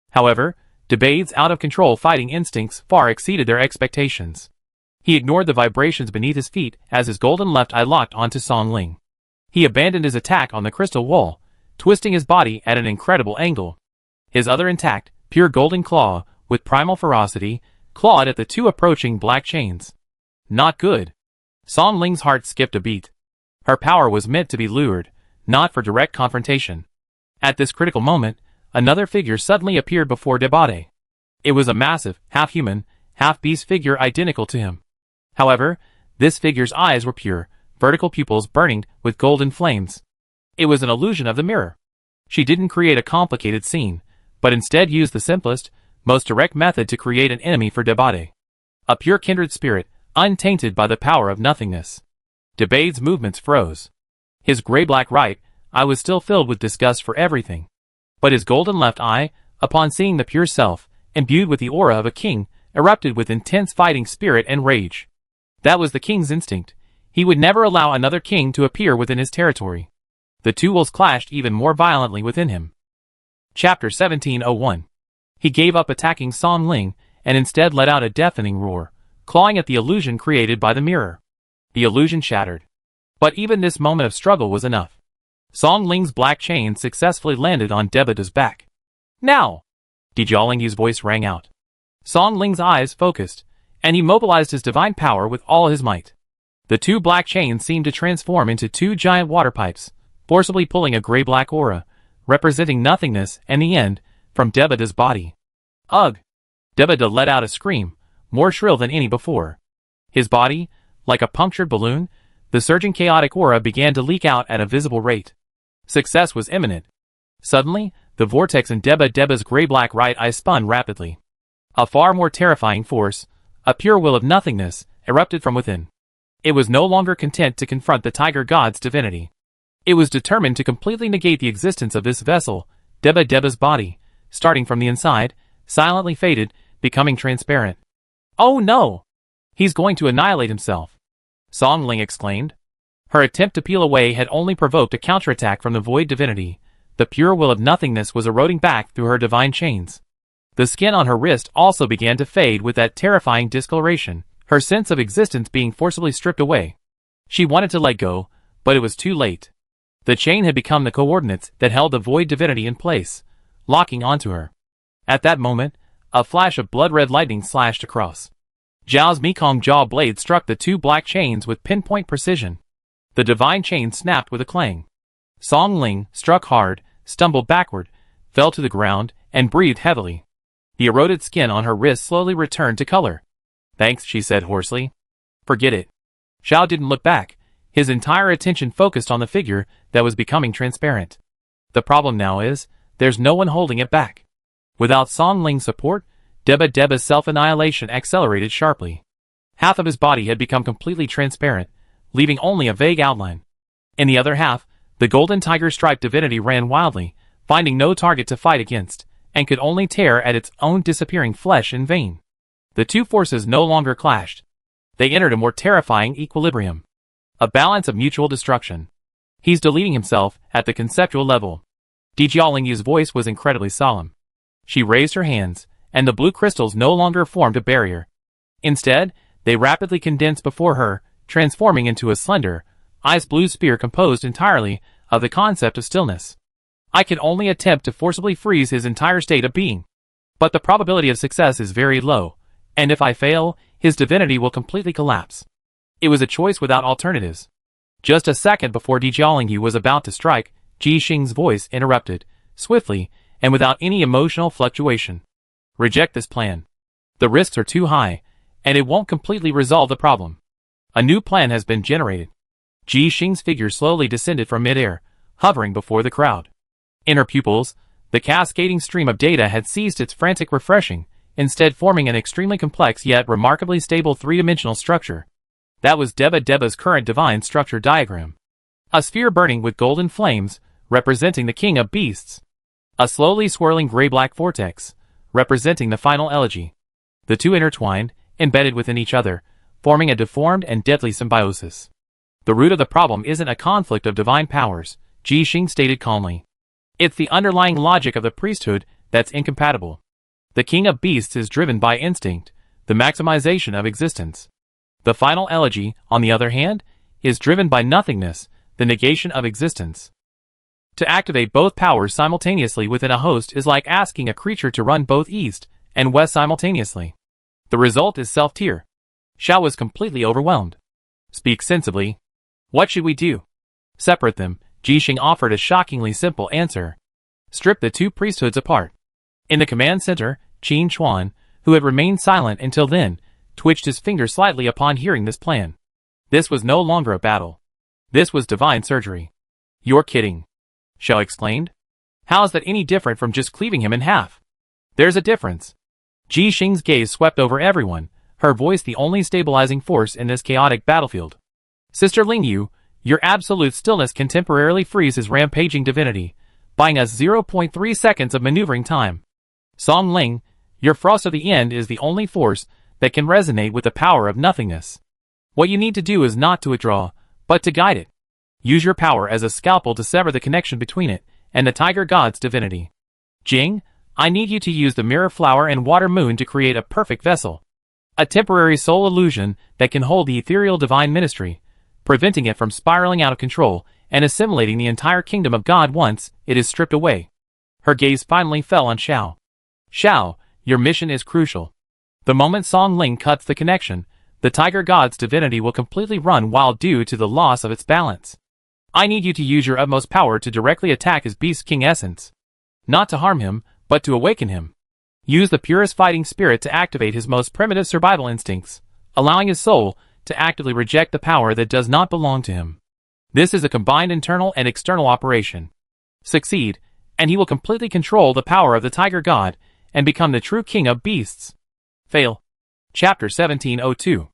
However, Debade's out-of-control fighting instincts far exceeded their expectations. He ignored the vibrations beneath his feet as his golden left eye locked onto Song Ling. He abandoned his attack on the crystal wall, twisting his body at an incredible angle. His other intact, pure golden claw, with primal ferocity, clawed at the two approaching black chains. Not good. Song Ling's heart skipped a beat. Her power was meant to be lured, not for direct confrontation. At this critical moment, another figure suddenly appeared before Debate. It was a massive, half-human, half-beast figure identical to him. However, this figure's eyes were pure, vertical pupils burning with golden flames. It was an illusion of the mirror. She didn't create a complicated scene, but instead used the simplest, most direct method to create an enemy for Debate. A pure kindred spirit, untainted by the power of nothingness. Debade's movements froze. His gray-black right eye was still filled with disgust for everything. But his golden left eye, upon seeing the pure self, imbued with the aura of a king, erupted with intense fighting spirit and rage. That was the king's instinct. He would never allow another king to appear within his territory. The two wills clashed even more violently within him. Chapter 1701. He gave up attacking Song Ling, and instead let out a deafening roar, clawing at the illusion created by the mirror. The illusion shattered. But even this moment of struggle was enough. Song Ling's black chain successfully landed on Debade's back. Now! Dijialing's voice rang out. Song Ling's eyes focused, and he mobilized his divine power with all his might. The two black chains seemed to transform into two giant water pipes, forcibly pulling a gray-black aura, representing nothingness and the end, from Debade's body. Ugh! Debade let out a scream, more shrill than any before. His body, like a punctured balloon, the surging chaotic aura began to leak out at a visible rate. Success was imminent. Suddenly, the vortex in Debade's gray-black right eye spun rapidly. A far more terrifying force, a pure will of nothingness, erupted from within. It was no longer content to confront the tiger god's divinity. It was determined to completely negate the existence of this vessel. Debade's body, starting from the inside, silently faded, becoming transparent. Oh no! He's going to annihilate himself! Song Ling exclaimed. Her attempt to peel away had only provoked a counterattack from the void divinity. The pure will of nothingness was eroding back through her divine chains. The skin on her wrist also began to fade with that terrifying discoloration, her sense of existence being forcibly stripped away. She wanted to let go, but it was too late. The chain had become the coordinates that held the void divinity in place, locking onto her. At that moment, a flash of blood-red lightning slashed across. Zhao's Mekong jaw blade struck the two black chains with pinpoint precision. The divine chain snapped with a clang. Song Ling, struck hard, stumbled backward, fell to the ground, and breathed heavily. The eroded skin on her wrist slowly returned to color. Thanks, she said hoarsely. Forget it. Zhao didn't look back, his entire attention focused on the figure that was becoming transparent. The problem now is, there's no one holding it back. Without Song Ling's support, Debade's self-annihilation accelerated sharply. Half of his body had become completely transparent, leaving only a vague outline. In the other half, the golden tiger-striped divinity ran wildly, finding no target to fight against, and could only tear at its own disappearing flesh in vain. The two forces no longer clashed. They entered a more terrifying equilibrium. A balance of mutual destruction. He's deleting himself at the conceptual level. Dijialing's voice was incredibly solemn. She raised her hands, and the blue crystals no longer formed a barrier. Instead, they rapidly condensed before her, transforming into a slender, ice blue sphere composed entirely of the concept of stillness. I can only attempt to forcibly freeze his entire state of being. But the probability of success is very low, and if I fail, his divinity will completely collapse. It was a choice without alternatives. Just a second before Dijialing was about to strike, Ji Xing's voice interrupted, swiftly, and without any emotional fluctuation. Reject this plan. The risks are too high, and it won't completely resolve the problem. A new plan has been generated. Ji Xing's figure slowly descended from midair, hovering before the crowd. In her pupils, the cascading stream of data had ceased its frantic refreshing, instead forming an extremely complex yet remarkably stable three-dimensional structure. That was Debade's current divine structure diagram. A sphere burning with golden flames, representing the king of beasts. A slowly swirling gray-black vortex, representing the final elegy. The two intertwined, embedded within each other, forming a deformed and deadly symbiosis. The root of the problem isn't a conflict of divine powers, Ji Xing stated calmly. It's the underlying logic of the priesthood that's incompatible. The king of beasts is driven by instinct, the maximization of existence. The final elegy, on the other hand, is driven by nothingness, the negation of existence. To activate both powers simultaneously within a host is like asking a creature to run both east and west simultaneously. The result is self-tear. Xiao was completely overwhelmed. Speak sensibly. What should we do? Separate them, Ji Xing offered a shockingly simple answer. Strip the two priesthoods apart. In the command center, Qin Chuan, who had remained silent until then, twitched his finger slightly upon hearing this plan. This was no longer a battle. This was divine surgery. You're kidding. Xiao exclaimed. How is that any different from just cleaving him in half? There's a difference. Ji Xing's gaze swept over everyone, her voice the only stabilizing force in this chaotic battlefield. Sister Lingyu, your absolute stillness can temporarily freeze his rampaging divinity, buying us 0.3 seconds of maneuvering time. Song Ling, Your frost of the end is the only force that can resonate with the power of nothingness. What you need to do is not to withdraw, but to guide it. Use your power as a scalpel to sever the connection between it and the tiger god's divinity. Jing, I need you to use the mirror flower and water moon to create a perfect vessel. A temporary soul illusion that can hold the ethereal divine ministry, preventing it from spiraling out of control and assimilating the entire kingdom of God once it is stripped away. Her gaze finally fell on Xiao. Xiao, your mission is crucial. The moment Song Ling cuts the connection, the tiger god's divinity will completely run wild due to the loss of its balance. I need you to use your utmost power to directly attack his Beast King essence. Not to harm him, but to awaken him. Use the purest fighting spirit to activate his most primitive survival instincts, allowing his soul to actively reject the power that does not belong to him. This is a combined internal and external operation. Succeed, and he will completely control the power of the tiger god and become the true king of beasts. Fail. Chapter 1702.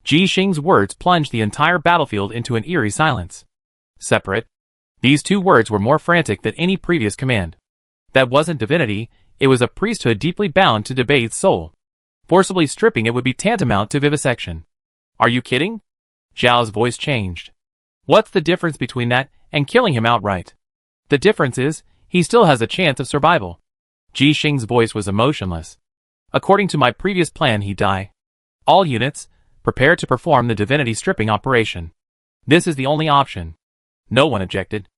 Ji Xing's words plunged the entire battlefield into an eerie silence. Separate. These two words were more frantic than any previous command. That wasn't divinity, it was a priesthood deeply bound to debase soul. Forcibly stripping it would be tantamount to vivisection. Are you kidding? Zhao's voice changed. What's the difference between that and killing him outright? The difference is, he still has a chance of survival. Ji Xing's voice was emotionless. According to my previous plan, he'd die. All units, prepare to perform the divinity stripping operation. This is the only option. No one objected.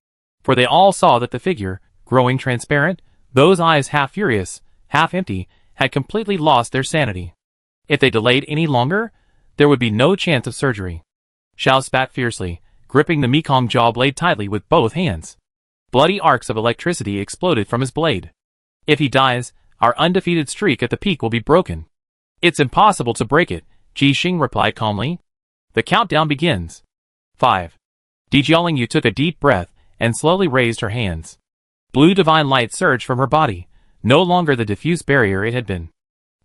For they all saw that the figure, growing transparent, those eyes half furious, half empty, had completely lost their sanity. If they delayed any longer, there would be no chance of surgery. Xiao spat fiercely, gripping the Mekong jaw blade tightly with both hands. Bloody arcs of electricity exploded from his blade. If he dies, our undefeated streak at the peak will be broken. It's impossible to break it, Ji Xing replied calmly. The countdown begins. 5. Jiaoling took a deep breath and slowly raised her hands. Blue divine light surged from her body, no longer the diffuse barrier it had been.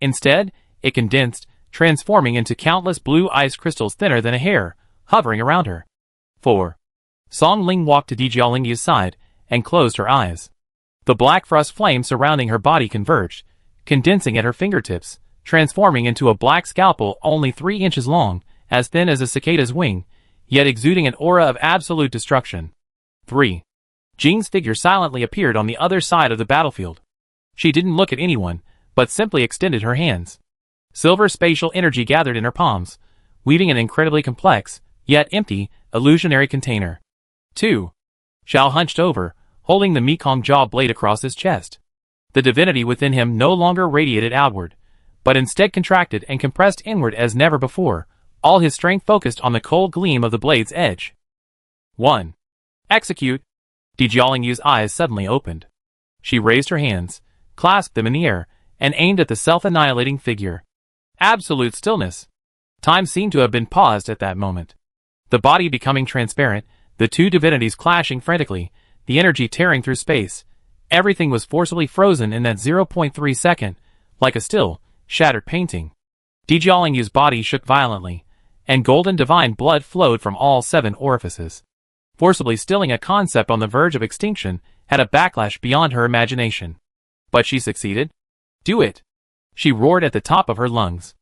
Instead, it condensed, transforming into countless blue ice crystals thinner than a hair, hovering around her. 4. Song Ling walked to Jiaoling's side and closed her eyes. The black frost flame surrounding her body converged, condensing at her fingertips, transforming into a black scalpel only 3 inches long, as thin as a cicada's wing, yet exuding an aura of absolute destruction. 3. Jing's figure silently appeared on the other side of the battlefield. She didn't look at anyone, but simply extended her hands. Silver spatial energy gathered in her palms, weaving an incredibly complex, yet empty, illusionary container. 2. Xiao hunched over, holding the Mekong jaw blade across his chest. The divinity within him no longer radiated outward, but instead contracted and compressed inward as never before, all his strength focused on the cold gleam of the blade's edge. 1. Execute! Jiaoling's eyes suddenly opened. She raised her hands, clasped them in the air, and aimed at the self-annihilating figure. Absolute stillness. Time seemed to have been paused at that moment. The body becoming transparent, the two divinities clashing frantically, the energy tearing through space. Everything was forcibly frozen in that 0.3 second, like a still, shattered painting. Jiaoling's body shook violently, and golden divine blood flowed from all 7 orifices. Forcibly stilling a concept on the verge of extinction had a backlash beyond her imagination. But she succeeded. Do it! She roared at the top of her lungs.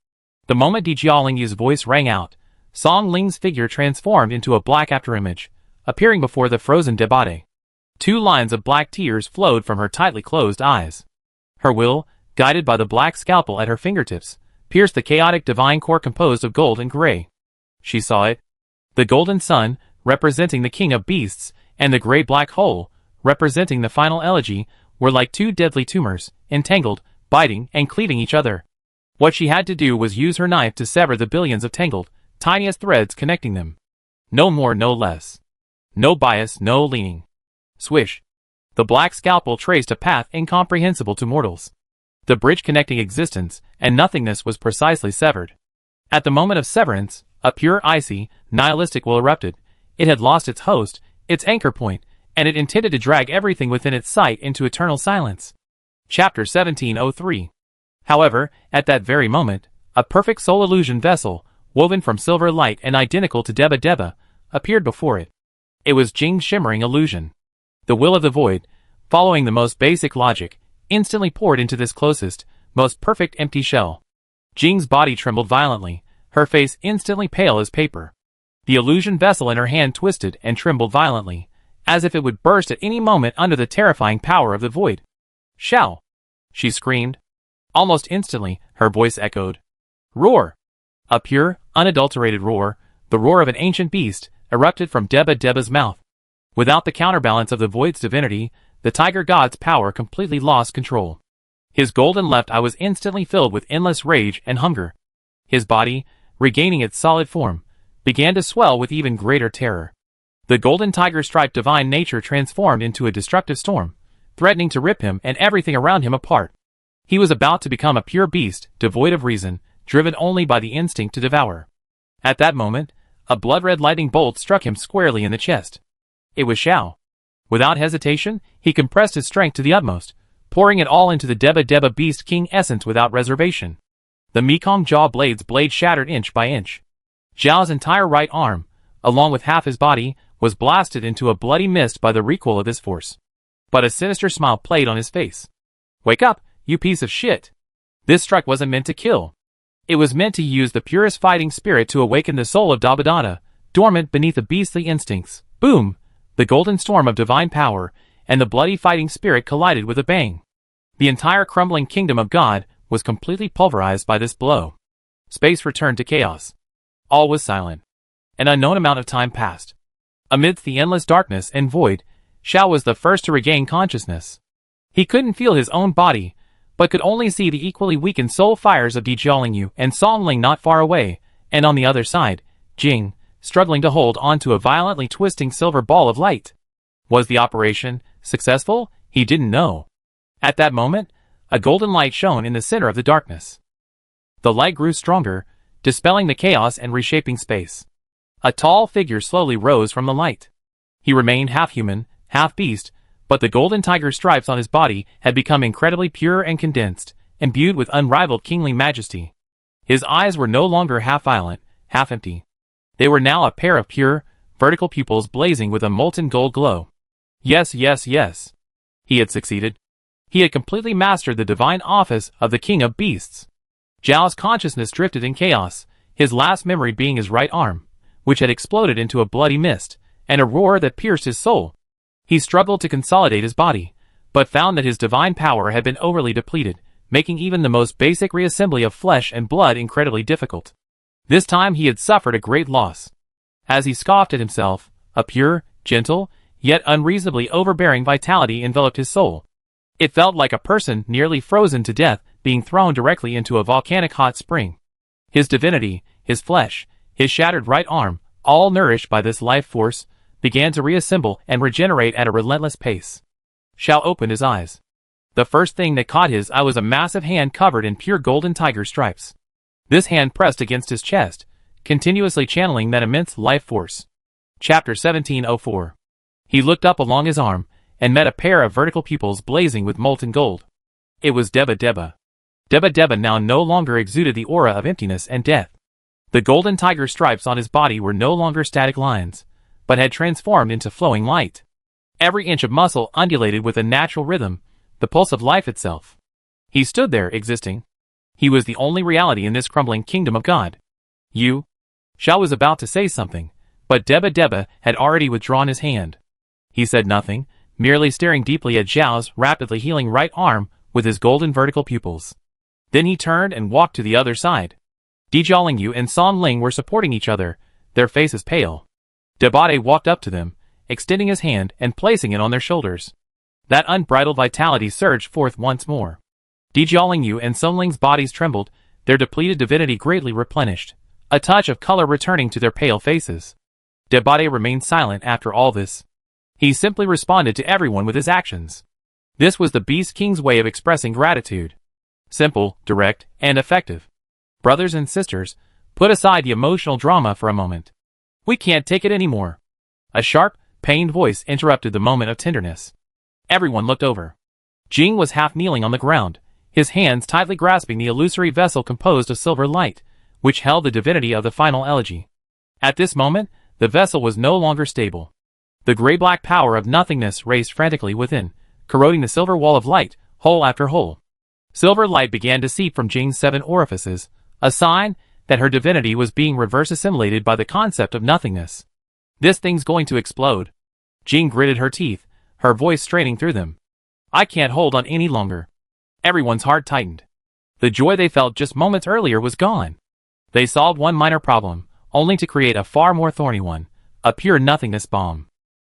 The moment Jiaoling's voice rang out, Song Ling's figure transformed into a black afterimage, appearing before the frozen debate. 2 lines of black tears flowed from her tightly closed eyes. Her will, guided by the black scalpel at her fingertips, pierced the chaotic divine core composed of gold and gray. She saw it. The golden sun, representing the king of beasts, and the gray black hole, representing the final elegy, were like 2 deadly tumors, entangled, biting and cleaving each other. What she had to do was use her knife to sever the billions of tangled, tiniest threads connecting them. No more, no less. No bias, no leaning. Swish. The black scalpel traced a path incomprehensible to mortals. The bridge connecting existence and nothingness was precisely severed. At the moment of severance, a pure icy, nihilistic will erupted. It had lost its host, its anchor point, and it intended to drag everything within its sight into eternal silence. Chapter 1703. However, at that very moment, a perfect soul illusion vessel, woven from silver light and identical to Deba Deba, appeared before it. It was Jing's shimmering illusion. The will of the void, following the most basic logic, instantly poured into this closest, most perfect empty shell. Jing's body trembled violently, her face instantly pale as paper. The illusion vessel in her hand twisted and trembled violently, as if it would burst at any moment under the terrifying power of the void. "Shao!" she screamed. Almost instantly, her voice echoed. "Roar!" A pure, unadulterated roar, the roar of an ancient beast, erupted from Deba Deba's mouth. Without the counterbalance of the void's divinity, the tiger god's power completely lost control. His golden left eye was instantly filled with endless rage and hunger. His body, regaining its solid form, began to swell with even greater terror. The golden tiger-striped divine nature transformed into a destructive storm, threatening to rip him and everything around him apart. He was about to become a pure beast, devoid of reason, driven only by the instinct to devour. At that moment, a blood-red lightning bolt struck him squarely in the chest. It was Shao. Without hesitation, he compressed his strength to the utmost, pouring it all into the Deba Deba Beast King essence without reservation. The Mekong jaw blade shattered inch by inch. Zhao's entire right arm, along with half his body, was blasted into a bloody mist by the recoil of his force. But a sinister smile played on his face. "Wake up, you piece of shit!" This strike wasn't meant to kill. It was meant to use the purest fighting spirit to awaken the soul of Dabadada, dormant beneath the beastly instincts. Boom! The golden storm of divine power and the bloody fighting spirit collided with a bang. The entire crumbling kingdom of God was completely pulverized by this blow. Space returned to chaos. All was silent. An unknown amount of time passed. Amidst the endless darkness and void, Shao was the first to regain consciousness. He couldn't feel his own body, but could only see the equally weakened soul fires of Di Jiaolingyu and Songling not far away, and on the other side, Jing, struggling to hold onto a violently twisting silver ball of light. Was the operation successful? He didn't know. At that moment, a golden light shone in the center of the darkness. The light grew stronger, dispelling the chaos and reshaping space. A tall figure slowly rose from the light. He remained half human, half beast, but the golden tiger stripes on his body had become incredibly pure and condensed, imbued with unrivaled kingly majesty. His eyes were no longer half violent, half empty. They were now a pair of pure, vertical pupils blazing with a molten gold glow. Yes, yes, yes. He had succeeded. He had completely mastered the divine office of the King of Beasts. Zhao's consciousness drifted in chaos, his last memory being his right arm, which had exploded into a bloody mist, and a roar that pierced his soul. He struggled to consolidate his body, but found that his divine power had been overly depleted, making even the most basic reassembly of flesh and blood incredibly difficult. This time he had suffered a great loss. As he scoffed at himself, a pure, gentle, yet unreasonably overbearing vitality enveloped his soul. It felt like a person nearly frozen to death being thrown directly into a volcanic hot spring. His divinity, his flesh, his shattered right arm, all nourished by this life force, began to reassemble and regenerate at a relentless pace. Shao opened his eyes. The first thing that caught his eye was a massive hand covered in pure golden tiger stripes. This hand pressed against his chest, continuously channeling that immense life force. Chapter 1704. He looked up along his arm, and met a pair of vertical pupils blazing with molten gold. It was Deba Deba. Deba Deba now no longer exuded the aura of emptiness and death. The golden tiger stripes on his body were no longer static lines, but had transformed into flowing light. Every inch of muscle undulated with a natural rhythm, the pulse of life itself. He stood there, existing. He was the only reality in this crumbling kingdom of God. You? Shao was about to say something, but Deba Deba had already withdrawn his hand. He said nothing, merely staring deeply at Zhao's rapidly healing right arm with his golden vertical pupils. Then he turned and walked to the other side. Di Jiaolingyu and Song Ling were supporting each other, their faces pale. Dabade walked up to them, extending his hand and placing it on their shoulders. That unbridled vitality surged forth once more. Di Jiaolingyu and Song Ling's bodies trembled, their depleted divinity greatly replenished, a touch of color returning to their pale faces. Dabade remained silent after all this. He simply responded to everyone with his actions. This was the Beast King's way of expressing gratitude. Simple, direct, and effective. Brothers and sisters, put aside the emotional drama for a moment. We can't take it anymore. A sharp, pained voice interrupted the moment of tenderness. Everyone looked over. Jing was half kneeling on the ground, his hands tightly grasping the illusory vessel composed of silver light, which held the divinity of the final elegy. At this moment, the vessel was no longer stable. The gray-black power of nothingness raced frantically within, corroding the silver wall of light, hole after hole. Silver light began to seep from Jing's 7 orifices, a sign that her divinity was being reverse assimilated by the concept of nothingness. This thing's going to explode. Jing gritted her teeth, her voice straining through them. I can't hold on any longer. Everyone's heart tightened. The joy they felt just moments earlier was gone. They solved one minor problem, only to create a far more thorny one, a pure nothingness bomb.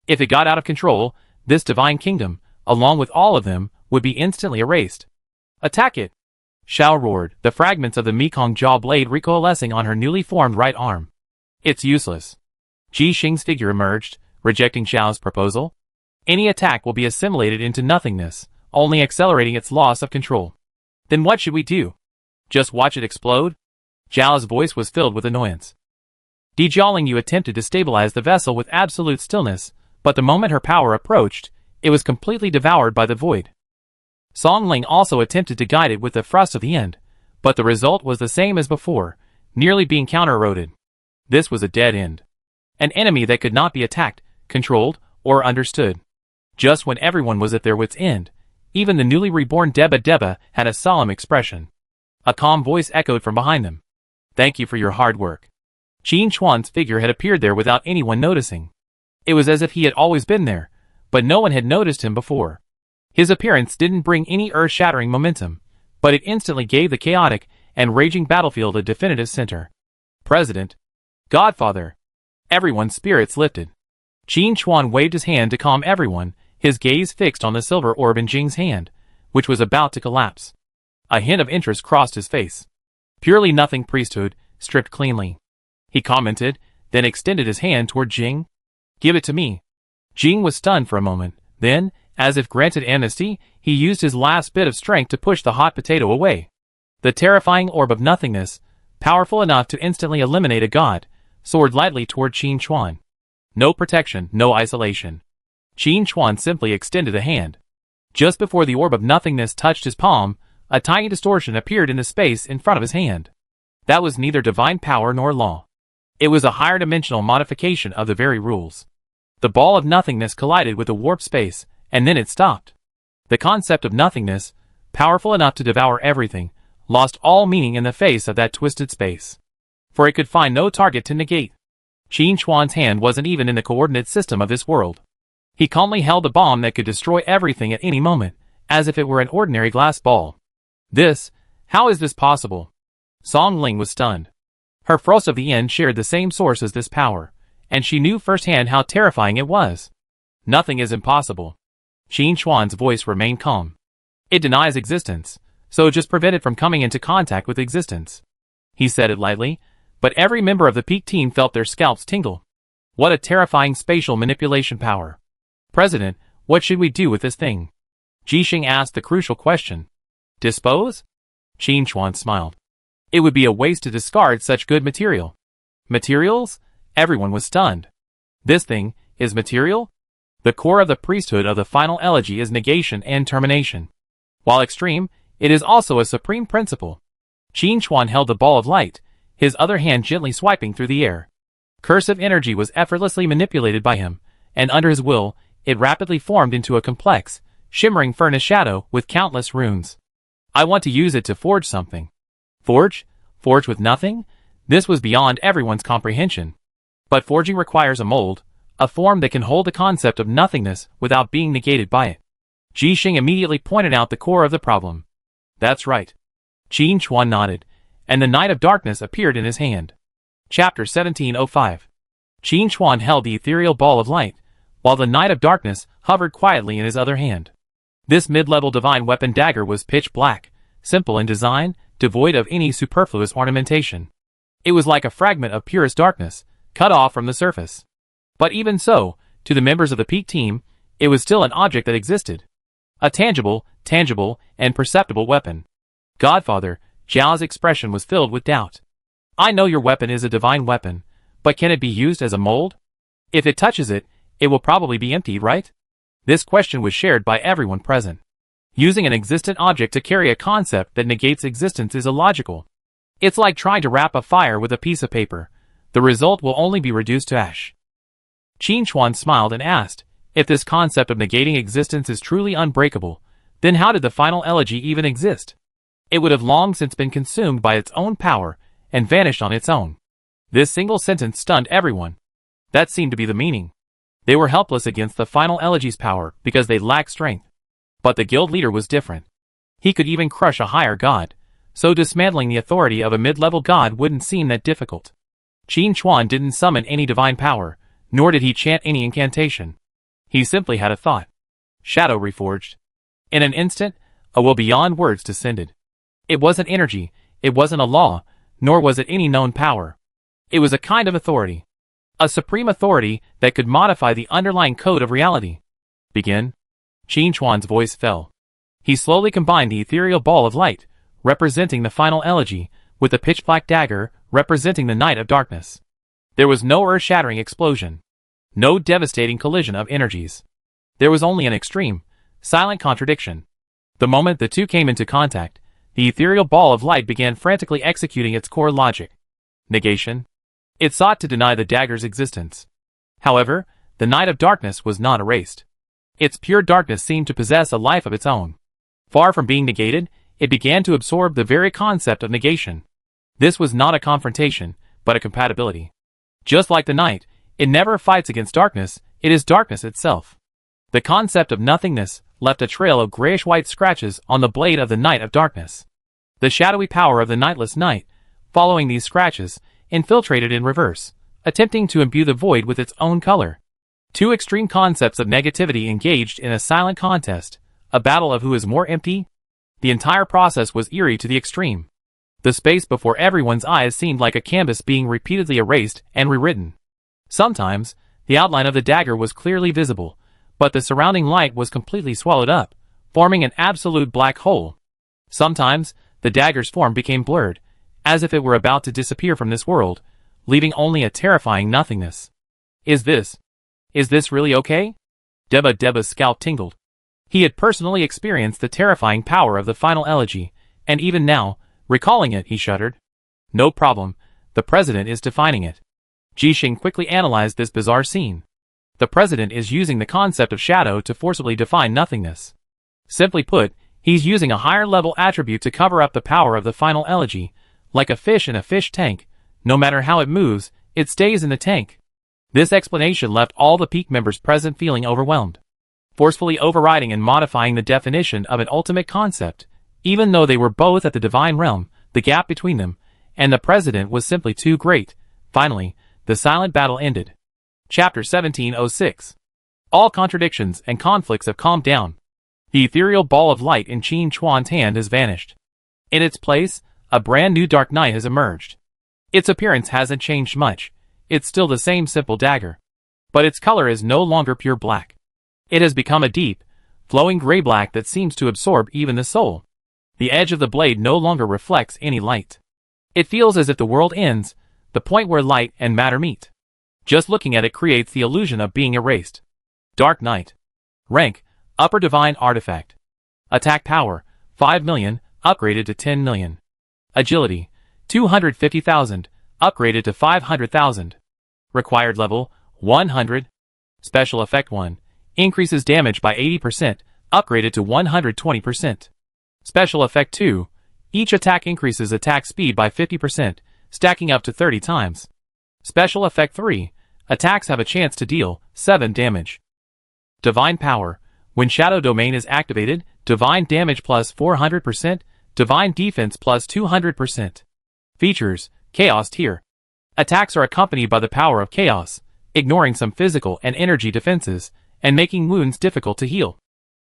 If it got out of control, this divine kingdom, along with all of them, would be instantly erased. Attack it! Xiao roared, the fragments of the Mekong jaw blade recoalescing on her newly formed right arm. It's useless. Ji Xing's figure emerged, rejecting Xiao's proposal. Any attack will be assimilated into nothingness, only accelerating its loss of control. Then what should we do? Just watch it explode? Zhao's voice was filled with annoyance. Dijialing Yu attempted to stabilize the vessel with absolute stillness, but the moment her power approached, it was completely devoured by the void. Song Ling also attempted to guide it with the thrust of the end, but the result was the same as before, nearly being counter-eroded. This was a dead end. An enemy that could not be attacked, controlled, or understood. Just when everyone was at their wits' end, even the newly reborn Deba had a solemn expression. A calm voice echoed from behind them. Thank you for your hard work. Qin Chuan's figure had appeared there without anyone noticing. It was as if he had always been there, but no one had noticed him before. His appearance didn't bring any earth-shattering momentum, but it instantly gave the chaotic and raging battlefield a definitive center. President. Godfather. Everyone's spirits lifted. Qin Chuan waved his hand to calm everyone, his gaze fixed on the silver orb in Jing's hand, which was about to collapse. A hint of interest crossed his face. Purely nothing priesthood, stripped cleanly. He commented, then extended his hand toward Jing. Give it to me. Jing was stunned for a moment, then, as if granted amnesty, he used his last bit of strength to push the hot potato away. The terrifying orb of nothingness, powerful enough to instantly eliminate a god, soared lightly toward Qin Chuan. No protection, no isolation. Qin Chuan simply extended a hand. Just before the orb of nothingness touched his palm, a tiny distortion appeared in the space in front of his hand. That was neither divine power nor law. It was a higher dimensional modification of the very rules. The ball of nothingness collided with the warp space, and then it stopped. The concept of nothingness, powerful enough to devour everything, lost all meaning in the face of that twisted space. For it could find no target to negate. Qin Chuan's hand wasn't even in the coordinate system of this world. He calmly held a bomb that could destroy everything at any moment, as if it were an ordinary glass ball. How is this possible? Song Ling was stunned. Her frost of the end shared the same source as this power, and she knew firsthand how terrifying it was. Nothing is impossible. Qin Chuan's voice remained calm. It denies existence, so just prevent it from coming into contact with existence. He said it lightly, but every member of the peak team felt their scalps tingle. What a terrifying spatial manipulation power. President, what should we do with this thing? Ji Xing asked the crucial question. Dispose? Qin Chuan smiled. It would be a waste to discard such good material. Materials? Everyone was stunned. This thing is material? The core of the priesthood of the final elegy is negation and termination. While extreme, it is also a supreme principle. Qin Chuan held the ball of light, his other hand gently swiping through the air. Cursive energy was effortlessly manipulated by him, and under his will, it rapidly formed into a complex, shimmering furnace shadow with countless runes. I want to use it to forge something. Forge? Forge with nothing? This was beyond everyone's comprehension. But forging requires a mold, a form that can hold the concept of nothingness without being negated by it. Ji Xing immediately pointed out the core of the problem. That's right. Qin Chuan nodded, and the Night of Darkness appeared in his hand. Chapter 1705. Qin Chuan held the ethereal ball of light, while the Night of Darkness hovered quietly in his other hand. This mid-level divine weapon dagger was pitch black, simple in design, devoid of any superfluous ornamentation. It was like a fragment of purest darkness, cut off from the surface. But even so, to the members of the peak team, it was still an object that existed. A tangible, and perceptible weapon. Godfather, Zhao's expression was filled with doubt. I know your weapon is a divine weapon, but can it be used as a mold? If it touches it, it will probably be empty, right? This question was shared by everyone present. Using an existent object to carry a concept that negates existence is illogical. It's like trying to wrap a fire with a piece of paper. The result will only be reduced to ash. Qin Chuan smiled and asked, if this concept of negating existence is truly unbreakable, then how did the final elegy even exist? It would have long since been consumed by its own power and vanished on its own. This single sentence stunned everyone. That seemed to be the meaning. They were helpless against the final elegy's power because they lacked strength. But the guild leader was different. He could even crush a higher god, so dismantling the authority of a mid-level god wouldn't seem that difficult. Qin Chuan didn't summon any divine power, nor did he chant any incantation. He simply had a thought. Shadow reforged. In an instant, a will beyond words descended. It wasn't energy, it wasn't a law, nor was it any known power. It was a kind of authority. A supreme authority that could modify the underlying code of reality. Begin. Qin Chuan's voice fell. He slowly combined the ethereal ball of light, representing the final elegy, with the pitch-black dagger, representing the night of darkness. There was no earth-shattering explosion. No devastating collision of energies. There was only an extreme, silent contradiction. The moment the two came into contact, the ethereal ball of light began frantically executing its core logic. Negation. It sought to deny the dagger's existence. However, the night of darkness was not erased. Its pure darkness seemed to possess a life of its own. Far from being negated, it began to absorb the very concept of negation. This was not a confrontation, but a compatibility. Just like the night, it never fights against darkness, it is darkness itself. The concept of nothingness left a trail of grayish-white scratches on the blade of the night of darkness. The shadowy power of the nightless night, following these scratches, infiltrated in reverse, attempting to imbue the void with its own color. Two extreme concepts of negativity engaged in a silent contest, a battle of who is more empty. The entire process was eerie to the extreme. The space before everyone's eyes seemed like a canvas being repeatedly erased and rewritten. Sometimes, the outline of the dagger was clearly visible, but the surrounding light was completely swallowed up, forming an absolute black hole. Sometimes, the dagger's form became blurred, as if it were about to disappear from this world, leaving only a terrifying nothingness. Is this really okay? Deba's scalp tingled. He had personally experienced the terrifying power of the final elegy, and even now, recalling it, he shuddered. No problem, the president is defining it. Jixing quickly analyzed this bizarre scene. The president is using the concept of shadow to forcibly define nothingness. Simply put, he's using a higher-level attribute to cover up the power of the final elegy. Like a fish in a fish tank, no matter how it moves, it stays in the tank. This explanation left all the peak members present feeling overwhelmed. Forcefully overriding and modifying the definition of an ultimate concept, even though they were both at the divine realm, the gap between them and the president was simply too great. Finally, the silent battle ended. Chapter 1706. All contradictions and conflicts have calmed down. The ethereal ball of light in Qin Chuan's hand has vanished. In its place, a brand new dark night has emerged. Its appearance hasn't changed much. It's still the same simple dagger. But its color is no longer pure black. It has become a deep, flowing gray-black that seems to absorb even the soul. The edge of the blade no longer reflects any light. It feels as if the world ends, the point where light and matter meet. Just looking at it creates the illusion of being erased. Dark Night. Rank, Upper Divine Artifact. Attack Power, 5 million, upgraded to 10 million. Agility, 250,000, upgraded to 500,000. Required level, 100. Special Effect 1, increases damage by 80%, upgraded to 120%. Special Effect 2, each attack increases attack speed by 50%, stacking up to 30 times. Special Effect 3, attacks have a chance to deal 7 damage. Divine Power, when Shadow Domain is activated, divine damage plus 400%, divine defense plus 200%. Features, Chaos Tier. Attacks are accompanied by the power of chaos, ignoring some physical and energy defenses, and making wounds difficult to heal.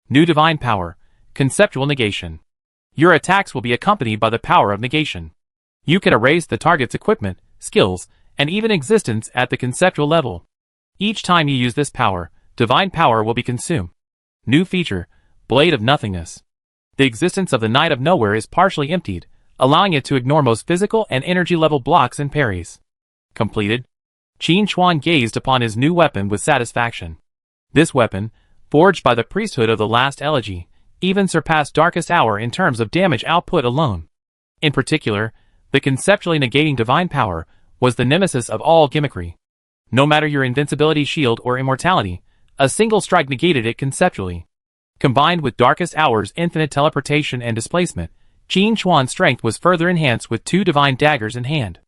New Divine Power, Conceptual Negation. Your attacks will be accompanied by the power of negation. You can erase the target's equipment, skills, and even existence at the conceptual level. Each time you use this power, divine power will be consumed. New feature, Blade of Nothingness. The existence of the Night of Nowhere is partially emptied, allowing it to ignore most physical and energy level blocks and parries. Completed. Qin Chuan gazed upon his new weapon with satisfaction. This weapon, forged by the priesthood of the last elegy, even surpassed Darkest Hour in terms of damage output alone. In particular, the conceptually negating divine power was the nemesis of all gimmickry. No matter your invincibility, shield, or immortality, a single strike negated it conceptually. Combined with Darkest Hour's infinite teleportation and displacement, Qin Chuan's strength was further enhanced with 2 divine daggers in hand.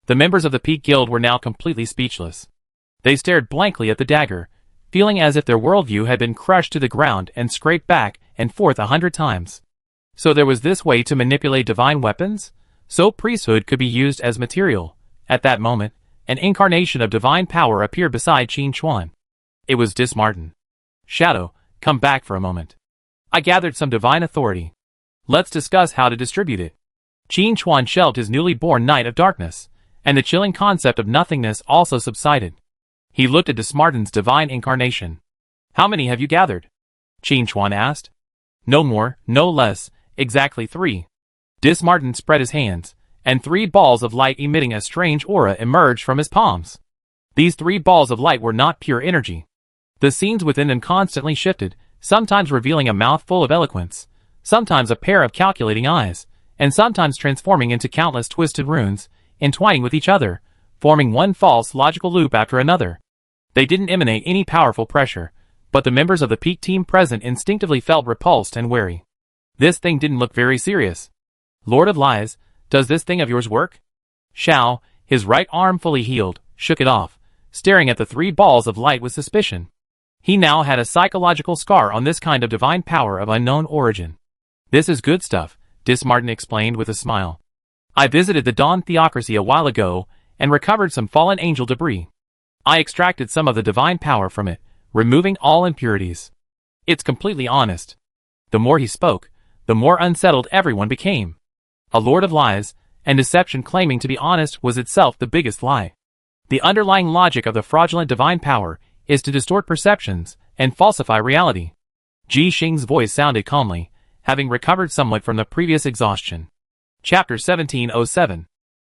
The members of the Peak Guild were now completely speechless. They stared blankly at the dagger, feeling as if their worldview had been crushed to the ground and scraped back and forth 100 times. So there was this way to manipulate divine weapons? So priesthood could be used as material. At that moment, an incarnation of divine power appeared beside Qin Chuan. It was Dismartin. Shadow, come back for a moment. I gathered some divine authority. Let's discuss how to distribute it. Qin Chuan shelved his newly born Knight of Darkness, and the chilling concept of nothingness also subsided. He looked at Dismartin's divine incarnation. How many have you gathered? Qin Chuan asked. No more, no less, exactly 3. Dismartin spread his hands, and 3 balls of light emitting a strange aura emerged from his palms. These 3 balls of light were not pure energy. The scenes within them constantly shifted, sometimes revealing a mouthful of eloquence, sometimes a pair of calculating eyes, and sometimes transforming into countless twisted runes, entwining with each other, forming one false logical loop after another. They didn't emanate any powerful pressure, but the members of the Peak team present instinctively felt repulsed and wary. This thing didn't look very serious. Lord of Lies, does this thing of yours work? Xiao, his right arm fully healed, shook it off, staring at the 3 balls of light with suspicion. He now had a psychological scar on this kind of divine power of unknown origin. This is good stuff, Dismartin explained with a smile. I visited the Dawn Theocracy a while ago and recovered some fallen angel debris. I extracted some of the divine power from it, removing all impurities. It's completely honest. The more he spoke, the more unsettled everyone became. A lord of lies, and deception claiming to be honest was itself the biggest lie. The underlying logic of the fraudulent divine power is to distort perceptions and falsify reality. Ji Xing's voice sounded calmly, having recovered somewhat from the previous exhaustion. Chapter 1707.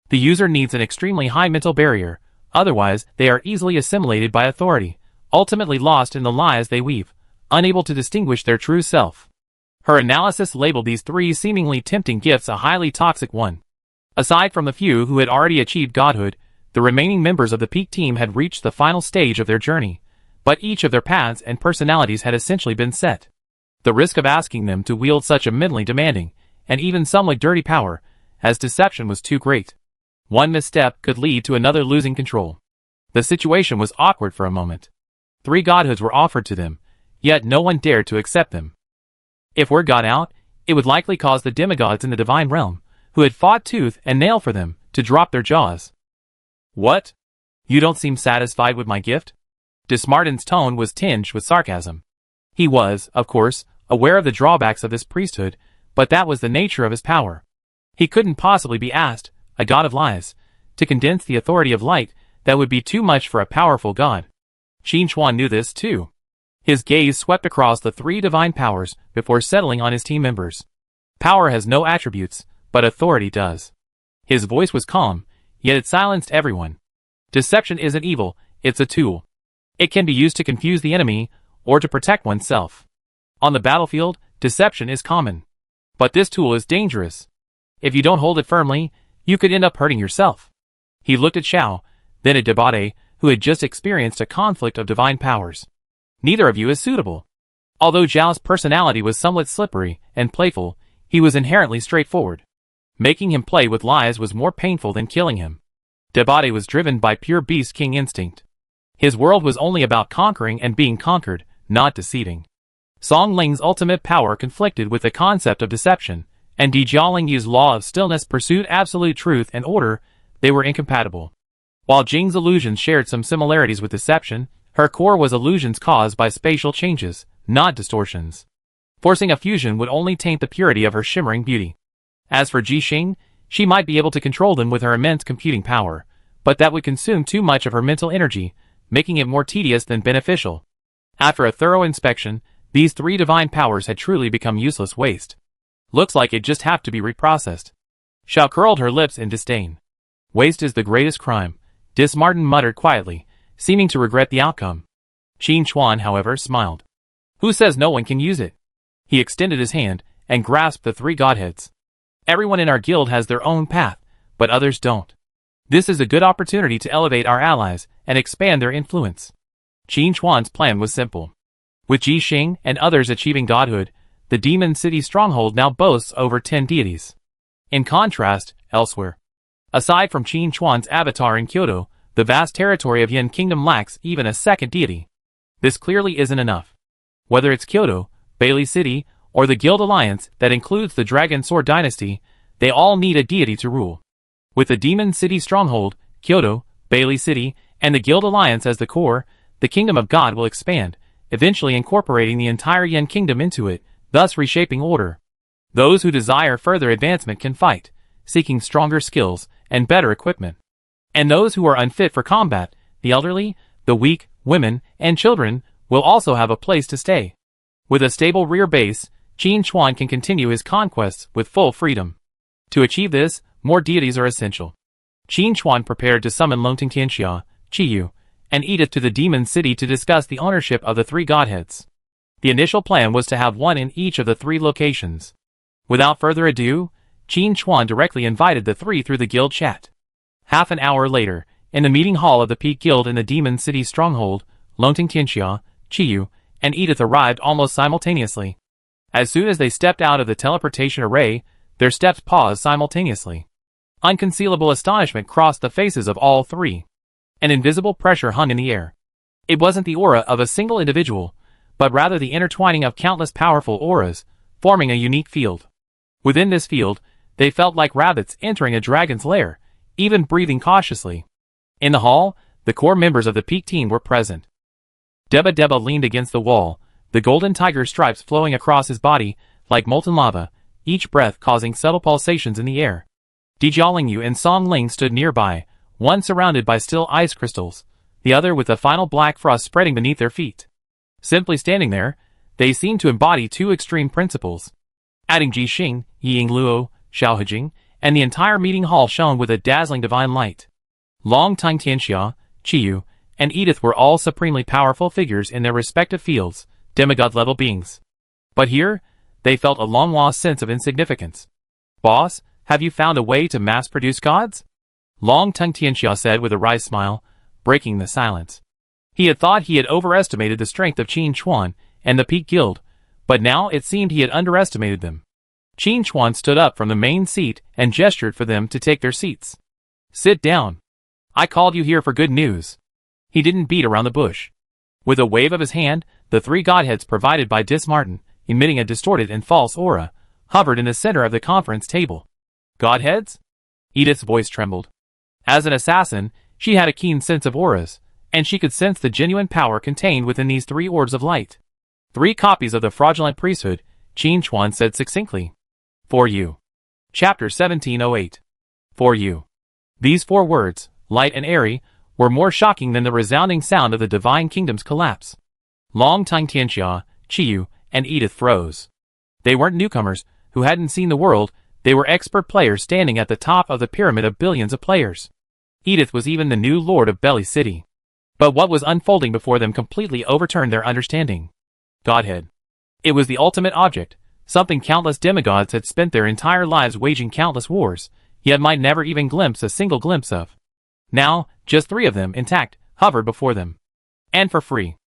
The user needs an extremely high mental barrier, otherwise they are easily assimilated by authority, ultimately lost in the lies they weave, unable to distinguish their true self. Her analysis labeled these 3 seemingly tempting gifts a highly toxic one. Aside from the few who had already achieved godhood, the remaining members of the Peak team had reached the final stage of their journey, but each of their paths and personalities had essentially been set. The risk of asking them to wield such a mentally demanding, and even somewhat dirty power, as deception was too great. One misstep could lead to another losing control. The situation was awkward for a moment. 3 godhoods were offered to them, yet no one dared to accept them. If word got out, it would likely cause the demigods in the divine realm, who had fought tooth and nail for them, to drop their jaws. What? You don't seem satisfied with my gift? Dismartin's tone was tinged with sarcasm. He was, of course, aware of the drawbacks of this priesthood, but that was the nature of his power. He couldn't possibly be asked, a god of lies, to condense the authority of light. That would be too much for a powerful god. Qin Chuan knew this too. His gaze swept across the 3 divine powers before settling on his team members. Power has no attributes, but authority does. His voice was calm, yet it silenced everyone. Deception isn't evil, it's a tool. It can be used to confuse the enemy, or to protect oneself. On the battlefield, deception is common. But this tool is dangerous. If you don't hold it firmly, you could end up hurting yourself. He looked at Xiao, then at Debate, who had just experienced a conflict of divine powers. Neither of you is suitable. Although Zhao's personality was somewhat slippery and playful, he was inherently straightforward. Making him play with lies was more painful than killing him. Debate was driven by pure beast king instinct. His world was only about conquering and being conquered, not deceiving. Song Ling's ultimate power conflicted with the concept of deception, and Di Jiaoling's law of stillness pursued absolute truth and order. They were incompatible. While Jing's illusions shared some similarities with deception, her core was illusions caused by spatial changes, not distortions. Forcing a fusion would only taint the purity of her shimmering beauty. As for Ji Xing, she might be able to control them with her immense computing power, but that would consume too much of her mental energy, making it more tedious than beneficial. After a thorough inspection, these 3 divine powers had truly become useless waste. Looks like it just have to be reprocessed. Xiao curled her lips in disdain. Waste is the greatest crime, Dismartin muttered quietly, seeming to regret the outcome. Qin Chuan, however, smiled. Who says no one can use it? He extended his hand and grasped the 3 godheads. Everyone in our guild has their own path, but others don't. This is a good opportunity to elevate our allies and expand their influence. Qin Chuan's plan was simple. With Ji Xing and others achieving godhood, the Demon City stronghold now boasts over 10 deities. In contrast, elsewhere, aside from Qin Chuan's avatar in Kyoto, the vast territory of Yan Kingdom lacks even a second deity. This clearly isn't enough. Whether it's Kyoto, Bailey City, or the Guild Alliance that includes the Dragon Sword Dynasty, they all need a deity to rule. With the Demon City stronghold, Kyoto, Bailey City, and the Guild Alliance as the core, the Kingdom of God will expand, eventually incorporating the entire Yan Kingdom into it, thus reshaping order. Those who desire further advancement can fight, seeking stronger skills and better equipment. And those who are unfit for combat, the elderly, the weak, women, and children, will also have a place to stay. With a stable rear base, Qin Chuan can continue his conquests with full freedom. To achieve this, more deities are essential. Qin Chuan prepared to summon Longting Tianxia, Qiyu, and Edith to the Demon City to discuss the ownership of the three godheads. The initial plan was to have one in each of the three locations. Without further ado, Qin Chuan directly invited the three through the guild chat. Half an hour later, in the meeting hall of the Peak Guild in the Demon City stronghold, Longting Tianxia, Qiyu, and Edith arrived almost simultaneously. As soon as they stepped out of the teleportation array, their steps paused simultaneously. Unconcealable astonishment crossed the faces of all three. An invisible pressure hung in the air. It wasn't the aura of a single individual, but rather the intertwining of countless powerful auras, forming a unique field. Within this field, they felt like rabbits entering a dragon's lair, even breathing cautiously. In the hall, the core members of the Peak team were present. Deba leaned against the wall, the golden tiger stripes flowing across his body like molten lava, each breath causing subtle pulsations in the air. Jiaolingyu and Song Ling stood nearby, one surrounded by still ice crystals, the other with the final black frost spreading beneath their feet. Simply standing there, they seemed to embody two extreme principles. Adding Ji Xing, Ying Luo, Xiao Hejing, and the entire meeting hall shone with a dazzling divine light. Longting Tianxia, Qiyu, and Edith were all supremely powerful figures in their respective fields, demigod-level beings. But here, they felt a long-lost sense of insignificance. "Boss, have you found a way to mass-produce gods?" Longting Tianxia said with a wry smile, breaking the silence. He had thought he had overestimated the strength of Qin Chuan and the Peak Guild, but now it seemed he had underestimated them. Qin Chuan stood up from the main seat and gestured for them to take their seats. "Sit down. I called you here for good news." He didn't beat around the bush. With a wave of his hand, the three godheads provided by Dismartin, emitting a distorted and false aura, hovered in the center of the conference table. "Godheads?" Edith's voice trembled. As an assassin, she had a keen sense of auras, and she could sense the genuine power contained within these three orbs of light. "Three copies of the fraudulent priesthood," Qin Chuan said succinctly. "For you." Chapter 1708. For you. These four words, light and airy, were more shocking than the resounding sound of the Divine Kingdom's collapse. Longting Tianxia, Qiyu, and Edith froze. They weren't newcomers who hadn't seen the world, they were expert players standing at the top of the pyramid of billions of players. Edith was even the new lord of Belly City. But what was unfolding before them completely overturned their understanding. Godhead. It was the ultimate object, something countless demigods had spent their entire lives waging countless wars, yet might never even glimpse a single glimpse of. Now, just three of them, intact, hovered before them. And for free.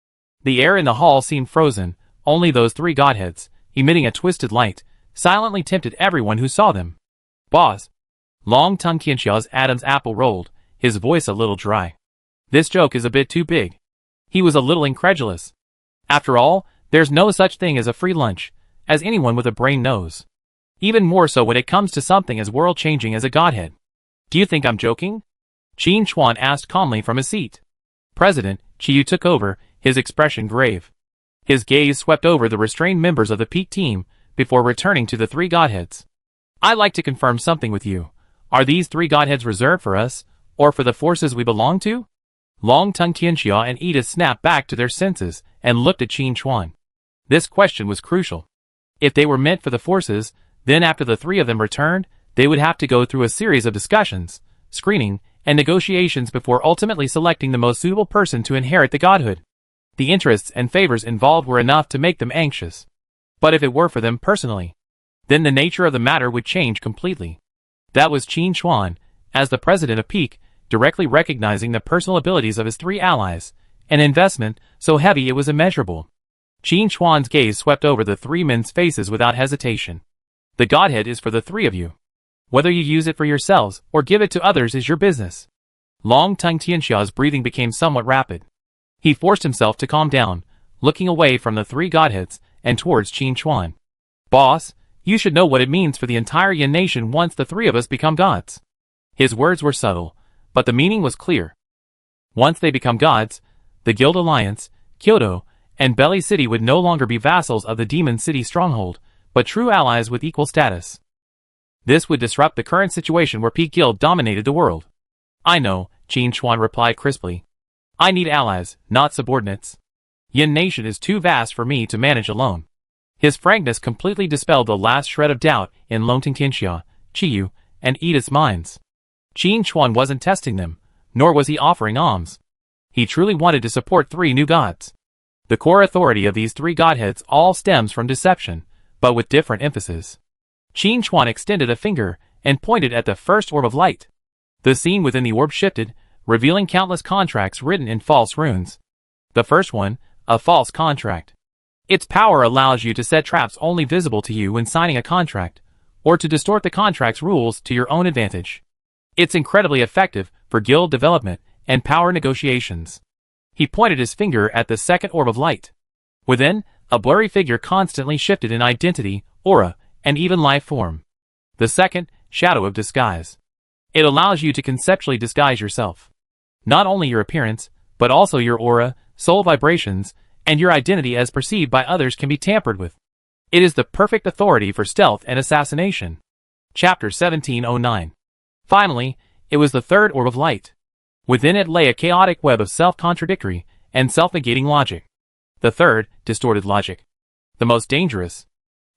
The air in the hall seemed frozen, only those three godheads, emitting a twisted light, silently tempted everyone who saw them. "Boss." Longting Tianxia's Adam's apple rolled, his voice a little dry. "This joke is a bit too big." He was a little incredulous. After all, there's no such thing as a free lunch, as anyone with a brain knows. Even more so when it comes to something as world-changing as a godhead. "Do you think I'm joking?" Qin Chuan asked calmly from his seat. President Qiyu took over, his expression grave. His gaze swept over the restrained members of the Peak team, before returning to the three godheads. "I'd like to confirm something with you. Are these three godheads reserved for us, or for the forces we belong to?" Longting Tianxia and Edith snapped back to their senses, and looked at Qin Chuan. This question was crucial. If they were meant for the forces, then after the three of them returned, they would have to go through a series of discussions, screening, and negotiations before ultimately selecting the most suitable person to inherit the godhood. The interests and favors involved were enough to make them anxious. But if it were for them personally, then the nature of the matter would change completely. That was Qin Chuan, as the president of Peak, directly recognizing the personal abilities of his three allies, an investment so heavy it was immeasurable. Qin Chuan's gaze swept over the three men's faces without hesitation. The Godhead is for the three of you. Whether you use it for yourselves or give it to others is your business. Long Tongue Tianxia's breathing became somewhat rapid. He forced himself to calm down, looking away from the three Godheads and towards Qin Chuan. Boss, you should know what it means for the entire Yin nation once the three of us become gods. His words were subtle, but the meaning was clear. Once they become gods, the Guild Alliance, Kyoto, and Belly City would no longer be vassals of the Demon City stronghold, but true allies with equal status. This would disrupt the current situation where Peak Guild dominated the world. I know, Qin Chuan replied crisply. I need allies, not subordinates. Yin Nation is too vast for me to manage alone. His frankness completely dispelled the last shred of doubt in Longting Tianxia, Qiyu, and Edith's minds. Qin Chuan wasn't testing them, nor was he offering alms. He truly wanted to support three new gods. The core authority of these three godheads all stems from deception, but with different emphasis. Qin Chuan extended a finger and pointed at the first orb of light. The scene within the orb shifted, revealing countless contracts written in false runes. The first one, a false contract. Its power allows you to set traps only visible to you when signing a contract, or to distort the contract's rules to your own advantage. It's incredibly effective for guild development and power negotiations. He pointed his finger at the second orb of light. Within, a blurry figure constantly shifted in identity, aura, and even life form. The second, shadow of disguise. It allows you to conceptually disguise yourself. Not only your appearance, but also your aura, soul vibrations, and your identity as perceived by others can be tampered with. It is the perfect authority for stealth and assassination. Chapter 1709. Finally, it was the third orb of light. Within it lay a chaotic web of self-contradictory and self-negating logic. The third, distorted logic. The most dangerous.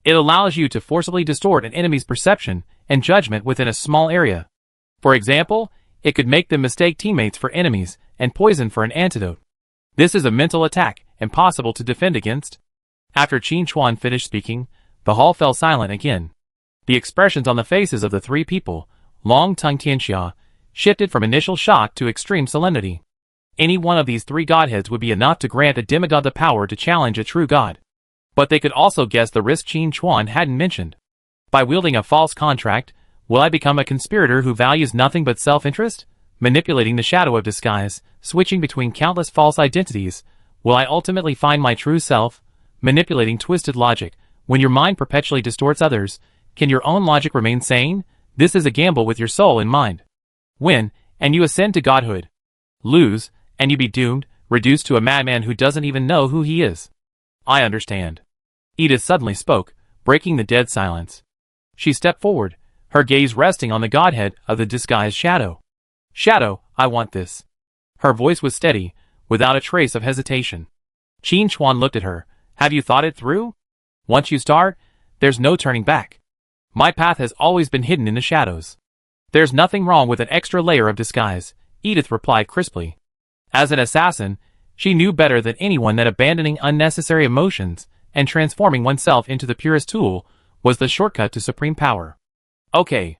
It allows you to forcibly distort an enemy's perception and judgment within a small area. For example, it could make them mistake teammates for enemies and poison for an antidote. This is a mental attack, impossible to defend against. After Qin Chuan finished speaking, the hall fell silent again. The expressions on the faces of the three people, Long Tongue Tianxia, shifted from initial shock to extreme solemnity. Any one of these three godheads would be enough to grant a demigod the power to challenge a true god. But they could also guess the risk Qin Chuan hadn't mentioned. By wielding a false contract, will I become a conspirator who values nothing but self-interest? Manipulating the shadow of disguise, switching between countless false identities, will I ultimately find my true self? Manipulating twisted logic, when your mind perpetually distorts others, can your own logic remain sane? This is a gamble with your soul in mind. Win, and you ascend to godhood. Lose, and you be doomed, reduced to a madman who doesn't even know who he is. I understand. Edith suddenly spoke, breaking the dead silence. She stepped forward, her gaze resting on the godhead of the disguised shadow. Shadow, I want this. Her voice was steady, without a trace of hesitation. Qin Chuan looked at her. Have you thought it through? Once you start, there's no turning back. My path has always been hidden in the shadows. There's nothing wrong with an extra layer of disguise, Edith replied crisply. As an assassin, she knew better than anyone that abandoning unnecessary emotions and transforming oneself into the purest tool was the shortcut to supreme power. Okay.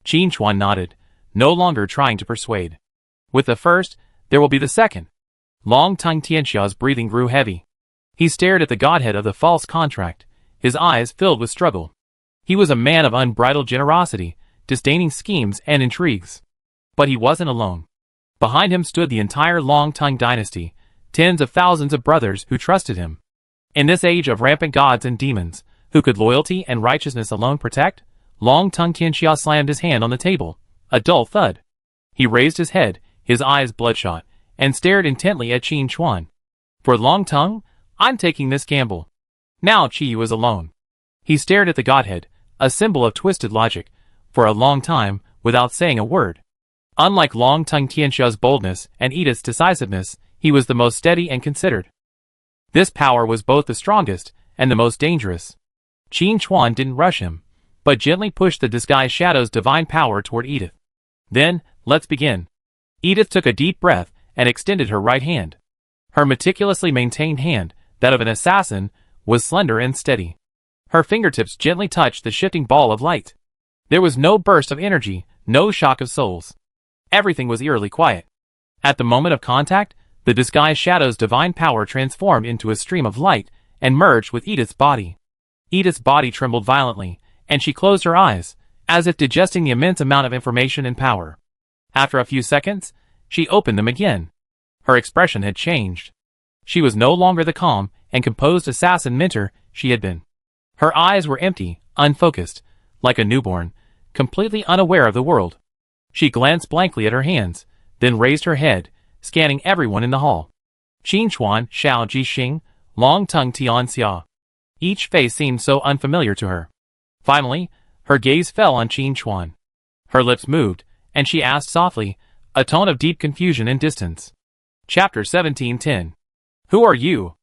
Qin Chuan nodded, no longer trying to persuade. With the first, there will be the second. Long Tongue Tianxia's breathing grew heavy. He stared at the godhead of the false contract, his eyes filled with struggle. He was a man of unbridled generosity, disdaining schemes and intrigues. But he wasn't alone. Behind him stood the entire Long Tongue dynasty, tens of thousands of brothers who trusted him. In this age of rampant gods and demons, who could loyalty and righteousness alone protect? Long Tongue Tianxia slammed his hand on the table, a dull thud. He raised his head, his eyes bloodshot, and stared intently at Qin Chuan. For Long Tongue, I'm taking this gamble. Now Qiyu is alone. He stared at the godhead, a symbol of twisted logic, for a long time, without saying a word. Unlike Long Tongue Tianxia's boldness and Edith's decisiveness, he was the most steady and considered. This power was both the strongest and the most dangerous. Qin Chuan didn't rush him, but gently pushed the disguised shadow's divine power toward Edith. Then, let's begin. Edith took a deep breath and extended her right hand. Her meticulously maintained hand, that of an assassin, was slender and steady. Her fingertips gently touched the shifting ball of light. There was no burst of energy, no shock of souls. Everything was eerily quiet. At the moment of contact, the disguised shadow's divine power transformed into a stream of light and merged with Edith's body. Edith's body trembled violently, and she closed her eyes, as if digesting the immense amount of information and power. After a few seconds, she opened them again. Her expression had changed. She was no longer the calm and composed assassin mentor she had been. Her eyes were empty, unfocused, like a newborn, completely unaware of the world. She glanced blankly at her hands, then raised her head, scanning everyone in the hall. Qin Chuan, Xiao Jixing, Long Tongue Tian Xia. Each face seemed so unfamiliar to her. Finally, her gaze fell on Qin Chuan. Her lips moved, and she asked softly, a tone of deep confusion and distance. Chapter 17:10. Who are you?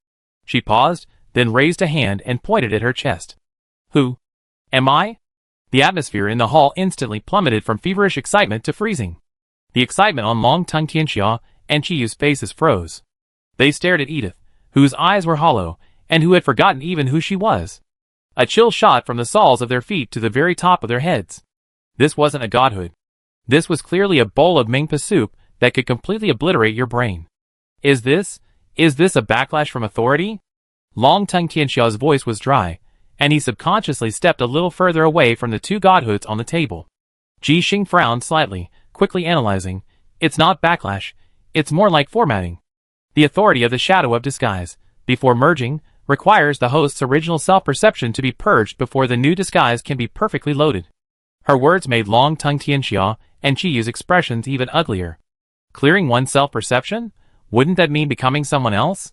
She paused, then raised a hand and pointed at her chest. Who am I? The atmosphere in the hall instantly plummeted from feverish excitement to freezing. The excitement on Long Tongue Tianxia and Chiyu's faces froze. They stared at Edith, whose eyes were hollow, and who had forgotten even who she was. A chill shot from the soles of their feet to the very top of their heads. This wasn't a godhood. This was clearly a bowl of Mingpa soup that could completely obliterate your brain. Is this a backlash from authority? Long Tongue Tianxia's voice was dry, and he subconsciously stepped a little further away from the two godhoods on the table. Jixing frowned slightly, quickly analyzing. It's not backlash, it's more like formatting. The authority of the shadow of disguise, before merging, requires the host's original self-perception to be purged before the new disguise can be perfectly loaded. Her words made Long Tongue Tianxia and Chiyu's expressions even uglier. Clearing one's self-perception? Wouldn't that mean becoming someone else?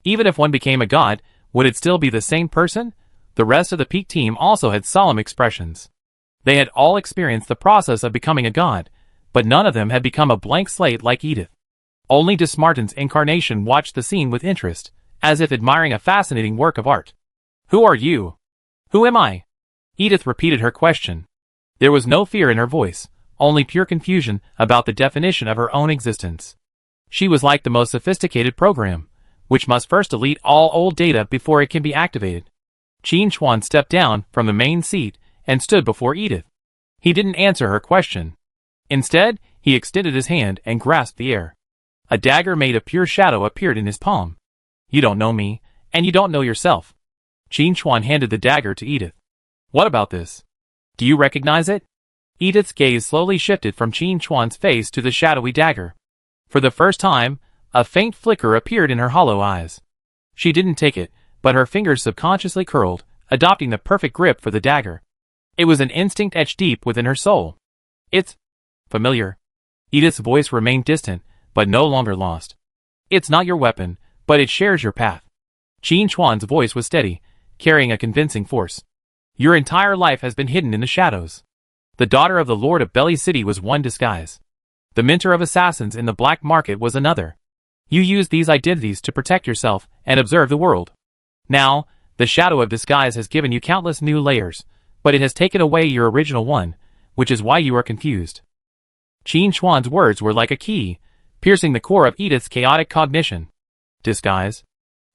Even if one became a god, would it still be the same person? The rest of the Peak team also had solemn expressions. They had all experienced the process of becoming a god, but none of them had become a blank slate like Edith. Only Dismartin's incarnation watched the scene with interest, as if admiring a fascinating work of art. Who are you? Who am I? Edith repeated her question. There was no fear in her voice, only pure confusion about the definition of her own existence. She was like the most sophisticated program, which must first delete all old data before it can be activated. Qin Chuan stepped down from the main seat and stood before Edith. He didn't answer her question. Instead, he extended his hand and grasped the air. A dagger made of pure shadow appeared in his palm. You don't know me, and you don't know yourself. Qin Chuan handed the dagger to Edith. What about this? Do you recognize it? Edith's gaze slowly shifted from Qin Chuan's face to the shadowy dagger. For the first time, a faint flicker appeared in her hollow eyes. She didn't take it, but her fingers subconsciously curled, adopting the perfect grip for the dagger. It was an instinct etched deep within her soul. It's familiar. Edith's voice remained distant, but no longer lost. It's not your weapon, but it shares your path. Qin Chuan's voice was steady, carrying a convincing force. Your entire life has been hidden in the shadows. The daughter of the Lord of Belly City was one disguise. The mentor of assassins in the black market was another. You used these identities to protect yourself and observe the world. Now, the shadow of disguise has given you countless new layers, but it has taken away your original one, which is why you are confused. Qin Chuan's words were like a key, piercing the core of Edith's chaotic cognition. Disguise?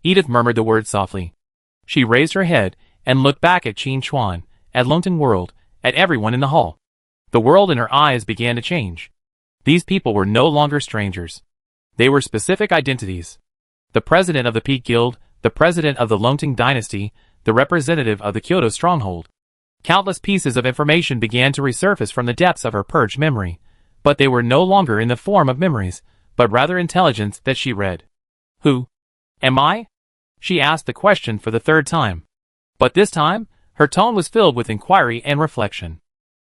Edith murmured the word softly. She raised her head and looked back at Qin Chuan, at Longton World, at everyone in the hall. The world in her eyes began to change. These people were no longer strangers. They were specific identities. The president of the Peak Guild, the president of the Longting Dynasty, the representative of the Kyoto Stronghold. Countless pieces of information began to resurface from the depths of her purged memory, but they were no longer in the form of memories, but rather intelligence that she read. Who am I? She asked the question for the third time. But this time, her tone was filled with inquiry and reflection.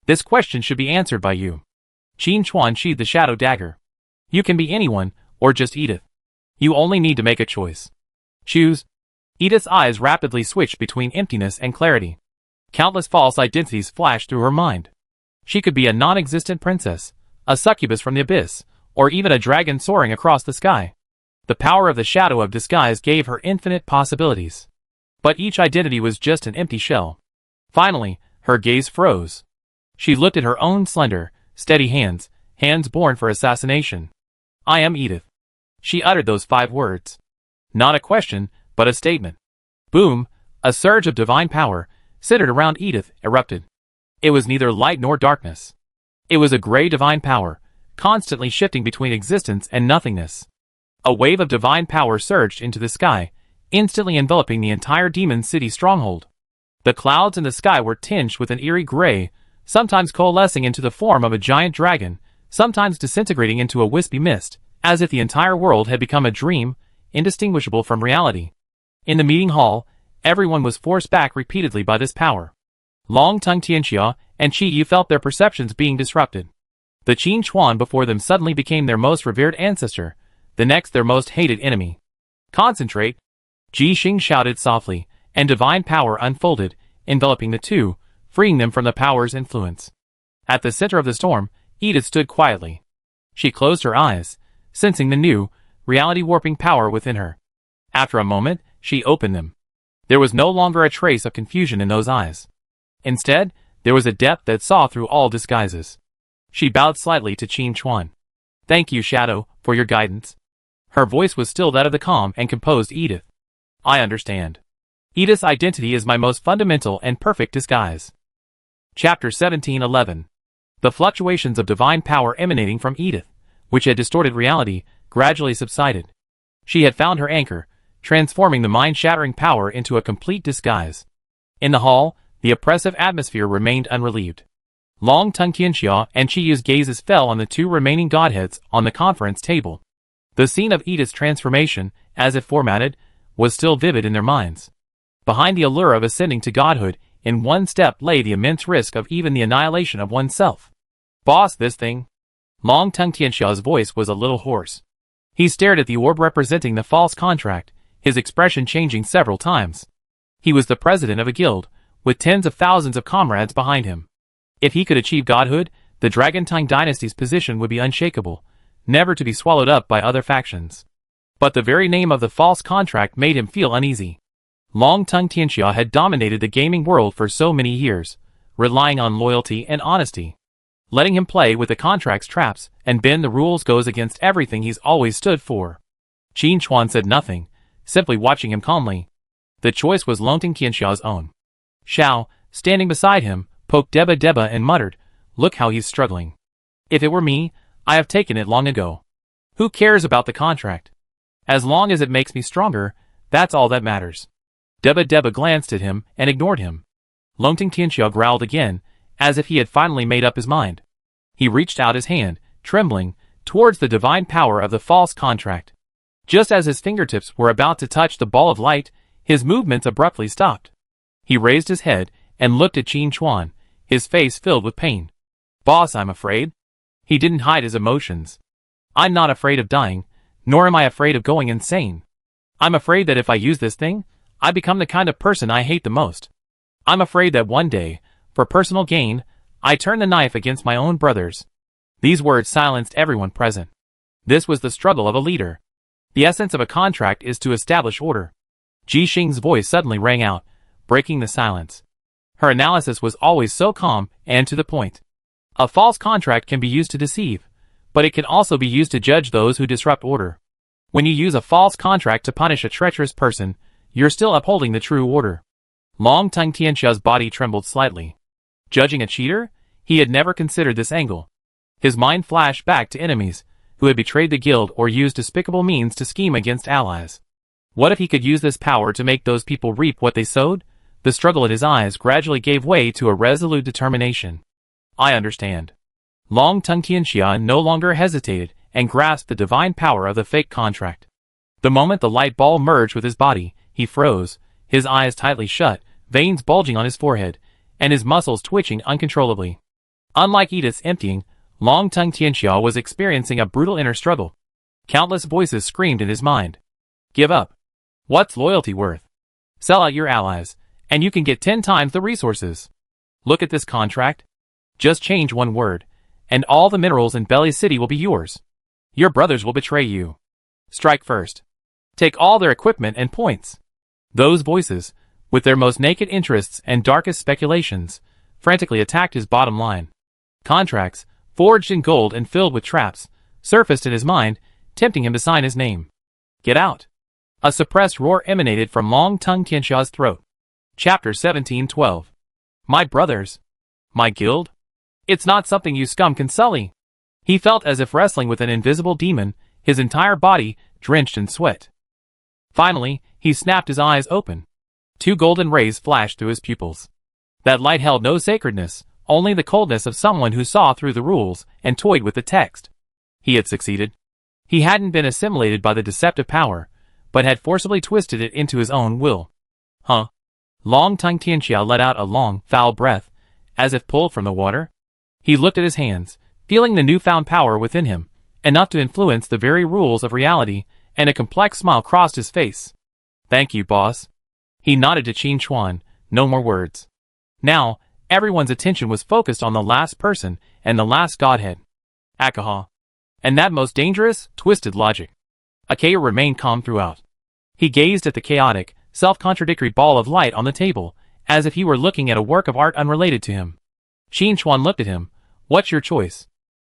This question should be answered by you. Qin Chuan sheathed the shadow dagger. You can be anyone, or just Edith. You only need to make a choice. Choose. Edith's eyes rapidly switched between emptiness and clarity. Countless false identities flashed through her mind. She could be a non-existent princess, a succubus from the abyss, or even a dragon soaring across the sky. The power of the shadow of disguise gave her infinite possibilities. But each identity was just an empty shell. Finally, her gaze froze. She looked at her own slender, steady hands, hands born for assassination. I am Edith. She uttered those 5 words. Not a question, but a statement. Boom, a surge of divine power, centered around Edith, erupted. It was neither light nor darkness. It was a gray divine power, constantly shifting between existence and nothingness. A wave of divine power surged into the sky, instantly enveloping the entire demon city stronghold. The clouds in the sky were tinged with an eerie gray, sometimes coalescing into the form of a giant dragon, sometimes disintegrating into a wispy mist, as if the entire world had become a dream, indistinguishable from reality. In the meeting hall, everyone was forced back repeatedly by this power. Long Tongue Tianxia and Qi Yu felt their perceptions being disrupted. The Qin Chuan before them suddenly became their most revered ancestor, the next their most hated enemy. Concentrate! Ji Xing shouted softly, and divine power unfolded, enveloping the two, freeing them from the power's influence. At the center of the storm, Edith stood quietly. She closed her eyes, sensing the new, reality-warping power within her. After a moment, she opened them. There was no longer a trace of confusion in those eyes. Instead, there was a depth that saw through all disguises. She bowed slightly to Qin Chuan. "Thank you, Shadow, for your guidance." Her voice was still that of the calm and composed Edith. "I understand. Edith's identity is my most fundamental and perfect disguise." Chapter 1711. The fluctuations of divine power emanating from Edith, which had distorted reality, gradually subsided. She had found her anchor, transforming the mind-shattering power into a complete disguise. In the hall, the oppressive atmosphere remained unrelieved. Long Tongue Tianxia and Qi Yu's gazes fell on the two remaining godheads on the conference table. The scene of Edith's transformation, as if formatted, was still vivid in their minds. Behind the allure of ascending to godhood, in one step lay the immense risk of even the annihilation of oneself. "Boss, this thing." Long Tongue Tianxia's voice was a little hoarse. He stared at the orb representing the false contract, his expression changing several times. He was the president of a guild, with tens of thousands of comrades behind him. If he could achieve godhood, the Dragon Tongue dynasty's position would be unshakable, never to be swallowed up by other factions. But the very name of the false contract made him feel uneasy. Long Tongue Tianxia had dominated the gaming world for so many years, relying on loyalty and honesty. Letting him play with the contract's traps and bend the rules goes against everything he's always stood for. Qin Chuan said nothing, simply watching him calmly. The choice was Long Tongue Tianxia's own. Xiao, standing beside him, poked Deba and muttered, "Look how he's struggling. If it were me, I have taken it long ago. Who cares about the contract? As long as it makes me stronger, that's all that matters." Deba glanced at him and ignored him. Long Tongue Tianxia growled again, as if he had finally made up his mind. He reached out his hand, trembling, towards the divine power of the false contract. Just as his fingertips were about to touch the ball of light, his movements abruptly stopped. He raised his head and looked at Qin Chuan, his face filled with pain. "Boss, I'm afraid." He didn't hide his emotions. "I'm not afraid of dying, nor am I afraid of going insane. I'm afraid that if I use this thing, I become the kind of person I hate the most. I'm afraid that one day, for personal gain, I turn the knife against my own brothers." These words silenced everyone present. This was the struggle of a leader. The essence of a contract is to establish order. Ji Xing's voice suddenly rang out, breaking the silence. Her analysis was always so calm and to the point. A false contract can be used to deceive, but it can also be used to judge those who disrupt order. When you use a false contract to punish a treacherous person, you're still upholding the true order. Long Tongue Tianxia's body trembled slightly. Judging a cheater? He had never considered this angle. His mind flashed back to enemies, who had betrayed the guild or used despicable means to scheme against allies. What if he could use this power to make those people reap what they sowed? The struggle in his eyes gradually gave way to a resolute determination. "I understand." Long Tongue Tianxia no longer hesitated and grasped the divine power of the fake contract. The moment the light ball merged with his body, he froze, his eyes tightly shut, veins bulging on his forehead, and his muscles twitching uncontrollably. Unlike Edith's emptying, Long Tongue Tianxia was experiencing a brutal inner struggle. Countless voices screamed in his mind. "Give up. What's loyalty worth? Sell out your allies, and you can get 10 times the resources. Look at this contract. Just change one word, and all the minerals in Belly City will be yours. Your brothers will betray you. Strike first. Take all their equipment and points." Those voices, with their most naked interests and darkest speculations, frantically attacked his bottom line. Contracts, forged in gold and filled with traps, surfaced in his mind, tempting him to sign his name. "Get out." A suppressed roar emanated from Long Tongue Tianxia's throat. Chapter 1712. My brothers. My guild? It's not something you scum can sully. He felt as if wrestling with an invisible demon, his entire body drenched in sweat. Finally, he snapped his eyes open. Two golden rays flashed through his pupils. That light held no sacredness, only the coldness of someone who saw through the rules and toyed with the text. He had succeeded. He hadn't been assimilated by the deceptive power, but had forcibly twisted it into his own will. Huh? Long-tongued Tianxia let out a long, foul breath, as if pulled from the water. He looked at his hands, feeling the newfound power within him, enough to influence the very rules of reality, and a complex smile crossed his face. Thank you, boss. He nodded to Qin Chuan, no more words. Now, everyone's attention was focused on the last person and the last godhead. Akaha. And that most dangerous, twisted logic. Akea remained calm throughout. He gazed at the chaotic, self-contradictory ball of light on the table, as if he were looking at a work of art unrelated to him. Qin Chuan looked at him. What's your choice?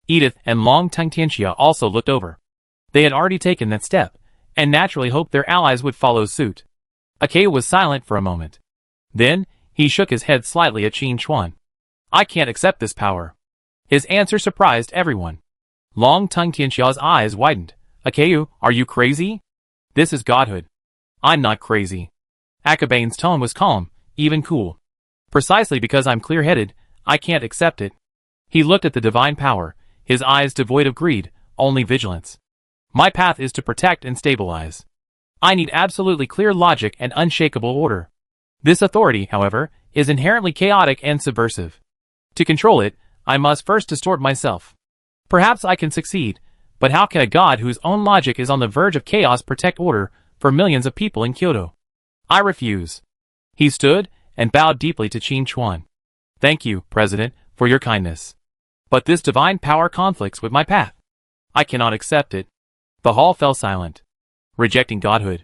Edith and long-tongued Tianxia also looked over. They had already taken that step, and naturally hoped their allies would follow suit. Akea was silent for a moment. Then, he shook his head slightly at Qin Chuan. I can't accept this power. His answer surprised everyone. Long-tongued Tianxia's eyes widened. Akea, are you crazy? This is godhood. I'm not crazy. Akabane's tone was calm, even cool. Precisely because I'm clear-headed, I can't accept it. He looked at the divine power, his eyes devoid of greed, only vigilance. My path is to protect and stabilize. I need absolutely clear logic and unshakable order. This authority, however, is inherently chaotic and subversive. To control it, I must first distort myself. Perhaps I can succeed, but how can a god whose own logic is on the verge of chaos protect order for millions of people in Kyoto? I refuse. He stood and bowed deeply to Qin Chuan. Thank you, President, for your kindness. But this divine power conflicts with my path. I cannot accept it. The hall fell silent. Rejecting godhood.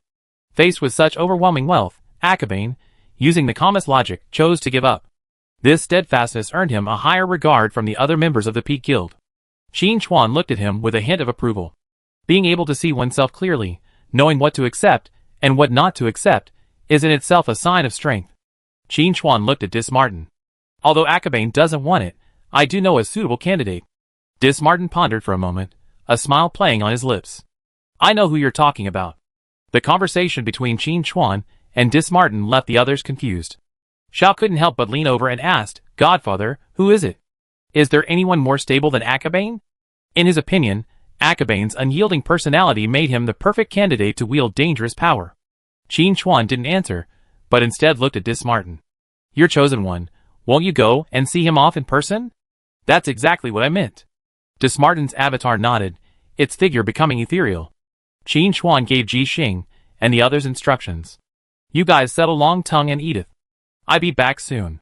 Faced with such overwhelming wealth, Akabane, using the calmest logic, chose to give up. This steadfastness earned him a higher regard from the other members of the Peak Guild. Qin Chuan looked at him with a hint of approval. Being able to see oneself clearly, knowing what to accept and what not to accept, is in itself a sign of strength. Qin Chuan looked at Dismartin. Although Akabane doesn't want it, I do know a suitable candidate. Dismartin pondered for a moment, a smile playing on his lips. I know who you're talking about. The conversation between Qin Chuan and Dismartin left the others confused. Xiao couldn't help but lean over and asked, Godfather, who is it? Is there anyone more stable than Akabane? In his opinion, Akabane's unyielding personality made him the perfect candidate to wield dangerous power. Qin Chuan didn't answer, but instead looked at Dismartin. Your chosen one, won't you go and see him off in person? That's exactly what I meant. Dismartin's avatar nodded, its figure becoming ethereal. Qin Chuan gave Ji Xing and the others instructions. You guys settle Long-Tongue and Edith. I'll be back soon.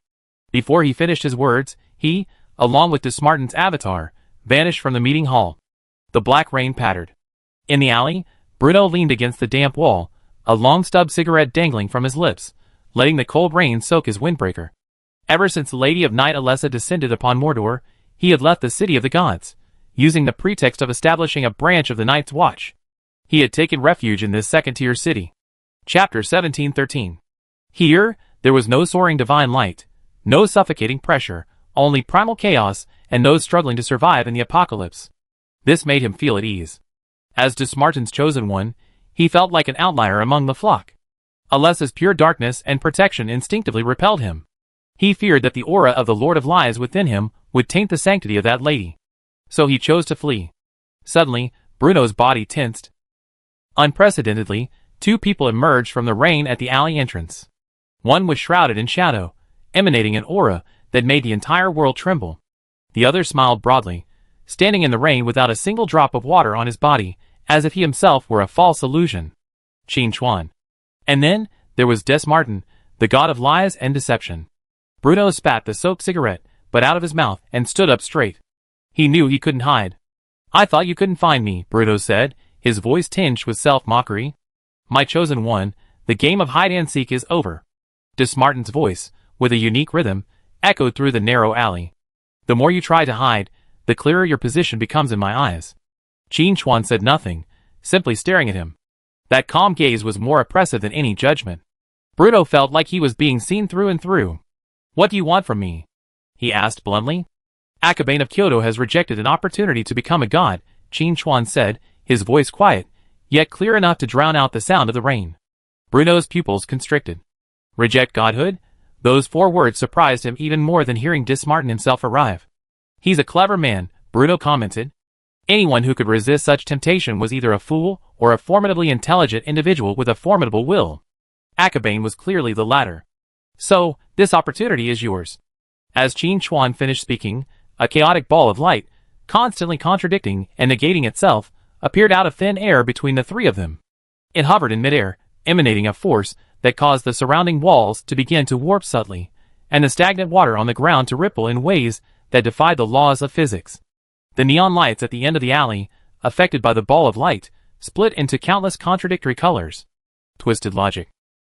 Before he finished his words, he, along with Dismartin's avatar, vanished from the meeting hall. The black rain pattered. In the alley, Bruno leaned against the damp wall, a long stub cigarette dangling from his lips, letting the cold rain soak his windbreaker. Ever since the Lady of Night Alessa descended upon Mordor, he had left the City of the Gods, using the pretext of establishing a branch of the Night's Watch. He had taken refuge in this second-tier city. Chapter 1713. Here, there was no soaring divine light, no suffocating pressure, only primal chaos, and no struggling to survive in the apocalypse. This made him feel at ease. As Dismartin's chosen one, he felt like an outlier among the flock. Alessa's pure darkness and protection instinctively repelled him. He feared that the aura of the Lord of Lies within him would taint the sanctity of that lady. So he chose to flee. Suddenly, Bruno's body tensed. Unprecedentedly, two people emerged from the rain at the alley entrance. One was shrouded in shadow, emanating an aura that made the entire world tremble. The other smiled broadly, standing in the rain without a single drop of water on his body, as if he himself were a false illusion. Qin Chuan. And then, there was Dismartin, the god of lies and deception. Bruno spat the soaked cigarette, but out of his mouth, and stood up straight. He knew he couldn't hide. I thought you couldn't find me, Bruno said, his voice tinged with self-mockery. My chosen one, the game of hide-and-seek is over. Dismartin's voice, with a unique rhythm, echoed through the narrow alley. The more you try to hide, the clearer your position becomes in my eyes. Qin Chuan said nothing, simply staring at him. That calm gaze was more oppressive than any judgment. Bruno felt like he was being seen through and through. What do you want from me? He asked bluntly. Akabane of Kyoto has rejected an opportunity to become a god, Qin Chuan said, his voice quiet, yet clear enough to drown out the sound of the rain. Bruno's pupils constricted. Reject godhood? Those 4 words surprised him even more than hearing Dismartin himself arrive. He's a clever man, Bruno commented. Anyone who could resist such temptation was either a fool or a formidably intelligent individual with a formidable will. Akabane was clearly the latter. So, this opportunity is yours. As Qin Chuan finished speaking, a chaotic ball of light, constantly contradicting and negating itself, appeared out of thin air between the 3 of them. It hovered in midair, emanating a force that caused the surrounding walls to begin to warp subtly, and the stagnant water on the ground to ripple in ways that defied the laws of physics. The neon lights at the end of the alley, affected by the ball of light, split into countless contradictory colors. Twisted logic.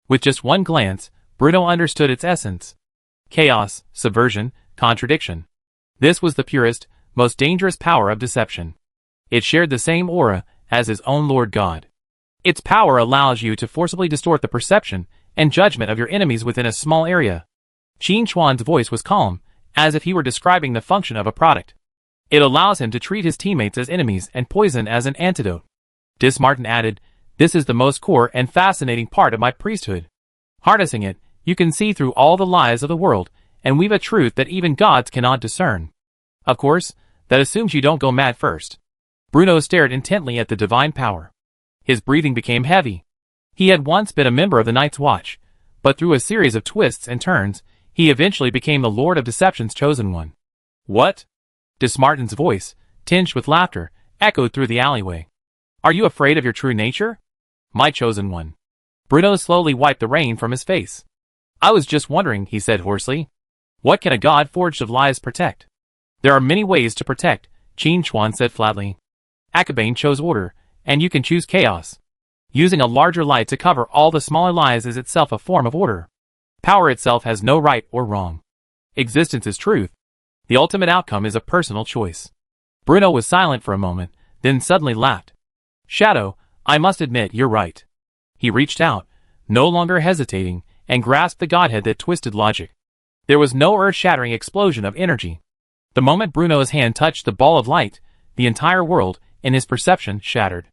With just one glance, Bruno understood its essence. Chaos, subversion, contradiction. This was the purest, most dangerous power of deception. It shared the same aura as his own Lord God. Its power allows you to forcibly distort the perception and judgment of your enemies within a small area. Qin Chuan's voice was calm, as if he were describing the function of a product. It allows him to treat his teammates as enemies and poison as an antidote. Dismartin added, "This is the most core and fascinating part of my priesthood. Harnessing it, you can see through all the lies of the world and weave a truth that even gods cannot discern. Of course, that assumes you don't go mad first." Bruno stared intently at the divine power. His breathing became heavy. He had once been a member of the Night's Watch, but through a series of twists and turns, he eventually became the Lord of Deception's chosen one. "What?" Dismartin's voice, tinged with laughter, echoed through the alleyway. "Are you afraid of your true nature? My chosen one." Bruno slowly wiped the rain from his face. "I was just wondering," he said hoarsely. "What can a god forged of lies protect?" "There are many ways to protect," Qin Chuan said flatly. "Akabane chose order, and you can choose chaos. Using a larger light to cover all the smaller lies is itself a form of order. Power itself has no right or wrong. Existence is truth. The ultimate outcome is a personal choice." Bruno was silent for a moment, then suddenly laughed. "Shadow, I must admit you're right." He reached out, no longer hesitating, and grasped the godhead that twisted logic. There was no earth-shattering explosion of energy. The moment Bruno's hand touched the ball of light, the entire world, in his perception, shattered.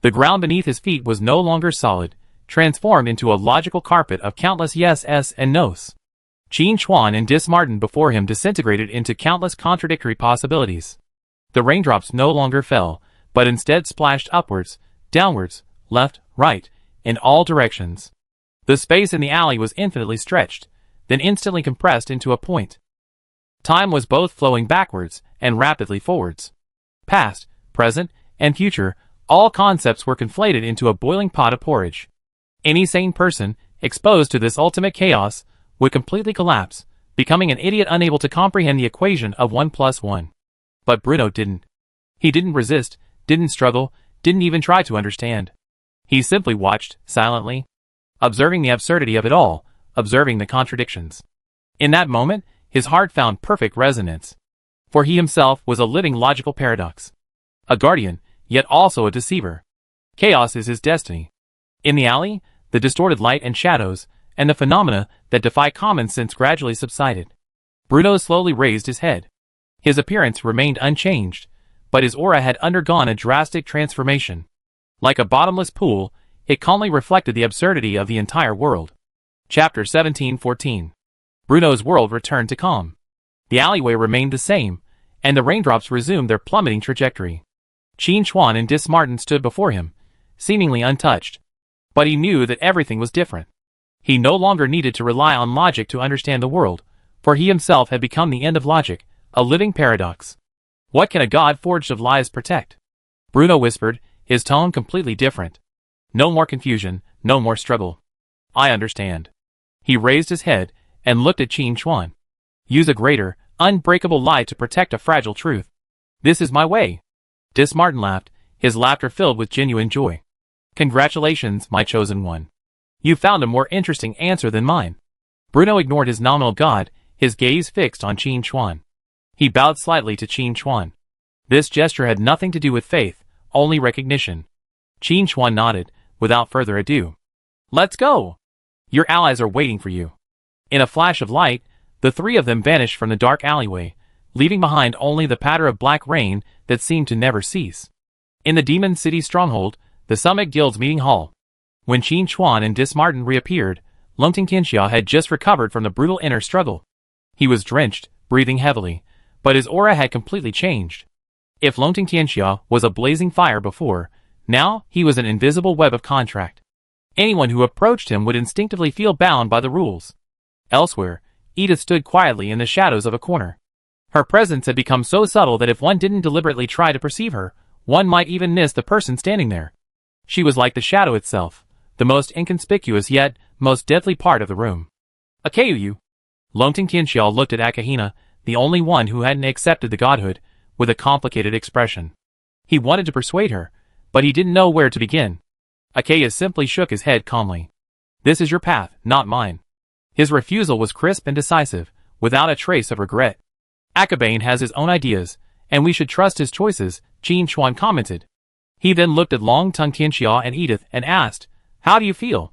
The ground beneath his feet was no longer solid, transformed into a logical carpet of countless yes-s and no's. Qin Chuan and Dismartin before him disintegrated into countless contradictory possibilities. The raindrops no longer fell, but instead splashed upwards, downwards, left, right, in all directions. The space in the alley was infinitely stretched, then instantly compressed into a point. Time was both flowing backwards and rapidly forwards. Past, present, and future, all concepts were conflated into a boiling pot of porridge. Any sane person, exposed to this ultimate chaos, would completely collapse, becoming an idiot unable to comprehend the equation of 1 + 1. But Bruno didn't. He didn't resist, didn't struggle, didn't even try to understand. He simply watched, silently, observing the absurdity of it all, observing the contradictions. In that moment, his heart found perfect resonance. For he himself was a living logical paradox. A guardian, yet also a deceiver. Chaos is his destiny. In the alley, the distorted light and shadows, and the phenomena that defy common sense gradually subsided. Bruno slowly raised his head. His appearance remained unchanged, but his aura had undergone a drastic transformation. Like a bottomless pool, it calmly reflected the absurdity of the entire world. Chapter 1714. Bruno's world returned to calm. The alleyway remained the same, and the raindrops resumed their plummeting trajectory. Qin Chuan and Dismartin stood before him, seemingly untouched. But he knew that everything was different. He no longer needed to rely on logic to understand the world, for he himself had become the end of logic, a living paradox. "What can a god forged of lies protect?" Bruno whispered, his tone completely different. "No more confusion, no more struggle. I understand." He raised his head and looked at Qin Chuan. "Use a greater, unbreakable lie to protect a fragile truth. This is my way." Dismartin laughed, his laughter filled with genuine joy. "Congratulations, my chosen one. You found a more interesting answer than mine." Bruno ignored his nominal god, his gaze fixed on Qin Chuan. He bowed slightly to Qin Chuan. This gesture had nothing to do with faith, only recognition. Qin Chuan nodded, without further ado. "Let's go! Your allies are waiting for you." In a flash of light, the 3 of them vanished from the dark alleyway, leaving behind only the patter of black rain that seemed to never cease. In the Demon City stronghold, the Summit Guild's meeting hall. When Qin Chuan and Dismartin reappeared, Longting Tianxia had just recovered from the brutal inner struggle. He was drenched, breathing heavily, but his aura had completely changed. If Longting Tianxia was a blazing fire before, now he was an invisible web of contract. Anyone who approached him would instinctively feel bound by the rules. Elsewhere, Edith stood quietly in the shadows of a corner. Her presence had become so subtle that if one didn't deliberately try to perceive her, one might even miss the person standing there. She was like the shadow itself, the most inconspicuous yet most deadly part of the room. Akauyu. Longting Tianxia looked at Akahina, the only one who hadn't accepted the godhood, with a complicated expression. He wanted to persuade her, but he didn't know where to begin. Akaya simply shook his head calmly. This is your path, not mine. His refusal was crisp and decisive, without a trace of regret. Akabane has his own ideas, and we should trust his choices, Qin Chuan commented. He then looked at Longting Tianxia and Edith and asked, How do you feel?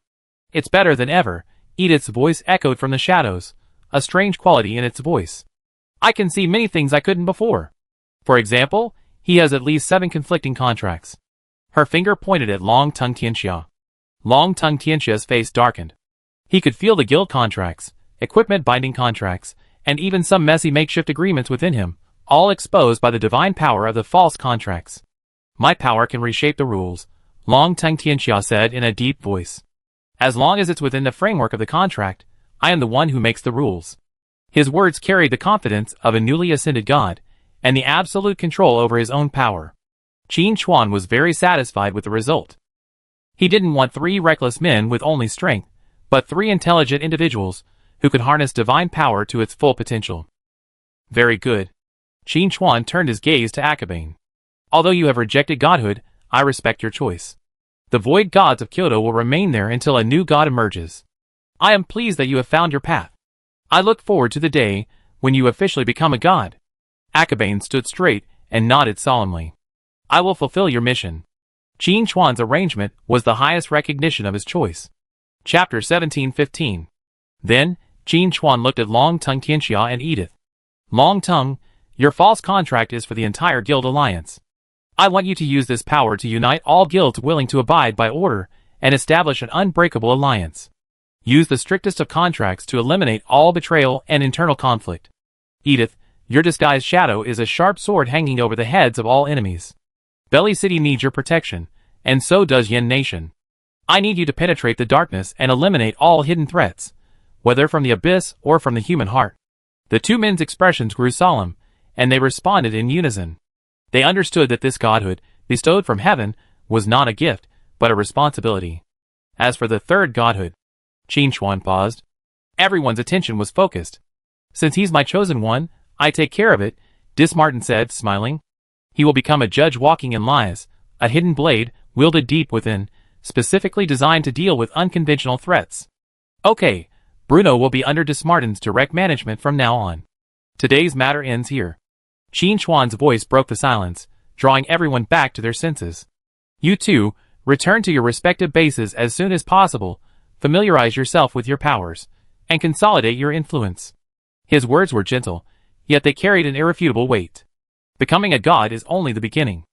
It's better than ever, Edith's voice echoed from the shadows, a strange quality in its voice. I can see many things I couldn't before. For example, he has at least 7 conflicting contracts. Her finger pointed at Longting Tianxia. Longting Tianxia's face darkened. He could feel the guild contracts, equipment binding contracts, and even some messy makeshift agreements within him, all exposed by the divine power of the false contracts. My power can reshape the rules, Longting Tianxia said in a deep voice. As long as it's within the framework of the contract, I am the one who makes the rules. His words carried the confidence of a newly ascended god, and the absolute control over his own power. Qin Chuan was very satisfied with the result. He didn't want 3 reckless men with only strength, but 3 intelligent individuals who could harness divine power to its full potential. Very good. Qin Chuan turned his gaze to Akabane. Although you have rejected godhood, I respect your choice. The void gods of Kyoto will remain there until a new god emerges. I am pleased that you have found your path. I look forward to the day when you officially become a god. Akabane stood straight and nodded solemnly. I will fulfill your mission. Qin Chuan's arrangement was the highest recognition of his choice. Chapter 1715. Then, Qin Chuan looked at Longting Tianxia and Edith. Longting, your false contract is for the entire guild alliance. I want you to use this power to unite all guilds willing to abide by order and establish an unbreakable alliance. Use the strictest of contracts to eliminate all betrayal and internal conflict. Edith, your disguised shadow is a sharp sword hanging over the heads of all enemies. Belly City needs your protection, and so does Yen Nation. I need you to penetrate the darkness and eliminate all hidden threats, whether from the abyss or from the human heart. The 2 men's expressions grew solemn, and they responded in unison. They understood that this godhood, bestowed from heaven, was not a gift, but a responsibility. As for the 3rd godhood, Qin Chuan paused. Everyone's attention was focused. Since he's my chosen one, I take care of it, Dismartin said, smiling. He will become a judge walking in lies, a hidden blade, wielded deep within, specifically designed to deal with unconventional threats. Okay, Bruno will be under Dismartin's direct management from now on. Today's matter ends here. Qin Chuan's voice broke the silence, drawing everyone back to their senses. You 2, return to your respective bases as soon as possible, familiarize yourself with your powers, and consolidate your influence. His words were gentle, yet they carried an irrefutable weight. Becoming a god is only the beginning.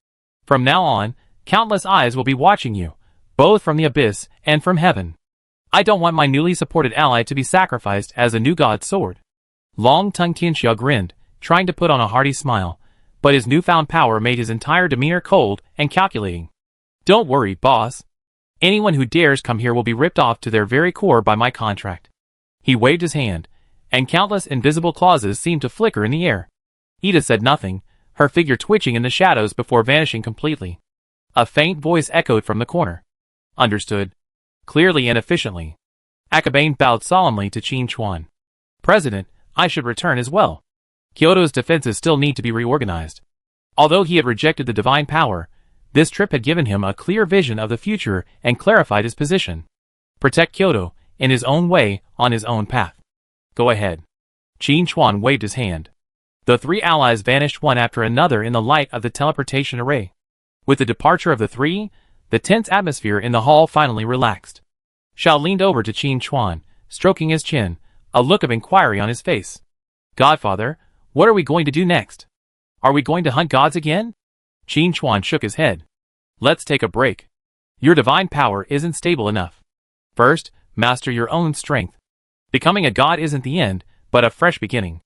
From now on, countless eyes will be watching you, both from the abyss and from heaven. I don't want my newly supported ally to be sacrificed as a new god's sword. Longting Tianxia grinned, trying to put on a hearty smile, but his newfound power made his entire demeanor cold and calculating. Don't worry, boss. Anyone who dares come here will be ripped off to their very core by my contract. He waved his hand, and countless invisible clauses seemed to flicker in the air. Edith said nothing, her figure twitching in the shadows before vanishing completely. A faint voice echoed from the corner. Understood. Clearly and efficiently. Akabane bowed solemnly to Qin Chuan. President, I should return as well. Kyoto's defenses still need to be reorganized. Although he had rejected the divine power, this trip had given him a clear vision of the future and clarified his position. Protect Kyoto, in his own way, on his own path. Go ahead. Qin Chuan waved his hand. The 3 allies vanished one after another in the light of the teleportation array. With the departure of the 3, the tense atmosphere in the hall finally relaxed. Xiao leaned over to Qin Chuan, stroking his chin, a look of inquiry on his face. Godfather, what are we going to do next? Are we going to hunt gods again? Qin Chuan shook his head. Let's take a break. Your divine power isn't stable enough. First, master your own strength. Becoming a god isn't the end, but a fresh beginning.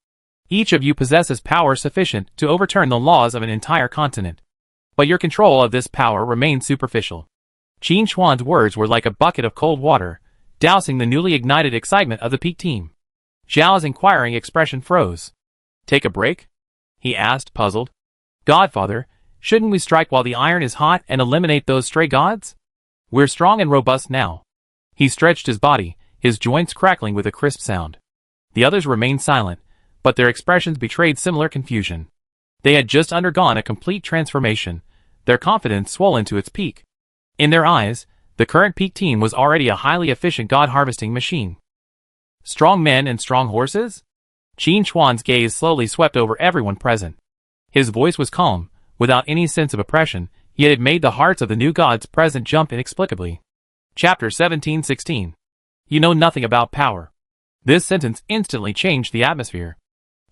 Each of you possesses power sufficient to overturn the laws of an entire continent. But your control of this power remains superficial. Qin Chuan's words were like a bucket of cold water, dousing the newly ignited excitement of the peak team. Zhao's inquiring expression froze. Take a break? He asked, puzzled. Godfather, shouldn't we strike while the iron is hot and eliminate those stray gods? We're strong and robust now. He stretched his body, his joints crackling with a crisp sound. The others remained silent, but their expressions betrayed similar confusion. They had just undergone a complete transformation, their confidence swollen to its peak. In their eyes, the current peak team was already a highly efficient god-harvesting machine. Strong men and strong horses? Qin Chuan's gaze slowly swept over everyone present. His voice was calm, without any sense of oppression, yet it made the hearts of the new gods present jump inexplicably. Chapter 17:16. You know nothing about power. This sentence instantly changed the atmosphere.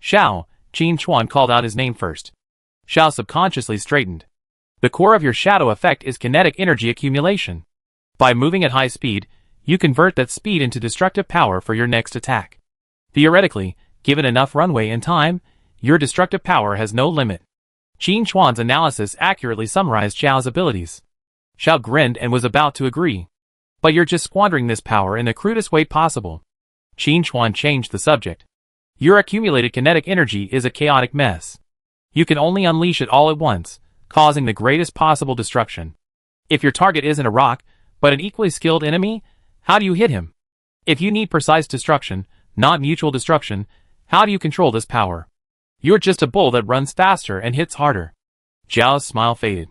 Xiao, Qin Chuan called out his name first. Xiao subconsciously straightened. The core of your shadow effect is kinetic energy accumulation. By moving at high speed, you convert that speed into destructive power for your next attack. Theoretically, given enough runway and time, your destructive power has no limit. Qin Chuan's analysis accurately summarized Xiao's abilities. Xiao grinned and was about to agree. But you're just squandering this power in the crudest way possible. Qin Chuan changed the subject. Your accumulated kinetic energy is a chaotic mess. You can only unleash it all at once, causing the greatest possible destruction. If your target isn't a rock, but an equally skilled enemy, how do you hit him? If you need precise destruction, not mutual destruction, how do you control this power? You're just a bull that runs faster and hits harder. Zhao's smile faded.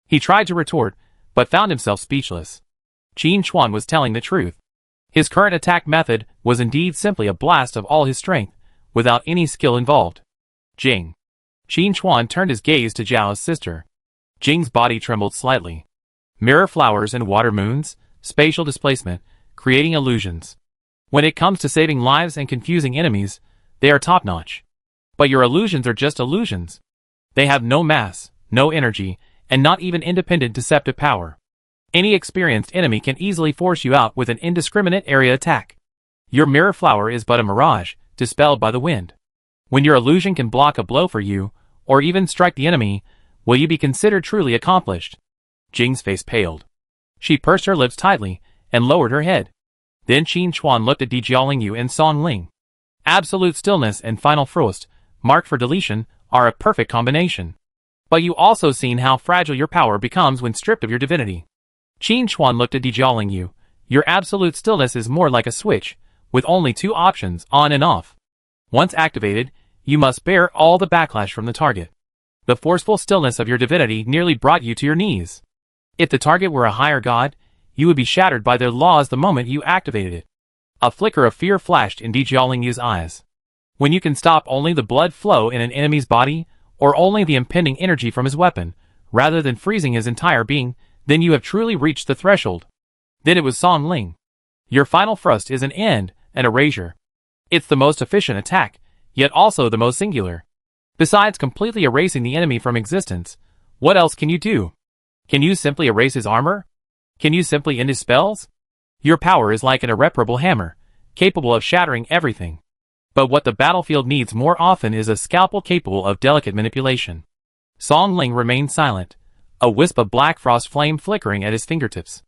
He tried to retort, but found himself speechless. Qin Chuan was telling the truth. His current attack method was indeed simply a blast of all his strength, without any skill involved. Jing. Qin Chuan turned his gaze to Zhao's sister. Jing's body trembled slightly. Mirror flowers and water moons, spatial displacement, creating illusions. When it comes to saving lives and confusing enemies, they are top-notch. But your illusions are just illusions. They have no mass, no energy, and not even independent deceptive power. Any experienced enemy can easily force you out with an indiscriminate area attack. Your mirror flower is but a mirage, dispelled by the wind. When your illusion can block a blow for you, or even strike the enemy, will you be considered truly accomplished? Jing's face paled. She pursed her lips tightly, and lowered her head. Then Qin Chuan looked at Jiaolingyu and Song Ling. Absolute stillness and final frost, marked for deletion, are a perfect combination. But you also seen how fragile your power becomes when stripped of your divinity. Qin Chuan looked at Jiaolingyu. Your absolute stillness is more like a switch, with only two options, on and off. Once activated, you must bear all the backlash from the target. The forceful stillness of your divinity nearly brought you to your knees. If the target were a higher god, you would be shattered by their laws the moment you activated it. A flicker of fear flashed in Jiaolingyu's eyes. When you can stop only the blood flow in an enemy's body, or only the impending energy from his weapon, rather than freezing his entire being, then you have truly reached the threshold. Then it was Song Ling. Your final thrust is an end, an erasure. It's the most efficient attack, yet also the most singular. Besides completely erasing the enemy from existence, what else can you do? Can you simply erase his armor? Can you simply end his spells? Your power is like an irreparable hammer, capable of shattering everything. But what the battlefield needs more often is a scalpel capable of delicate manipulation. Song Ling remained silent, a wisp of black frost flame flickering at his fingertips.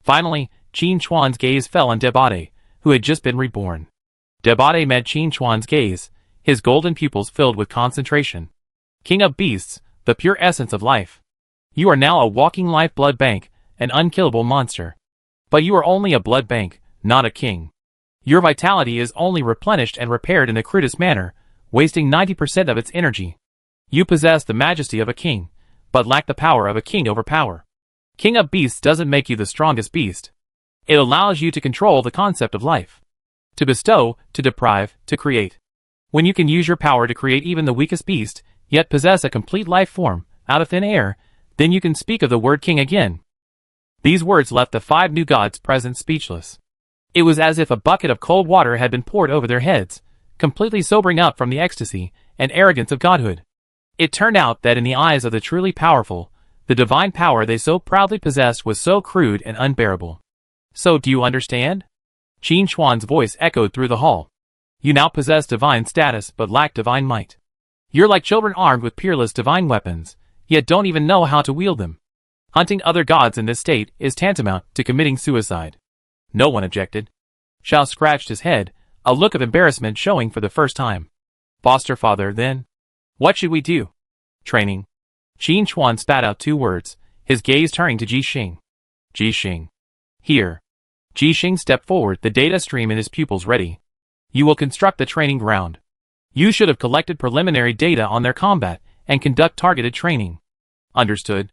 Finally, Qin Chuan's gaze fell on Debate, who had just been reborn. Debate met Qin Chuan's gaze, his golden pupils filled with concentration. King of beasts, the pure essence of life. You are now a walking life blood bank, an unkillable monster. But you are only a blood bank, not a king. Your vitality is only replenished and repaired in the crudest manner, wasting 90% of its energy. You possess the majesty of a king, but lack the power of a king over power. King of beasts doesn't make you the strongest beast. It allows you to control the concept of life. To bestow, to deprive, to create. When you can use your power to create even the weakest beast, yet possess a complete life form, out of thin air, then you can speak of the word king again. These words left the 5 new gods present speechless. It was as if a bucket of cold water had been poured over their heads, completely sobering up from the ecstasy and arrogance of godhood. It turned out that in the eyes of the truly powerful, The divine power they so proudly possessed was so crude and unbearable. So do you understand? Qin Xuan's voice echoed through the hall. You now possess divine status but lack divine might. You're like children armed with peerless divine weapons, yet don't even know how to wield them. Hunting other gods in this state is tantamount to committing suicide. No one objected. Xiao scratched his head, a look of embarrassment showing for the first time. Foster father, then? What should we do? Training. Qin Xuan spat out 2 words, his gaze turning to Ji Xing. Ji Xing. Here. Ji Xing stepped forward, the data stream in his pupils ready. You will construct the training ground. You should have collected preliminary data on their combat and conduct targeted training. Understood.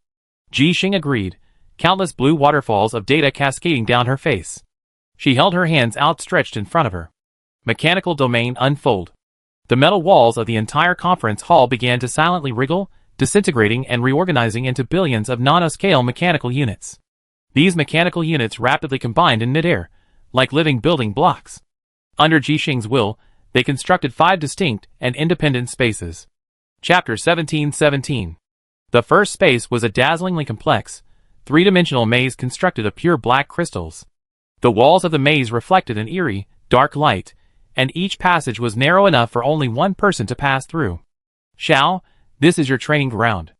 Ji Xing agreed, countless blue waterfalls of data cascading down her face. She held her hands outstretched in front of her. Mechanical domain unfold. The metal walls of the entire conference hall began to silently wriggle, disintegrating and reorganizing into billions of nanoscale mechanical units. These mechanical units rapidly combined in midair, like living building blocks. Under Ji Xing's will, they constructed 5 distinct and independent spaces. Chapter 1717. The first space was a dazzlingly complex, 3-dimensional maze constructed of pure black crystals. The walls of the maze reflected an eerie, dark light, and each passage was narrow enough for only one person to pass through. Xiao, this is your training ground.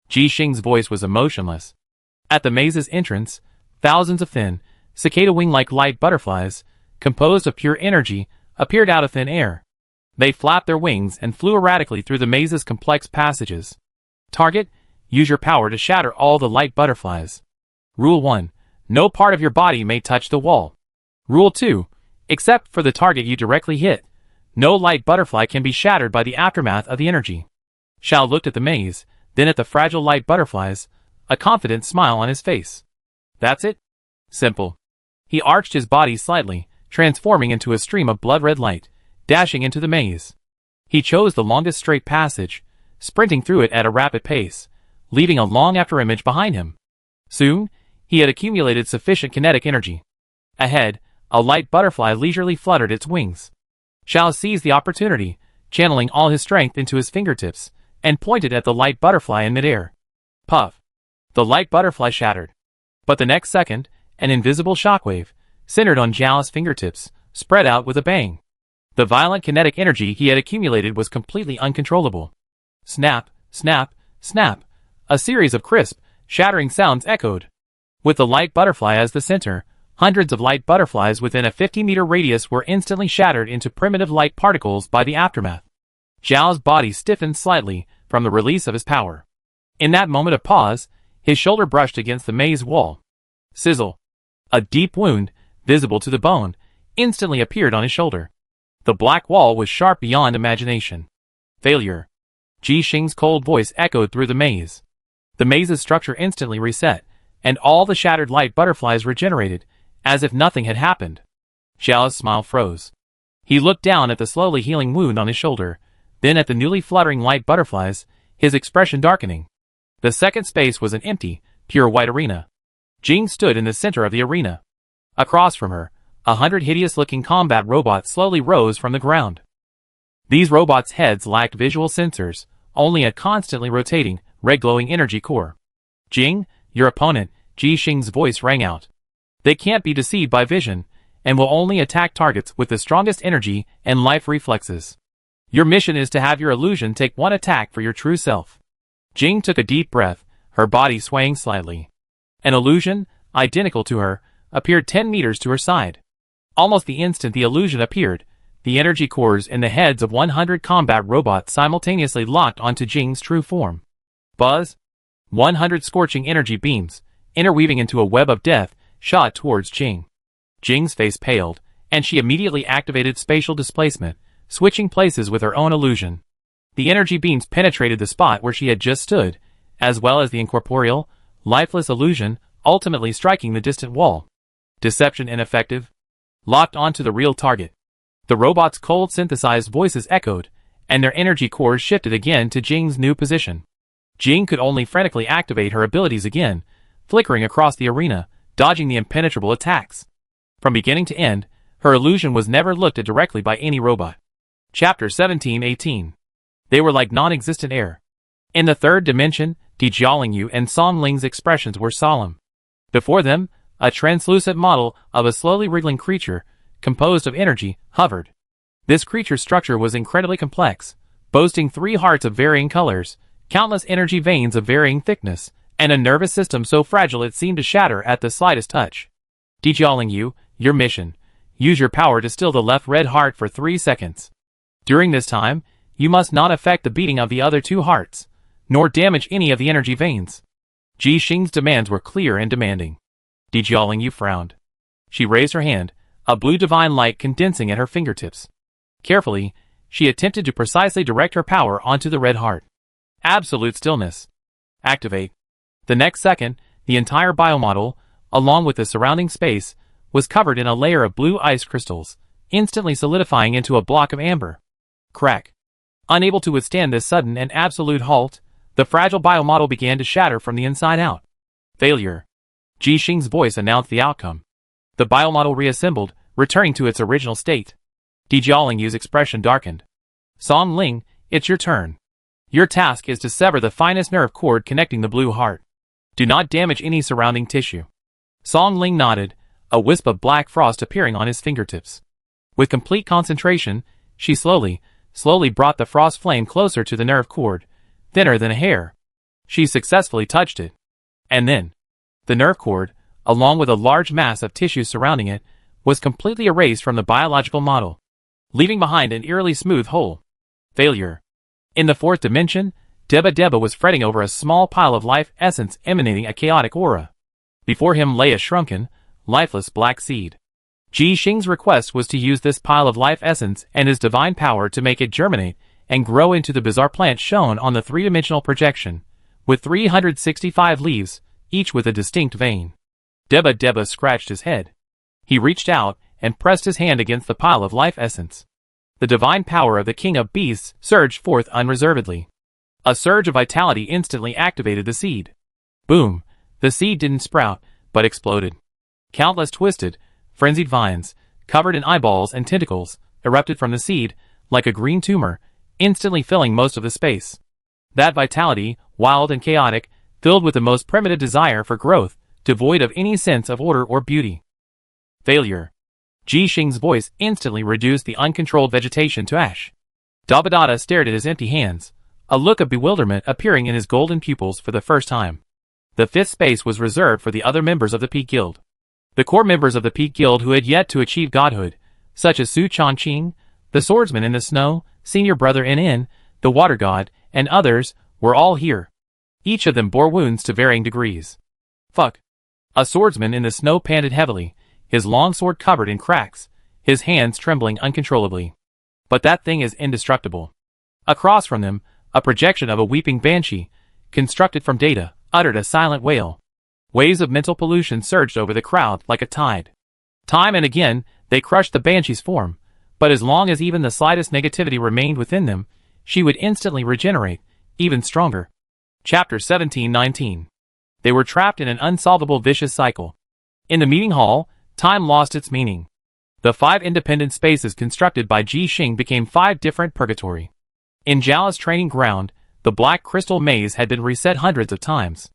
Ji Xing's voice was emotionless. At the maze's entrance, thousands of thin, cicada wing-like light butterflies, composed of pure energy, appeared out of thin air. They flapped their wings and flew erratically through the maze's complex passages. Target, use your power to shatter all the light butterflies. Rule 1. No part of your body may touch the wall. Rule 2. Except for the target you directly hit, no light butterfly can be shattered by the aftermath of the energy. Xiao looked at the maze, then at the fragile light butterflies, a confident smile on his face. That's it? Simple. He arched his body slightly, transforming into a stream of blood-red light, dashing into the maze. He chose the longest straight passage, sprinting through it at a rapid pace, leaving a long afterimage behind him. Soon, he had accumulated sufficient kinetic energy. Ahead, a light butterfly leisurely fluttered its wings. Xiao seized the opportunity, channeling all his strength into his fingertips, and pointed at the light butterfly in midair. Puff! The light butterfly shattered. But the next second, an invisible shockwave, centered on Zhao's fingertips, spread out with a bang. The violent kinetic energy he had accumulated was completely uncontrollable. Snap, snap, snap. A series of crisp, shattering sounds echoed. With the light butterfly as the center, hundreds of light butterflies within a 50-meter radius were instantly shattered into primitive light particles by the aftermath. Zhao's body stiffened slightly from the release of his power. In that moment of pause, his shoulder brushed against the maze wall. Sizzle. A deep wound, visible to the bone, instantly appeared on his shoulder. The black wall was sharp beyond imagination. Failure. Ji Xing's cold voice echoed through the maze. The maze's structure instantly reset, and all the shattered light butterflies regenerated, as if nothing had happened. Xiao's smile froze. He looked down at the slowly healing wound on his shoulder, then at the newly fluttering light butterflies, his expression darkening. The second space was an empty, pure white arena. Jing stood in the center of the arena. Across from her, 100 hideous-looking combat robots slowly rose from the ground. These robots' heads lacked visual sensors, only a constantly rotating, red-glowing energy core. Jing, your opponent, Ji Xing's voice rang out. They can't be deceived by vision, and will only attack targets with the strongest energy and life reflexes. Your mission is to have your illusion take one attack for your true self. Jing took a deep breath, her body swaying slightly. An illusion, identical to her, appeared 10 meters to her side. Almost the instant the illusion appeared, the energy cores in the heads of 100 combat robots simultaneously locked onto Jing's true form. Buzz! 100 scorching energy beams, interweaving into a web of death, shot towards Jing. Jing's face paled, and she immediately activated spatial displacement, switching places with her own illusion. The energy beams penetrated the spot where she had just stood, as well as the incorporeal, lifeless illusion, ultimately striking the distant wall. Deception ineffective. Locked onto the real target. The robot's cold synthesized voices echoed, and their energy cores shifted again to Jing's new position. Jing could only frantically activate her abilities again, flickering across the arena, dodging the impenetrable attacks. From beginning to end, her illusion was never looked at directly by any robot. Chapter 1718. They were like non-existent air. In the third dimension, Jiaolingyu and Song Ling's expressions were solemn. Before them, a translucent model of a slowly wriggling creature, composed of energy, hovered. This creature's structure was incredibly complex, boasting 3 hearts of varying colors, countless energy veins of varying thickness, and a nervous system so fragile it seemed to shatter at the slightest touch. Jiaolingyu, your mission. Use your power to still the left red heart for 3 seconds. During this time, you must not affect the beating of the other 2 hearts, nor damage any of the energy veins. Ji Xing's demands were clear and demanding. Jiaolingyu frowned. She raised her hand, a blue divine light condensing at her fingertips. Carefully, she attempted to precisely direct her power onto the red heart. Absolute stillness. Activate. The next second, the entire biomodel, along with the surrounding space, was covered in a layer of blue ice crystals, instantly solidifying into a block of amber. Crack. Unable to withstand this sudden and absolute halt, the fragile biomodel began to shatter from the inside out. Failure. Ji Xing's voice announced the outcome. The biomodel reassembled, returning to its original state. Jiaolingyu's expression darkened. Song Ling, it's your turn. Your task is to sever the finest nerve cord connecting the blue heart. Do not damage any surrounding tissue. Song Ling nodded, a wisp of black frost appearing on his fingertips. With complete concentration, she slowly brought the frost flame closer to the nerve cord, thinner than a hair. She successfully touched it. And then, the nerve cord, along with a large mass of tissue surrounding it, was completely erased from the biological model, leaving behind an eerily smooth hole. Failure. In the fourth dimension, Deba was fretting over a small pile of life essence emanating a chaotic aura. Before him lay a shrunken, lifeless black seed. Ji Xing's request was to use this pile of life essence and his divine power to make it germinate and grow into the bizarre plant shown on the three-dimensional projection, with 365 leaves, each with a distinct vein. Deba scratched his head. He reached out and pressed his hand against the pile of life essence. The divine power of the King of Beasts surged forth unreservedly. A surge of vitality instantly activated the seed. Boom! The seed didn't sprout, but exploded. Countless twisted, frenzied vines, covered in eyeballs and tentacles, erupted from the seed, like a green tumor, instantly filling most of the space. That vitality, wild and chaotic, filled with the most primitive desire for growth, devoid of any sense of order or beauty. Failure. Ji Xing's voice instantly reduced the uncontrolled vegetation to ash. Dabadada stared at his empty hands, a look of bewilderment appearing in his golden pupils for the first time. The fifth space was reserved for the other members of the Peak Guild. The core members of the Peak Guild who had yet to achieve godhood, such as Su Changqing, the swordsman in the snow, senior brother Nin, the water god, and others, were all here. Each of them bore wounds to varying degrees. Fuck. A swordsman in the snow panted heavily, his long sword covered in cracks, his hands trembling uncontrollably. But that thing is indestructible. Across from them, a projection of a weeping banshee, constructed from data, uttered a silent wail. Waves of mental pollution surged over the crowd like a tide. Time and again, they crushed the banshee's form, but as long as even the slightest negativity remained within them, she would instantly regenerate, even stronger. Chapter 1719. They were trapped in an unsolvable vicious cycle. In the meeting hall, time lost its meaning. The 5 independent spaces constructed by Ji Xing became 5 different purgatory. In Zhao's training ground, the black crystal maze had been reset hundreds of times.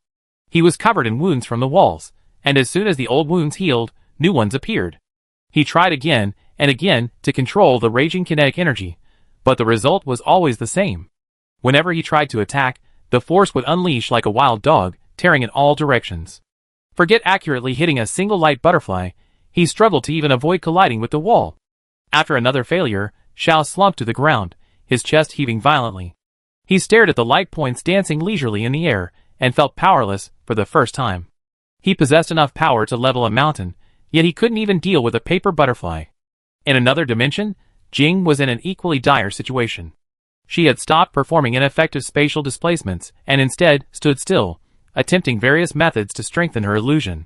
He was covered in wounds from the walls, and as soon as the old wounds healed, new ones appeared. He tried again and again to control the raging kinetic energy, but the result was always the same. Whenever he tried to attack, the force would unleash like a wild dog, tearing in all directions. Forget accurately hitting a single light butterfly, he struggled to even avoid colliding with the wall. After another failure, Xiao slumped to the ground, his chest heaving violently. He stared at the light points dancing leisurely in the air, and felt powerless for the first time. He possessed enough power to level a mountain, yet he couldn't even deal with a paper butterfly. In another dimension, Jing was in an equally dire situation. She had stopped performing ineffective spatial displacements and instead stood still, attempting various methods to strengthen her illusion.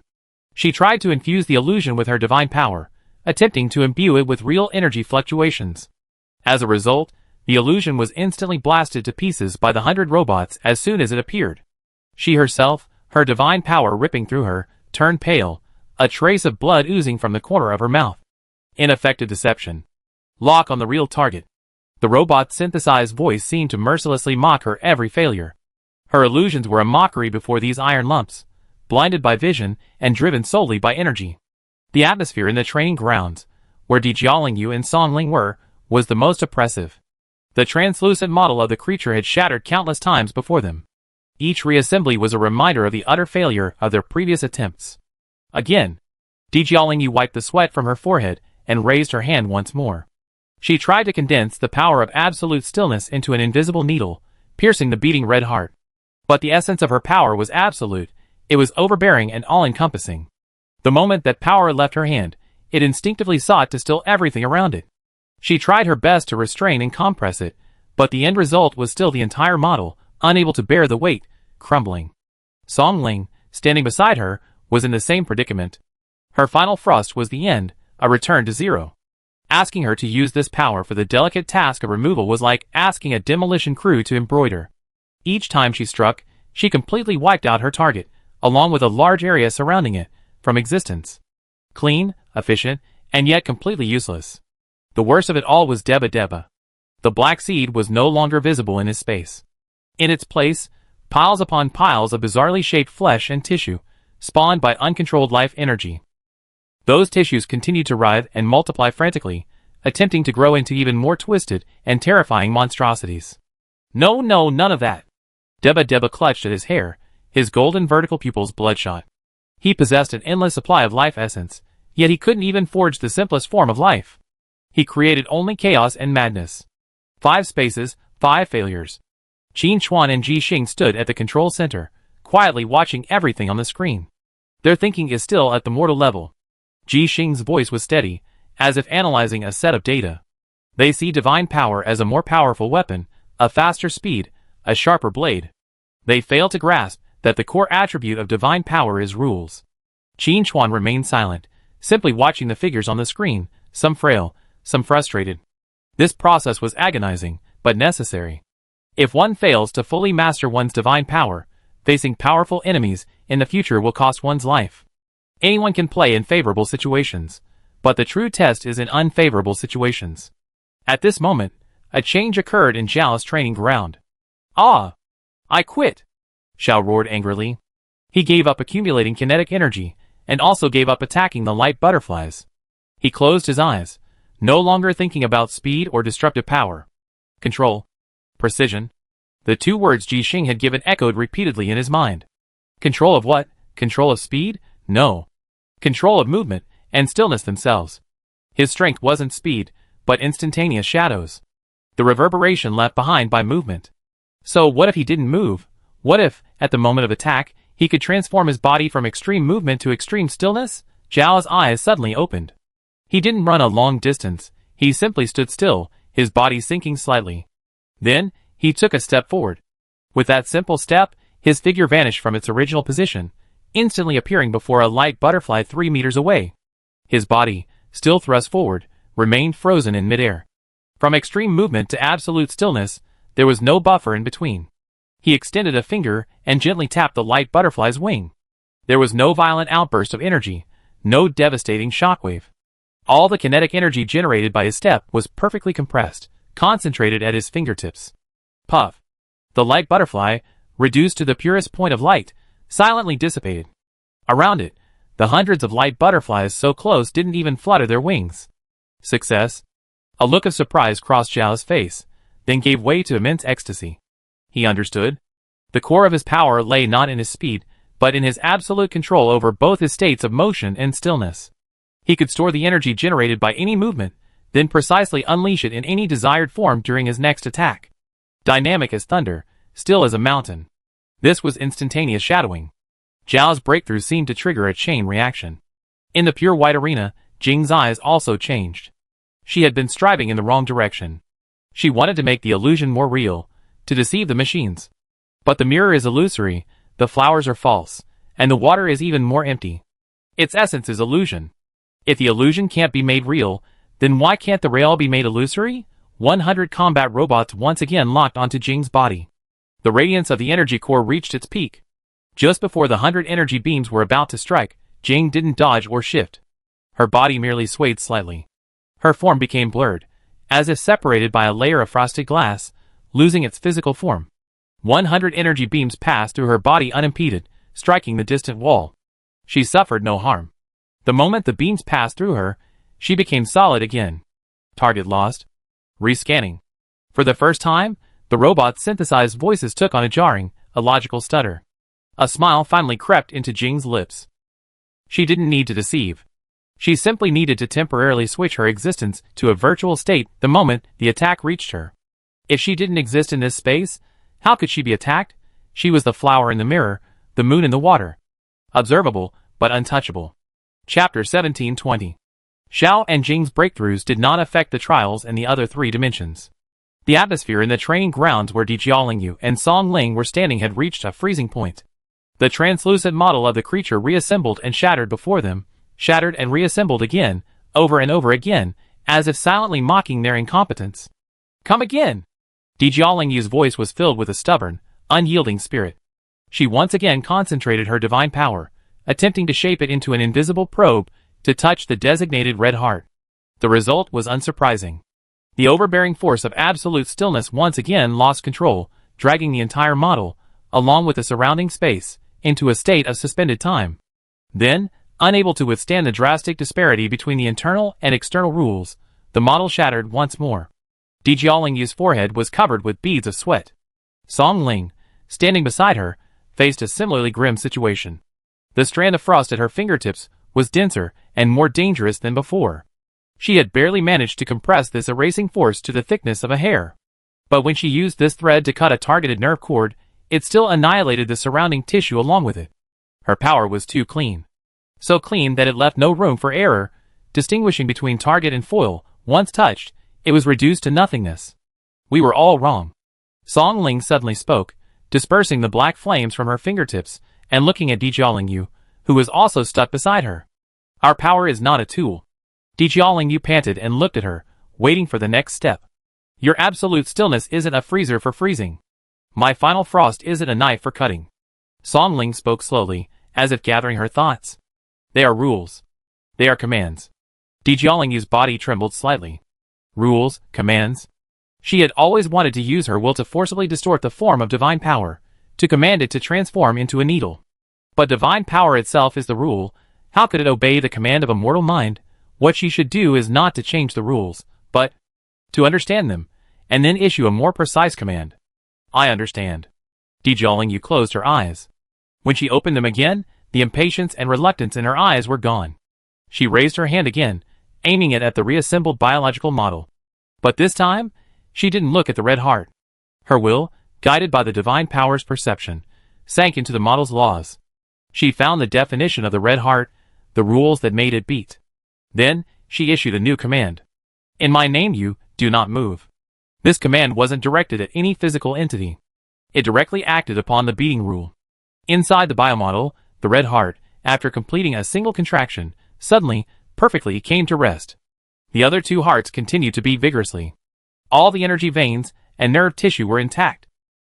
She tried to infuse the illusion with her divine power, attempting to imbue it with real energy fluctuations. As a result, the illusion was instantly blasted to pieces by the 100 robots as soon as it appeared. She herself, her divine power ripping through her, turned pale, a trace of blood oozing from the corner of her mouth. Ineffective deception. Lock on the real target. The robot's synthesized voice seemed to mercilessly mock her every failure. Her illusions were a mockery before these iron lumps, blinded by vision and driven solely by energy. The atmosphere in the training grounds, where Jiaolingyu and Songling were, was the most oppressive. The translucent model of the creature had shattered countless times before them. Each reassembly was a reminder of the utter failure of their previous attempts. Again, Jiaolingyu wiped the sweat from her forehead and raised her hand once more. She tried to condense the power of absolute stillness into an invisible needle, piercing the beating red heart. But the essence of her power was absolute. It was overbearing and all-encompassing. The moment that power left her hand, it instinctively sought to still everything around it. She tried her best to restrain and compress it, but the end result was still the entire model, unable to bear the weight, crumbling. Songling, standing beside her, was in the same predicament. Her final thrust was the end, a return to zero. Asking her to use this power for the delicate task of removal was like asking a demolition crew to embroider. Each time she struck, she completely wiped out her target, along with a large area surrounding it, from existence. Clean, efficient, and yet completely useless. The worst of it all was Deba. The black seed was no longer visible in his space. In its place, piles upon piles of bizarrely shaped flesh and tissue, spawned by uncontrolled life energy. Those tissues continued to writhe and multiply frantically, attempting to grow into even more twisted and terrifying monstrosities. No, none of that. Deba clutched at his hair, his golden vertical pupils bloodshot. He possessed an endless supply of life essence, yet he couldn't even forge the simplest form of life. He created only chaos and madness. 5 spaces, 5 failures. Qin Chuan and Ji Xing stood at the control center, quietly watching everything on the screen. Their thinking is still at the mortal level. Ji Xing's voice was steady, as if analyzing a set of data. They see divine power as a more powerful weapon, a faster speed, a sharper blade. They fail to grasp that the core attribute of divine power is rules. Qin Chuan remained silent, simply watching the figures on the screen, some frail, some frustrated. This process was agonizing, but necessary. If one fails to fully master one's divine power, facing powerful enemies in the future will cost one's life. Anyone can play in favorable situations, but the true test is in unfavorable situations. At this moment, a change occurred in Zhao's training ground. Ah! I quit! Zhao roared angrily. He gave up accumulating kinetic energy, and also gave up attacking the light butterflies. He closed his eyes, no longer thinking about speed or destructive power. Control. Precision. The 2 words Ji Xing had given echoed repeatedly in his mind. Control of what? Control of speed? No. Control of movement, and stillness themselves. His strength wasn't speed, but instantaneous shadows. The reverberation left behind by movement. So what if he didn't move? What if, at the moment of attack, he could transform his body from extreme movement to extreme stillness? Zhao's eyes suddenly opened. He didn't run a long distance, he simply stood still, his body sinking slightly. Then, he took a step forward. With that simple step, his figure vanished from its original position, instantly appearing before a light butterfly 3 meters away. His body, still thrust forward, remained frozen in midair. From extreme movement to absolute stillness, there was no buffer in between. He extended a finger and gently tapped the light butterfly's wing. There was no violent outburst of energy, no devastating shockwave. All the kinetic energy generated by his step was perfectly compressed, concentrated at his fingertips. Puff. The light butterfly, reduced to the purest point of light, silently dissipated. Around it, the hundreds of light butterflies so close didn't even flutter their wings. Success. A look of surprise crossed Zhao's face, then gave way to immense ecstasy. He understood. The core of his power lay not in his speed, but in his absolute control over both his states of motion and stillness. He could store the energy generated by any movement, then precisely unleash it in any desired form during his next attack. Dynamic as thunder, still as a mountain. This was instantaneous shadowing. Zhao's breakthrough seemed to trigger a chain reaction. In the pure white arena, Jing's eyes also changed. She had been striving in the wrong direction. She wanted to make the illusion more real, to deceive the machines. But the mirror is illusory, the flowers are false, and the water is even more empty. Its essence is illusion. If the illusion can't be made real, then why can't the real be made illusory? 100 combat robots once again locked onto Jing's body. The radiance of the energy core reached its peak. Just before the 100 energy beams were about to strike, Jing didn't dodge or shift. Her body merely swayed slightly. Her form became blurred, as if separated by a layer of frosted glass, losing its physical form. 100 energy beams passed through her body unimpeded, striking the distant wall. She suffered no harm. The moment the beams passed through her, she became solid again. Target lost. Rescanning. For the first time, the robot's synthesized voices took on a jarring, illogical stutter. A smile finally crept into Jing's lips. She didn't need to deceive. She simply needed to temporarily switch her existence to a virtual state the moment the attack reached her. If she didn't exist in this space, how could she be attacked? She was the flower in the mirror, the moon in the water. Observable, but untouchable. Chapter 1720. Xiao and Jing's breakthroughs did not affect the trials in the other 3 dimensions. The atmosphere in the training grounds where Jiaolingyu and Song Ling were standing had reached a freezing point. The translucent model of the creature reassembled and shattered before them, shattered and reassembled again, over and over again, as if silently mocking their incompetence. Come again! Jiaolingyu's voice was filled with a stubborn, unyielding spirit. She once again concentrated her divine power, attempting to shape it into an invisible probe to touch the designated red heart. The result was unsurprising. The overbearing force of absolute stillness once again lost control, dragging the entire model, along with the surrounding space, into a state of suspended time. Then, unable to withstand the drastic disparity between the internal and external rules, the model shattered once more. Jiaolingyu's forehead was covered with beads of sweat. Song Ling, standing beside her, faced a similarly grim situation. The strand of frost at her fingertips was denser and more dangerous than before. She had barely managed to compress this erasing force to the thickness of a hair. But when she used this thread to cut a targeted nerve cord, it still annihilated the surrounding tissue along with it. Her power was too clean. So clean that it left no room for error, distinguishing between target and foil. Once touched, it was reduced to nothingness. We were all wrong. Song Ling suddenly spoke, dispersing the black flames from her fingertips and looking at Jiaolingyu, who was also stuck beside her. Our power is not a tool. Jiaolingyu panted and looked at her, waiting for the next step. Your absolute stillness isn't a freezer for freezing. My final frost isn't a knife for cutting. Song Ling spoke slowly, as if gathering her thoughts. They are rules. They are commands. Jiaolingyu's body trembled slightly. Rules, commands. She had always wanted to use her will to forcibly distort the form of divine power, to command it to transform into a needle. But divine power itself is the rule. How could it obey the command of a mortal mind? What she should do is not to change the rules, but to understand them, and then issue a more precise command. I understand. Jiaolingyu closed her eyes. When she opened them again, the impatience and reluctance in her eyes were gone. She raised her hand again, aiming it at the reassembled biological model. But this time, she didn't look at the red heart. Her will, guided by the divine power's perception, sank into the model's laws. She found the definition of the red heart, the rules that made it beat. Then, she issued a new command. In my name you, do not move. This command wasn't directed at any physical entity. It directly acted upon the beating rule. Inside the biomodel, the red heart, after completing a single contraction, suddenly, perfectly came to rest. The other 2 hearts continued to beat vigorously. All the energy veins and nerve tissue were intact.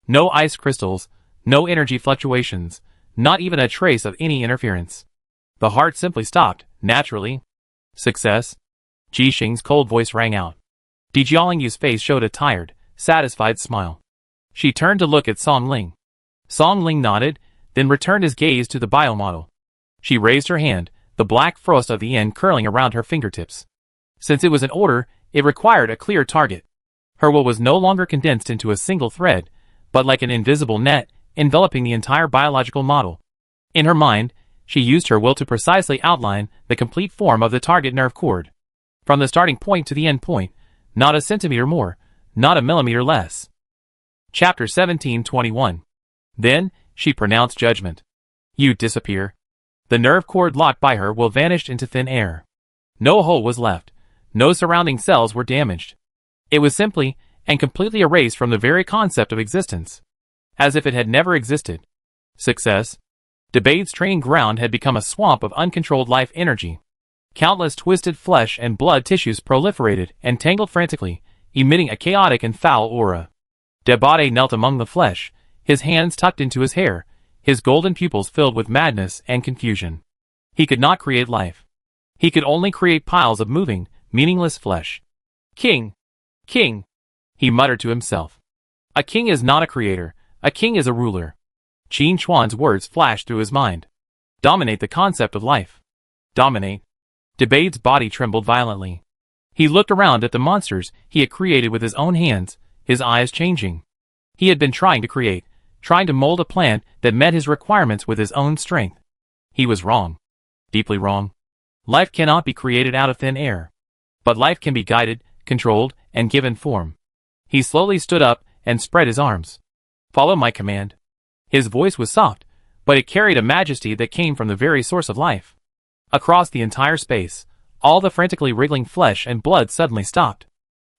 No ice crystals, no energy fluctuations, not even a trace of any interference. The heart simply stopped, naturally. Success? Ji Xing's cold voice rang out. Jiaolingyu's face showed a tired, satisfied smile. She turned to look at Song Ling. Song Ling nodded, then returned his gaze to the biomodel. She raised her hand, the black frost of the end curling around her fingertips. Since it was an order, it required a clear target. Her will was no longer condensed into a single thread, but like an invisible net, enveloping the entire biological model. In her mind, she used her will to precisely outline the complete form of the target nerve cord. From the starting point to the end point, not a centimeter more, not a millimeter less. Chapter 1721. Then, she pronounced judgment. You disappear. The nerve cord locked by her will vanished into thin air. No hole was left. No surrounding cells were damaged. It was simply and completely erased from the very concept of existence. As if it had never existed. Success. Debate's training ground had become a swamp of uncontrolled life energy. Countless twisted flesh and blood tissues proliferated and tangled frantically, emitting a chaotic and foul aura. Debate knelt among the flesh, his hands tucked into his hair, his golden pupils filled with madness and confusion. He could not create life. He could only create piles of moving, meaningless flesh. King! King! He muttered to himself. A king is not a creator, A king is a ruler. Qin Chuan's words flashed through his mind. Dominate the concept of life. Dominate. Debate's body trembled violently. He looked around at the monsters he had created with his own hands, his eyes changing. He had been trying to create, trying to mold a plant that met his requirements with his own strength. He was wrong. Deeply wrong. Life cannot be created out of thin air. But life can be guided, controlled, and given form. He slowly stood up and spread his arms. Follow my command. His voice was soft, but it carried a majesty that came from the very source of life. Across the entire space, all the frantically wriggling flesh and blood suddenly stopped.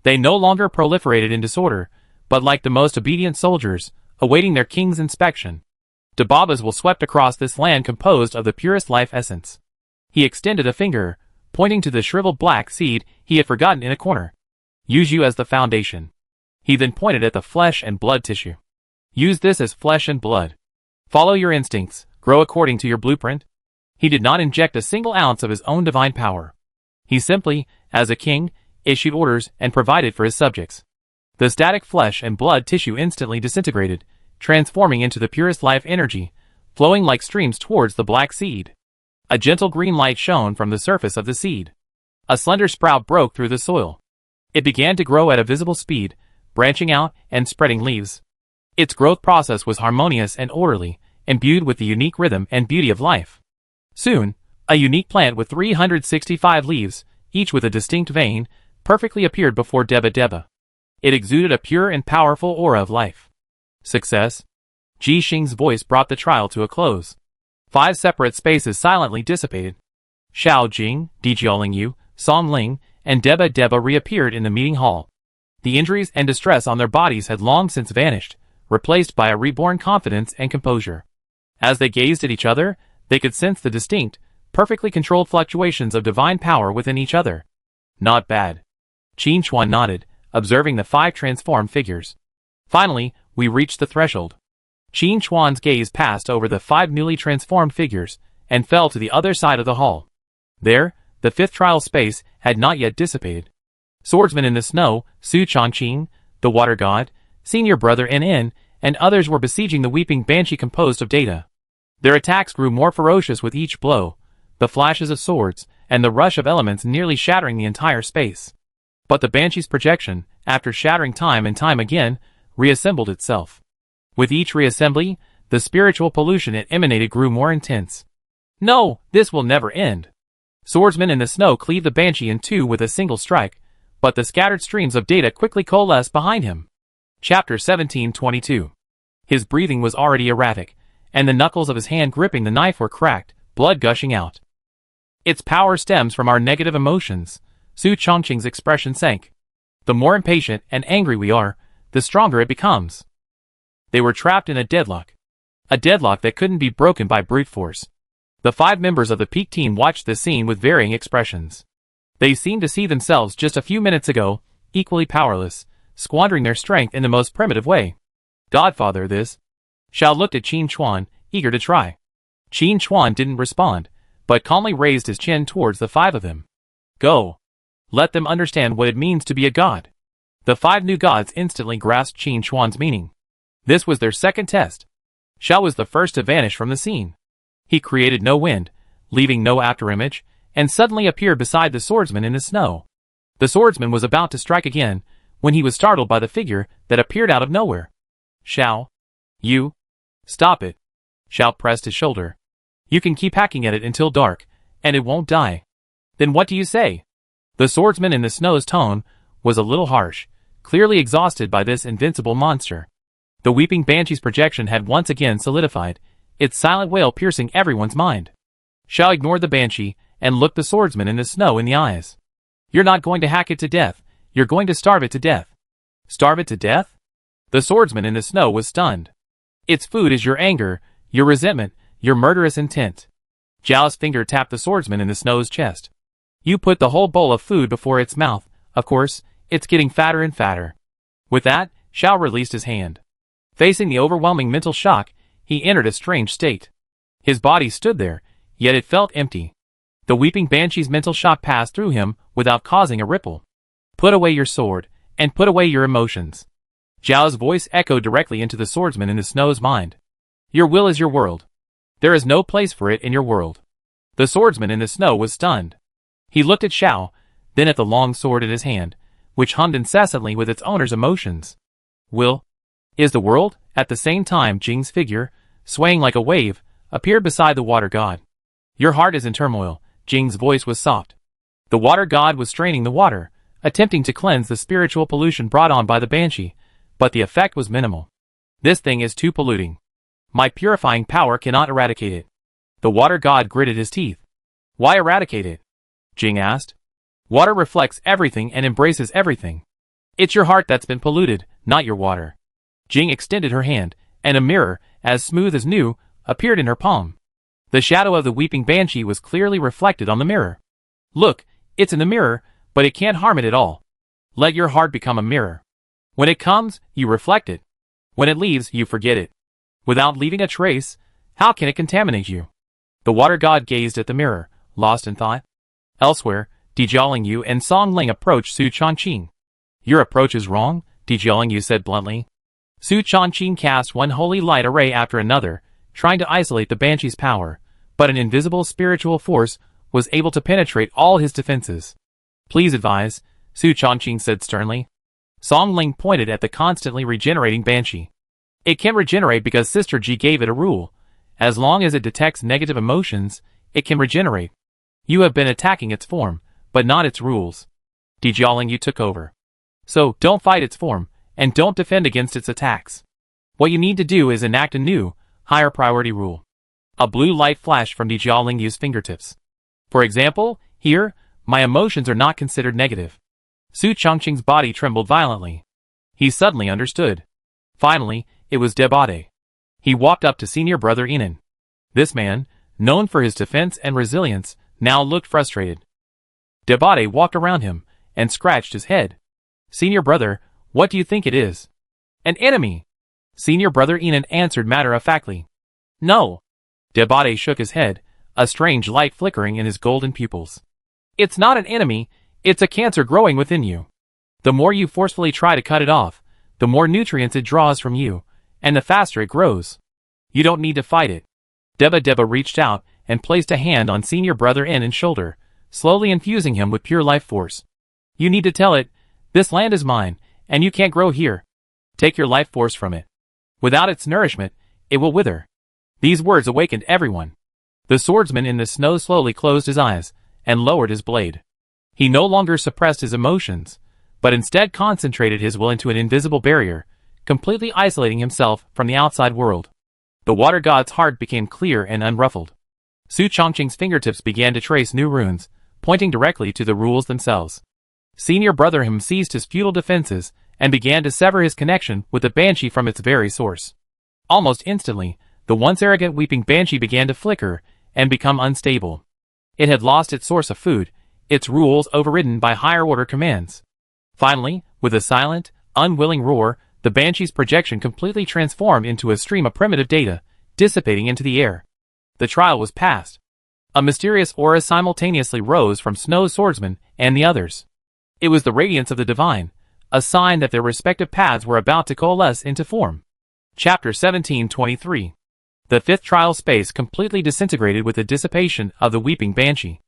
They no longer proliferated in disorder, but like the most obedient soldiers, awaiting their king's inspection. Dababas will swept across this land composed of the purest life essence. He extended a finger, pointing to the shriveled black seed he had forgotten in a corner. Use you as the foundation. He then pointed at the flesh and blood tissue. Use this as flesh and blood. Follow your instincts, grow according to your blueprint. He did not inject a single ounce of his own divine power. He simply, as a king, issued orders and provided for his subjects. The static flesh and blood tissue instantly disintegrated, transforming into the purest life energy, flowing like streams towards the black seed. A gentle green light shone from the surface of the seed. A slender sprout broke through the soil. It began to grow at a visible speed, branching out and spreading leaves. Its growth process was harmonious and orderly, imbued with the unique rhythm and beauty of life. Soon, a unique plant with 365 leaves, each with a distinct vein, perfectly appeared before Deba Deba. It exuded a pure and powerful aura of life. Success. Ji Xing's voice brought the trial to a close. 5 separate spaces silently dissipated. Xiao Jing, Dijialing Yu, Song Ling, and Deba Deba reappeared in the meeting hall. The injuries and distress on their bodies had long since vanished, replaced by a reborn confidence and composure. As they gazed at each other, they could sense the distinct, perfectly controlled fluctuations of divine power within each other. Not bad. Qin Chuan nodded, observing the 5 transformed figures. Finally, we reached the threshold. Qin Chuan's gaze passed over the 5 newly transformed figures, and fell to the other side of the hall. There, the 5th trial space had not yet dissipated. Swordsman in the snow, Su Changqing, the water god, senior brother NN, and others were besieging the weeping banshee composed of data. Their attacks grew more ferocious with each blow, the flashes of swords, and the rush of elements nearly shattering the entire space. But the banshee's projection, after shattering time and time again, reassembled itself. With each reassembly, the spiritual pollution it emanated grew more intense. No, this will never end. Swordsman in the snow cleaved the banshee in two with a single strike, but the scattered streams of data quickly coalesced behind him. Chapter 1722. His breathing was already erratic, and the knuckles of his hand gripping the knife were cracked, blood gushing out. Its power stems from our negative emotions. Su Chongqing's expression sank. The more impatient and angry we are, the stronger it becomes. They were trapped in a deadlock that couldn't be broken by brute force. The 5 members of the peak team watched this scene with varying expressions. They seemed to see themselves just a few minutes ago, equally powerless, squandering their strength in the most primitive way. Godfather, this. Xiao looked at Qin Chuan, eager to try. Qin Chuan didn't respond, but calmly raised his chin towards the 5 of them. Go. Let them understand what it means to be a god. The 5 new gods instantly grasped Qin Chuan's meaning. This was their second test. Xiao was the first to vanish from the scene. He created no wind, leaving no afterimage, and suddenly appeared beside the swordsman in the snow. The swordsman was about to strike again, when he was startled by the figure that appeared out of nowhere. Xiao. You. Stop it. Xiao pressed his shoulder. You can keep hacking at it until dark, and it won't die. Then what do you say? The swordsman in the snow's tone was a little harsh, clearly exhausted by this invincible monster. The weeping banshee's projection had once again solidified, its silent wail piercing everyone's mind. Xiao ignored the banshee and looked the swordsman in the snow in the eyes. You're not going to hack it to death, you're going to starve it to death. Starve it to death? The swordsman in the snow was stunned. Its food is your anger, your resentment, your murderous intent. Zhao's finger tapped the swordsman in the snow's chest. You put the whole bowl of food before its mouth, of course, it's getting fatter and fatter. With that, Xiao released his hand. Facing the overwhelming mental shock, he entered a strange state. His body stood there, yet it felt empty. The weeping banshee's mental shock passed through him without causing a ripple. Put away your sword, and put away your emotions. Zhao's voice echoed directly into the swordsman in the snow's mind. Your will is your world. There is no place for it in your world. The swordsman in the snow was stunned. He looked at Zhao, then at the long sword in his hand, which hummed incessantly with its owner's emotions. Will is the world. At the same time, Jing's figure, swaying like a wave, appeared beside the water god. Your heart is in turmoil. Jing's voice was soft. The water god was straining the water, attempting to cleanse the spiritual pollution brought on by the banshee, but the effect was minimal. This thing is too polluting. My purifying power cannot eradicate it. The water god gritted his teeth. Why eradicate it? Jing asked. Water reflects everything and embraces everything. It's your heart that's been polluted, not your water. Jing extended her hand, and a mirror, as smooth as new, appeared in her palm. The shadow of the weeping banshee was clearly reflected on the mirror. Look, it's in the mirror, but it can't harm it at all. Let your heart become a mirror. When it comes, you reflect it. When it leaves, you forget it. Without leaving a trace, how can it contaminate you? The water god gazed at the mirror, lost in thought. Elsewhere, Dijiaolingyu and Song Ling approached Su Chongqing. Your approach is wrong, Dijiaolingyu said bluntly. Su Chongqing cast one holy light array after another, trying to isolate the banshee's power, but an invisible spiritual force was able to penetrate all his defenses. Please advise, Su Chongqing said sternly. Song Ling pointed at the constantly regenerating banshee. It can regenerate because Sister Ji gave it a rule. As long as it detects negative emotions, it can regenerate. You have been attacking its form, but not its rules. Dijiaolingyu took over. So, don't fight its form, and don't defend against its attacks. What you need to do is enact a new, higher priority rule. A blue light flashed from Dijiaolingyu's fingertips. For example, here, my emotions are not considered negative. Su Chongqing's body trembled violently. He suddenly understood. Finally, it was Debade. He walked up to senior brother Inan. This man, known for his defense and resilience, now looked frustrated. Debade walked around him, and scratched his head. Senior brother, what do you think it is? An enemy! Senior brother Inan answered matter-of-factly. No. Debade shook his head, a strange light flickering in his golden pupils. It's not an enemy, it's a cancer growing within you. The more you forcefully try to cut it off, the more nutrients it draws from you, and the faster it grows. You don't need to fight it. Deba reached out and placed a hand on senior brother Inan's shoulder, slowly infusing him with pure life force. You need to tell it, this land is mine, and you can't grow here. Take your life force from it. Without its nourishment, it will wither. These words awakened everyone. The swordsman in the snow slowly closed his eyes, and lowered his blade. He no longer suppressed his emotions, but instead concentrated his will into an invisible barrier, completely isolating himself from the outside world. The water god's heart became clear and unruffled. Su Chongqing's fingertips began to trace new runes, pointing directly to the rules themselves. Senior brother him seized his futile defenses, and began to sever his connection with the banshee from its very source. Almost instantly, the once arrogant weeping banshee began to flicker, and become unstable. It had lost its source of food, its rules overridden by higher-order commands. Finally, with a silent, unwilling roar, the banshee's projection completely transformed into a stream of primitive data, dissipating into the air. The trial was passed. A mysterious aura simultaneously rose from Snow's swordsman and the others. It was the radiance of the divine, a sign that their respective paths were about to coalesce into form. Chapter 1723. The fifth trial space completely disintegrated with the dissipation of the weeping banshee.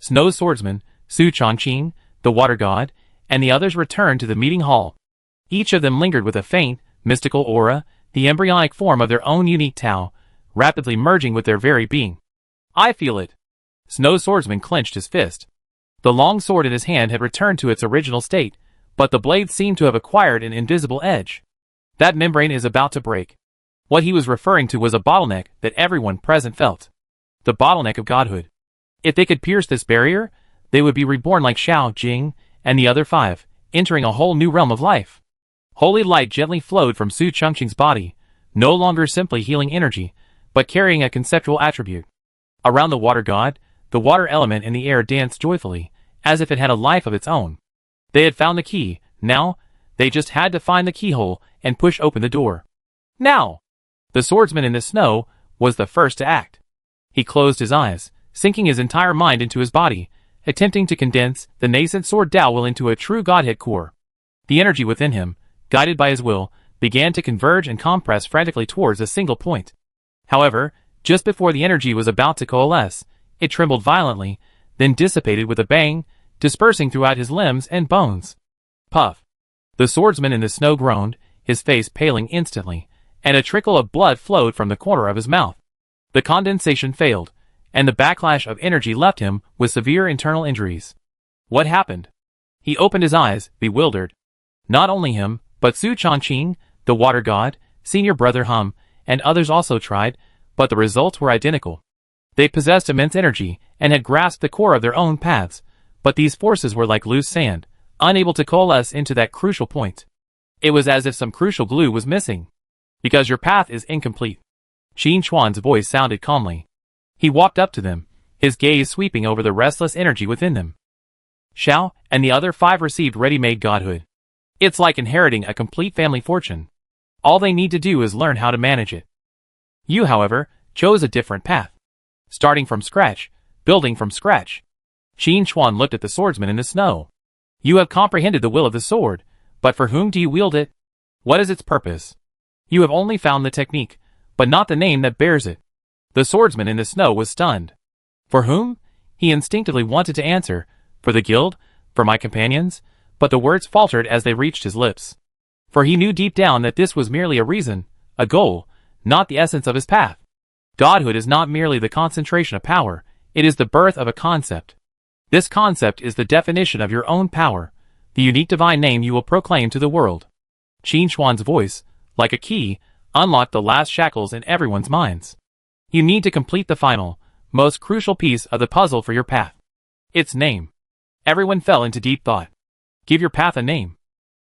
Snow's swordsman, Su Chongqing, the water god, and the others returned to the meeting hall. Each of them lingered with a faint, mystical aura, the embryonic form of their own unique Tao, rapidly merging with their very being. I feel it. Snow's swordsman clenched his fist. The long sword in his hand had returned to its original state, but the blade seemed to have acquired an invisible edge. That membrane is about to break. What he was referring to was a bottleneck that everyone present felt. The bottleneck of godhood. If they could pierce this barrier, they would be reborn like Xiao, Jing, and the other five, entering a whole new realm of life. Holy light gently flowed from Su Chongqing's body, no longer simply healing energy, but carrying a conceptual attribute. Around the water god, the water element in the air danced joyfully, as if it had a life of its own. They had found the key, now, they just had to find the keyhole and push open the door. Now! The swordsman in the snow was the first to act. He closed his eyes, sinking his entire mind into his body, attempting to condense the nascent sword Dao will into a true godhead core. The energy within him, guided by his will, began to converge and compress frantically towards a single point. However, just before the energy was about to coalesce, it trembled violently, then dissipated with a bang, dispersing throughout his limbs and bones. Puff! The swordsman in the snow groaned, his face paling instantly, and a trickle of blood flowed from the corner of his mouth. The condensation failed, and the backlash of energy left him with severe internal injuries. What happened? He opened his eyes, bewildered. Not only him, but Su Chongqing, the water god, senior brother Hum, and others also tried, but the results were identical. They possessed immense energy, and had grasped the core of their own paths, but these forces were like loose sand, unable to coalesce into that crucial point. It was as if some crucial glue was missing. Because your path is incomplete. Qin Chuan's voice sounded calmly. He walked up to them, his gaze sweeping over the restless energy within them. Xiao and the other 5 received ready-made godhood. It's like inheriting a complete family fortune. All they need to do is learn how to manage it. You, however, chose a different path. Starting from scratch, building from scratch. Qin Chuan looked at the swordsman in the snow. You have comprehended the will of the sword, but for whom do you wield it? What is its purpose? You have only found the technique, but not the name that bears it. The swordsman in the snow was stunned. For whom? He instinctively wanted to answer, for the guild, for my companions, but the words faltered as they reached his lips. For he knew deep down that this was merely a reason, a goal, not the essence of his path. Godhood is not merely the concentration of power, it is the birth of a concept. This concept is the definition of your own power, the unique divine name you will proclaim to the world. Qin Chuan's voice, like a key, unlocked the last shackles in everyone's minds. You need to complete the final, most crucial piece of the puzzle for your path. Its name. Everyone fell into deep thought. Give your path a name.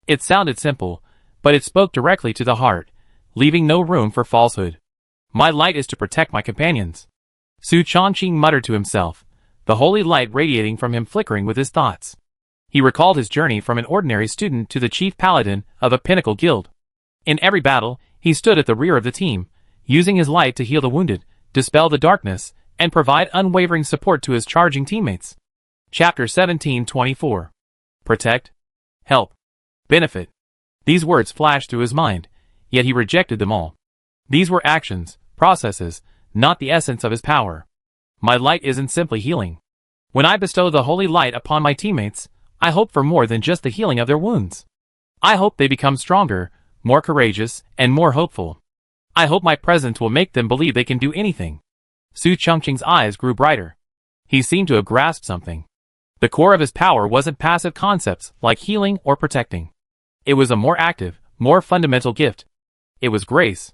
It sounded simple, but it spoke directly to the heart, leaving no room for falsehood. My light is to protect my companions. Su Chongqing muttered to himself, the holy light radiating from him flickering with his thoughts. He recalled his journey from an ordinary student to the chief paladin of a pinnacle guild. In every battle, he stood at the rear of the team, using his light to heal the wounded, dispel the darkness, and provide unwavering support to his charging teammates. Chapter 1724. Protect. Help. Benefit. These words flashed through his mind, yet he rejected them all. These were actions, processes, not the essence of his power. My light isn't simply healing. When I bestow the holy light upon my teammates, I hope for more than just the healing of their wounds. I hope they become stronger, more courageous, and more hopeful. I hope my presence will make them believe they can do anything. Su Chongqing's eyes grew brighter. He seemed to have grasped something. The core of his power wasn't passive concepts like healing or protecting. It was a more active, more fundamental gift. It was grace.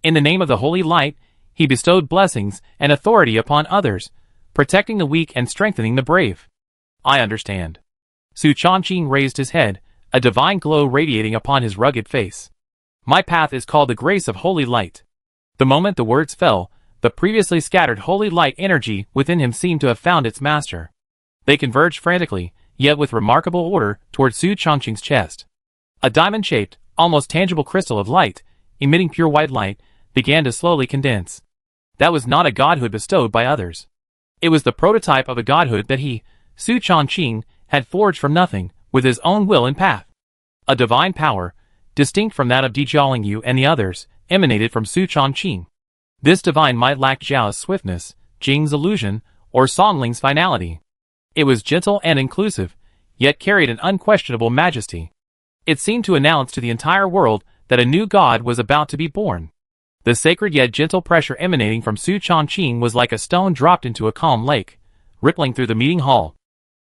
In the name of the holy light, he bestowed blessings and authority upon others, protecting the weak and strengthening the brave. I understand. Su Chongqing raised his head, a divine glow radiating upon his rugged face. My path is called the grace of holy light. The moment the words fell, the previously scattered holy light energy within him seemed to have found its master. They converged frantically, yet with remarkable order, toward Su Chongqing's chest. A diamond-shaped, almost tangible crystal of light, emitting pure white light, began to slowly condense. That was not a godhood bestowed by others. It was the prototype of a godhood that he, Su Chongqing, had forged from nothing, with his own will and path. A divine power, distinct from that of Dijiaolingyu and the others, emanated from Su Chongqing. This divine might lack Zhao's swiftness, Jing's illusion, or Songling's finality. It was gentle and inclusive, yet carried an unquestionable majesty. It seemed to announce to the entire world that a new god was about to be born. The sacred yet gentle pressure emanating from Su Chongqing was like a stone dropped into a calm lake, rippling through the meeting hall.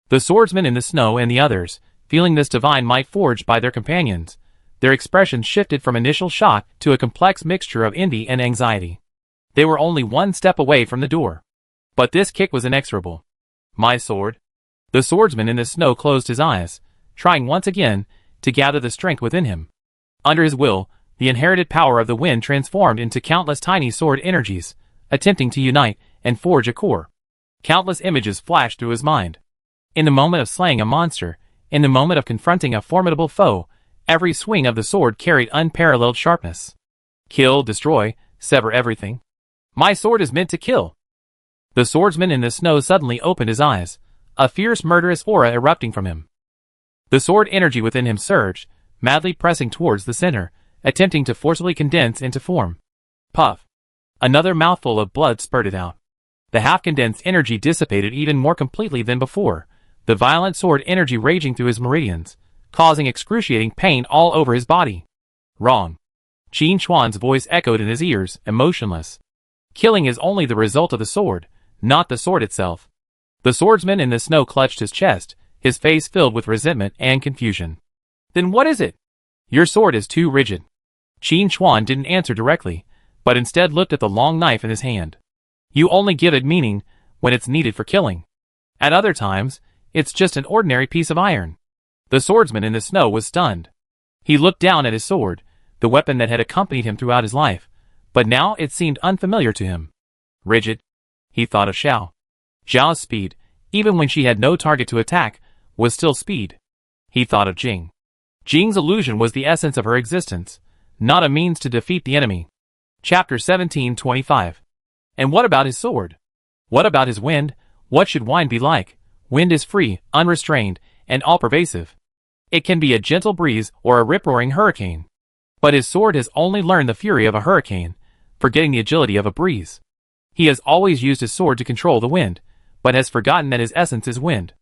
The swordsman in the snow and the others, feeling this divine might forged by their companions, their expressions shifted from initial shock to a complex mixture of envy and anxiety. They were only one step away from the door. But this kick was inexorable. My sword. The swordsman in the snow closed his eyes, trying once again to gather the strength within him. Under his will, the inherited power of the wind transformed into countless tiny sword energies, attempting to unite and forge a core. Countless images flashed through his mind. In the moment of slaying a monster, in the moment of confronting a formidable foe, every swing of the sword carried unparalleled sharpness. Kill, destroy, sever everything. My sword is meant to kill. The swordsman in the snow suddenly opened his eyes, a fierce murderous aura erupting from him. The sword energy within him surged, madly pressing towards the center, attempting to forcibly condense into form. Puff. Another mouthful of blood spurted out. The half-condensed energy dissipated even more completely than before, the violent sword energy raging through his meridians, causing excruciating pain all over his body. Wrong. Qin Chuan's voice echoed in his ears, emotionless. Killing is only the result of the sword, not the sword itself. The swordsman in the snow clutched his chest, his face filled with resentment and confusion. Then what is it? Your sword is too rigid. Qin Chuan didn't answer directly, but instead looked at the long knife in his hand. You only give it meaning when it's needed for killing. At other times, it's just an ordinary piece of iron. The swordsman in the snow was stunned. He looked down at his sword, the weapon that had accompanied him throughout his life, but now it seemed unfamiliar to him. Rigid. He thought of Xiao. Xiao's speed, even when she had no target to attack, was still speed. He thought of Jing. Jing's illusion was the essence of her existence, not a means to defeat the enemy. Chapter 1725. And what about his sword? What about his wind? What should wine be like? Wind is free, unrestrained, and all-pervasive. It can be a gentle breeze or a rip-roaring hurricane. But his sword has only learned the fury of a hurricane, forgetting the agility of a breeze. He has always used his sword to control the wind, but has forgotten that his essence is wind.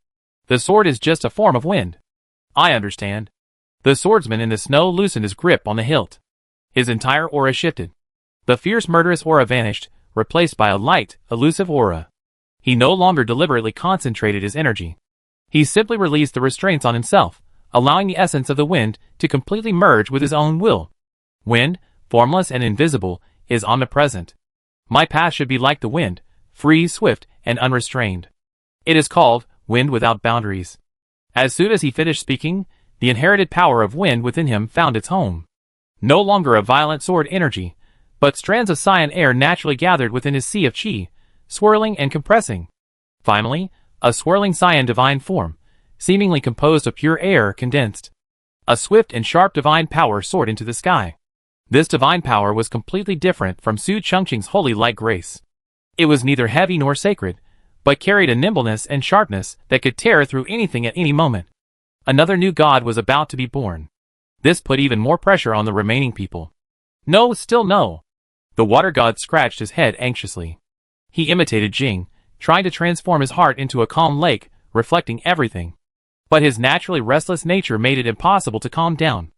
The sword is just a form of wind. I understand. The swordsman in the snow loosened his grip on the hilt. His entire aura shifted. The fierce murderous aura vanished, replaced by a light, elusive aura. He no longer deliberately concentrated his energy. He simply released the restraints on himself, allowing the essence of the wind to completely merge with his own will. Wind, formless and invisible, is omnipresent. My path should be like the wind, free, swift, and unrestrained. It is called wind without boundaries. As soon as he finished speaking, the inherited power of wind within him found its home. No longer a violent sword energy, but strands of cyan air naturally gathered within his sea of qi, swirling and compressing. Finally, a swirling cyan divine form, seemingly composed of pure air, condensed. A swift and sharp divine power soared into the sky. This divine power was completely different from Su Chengqing's holy light grace. It was neither heavy nor sacred, but carried a nimbleness and sharpness that could tear through anything at any moment. Another new god was about to be born. This put even more pressure on the remaining people. No, still no. The water god scratched his head anxiously. He imitated Jing, trying to transform his heart into a calm lake, reflecting everything. But his naturally restless nature made it impossible to calm down.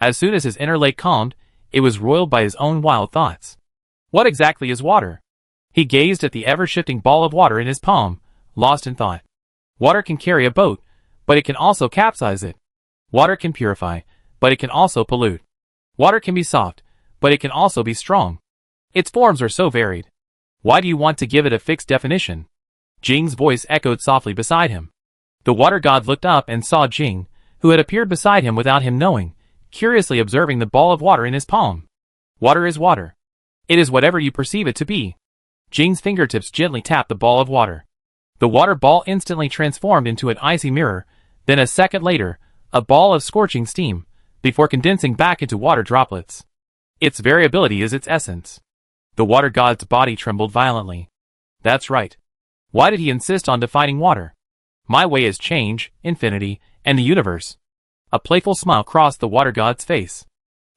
As soon as his inner lake calmed, it was roiled by his own wild thoughts. What exactly is water? He gazed at the ever-shifting ball of water in his palm, lost in thought. Water can carry a boat, but it can also capsize it. Water can purify, but it can also pollute. Water can be soft, but it can also be strong. Its forms are so varied. Why do you want to give it a fixed definition? Jing's voice echoed softly beside him. The water god looked up and saw Jing, who had appeared beside him without him knowing, curiously observing the ball of water in his palm. Water is water. It is whatever you perceive it to be. Jing's fingertips gently tapped the ball of water. The water ball instantly transformed into an icy mirror, then a second later, a ball of scorching steam, before condensing back into water droplets. Its variability is its essence. The water god's body trembled violently. That's right. Why did he insist on defining water? My way is change, infinity, and the universe. A playful smile crossed the water god's face.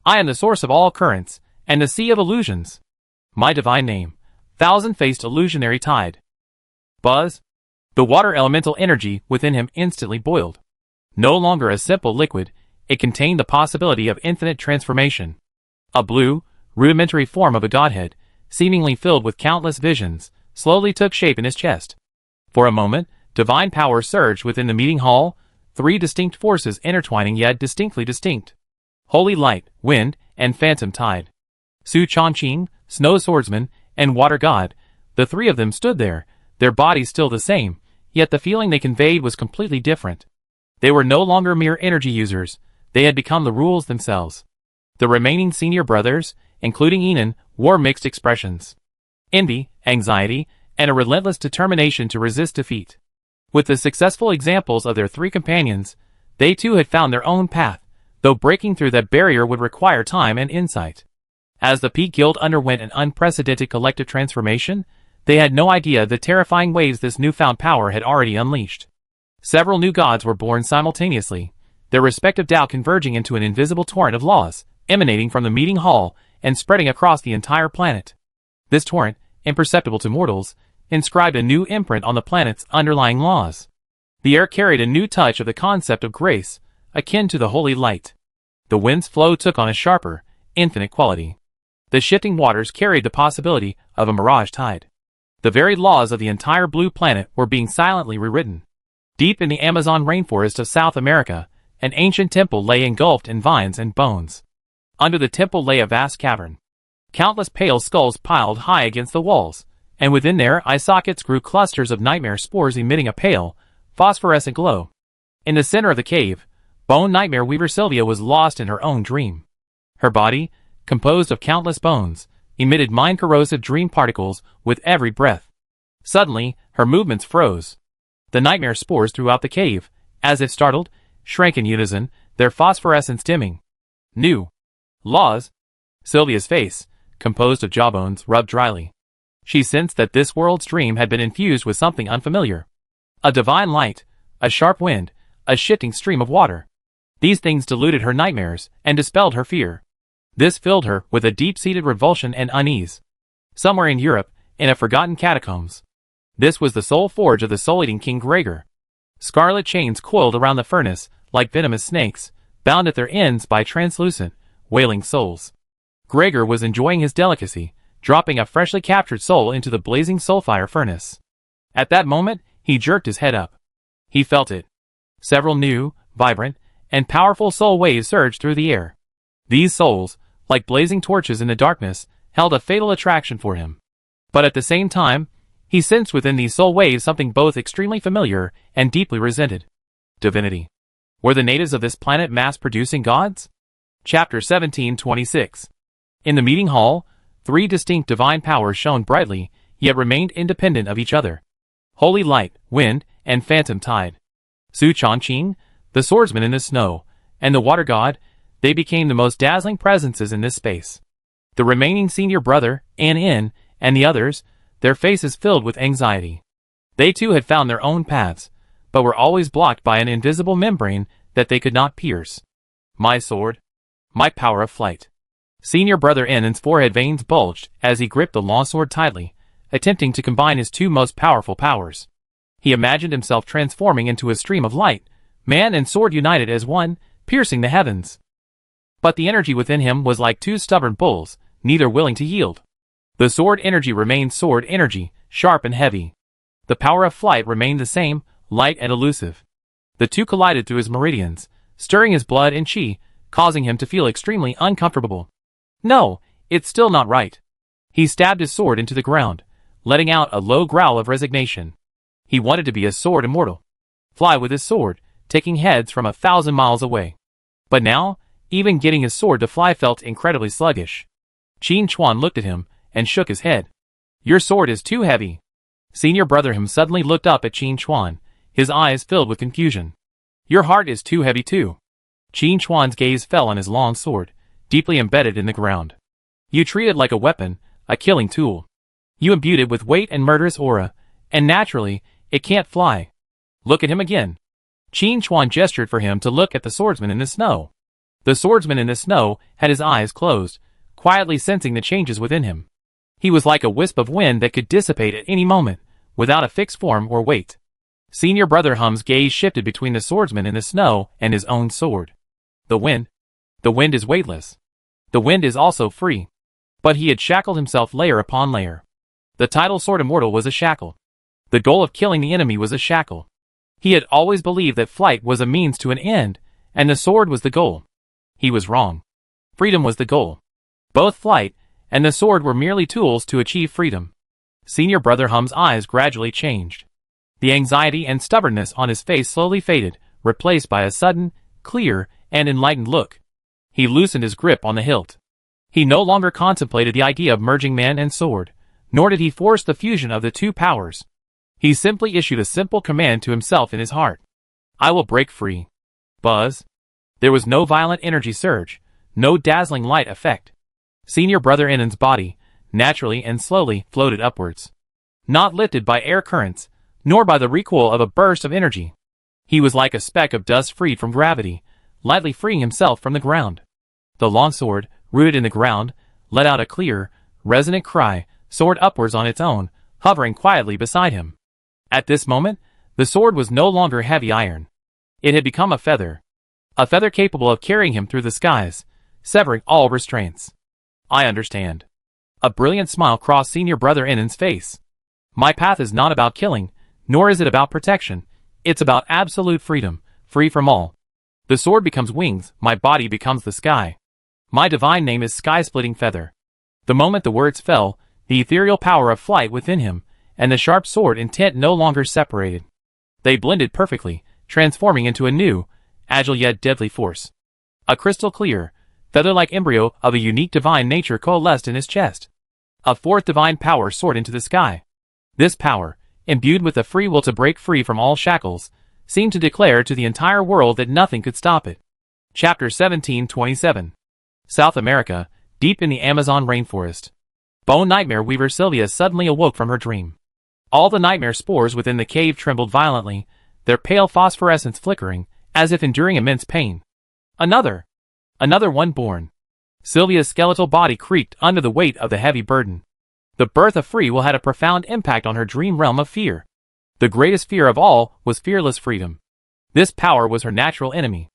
I am the source of all currents, and the sea of illusions. My divine name, thousand-faced illusionary tide. Buzz. The water elemental energy within him instantly boiled. No longer a simple liquid, it contained the possibility of infinite transformation. A blue, rudimentary form of a godhead, seemingly filled with countless visions, slowly took shape in his chest. For a moment, divine power surged within the meeting hall, three distinct forces intertwining yet distinctly distinct. Holy light, wind, and phantom tide. Su Chengqing, snow swordsman, and water god, the three of them stood there, their bodies still the same, yet the feeling they conveyed was completely different. They were no longer mere energy users, they had become the rules themselves. The remaining senior brothers, including Enan, wore mixed expressions. Envy, anxiety, and a relentless determination to resist defeat. With the successful examples of their three companions, they too had found their own path, though breaking through that barrier would require time and insight. As the Peak Guild underwent an unprecedented collective transformation, they had no idea the terrifying waves this newfound power had already unleashed. Several new gods were born simultaneously, their respective Tao converging into an invisible torrent of laws, emanating from the meeting hall and spreading across the entire planet. This torrent, imperceptible to mortals, inscribed a new imprint on the planet's underlying laws. The air carried a new touch of the concept of grace, akin to the holy light. The wind's flow took on a sharper, infinite quality. The shifting waters carried the possibility of a mirage tide. The very laws of the entire blue planet were being silently rewritten. Deep in the Amazon rainforest of South America, an ancient temple lay engulfed in vines and bones. Under the temple lay a vast cavern. Countless pale skulls piled high against the walls, and within their eye sockets grew clusters of nightmare spores emitting a pale, phosphorescent glow. In the center of the cave, Bone Nightmare Weaver Sylvia was lost in her own dream. Her body, composed of countless bones, emitted mind-corrosive dream particles with every breath. Suddenly, her movements froze. The nightmare spores throughout the cave, as if startled, shrank in unison, their phosphorescence dimming. New laws. Sylvia's face, composed of jawbones, rubbed dryly. She sensed that this world's dream had been infused with something unfamiliar. A divine light, a sharp wind, a shifting stream of water. These things diluted her nightmares and dispelled her fear. This filled her with a deep-seated revulsion and unease. Somewhere in Europe, in a forgotten catacombs. This was the soul forge of the soul-eating King Gregor. Scarlet chains coiled around the furnace, like venomous snakes, bound at their ends by translucent, wailing souls. Gregor was enjoying his delicacy, dropping a freshly captured soul into the blazing soulfire furnace. At that moment, he jerked his head up. He felt it. Several new, vibrant, and powerful soul waves surged through the air. These souls, like blazing torches in the darkness, held a fatal attraction for him. But at the same time, he sensed within these soul waves something both extremely familiar and deeply resented. Divinity. Were the natives of this planet mass-producing gods? Chapter 1726. In the meeting hall, 3 distinct divine powers shone brightly, yet remained independent of each other. Holy light, wind, and phantom tide. Su Chongqing, the swordsman in the snow, and the water god, they became the most dazzling presences in this space. The remaining senior brother, An, and the others, their faces filled with anxiety. They too had found their own paths, but were always blocked by an invisible membrane that they could not pierce. My sword. My power of flight. Senior brother N's forehead veins bulged as he gripped the long sword tightly, attempting to combine his 2 most powerful powers. He imagined himself transforming into a stream of light, man and sword united as one, piercing the heavens. But the energy within him was like 2 stubborn bulls, neither willing to yield. The sword energy remained sword energy, sharp and heavy. The power of flight remained the same, light and elusive. The 2 collided through his meridians, stirring his blood and chi, causing him to feel extremely uncomfortable. No, it's still not right. He stabbed his sword into the ground, letting out a low growl of resignation. He wanted to be a sword immortal. Fly with his sword, taking heads from 1,000 miles away. But now, even getting his sword to fly felt incredibly sluggish. Qin Chuan looked at him and shook his head. Your sword is too heavy. Senior brother him suddenly looked up at Qin Chuan, his eyes filled with confusion. Your heart is too heavy too. Qin Chuan's gaze fell on his long sword, deeply embedded in the ground. You treat it like a weapon, a killing tool. You imbued it with weight and murderous aura, and naturally, it can't fly. Look at him again. Qin Chuan gestured for him to look at the swordsman in the snow. The swordsman in the snow had his eyes closed, quietly sensing the changes within him. He was like a wisp of wind that could dissipate at any moment, without a fixed form or weight. Senior brother Hum's gaze shifted between the swordsman in the snow and his own sword. The wind. The wind is weightless. The wind is also free. But he had shackled himself layer upon layer. The title Sword Immortal was a shackle. The goal of killing the enemy was a shackle. He had always believed that flight was a means to an end, and the sword was the goal. He was wrong. Freedom was the goal. Both flight and the sword were merely tools to achieve freedom. Senior brother Hum's eyes gradually changed. The anxiety and stubbornness on his face slowly faded, replaced by a sudden, clear, and enlightened look. He loosened his grip on the hilt. He no longer contemplated the idea of merging man and sword, nor did he force the fusion of the 2 powers. He simply issued a simple command to himself in his heart. I will break free. Buzz. There was no violent energy surge, no dazzling light effect. Senior brother Innan's body, naturally and slowly, floated upwards. Not lifted by air currents, nor by the recoil of a burst of energy. He was like a speck of dust freed from gravity, lightly freeing himself from the ground. The long sword, rooted in the ground, let out a clear, resonant cry, soared upwards on its own, hovering quietly beside him. At this moment, the sword was no longer heavy iron. It had become a feather capable of carrying him through the skies, severing all restraints. I understand. A brilliant smile crossed Senior Brother Innan's face. My path is not about killing, nor is it about protection. It's about absolute freedom, free from all. The sword becomes wings, my body becomes the sky. My divine name is Sky-Splitting Feather. The moment the words fell, the ethereal power of flight within him, and the sharp sword intent no longer separated. They blended perfectly, transforming into a new, agile yet deadly force. A crystal clear, feather-like embryo of a unique divine nature coalesced in his chest. A fourth divine power soared into the sky. This power, imbued with the free will to break free from all shackles, seemed to declare to the entire world that nothing could stop it. Chapter 1727. South America, deep in the Amazon rainforest. Bone nightmare weaver Sylvia suddenly awoke from her dream. All the nightmare spores within the cave trembled violently, their pale phosphorescence flickering, as if enduring immense pain. Another one born. Sylvia's skeletal body creaked under the weight of the heavy burden. The birth of free will had a profound impact on her dream realm of fear. The greatest fear of all was fearless freedom. This power was her natural enemy.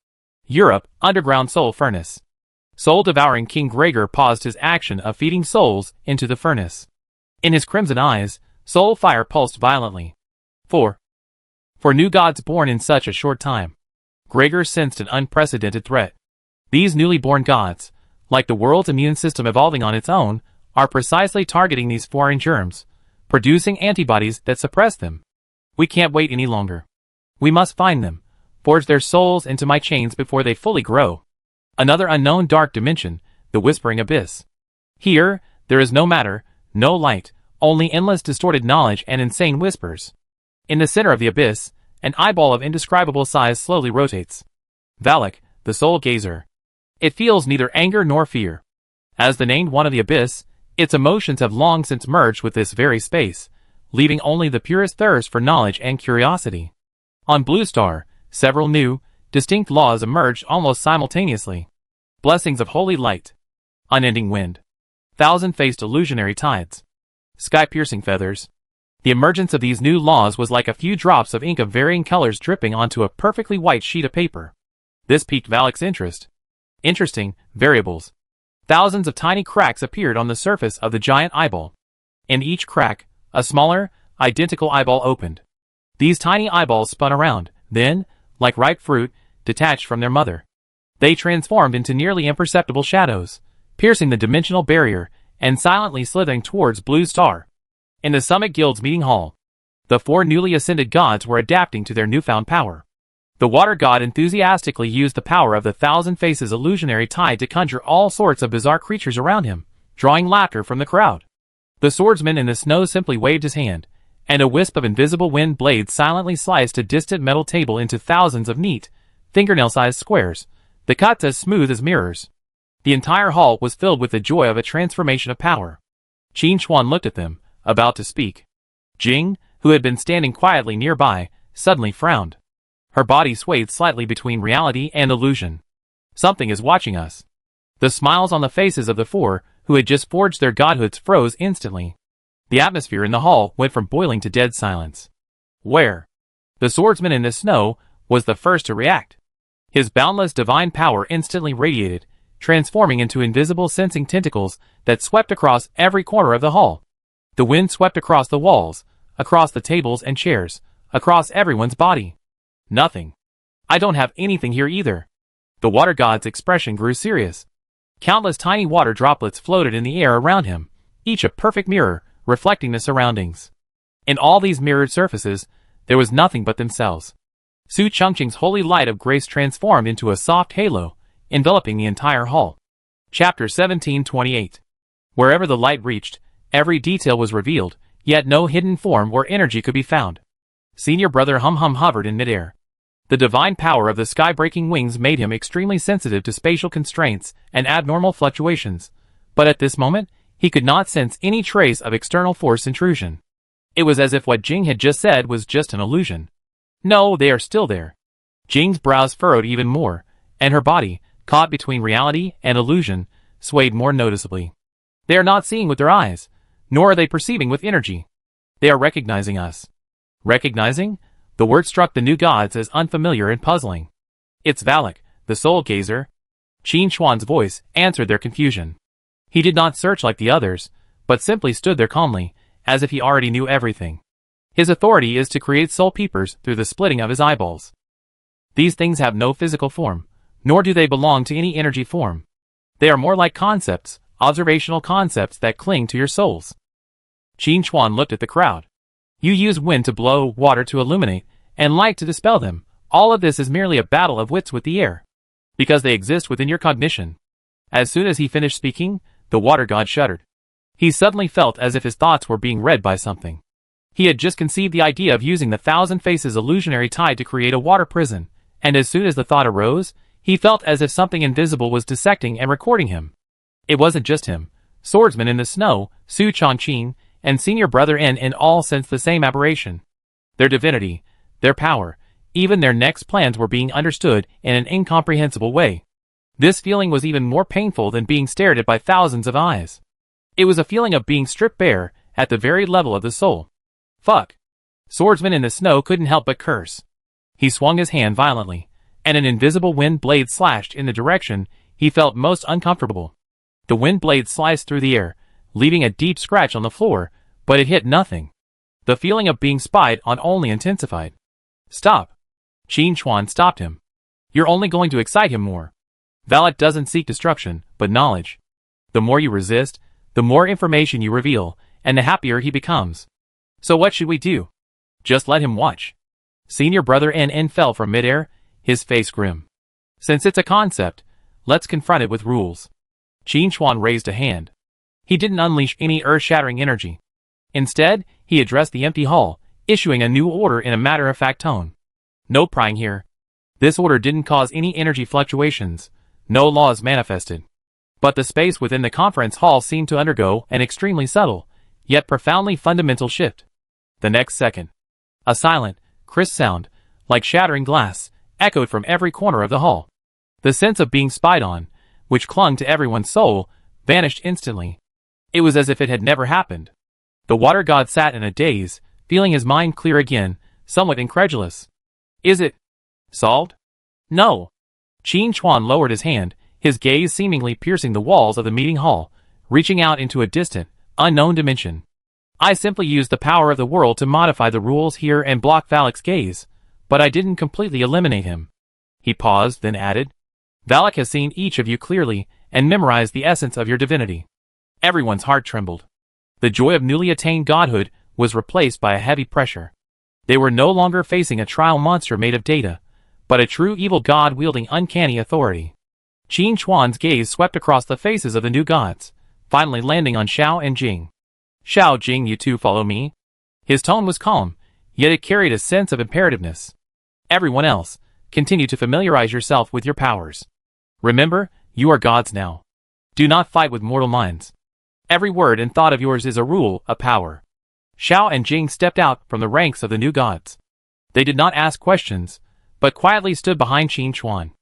Europe, underground soul furnace. Soul-devouring King Gregor paused his action of feeding souls into the furnace. In his crimson eyes, soul fire pulsed violently. For new gods born in such a short time. Gregor sensed an unprecedented threat. These newly born gods, like the world's immune system evolving on its own, are precisely targeting these foreign germs, producing antibodies that suppress them. We can't wait any longer. We must find them, forge their souls into my chains before they fully grow. Another unknown dark dimension, the Whispering Abyss. Here, there is no matter, no light, only endless distorted knowledge and insane whispers. In the center of the abyss, an eyeball of indescribable size slowly rotates. Valak, the soul gazer. It feels neither anger nor fear. As the named one of the abyss, its emotions have long since merged with this very space, leaving only the purest thirst for knowledge and curiosity. On Blue Star, several new, distinct laws emerged almost simultaneously. Blessings of holy light. Unending wind. Thousand-faced illusionary tides. Sky-piercing feathers. The emergence of these new laws was like a few drops of ink of varying colors dripping onto a perfectly white sheet of paper. This piqued Valak's interest. Interesting, variables. Thousands of tiny cracks appeared on the surface of the giant eyeball. In each crack, a smaller, identical eyeball opened. These tiny eyeballs spun around, then, like ripe fruit, detached from their mother. They transformed into nearly imperceptible shadows, piercing the dimensional barrier, and silently slithering towards Blue Star. In the Summit Guild's meeting hall, the four newly ascended gods were adapting to their newfound power. The water god enthusiastically used the power of the Thousand Faces illusionary tide to conjure all sorts of bizarre creatures around him, drawing laughter from the crowd. The swordsman in the snow simply waved his hand, and a wisp of invisible wind blades silently sliced a distant metal table into thousands of neat, fingernail-sized squares, the cuts as smooth as mirrors. The entire hall was filled with the joy of a transformation of power. Qin Chuan looked at them, about to speak. Jing, who had been standing quietly nearby, suddenly frowned. Her body swayed slightly between reality and illusion. Something is watching us. The smiles on the faces of the four, who had just forged their godhoods, froze instantly. The atmosphere in the hall went from boiling to dead silence. Where? The swordsman in the snow was the first to react. His boundless divine power instantly radiated, transforming into invisible sensing tentacles that swept across every corner of the hall. The wind swept across the walls, across the tables and chairs, across everyone's body. Nothing. I don't have anything here either. The water god's expression grew serious. Countless tiny water droplets floated in the air around him, each a perfect mirror, reflecting the surroundings. In all these mirrored surfaces, there was nothing but themselves. Su Chongqing's holy light of grace transformed into a soft halo, enveloping the entire hall. Chapter 1728. Wherever the light reached, every detail was revealed, yet no hidden form or energy could be found. Senior Brother Hum Hum hovered in midair. The divine power of the sky-breaking wings made him extremely sensitive to spatial constraints and abnormal fluctuations, but at this moment, he could not sense any trace of external force intrusion. It was as if what Jing had just said was just an illusion. No, they are still there. Jing's brows furrowed even more, and her body, caught between reality and illusion, swayed more noticeably. They are not seeing with their eyes, nor are they perceiving with energy. They are recognizing us. Recognizing? The word struck the new gods as unfamiliar and puzzling. It's Valak, the soul gazer. Qin Xuan's voice answered their confusion. He did not search like the others, but simply stood there calmly, as if he already knew everything. His authority is to create soul peepers through the splitting of his eyeballs. These things have no physical form, nor do they belong to any energy form. They are more like concepts, observational concepts that cling to your souls. Qin Xuan looked at the crowd. You use wind to blow, water to illuminate, and light to dispel them. All of this is merely a battle of wits with the air, because they exist within your cognition. As soon as he finished speaking, the water god shuddered. He suddenly felt as if his thoughts were being read by something. He had just conceived the idea of using the thousand faces illusionary tide to create a water prison, and as soon as the thought arose, he felt as if something invisible was dissecting and recording him. It wasn't just him. Swordsman in the snow, Su Changqing, and senior brother N all sensed the same aberration. Their divinity, their power, even their next plans were being understood in an incomprehensible way. This feeling was even more painful than being stared at by thousands of eyes. It was a feeling of being stripped bare, at the very level of the soul. Fuck. Swordsman in the snow couldn't help but curse. He swung his hand violently, and an invisible wind blade slashed in the direction he felt most uncomfortable. The wind blade sliced through the air, leaving a deep scratch on the floor, but it hit nothing. The feeling of being spied on only intensified. Stop. Qin Xuan stopped him. You're only going to excite him more. Valak doesn't seek destruction, but knowledge. The more you resist, the more information you reveal, and the happier he becomes. So what should we do? Just let him watch. Senior brother N fell from midair, his face grim. Since it's a concept, let's confront it with rules. Qin Xuan raised a hand. He didn't unleash any earth-shattering energy. Instead, he addressed the empty hall, issuing a new order in a matter-of-fact tone. No prying here. This order didn't cause any energy fluctuations, no laws manifested. But the space within the conference hall seemed to undergo an extremely subtle, yet profoundly fundamental shift. The next second, a silent, crisp sound, like shattering glass, echoed from every corner of the hall. The sense of being spied on, which clung to everyone's soul, vanished instantly. It was as if it had never happened. The water god sat in a daze, feeling his mind clear again, somewhat incredulous. Is it solved? No. Qin Xuan lowered his hand, his gaze seemingly piercing the walls of the meeting hall, reaching out into a distant, unknown dimension. I simply used the power of the world to modify the rules here and block Valak's gaze, but I didn't completely eliminate him. He paused, then added, Valak has seen each of you clearly and memorized the essence of your divinity. Everyone's heart trembled. The joy of newly attained godhood was replaced by a heavy pressure. They were no longer facing a trial monster made of data, but a true evil god wielding uncanny authority. Qin Xuan's gaze swept across the faces of the new gods, finally landing on Xiao and Jing. Xiao Jing, you two follow me? His tone was calm, yet it carried a sense of imperativeness. Everyone else, continue to familiarize yourself with your powers. Remember, you are gods now. Do not fight with mortal minds. Every word and thought of yours is a rule, a power. Xiao and Jing stepped out from the ranks of the new gods. They did not ask questions, but quietly stood behind Qin Xuan.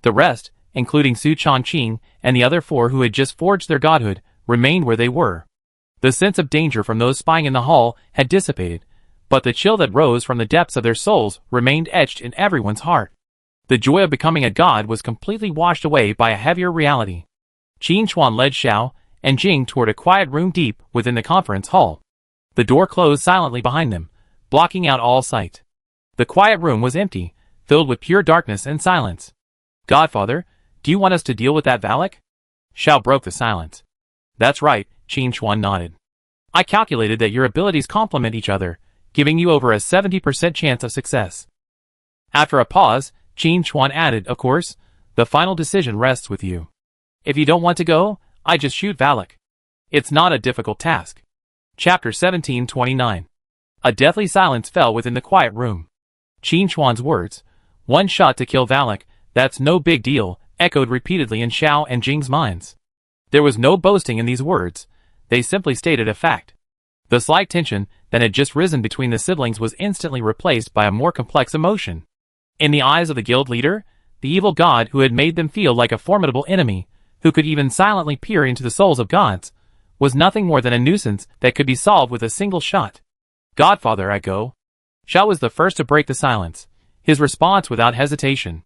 The rest, including Su Changqing and the other four who had just forged their godhood, remained where they were. The sense of danger from those spying in the hall had dissipated, but the chill that rose from the depths of their souls remained etched in everyone's heart. The joy of becoming a god was completely washed away by a heavier reality. Qin Xuan led Xiao and Jing toward a quiet room deep within the conference hall. The door closed silently behind them, blocking out all sight. The quiet room was empty, filled with pure darkness and silence. Godfather, do you want us to deal with that Valak? Xiao broke the silence. That's right, Qin Xuan nodded. I calculated that your abilities complement each other, giving you over a 70% chance of success. After a pause, Qin Xuan added, of course, the final decision rests with you. If you don't want to go, I just shoot Valak. It's not a difficult task. Chapter 1729. A deathly silence fell within the quiet room. Qin Xuan's words, one shot to kill Valak, that's no big deal, echoed repeatedly in Xiao and Jing's minds. There was no boasting in these words, they simply stated a fact. The slight tension that had just risen between the siblings was instantly replaced by a more complex emotion. In the eyes of the guild leader, the evil god who had made them feel like a formidable enemy, who could even silently peer into the souls of gods, was nothing more than a nuisance that could be solved with a single shot. Godfather, I go. Xiao was the first to break the silence, his response without hesitation.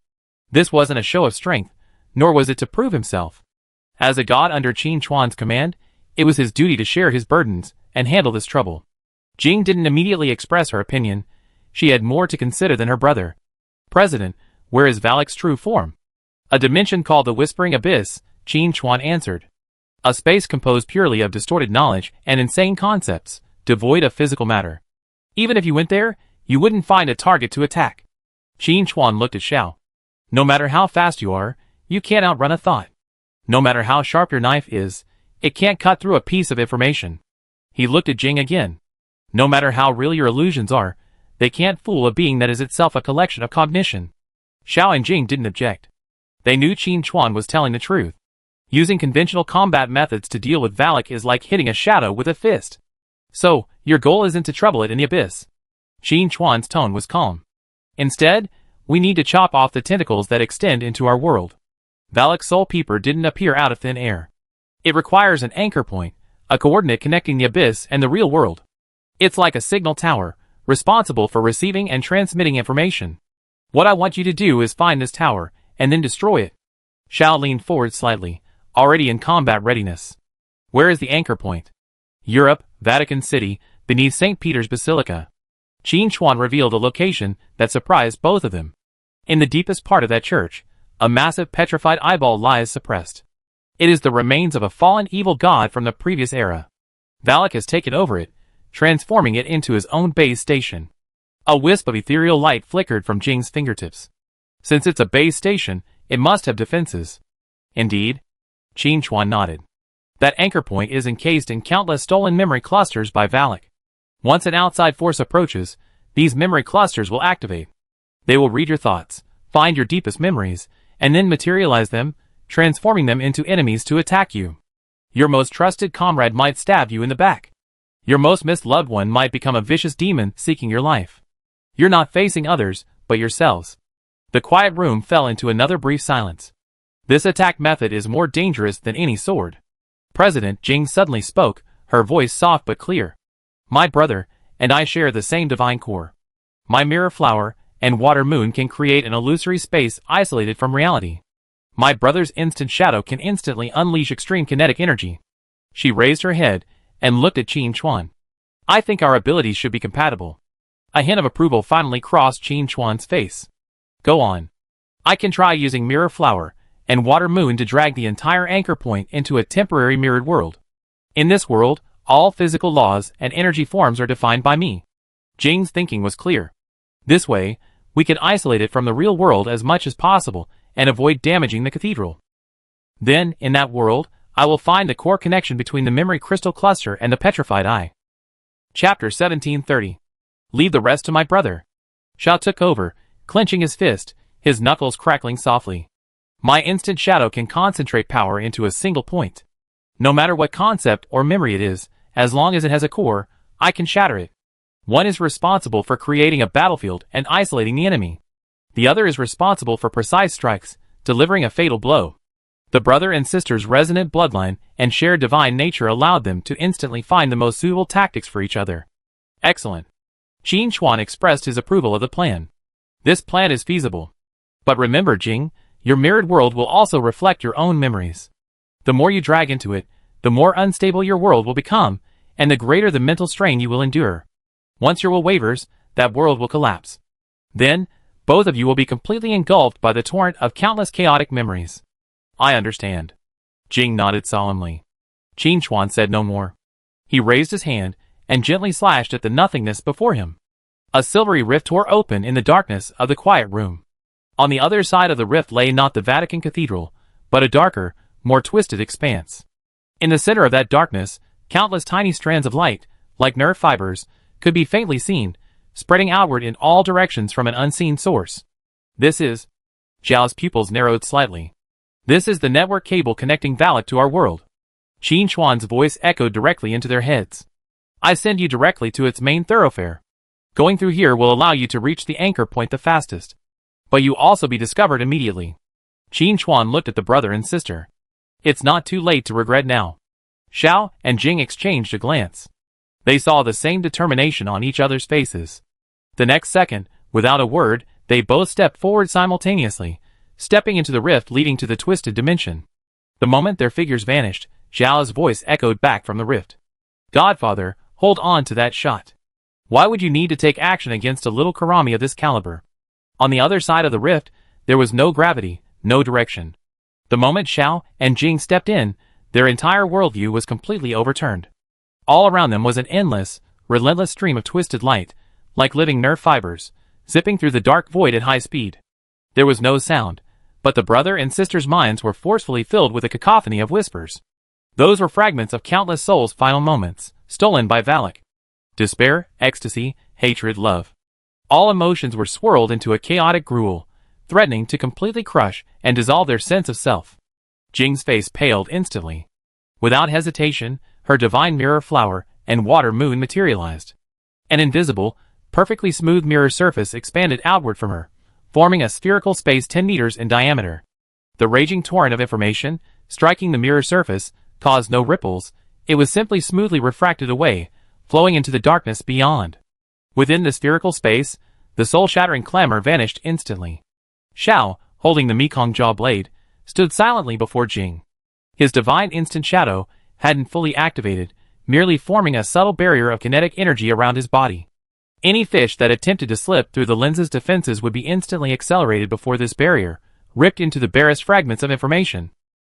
This wasn't a show of strength, nor was it to prove himself. As a god under Qin Chuan's command, it was his duty to share his burdens and handle this trouble. Jing didn't immediately express her opinion. She had more to consider than her brother. President, where is Valak's true form? A dimension called the Whispering Abyss, Qin Chuan answered. A space composed purely of distorted knowledge and insane concepts, devoid of physical matter. Even if you went there, you wouldn't find a target to attack. Qin Chuan looked at Xiao. No matter how fast you are, you can't outrun a thought. No matter how sharp your knife is, it can't cut through a piece of information. He looked at Jing again. No matter how real your illusions are, they can't fool a being that is itself a collection of cognition. Xiao and Jing didn't object. They knew Qin Chuan was telling the truth. Using conventional combat methods to deal with Valak is like hitting a shadow with a fist. So, your goal isn't to trouble it in the abyss. Qin Chuan's tone was calm. Instead, we need to chop off the tentacles that extend into our world. Valak's soul peeper didn't appear out of thin air. It requires an anchor point, a coordinate connecting the abyss and the real world. It's like a signal tower, responsible for receiving and transmitting information. What I want you to do is find this tower, and then destroy it. Xiao leaned forward slightly, already in combat readiness. Where is the anchor point? Europe, Vatican City, beneath St. Peter's Basilica. Qin Chuan revealed a location that surprised both of them. In the deepest part of that church, a massive petrified eyeball lies suppressed. It is the remains of a fallen evil god from the previous era. Valak has taken over it, transforming it into his own base station. A wisp of ethereal light flickered from Jing's fingertips. Since it's a base station, it must have defenses. Indeed. Qin Chuan nodded. That anchor point is encased in countless stolen memory clusters by Valak. Once an outside force approaches, these memory clusters will activate. They will read your thoughts, find your deepest memories, and then materialize them, transforming them into enemies to attack you. Your most trusted comrade might stab you in the back. Your most missed loved one might become a vicious demon seeking your life. You're not facing others, but yourselves. The quiet room fell into another brief silence. This attack method is more dangerous than any sword. President Jing suddenly spoke, her voice soft but clear. My brother and I share the same divine core. My mirror flower and water moon can create an illusory space isolated from reality. My brother's instant shadow can instantly unleash extreme kinetic energy. She raised her head and looked at Qin Chuan. I think our abilities should be compatible. A hint of approval finally crossed Qin Chuan's face. Go on. I can try using mirror flower and water moon to drag the entire anchor point into a temporary mirrored world. In this world, all physical laws and energy forms are defined by me. Jing's thinking was clear. This way, we can isolate it from the real world as much as possible and avoid damaging the cathedral. Then, in that world, I will find the core connection between the memory crystal cluster and the petrified eye. Chapter 1730. Leave the rest to my brother. Xiao took over, clenching his fist, his knuckles crackling softly. My instant shadow can concentrate power into a single point. No matter what concept or memory it is, as long as it has a core, I can shatter it. One is responsible for creating a battlefield and isolating the enemy. The other is responsible for precise strikes, delivering a fatal blow. The brother and sister's resonant bloodline and shared divine nature allowed them to instantly find the most suitable tactics for each other. Excellent. Qin Chuan expressed his approval of the plan. This plan is feasible. But remember, Jing, your mirrored world will also reflect your own memories. The more you drag into it, the more unstable your world will become, and the greater the mental strain you will endure. Once your will wavers, that world will collapse. Then, both of you will be completely engulfed by the torrent of countless chaotic memories. I understand. Jing nodded solemnly. Qin Chuan said no more. He raised his hand and gently slashed at the nothingness before him. A silvery rift tore open in the darkness of the quiet room. On the other side of the rift lay not the Vatican Cathedral, but a darker, more twisted expanse. In the center of that darkness, countless tiny strands of light, like nerve fibers, could be faintly seen, spreading outward in all directions from an unseen source. This is... Zhao's pupils narrowed slightly. This is the network cable connecting Valak to our world. Qin Chuan's voice echoed directly into their heads. I send you directly to its main thoroughfare. Going through here will allow you to reach the anchor point the fastest. But you also be discovered immediately. Qin Chuan looked at the brother and sister. It's not too late to regret now. Xiao and Jing exchanged a glance. They saw the same determination on each other's faces. The next second, without a word, they both stepped forward simultaneously, stepping into the rift leading to the twisted dimension. The moment their figures vanished, Xiao's voice echoed back from the rift. Godfather, hold on to that shot. Why would you need to take action against a little Karami of this caliber? On the other side of the rift, there was no gravity, no direction. The moment Xiao and Jing stepped in, their entire worldview was completely overturned. All around them was an endless, relentless stream of twisted light, like living nerve fibers, zipping through the dark void at high speed. There was no sound, but the brother and sister's minds were forcefully filled with a cacophony of whispers. Those were fragments of countless souls' final moments, stolen by Valak. Despair, ecstasy, hatred, love. All emotions were swirled into a chaotic gruel, threatening to completely crush and dissolve their sense of self. Jing's face paled instantly. Without hesitation, her divine mirror flower and water moon materialized. An invisible, perfectly smooth mirror surface expanded outward from her, forming a spherical space 10 meters in diameter. The raging torrent of information, striking the mirror surface, caused no ripples. It was simply smoothly refracted away, flowing into the darkness beyond. Within the spherical space, the soul-shattering clamor vanished instantly. Xiao, holding the Mekong jaw blade, stood silently before Jing. His divine instant shadow hadn't fully activated, merely forming a subtle barrier of kinetic energy around his body. Any fish that attempted to slip through the lens's defenses would be instantly accelerated before this barrier, ripped into the barest fragments of information.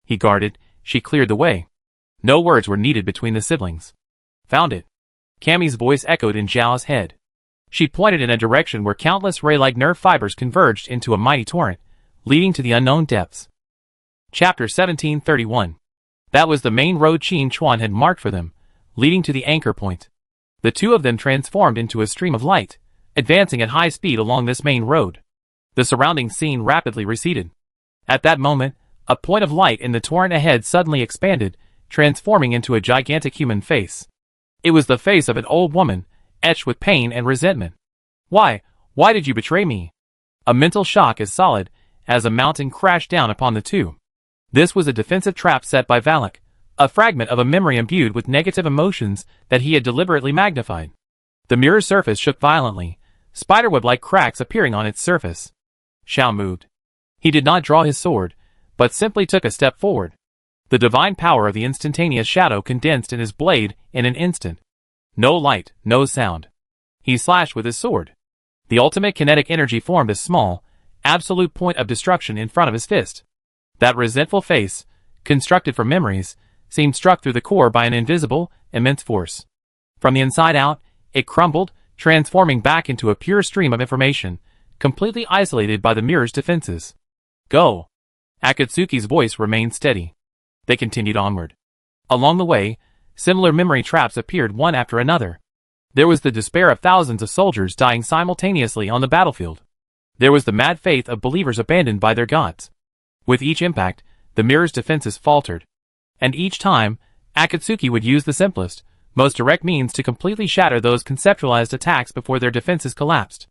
He guarded, she cleared the way. No words were needed between the siblings. Found it. Cammy's voice echoed in Zhao's head. She pointed in a direction where countless ray-like nerve fibers converged into a mighty torrent, leading to the unknown depths. Chapter 1731. That was the main road Qin Chuan had marked for them, leading to the anchor point. The two of them transformed into a stream of light, advancing at high speed along this main road. The surrounding scene rapidly receded. At that moment, a point of light in the torrent ahead suddenly expanded, transforming into a gigantic human face. It was the face of an old woman, etched with pain and resentment. Why did you betray me? A mental shock as solid as a mountain crashed down upon the two. This was a defensive trap set by Valak, a fragment of a memory imbued with negative emotions that he had deliberately magnified. The mirror surface shook violently, spiderweb-like cracks appearing on its surface. Xiao moved. He did not draw his sword, but simply took a step forward. The divine power of the instantaneous shadow condensed in his blade in an instant. No light, no sound. He slashed with his sword. The ultimate kinetic energy formed a small, absolute point of destruction in front of his fist. That resentful face, constructed from memories, seemed struck through the core by an invisible, immense force. From the inside out, it crumbled, transforming back into a pure stream of information, completely isolated by the mirror's defenses. Go! Akatsuki's voice remained steady. They continued onward. Along the way, similar memory traps appeared one after another. There was the despair of thousands of soldiers dying simultaneously on the battlefield. There was the mad faith of believers abandoned by their gods. With each impact, the mirror's defenses faltered. And each time, Akatsuki would use the simplest, most direct means to completely shatter those conceptualized attacks before their defenses collapsed.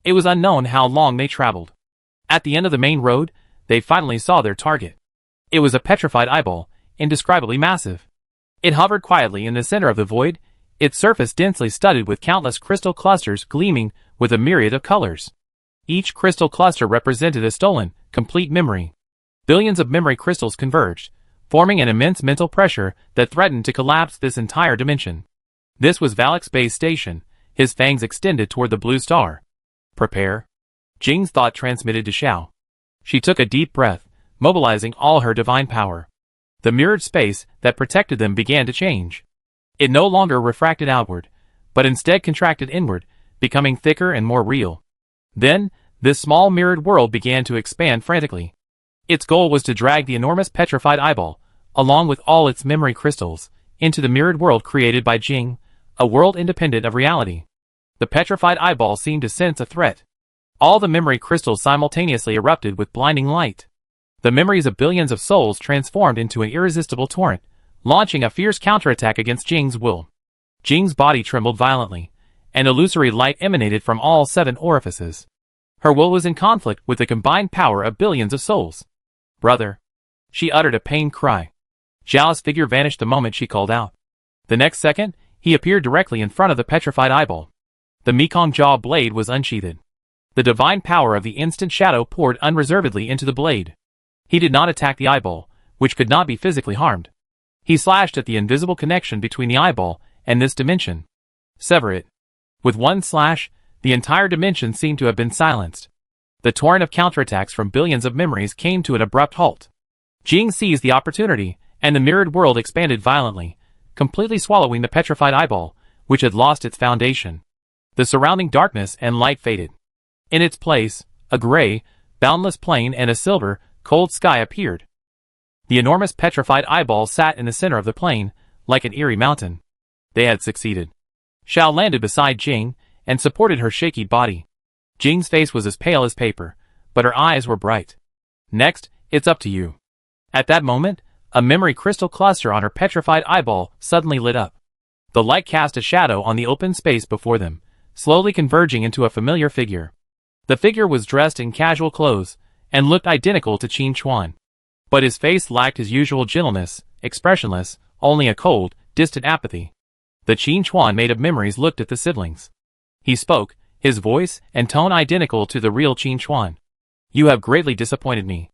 It was unknown how long they traveled. At the end of the main road, they finally saw their target. It was a petrified eyeball, indescribably massive. It hovered quietly in the center of the void, its surface densely studded with countless crystal clusters gleaming with a myriad of colors. Each crystal cluster represented a stolen, complete memory. Billions of memory crystals converged, forming an immense mental pressure that threatened to collapse this entire dimension. This was Valak's base station, his fangs extended toward the blue star. Prepare. Jing's thought transmitted to Xiao. She took a deep breath, mobilizing all her divine power. The mirrored space that protected them began to change. It no longer refracted outward, but instead contracted inward, becoming thicker and more real. Then, this small mirrored world began to expand frantically. Its goal was to drag the enormous petrified eyeball, along with all its memory crystals, into the mirrored world created by Jing, a world independent of reality. The petrified eyeball seemed to sense a threat. All the memory crystals simultaneously erupted with blinding light. The memories of billions of souls transformed into an irresistible torrent, launching a fierce counterattack against Jing's will. Jing's body trembled violently. An illusory light emanated from all 7 orifices. Her will was in conflict with the combined power of billions of souls. "Brother." She uttered a pained cry. Zhao's figure vanished the moment she called out. The next second, he appeared directly in front of the petrified eyeball. The Mekong jaw blade was unsheathed. The divine power of the instant shadow poured unreservedly into the blade. He did not attack the eyeball, which could not be physically harmed. He slashed at the invisible connection between the eyeball and this dimension. Sever it. With one slash, the entire dimension seemed to have been silenced. The torrent of counterattacks from billions of memories came to an abrupt halt. Jing seized the opportunity, and the mirrored world expanded violently, completely swallowing the petrified eyeball, which had lost its foundation. The surrounding darkness and light faded. In its place, a gray, boundless plain and a silver, cold sky appeared. The enormous petrified eyeball sat in the center of the plain, like an eerie mountain. They had succeeded. Xiao landed beside Jing, and supported her shaky body. Jing's face was as pale as paper, but her eyes were bright. "Next, it's up to you." At that moment, a memory crystal cluster on her petrified eyeball suddenly lit up. The light cast a shadow on the open space before them, slowly converging into a familiar figure. The figure was dressed in casual clothes, and looked identical to Qin Chuan. But his face lacked his usual gentleness, expressionless, only a cold, distant apathy. The Qin Chuan made of memories looked at the siblings. He spoke, his voice and tone identical to the real Qin Chuan. "You have greatly disappointed me."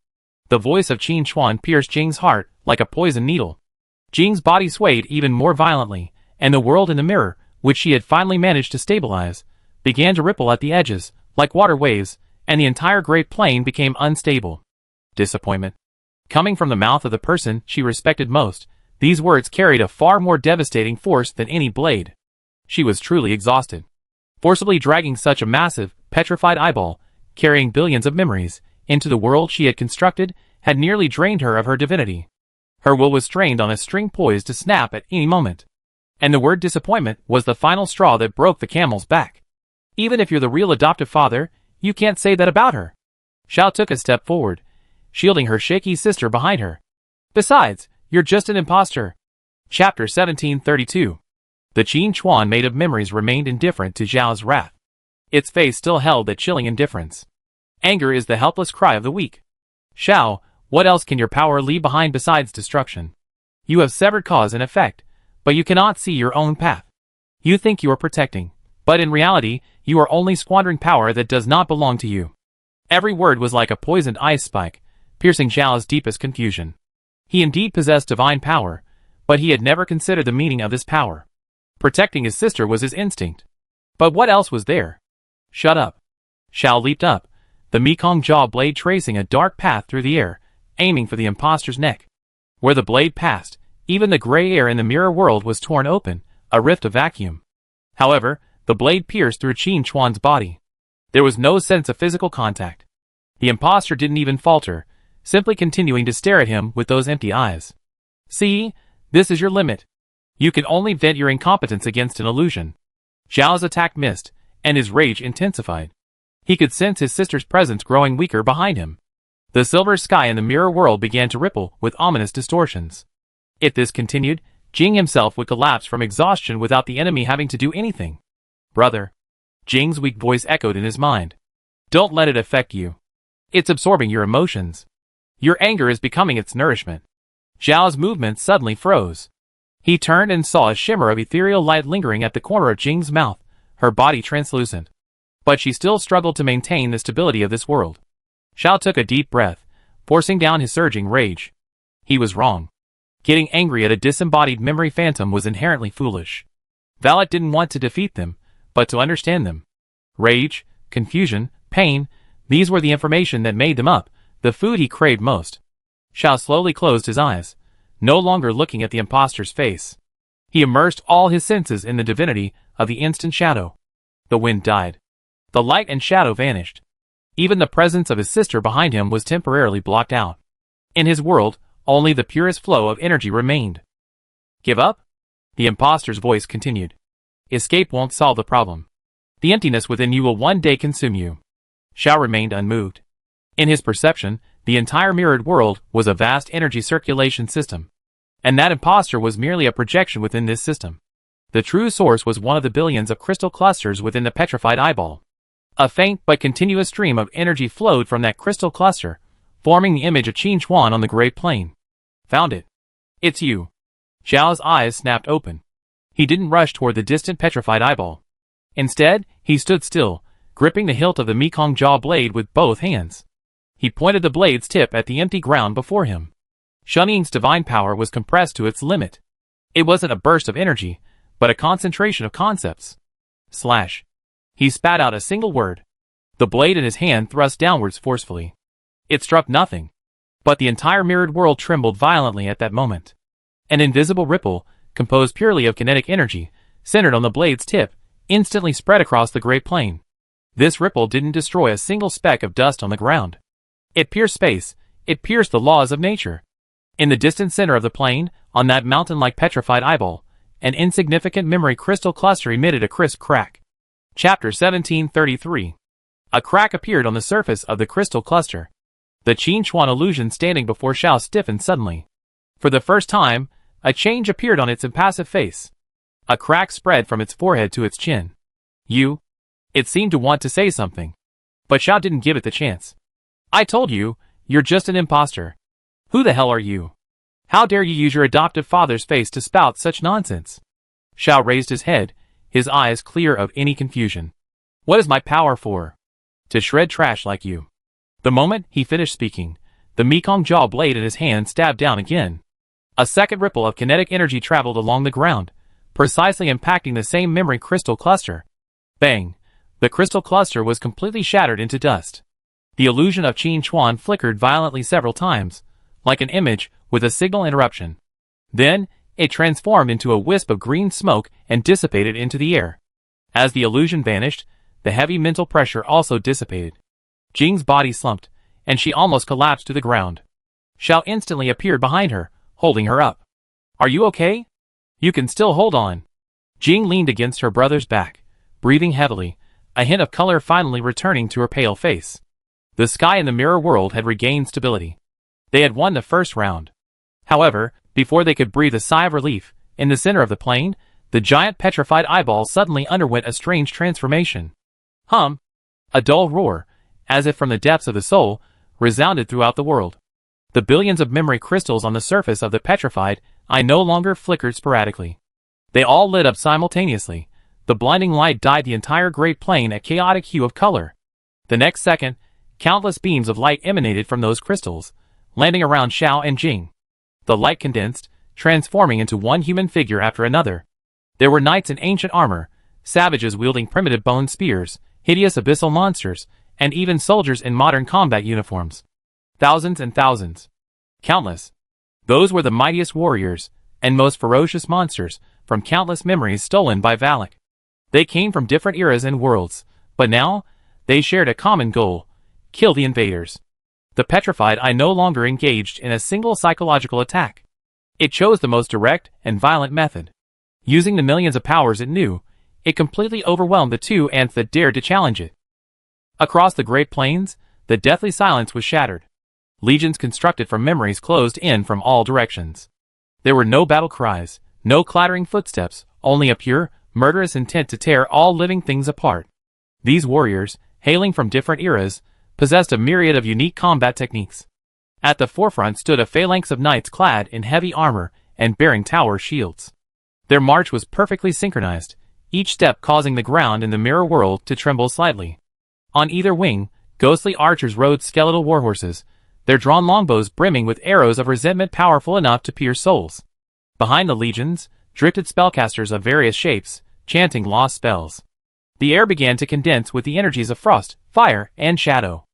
The voice of Qin Chuan pierced Jing's heart like a poisoned needle. Jing's body swayed even more violently, and the world in the mirror, which she had finally managed to stabilize, began to ripple at the edges, like water waves, and the entire great plain became unstable. Disappointment. Coming from the mouth of the person she respected most, these words carried a far more devastating force than any blade. She was truly exhausted. Forcibly dragging such a massive, petrified eyeball, carrying billions of memories, into the world she had constructed, had nearly drained her of her divinity. Her will was strained on a string poised to snap at any moment. And the word disappointment was the final straw that broke the camel's back. "Even if you're the real adoptive father, you can't say that about her." Xiao took a step forward, shielding her shaky sister behind her. "Besides, you're just an imposter." Chapter 1732. The Qin Chuan made of memories remained indifferent to Zhao's wrath. Its face still held that chilling indifference. Anger is the helpless cry of the weak. "Xiao, what else can your power leave behind besides destruction? You have severed cause and effect, but you cannot see your own path. You think you are protecting, but in reality, you are only squandering power that does not belong to you." Every word was like a poisoned ice spike, piercing Zhao's deepest confusion. He indeed possessed divine power, but he had never considered the meaning of this power. Protecting his sister was his instinct. But what else was there? "Shut up." Xiao leaped up, the Mekong jaw blade tracing a dark path through the air, aiming for the imposter's neck. Where the blade passed, even the gray air in the mirror world was torn open, a rift of vacuum. However, the blade pierced through Qin Chuan's body. There was no sense of physical contact. The imposter didn't even falter, simply continuing to stare at him with those empty eyes. "See, this is your limit. You can only vent your incompetence against an illusion." Zhao's attack missed, and his rage intensified. He could sense his sister's presence growing weaker behind him. The silver sky in the mirror world began to ripple with ominous distortions. If this continued, Jing himself would collapse from exhaustion without the enemy having to do anything. "Brother." Jing's weak voice echoed in his mind. "Don't let it affect you. It's absorbing your emotions. Your anger is becoming its nourishment." Zhao's movements suddenly froze. He turned and saw a shimmer of ethereal light lingering at the corner of Jing's mouth, her body translucent. But she still struggled to maintain the stability of this world. Xiao took a deep breath, forcing down his surging rage. He was wrong. Getting angry at a disembodied memory phantom was inherently foolish. Valet didn't want to defeat them, but to understand them. Rage, confusion, pain, these were the information that made them up, the food he craved most. Xiao slowly closed his eyes, no longer looking at the imposter's face. He immersed all his senses in the divinity of the instant shadow. The wind died. The light and shadow vanished. Even the presence of his sister behind him was temporarily blocked out. In his world, only the purest flow of energy remained. "Give up?" The imposter's voice continued. "Escape won't solve the problem. The emptiness within you will one day consume you." Xiao remained unmoved. In his perception, the entire mirrored world was a vast energy circulation system. And that imposter was merely a projection within this system. The true source was one of the billions of crystal clusters within the petrified eyeball. A faint but continuous stream of energy flowed from that crystal cluster, forming the image of Qin Chuan on the great plain. Found it. It's you. Xiao's eyes snapped open. He didn't rush toward the distant petrified eyeball. Instead, he stood still, gripping the hilt of the Mekong jaw blade with both hands. He pointed the blade's tip at the empty ground before him. Shunning's divine power was compressed to its limit. It wasn't a burst of energy, but a concentration of concepts. Slash. He spat out a single word. The blade in his hand thrust downwards forcefully. It struck nothing. But the entire mirrored world trembled violently at that moment. An invisible ripple, composed purely of kinetic energy, centered on the blade's tip, instantly spread across the great plain. This ripple didn't destroy a single speck of dust on the ground. It pierced space, it pierced the laws of nature. In the distant center of the plain, on that mountain-like petrified eyeball, an insignificant memory crystal cluster emitted a crisp crack. Chapter 1733. A crack appeared on the surface of the crystal cluster. The Qin Chuan illusion standing before Xiao stiffened suddenly. For the first time, a change appeared on its impassive face. A crack spread from its forehead to its chin. You? It seemed to want to say something. But Xiao didn't give it the chance. I told you, you're just an imposter. Who the hell are you? How dare you use your adoptive father's face to spout such nonsense? Xiao raised his head, his eyes clear of any confusion. What is my power for? To shred trash like you. The moment he finished speaking, the Mekong jaw blade in his hand stabbed down again. A second ripple of kinetic energy traveled along the ground, precisely impacting the same memory crystal cluster. Bang! The crystal cluster was completely shattered into dust. The illusion of Qin Chuan flickered violently several times, like an image with a signal interruption. Then, it transformed into a wisp of green smoke and dissipated into the air. As the illusion vanished, the heavy mental pressure also dissipated. Jing's body slumped, and she almost collapsed to the ground. Xiao instantly appeared behind her, holding her up. Are you okay? You can still hold on. Jing leaned against her brother's back, breathing heavily, a hint of color finally returning to her pale face. The sky in the mirror world had regained stability. They had won the first round. However, before they could breathe a sigh of relief, in the center of the plain, the giant petrified eyeball suddenly underwent a strange transformation. Hum! A dull roar, as if from the depths of the soul, resounded throughout the world. The billions of memory crystals on the surface of the petrified eye no longer flickered sporadically. They all lit up simultaneously. The blinding light dyed the entire great plain a chaotic hue of color. The next second, countless beams of light emanated from those crystals, landing around Xiao and Jing. The light condensed, transforming into one human figure after another. There were knights in ancient armor, savages wielding primitive bone spears, hideous abyssal monsters, and even soldiers in modern combat uniforms. Thousands and thousands. Countless. Those were the mightiest warriors, and most ferocious monsters, from countless memories stolen by Valak. They came from different eras and worlds, but now, they shared a common goal: kill the invaders. The petrified eye no longer engaged in a single psychological attack. It chose the most direct and violent method. Using the millions of powers it knew, it completely overwhelmed the two ants that dared to challenge it. Across the great plains, the deathly silence was shattered. Legions constructed from memories closed in from all directions. There were no battle cries, no clattering footsteps, only a pure, murderous intent to tear all living things apart. These warriors, hailing from different eras, possessed a myriad of unique combat techniques. At the forefront stood a phalanx of knights clad in heavy armor and bearing tower shields. Their march was perfectly synchronized, each step causing the ground in the mirror world to tremble slightly. On either wing, ghostly archers rode skeletal warhorses, their drawn longbows brimming with arrows of resentment powerful enough to pierce souls. Behind the legions, drifted spellcasters of various shapes, chanting lost spells. The air began to condense with the energies of frost, fire, and shadow.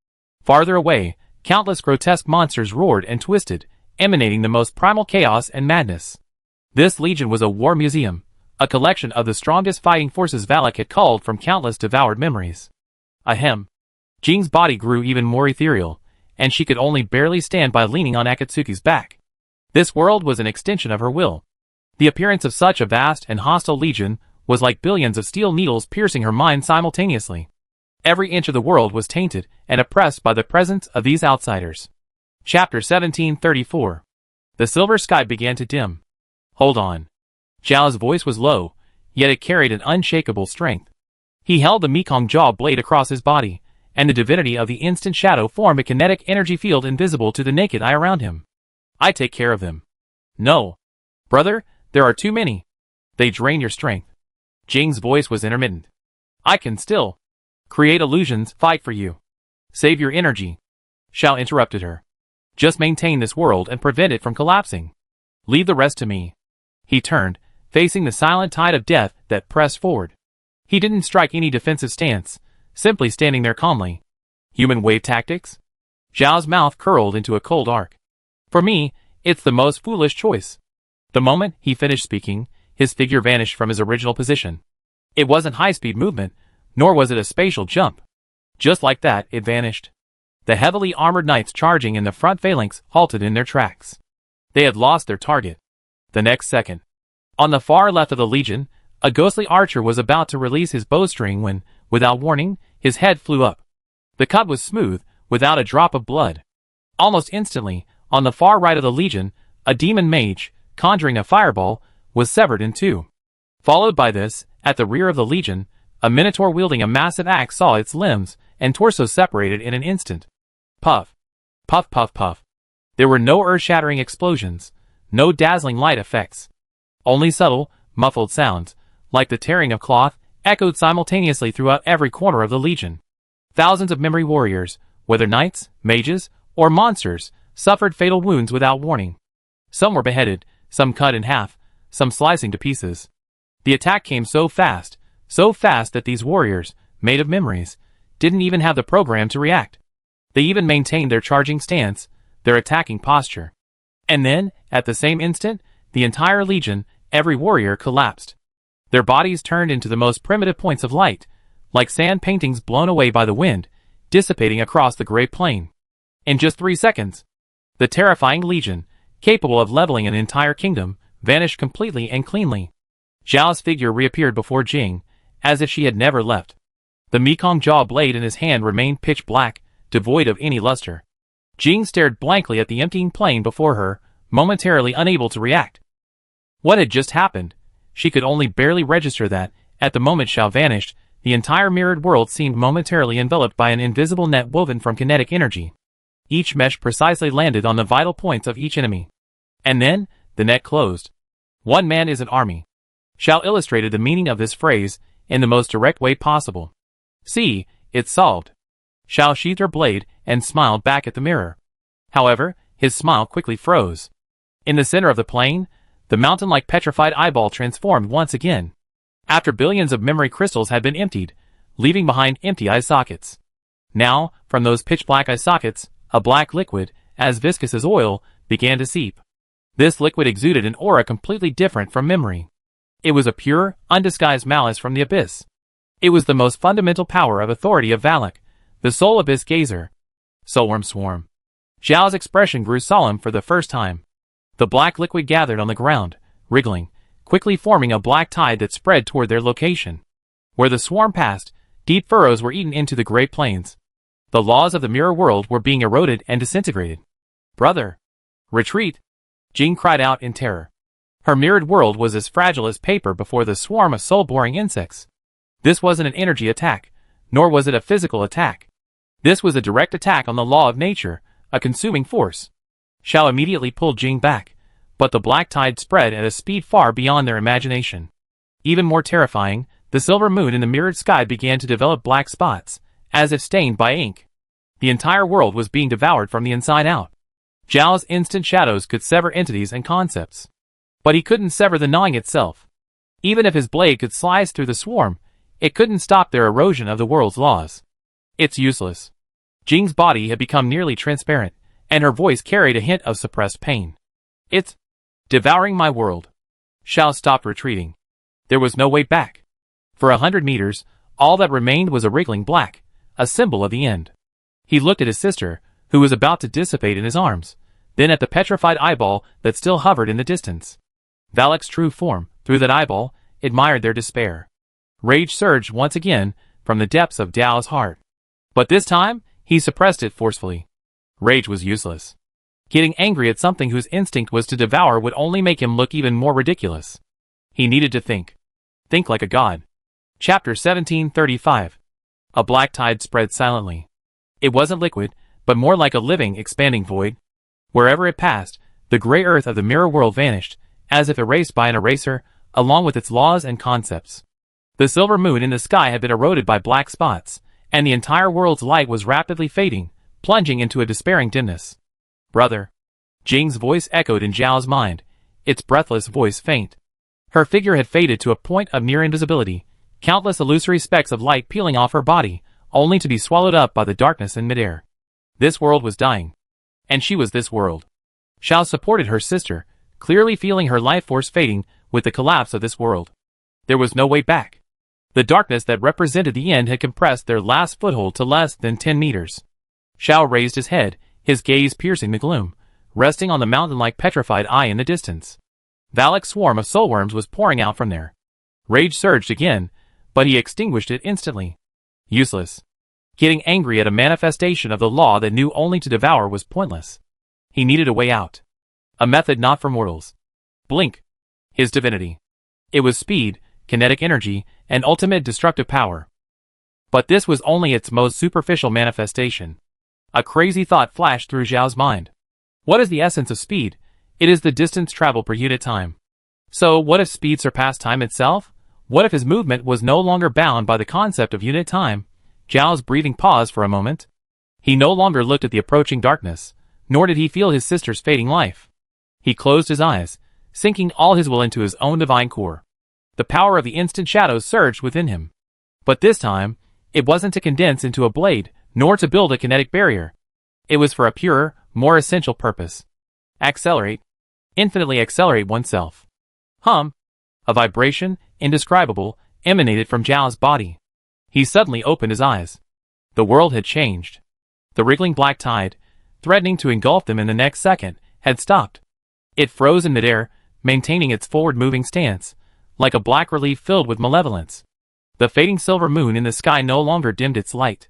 Farther away, countless grotesque monsters roared and twisted, emanating the most primal chaos and madness. This legion was a war museum, a collection of the strongest fighting forces Valak had culled from countless devoured memories. Ahem. Jing's body grew even more ethereal, and she could only barely stand by leaning on Akatsuki's back. This world was an extension of her will. The appearance of such a vast and hostile legion was like billions of steel needles piercing her mind simultaneously. Every inch of the world was tainted and oppressed by the presence of these outsiders. Chapter 1734. The silver sky began to dim. Hold on. Xiao's voice was low, yet it carried an unshakable strength. He held the Mekong jaw blade across his body, and the divinity of the instant shadow formed a kinetic energy field invisible to the naked eye around him. I take care of them. No. Brother, there are too many. They drain your strength. Jing's voice was intermittent. I can still create illusions, fight for you. Save your energy. Xiao interrupted her. Just maintain this world and prevent it from collapsing. Leave the rest to me. He turned, facing the silent tide of death that pressed forward. He didn't strike any defensive stance, simply standing there calmly. Human wave tactics? Zhao's mouth curled into a cold arc. For me, it's the most foolish choice. The moment he finished speaking, his figure vanished from his original position. It wasn't high-speed movement, nor was it a spatial jump. Just like that, it vanished. The heavily armored knights charging in the front phalanx halted in their tracks. They had lost their target. The next second, on the far left of the legion, a ghostly archer was about to release his bowstring when, without warning, his head flew up. The cut was smooth, without a drop of blood. Almost instantly, on the far right of the legion, a demon mage, conjuring a fireball, was severed in two. Followed by this, at the rear of the legion, a minotaur wielding a massive axe saw its limbs and torso separated in an instant. Puff. Puff puff puff. There were no earth-shattering explosions, no dazzling light effects. Only subtle, muffled sounds, like the tearing of cloth, echoed simultaneously throughout every corner of the legion. Thousands of memory warriors, whether knights, mages, or monsters, suffered fatal wounds without warning. Some were beheaded, some cut in half, some slicing to pieces. The attack came so fast that these warriors, made of memories, didn't even have the program to react. They even maintained their charging stance, their attacking posture. And then, at the same instant, the entire legion, every warrior collapsed. Their bodies turned into the most primitive points of light, like sand paintings blown away by the wind, dissipating across the great plain. In just 3 seconds, the terrifying legion, capable of leveling an entire kingdom, vanished completely and cleanly. Zhao's figure reappeared before Jing, as if she had never left. The Mekong jaw blade in his hand remained pitch black, devoid of any luster. Jing stared blankly at the emptying plain before her, momentarily unable to react. What had just happened? She could only barely register that, at the moment Xiao vanished, the entire mirrored world seemed momentarily enveloped by an invisible net woven from kinetic energy. Each mesh precisely landed on the vital points of each enemy. And then, the net closed. One man is an army. Xiao illustrated the meaning of this phrase in the most direct way possible. See, it's solved. Xiao sheathed her blade and smiled back at the mirror. However, his smile quickly froze. In the center of the plain, the mountain-like petrified eyeball transformed once again. After billions of memory crystals had been emptied, leaving behind empty eye sockets. Now, from those pitch-black eye sockets, a black liquid, as viscous as oil, began to seep. This liquid exuded an aura completely different from memory. It was a pure, undisguised malice from the abyss. It was the most fundamental power of authority of Valak, the soul abyss gazer. Soulworm swarm. Zhao's expression grew solemn for the first time. The black liquid gathered on the ground, wriggling, quickly forming a black tide that spread toward their location. Where the swarm passed, deep furrows were eaten into the great plains. The laws of the mirror world were being eroded and disintegrated. Brother! Retreat! Jing cried out in terror. Her mirrored world was as fragile as paper before the swarm of soul-boring insects. This wasn't an energy attack, nor was it a physical attack. This was a direct attack on the law of nature, a consuming force. Xiao immediately pulled Jing back, but the black tide spread at a speed far beyond their imagination. Even more terrifying, the silver moon in the mirrored sky began to develop black spots, as if stained by ink. The entire world was being devoured from the inside out. Zhao's instant shadows could sever entities and concepts. But he couldn't sever the gnawing itself. Even if his blade could slice through the swarm, it couldn't stop their erosion of the world's laws. It's useless. Jing's body had become nearly transparent, and her voice carried a hint of suppressed pain. It's devouring my world. Xiao stopped retreating. There was no way back. For 100 meters, all that remained was a wriggling black, a symbol of the end. He looked at his sister, who was about to dissipate in his arms, then at the petrified eyeball that still hovered in the distance. Valak's true form, through that eyeball, admired their despair. Rage surged once again from the depths of Dao's heart. But this time, he suppressed it forcefully. Rage was useless. Getting angry at something whose instinct was to devour would only make him look even more ridiculous. He needed to think. Think like a god. Chapter 1735. A black tide spread silently. It wasn't liquid, but more like a living, expanding void. Wherever it passed, the gray earth of the mirror world vanished, as if erased by an eraser, along with its laws and concepts. The silver moon in the sky had been eroded by black spots, and the entire world's light was rapidly fading, plunging into a despairing dimness. Brother. Jing's voice echoed in Zhao's mind, its breathless voice faint. Her figure had faded to a point of near invisibility, countless illusory specks of light peeling off her body, only to be swallowed up by the darkness in midair. This world was dying. And she was this world. Zhao supported her sister, clearly feeling her life force fading with the collapse of this world. There was no way back. The darkness that represented the end had compressed their last foothold to less than 10 meters. Zhao raised his head, his gaze piercing the gloom, resting on the mountain-like petrified eye in the distance. Valak's swarm of soulworms was pouring out from there. Rage surged again, but he extinguished it instantly. Useless. Getting angry at a manifestation of the law that knew only to devour was pointless. He needed a way out. A method not for mortals. Blink. His divinity. It was speed, kinetic energy, and ultimate destructive power. But this was only its most superficial manifestation. A crazy thought flashed through Zhao's mind. What is the essence of speed? It is the distance traveled per unit time. So what if speed surpassed time itself? What if his movement was no longer bound by the concept of unit time? Zhao's breathing paused for a moment. He no longer looked at the approaching darkness, nor did he feel his sister's fading life. He closed his eyes, sinking all his will into his own divine core. The power of the instant shadows surged within him. But this time, it wasn't to condense into a blade, nor to build a kinetic barrier. It was for a purer, more essential purpose. Accelerate. Infinitely accelerate oneself. Hum. A vibration, indescribable, emanated from Zhao's body. He suddenly opened his eyes. The world had changed. The wriggling black tide, threatening to engulf them in the next second, had stopped. It froze in midair, maintaining its forward-moving stance, like a black relief filled with malevolence. The fading silver moon in the sky no longer dimmed its light.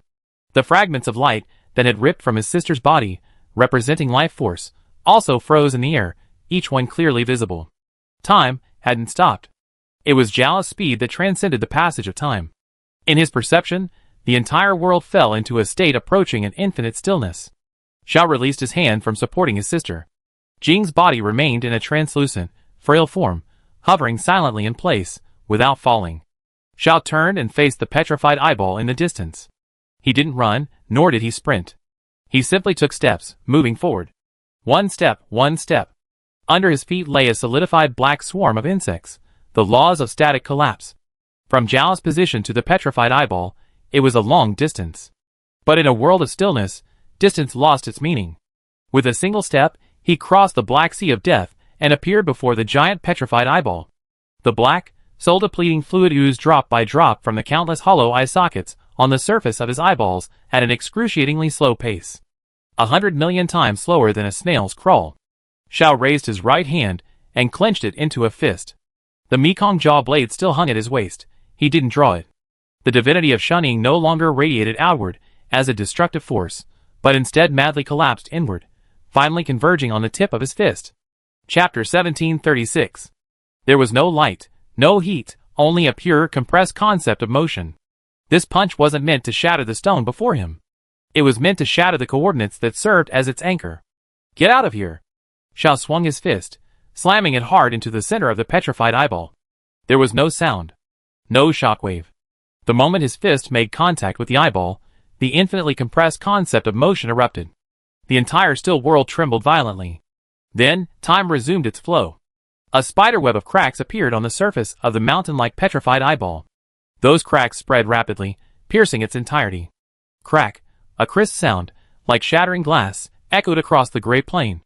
The fragments of light that had ripped from his sister's body, representing life force, also froze in the air, each one clearly visible. Time hadn't stopped. It was Zhao's speed that transcended the passage of time. In his perception, the entire world fell into a state approaching an infinite stillness. Zhao released his hand from supporting his sister. Jing's body remained in a translucent, frail form, hovering silently in place, without falling. Zhao turned and faced the petrified eyeball in the distance. He didn't run, nor did he sprint. He simply took steps, moving forward. One step, one step. Under his feet lay a solidified black swarm of insects, the laws of static collapse. From Zhao's position to the petrified eyeball, it was a long distance. But in a world of stillness, distance lost its meaning. With a single step, he crossed the black sea of death and appeared before the giant petrified eyeball. The black, soul-depleting fluid oozed drop by drop from the countless hollow eye sockets on the surface of his eyeballs at an excruciatingly slow pace. 100 million times slower than a snail's crawl. Zhao raised his right hand and clenched it into a fist. The Mekong jaw blade still hung at his waist. He didn't draw it. The divinity of Shunning no longer radiated outward as a destructive force, but instead madly collapsed inward, finally converging on the tip of his fist. Chapter 1736. There was no light, no heat, only a pure, compressed concept of motion. This punch wasn't meant to shatter the stone before him. It was meant to shatter the coordinates that served as its anchor. Get out of here! Zhao swung his fist, slamming it hard into the center of the petrified eyeball. There was no sound. No shockwave. The moment his fist made contact with the eyeball, the infinitely compressed concept of motion erupted. The entire still world trembled violently. Then, time resumed its flow. A spiderweb of cracks appeared on the surface of the mountain-like petrified eyeball. Those cracks spread rapidly, piercing its entirety. Crack, a crisp sound, like shattering glass, echoed across the gray plain.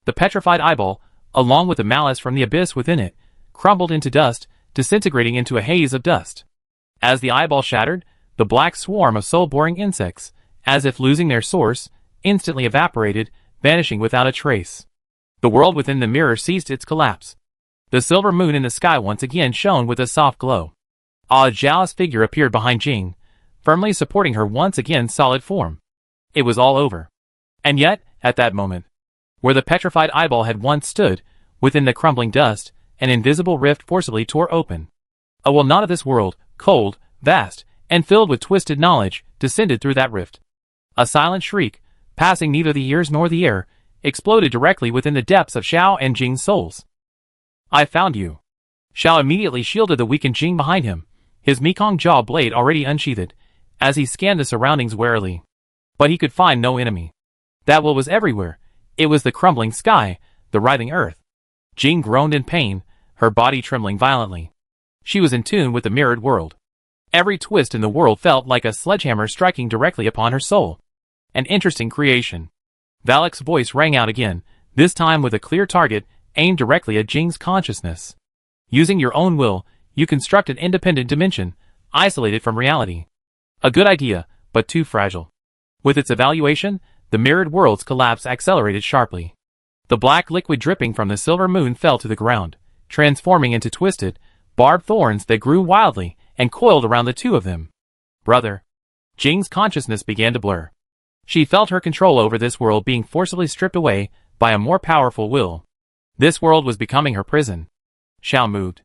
The petrified eyeball, along with the malice from the abyss within it, crumbled into dust, disintegrating into a haze of dust. As the eyeball shattered, the black swarm of soul-boring insects, as if losing their source, instantly evaporated, vanishing without a trace. The world within the mirror ceased its collapse. The silver moon in the sky once again shone with a soft glow. Zhao's figure appeared behind Jing, firmly supporting her once again solid form. It was all over. And yet, at that moment, where the petrified eyeball had once stood, within the crumbling dust, an invisible rift forcibly tore open. A will not of this world, cold, vast, and filled with twisted knowledge, descended through that rift. A silent shriek, passing neither the ears nor the air, exploded directly within the depths of Xiao and Jing's souls. I found you. Xiao immediately shielded the weakened Jing behind him, his Mekong jaw blade already unsheathed, as he scanned the surroundings warily. But he could find no enemy. That will was everywhere. It was the crumbling sky, the writhing earth. Jing groaned in pain, her body trembling violently. She was in tune with the mirrored world. Every twist in the world felt like a sledgehammer striking directly upon her soul. An interesting creation. Valak's voice rang out again, this time with a clear target, aimed directly at Jing's consciousness. Using your own will, you construct an independent dimension, isolated from reality. A good idea, but too fragile. With its evaluation, the mirrored world's collapse accelerated sharply. The black liquid dripping from the silver moon fell to the ground, transforming into twisted, barbed thorns that grew wildly and coiled around the two of them. Brother. Jing's consciousness began to blur. She felt her control over this world being forcibly stripped away by a more powerful will. This world was becoming her prison. Xiao moved.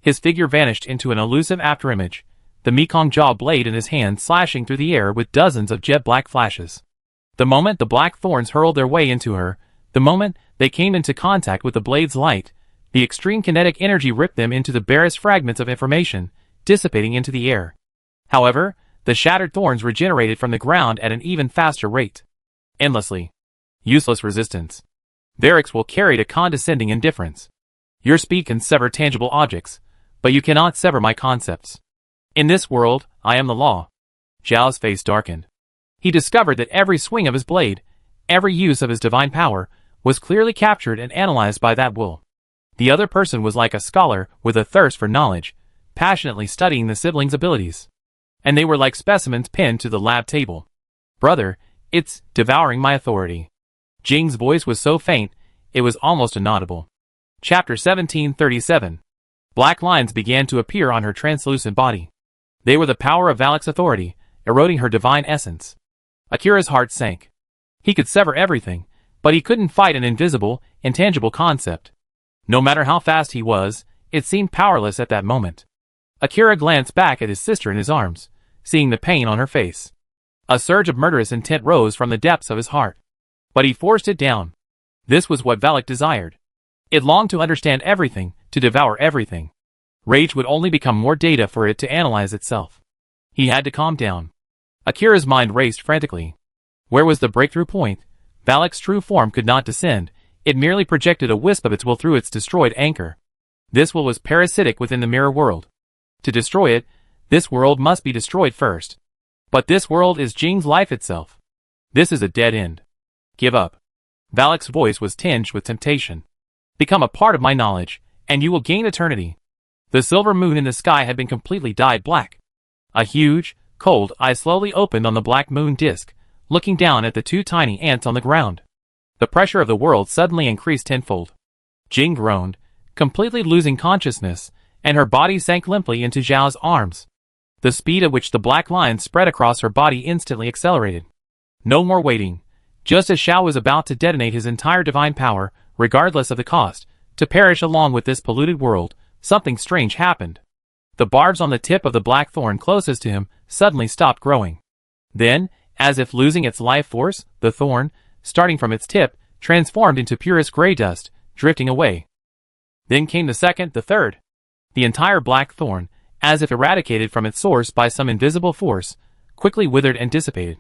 His figure vanished into an elusive afterimage, the Mekong jaw blade in his hand slashing through the air with dozens of jet-black flashes. The moment the black thorns hurled their way into her, the moment they came into contact with the blade's light, the extreme kinetic energy ripped them into the barest fragments of information, dissipating into the air. However, the shattered thorns regenerated from the ground at an even faster rate. Endlessly. Useless resistance. Varix will carry a condescending indifference. Your speed can sever tangible objects, but you cannot sever my concepts. In this world, I am the law. Zhao's face darkened. He discovered that every swing of his blade, every use of his divine power, was clearly captured and analyzed by that will. The other person was like a scholar with a thirst for knowledge, passionately studying the siblings' abilities. And they were like specimens pinned to the lab table. Brother, it's devouring my authority. Jing's voice was so faint, it was almost inaudible. Chapter 1737. Black lines began to appear on her translucent body. They were the power of Valak's authority, eroding her divine essence. Akira's heart sank. He could sever everything, but he couldn't fight an invisible, intangible concept. No matter how fast he was, it seemed powerless at that moment. Akira glanced back at his sister in his arms, seeing the pain on her face. A surge of murderous intent rose from the depths of his heart. But he forced it down. This was what Valak desired. It longed to understand everything, to devour everything. Rage would only become more data for it to analyze itself. He had to calm down. Akira's mind raced frantically. Where was the breakthrough point? Valak's true form could not descend, it merely projected a wisp of its will through its destroyed anchor. This will was parasitic within the mirror world. To destroy it, this world must be destroyed first. But this world is Jing's life itself. This is a dead end. Give up. Valak's voice was tinged with temptation. Become a part of my knowledge, and you will gain eternity. The silver moon in the sky had been completely dyed black. A huge, cold eye slowly opened on the black moon disk, looking down at the two tiny ants on the ground. The pressure of the world suddenly increased tenfold. Jing groaned, completely losing consciousness, and her body sank limply into Zhao's arms. The speed at which the black lines spread across her body instantly accelerated. No more waiting. Just as Xiao was about to detonate his entire divine power, regardless of the cost, to perish along with this polluted world, something strange happened. The barbs on the tip of the black thorn closest to him suddenly stopped growing. Then, as if losing its life force, the thorn, starting from its tip, transformed into purest gray dust, drifting away. Then came the second, the third. The entire black thorn, as if eradicated from its source by some invisible force, quickly withered and dissipated.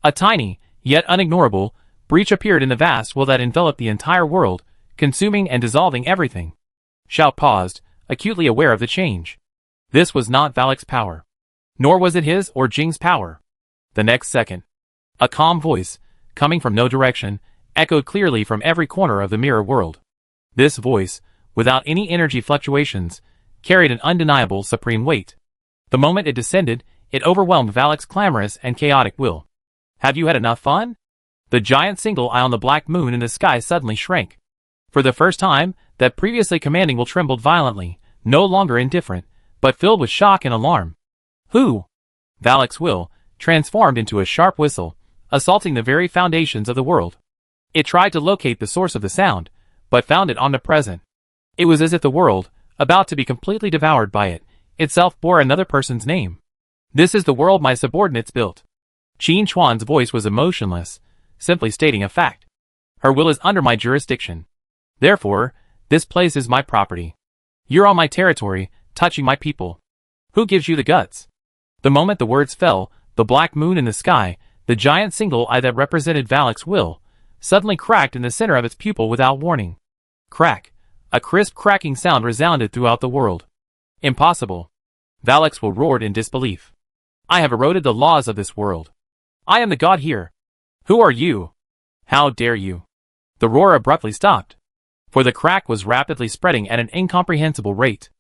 A tiny, yet unignorable, breach appeared in the vast will that enveloped the entire world, consuming and dissolving everything. Xiao paused, acutely aware of the change. This was not Valak's power. Nor was it his or Jing's power. The next second, a calm voice, coming from no direction, echoed clearly from every corner of the mirror world. This voice, without any energy fluctuations, carried an undeniable supreme weight. The moment it descended, it overwhelmed Valak's clamorous and chaotic will. Have you had enough fun? The giant single eye on the black moon in the sky suddenly shrank. For the first time, that previously commanding will trembled violently, no longer indifferent, but filled with shock and alarm. Who? Valak's will, transformed into a sharp whistle, assaulting the very foundations of the world. It tried to locate the source of the sound, but found it omnipresent. It was as if the world, about to be completely devoured by it, itself bore another person's name. This is the world my subordinates built. Qin Chuan's voice was emotionless, simply stating a fact. Her will is under my jurisdiction. Therefore, this place is my property. You're on my territory, touching my people. Who gives you the guts? The moment the words fell, the black moon in the sky, the giant single eye that represented Valak's will, suddenly cracked in the center of its pupil without warning. Crack. A crisp cracking sound resounded throughout the world. Impossible. Valak's will roared in disbelief. I have eroded the laws of this world. I am the god here. Who are you? How dare you? The roar abruptly stopped. For the crack was rapidly spreading at an incomprehensible rate.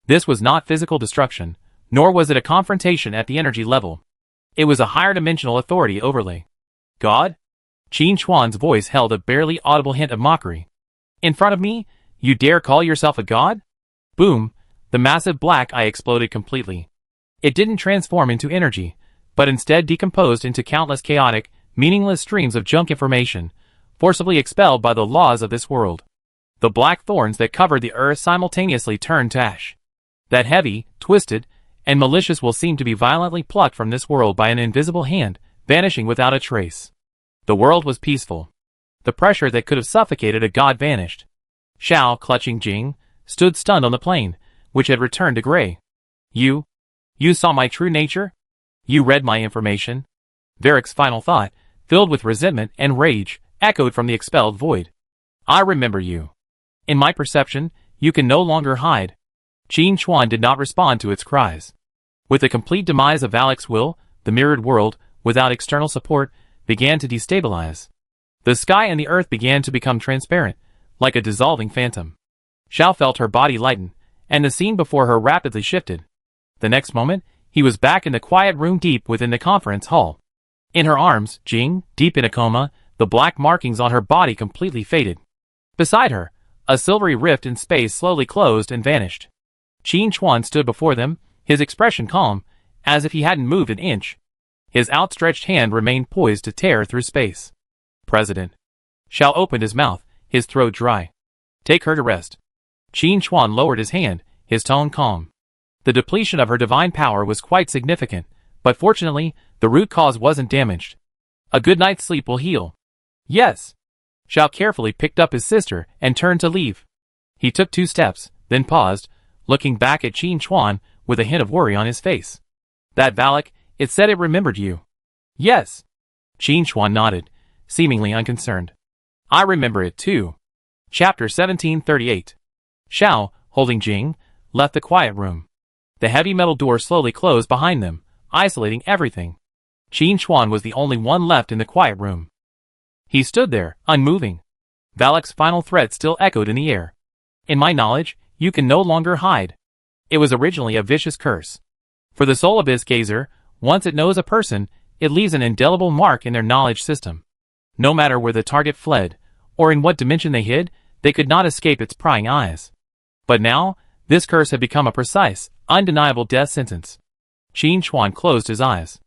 This was not physical destruction, nor was it a confrontation at the energy level. It was a higher dimensional authority overlay. God? Qin Chuan's voice held a barely audible hint of mockery. In front of me, you dare call yourself a god? Boom, the massive black eye exploded completely. It didn't transform into energy, but instead decomposed into countless chaotic, meaningless streams of junk information, forcibly expelled by the laws of this world. The black thorns that covered the earth simultaneously turned to ash. That heavy, twisted, and malicious will seemed to be violently plucked from this world by an invisible hand, vanishing without a trace. The world was peaceful. The pressure that could have suffocated a god vanished. Xiao, clutching Jing, stood stunned on the plane, which had returned to gray. You saw my true nature? You read my information? Varric's final thought, filled with resentment and rage, echoed from the expelled void. I remember you. In my perception, you can no longer hide. Qin Chuan did not respond to its cries. With the complete demise of Valak's will, the mirrored world, without external support, began to destabilize. The sky and the earth began to become transparent, like a dissolving phantom. Xiao felt her body lighten, and the scene before her rapidly shifted. The next moment, he was back in the quiet room deep within the conference hall. In her arms, Jing, deep in a coma, the black markings on her body completely faded. Beside her, a silvery rift in space slowly closed and vanished. Qin Chuan stood before them, his expression calm, as if he hadn't moved an inch. His outstretched hand remained poised to tear through space. President. Xiao opened his mouth, his throat dry. Take her to rest. Qin Chuan lowered his hand, his tone calm. The depletion of her divine power was quite significant, but fortunately, the root cause wasn't damaged. A good night's sleep will heal. Yes. Xiao carefully picked up his sister and turned to leave. He took 2 steps, then paused, looking back at Qin Chuan with a hint of worry on his face. That Valak, it said it remembered you. Yes. Qin Chuan nodded, seemingly unconcerned. I remember it too. Chapter 1738. Xiao, holding Jing, left the quiet room. The heavy metal door slowly closed behind them, isolating everything. Qin Chuan was the only one left in the quiet room. He stood there, unmoving. Valak's final threat still echoed in the air. In my knowledge, you can no longer hide. It was originally a vicious curse. For the soul abyss gazer, once it knows a person, it leaves an indelible mark in their knowledge system. No matter where the target fled, or in what dimension they hid, they could not escape its prying eyes. But now, this curse had become a precise, undeniable death sentence. Qin Chuan closed his eyes.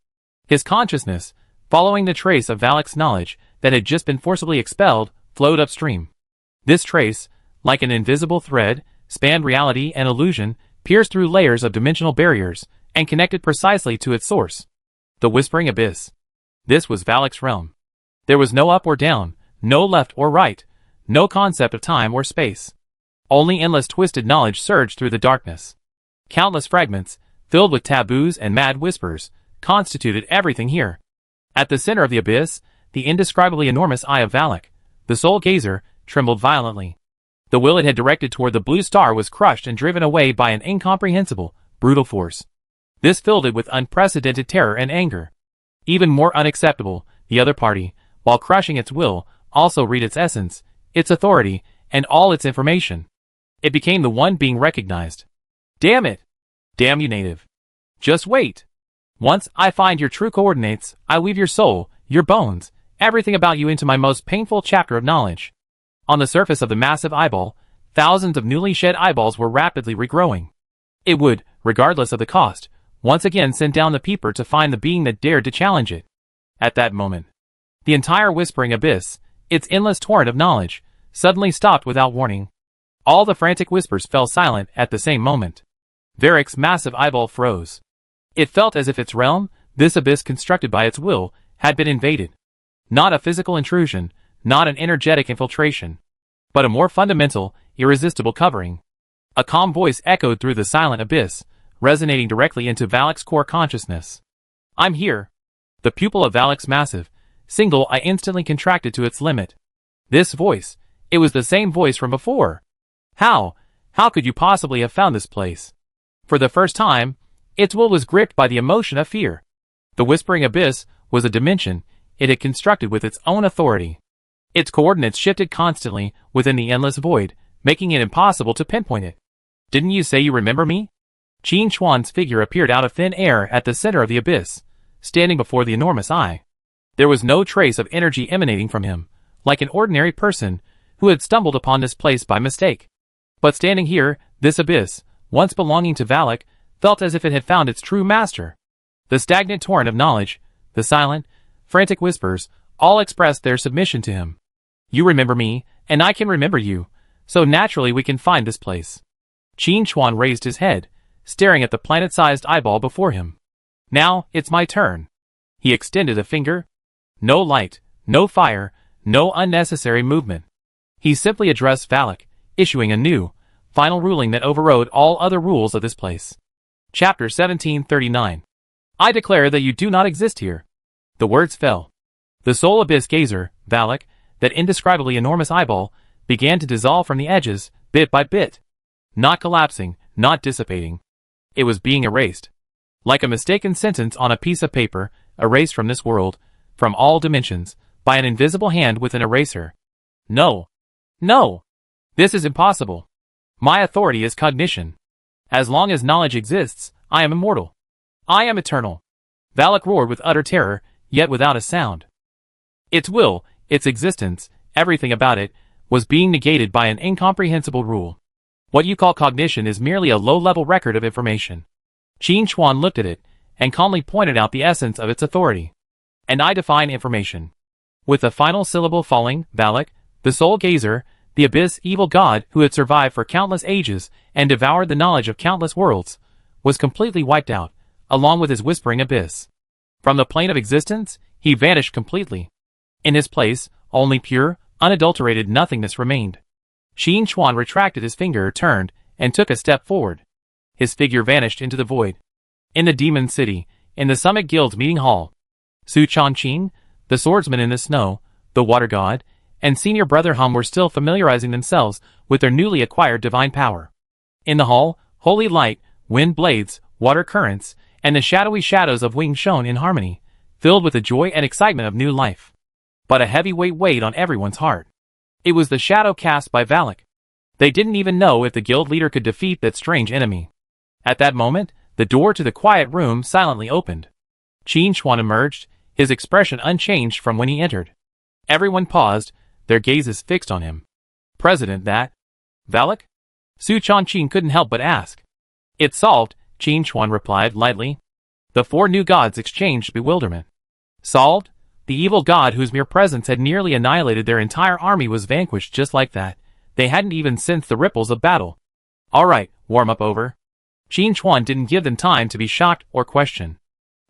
His consciousness, following the trace of Valak's knowledge that had just been forcibly expelled, flowed upstream. This trace, like an invisible thread, spanned reality and illusion, pierced through layers of dimensional barriers, and connected precisely to its source. The Whispering Abyss. This was Valak's realm. There was no up or down, no left or right, no concept of time or space. Only endless twisted knowledge surged through the darkness. Countless fragments, filled with taboos and mad whispers, constituted everything here. At the center of the abyss, the indescribably enormous eye of Valak, the soul gazer, trembled violently. The will it had directed toward the blue star was crushed and driven away by an incomprehensible, brutal force. This filled it with unprecedented terror and anger. Even more unacceptable, the other party, while crushing its will, also read its essence, its authority, and all its information. It became the one being recognized. Damn it! Damn you, native. Just wait. Once I find your true coordinates, I weave your soul, your bones, everything about you into my most painful chapter of knowledge. On the surface of the massive eyeball, thousands of newly shed eyeballs were rapidly regrowing. It would, regardless of the cost, once again send down the peeper to find the being that dared to challenge it. At that moment, the entire Whispering Abyss, its endless torrent of knowledge, suddenly stopped without warning. All the frantic whispers fell silent at the same moment. Varric's massive eyeball froze. It felt as if its realm, this abyss constructed by its will, had been invaded. Not a physical intrusion, not an energetic infiltration, but a more fundamental, irresistible covering. A calm voice echoed through the silent abyss, resonating directly into Valak's core consciousness. I'm here. The pupil of Valak's massive, single eye instantly contracted to its limit. This voice, it was the same voice from before. How could you possibly have found this place? For the first time, its will was gripped by the emotion of fear. The whispering abyss was a dimension it had constructed with its own authority. Its coordinates shifted constantly within the endless void, making it impossible to pinpoint it. Didn't you say you remember me? Qin Chuan's figure appeared out of thin air at the center of the abyss, standing before the enormous eye. There was no trace of energy emanating from him, like an ordinary person who had stumbled upon this place by mistake. But standing here, this abyss, once belonging to Valak, felt as if it had found its true master. The stagnant torrent of knowledge, the silent, frantic whispers, all expressed their submission to him. You remember me, and I can remember you, so naturally we can find this place. Qin Chuan raised his head, staring at the planet-sized eyeball before him. Now, it's my turn. He extended a finger. No light, no fire, no unnecessary movement. He simply addressed Valak, issuing a new, final ruling that overrode all other rules of this place. Chapter 1739. I declare that you do not exist here. The words fell. The soul abyss gazer, Valak, that indescribably enormous eyeball, began to dissolve from the edges, bit by bit. Not collapsing, not dissipating. It was being erased. Like a mistaken sentence on a piece of paper, erased from this world, from all dimensions, by an invisible hand with an eraser. No. No. This is impossible. My authority is cognition. As long as knowledge exists, I am immortal. I am eternal. Valak roared with utter terror, yet without a sound. Its will, its existence, everything about it, was being negated by an incomprehensible rule. What you call cognition is merely a low-level record of information. Qin Chuan looked at it, and calmly pointed out the essence of its authority. And I define information. With the final syllable falling, Valak, the soul gazer, the abyss evil god who had survived for countless ages and devoured the knowledge of countless worlds, was completely wiped out, along with his whispering abyss. From the plane of existence, he vanished completely. In his place, only pure, unadulterated nothingness remained. Qin Chuan retracted his finger, turned, and took a step forward. His figure vanished into the void. In the Demon City, in the Summit Guild's meeting hall, Su Changqing, the swordsman in the snow, the water god, and senior brother Hum were still familiarizing themselves with their newly acquired divine power. In the hall, holy light, wind blades, water currents, and the shadowy shadows of wings shone in harmony, filled with the joy and excitement of new life. But a heavy weight weighed on everyone's heart. It was the shadow cast by Valak. They didn't even know if the guild leader could defeat that strange enemy. At that moment, the door to the quiet room silently opened. Qin Chuan emerged, his expression unchanged from when he entered. Everyone paused, their gazes fixed on him. President that? Valak? Su Changqing couldn't help but ask. It's solved, Qin Chuan replied lightly. The four new gods exchanged bewilderment. Solved? The evil god whose mere presence had nearly annihilated their entire army was vanquished just like that. They hadn't even sensed the ripples of battle. All right, warm up over. Qin Chuan didn't give them time to be shocked or question.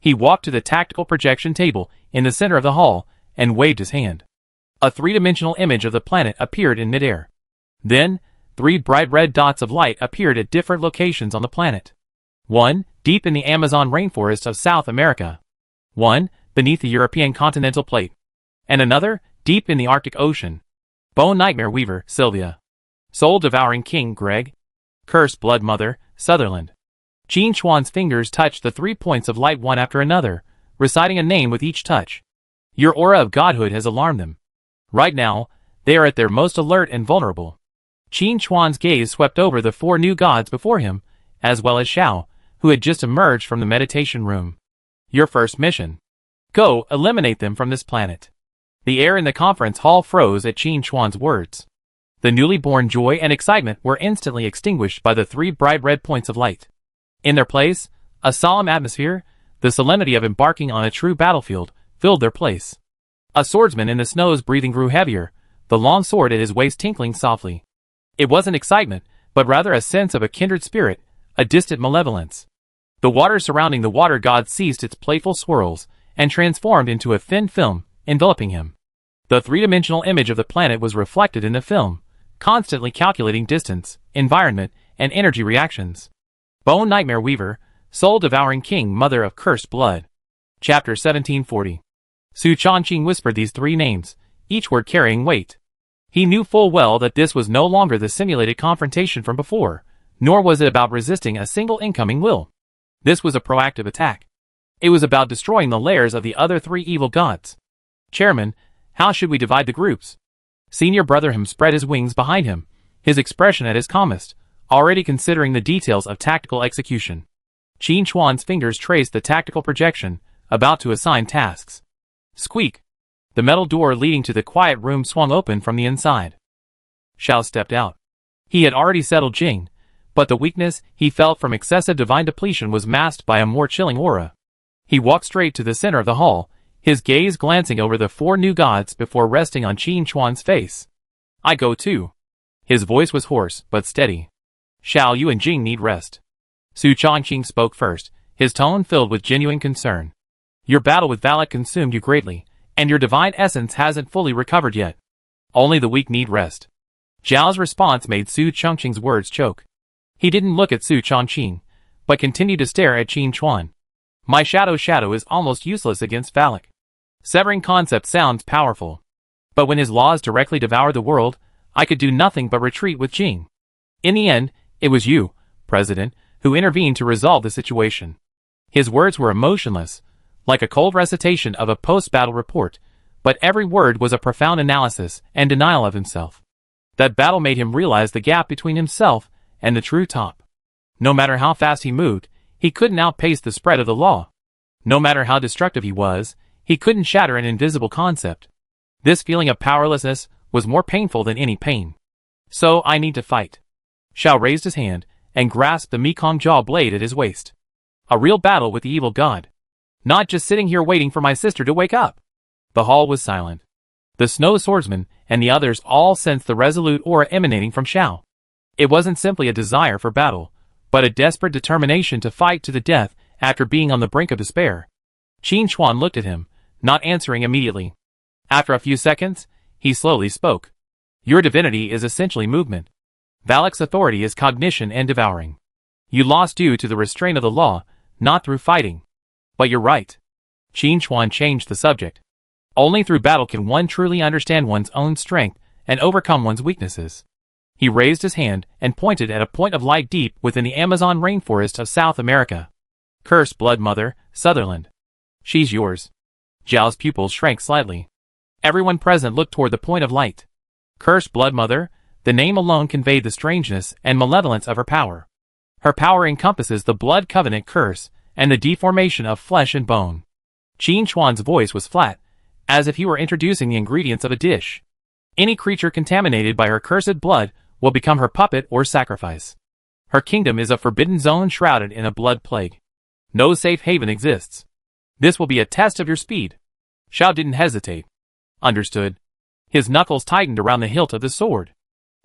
He walked to the tactical projection table in the center of the hall and waved his hand. A three-dimensional image of the planet appeared in midair. Then, 3 bright red dots of light appeared at different locations on the planet. One, deep in the Amazon rainforest of South America. One, beneath the European continental plate. And another, deep in the Arctic Ocean. Bone Nightmare Weaver, Sylvia. Soul-Devouring King, Greg. Cursed Blood Mother, Sutherland. Qin Chuan's fingers touched the 3 points of light one after another, reciting a name with each touch. Your aura of godhood has alarmed them. Right now, they are at their most alert and vulnerable. Qin Chuan's gaze swept over the 4 new gods before him, as well as Xiao, who had just emerged from the meditation room. Your first mission. Go, eliminate them from this planet. The air in the conference hall froze at Qin Chuan's words. The newly born joy and excitement were instantly extinguished by the 3 bright red points of light. In their place, a solemn atmosphere, the solemnity of embarking on a true battlefield, filled their place. A swordsman in the snow's breathing grew heavier, the long sword at his waist tinkling softly. It wasn't excitement, but rather a sense of a kindred spirit, a distant malevolence. The water surrounding the water god ceased its playful swirls and transformed into a thin film, enveloping him. The three-dimensional image of the planet was reflected in the film, constantly calculating distance, environment, and energy reactions. Bone Nightmare Weaver, Soul-Devouring King, Mother of Cursed Blood. Chapter 1740. Su Chongqing whispered these three names, each word carrying weight. He knew full well that this was no longer the simulated confrontation from before, nor was it about resisting a single incoming will. This was a proactive attack. It was about destroying the lairs of the other three evil gods. Chairman, how should we divide the groups? Senior Brother Him spread his wings behind him, his expression at his calmest, already considering the details of tactical execution. Qin Chuan's fingers traced the tactical projection, about to assign tasks. Squeak! The metal door leading to the quiet room swung open from the inside. Xiao stepped out. He had already settled Jing, but the weakness he felt from excessive divine depletion was masked by a more chilling aura. He walked straight to the center of the hall, his gaze glancing over the four new gods before resting on Qin Chuan's face. I go too. His voice was hoarse, but steady. Xiao, you and Jing need rest. Su Chongqing spoke first, his tone filled with genuine concern. Your battle with Valak consumed you greatly, and your divine essence hasn't fully recovered yet. Only the weak need rest. Zhao's response made Su Chongqing's words choke. He didn't look at Su Chongqing, but continued to stare at Qin Chuan. My shadow is almost useless against Valak. Severing concept sounds powerful. But when his laws directly devour the world, I could do nothing but retreat with Jing. In the end, it was you, President, who intervened to resolve the situation. His words were emotionless, like a cold recitation of a post-battle report, but every word was a profound analysis and denial of himself. That battle made him realize the gap between himself and the true top. No matter how fast he moved, he couldn't outpace the spread of the law. No matter how destructive he was, he couldn't shatter an invisible concept. This feeling of powerlessness was more painful than any pain. So I need to fight. Xiao raised his hand and grasped the Mekong jaw blade at his waist. A real battle with the evil god. Not just sitting here waiting for my sister to wake up. The hall was silent. The Snow Swordsman and the others all sensed the resolute aura emanating from Xiao. It wasn't simply a desire for battle, but a desperate determination to fight to the death after being on the brink of despair. Qin Chuan looked at him, not answering immediately. After a few seconds, he slowly spoke. Your divinity is essentially movement. Valak's authority is cognition and devouring. You lost due to the restraint of the law, not through fighting. But you're right. Qin Chuan changed the subject. Only through battle can one truly understand one's own strength and overcome one's weaknesses. He raised his hand and pointed at a point of light deep within the Amazon rainforest of South America. Cursed Blood Mother, Sutherland. She's yours. Zhao's pupils shrank slightly. Everyone present looked toward the point of light. Cursed Blood Mother, the name alone conveyed the strangeness and malevolence of her power. Her power encompasses the blood covenant curse and the deformation of flesh and bone. Qin Chuan's voice was flat, as if he were introducing the ingredients of a dish. Any creature contaminated by her cursed blood will become her puppet or sacrifice. Her kingdom is a forbidden zone shrouded in a blood plague. No safe haven exists. This will be a test of your speed. Xiao didn't hesitate. Understood. His knuckles tightened around the hilt of the sword.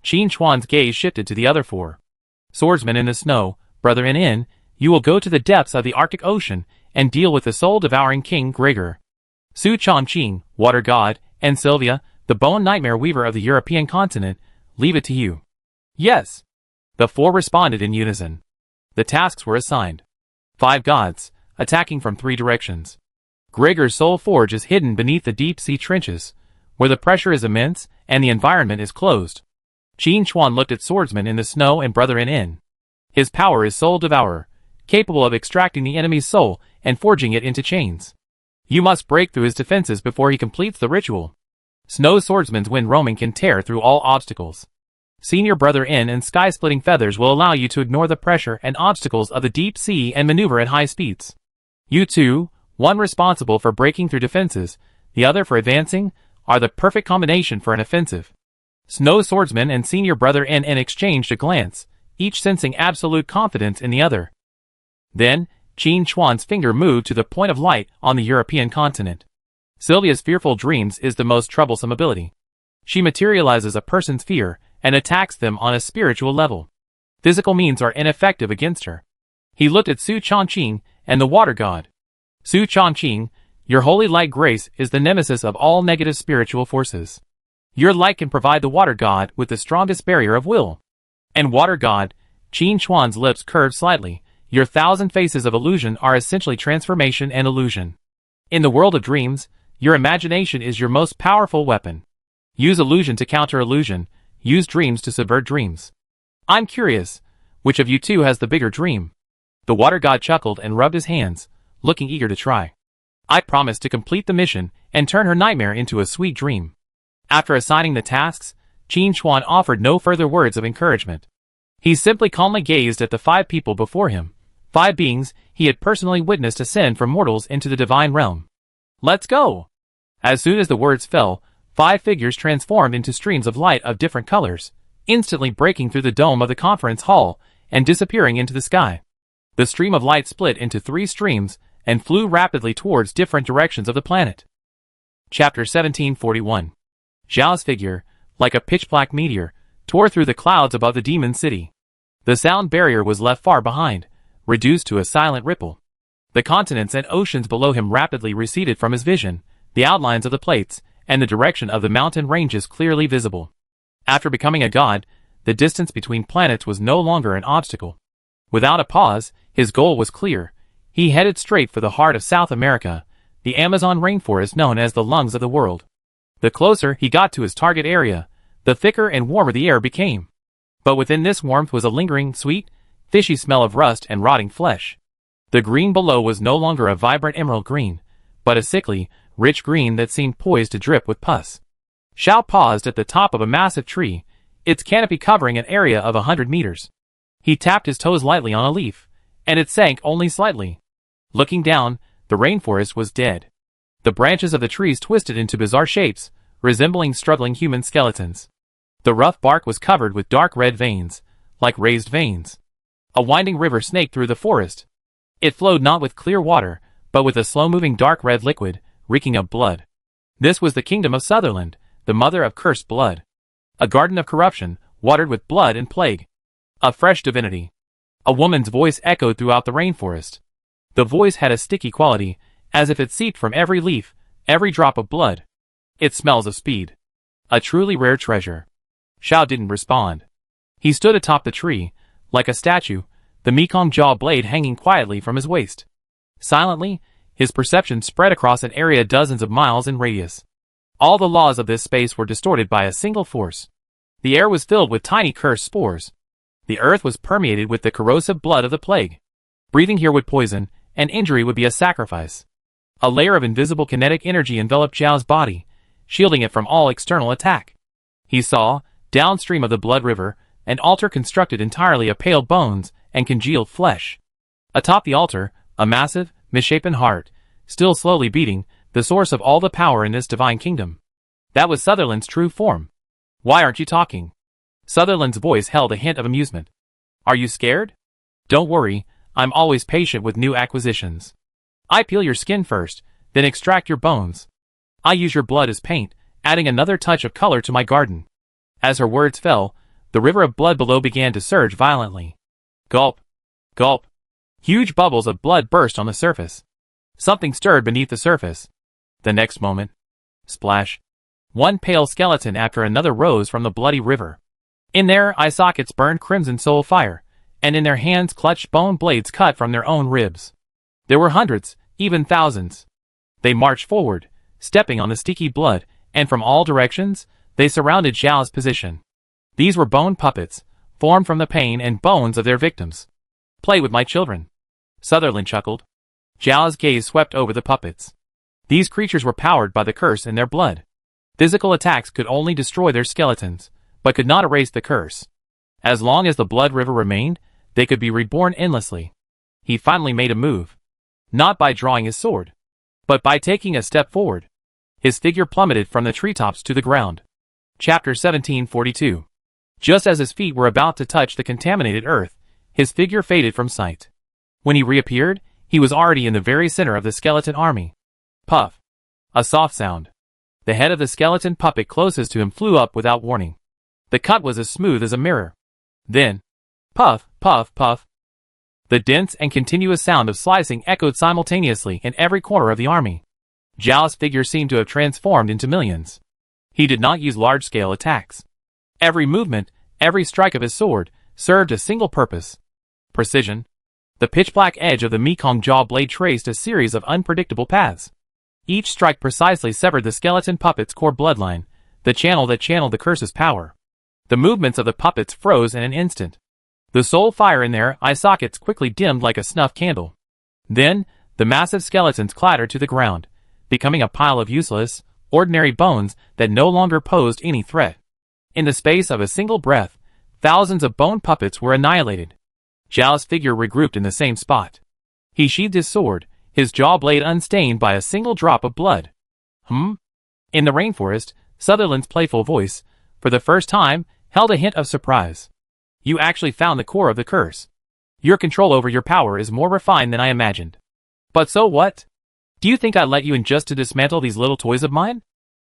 Qin Chuan's gaze shifted to the other four. Swordsman in the snow, Brother In, you will go to the depths of the Arctic Ocean and deal with the soul-devouring King Gregor. Su Chongqing, Water God, and Sylvia, the Bone Nightmare Weaver of the European continent, leave it to you. Yes. The four responded in unison. The tasks were assigned. 5 gods, attacking from 3 directions. Gregor's soul forge is hidden beneath the deep-sea trenches, where the pressure is immense and the environment is closed. Qin Chuan looked at Swordsman in the snow and Brother In. His power is Soul Devourer, capable of extracting the enemy's soul and forging it into chains. You must break through his defenses before he completes the ritual. Snow Swordsman's wind roaming can tear through all obstacles. Senior Brother In and Sky-Splitting Feathers will allow you to ignore the pressure and obstacles of the deep sea and maneuver at high speeds. You two, one responsible for breaking through defenses, the other for advancing, are the perfect combination for an offensive. Snow Swordsman and Senior Brother In exchanged a glance, each sensing absolute confidence in the other. Then, Qin Chuan's finger moved to the point of light on the European continent. Sylvia's Fearful Dreams is the most troublesome ability. She materializes a person's fear and attacks them on a spiritual level. Physical means are ineffective against her. He looked at Su Chongqing and the water god. Su Chongqing, your holy light grace is the nemesis of all negative spiritual forces. Your light can provide the water god with the strongest barrier of will. And water god, Qin Chuan's lips curved slightly, your thousand faces of illusion are essentially transformation and illusion. In the world of dreams, your imagination is your most powerful weapon. Use illusion to counter illusion, use dreams to subvert dreams. I'm curious, which of you two has the bigger dream? The water god chuckled and rubbed his hands, looking eager to try. I promised to complete the mission and turn her nightmare into a sweet dream. After assigning the tasks, Qin Chuan offered no further words of encouragement. He simply calmly gazed at the 5 people before him, 5 beings he had personally witnessed ascend from mortals into the divine realm. Let's go! As soon as the words fell, 5 figures transformed into streams of light of different colors, instantly breaking through the dome of the conference hall and disappearing into the sky. The stream of light split into 3 streams and flew rapidly towards different directions of the planet. Chapter 1741. Zhao's figure, like a pitch-black meteor, tore through the clouds above the demon city. The sound barrier was left far behind, reduced to a silent ripple. The continents and oceans below him rapidly receded from his vision, the outlines of the plates and the direction of the mountain ranges clearly visible. After becoming a god, the distance between planets was no longer an obstacle. Without a pause, his goal was clear. He headed straight for the heart of South America, the Amazon rainforest known as the lungs of the world. The closer he got to his target area, the thicker and warmer the air became. But within this warmth was a lingering, sweet, fishy smell of rust and rotting flesh. The green below was no longer a vibrant emerald green, but a sickly, rich green that seemed poised to drip with pus. Zhao paused at the top of a massive tree, its canopy covering an area of 100 meters. He tapped his toes lightly on a leaf, and it sank only slightly. Looking down, the rainforest was dead. The branches of the trees twisted into bizarre shapes, resembling struggling human skeletons. The rough bark was covered with dark red veins, like raised veins. A winding river snaked through the forest. It flowed not with clear water, but with a slow-moving dark red liquid, reeking of blood. This was the kingdom of Sutherland, the mother of cursed blood. A garden of corruption, watered with blood and plague. A fresh divinity. A woman's voice echoed throughout the rainforest. The voice had a sticky quality, as if it seeped from every leaf, every drop of blood. It smells of speed. A truly rare treasure. Zhao didn't respond. He stood atop the tree, like a statue, the Mekong jaw blade hanging quietly from his waist. Silently, his perception spread across an area dozens of miles in radius. All the laws of this space were distorted by a single force. The air was filled with tiny cursed spores. The earth was permeated with the corrosive blood of the plague. Breathing here would poison, and injury would be a sacrifice. A layer of invisible kinetic energy enveloped Zhao's body, shielding it from all external attack. He saw, downstream of the blood river, an altar constructed entirely of pale bones and congealed flesh. Atop the altar, a massive, misshapen heart, still slowly beating, the source of all the power in this divine kingdom. That was Sutherland's true form. Why aren't you talking? Sutherland's voice held a hint of amusement. Are you scared? Don't worry, I'm always patient with new acquisitions. I peel your skin first, then extract your bones. I use your blood as paint, adding another touch of color to my garden. As her words fell, the river of blood below began to surge violently. Gulp. Gulp. Huge bubbles of blood burst on the surface. Something stirred beneath the surface. The next moment. Splash. One pale skeleton after another rose from the bloody river. In their eye sockets burned crimson soul fire, and in their hands clutched bone blades cut from their own ribs. There were hundreds, even thousands. They marched forward, stepping on the sticky blood, and from all directions, they surrounded Zhao's position. These were bone puppets, formed from the pain and bones of their victims. Play with my children. Sutherland chuckled. Zhao's gaze swept over the puppets. These creatures were powered by the curse in their blood. Physical attacks could only destroy their skeletons, but could not erase the curse. As long as the blood river remained, they could be reborn endlessly. He finally made a move. Not by drawing his sword, but by taking a step forward. His figure plummeted from the treetops to the ground. Chapter 1742. Just as his feet were about to touch the contaminated earth, his figure faded from sight. When he reappeared, he was already in the very center of the skeleton army. Puff. A soft sound. The head of the skeleton puppet closest to him flew up without warning. The cut was as smooth as a mirror. Then, Puff, puff, puff. The dense and continuous sound of slicing echoed simultaneously in every corner of the army. Zhao's figure seemed to have transformed into millions. He did not use large-scale attacks. Every movement, every strike of his sword, served a single purpose: precision. The pitch-black edge of the Mekong jaw blade traced a series of unpredictable paths. Each strike precisely severed the skeleton puppet's core bloodline, the channel that channeled the curse's power. The movements of the puppets froze in an instant. The soul fire in their eye sockets quickly dimmed like a snuff candle. Then, the massive skeletons clattered to the ground, becoming a pile of useless, ordinary bones that no longer posed any threat. In the space of a single breath, thousands of bone puppets were annihilated. Zhao's figure regrouped in the same spot. He sheathed his sword, his jaw blade unstained by a single drop of blood. In the rainforest, Sutherland's playful voice, for the first time, held a hint of surprise. You actually found the core of the curse. Your control over your power is more refined than I imagined. But so what? Do you think I'd let you in just to dismantle these little toys of mine?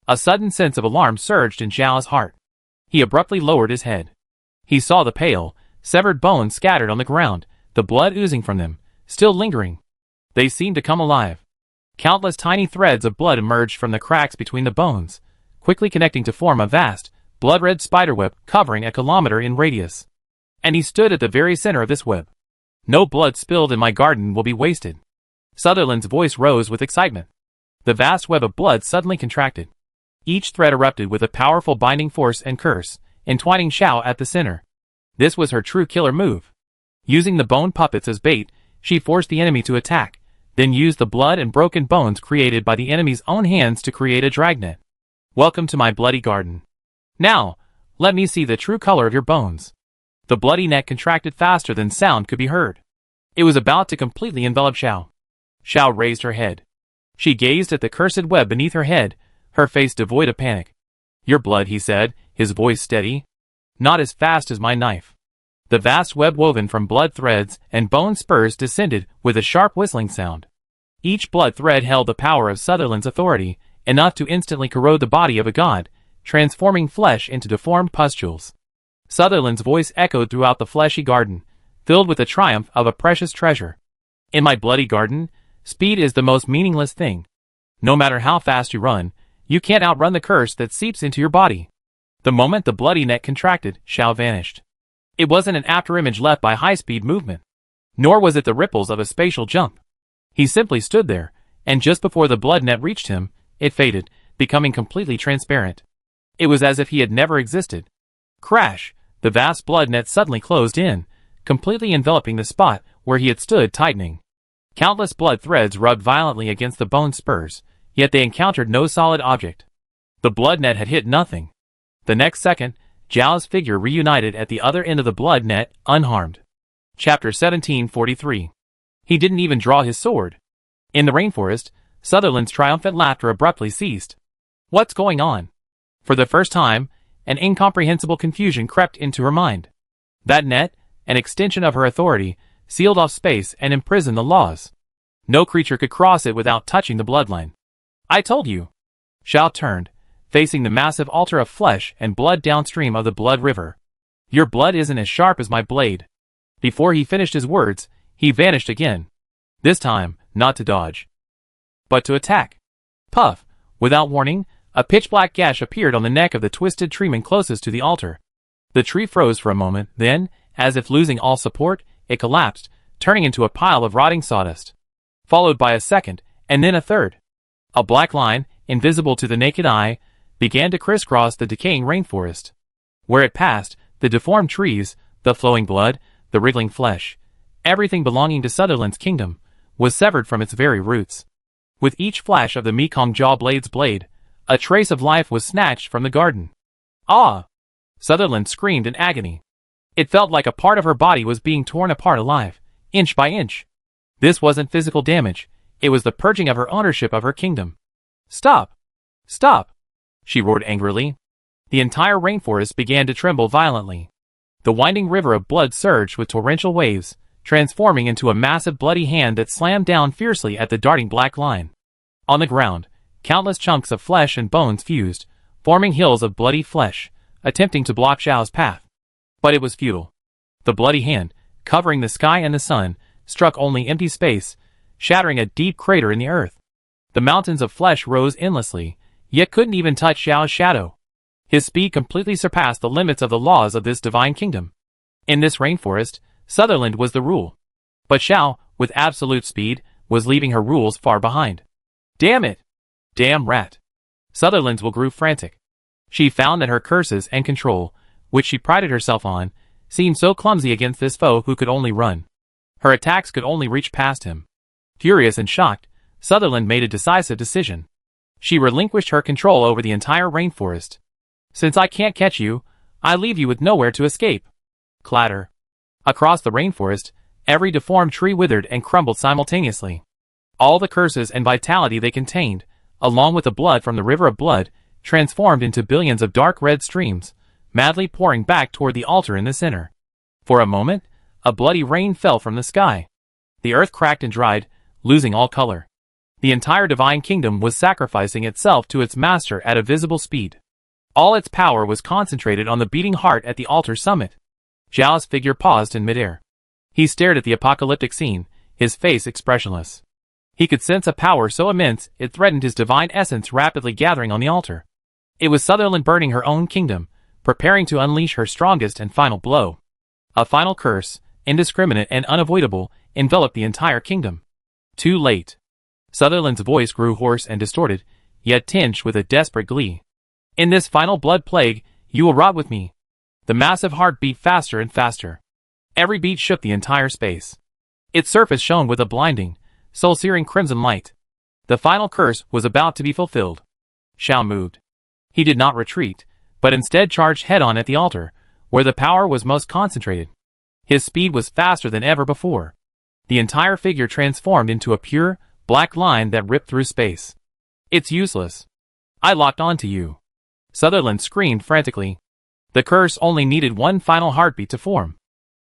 A sudden sense of alarm surged in Zhao's heart. He abruptly lowered his head. He saw the pale, severed bones scattered on the ground, the blood oozing from them, still lingering. They seemed to come alive. Countless tiny threads of blood emerged from the cracks between the bones, quickly connecting to form a vast, blood-red spiderweb covering a kilometer in radius. And he stood at the very center of this web. No blood spilled in my garden will be wasted. Sutherland's voice rose with excitement. The vast web of blood suddenly contracted. Each thread erupted with a powerful binding force and curse, entwining Zhao at the center. This was her true killer move. Using the bone puppets as bait, she forced the enemy to attack, then used the blood and broken bones created by the enemy's own hands to create a dragnet. Welcome to my bloody garden. Now, let me see the true color of your bones. The bloody net contracted faster than sound could be heard. It was about to completely envelop Zhao. Zhao raised her head. She gazed at the cursed web beneath her head, her face devoid of panic. Your blood, he said, his voice steady. Not as fast as my knife. The vast web woven from blood threads and bone spurs descended with a sharp whistling sound. Each blood thread held the power of Sutherland's authority, enough to instantly corrode the body of a god, transforming flesh into deformed pustules. Sutherland's voice echoed throughout the fleshy garden, filled with the triumph of a precious treasure. In my bloody garden, speed is the most meaningless thing. No matter how fast you run, you can't outrun the curse that seeps into your body. The moment the bloody net contracted, Zhao vanished. It wasn't an afterimage left by high-speed movement. Nor was it the ripples of a spatial jump. He simply stood there, and just before the blood net reached him, it faded, becoming completely transparent. It was as if he had never existed. Crash! The vast blood net suddenly closed in, completely enveloping the spot where he had stood, tightening. Countless blood threads rubbed violently against the bone spurs, yet they encountered no solid object. The blood net had hit nothing. The next second, Zhao's figure reunited at the other end of the blood net, unharmed. Chapter 1743. He didn't even draw his sword. In the rainforest, Sutherland's triumphant laughter abruptly ceased. What's going on? For the first time, an incomprehensible confusion crept into her mind. That net, an extension of her authority, sealed off space and imprisoned the laws. No creature could cross it without touching the bloodline. I told you. Zhao turned, facing the massive altar of flesh and blood downstream of the blood river. Your blood isn't as sharp as my blade. Before he finished his words, he vanished again. This time, not to dodge, but to attack. Puff! Without warning, a pitch-black gash appeared on the neck of the twisted treeman closest to the altar. The tree froze for a moment, then, as if losing all support, it collapsed, turning into a pile of rotting sawdust. Followed by a second, and then a third. A black line, invisible to the naked eye, began to crisscross the decaying rainforest. Where it passed, the deformed trees, the flowing blood, the wriggling flesh, everything belonging to Sutherland's kingdom, was severed from its very roots. With each flash of the Mekong jaw blade's blade, a trace of life was snatched from the garden. Ah! Sutherland screamed in agony. It felt like a part of her body was being torn apart alive, inch by inch. This wasn't physical damage, it was the purging of her ownership of her kingdom. Stop! Stop! She roared angrily. The entire rainforest began to tremble violently. The winding river of blood surged with torrential waves, transforming into a massive bloody hand that slammed down fiercely at the darting black line. On the ground, countless chunks of flesh and bones fused, forming hills of bloody flesh, attempting to block Zhao's path. But it was futile. The bloody hand, covering the sky and the sun, struck only empty space, shattering a deep crater in the earth. The mountains of flesh rose endlessly, yet couldn't even touch Xiao's shadow. His speed completely surpassed the limits of the laws of this divine kingdom. In this rainforest, Sutherland was the rule. But Xiao, with absolute speed, was leaving her rules far behind. Damn it! Damn rat! Sutherland's will grew frantic. She found that her curses and control, which she prided herself on, seemed so clumsy against this foe who could only run. Her attacks could only reach past him. Furious and shocked, Sutherland made a decisive decision. She relinquished her control over the entire rainforest. Since I can't catch you, I leave you with nowhere to escape. Clatter. Across the rainforest, every deformed tree withered and crumbled simultaneously. All the curses and vitality they contained, along with the blood from the river of blood, transformed into billions of dark red streams, madly pouring back toward the altar in the center. For a moment, a bloody rain fell from the sky. The earth cracked and dried, losing all color. The entire divine kingdom was sacrificing itself to its master at a visible speed. All its power was concentrated on the beating heart at the altar's summit. Xiao's figure paused in midair. He stared at the apocalyptic scene, his face expressionless. He could sense a power so immense it threatened his divine essence rapidly gathering on the altar. It was Sutherland burning her own kingdom, preparing to unleash her strongest and final blow. A final curse, indiscriminate and unavoidable, enveloped the entire kingdom. Too late. Sutherland's voice grew hoarse and distorted, yet tinged with a desperate glee. In this final blood plague, you will rot with me. The massive heart beat faster and faster. Every beat shook the entire space. Its surface shone with a blinding, soul-searing crimson light. The final curse was about to be fulfilled. Xiao moved. He did not retreat, but instead charged head-on at the altar, where the power was most concentrated. His speed was faster than ever before. The entire figure transformed into a pure, black line that ripped through space. It's useless. I locked onto you. Sutherland screamed frantically. The curse only needed one final heartbeat to form.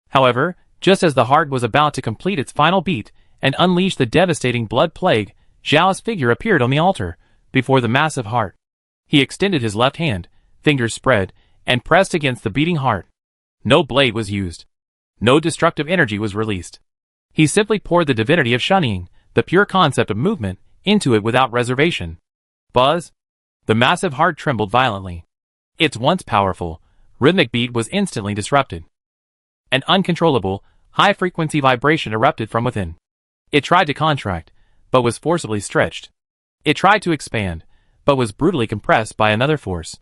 However, just as the heart was about to complete its final beat and unleash the devastating blood plague, Xiao's figure appeared on the altar, before the massive heart. He extended his left hand, fingers spread, and pressed against the beating heart. No blade was used. No destructive energy was released. He simply poured the divinity of shunning, the pure concept of movement, into it without reservation. Buzz! The massive heart trembled violently. Its once powerful, rhythmic beat was instantly disrupted. An uncontrollable, high-frequency vibration erupted from within. It tried to contract, but was forcibly stretched. It tried to expand, but was brutally compressed by another force.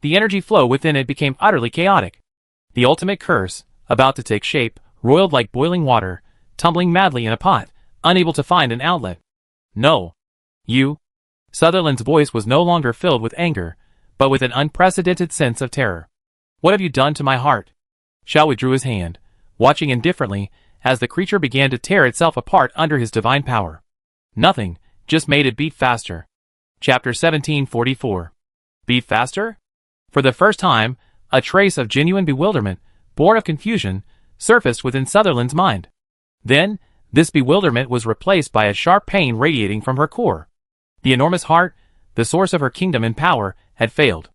The energy flow within it became utterly chaotic. The ultimate curse, about to take shape, roiled like boiling water, tumbling madly in a pot, unable to find an outlet. No. You. Sutherland's voice was no longer filled with anger, but with an unprecedented sense of terror. What have you done to my heart? Xiao withdrew his hand, watching indifferently as the creature began to tear itself apart under his divine power. Nothing, just made it beat faster. Chapter 1744. Beat faster? For the first time, a trace of genuine bewilderment, born of confusion, surfaced within Sutherland's mind. Then, this bewilderment was replaced by a sharp pain radiating from her core. The enormous heart, the source of her kingdom and power, had failed.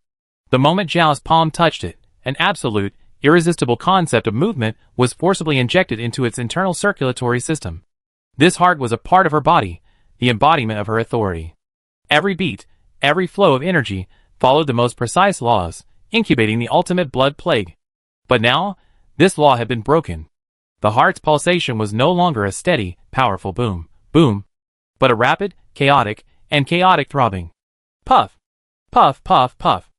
The moment Zhao's palm touched it, an absolute, irresistible concept of movement was forcibly injected into its internal circulatory system. This heart was a part of her body, the embodiment of her authority. Every beat, every flow of energy, followed the most precise laws, incubating the ultimate blood plague. But now, this law had been broken. The heart's pulsation was no longer a steady, powerful boom, boom, but a rapid, chaotic throbbing. Puff, puff, puff, puff.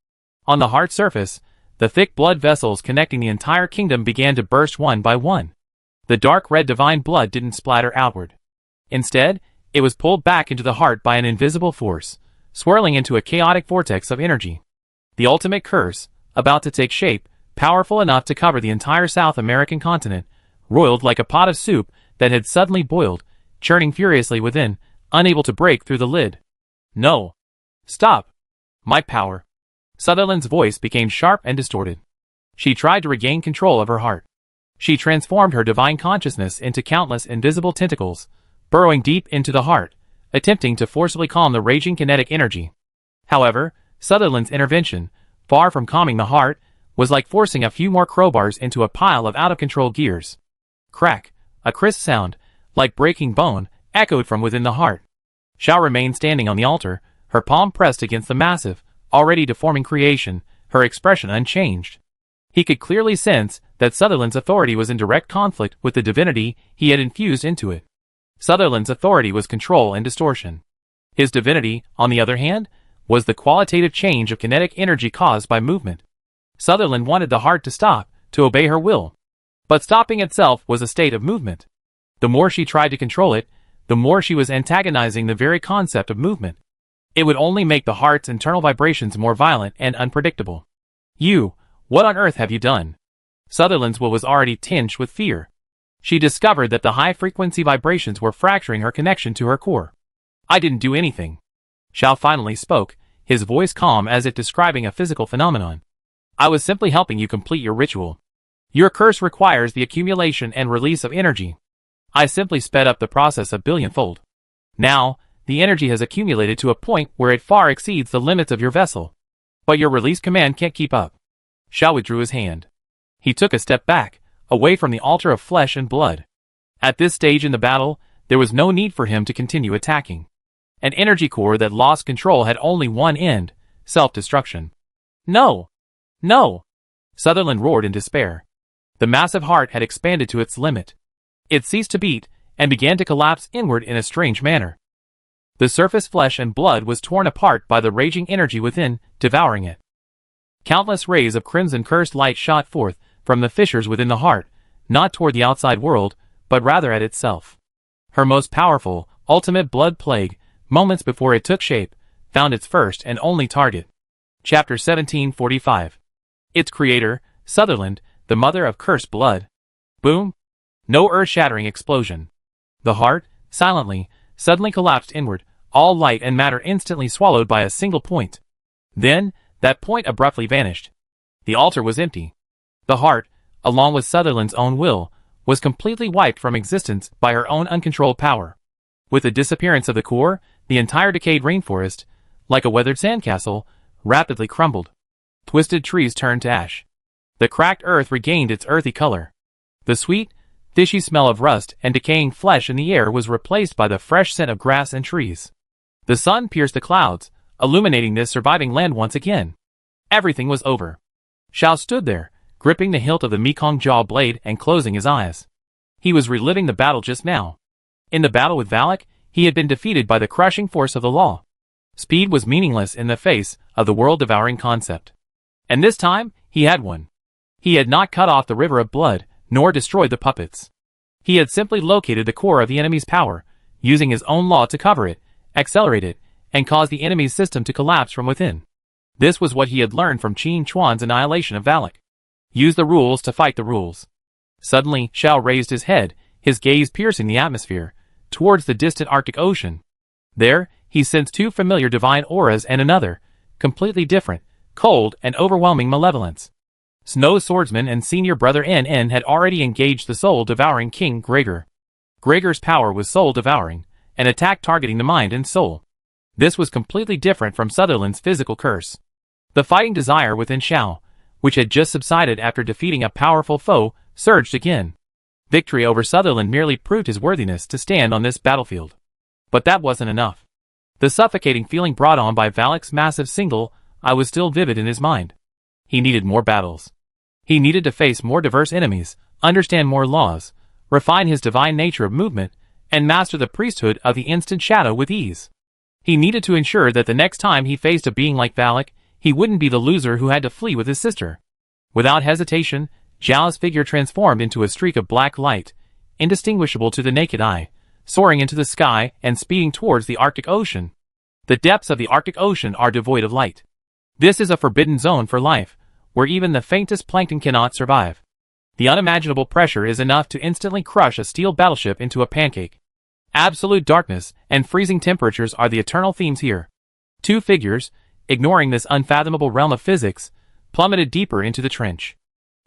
On the heart's surface, the thick blood vessels connecting the entire kingdom began to burst one by one. The dark red divine blood didn't splatter outward. Instead, it was pulled back into the heart by an invisible force, swirling into a chaotic vortex of energy. The ultimate curse, about to take shape, powerful enough to cover the entire South American continent, roiled like a pot of soup that had suddenly boiled, churning furiously within, unable to break through the lid. No. Stop. My power. Sutherland's voice became sharp and distorted. She tried to regain control of her heart. She transformed her divine consciousness into countless invisible tentacles, burrowing deep into the heart, attempting to forcibly calm the raging kinetic energy. However, Sutherland's intervention, far from calming the heart, was like forcing a few more crowbars into a pile of out-of-control gears. Crack, a crisp sound, like breaking bone, echoed from within the heart. Xiao remained standing on the altar, her palm pressed against the massive, already deforming creation, her expression unchanged. He could clearly sense that Sutherland's authority was in direct conflict with the divinity he had infused into it. Sutherland's authority was control and distortion. His divinity, on the other hand, was the qualitative change of kinetic energy caused by movement. Sutherland wanted the heart to stop, to obey her will. But stopping itself was a state of movement. The more she tried to control it, the more she was antagonizing the very concept of movement. It would only make the heart's internal vibrations more violent and unpredictable. What on earth have you done? Sutherland's will was already tinged with fear. She discovered that the high-frequency vibrations were fracturing her connection to her core. I didn't do anything. Xiao finally spoke, his voice calm as if describing a physical phenomenon. I was simply helping you complete your ritual. Your curse requires the accumulation and release of energy. I simply sped up the process a billionfold. Now, the energy has accumulated to a point where it far exceeds the limits of your vessel. But your release command can't keep up. Xiao withdrew his hand. He took a step back, away from the altar of flesh and blood. At this stage in the battle, there was no need for him to continue attacking. An energy core that lost control had only one end, self-destruction. No! No! Sutherland roared in despair. The massive heart had expanded to its limit. It ceased to beat, and began to collapse inward in a strange manner. The surface flesh and blood was torn apart by the raging energy within, devouring it. Countless rays of crimson cursed light shot forth from the fissures within the heart, not toward the outside world, but rather at itself. Her most powerful, ultimate blood plague, moments before it took shape, found its first and only target. Chapter 1745. Its creator, Sutherland, the mother of cursed blood. Boom! No earth-shattering explosion. The heart, silently, suddenly collapsed inward, all light and matter instantly swallowed by a single point. Then, that point abruptly vanished. The altar was empty. The heart, along with Sutherland's own will, was completely wiped from existence by her own uncontrolled power. With the disappearance of the core, the entire decayed rainforest, like a weathered sandcastle, rapidly crumbled. Twisted trees turned to ash. The cracked earth regained its earthy color. The sweet, fishy smell of rust and decaying flesh in the air was replaced by the fresh scent of grass and trees. The sun pierced the clouds, illuminating this surviving land once again. Everything was over. Xiao stood there, gripping the hilt of the Mekong jaw blade and closing his eyes. He was reliving the battle just now. In the battle with Valak, he had been defeated by the crushing force of the law. Speed was meaningless in the face of the world-devouring concept. And this time, he had won. He had not cut off the river of blood, nor destroyed the puppets. He had simply located the core of the enemy's power, using his own law to cover it, accelerate it, and cause the enemy's system to collapse from within. This was what he had learned from Qin Chuan's annihilation of Valak. Use the rules to fight the rules. Suddenly, Xiao raised his head, his gaze piercing the atmosphere, towards the distant Arctic Ocean. There, he sensed two familiar divine auras and another, completely different, cold and overwhelming malevolence. Snow's swordsman and senior brother NN had already engaged the soul-devouring King Gregor. Gregor's power was soul-devouring, an attack targeting the mind and soul. This was completely different from Sutherland's physical curse. The fighting desire within Xiao, which had just subsided after defeating a powerful foe, surged again. Victory over Sutherland merely proved his worthiness to stand on this battlefield. But that wasn't enough. The suffocating feeling brought on by Valak's massive single eye was still vivid in his mind. He needed more battles. He needed to face more diverse enemies, understand more laws, refine his divine nature of movement, and master the priesthood of the instant shadow with ease. He needed to ensure that the next time he faced a being like Valak, he wouldn't be the loser who had to flee with his sister. Without hesitation, Zhao's figure transformed into a streak of black light, indistinguishable to the naked eye, soaring into the sky and speeding towards the Arctic Ocean. The depths of the Arctic Ocean are devoid of light. This is a forbidden zone for life, where even the faintest plankton cannot survive. The unimaginable pressure is enough to instantly crush a steel battleship into a pancake. Absolute darkness and freezing temperatures are the eternal themes here. Two figures, ignoring this unfathomable realm of physics, plummeted deeper into the trench.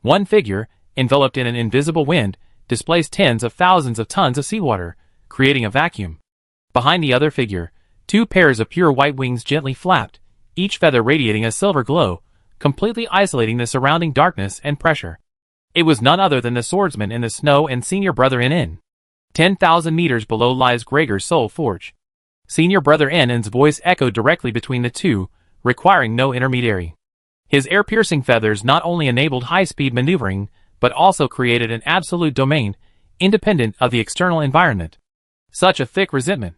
One figure, enveloped in an invisible wind, displaced tens of thousands of tons of seawater, creating a vacuum. Behind the other figure, two pairs of pure white wings gently flapped, each feather radiating a silver glow, completely isolating the surrounding darkness and pressure. It was none other than the swordsman in the snow and senior brother in. 10,000 meters below lies Gregor's soul forge. Senior brother N's voice echoed directly between the two, requiring no intermediary. His air-piercing feathers not only enabled high-speed maneuvering, but also created an absolute domain, independent of the external environment. Such a thick resentment.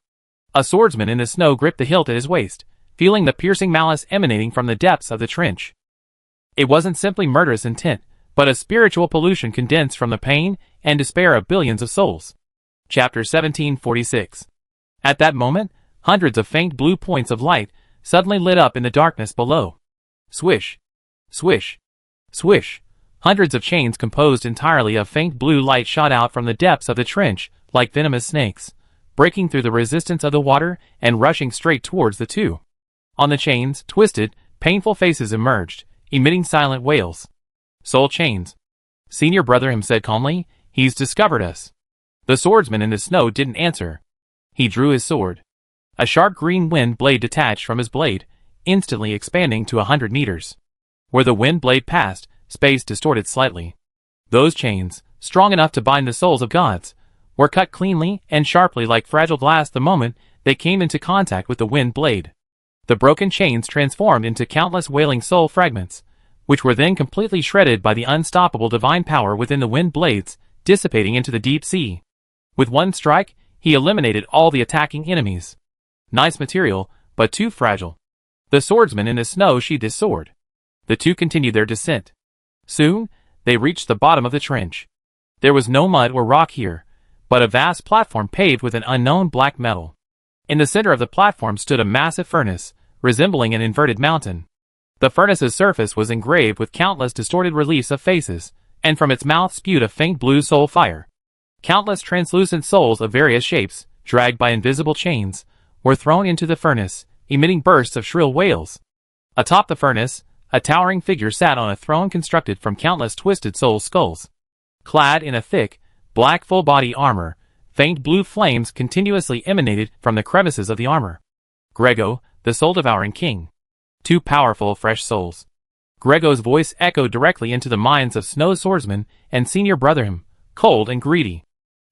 A swordsman in the snow gripped the hilt at his waist, feeling the piercing malice emanating from the depths of the trench. It wasn't simply murderous intent, but a spiritual pollution condensed from the pain and despair of billions of souls. Chapter 1746. At that moment, hundreds of faint blue points of light suddenly lit up in the darkness below. Swish, swish, swish. Hundreds of chains composed entirely of faint blue light shot out from the depths of the trench like venomous snakes, breaking through the resistance of the water and rushing straight towards the two. On the chains, twisted, painful faces emerged, emitting silent wails. Soul chains. Senior brother him said calmly, "He's discovered us." The swordsman in the snow didn't answer. He drew his sword. A sharp green wind blade detached from his blade, instantly expanding to 100 meters. Where the wind blade passed, space distorted slightly. Those chains, strong enough to bind the souls of gods, were cut cleanly and sharply like fragile glass the moment they came into contact with the wind blade. The broken chains transformed into countless wailing soul fragments, which were then completely shredded by the unstoppable divine power within the wind blades, dissipating into the deep sea. With one strike, he eliminated all the attacking enemies. Nice material, but too fragile. The swordsman in the snow sheathed his sword. The two continued their descent. Soon, they reached the bottom of the trench. There was no mud or rock here, but a vast platform paved with an unknown black metal. In the center of the platform stood a massive furnace, resembling an inverted mountain. The furnace's surface was engraved with countless distorted reliefs of faces, and from its mouth spewed a faint blue soul fire. Countless translucent souls of various shapes, dragged by invisible chains, were thrown into the furnace, emitting bursts of shrill wails. Atop the furnace, a towering figure sat on a throne constructed from countless twisted soul skulls. Clad in a thick, black full-body armor, faint blue flames continuously emanated from the crevices of the armor. Grego, the soul-devouring king. Two powerful, fresh souls. Grego's voice echoed directly into the minds of Snow Swordsman and Senior Brotherham, cold and greedy.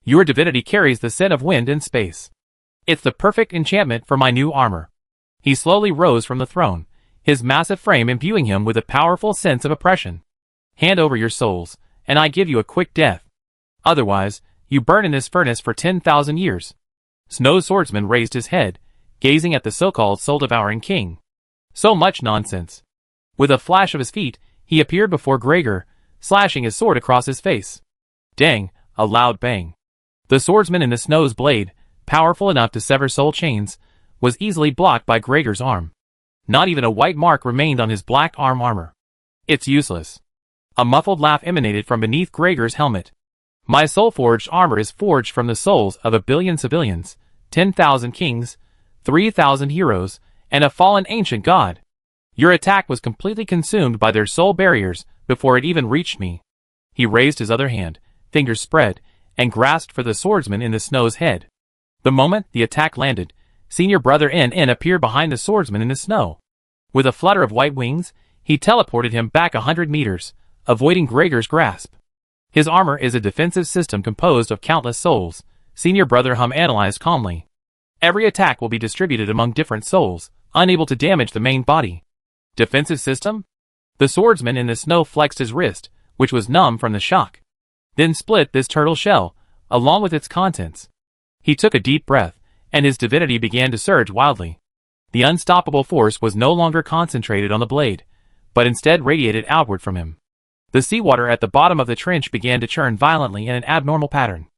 Your divinity carries the scent of wind and space. It's the perfect enchantment for my new armor. He slowly rose from the throne, his massive frame imbuing him with a powerful sense of oppression. Hand over your souls, and I give you a quick death. Otherwise, you burn in this furnace for 10,000 years. Snow Swordsman raised his head, gazing at the so-called soul-devouring king. So much nonsense. With a flash of his feet, he appeared before Gregor, slashing his sword across his face. Dang, a loud bang. The swordsman in the snow's blade, powerful enough to sever soul chains, was easily blocked by Gregor's arm. Not even a white mark remained on his black armor. It's useless. A muffled laugh emanated from beneath Gregor's helmet. My soul-forged armor is forged from the souls of 1 billion civilians, 10,000 kings, 3,000 heroes, and a fallen ancient god. Your attack was completely consumed by their soul barriers before it even reached me. He raised his other hand, fingers spread, and grasped for the swordsman in the snow's head. The moment the attack landed, Senior Brother N appeared behind the swordsman in the snow. With a flutter of white wings, he teleported him back 100 meters, avoiding Gregor's grasp. His armor is a defensive system composed of countless souls, Senior Brother Hum analyzed calmly. Every attack will be distributed among different souls, unable to damage the main body. Defensive system? The swordsman in the snow flexed his wrist, which was numb from the shock. Then split this turtle shell, along with its contents. He took a deep breath, and his divinity began to surge wildly. The unstoppable force was no longer concentrated on the blade, but instead radiated outward from him. The seawater at the bottom of the trench began to churn violently in an abnormal pattern.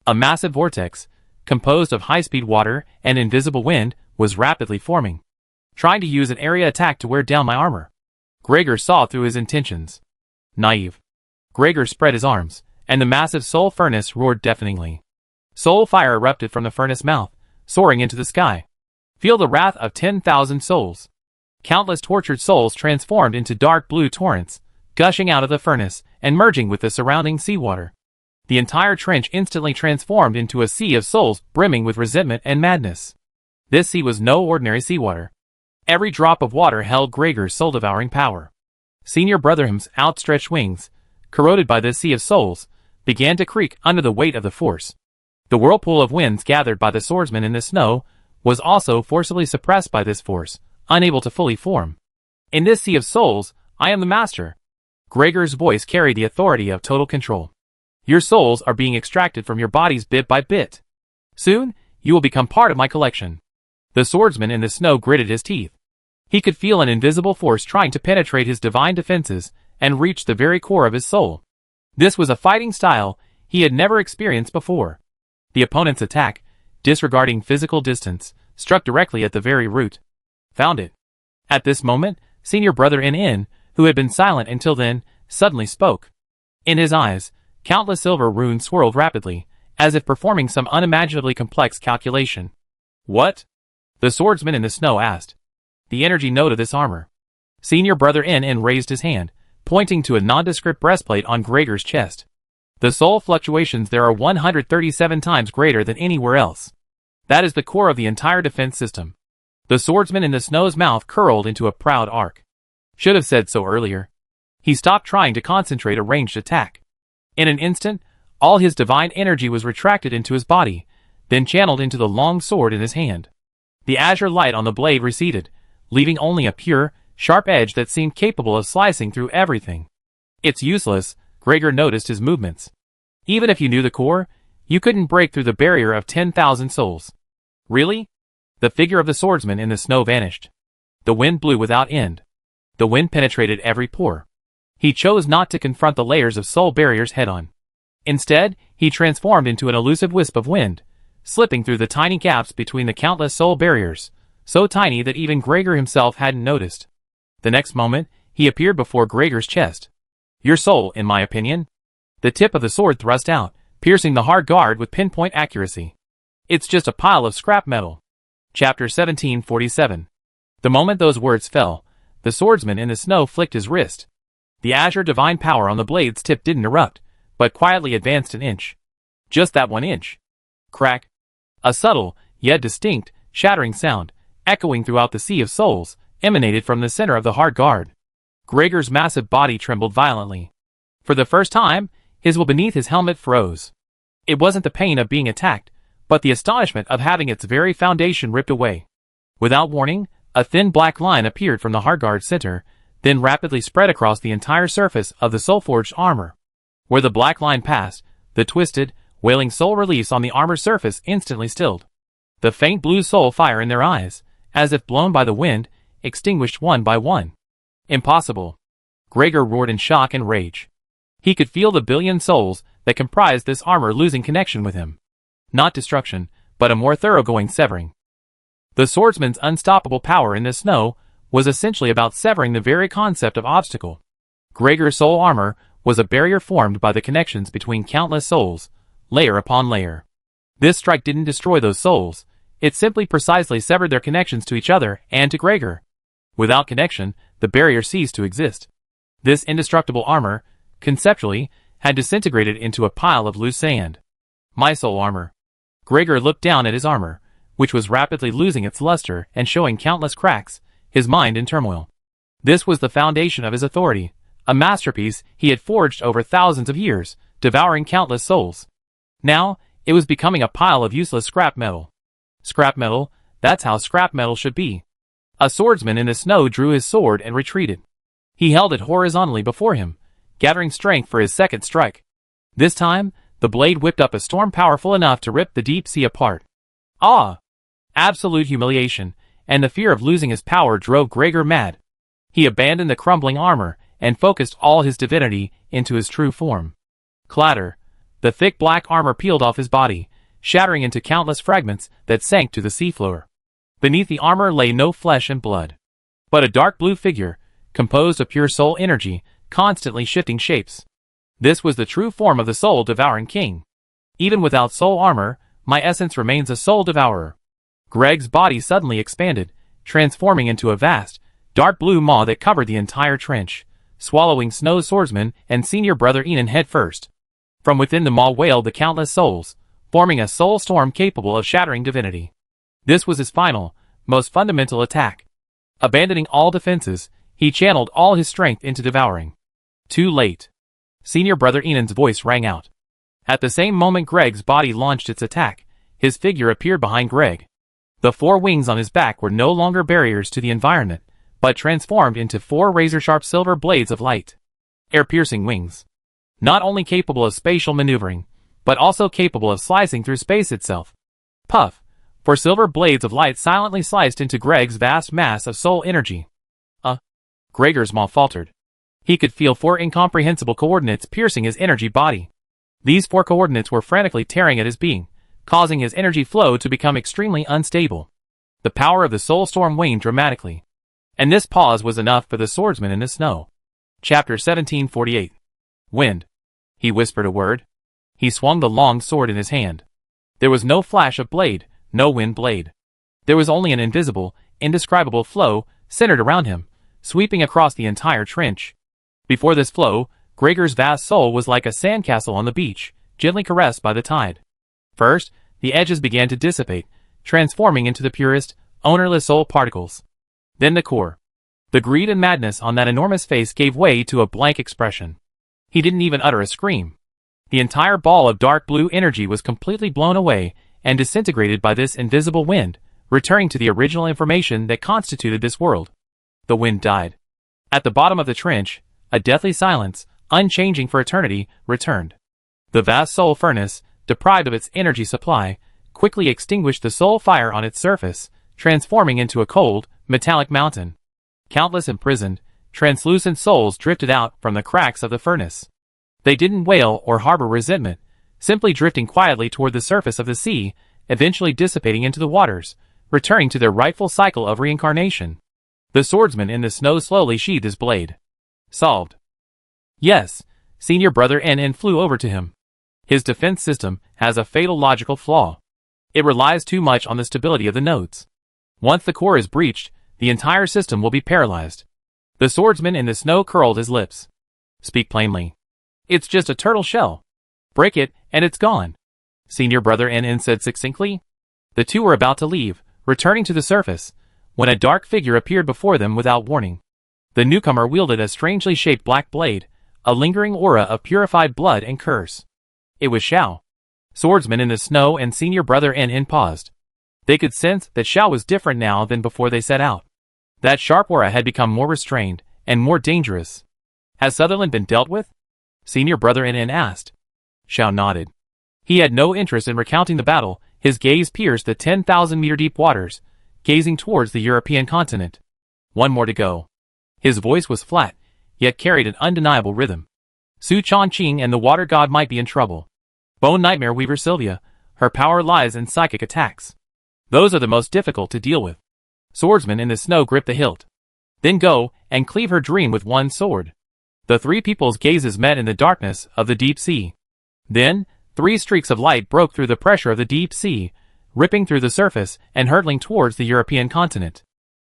A massive vortex, composed of high-speed water and invisible wind, was rapidly forming, trying to use an area attack to wear down my armor. Gregor saw through his intentions. Naive. Gregor spread his arms, and the massive soul furnace roared deafeningly. Soul fire erupted from the furnace mouth, soaring into the sky. Feel the wrath of 10,000 souls. Countless tortured souls transformed into dark blue torrents, gushing out of the furnace and merging with the surrounding seawater. The entire trench instantly transformed into a sea of souls brimming with resentment and madness. This sea was no ordinary seawater. Every drop of water held Gregor's soul-devouring power. Senior Brotherham's outstretched wings, corroded by this sea of souls, began to creak under the weight of the force. The whirlpool of winds gathered by the swordsman in the snow was also forcibly suppressed by this force, unable to fully form. In this sea of souls, I am the master. Gregor's voice carried the authority of total control. Your souls are being extracted from your bodies bit by bit. Soon, you will become part of my collection. The swordsman in the snow gritted his teeth. He could feel an invisible force trying to penetrate his divine defenses and reach the very core of his soul. This was a fighting style he had never experienced before. The opponent's attack, disregarding physical distance, struck directly at the very root. Found it. At this moment, Senior Brother In, who had been silent until then, suddenly spoke. In his eyes, countless silver runes swirled rapidly, as if performing some unimaginably complex calculation. What? The swordsman in the snow asked. The energy node of this armor. Senior Brother In raised his hand, pointing to a nondescript breastplate on Gregor's chest. The soul fluctuations there are 137 times greater than anywhere else. That is the core of the entire defense system. The swordsman in the snow's mouth curled into a proud arc. Should have said so earlier. He stopped trying to concentrate a ranged attack. In an instant, all his divine energy was retracted into his body, then channeled into the long sword in his hand. The azure light on the blade receded, leaving only a pure, sharp edge that seemed capable of slicing through everything. It's useless, Gregor noticed his movements. Even if you knew the core, you couldn't break through the barrier of 10,000 souls. Really? The figure of the swordsman in the snow vanished. The wind blew without end. The wind penetrated every pore. He chose not to confront the layers of soul barriers head-on. Instead, he transformed into an elusive wisp of wind, slipping through the tiny gaps between the countless soul barriers, so tiny that even Gregor himself hadn't noticed. The next moment, he appeared before Gregor's chest. Your soul, in my opinion. The tip of the sword thrust out, piercing the hard guard with pinpoint accuracy. It's just a pile of scrap metal. Chapter 1747. The moment those words fell, the swordsman in the snow flicked his wrist. The azure divine power on the blade's tip didn't erupt, but quietly advanced an inch. Just that 1 inch. Crack. A subtle, yet distinct, shattering sound, echoing throughout the sea of souls, emanated from the center of the hard guard. Gregor's massive body trembled violently. For the first time, his will beneath his helmet froze. It wasn't the pain of being attacked, but the astonishment of having its very foundation ripped away. Without warning, a thin black line appeared from the hard guard's center, then rapidly spread across the entire surface of the soul-forged armor. Where the black line passed, the twisted, wailing soul reliefs on the armor's surface instantly stilled. The faint blue soul fire in their eyes, as if blown by the wind, extinguished one by one. Impossible. Gregor roared in shock and rage. He could feel the billion souls that comprised this armor losing connection with him. Not destruction, but a more thoroughgoing severing. The swordsman's unstoppable power in the snow was essentially about severing the very concept of obstacle. Gregor's soul armor was a barrier formed by the connections between countless souls, layer upon layer. This strike didn't destroy those souls, it simply precisely severed their connections to each other and to Gregor. Without connection, the barrier ceased to exist. This indestructible armor, conceptually, had disintegrated into a pile of loose sand. My soul armor. Gregor looked down at his armor, which was rapidly losing its luster and showing countless cracks, his mind in turmoil. This was the foundation of his authority, a masterpiece he had forged over thousands of years, devouring countless souls. Now, it was becoming a pile of useless scrap metal. Scrap metal, that's how scrap metal should be. A swordsman in the snow drew his sword and retreated. He held it horizontally before him, gathering strength for his second strike. This time, the blade whipped up a storm powerful enough to rip the deep sea apart. Ah! Absolute humiliation, and the fear of losing his power drove Gregor mad. He abandoned the crumbling armor, and focused all his divinity into his true form. Clatter! The thick black armor peeled off his body, shattering into countless fragments that sank to the seafloor. Beneath the armor lay no flesh and blood, but a dark blue figure, composed of pure soul energy, constantly shifting shapes. This was the true form of the soul-devouring king. Even without soul armor, my essence remains a soul devourer. Greg's body suddenly expanded, transforming into a vast, dark blue maw that covered the entire trench, swallowing Snow's swordsman and senior brother Enon head first. From within the maw wailed the countless souls, forming a soul storm capable of shattering divinity. This was his final, most fundamental attack. Abandoning all defenses, He channeled all his strength into devouring. Too late. Senior brother Enan's voice rang out. At the same moment Greg's body launched its attack, his figure appeared behind Greg. The 4 wings on his back were no longer barriers to the environment, but transformed into 4 razor-sharp silver blades of light. Air-piercing wings. Not only capable of spatial maneuvering, but also capable of slicing through space itself. Puff! 4 silver blades of light silently sliced into Greg's vast mass of soul energy. Gregor's maw faltered. He could feel 4 incomprehensible coordinates piercing his energy body. These 4 coordinates were frantically tearing at his being, causing his energy flow to become extremely unstable. The power of the soul storm waned dramatically. And this pause was enough for the swordsman in the snow. Chapter 1748. Wind. He whispered a word. He swung the long sword in his hand. There was no flash of blade, no wind blade. There was only an invisible, indescribable flow, centered around him, sweeping across the entire trench. Before this flow, Gregor's vast soul was like a sandcastle on the beach, gently caressed by the tide. First, the edges began to dissipate, transforming into the purest, ownerless soul particles. Then the core. The greed and madness on that enormous face gave way to a blank expression. He didn't even utter a scream. The entire ball of dark blue energy was completely blown away and disintegrated by this invisible wind, returning to the original information that constituted this world. The wind died. At the bottom of the trench, a deathly silence, unchanging for eternity, returned. The vast soul furnace, deprived of its energy supply, quickly extinguished the soul fire on its surface, transforming into a cold, metallic mountain. Countless imprisoned, translucent souls drifted out from the cracks of the furnace. They didn't wail or harbor resentment, simply drifting quietly toward the surface of the sea, eventually dissipating into the waters, returning to their rightful cycle of reincarnation. The swordsman in the snow slowly sheathed his blade. Solved. Yes, senior brother NN flew over to him. His defense system has a fatal logical flaw. It relies too much on the stability of the nodes. Once the core is breached, the entire system will be paralyzed. The swordsman in the snow curled his lips. Speak plainly. It's just a turtle shell. Break it, and it's gone. Senior brother NN said succinctly. The two were about to leave, returning to the surface, when a dark figure appeared before them without warning. The newcomer wielded a strangely shaped black blade, a lingering aura of purified blood and curse. It was Xiao. Swordsman in the snow and senior brother NN paused. They could sense that Xiao was different now than before they set out. That sharp aura had become more restrained, and more dangerous. Has Sutherland been dealt with? Senior brother NN asked. Xiao nodded. He had no interest in recounting the battle, his gaze pierced the 10,000-meter deep waters, gazing towards the European continent. One more to go. His voice was flat, yet carried an undeniable rhythm. Su Chongqing and the water god might be in trouble. Bone Nightmare Weaver Sylvia, her power lies in psychic attacks. Those are the most difficult to deal with. Swordsman in the snow gripped the hilt. Then go and cleave her dream with one sword. The 3 people's gazes met in the darkness of the deep sea. Then, 3 streaks of light broke through the pressure of the deep sea, ripping through the surface and hurtling towards the European continent.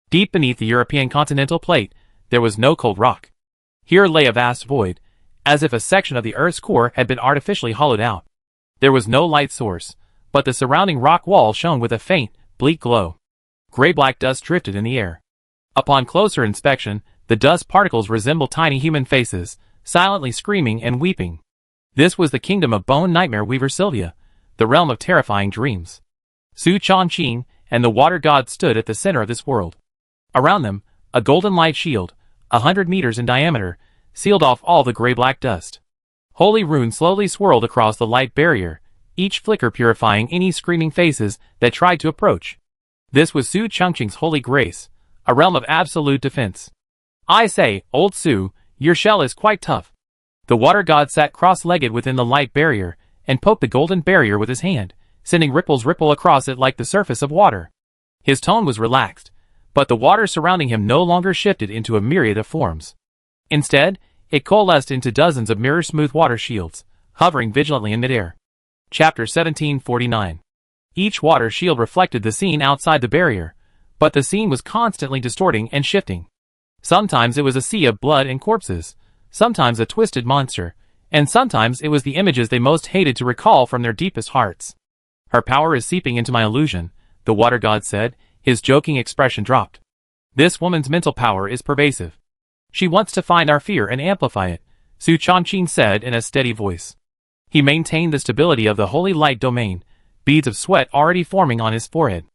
Deep beneath the European continental plate, there was no cold rock. Here lay a vast void, as if a section of the Earth's core had been artificially hollowed out. There was no light source, but the surrounding rock wall shone with a faint, bleak glow. Gray-black dust drifted in the air. Upon closer inspection, the dust particles resembled tiny human faces, silently screaming and weeping. This was the kingdom of Bone Nightmare Weaver Sylvia, the realm of terrifying dreams. Su Chongqing and the water god stood at the center of this world. Around them, a golden light shield, 100 meters in diameter, sealed off all the gray-black dust. Holy runes slowly swirled across the light barrier, each flicker purifying any screaming faces that tried to approach. This was Su Chongqing's holy grace, a realm of absolute defense. I say, old Su, your shell is quite tough. The water god sat cross-legged within the light barrier, and poked the golden barrier with his hand, sending ripples ripple across it like the surface of water. His tone was relaxed, but the water surrounding him no longer shifted into a myriad of forms. Instead, it coalesced into dozens of mirror-smooth water shields, hovering vigilantly in midair. Chapter 1749. Each water shield reflected the scene outside the barrier, but the scene was constantly distorting and shifting. Sometimes it was a sea of blood and corpses, sometimes a twisted monster, and sometimes it was the images they most hated to recall from their deepest hearts. Her power is seeping into my illusion, the water god said, his joking expression dropped. This woman's mental power is pervasive. She wants to find our fear and amplify it, Su Chongqing said in a steady voice. He maintained the stability of the holy light domain, beads of sweat already forming on his forehead.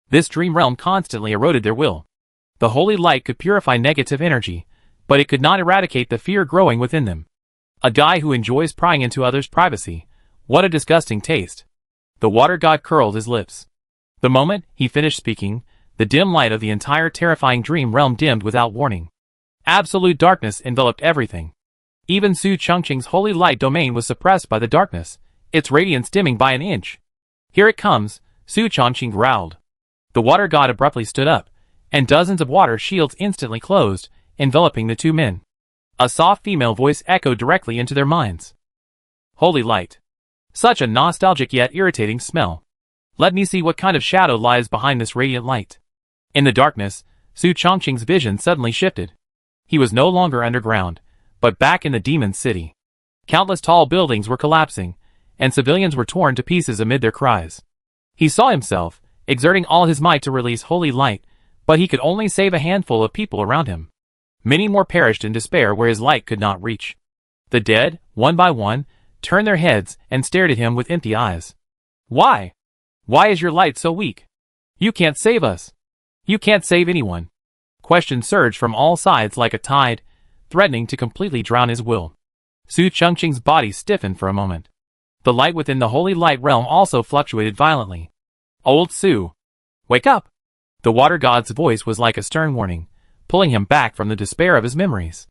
This dream realm constantly eroded their will. The holy light could purify negative energy, but it could not eradicate the fear growing within them. A guy who enjoys prying into others' privacy. What a disgusting taste. The water god curled his lips. The moment he finished speaking, the dim light of the entire terrifying dream realm dimmed without warning. Absolute darkness enveloped everything. Even Su Chongqing's holy light domain was suppressed by the darkness, its radiance dimming by an inch. Here it comes, Su Chongqing growled. The water god abruptly stood up, and dozens of water shields instantly closed, enveloping the two men. A soft female voice echoed directly into their minds. Holy light. Such a nostalgic yet irritating smell. Let me see what kind of shadow lies behind this radiant light. In the darkness, Su Chongqing's vision suddenly shifted. He was no longer underground, but back in the demon city. Countless tall buildings were collapsing, and civilians were torn to pieces amid their cries. He saw himself, exerting all his might to release holy light, but he could only save a handful of people around him. Many more perished in despair where his light could not reach. The dead, one by one, turned their heads and stared at him with empty eyes. Why? Why is your light so weak? You can't save us. You can't save anyone. Questions surged from all sides like a tide, threatening to completely drown his will. Su Chongqing's body stiffened for a moment. The light within the holy light realm also fluctuated violently. Old Su! Wake up! The water god's voice was like a stern warning, pulling him back from the despair of his memories.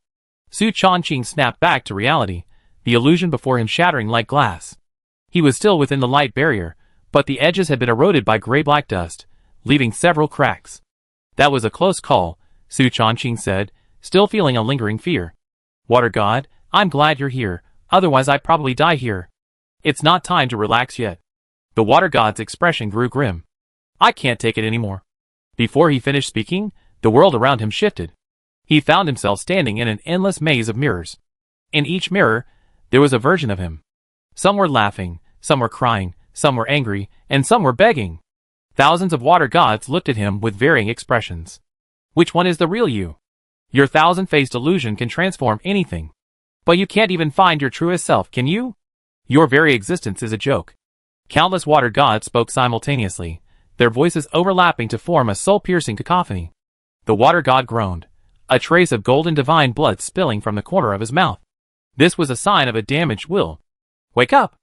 Su Chongqing snapped back to reality, the illusion before him shattering like glass. He was still within the light barrier, but the edges had been eroded by gray-black dust, leaving several cracks. That was a close call, Su Chongqing said, still feeling a lingering fear. Water god, I'm glad you're here, otherwise I'd probably die here. It's not time to relax yet. The water god's expression grew grim. I can't take it anymore. Before he finished speaking, the world around him shifted. He found himself standing in an endless maze of mirrors. In each mirror, there was a version of him. Some were laughing, some were crying, some were angry, and some were begging. Thousands of water gods looked at him with varying expressions. Which one is the real you? Your thousand-faced illusion can transform anything. But you can't even find your truest self, can you? Your very existence is a joke. Countless water gods spoke simultaneously, their voices overlapping to form a soul-piercing cacophony. The water god groaned, a trace of golden divine blood spilling from the corner of his mouth. This was a sign of a damaged will. Wake up!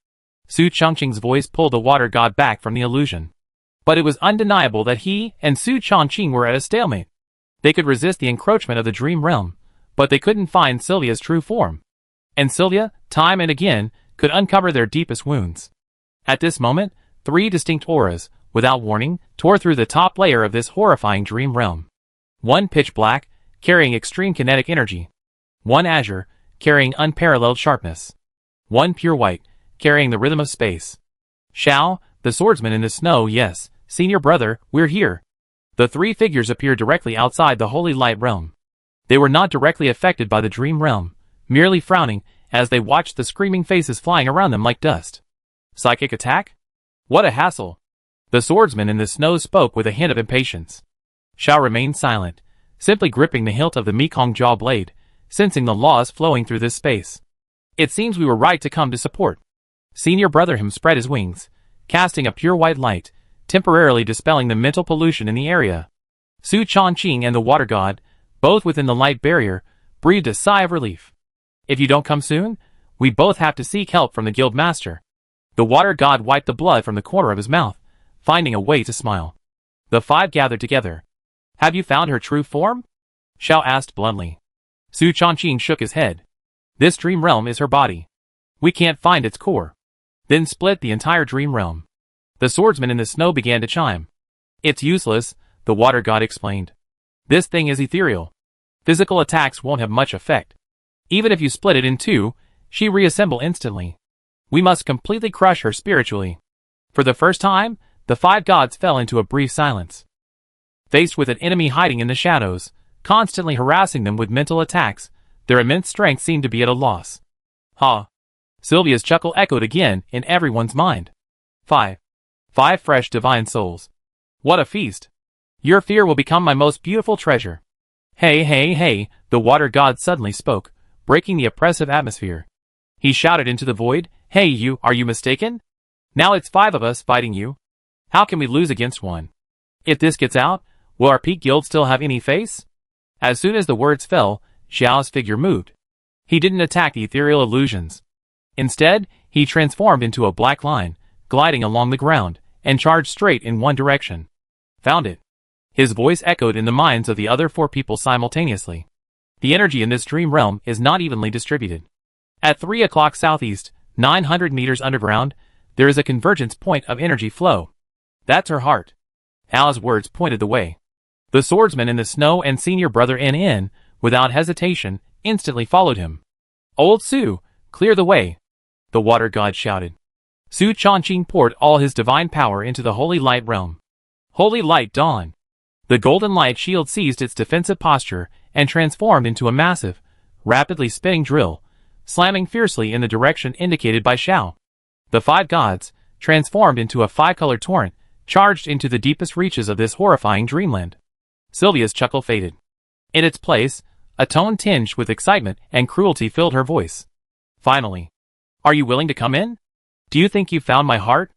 Su Chongqing's voice pulled the water god back from the illusion. But it was undeniable that he and Su Chongqing were at a stalemate. They could resist the encroachment of the dream realm, but they couldn't find Sylvia's true form. And Sylvia, time and again, could uncover their deepest wounds. At this moment, 3 distinct auras, without warning, tore through the top layer of this horrifying dream realm. One pitch black, carrying extreme kinetic energy. One azure, carrying unparalleled sharpness. One pure white, carrying the rhythm of space. Shao, the swordsman in the snow, yes, senior brother, we're here. The 3 figures appeared directly outside the holy light realm. They were not directly affected by the dream realm, merely frowning as they watched the screaming faces flying around them like dust. Psychic attack? What a hassle. The swordsman in the snow spoke with a hint of impatience. Shao remained silent, simply gripping the hilt of the Mekong jaw blade, sensing the laws flowing through this space. It seems we were right to come to support. Senior brother him spread his wings, casting a pure white light, temporarily dispelling the mental pollution in the area. Su Chongqing and the water god, both within the light barrier, breathed a sigh of relief. If you don't come soon, we both have to seek help from the guild master. The water god wiped the blood from the corner of his mouth, finding a way to smile. The 5 gathered together. Have you found her true form? Shao asked bluntly. Su Chongqing shook his head. This dream realm is her body. We can't find its core. Then split the entire dream realm. The swordsman in the snow began to chime. It's useless, the water god explained. This thing is ethereal. Physical attacks won't have much effect. Even if you split it in 2, she reassemble instantly. We must completely crush her spiritually. For the first time, the 5 gods fell into a brief silence. Faced with an enemy hiding in the shadows, constantly harassing them with mental attacks, their immense strength seemed to be at a loss. Ha! Sylvia's chuckle echoed again in everyone's mind. 5 fresh divine souls. What a feast! Your fear will become my most beautiful treasure. Hey, hey, hey, the water god suddenly spoke, breaking the oppressive atmosphere. He shouted into the void, Hey you, are you mistaken? Now it's 5 of us fighting you. How can we lose against one? If this gets out, will our peak guild still have any face? As soon as the words fell, Xiao's figure moved. He didn't attack the ethereal illusions. Instead, he transformed into a black line, gliding along the ground, and charged straight in one direction. Found it. His voice echoed in the minds of the other 4 people simultaneously. The energy in this dream realm is not evenly distributed. At 3 o'clock southeast, 900 meters underground, there is a convergence point of energy flow. That's her heart. Al's words pointed the way. The swordsman in the snow and senior brother NN, without hesitation, instantly followed him. Old Su, clear the way, the water god shouted. Su Chongqing poured all his divine power into the holy light realm. Holy light dawn. The golden light shield seized its defensive posture and transformed into a massive, rapidly spinning drill, slamming fiercely in the direction indicated by Xiao. The 5 gods, transformed into a 5-colored torrent, charged into the deepest reaches of this horrifying dreamland. Sylvia's chuckle faded. In its place, a tone tinged with excitement and cruelty filled her voice. Finally. Are you willing to come in? Do you think you found my heart?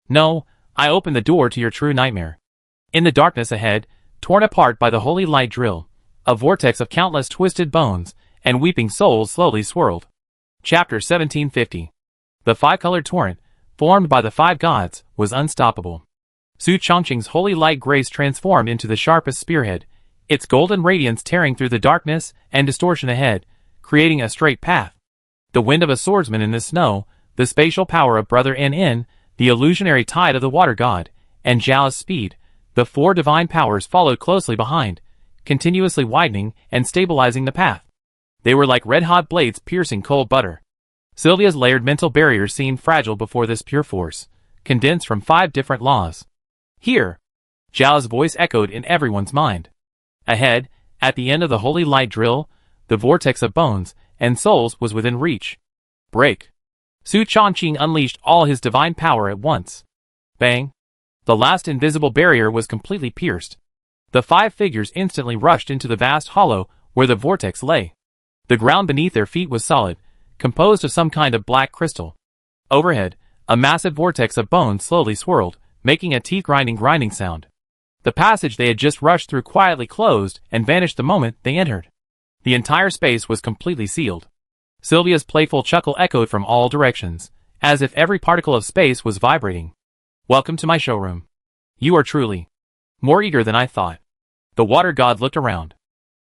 No, I opened the door to your true nightmare. In the darkness ahead, torn apart by the holy light drill, a vortex of countless twisted bones and weeping souls slowly swirled. Chapter 1750. The 5-colored torrent, formed by the 5 gods, was unstoppable. Su Chongqing's holy light grace transformed into the sharpest spearhead, its golden radiance tearing through the darkness and distortion ahead, creating a straight path. The wind of a swordsman in the snow, the spatial power of Brother NN, the illusionary tide of the water god, and Zhao's speed, the 4 divine powers followed closely behind, continuously widening and stabilizing the path. They were like red-hot blades piercing cold butter. Sylvia's layered mental barriers seemed fragile before this pure force, condensed from 5 different laws. Here! Zhao's voice echoed in everyone's mind. Ahead, at the end of the holy light drill, the vortex of bones and souls was within reach. Break! Su Chongqing unleashed all his divine power at once. Bang! The last invisible barrier was completely pierced. The 5 figures instantly rushed into the vast hollow where the vortex lay. The ground beneath their feet was solid, composed of some kind of black crystal. Overhead, a massive vortex of bones slowly swirled, making a teeth-grinding sound. The passage they had just rushed through quietly closed and vanished the moment they entered. The entire space was completely sealed. Sylvia's playful chuckle echoed from all directions, as if every particle of space was vibrating. Welcome to my showroom. You are truly more eager than I thought. The water god looked around.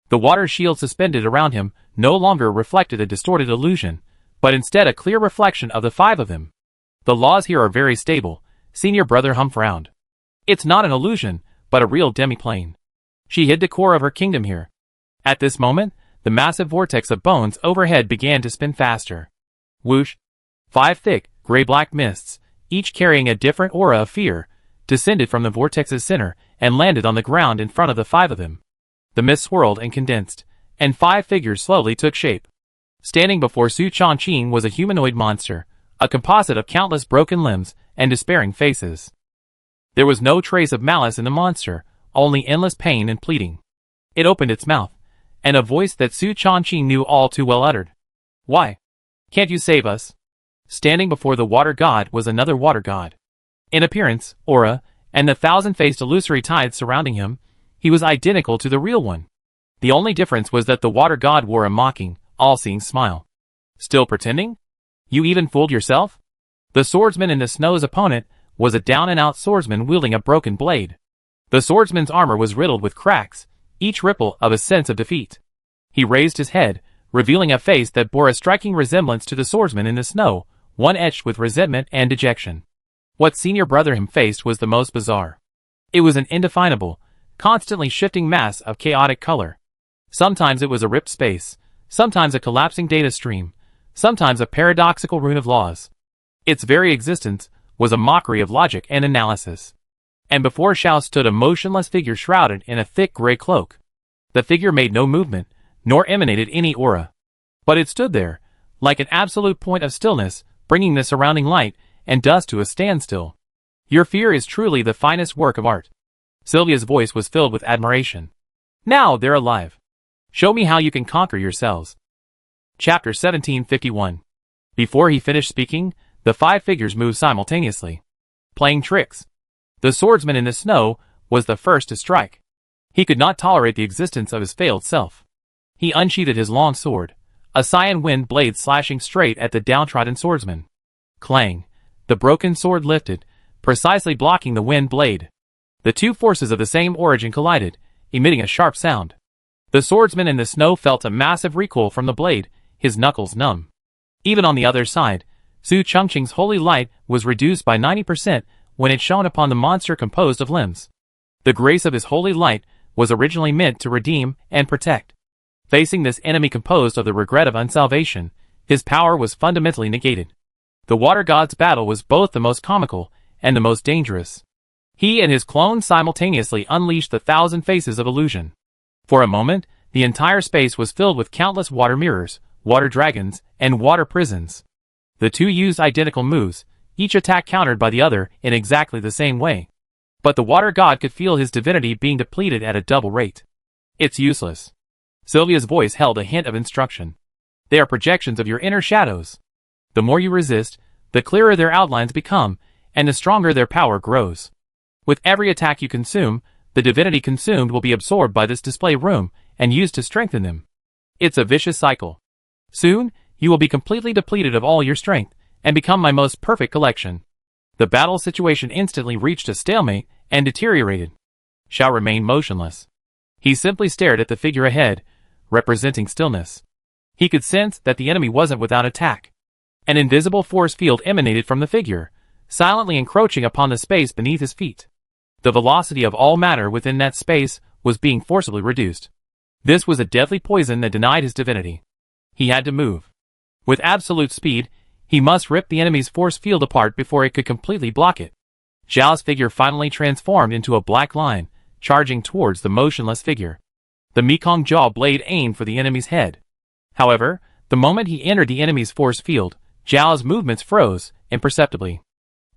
The water shield suspended around him no longer reflected a distorted illusion, but instead a clear reflection of the 5 of them. The laws here are very stable, Senior Brother Hum frowned. It's not an illusion, but a real demi-plane. She hid the core of her kingdom here. At this moment, the massive vortex of bones overhead began to spin faster. Whoosh! 5 thick, gray-black mists, each carrying a different aura of fear, descended from the vortex's center and landed on the ground in front of the 5 of them. The mist swirled and condensed, and 5 figures slowly took shape. Standing before Su Chongqing was a humanoid monster, a composite of countless broken limbs and despairing faces. There was no trace of malice in the monster, only endless pain and pleading. It opened its mouth, and a voice that Su Chongqing knew all too well uttered. Why? Can't you save us? Standing before the water god was another water god. In appearance, aura, and the 1,000-faced illusory tides surrounding him, he was identical to the real one. The only difference was that the water god wore a mocking, all-seeing smile. Still pretending? You even fooled yourself? The swordsman in the snow's opponent was a down-and-out swordsman wielding a broken blade. The swordsman's armor was riddled with cracks, each ripple of a sense of defeat. He raised his head, revealing a face that bore a striking resemblance to the swordsman in the snow, one etched with resentment and dejection. What Senior Brother him faced was the most bizarre. It was an indefinable, constantly shifting mass of chaotic color. Sometimes it was a ripped space, sometimes a collapsing data stream, sometimes a paradoxical rune of laws. Its very existence was a mockery of logic and analysis. And before Xiao stood a motionless figure shrouded in a thick gray cloak. The figure made no movement, nor emanated any aura. But it stood there, like an absolute point of stillness, bringing the surrounding light and dust to a standstill. Your fear is truly the finest work of art. Sylvia's voice was filled with admiration. Now they're alive. Show me how you can conquer yourselves. Chapter 1751. Before he finished speaking, the 5 figures moved simultaneously, playing tricks. The swordsman in the snow was the first to strike. He could not tolerate the existence of his failed self. He unsheathed his long sword, a cyan wind blade slashing straight at the downtrodden swordsman. Clang! The broken sword lifted, precisely blocking the wind blade. The two forces of the same origin collided, emitting a sharp sound. The swordsman in the snow felt a massive recoil from the blade, his knuckles numb. Even on the other side, Su Chongqing's holy light was reduced by 90% when it shone upon the monster composed of limbs. The grace of his holy light was originally meant to redeem and protect. Facing this enemy composed of the regret of unsalvation, his power was fundamentally negated. The water god's battle was both the most comical and the most dangerous. He and his clone simultaneously unleashed the 1,000 faces of illusion. For a moment, the entire space was filled with countless water mirrors, water dragons, and water prisons. The two used identical moves, each attack countered by the other in exactly the same way. But the water god could feel his divinity being depleted at a double rate. It's useless. Sylvia's voice held a hint of instruction. They are projections of your inner shadows. The more you resist, the clearer their outlines become, and the stronger their power grows. With every attack you consume, the divinity consumed will be absorbed by this display room and used to strengthen them. It's a vicious cycle. Soon, you will be completely depleted of all your strength, and become my most perfect collection. The battle situation instantly reached a stalemate and deteriorated. Xiao remained motionless. He simply stared at the figure ahead, representing stillness. He could sense that the enemy wasn't without attack. An invisible force field emanated from the figure, silently encroaching upon the space beneath his feet. The velocity of all matter within that space was being forcibly reduced. This was a deadly poison that denied his divinity. He had to move. With absolute speed, he must rip the enemy's force field apart before it could completely block it. Zhao's figure finally transformed into a black line, charging towards the motionless figure. The Mekong jaw blade aimed for the enemy's head. However, the moment he entered the enemy's force field, Zhao's movements froze imperceptibly.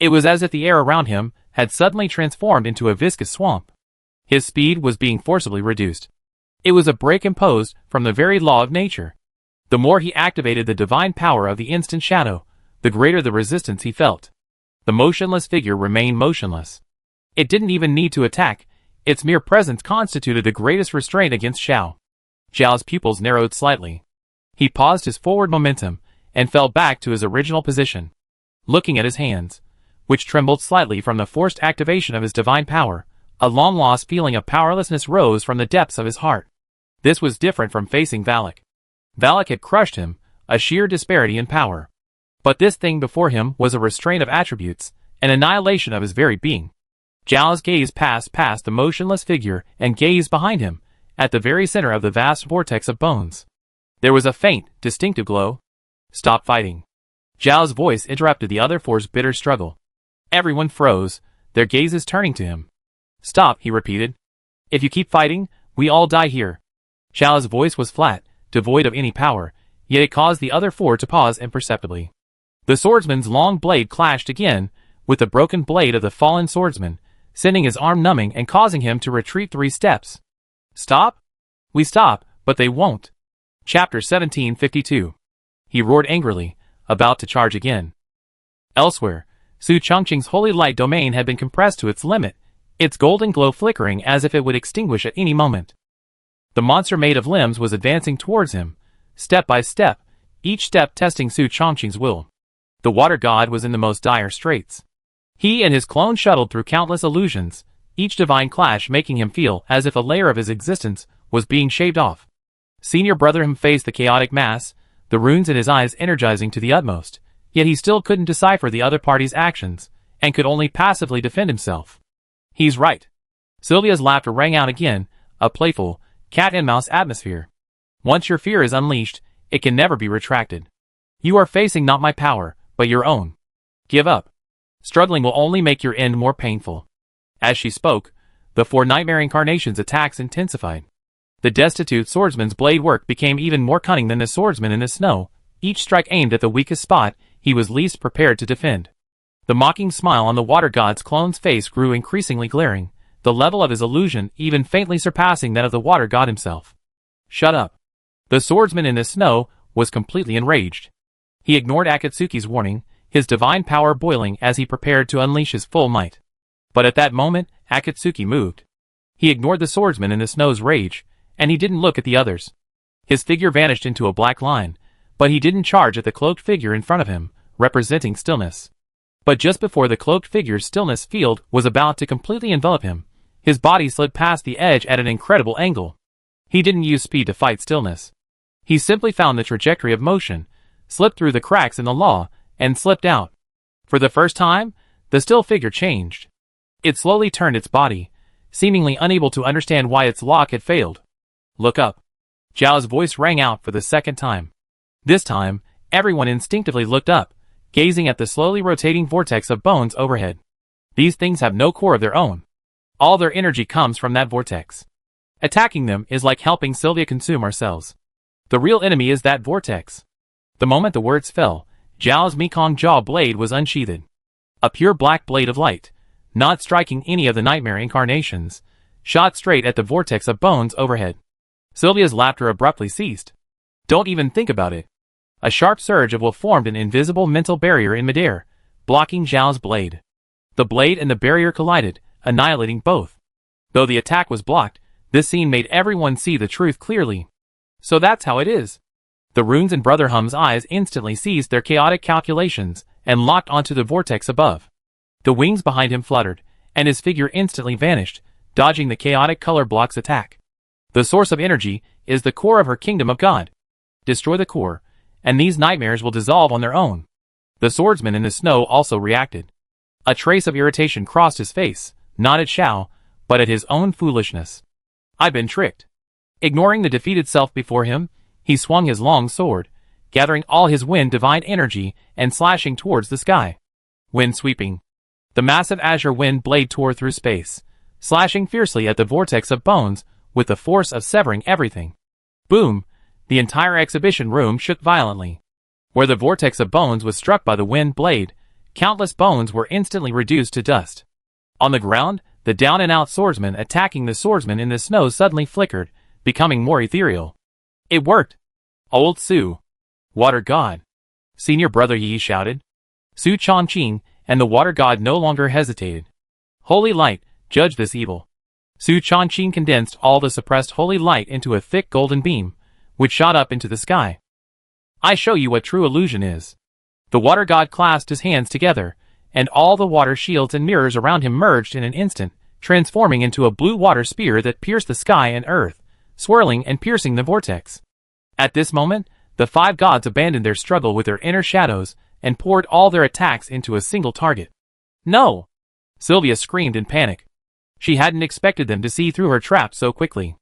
It was as if the air around him had suddenly transformed into a viscous swamp. His speed was being forcibly reduced. It was a break imposed from the very law of nature. The more he activated the divine power of the instant shadow, the greater the resistance he felt. The motionless figure remained motionless. It didn't even need to attack. Its mere presence constituted the greatest restraint against Xiao. Zhao's pupils narrowed slightly. He paused his forward momentum and fell back to his original position. Looking at his hands, which trembled slightly from the forced activation of his divine power, a long-lost feeling of powerlessness rose from the depths of his heart. This was different from facing Valak. Valak had crushed him, a sheer disparity in power. But this thing before him was a restraint of attributes, an annihilation of his very being. Zhao's gaze passed past the motionless figure and gazed behind him, at the very center of the vast vortex of bones. There was a faint, distinctive glow. Stop fighting. Zhao's voice interrupted the other four's bitter struggle. Everyone froze, their gazes turning to him. Stop, he repeated. If you keep fighting, we all die here. Zhao's voice was flat, devoid of any power, yet it caused the other four to pause imperceptibly. The swordsman's long blade clashed again with the broken blade of the fallen swordsman, sending his arm numbing and causing him to retreat 3 steps. Stop? We stop, but they won't. Chapter 1752. He roared angrily, about to charge again. Elsewhere, Su Chongqing's holy light domain had been compressed to its limit, its golden glow flickering as if it would extinguish at any moment. The monster made of limbs was advancing towards him, step by step, each step testing Su Chongqing's will. The water god was in the most dire straits. He and his clone shuttled through countless illusions, each divine clash making him feel as if a layer of his existence was being shaved off. Senior brother him faced the chaotic mass, the runes in his eyes energizing to the utmost, yet he still couldn't decipher the other party's actions, and could only passively defend himself. He's right. Sylvia's laughter rang out again, a playful, cat-and-mouse atmosphere. Once your fear is unleashed, it can never be retracted. You are facing not my power, but your own. Give up. Struggling will only make your end more painful. As she spoke, the 4 nightmare incarnations' attacks intensified. The destitute swordsman's blade work became even more cunning than the swordsman in the snow, each strike aimed at the weakest spot he was least prepared to defend. The mocking smile on the water god's clone's face grew increasingly glaring, the level of his illusion even faintly surpassing that of the water god himself. Shut up. The swordsman in the snow was completely enraged. He ignored Akatsuki's warning, his divine power boiling as he prepared to unleash his full might. But at that moment, Akatsuki moved. He ignored the swordsman in the snow's rage, and he didn't look at the others. His figure vanished into a black line, but he didn't charge at the cloaked figure in front of him, representing stillness. But just before the cloaked figure's stillness field was about to completely envelop him, his body slid past the edge at an incredible angle. He didn't use speed to fight stillness. He simply found the trajectory of motion, slipped through the cracks in the law, and slipped out. For the first time, the still figure changed. It slowly turned its body, seemingly unable to understand why its lock had failed. Look up. Zhao's voice rang out for the second time. This time, everyone instinctively looked up, gazing at the slowly rotating vortex of bones overhead. These things have no core of their own. All their energy comes from that vortex. Attacking them is like helping Sylvia consume ourselves. The real enemy is that vortex. The moment the words fell, Zhao's Mekong jaw blade was unsheathed. A pure black blade of light, not striking any of the nightmare incarnations, shot straight at the vortex of bones overhead. Sylvia's laughter abruptly ceased. Don't even think about it. A sharp surge of will formed an invisible mental barrier in midair, blocking Zhao's blade. The blade and the barrier collided, annihilating both. Though the attack was blocked, this scene made everyone see the truth clearly. So that's how it is. The runes in Brother Hum's eyes instantly ceased their chaotic calculations and locked onto the vortex above. The wings behind him fluttered, and his figure instantly vanished, dodging the chaotic color block's attack. The source of energy is the core of her kingdom of God. Destroy the core, and these nightmares will dissolve on their own. The swordsman in the snow also reacted. A trace of irritation crossed his face, not at Xiao, but at his own foolishness. I've been tricked. Ignoring the defeated self before him, he swung his long sword, gathering all his wind divine energy and slashing towards the sky. Wind sweeping. The massive azure wind blade tore through space, slashing fiercely at the vortex of bones with the force of severing everything. Boom! The entire exhibition room shook violently. Where the vortex of bones was struck by the wind blade, countless bones were instantly reduced to dust. On the ground, the down-and-out swordsman attacking the swordsman in the snow suddenly flickered, becoming more ethereal. It worked! Old Su. Water God. Senior Brother Yi shouted. Su Chongqing and the Water God no longer hesitated. Holy light, judge this evil. Su Chongqing condensed all the suppressed holy light into a thick golden beam, which shot up into the sky. I show you what true illusion is. The Water God clasped his hands together, and all the water shields and mirrors around him merged in an instant, transforming into a blue water spear that pierced the sky and earth, swirling and piercing the vortex. At this moment, the five gods abandoned their struggle with their inner shadows and poured all their attacks into a single target. No! Sylvia screamed in panic. She hadn't expected them to see through her trap so quickly.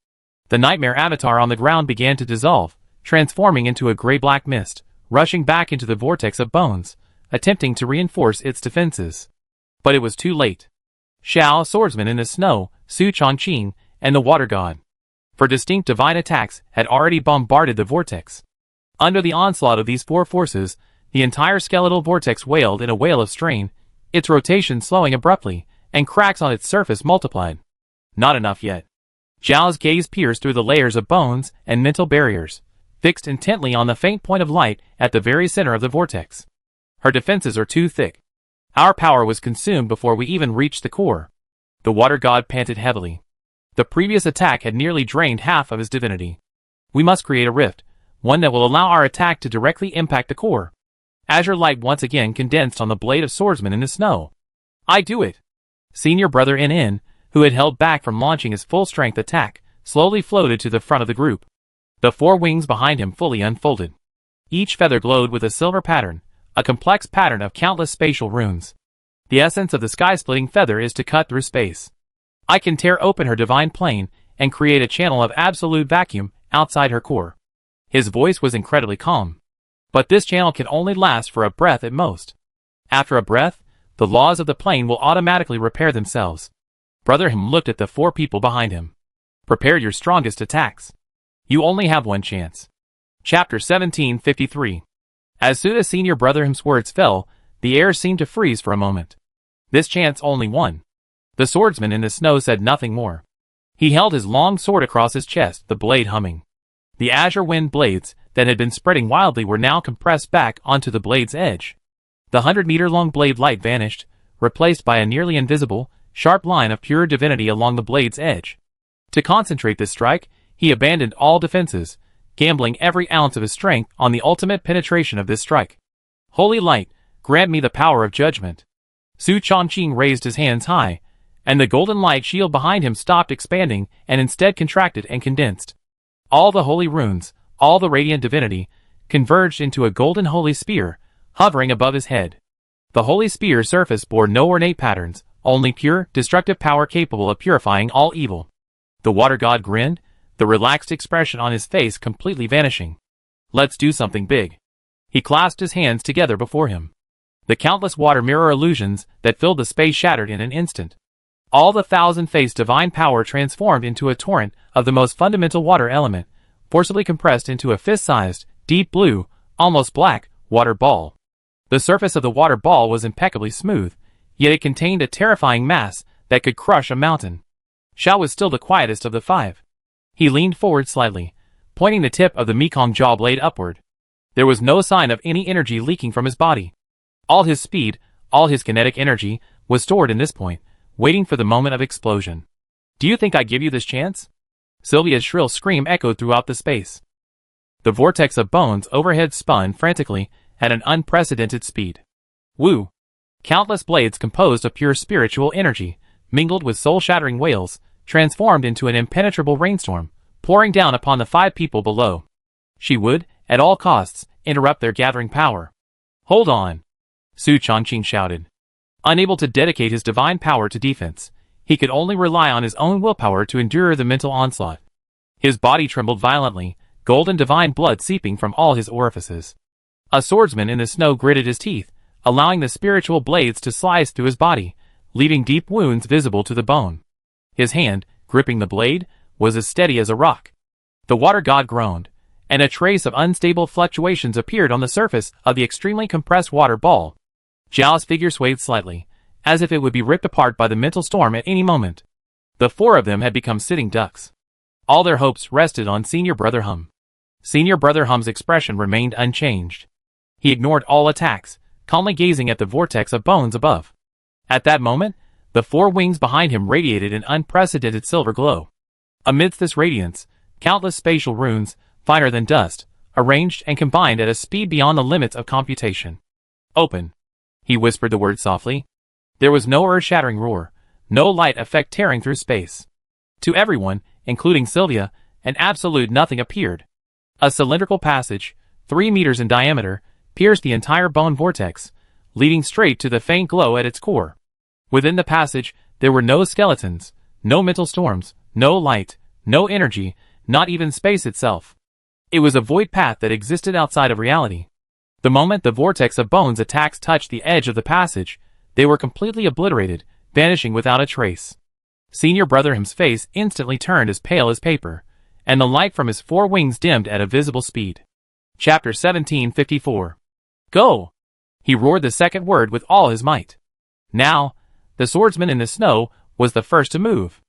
The nightmare avatar on the ground began to dissolve, transforming into a gray-black mist, rushing back into the vortex of bones, attempting to reinforce its defenses. But it was too late. Xiao, swordsman in the snow, Su Chongqing, and the water god, for distinct divine attacks, had already bombarded the vortex. Under the onslaught of these four forces, the entire skeletal vortex wailed in a wail of strain, its rotation slowing abruptly, and cracks on its surface multiplied. Not enough yet. Zhao's gaze pierced through the layers of bones and mental barriers, fixed intently on the faint point of light at the very center of the vortex. Her defenses are too thick. Our power was consumed before we even reached the core. The water god panted heavily. The previous attack had nearly drained half of his divinity. We must create a rift, one that will allow our attack to directly impact the core. Azure light once again condensed on the blade of swordsman in the snow. I do it! Senior Brother NN, who had held back from launching his full-strength attack, slowly floated to the front of the group. The four wings behind him fully unfolded. Each feather glowed with a silver pattern, a complex pattern of countless spatial runes. The essence of the sky-splitting feather is to cut through space. I can tear open her divine plane and create a channel of absolute vacuum outside her core. His voice was incredibly calm. But this channel can only last for a breath at most. After a breath, the laws of the plane will automatically repair themselves. Brother Him looked at the four people behind him. Prepare your strongest attacks. You only have one chance. Chapter 1753. As soon as Senior Brother Him's words fell, the air seemed to freeze for a moment. This chance only one. The swordsman in the snow said nothing more. He held his long sword across his chest, the blade humming. The azure wind blades that had been spreading wildly were now compressed back onto the blade's edge. The 100-meter-long blade light vanished, replaced by a nearly invisible, sharp line of pure divinity along the blade's edge. To concentrate this strike, he abandoned all defenses, gambling every ounce of his strength on the ultimate penetration of this strike. Holy light, grant me the power of judgment. Su Chongqing raised his hands high, and the golden light shield behind him stopped expanding and instead contracted and condensed. All the holy runes, all the radiant divinity, converged into a golden holy spear, hovering above his head. The holy spear's surface bore no ornate patterns, only pure, destructive power capable of purifying all evil. The water god grinned, the relaxed expression on his face completely vanishing. Let's do something big. He clasped his hands together before him. The countless water mirror illusions that filled the space shattered in an instant. All the thousand-faced divine power transformed into a torrent of the most fundamental water element, forcibly compressed into a fist-sized, deep blue, almost black, water ball. The surface of the water ball was impeccably smooth, yet it contained a terrifying mass that could crush a mountain. Xiao was still the quietest of the five. He leaned forward slightly, pointing the tip of the Mekong jaw blade upward. There was no sign of any energy leaking from his body. All his speed, all his kinetic energy, was stored in this point, waiting for the moment of explosion. Do you think I give you this chance? Sylvia's shrill scream echoed throughout the space. The vortex of bones overhead spun frantically at an unprecedented speed. Woo! Countless blades composed of pure spiritual energy, mingled with soul-shattering wails, transformed into an impenetrable rainstorm, pouring down upon the five people below. She would, at all costs, interrupt their gathering power. Hold on! Su Chongqing shouted. Unable to dedicate his divine power to defense, he could only rely on his own willpower to endure the mental onslaught. His body trembled violently, golden divine blood seeping from all his orifices. A swordsman in the snow gritted his teeth, allowing the spiritual blades to slice through his body, leaving deep wounds visible to the bone. His hand, gripping the blade, was as steady as a rock. The water god groaned, and a trace of unstable fluctuations appeared on the surface of the extremely compressed water ball. Zhao's figure swayed slightly, as if it would be ripped apart by the mental storm at any moment. The four of them had become sitting ducks. All their hopes rested on Senior Brother Hum. Senior Brother Hum's expression remained unchanged. He ignored all attacks, calmly gazing at the vortex of bones above. At that moment, the four wings behind him radiated an unprecedented silver glow. Amidst this radiance, countless spatial runes, finer than dust, arranged and combined at a speed beyond the limits of computation. Open. He whispered the word softly. There was no earth-shattering roar, no light effect tearing through space. To everyone, including Sylvia, an absolute nothing appeared. A cylindrical passage, 3 meters in diameter, pierced the entire bone vortex, leading straight to the faint glow at its core. Within the passage, there were no skeletons, no mental storms, no light, no energy, not even space itself. It was a void path that existed outside of reality. The moment the vortex of bones attacks touched the edge of the passage, they were completely obliterated, vanishing without a trace. Senior Brother Hum's face instantly turned as pale as paper, and the light from his four wings dimmed at a visible speed. Chapter 1754. Go! He roared the second word with all his might. Now, the swordsman in the snow was the first to move.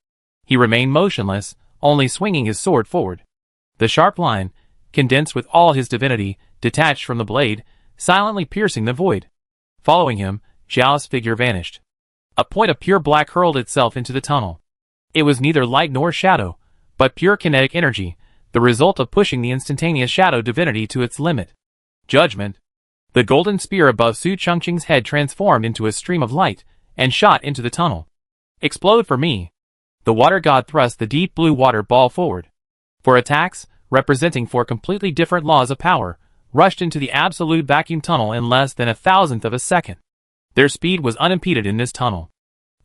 He remained motionless, only swinging his sword forward. The sharp line, condensed with all his divinity, detached from the blade, silently piercing the void. Following him, Zhao's figure vanished. A point of pure black hurled itself into the tunnel. It was neither light nor shadow, but pure kinetic energy, the result of pushing the instantaneous shadow divinity to its limit. Judgment. The golden spear above Su Chongqing's head transformed into a stream of light, and shot into the tunnel. Explode for me. The water god thrust the deep blue water ball forward. For attacks, representing four completely different laws of power, rushed into the absolute vacuum tunnel in less than 1,000th of a second. Their speed was unimpeded in this tunnel.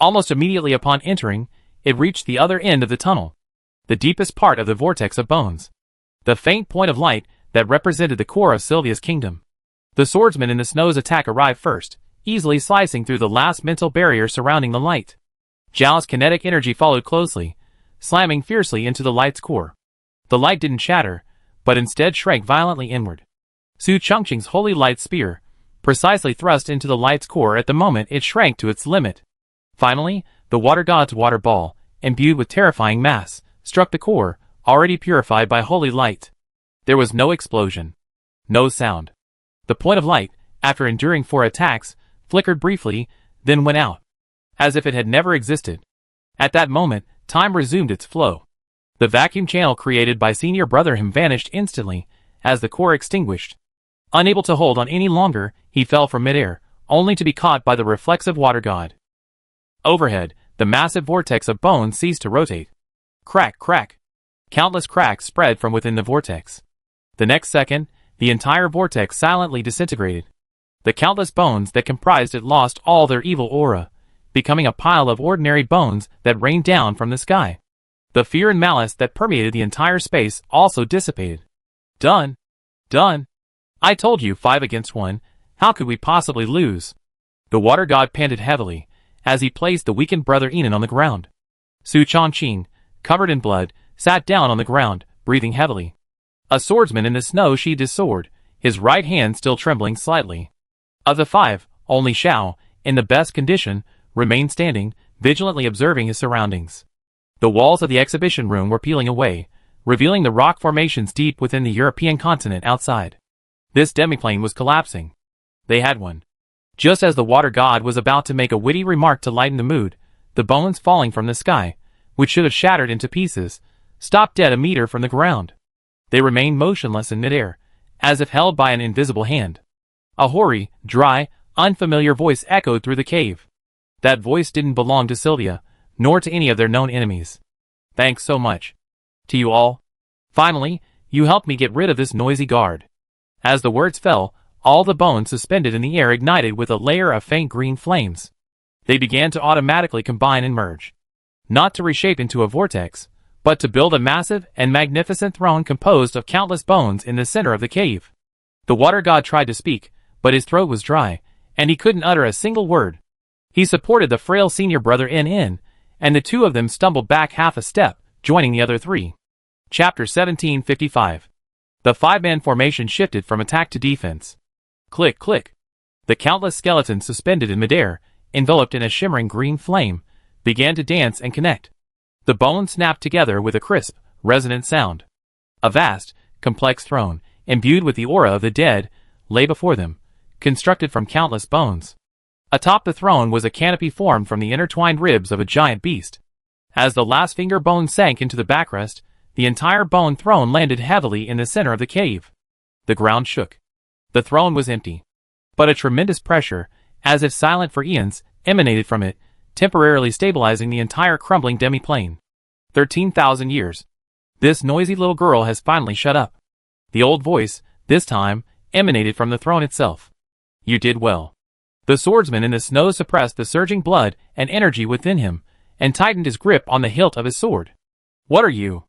Almost immediately upon entering, it reached the other end of the tunnel, the deepest part of the vortex of bones. The faint point of light that represented the core of Sylvia's kingdom. The swordsman in the snow's attack arrived first, easily slicing through the last mental barrier surrounding the light. Zhao's kinetic energy followed closely, slamming fiercely into the light's core. The light didn't shatter, but instead shrank violently inward. Su Chongqing's holy light spear, precisely thrust into the light's core at the moment it shrank to its limit. Finally, the water god's water ball, imbued with terrifying mass, struck the core, already purified by holy light. There was no explosion. No sound. The point of light, after enduring 4 attacks, flickered briefly, then went out. As if it had never existed. At that moment, time resumed its flow. The vacuum channel created by Senior Brother him vanished instantly, as the core extinguished. Unable to hold on any longer, he fell from midair, only to be caught by the reflexive water god. Overhead, the massive vortex of bones ceased to rotate. Crack, crack. Countless cracks spread from within the vortex. The next second, the entire vortex silently disintegrated. The countless bones that comprised it lost all their evil aura, becoming a pile of ordinary bones that rained down from the sky. The fear and malice that permeated the entire space also dissipated. Done. Done. I told you 5 against 1, how could we possibly lose? The water god panted heavily, as he placed the weakened brother Enon on the ground. Su Chongqing, covered in blood, sat down on the ground, breathing heavily. A swordsman in the snow sheathed his sword, his right hand still trembling slightly. Of the 5, only Xiao, in the best condition, remained standing, vigilantly observing his surroundings. The walls of the exhibition room were peeling away, revealing the rock formations deep within the European continent outside. This demiplane was collapsing. They had won. Just as the water god was about to make a witty remark to lighten the mood, the bones falling from the sky, which should have shattered into pieces, stopped dead a meter from the ground. They remained motionless in midair, as if held by an invisible hand. A hoary, dry, unfamiliar voice echoed through the cave. That voice didn't belong to Sylvia, nor to any of their known enemies. Thanks so much. To you all. Finally, you helped me get rid of this noisy guard. As the words fell, all the bones suspended in the air ignited with a layer of faint green flames. They began to automatically combine and merge. Not to reshape into a vortex, but to build a massive and magnificent throne composed of countless bones in the center of the cave. The water god tried to speak, but his throat was dry, and he couldn't utter a single word. He supported the frail senior brother in, and the two of them stumbled back half a step, joining the other 3. Chapter 1755. The 5-man formation shifted from attack to defense. Click, click. The countless skeletons suspended in midair, enveloped in a shimmering green flame, began to dance and connect. The bones snapped together with a crisp, resonant sound. A vast, complex throne, imbued with the aura of the dead, lay before them, constructed from countless bones. Atop the throne was a canopy formed from the intertwined ribs of a giant beast. As the last finger bone sank into the backrest, the entire bone throne landed heavily in the center of the cave. The ground shook. The throne was empty. But a tremendous pressure, as if silent for eons, emanated from it, temporarily stabilizing the entire crumbling demiplane. 13,000 years. This noisy little girl has finally shut up. The old voice, this time, emanated from the throne itself. You did well. The swordsman in the snow suppressed the surging blood and energy within him, and tightened his grip on the hilt of his sword. What are you?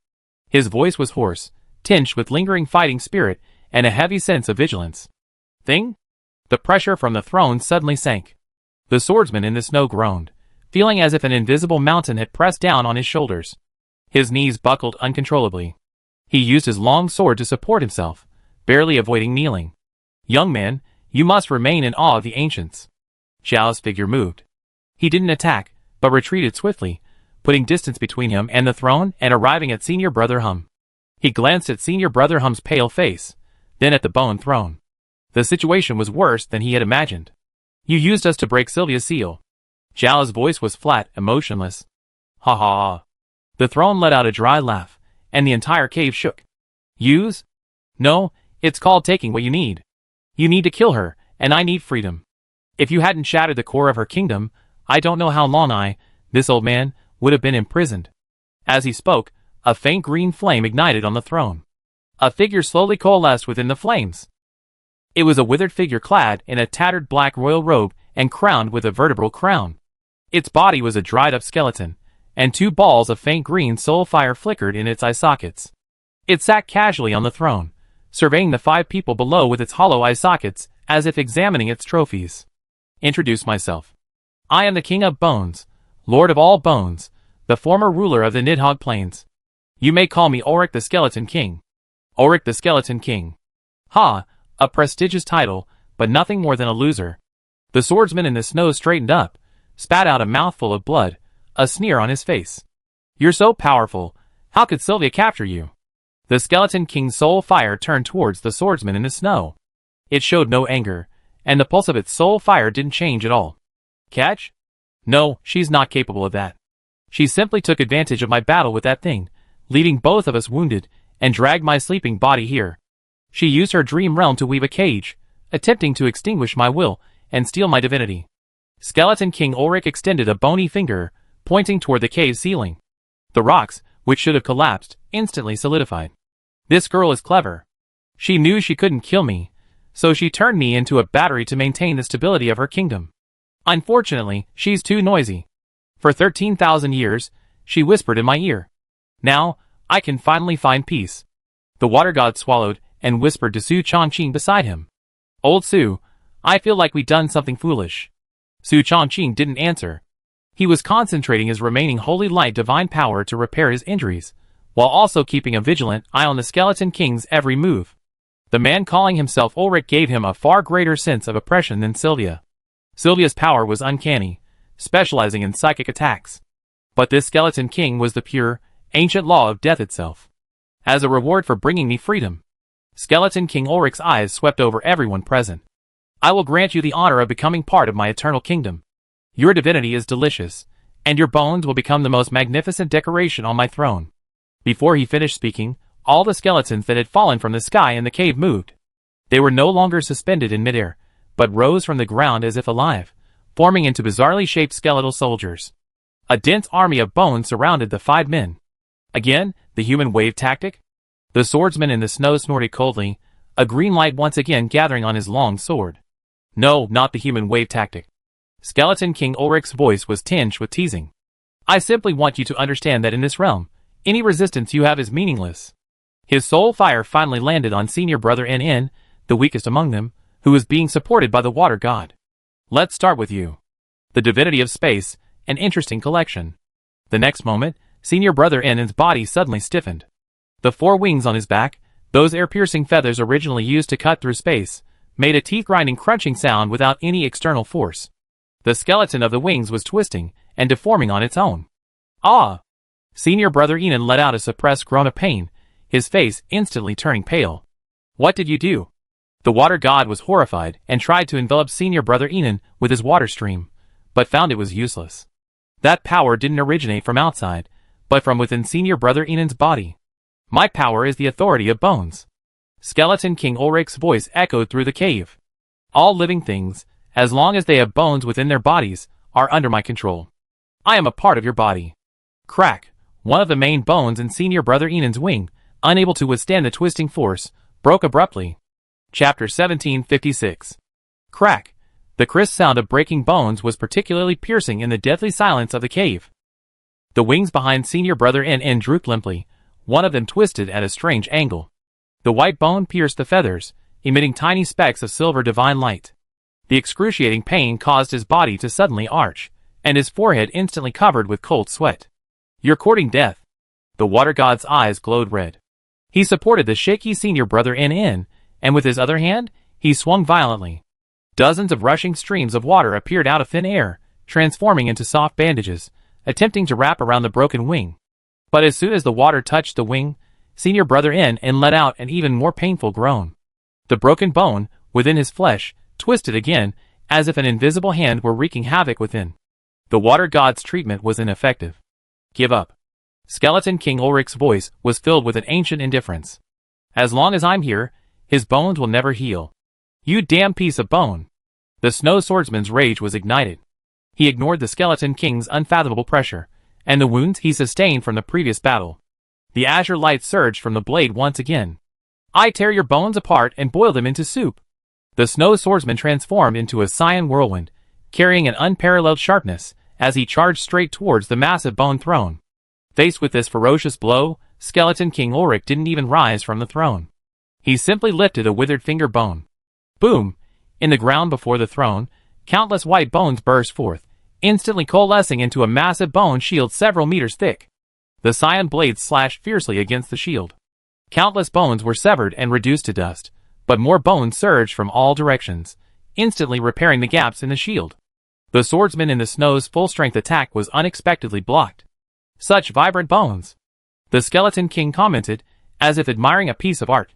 His voice was hoarse, tinged with lingering fighting spirit, and a heavy sense of vigilance. Thing? The pressure from the throne suddenly sank. The swordsman in the snow groaned, feeling as if an invisible mountain had pressed down on his shoulders. His knees buckled uncontrollably. He used his long sword to support himself, barely avoiding kneeling. Young man, you must remain in awe of the ancients. Xiao's figure moved. He didn't attack, but retreated swiftly, putting distance between him and the throne and arriving at Senior Brother Hum. He glanced at Senior Brother Hum's pale face, then at the bone throne. The situation was worse than he had imagined. You used us to break Sylvia's seal. Xiao's voice was flat, emotionless. Ha ha ha. The throne let out a dry laugh, and the entire cave shook. Use? No, it's called taking what you need. You need to kill her, and I need freedom. If you hadn't shattered the core of her kingdom, I don't know how long this old man, would have been imprisoned. As he spoke, a faint green flame ignited on the throne. A figure slowly coalesced within the flames. It was a withered figure clad in a tattered black royal robe and crowned with a vertebral crown. Its body was a dried-up skeleton, and 2 balls of faint green soul fire flickered in its eye sockets. It sat casually on the throne, surveying the 5 people below with its hollow eye sockets, as if examining its trophies. Introduce myself. I am the King of Bones, Lord of all Bones, the former ruler of the Nidhogg Plains. You may call me Ulrich the Skeleton King. Ulrich the Skeleton King. Ha, a prestigious title, but nothing more than a loser. The swordsman in the snow straightened up, spat out a mouthful of blood, a sneer on his face. You're so powerful, how could Sylvia capture you? The Skeleton King's soul fire turned towards the swordsman in the snow. It showed no anger, and the pulse of its soul fire didn't change at all. Catch? No, she's not capable of that. She simply took advantage of my battle with that thing, leaving both of us wounded, and dragged my sleeping body here. She used her dream realm to weave a cage, attempting to extinguish my will and steal my divinity. Skeleton King Ulrich extended a bony finger, pointing toward the cave ceiling. The rocks, which should have collapsed, instantly solidified. This girl is clever. She knew she couldn't kill me, so she turned me into a battery to maintain the stability of her kingdom. Unfortunately, she's too noisy. For 13,000 years, she whispered in my ear. Now, I can finally find peace. The water god swallowed and whispered to Su Chongqing beside him. Old Su, I feel like we done something foolish. Su Chongqing didn't answer. He was concentrating his remaining holy light divine power to repair his injuries, while also keeping a vigilant eye on the Skeleton King's every move. The man calling himself Ulrich gave him a far greater sense of oppression than Sylvia. Sylvia's power was uncanny, specializing in psychic attacks. But this Skeleton King was the pure, ancient law of death itself. As a reward for bringing me freedom, Skeleton King Ulrich's eyes swept over everyone present. I will grant you the honor of becoming part of my eternal kingdom. Your divinity is delicious, and your bones will become the most magnificent decoration on my throne. Before he finished speaking, all the skeletons that had fallen from the sky in the cave moved. They were no longer suspended in midair, but rose from the ground as if alive, forming into bizarrely shaped skeletal soldiers. A dense army of bones surrounded the 5 men. Again, the human wave tactic? The swordsman in the snow snorted coldly, a green light once again gathering on his long sword. No, not the human wave tactic. Skeleton King Ulrich's voice was tinged with teasing. I simply want you to understand that in this realm, any resistance you have is meaningless. His soul fire finally landed on senior brother NN, the weakest among them, who was being supported by the water god. Let's start with you. The divinity of space, an interesting collection. The next moment, senior brother NN's body suddenly stiffened. The 4 wings on his back, those air-piercing feathers originally used to cut through space, made a teeth-grinding crunching sound without any external force. The skeleton of the wings was twisting and deforming on its own. Ah! Senior brother Enon let out a suppressed groan of pain, his face instantly turning pale. What did you do? The water god was horrified and tried to envelop senior brother Enon with his water stream, but found it was useless. That power didn't originate from outside, but from within senior brother Enon's body. My power is the authority of bones. Skeleton King Ulrich's voice echoed through the cave. All living things, as long as they have bones within their bodies, are under my control. I am a part of your body. Crack! One of the main bones in senior brother Enon's wing, unable to withstand the twisting force, broke abruptly. Chapter 1756. Crack! The crisp sound of breaking bones was particularly piercing in the deathly silence of the cave. The wings behind senior brother NN drooped limply, one of them twisted at a strange angle. The white bone pierced the feathers, emitting tiny specks of silver divine light. The excruciating pain caused his body to suddenly arch, and his forehead instantly covered with cold sweat. You're courting death. The water god's eyes glowed red. He supported the shaky senior brother NN, and with his other hand, he swung violently. Dozens of rushing streams of water appeared out of thin air, transforming into soft bandages, attempting to wrap around the broken wing. But as soon as the water touched the wing, senior brother NN let out an even more painful groan. The broken bone, within his flesh, twisted again, as if an invisible hand were wreaking havoc within. The water god's treatment was ineffective. Give up. Skeleton King Ulrich's voice was filled with an ancient indifference. As long as I'm here, his bones will never heal. You damn piece of bone. The snow swordsman's rage was ignited. He ignored the Skeleton King's unfathomable pressure, and the wounds he sustained from the previous battle. The azure light surged from the blade once again. I tear your bones apart and boil them into soup. The snow swordsman transformed into a cyan whirlwind, carrying an unparalleled sharpness, as he charged straight towards the massive bone throne. Faced with this ferocious blow, Skeleton King Ulrich didn't even rise from the throne. He simply lifted a withered finger bone. Boom! In the ground before the throne, countless white bones burst forth, instantly coalescing into a massive bone shield several meters thick. The cyan blade slashed fiercely against the shield. Countless bones were severed and reduced to dust, but more bones surged from all directions, instantly repairing the gaps in the shield. The swordsman in the snow's full-strength attack was unexpectedly blocked. Such vibrant bones! The Skeleton King commented, as if admiring a piece of art.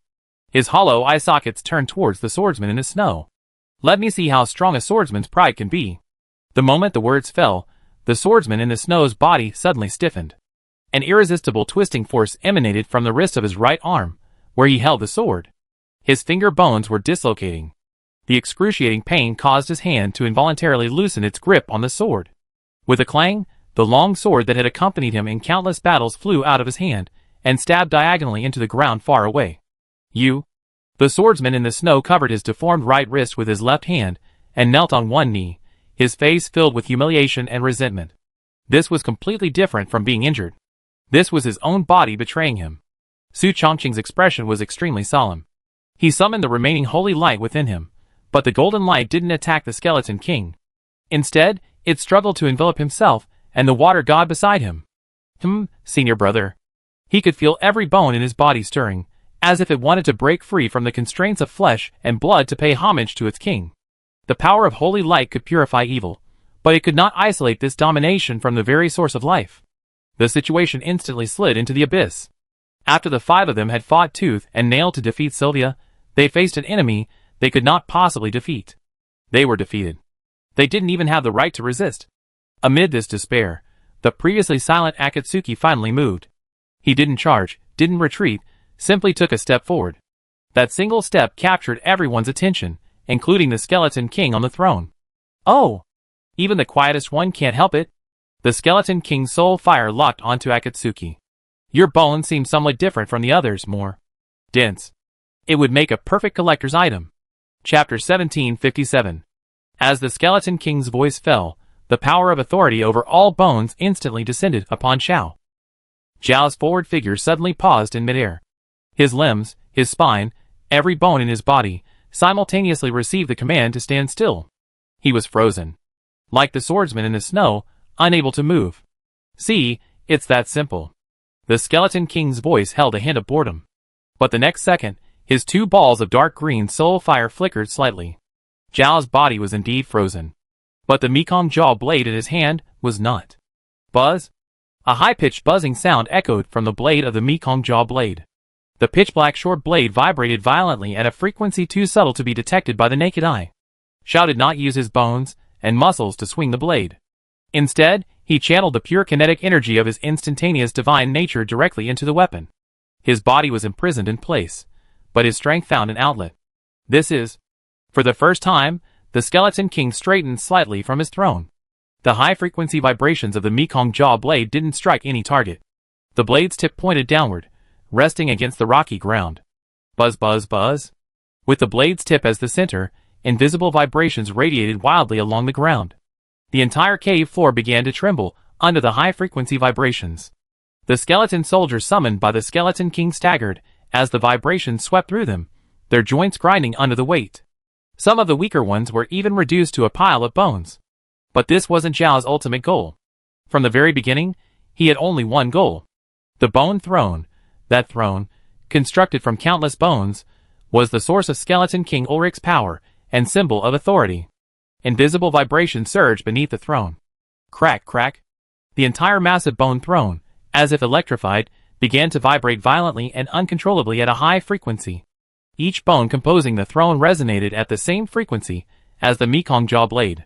His hollow eye sockets turned towards the swordsman in the snow. "Let me see how strong a swordsman's pride can be." The moment the words fell, the swordsman in the snow's body suddenly stiffened. An irresistible twisting force emanated from the wrist of his right arm, where he held the sword. His finger bones were dislocating. The excruciating pain caused his hand to involuntarily loosen its grip on the sword. With a clang, the long sword that had accompanied him in countless battles flew out of his hand, and stabbed diagonally into the ground far away. "You?" The swordsman in the snow covered his deformed right wrist with his left hand, and knelt on one knee, his face filled with humiliation and resentment. This was completely different from being injured. This was his own body betraying him. Su Chongqing's expression was extremely solemn. He summoned the remaining holy light within him, but the golden light didn't attack the skeleton king. Instead, it struggled to envelop himself and the water god beside him. Senior brother. He could feel every bone in his body stirring, as if it wanted to break free from the constraints of flesh and blood to pay homage to its king. The power of holy light could purify evil, but it could not isolate this domination from the very source of life. The situation instantly slid into the abyss. After the five of them had fought tooth and nail to defeat Sylvia, they faced an enemy they could not possibly defeat. They were defeated. They didn't even have the right to resist. Amid this despair, the previously silent Akatsuki finally moved. He didn't charge, didn't retreat, simply took a step forward. That single step captured everyone's attention, including the skeleton king on the throne. "Oh! Even the quietest one can't help it." The skeleton king's soul fire locked onto Akatsuki. "Your bones seem somewhat different from the others, more dense. It would make a perfect collector's item." Chapter 1757. As the skeleton king's voice fell, the power of authority over all bones instantly descended upon Xiao. Zhao's forward figure suddenly paused in midair. His limbs, his spine, every bone in his body, simultaneously received the command to stand still. He was frozen. Like the swordsman in the snow, unable to move. "See, it's that simple." The skeleton king's voice held a hint of boredom. But the next second, his two balls of dark green soul fire flickered slightly. Zhao's body was indeed frozen. But the Mekong jaw blade in his hand was not. Buzz? A high-pitched buzzing sound echoed from the blade of the Mekong jaw blade. The pitch-black short blade vibrated violently at a frequency too subtle to be detected by the naked eye. Xiao did not use his bones and muscles to swing the blade. Instead, he channeled the pure kinetic energy of his instantaneous divine nature directly into the weapon. His body was imprisoned in place, but his strength found an outlet. For the first time, the skeleton king straightened slightly from his throne. The high-frequency vibrations of the Mekong jaw blade didn't strike any target. The blade's tip pointed downward, resting against the rocky ground. Buzz, buzz, buzz. With the blade's tip as the center, invisible vibrations radiated wildly along the ground. The entire cave floor began to tremble under the high-frequency vibrations. The skeleton soldiers summoned by the skeleton king staggered as the vibrations swept through them, their joints grinding under the weight. Some of the weaker ones were even reduced to a pile of bones. But this wasn't Zhao's ultimate goal. From the very beginning, he had only one goal. The bone throne, that throne, constructed from countless bones, was the source of skeleton king Ulrich's power and symbol of authority. Invisible vibrations surged beneath the throne. Crack, crack. The entire massive bone throne, as if electrified, began to vibrate violently and uncontrollably at a high frequency. Each bone composing the throne resonated at the same frequency as the Mekong jaw blade.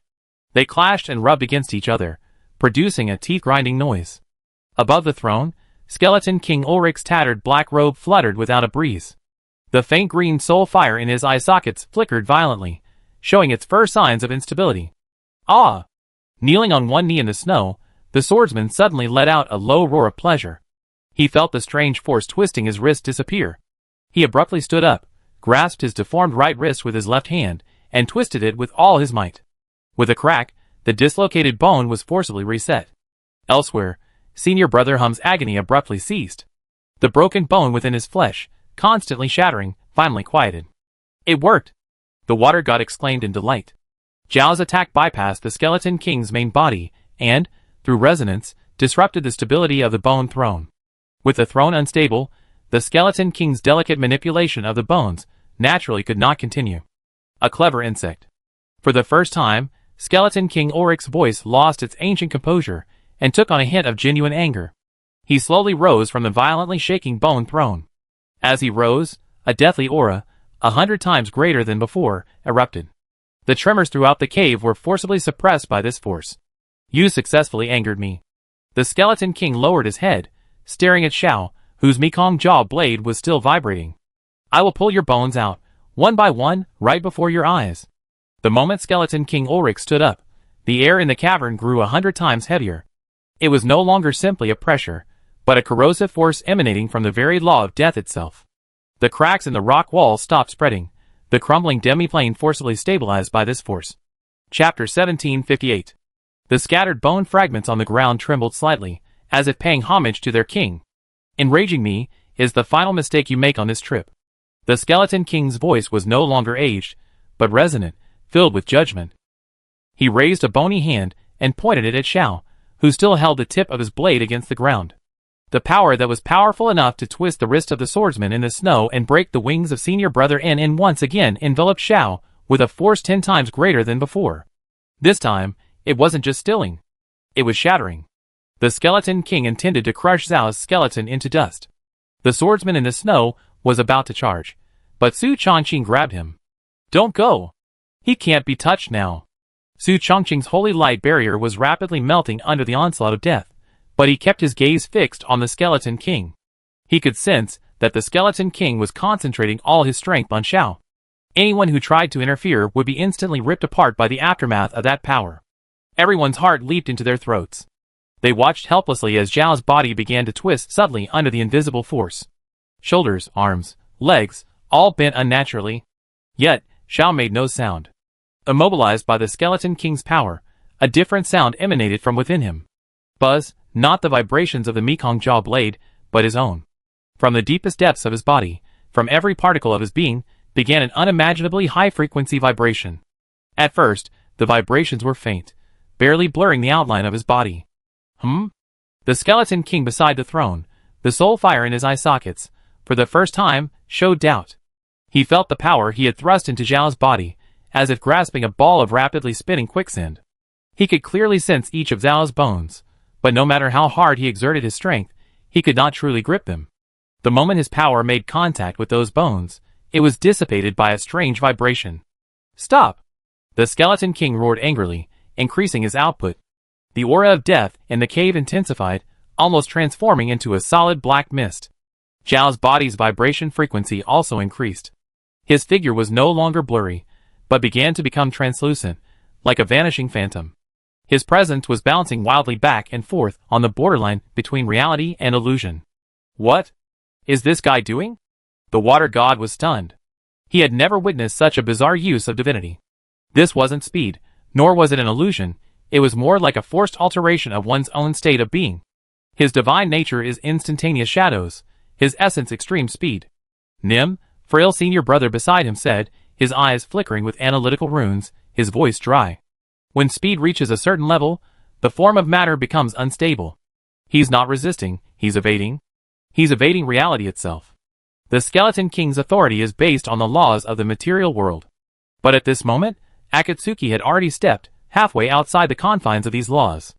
They clashed and rubbed against each other, producing a teeth-grinding noise. Above the throne, skeleton king Ulrich's tattered black robe fluttered without a breeze. The faint green soul fire in his eye sockets flickered violently, showing its first signs of instability. "Ah!" Kneeling on one knee in the snow, the swordsman suddenly let out a low roar of pleasure. He felt the strange force twisting his wrist disappear. He abruptly stood up, grasped his deformed right wrist with his left hand, and twisted it with all his might. With a crack, the dislocated bone was forcibly reset. Elsewhere, Senior Brother Hum's agony abruptly ceased. The broken bone within his flesh, constantly shattering, finally quieted. "It worked!" the water god exclaimed in delight. Zhao's attack bypassed the skeleton king's main body, and, through resonance, disrupted the stability of the bone throne. With the throne unstable, the skeleton king's delicate manipulation of the bones naturally could not continue. A clever insect. For the first time, skeleton king Ulrich's voice lost its ancient composure and took on a hint of genuine anger. He slowly rose from the violently shaking bone throne. As he rose, a deathly aura, 100 times greater than before, erupted. The tremors throughout the cave were forcibly suppressed by this force. You successfully angered me. The Skeleton King lowered his head, staring at Xiao, whose Mekong jaw blade was still vibrating. I will pull your bones out, one by one, right before your eyes. The moment Skeleton King Ulrich stood up, the air in the cavern grew 100 times heavier. It was no longer simply a pressure, but a corrosive force emanating from the very law of death itself. The cracks in the rock wall stopped spreading, the crumbling demiplane forcibly stabilized by this force. Chapter 1758. The scattered bone fragments on the ground trembled slightly, as if paying homage to their king. Enraging me is the final mistake you make on this trip. The Skeleton King's voice was no longer aged, but resonant, filled with judgment. He raised a bony hand and pointed it at Xiao, who still held the tip of his blade against the ground. The power that was powerful enough to twist the wrist of the swordsman in the snow and break the wings of senior brother N once again enveloped Xiao with a force 10 times greater than before. This time, it wasn't just stilling. It was shattering. The Skeleton King intended to crush Zhao's skeleton into dust. The swordsman in the snow was about to charge, but Su Chongqing grabbed him. Don't go! He can't be touched now. Su Chongqing's holy light barrier was rapidly melting under the onslaught of death, but he kept his gaze fixed on the Skeleton King. He could sense that the Skeleton King was concentrating all his strength on Xiao. Anyone who tried to interfere would be instantly ripped apart by the aftermath of that power. Everyone's heart leaped into their throats. They watched helplessly as Zhao's body began to twist subtly under the invisible force. Shoulders, arms, legs, all bent unnaturally. Yet, Xiao made no sound. Immobilized by the Skeleton King's power, a different sound emanated from within him. Buzz, not the vibrations of the Mekong jaw blade, but his own. From the deepest depths of his body, from every particle of his being, began an unimaginably high-frequency vibration. At first, the vibrations were faint, barely blurring the outline of his body. The Skeleton King beside the throne, the soul fire in his eye sockets, for the first time, showed doubt. He felt the power he had thrust into Zhao's body, as if grasping a ball of rapidly spinning quicksand. He could clearly sense each of Zhao's bones, but no matter how hard he exerted his strength, he could not truly grip them. The moment his power made contact with those bones, it was dissipated by a strange vibration. Stop! The Skeleton King roared angrily, increasing his output. The aura of death in the cave intensified, almost transforming into a solid black mist. Zhao's body's vibration frequency also increased. His figure was no longer blurry, but began to become translucent, like a vanishing phantom. His presence was bouncing wildly back and forth on the borderline between reality and illusion. What is this guy doing? The water god was stunned. He had never witnessed such a bizarre use of divinity. This wasn't speed, nor was it an illusion. It was more like a forced alteration of one's own state of being. His divine nature is instantaneous shadows, his essence extreme speed. Nim, frail senior brother beside him said, his eyes flickering with analytical runes, his voice dry. When speed reaches a certain level, the form of matter becomes unstable. He's not resisting, he's evading. He's evading reality itself. The Skeleton King's authority is based on the laws of the material world. But at this moment, Akatsuki had already stepped halfway outside the confines of these laws.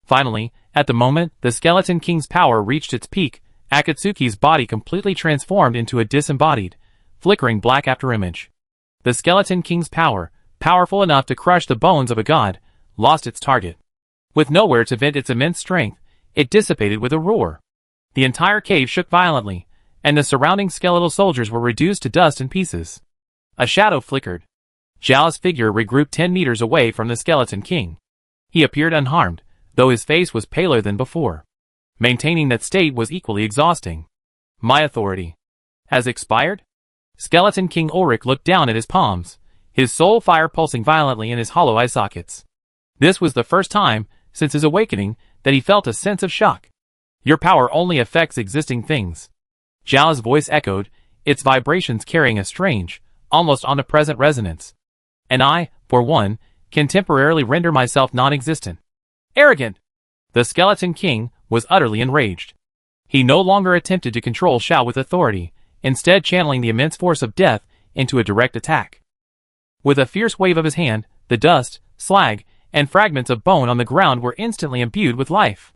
Finally, at the moment the Skeleton King's power reached its peak, Akatsuki's body completely transformed into a disembodied, flickering black afterimage. The Skeleton King's power, powerful enough to crush the bones of a god, lost its target. With nowhere to vent its immense strength, it dissipated with a roar. The entire cave shook violently, and the surrounding skeletal soldiers were reduced to dust and pieces. A shadow flickered. Zhao's figure regrouped 10 meters away from the Skeleton King. He appeared unharmed, though his face was paler than before. Maintaining that state was equally exhausting. My authority has expired? Skeleton King Ulrich looked down at his palms, his soul fire pulsing violently in his hollow eye sockets. This was the first time, since his awakening, that he felt a sense of shock. Your power only affects existing things. Zhao's voice echoed, its vibrations carrying a strange, almost omnipresent resonance. And I, for one, can temporarily render myself non-existent. Arrogant! The Skeleton King was utterly enraged. He no longer attempted to control Xiao with authority, instead channeling the immense force of death into a direct attack. With a fierce wave of his hand, the dust, slag, and fragments of bone on the ground were instantly imbued with life.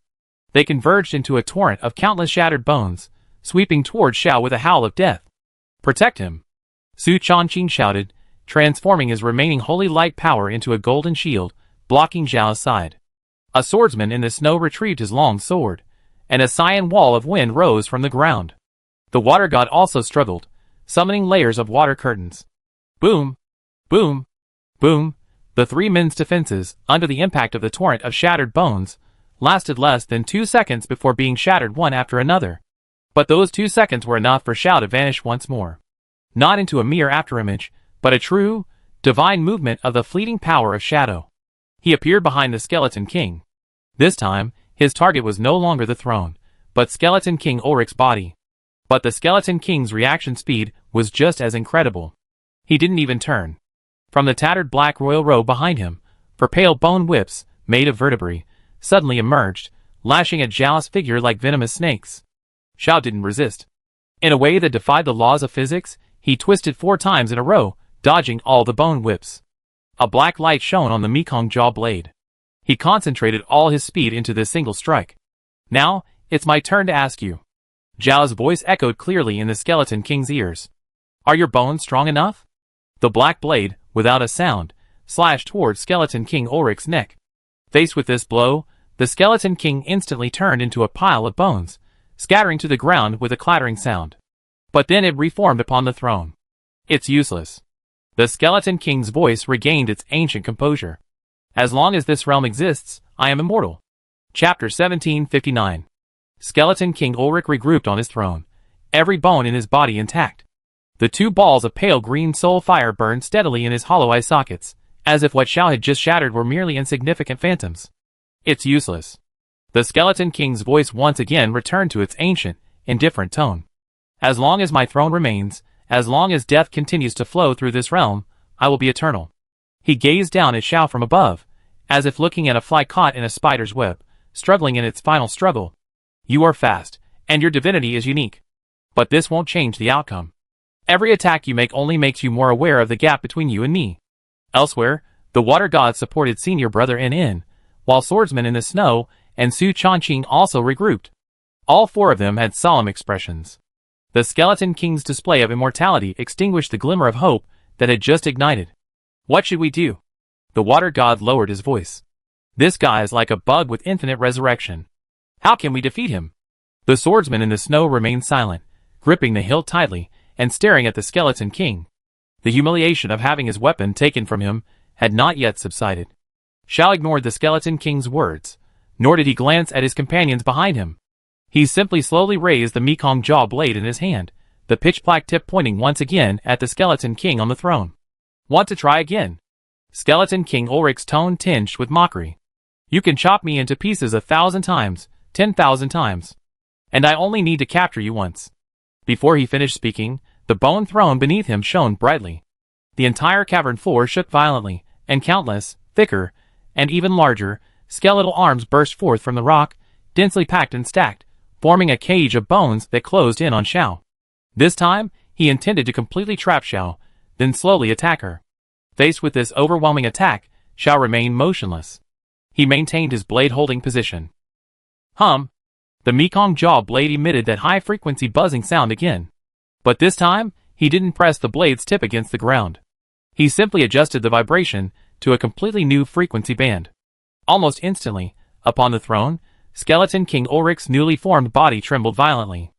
They converged into a torrent of countless shattered bones, sweeping toward Xiao with a howl of death. Protect him! Su Chongqing shouted, transforming his remaining holy light power into a golden shield, blocking Zhao's side. A swordsman in the snow retrieved his long sword, and a cyan wall of wind rose from the ground. The water god also struggled, summoning layers of water curtains. Boom! Boom! Boom! The three men's defenses, under the impact of the torrent of shattered bones, lasted less than 2 seconds before being shattered one after another. But those 2 seconds were enough for Xiao to vanish once more. Not into a mere afterimage, but a true, divine movement of the fleeting power of shadow. He appeared behind the Skeleton King. This time, his target was no longer the throne, but Skeleton King Ulrich's body. But the Skeleton King's reaction speed was just as incredible. He didn't even turn. From the tattered black royal robe behind him, for pale bone whips, made of vertebrae, suddenly emerged, lashing at Zhao's figure like venomous snakes. Xiao didn't resist. In a way that defied the laws of physics, he twisted 4 times in a row, dodging all the bone whips. A black light shone on the Mekong jaw blade. He concentrated all his speed into this single strike. Now, it's my turn to ask you. Zhao's voice echoed clearly in the Skeleton King's ears. Are your bones strong enough? The black blade, without a sound, slashed toward Skeleton King Ulrich's neck. Faced with this blow, the Skeleton King instantly turned into a pile of bones, scattering to the ground with a clattering sound. But then it reformed upon the throne. It's useless. The Skeleton King's voice regained its ancient composure. As long as this realm exists, I am immortal. Chapter 1759. Skeleton King Ulrich regrouped on his throne, every bone in his body intact. The 2 balls of pale green soul fire burned steadily in his hollow eye sockets, as if what Xiao had just shattered were merely insignificant phantoms. It's useless. The Skeleton King's voice once again returned to its ancient, indifferent tone. As long as my throne remains, as long as death continues to flow through this realm, I will be eternal. He gazed down at Xiao from above, as if looking at a fly caught in a spider's web, struggling in its final struggle. You are fast, and your divinity is unique. But this won't change the outcome. Every attack you make only makes you more aware of the gap between you and me. Elsewhere, the water god supported senior brother Nin, while swordsmen in the snow and Su Chongqing also regrouped. All 4 of them had solemn expressions. The Skeleton King's display of immortality extinguished the glimmer of hope that had just ignited. What should we do? The water god lowered his voice. This guy is like a bug with infinite resurrection. How can we defeat him? The swordsman in the snow remained silent, gripping the hilt tightly and staring at the Skeleton King. The humiliation of having his weapon taken from him had not yet subsided. Xiao ignored the Skeleton King's words, nor did he glance at his companions behind him. He simply slowly raised the Mekong jaw blade in his hand, the pitch-black tip pointing once again at the Skeleton King on the throne. Want to try again? Skeleton King Ulrich's tone tinged with mockery. You can chop me into pieces 1,000 times, 10,000 times. And I only need to capture you once. Before he finished speaking, the bone throne beneath him shone brightly. The entire cavern floor shook violently, and countless, thicker, and even larger, skeletal arms burst forth from the rock, densely packed and stacked, forming a cage of bones that closed in on Xiao. This time, he intended to completely trap Xiao, then slowly attack her. Faced with this overwhelming attack, Xiao remained motionless. He maintained his blade-holding position. Hum! The Mekong jaw blade emitted that high-frequency buzzing sound again. But this time, he didn't press the blade's tip against the ground. He simply adjusted the vibration to a completely new frequency band. Almost instantly, upon the throne, Skeleton King Ulrich's newly formed body trembled violently.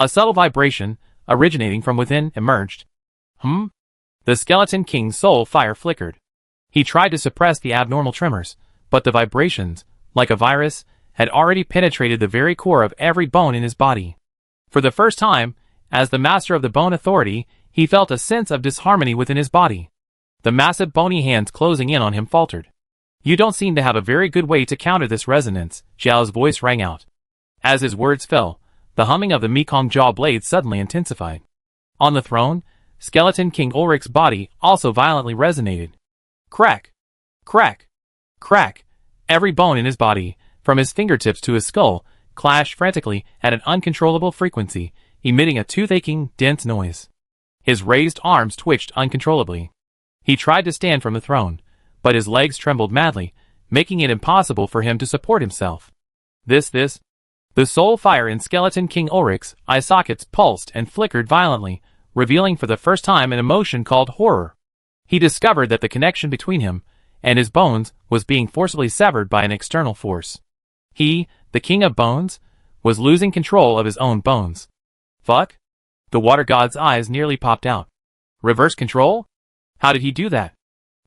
A subtle vibration, originating from within, emerged. The Skeleton King's soul fire flickered. He tried to suppress the abnormal tremors, but the vibrations, like a virus, had already penetrated the very core of every bone in his body. For the first time, as the master of the Bone Authority, he felt a sense of disharmony within his body. The massive bony hands closing in on him faltered. You don't seem to have a very good way to counter this resonance, Zhao's voice rang out. As his words fell, the humming of the Mekong jaw blade suddenly intensified. On the throne, Skeleton King Ulrich's body also violently resonated. Crack! Crack! Crack! Every bone in his body, from his fingertips to his skull, clashed frantically at an uncontrollable frequency, emitting a toothacheing, dense noise. His raised arms twitched uncontrollably. He tried to stand from the throne, but his legs trembled madly, making it impossible for him to support himself. The The soul fire in Skeleton King Ulrich's eye sockets pulsed and flickered violently, revealing for the first time an emotion called horror. He discovered that the connection between him and his bones was being forcibly severed by an external force. He, the King of Bones, was losing control of his own bones. Fuck? The water god's eyes nearly popped out. Reverse control? How did he do that?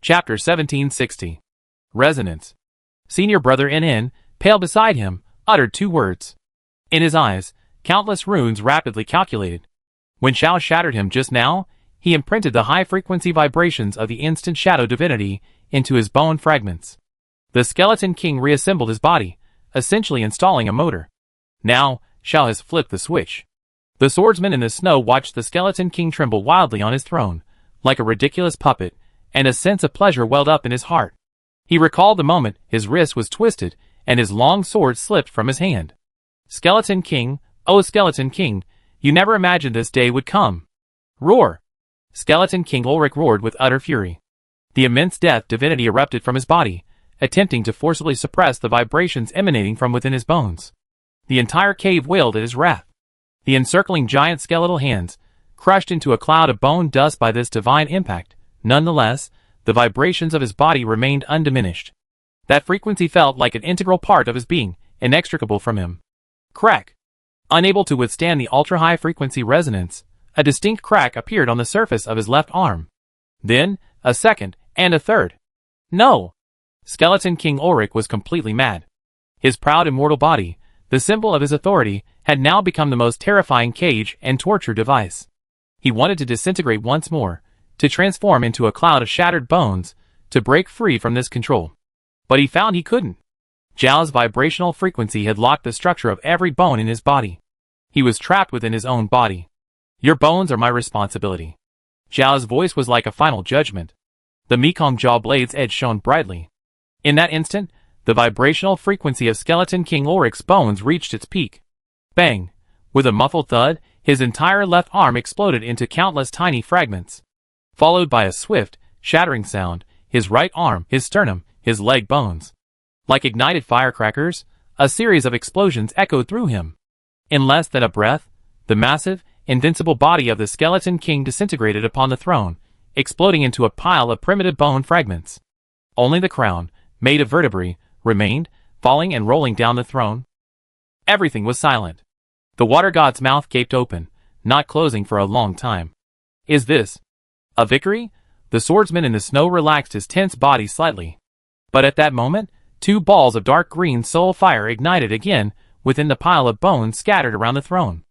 Chapter 1760. Resonance. Senior brother NN, pale beside him, uttered 2 words. In his eyes, countless runes rapidly calculated. When Shao shattered him just now, he imprinted the high-frequency vibrations of the instant shadow divinity into his bone fragments. The Skeleton King reassembled his body, essentially installing a motor. Now, Shao has flipped the switch. The swordsman in the snow watched the Skeleton King tremble wildly on his throne, like a ridiculous puppet, and a sense of pleasure welled up in his heart. He recalled the moment his wrist was twisted and his long sword slipped from his hand. Skeleton King, oh Skeleton King, you never imagined this day would come. Roar! Skeleton King Ulrich roared with utter fury. The immense death divinity erupted from his body, attempting to forcibly suppress the vibrations emanating from within his bones. The entire cave wailed at his wrath. The encircling giant skeletal hands, crushed into a cloud of bone dust by this divine impact. Nonetheless, the vibrations of his body remained undiminished. That frequency felt like an integral part of his being, inextricable from him. Crack! Unable to withstand the ultra-high frequency resonance, a distinct crack appeared on the surface of his left arm. Then, a second, and a third. No! Skeleton King Ulrich was completely mad. His proud immortal body, the symbol of his authority, had now become the most terrifying cage and torture device. He wanted to disintegrate once more, to transform into a cloud of shattered bones, to break free from this control. But he found he couldn't. Zhao's vibrational frequency had locked the structure of every bone in his body. He was trapped within his own body. Your bones are my responsibility. Zhao's voice was like a final judgment. The Mekong jaw blade's edge shone brightly. In that instant, the vibrational frequency of Skeleton King Ulrich's bones reached its peak. Bang! With a muffled thud, his entire left arm exploded into countless tiny fragments. Followed by a swift, shattering sound, his right arm, his sternum, his leg bones. Like ignited firecrackers, a series of explosions echoed through him. In less than a breath, the massive, invincible body of the Skeleton King disintegrated upon the throne, exploding into a pile of primitive bone fragments. Only the crown, made of vertebrae, remained, falling and rolling down the throne. Everything was silent. The water god's mouth gaped open, not closing for a long time. Is this a victory? The swordsman in the snow relaxed his tense body slightly. But at that moment, 2 balls of dark green soul fire ignited again within the pile of bones scattered around the throne.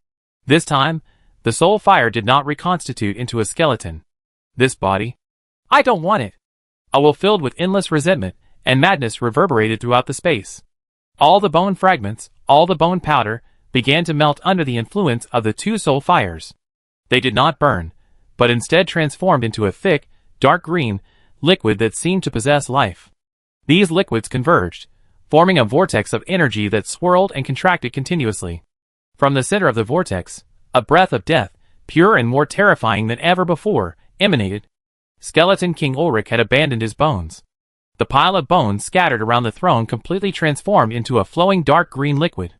This time, the soul fire did not reconstitute into a skeleton. This body? I don't want it. A will filled with endless resentment and madness reverberated throughout the space. All the bone fragments, all the bone powder, began to melt under the influence of the 2 soul fires. They did not burn, but instead transformed into a thick, dark green liquid that seemed to possess life. These liquids converged, forming a vortex of energy that swirled and contracted continuously. From the center of the vortex, a breath of death, pure and more terrifying than ever before, emanated. Skeleton King Ulrich had abandoned his bones. The pile of bones scattered around the throne completely transformed into a flowing dark green liquid.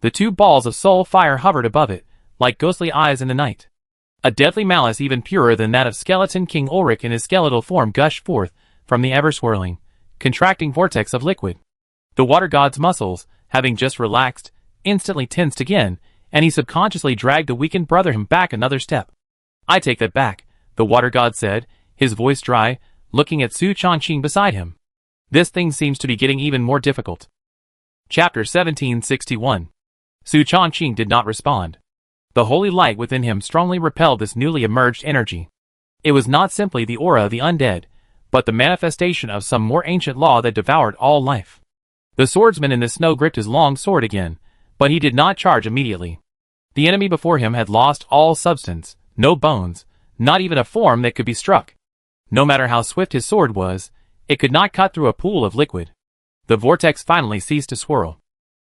The 2 balls of soul fire hovered above it, like ghostly eyes in the night. A deadly malice even purer than that of Skeleton King Ulrich in his skeletal form gushed forth from the ever-swirling, contracting vortex of liquid. The water god's muscles, having just relaxed, instantly tensed again, and he subconsciously dragged the weakened brother back another step. I take that back, the water god said, his voice dry, looking at Su Chongqing beside him. This thing seems to be getting even more difficult. Chapter 1761. Su Chongqing did not respond. The holy light within him strongly repelled this newly emerged energy. It was not simply the aura of the undead, but the manifestation of some more ancient law that devoured all life. The swordsman in the snow gripped his long sword again, but he did not charge immediately. The enemy before him had lost all substance, no bones, not even a form that could be struck. No matter how swift his sword was, it could not cut through a pool of liquid. The vortex finally ceased to swirl.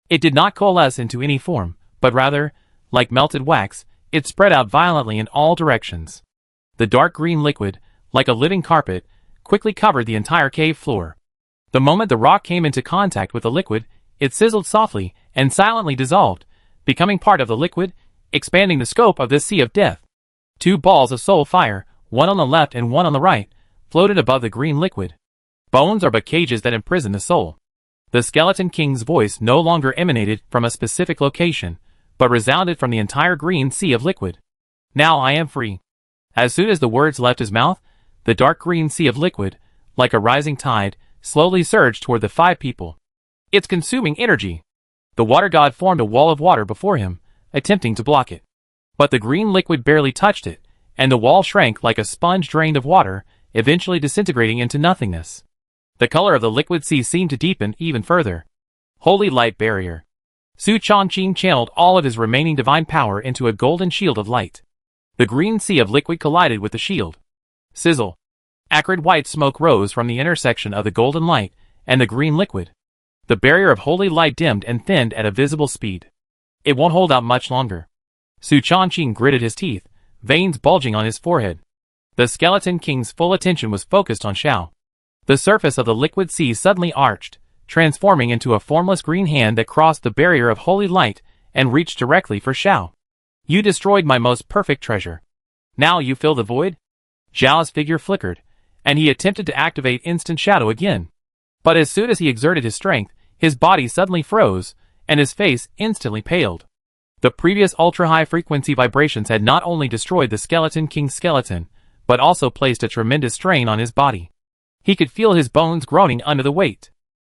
It did not coalesce into any form, but rather, like melted wax, it spread out violently in all directions. The dark green liquid, like a living carpet, quickly covered the entire cave floor. The moment the rock came into contact with the liquid, it sizzled softly and silently dissolved, becoming part of the liquid, expanding the scope of this sea of death. Two balls of soul fire, one on the left and one on the right, floated above the green liquid. Bones are but cages that imprison the soul. The Skeleton King's voice no longer emanated from a specific location, but resounded from the entire green sea of liquid. Now I am free. As soon as the words left his mouth, the dark green sea of liquid, like a rising tide, slowly surged toward the five people. It's consuming energy. The water god formed a wall of water before him, attempting to block it. But the green liquid barely touched it, and the wall shrank like a sponge drained of water, eventually disintegrating into nothingness. The color of the liquid sea seemed to deepen even further. Holy light barrier. Su Chongqing channeled all of his remaining divine power into a golden shield of light. The green sea of liquid collided with the shield. Sizzle. Acrid white smoke rose from the intersection of the golden light and the green liquid. The barrier of holy light dimmed and thinned at a visible speed. It won't hold out much longer. Su Chongqing gritted his teeth, veins bulging on his forehead. The Skeleton King's full attention was focused on Xiao. The surface of the liquid sea suddenly arched, transforming into a formless green hand that crossed the barrier of holy light and reached directly for Xiao. You destroyed my most perfect treasure. Now you fill the void? Xiao's figure flickered, and he attempted to activate instant shadow again. But as soon as he exerted his strength, his body suddenly froze, and his face instantly paled. The previous ultra-high frequency vibrations had not only destroyed the Skeleton King's skeleton, but also placed a tremendous strain on his body. He could feel his bones groaning under the weight.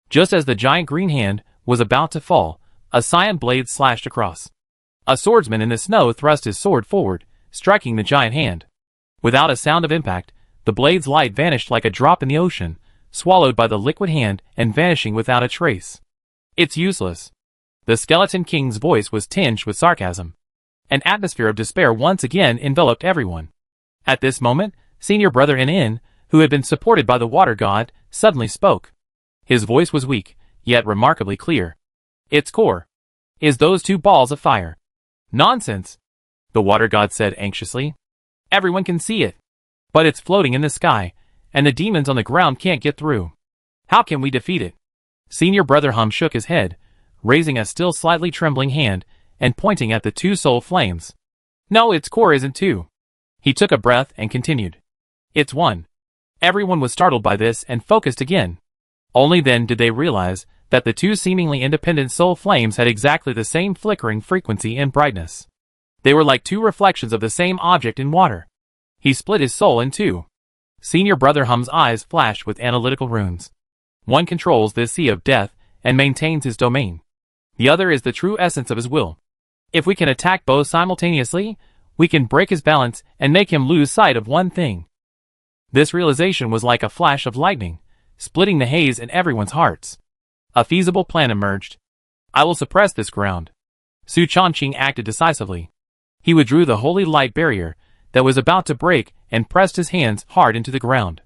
Just as the giant green hand was about to fall, a cyan blade slashed across. A swordsman in the snow thrust his sword forward, striking the giant hand. Without a sound of impact, the blade's light vanished like a drop in the ocean, swallowed by the liquid hand and vanishing without a trace. It's useless. The Skeleton King's voice was tinged with sarcasm. An atmosphere of despair once again enveloped everyone. At this moment, Senior Brother Nin, who had been supported by the water god, suddenly spoke. His voice was weak, yet remarkably clear. Its core is those two balls of fire. Nonsense, the water god said anxiously. Everyone can see it. But it's floating in the sky, and the demons on the ground can't get through. How can we defeat it? Senior Brother Hum shook his head, raising a still slightly trembling hand and pointing at the two soul flames. No, its core isn't two. He took a breath and continued. It's one. Everyone was startled by this and focused again. Only then did they realize that the two seemingly independent soul flames had exactly the same flickering frequency and brightness. They were like two reflections of the same object in water. He split his soul in two. Senior Brother Hum's eyes flashed with analytical runes. One controls this sea of death and maintains his domain. The other is the true essence of his will. If we can attack both simultaneously, we can break his balance and make him lose sight of one thing. This realization was like a flash of lightning, splitting the haze in everyone's hearts. A feasible plan emerged. I will suppress this ground. Su Chongqing acted decisively. He withdrew the holy light barrier that was about to break and pressed his hands hard into the ground.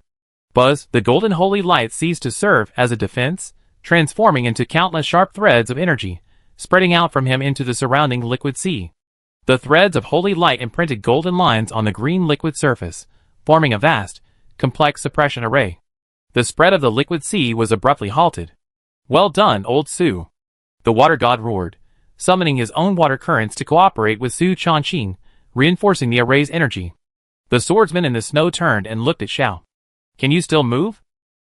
Buzz, the golden holy light ceased to serve as a defense, transforming into countless sharp threads of energy, spreading out from him into the surrounding liquid sea. The threads of holy light imprinted golden lines on the green liquid surface, forming a vast, complex suppression array. The spread of the liquid sea was abruptly halted. Well done, old Su. The water god roared, summoning his own water currents to cooperate with Su Chongqing, reinforcing the array's energy. The swordsman in the snow turned and looked at Xiao. Can you still move?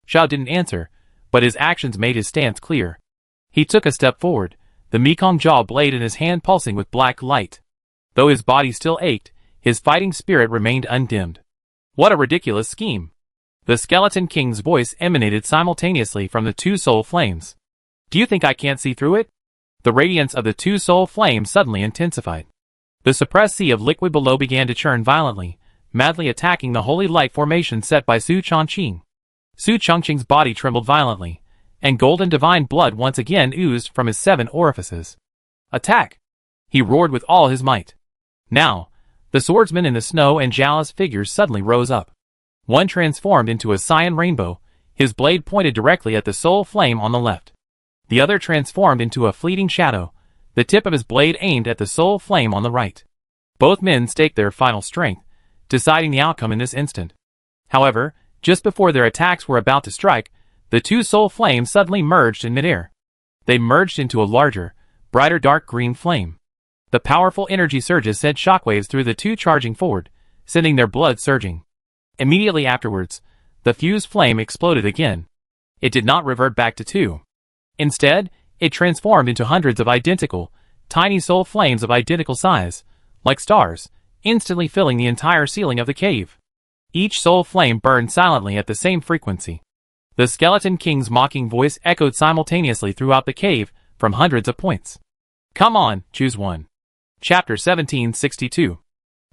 Xiao didn't answer, but his actions made his stance clear. He took a step forward, the Mekong jaw blade in his hand pulsing with black light. Though his body still ached, his fighting spirit remained undimmed. What a ridiculous scheme! The Skeleton King's voice emanated simultaneously from the two soul flames. Do you think I can't see through it? The radiance of the two soul flames suddenly intensified. The suppressed sea of liquid below began to churn violently, madly attacking the holy light formation set by Su Chongqing. Su Chongqing's body trembled violently, and golden divine blood once again oozed from his 7 orifices. Attack! He roared with all his might. Now, the swordsman in the snow and Zhao's figures suddenly rose up. One transformed into a cyan rainbow, his blade pointed directly at the soul flame on the left. The other transformed into a fleeting shadow, the tip of his blade aimed at the soul flame on the right. Both men staked their final strength, deciding the outcome in this instant. However, just before their attacks were about to strike, the two soul flames suddenly merged in midair. They merged into a larger, brighter dark green flame. The powerful energy surges sent shockwaves through the two charging forward, sending their blood surging. Immediately afterwards, the fused flame exploded again. It did not revert back to two. Instead, it transformed into hundreds of identical, tiny soul flames of identical size, like stars, instantly filling the entire ceiling of the cave. Each soul flame burned silently at the same frequency. The Skeleton King's mocking voice echoed simultaneously throughout the cave from hundreds of points. Come on, choose one. Chapter 1762.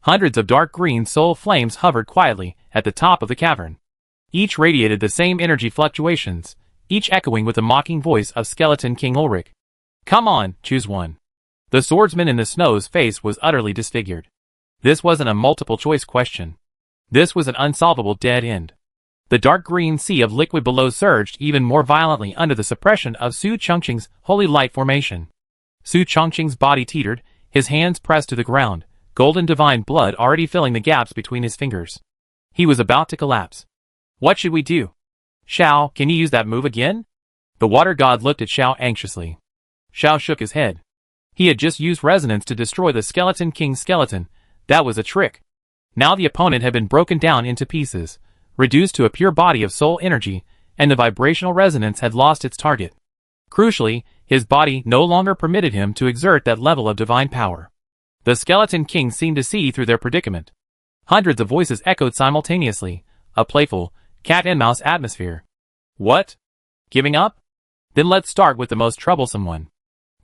Hundreds of dark green soul flames hovered quietly at the top of the cavern. Each radiated the same energy fluctuations, each echoing with the mocking voice of Skeleton King Ulrich. Come on, choose one. The swordsman in the snow's face was utterly disfigured. This wasn't a multiple-choice question. This was an unsolvable dead end. The dark green sea of liquid below surged even more violently under the suppression of Su Chongqing's holy light formation. Su Chongqing's body teetered, his hands pressed to the ground, golden divine blood already filling the gaps between his fingers. He was about to collapse. What should we do? Shao, can you use that move again? The water god looked at Shao anxiously. Shao shook his head. He had just used resonance to destroy the Skeleton King's skeleton. That was a trick. Now the opponent had been broken down into pieces, reduced to a pure body of soul energy, and the vibrational resonance had lost its target. Crucially, his body no longer permitted him to exert that level of divine power. The Skeleton King seemed to see through their predicament. Hundreds of voices echoed simultaneously, a playful, cat-and-mouse atmosphere. What? Giving up? Then let's start with the most troublesome one.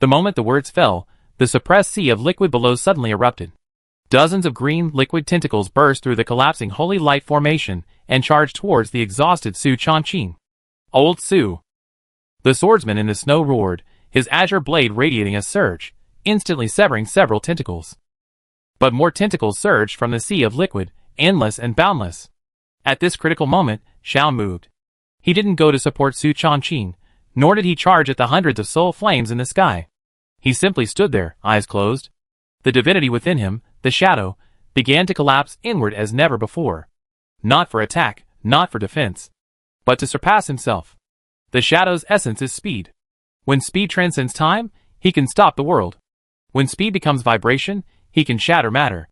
The moment the words fell, the suppressed sea of liquid below suddenly erupted. Dozens of green, liquid tentacles burst through the collapsing holy light formation and charged towards the exhausted Su Chongqing. Old Su! The swordsman in the snow roared, his azure blade radiating a surge, instantly severing several tentacles. But more tentacles surged from the sea of liquid, endless and boundless. At this critical moment, Shao moved. He didn't go to support Su Chongqing, nor did he charge at the hundreds of soul flames in the sky. He simply stood there, eyes closed. The divinity within him, the shadow, began to collapse inward as never before. Not for attack, not for defense, but to surpass himself. The shadow's essence is speed. When speed transcends time, he can stop the world. When speed becomes vibration, he can shatter matter.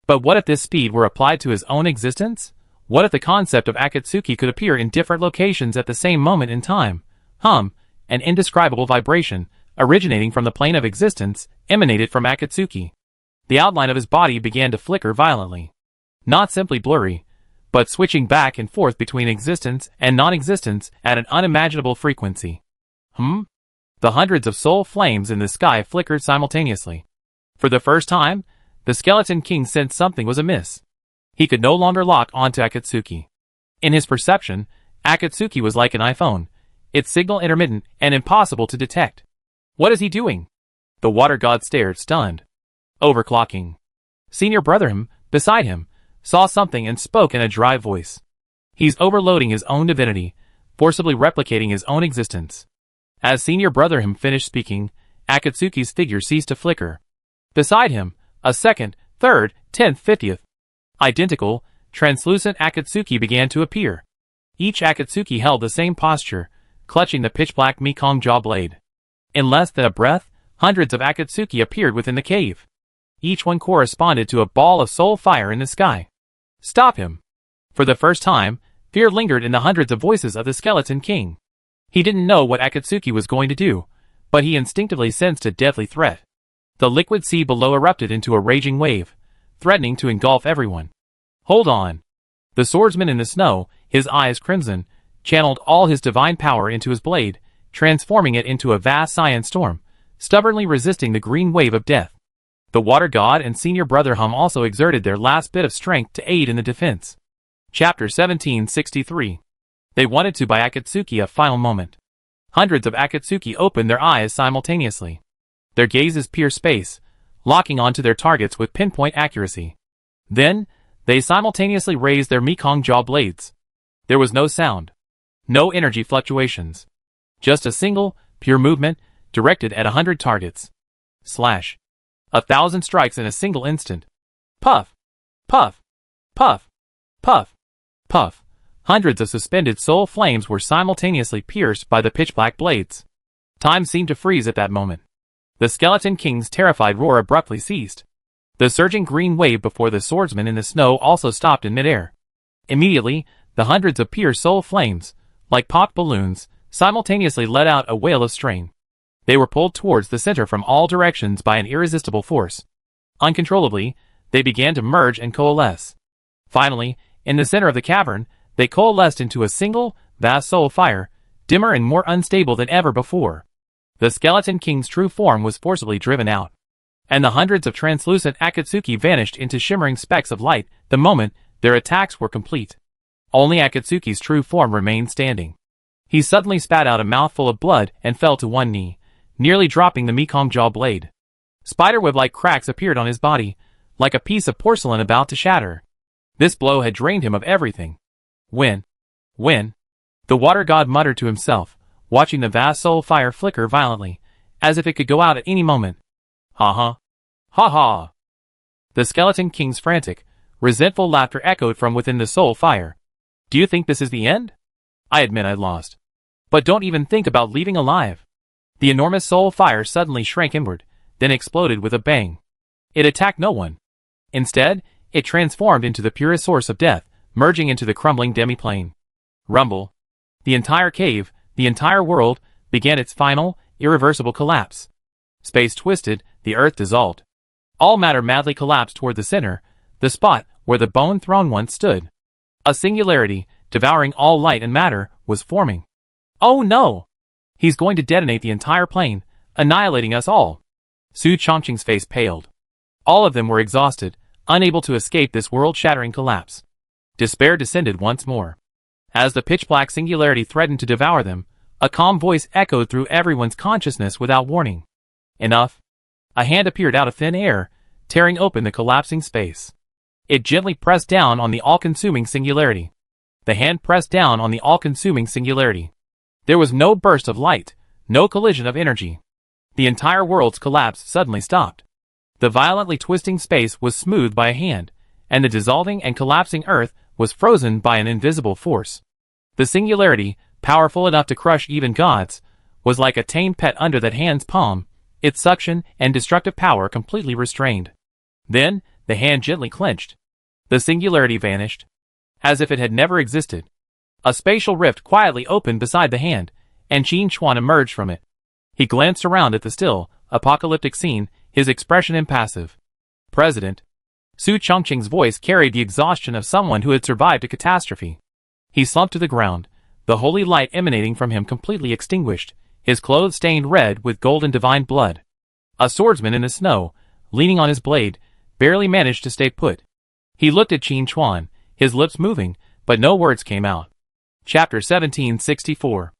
But what if this speed were applied to his own existence? What if the concept of Akatsuki could appear in different locations at the same moment in time? An indescribable vibration, originating from the plane of existence, emanated from Akatsuki. The outline of his body began to flicker violently. Not simply blurry, but switching back and forth between existence and non-existence at an unimaginable frequency. The hundreds of soul flames in the sky flickered simultaneously. For the first time, the Skeleton King sensed something was amiss. He could no longer lock onto Akatsuki. In his perception, Akatsuki was like an iPhone, its signal intermittent and impossible to detect. What is he doing? The water god stared, stunned. Overclocking. Senior Brotherham, beside him, saw something and spoke in a dry voice. He's overloading his own divinity, forcibly replicating his own existence. As Senior Brotherham finished speaking, Akatsuki's figure ceased to flicker. Beside him, a second, third, 10th, 50th. Identical, translucent Akatsuki began to appear. Each Akatsuki held the same posture, clutching the pitch-black Mekong jaw blade. In less than a breath, hundreds of Akatsuki appeared within the cave. Each one corresponded to a ball of soul fire in the sky. Stop him! For the first time, fear lingered in the hundreds of voices of the Skeleton King. He didn't know what Akatsuki was going to do, but he instinctively sensed a deadly threat. The liquid sea below erupted into a raging wave, threatening to engulf everyone. Hold on! The swordsman in the snow, his eyes crimson, channeled all his divine power into his blade, transforming it into a vast cyan storm, stubbornly resisting the green wave of death. The water god and Senior Brotherham also exerted their last bit of strength to aid in the defense. Chapter 1763. They wanted to buy Akatsuki a final moment. Hundreds of Akatsuki opened their eyes simultaneously. Their gazes pierced space, locking onto their targets with pinpoint accuracy. Then, they simultaneously raised their Mekong jaw blades. There was no sound. No energy fluctuations. Just a single, pure movement, directed at 100 targets. Slash. 1,000 strikes in a single instant. Puff! Puff! Puff! Puff! Puff! Hundreds of suspended soul flames were simultaneously pierced by the pitch-black blades. Time seemed to freeze at that moment. The Skeleton King's terrified roar abruptly ceased. The surging green wave before the swordsman in the snow also stopped in midair. Immediately, the hundreds of pure soul flames, like popped balloons, simultaneously let out a wail of strain. They were pulled towards the center from all directions by an irresistible force. Uncontrollably, they began to merge and coalesce. Finally, in the center of the cavern, they coalesced into a single, vast soul fire, dimmer and more unstable than ever before. The Skeleton King's true form was forcibly driven out, and the hundreds of translucent Akatsuki vanished into shimmering specks of light the moment their attacks were complete. Only Akatsuki's true form remained standing. He suddenly spat out a mouthful of blood and fell to one knee, nearly dropping the Mekong jaw blade. Spiderweb-like cracks appeared on his body, like a piece of porcelain about to shatter. This blow had drained him of everything. When? The water god muttered to himself, watching the vast soul fire flicker violently, as if it could go out at any moment. Ha ha. The Skeleton King's frantic, resentful laughter echoed from within the soul fire. Do you think this is the end? I admit I lost. But don't even think about leaving alive. The enormous soul fire suddenly shrank inward, then exploded with a bang. It attacked no one. Instead, it transformed into the purest source of death, merging into the crumbling demiplane. Rumble. The entire cave, the entire world, began its final, irreversible collapse. Space twisted, the earth dissolved. All matter madly collapsed toward the center, the spot where the bone throne once stood. A singularity, devouring all light and matter, was forming. Oh no! He's going to detonate the entire plane, annihilating us all. Su Chongqing's face paled. All of them were exhausted, unable to escape this world-shattering collapse. Despair descended once more. As the pitch-black singularity threatened to devour them, a calm voice echoed through everyone's consciousness without warning. Enough. A hand appeared out of thin air, tearing open the collapsing space. It gently pressed down on the all-consuming singularity. The hand pressed down on the all-consuming singularity. There was no burst of light, no collision of energy. The entire world's collapse suddenly stopped. The violently twisting space was smoothed by a hand, and the dissolving and collapsing earth was frozen by an invisible force. The singularity, powerful enough to crush even gods, was like a tame pet under that hand's palm, its suction and destructive power completely restrained. Then, the hand gently clenched. The singularity vanished, as if it had never existed. A spatial rift quietly opened beside the hand, and Qin Chuan emerged from it. He glanced around at the still, apocalyptic scene, his expression impassive. President. Su Chongqing's voice carried the exhaustion of someone who had survived a catastrophe. He slumped to the ground, the holy light emanating from him completely extinguished, his clothes stained red with golden divine blood. A swordsman in the snow, leaning on his blade, barely managed to stay put. He looked at Qin Chuan, his lips moving, but no words came out. Chapter 1764.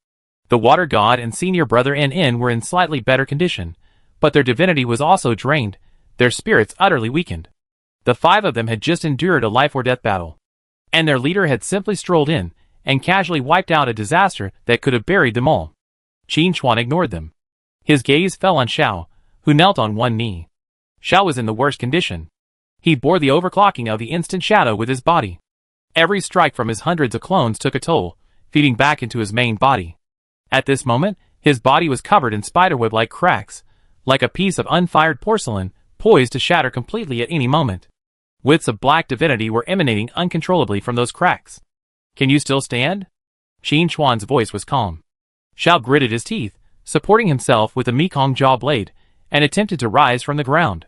The water god and senior brother NN were in slightly better condition, but their divinity was also drained, their spirits utterly weakened. The five of them had just endured a life-or-death battle, and their leader had simply strolled in and casually wiped out a disaster that could have buried them all. Qin Chuan ignored them. His gaze fell on Xiao, who knelt on one knee. Xiao was in the worst condition. He bore the overclocking of the instant shadow with his body. Every strike from his hundreds of clones took a toll, feeding back into his main body. At this moment, his body was covered in spiderweb-like cracks, like a piece of unfired porcelain, poised to shatter completely at any moment. Widths of black divinity were emanating uncontrollably from those cracks. Can you still stand? Qin Chuan's voice was calm. Xiao gritted his teeth, supporting himself with the Mekong jaw blade, and attempted to rise from the ground.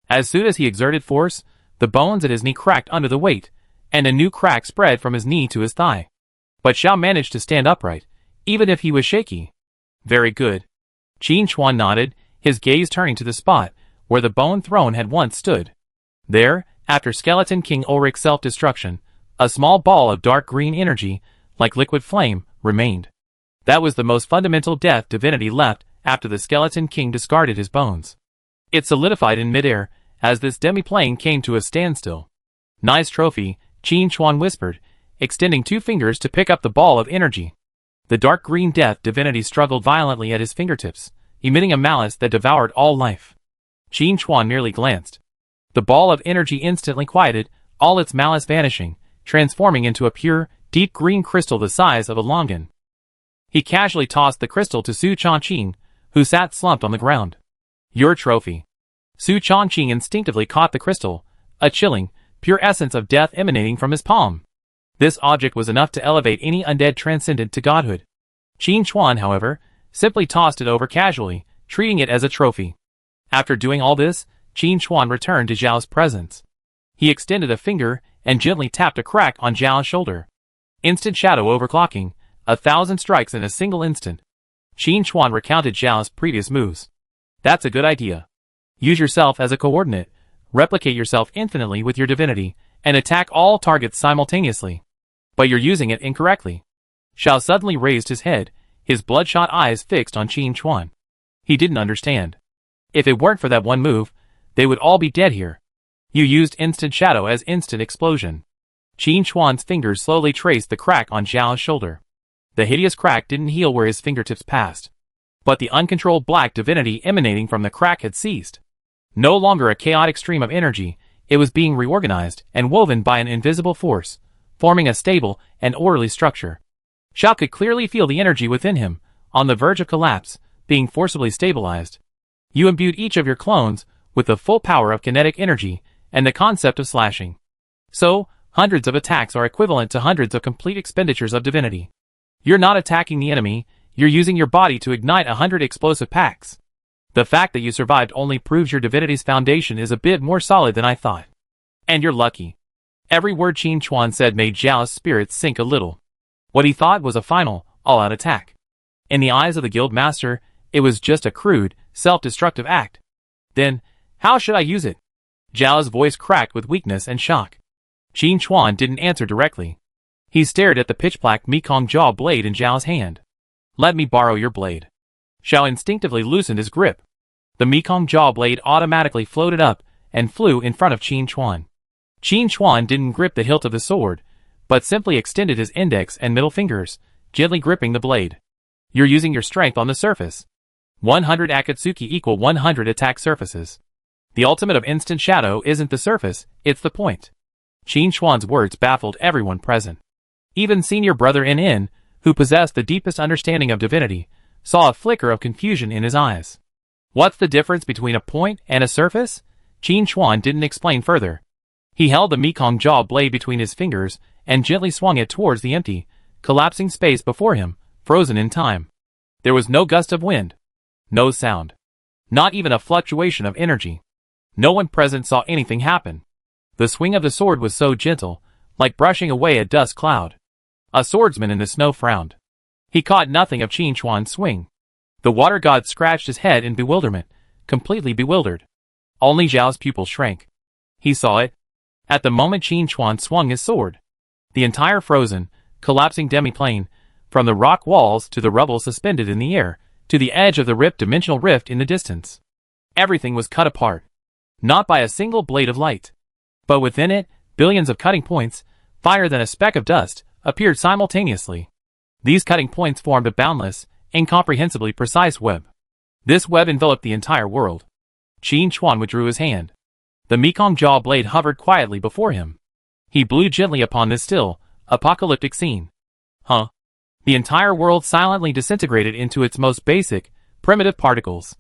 As soon as he exerted force, the bones at his knee cracked under the weight, and a new crack spread from his knee to his thigh. But Xiao managed to stand upright, even if he was shaky. Very good. Qin Chuan nodded, his gaze turning to the spot where the bone throne had once stood. There, after Skeleton King Ulrich's self-destruction, a small ball of dark green energy, like liquid flame, remained. That was the most fundamental death divinity left after the Skeleton King discarded his bones. It solidified in midair as this demi-plane came to a standstill. Nice trophy, Qin Chuan whispered, extending two fingers to pick up the ball of energy. The dark green death divinity struggled violently at his fingertips, emitting a malice that devoured all life. Qin Chuan merely glanced. The ball of energy instantly quieted, all its malice vanishing, transforming into a pure, deep green crystal the size of a longan. He casually tossed the crystal to Su Chongqing, who sat slumped on the ground. Your trophy. Su Chongqing instinctively caught the crystal, a chilling, pure essence of death emanating from his palm. This object was enough to elevate any undead transcendent to godhood. Qin Chuan, however, simply tossed it over casually, treating it as a trophy. After doing all this, Qin Chuan returned to Zhao's presence. He extended a finger and gently tapped a crack on Zhao's shoulder. Instant shadow overclocking, 1,000 strikes in a single instant. Qin Chuan recounted Zhao's previous moves. That's a good idea. Use yourself as a coordinate, replicate yourself infinitely with your divinity, and attack all targets simultaneously. But you're using it incorrectly. Xiao suddenly raised his head, his bloodshot eyes fixed on Qin Chuan. He didn't understand. If it weren't for that one move, they would all be dead here. You used instant shadow as instant explosion. Qin Chuan's fingers slowly traced the crack on Zhao's shoulder. The hideous crack didn't heal where his fingertips passed. But the uncontrolled black divinity emanating from the crack had ceased. No longer a chaotic stream of energy, it was being reorganized and woven by an invisible force, forming a stable and orderly structure. Xiao could clearly feel the energy within him, on the verge of collapse, being forcibly stabilized. You imbued each of your clones with the full power of kinetic energy and the concept of slashing. So, hundreds of attacks are equivalent to hundreds of complete expenditures of divinity. You're not attacking the enemy, you're using your body to ignite 100 explosive packs. The fact that you survived only proves your divinity's foundation is a bit more solid than I thought. And you're lucky. Every word Qin Chuan said made Zhao's spirits sink a little. What he thought was a final, all-out attack. In the eyes of the guild master, it was just a crude, self-destructive act. Then, how should I use it? Zhao's voice cracked with weakness and shock. Qin Chuan didn't answer directly. He stared at the pitch-black Mekong jaw blade in Zhao's hand. Let me borrow your blade. Xiao instinctively loosened his grip. The Mekong jaw blade automatically floated up and flew in front of Qin Chuan. Qin Chuan didn't grip the hilt of the sword, but simply extended his index and middle fingers, gently gripping the blade. You're using your strength on the surface. 100 Akatsuki equal 100 attack surfaces. The ultimate of instant shadow isn't the surface, it's the point. Qin Chuan's words baffled everyone present. Even senior brother In, who possessed the deepest understanding of divinity, saw a flicker of confusion in his eyes. What's the difference between a point and a surface? Qin Chuan didn't explain further. He held the Mekong jaw blade between his fingers and gently swung it towards the empty, collapsing space before him, frozen in time. There was no gust of wind. No sound. Not even a fluctuation of energy. No one present saw anything happen. The swing of the sword was so gentle, like brushing away a dust cloud. A swordsman in the snow frowned. He caught nothing of Qin Chuan's swing. The water god scratched his head in bewilderment, completely bewildered. Only Zhao's pupil shrank. He saw it. At the moment Qin Chuan swung his sword. The entire frozen, collapsing demi-plane, from the rock walls to the rubble suspended in the air, to the edge of the ripped dimensional rift in the distance. Everything was cut apart. Not by a single blade of light. But within it, billions of cutting points, finer than a speck of dust, appeared simultaneously. These cutting points formed a boundless, incomprehensibly precise web. This web enveloped the entire world. Qin Chuan withdrew his hand. The Mekong jaw blade hovered quietly before him. He blew gently upon this still, apocalyptic scene. The entire world silently disintegrated into its most basic, primitive particles.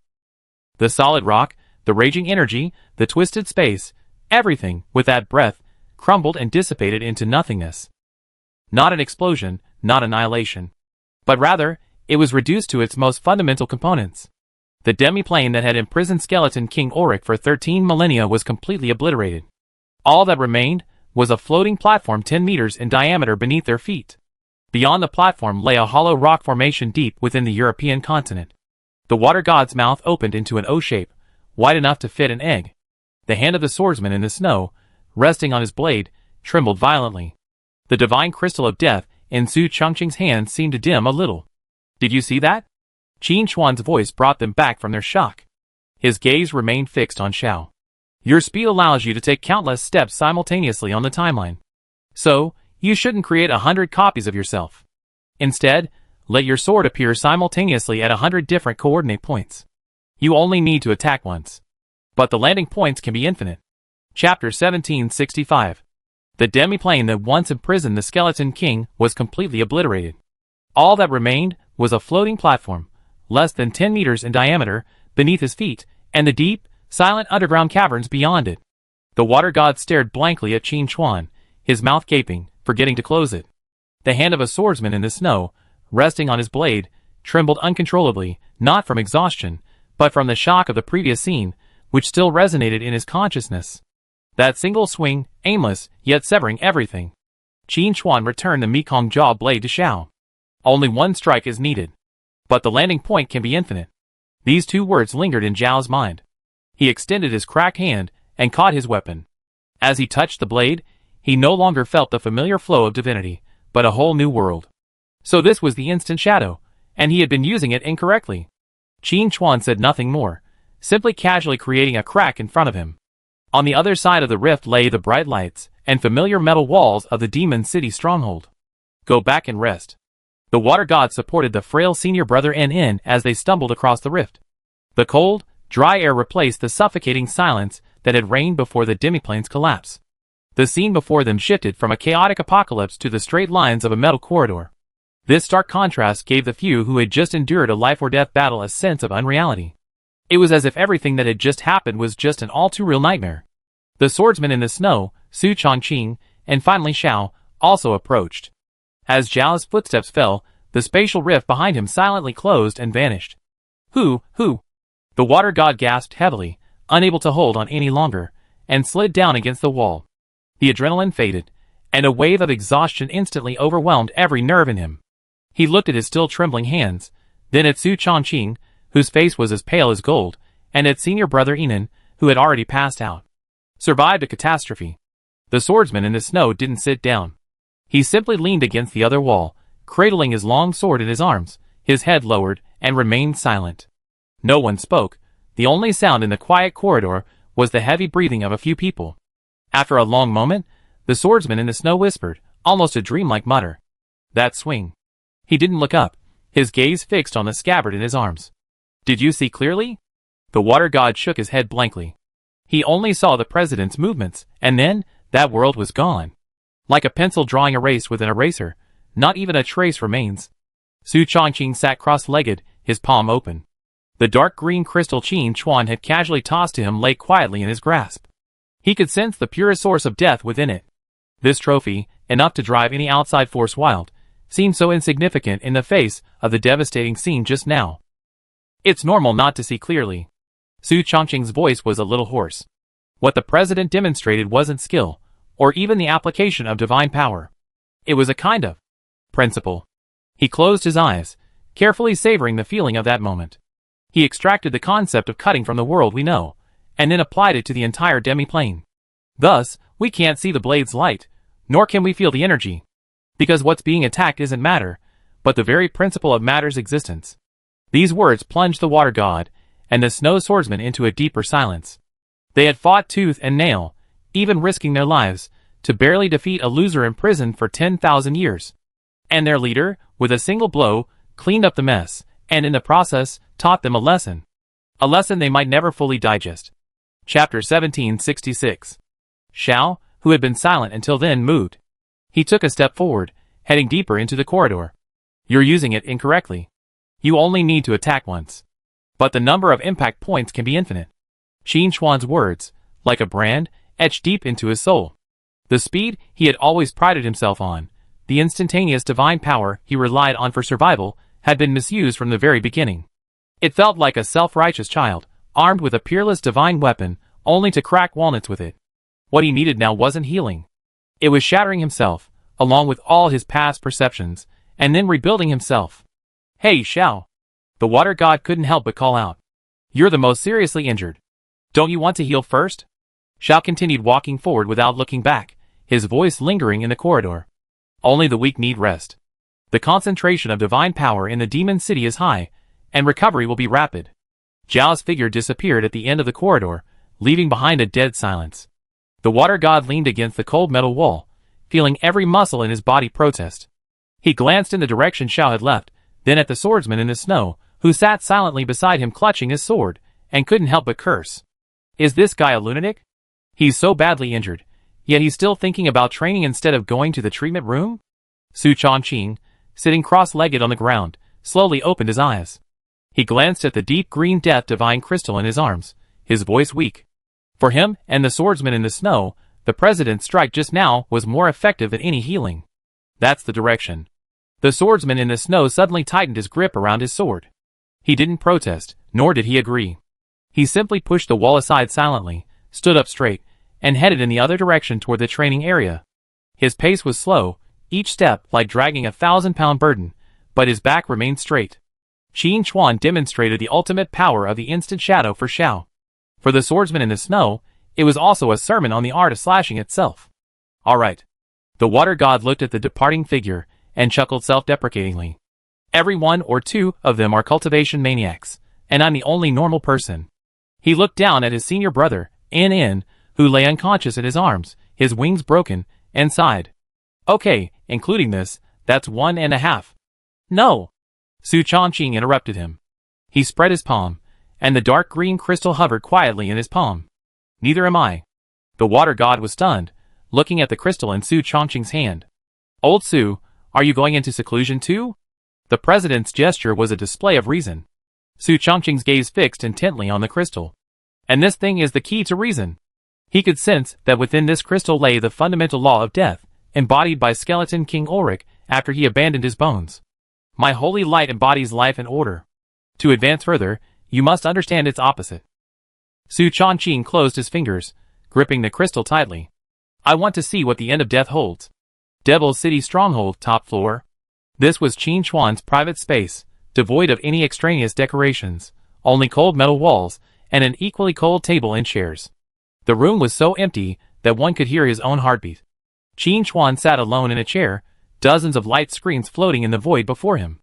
The solid rock, the raging energy, the twisted space, everything, with that breath, crumbled and dissipated into nothingness. Not an explosion, not annihilation. But rather, it was reduced to its most fundamental components. The demi-plane that had imprisoned skeleton King Auric for 13 millennia was completely obliterated. All that remained was a floating platform 10 meters in diameter beneath their feet. Beyond the platform lay a hollow rock formation deep within the European continent. The water god's mouth opened into an O shape, wide enough to fit an egg. The hand of the swordsman in the snow, resting on his blade, trembled violently. The divine crystal of death in Su Chongqing's hand seemed to dim a little. Did you see that? Qin Chuan's voice brought them back from their shock. His gaze remained fixed on Xiao. Your speed allows you to take countless steps simultaneously on the timeline. So, you shouldn't create 100 copies of yourself. Instead, let your sword appear simultaneously at 100 different coordinate points. You only need to attack once. But the landing points can be infinite. Chapter 1765. The demi-plane that once imprisoned the skeleton king was completely obliterated. All that remained was a floating platform, less than 10 meters in diameter, beneath his feet, and the deep, silent underground caverns beyond it. The water god stared blankly at Qin Chuan, his mouth gaping, forgetting to close it. The hand of a swordsman in the snow, resting on his blade, trembled uncontrollably, not from exhaustion, but from the shock of the previous scene, which still resonated in his consciousness. That single swing, aimless, yet severing everything. Qin Chuan returned the Mekong jaw blade to Xiao. Only one strike is needed. But the landing point can be infinite. These two words lingered in Zhao's mind. He extended his cracked hand and caught his weapon. As he touched the blade, he no longer felt the familiar flow of divinity, but a whole new world. So this was the instant shadow, and he had been using it incorrectly. Qin Chuan said nothing more, simply casually creating a crack in front of him. On the other side of the rift lay the bright lights and familiar metal walls of the demon city stronghold. Go back and rest. The water god supported the frail senior brother Nin as they stumbled across the rift. The cold, dry air replaced the suffocating silence that had reigned before the demiplane's collapse. The scene before them shifted from a chaotic apocalypse to the straight lines of a metal corridor. This stark contrast gave the few who had just endured a life-or-death battle a sense of unreality. It was as if everything that had just happened was just an all-too-real nightmare. The swordsman in the snow, Su Chongqing, and finally Xiao, also approached. As Zhao's footsteps fell, the spatial rift behind him silently closed and vanished. Who? The water god gasped heavily, unable to hold on any longer, and slid down against the wall. The adrenaline faded, and a wave of exhaustion instantly overwhelmed every nerve in him. He looked at his still trembling hands, then at Su Chongqing, whose face was as pale as gold, and at senior brother Nin, who had already passed out. Survived a catastrophe. The swordsman in the snow didn't sit down. He simply leaned against the other wall, cradling his long sword in his arms, his head lowered, and remained silent. No one spoke. The only sound in the quiet corridor was the heavy breathing of a few people. After a long moment, the swordsman in the snow whispered, almost a dreamlike mutter. That swing. He didn't look up, his gaze fixed on the scabbard in his arms. Did you see clearly? The water god shook his head blankly. He only saw the president's movements, and then, that world was gone. Like a pencil drawing erased with an eraser, not even a trace remains. Su Chongqing sat cross-legged, his palm open. The dark green crystal Qin Chuan had casually tossed to him lay quietly in his grasp. He could sense the purest source of death within it. This trophy, enough to drive any outside force wild, seemed so insignificant in the face of the devastating scene just now. It's normal not to see clearly. Su Chongqing's voice was a little hoarse. What the president demonstrated wasn't skill, or even the application of divine power. It was a kind of principle. He closed his eyes, carefully savoring the feeling of that moment. He extracted the concept of cutting from the world we know, and then applied it to the entire demi-plane. Thus, we can't see the blade's light, nor can we feel the energy. Because what's being attacked isn't matter, but the very principle of matter's existence. These words plunged the water god and the snow swordsman into a deeper silence. They had fought tooth and nail, even risking their lives, to barely defeat a loser imprisoned for 10,000 years. And their leader, with a single blow, cleaned up the mess, and in the process, taught them a lesson. A lesson they might never fully digest. Chapter 1766. Xiao, who had been silent until then, moved. He took a step forward, heading deeper into the corridor. You're using it incorrectly. You only need to attack once. But the number of impact points can be infinite. Qin Chuan's words, like a brand, etched deep into his soul. The speed he had always prided himself on, the instantaneous divine power he relied on for survival, had been misused from the very beginning. It felt like a self-righteous child, armed with a peerless divine weapon, only to crack walnuts with it. What he needed now wasn't healing. It was shattering himself, along with all his past perceptions, and then rebuilding himself. Hey, Xiao. The water god couldn't help but call out. You're the most seriously injured. Don't you want to heal first? Xiao continued walking forward without looking back, his voice lingering in the corridor. Only the weak need rest. The concentration of divine power in the demon city is high, and recovery will be rapid. Zhao's figure disappeared at the end of the corridor, leaving behind a dead silence. The water god leaned against the cold metal wall, feeling every muscle in his body protest. He glanced in the direction Xiao had left, then at the swordsman in the snow, who sat silently beside him clutching his sword, and couldn't help but curse. Is this guy a lunatic? He's so badly injured, yet he's still thinking about training instead of going to the treatment room? Su Chongqing, sitting cross-legged on the ground, slowly opened his eyes. He glanced at the deep green death divine crystal in his arms, his voice weak. For him and the swordsman in the snow, the president's strike just now was more effective than any healing. That's the direction. The swordsman in the snow suddenly tightened his grip around his sword. He didn't protest, nor did he agree. He simply pushed the wall aside silently, stood up straight, and headed in the other direction toward the training area. His pace was slow, each step like dragging a 1,000-pound burden, but his back remained straight. Qin Chuan demonstrated the ultimate power of the instant shadow for Xiao. For the swordsman in the snow, it was also a sermon on the art of slashing itself. All right. The water god looked at the departing figure and chuckled self-deprecatingly. Every one or two of them are cultivation maniacs, and I'm the only normal person. He looked down at his senior brother, N, who lay unconscious in his arms, his wings broken, and sighed. Okay, including this, that's 1.5. No! Su Chongqing interrupted him. He spread his palm, and the dark green crystal hovered quietly in his palm. Neither am I. The water god was stunned, looking at the crystal in Su Chongqing's hand. Old Su, are you going into seclusion too? The president's gesture was a display of reason. Su Chongqing's gaze fixed intently on the crystal. And this thing is the key to reason. He could sense that within this crystal lay the fundamental law of death, embodied by skeleton King Ulrich after he abandoned his bones. My holy light embodies life and order. To advance further, you must understand its opposite. Su Chongqing closed his fingers, gripping the crystal tightly. I want to see what the end of death holds. Devil City Stronghold, top floor. This was Qin Chuan's private space, devoid of any extraneous decorations, only cold metal walls, and an equally cold table and chairs. The room was so empty that one could hear his own heartbeat. Qin Chuan sat alone in a chair, dozens of light screens floating in the void before him.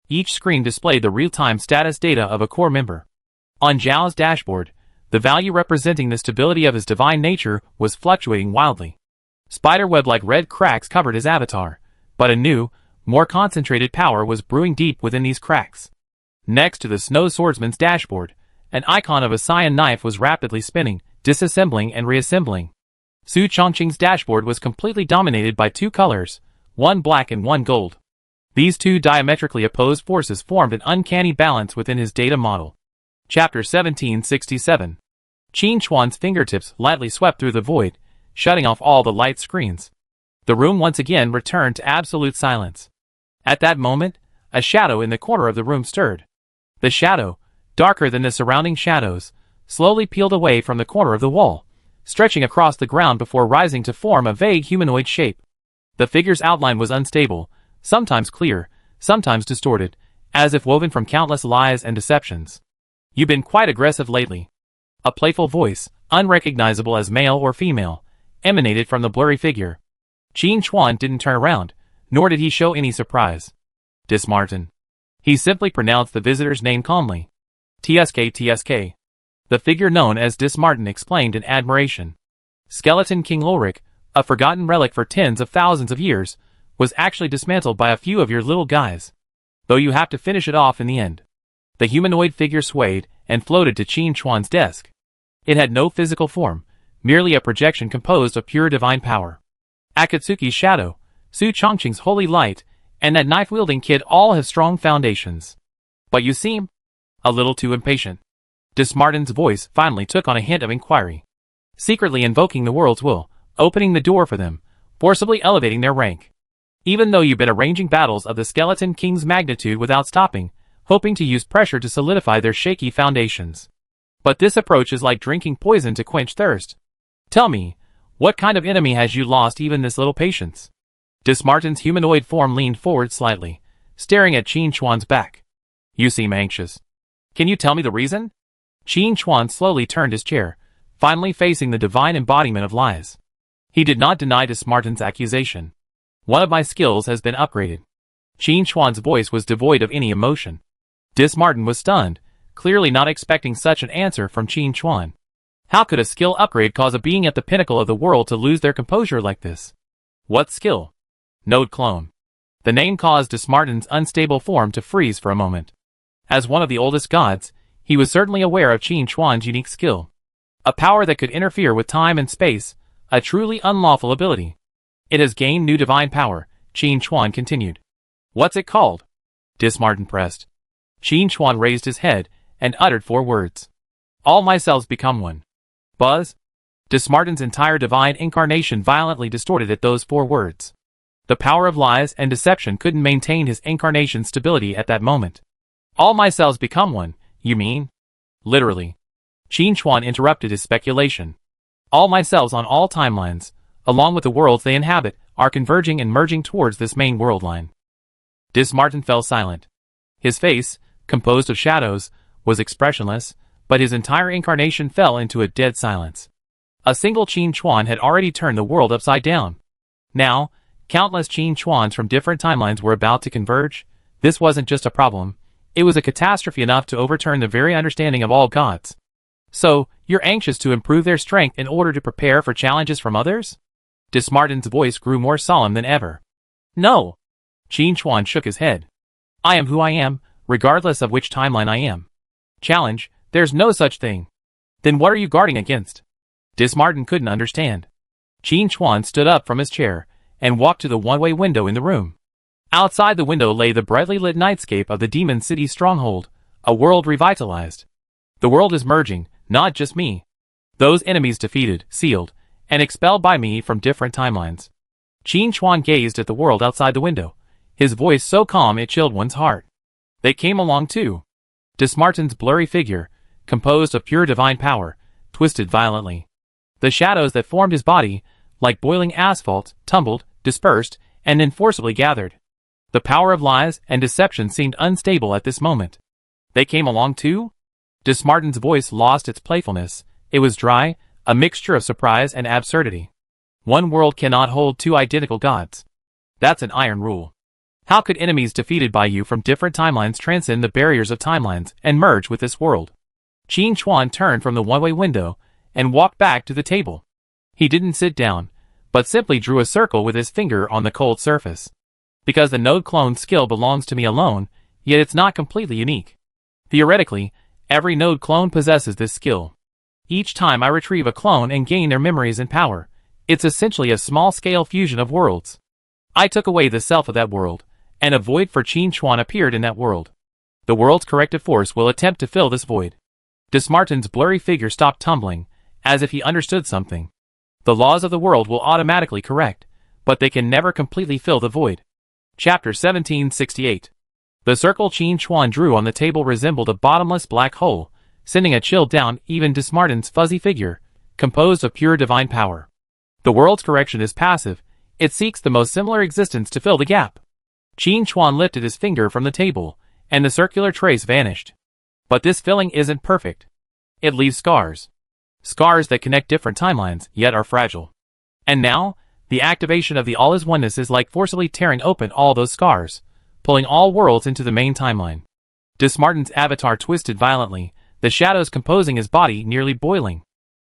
Each screen displayed the real-time status data of a core member. On Zhao's dashboard, the value representing the stability of his divine nature was fluctuating wildly. Spiderweb-like red cracks covered his avatar, but a new, more concentrated power was brewing deep within these cracks. Next to the snow swordsman's dashboard, an icon of a cyan knife was rapidly spinning, disassembling and reassembling. Su Chongqing's dashboard was completely dominated by two colors, one black and one gold. These two diametrically opposed forces formed an uncanny balance within his data model. Chapter 1767. Qin Chuan's fingertips lightly swept through the void, shutting off all the light screens. The room once again returned to absolute silence. At that moment, a shadow in the corner of the room stirred. The shadow, darker than the surrounding shadows, slowly peeled away from the corner of the wall, stretching across the ground before rising to form a vague humanoid shape. The figure's outline was unstable, sometimes clear, sometimes distorted, as if woven from countless lies and deceptions. You've been quite aggressive lately. A playful voice, unrecognizable as male or female, emanated from the blurry figure. Qin Chuan didn't turn around, nor did he show any surprise. Dismartin. He simply pronounced the visitor's name calmly. TSK. The figure known as Dismartin explained in admiration. Skeleton King Ulrich, a forgotten relic for tens of thousands of years, was actually dismantled by a few of your little guys. Though you have to finish it off in the end. The humanoid figure swayed and floated to Qin Chuan's desk. It had no physical form, merely a projection composed of pure divine power. Akatsuki's shadow, Su Chongqing's holy light, and that knife-wielding kid all have strong foundations. But you seem a little too impatient. Dismartin's voice finally took on a hint of inquiry. Secretly invoking the world's will, opening the door for them, forcibly elevating their rank. Even though you've been arranging battles of the Skeleton King's magnitude without stopping, hoping to use pressure to solidify their shaky foundations. But this approach is like drinking poison to quench thirst. Tell me, what kind of enemy has you lost even this little patience? Dismartin's humanoid form leaned forward slightly, staring at Qin Chuan's back. You seem anxious. Can you tell me the reason? Qin Chuan slowly turned his chair, finally facing the divine embodiment of lies. He did not deny Dismartin's accusation. One of my skills has been upgraded. Qin Chuan's voice was devoid of any emotion. Dismartin was stunned, clearly not expecting such an answer from Qin Chuan. How could a skill upgrade cause a being at the pinnacle of the world to lose their composure like this? What skill? Node clone. The name caused Dismartin's unstable form to freeze for a moment. As one of the oldest gods, he was certainly aware of Qin Chuan's unique skill. A power that could interfere with time and space, a truly unlawful ability. It has gained new divine power, Qin Chuan continued. What's it called? Dismartin pressed. Qin Chuan raised his head and uttered 4 words. All my cells become one. Buzz? Dismartin's entire divine incarnation violently distorted at those 4 words. The power of lies and deception couldn't maintain his incarnation's stability at that moment. All my cells become one, you mean? Literally. Qin Chuan interrupted his speculation. All my cells on all timelines, along with the worlds they inhabit, are converging and merging towards this main world line. Dismartin fell silent. His face, composed of shadows, was expressionless, but his entire incarnation fell into a dead silence. A single Qin Chuan had already turned the world upside down. Now, countless Qin Chuans from different timelines were about to converge. This wasn't just a problem. It was a catastrophe enough to overturn the very understanding of all gods. So, you're anxious to improve their strength in order to prepare for challenges from others? Dismartin's voice grew more solemn than ever. No. Qin Chuan shook his head. I am who I am, regardless of which timeline I am. Challenge, there's no such thing. Then what are you guarding against? Dismartin couldn't understand. Qin Chuan stood up from his chair and walked to the one-way window in the room. Outside the window lay the brightly lit nightscape of the Demon City stronghold, a world revitalized. The world is merging, not just me. Those enemies defeated, sealed, and expelled by me from different timelines. Qin Chuan gazed at the world outside the window, his voice so calm it chilled one's heart. They came along too. Dismartin's blurry figure, composed of pure divine power, twisted violently. The shadows that formed his body, like boiling asphalt, tumbled, dispersed, and then forcibly gathered. The power of lies and deception seemed unstable at this moment. They came along too? Dismartin's voice lost its playfulness. It was dry, a mixture of surprise and absurdity. One world cannot hold 2 identical gods. That's an iron rule. How could enemies defeated by you from different timelines transcend the barriers of timelines and merge with this world? Qin Chuan turned from the one-way window and walked back to the table. He didn't sit down, but simply drew a circle with his finger on the cold surface. Because the node clone skill belongs to me alone, yet it's not completely unique. Theoretically, every node clone possesses this skill. Each time I retrieve a clone and gain their memories and power, it's essentially a small-scale fusion of worlds. I took away the self of that world, and a void for Qin Chuan appeared in that world. The world's corrective force will attempt to fill this void. Dismartin's blurry figure stopped tumbling, as if he understood something. The laws of the world will automatically correct, but they can never completely fill the void. Chapter 1768. The circle Qin Chuan drew on the table resembled a bottomless black hole, sending a chill down even Dismartin's fuzzy figure, composed of pure divine power. The world's correction is passive. It seeks the most similar existence to fill the gap. Qin Chuan lifted his finger from the table, and the circular trace vanished. But this filling isn't perfect. It leaves scars. Scars that connect different timelines, yet are fragile. And now, the activation of the All-is-Oneness is like forcibly tearing open all those scars, pulling all worlds into the main timeline. Dismartin's avatar twisted violently, the shadows composing his body nearly boiling.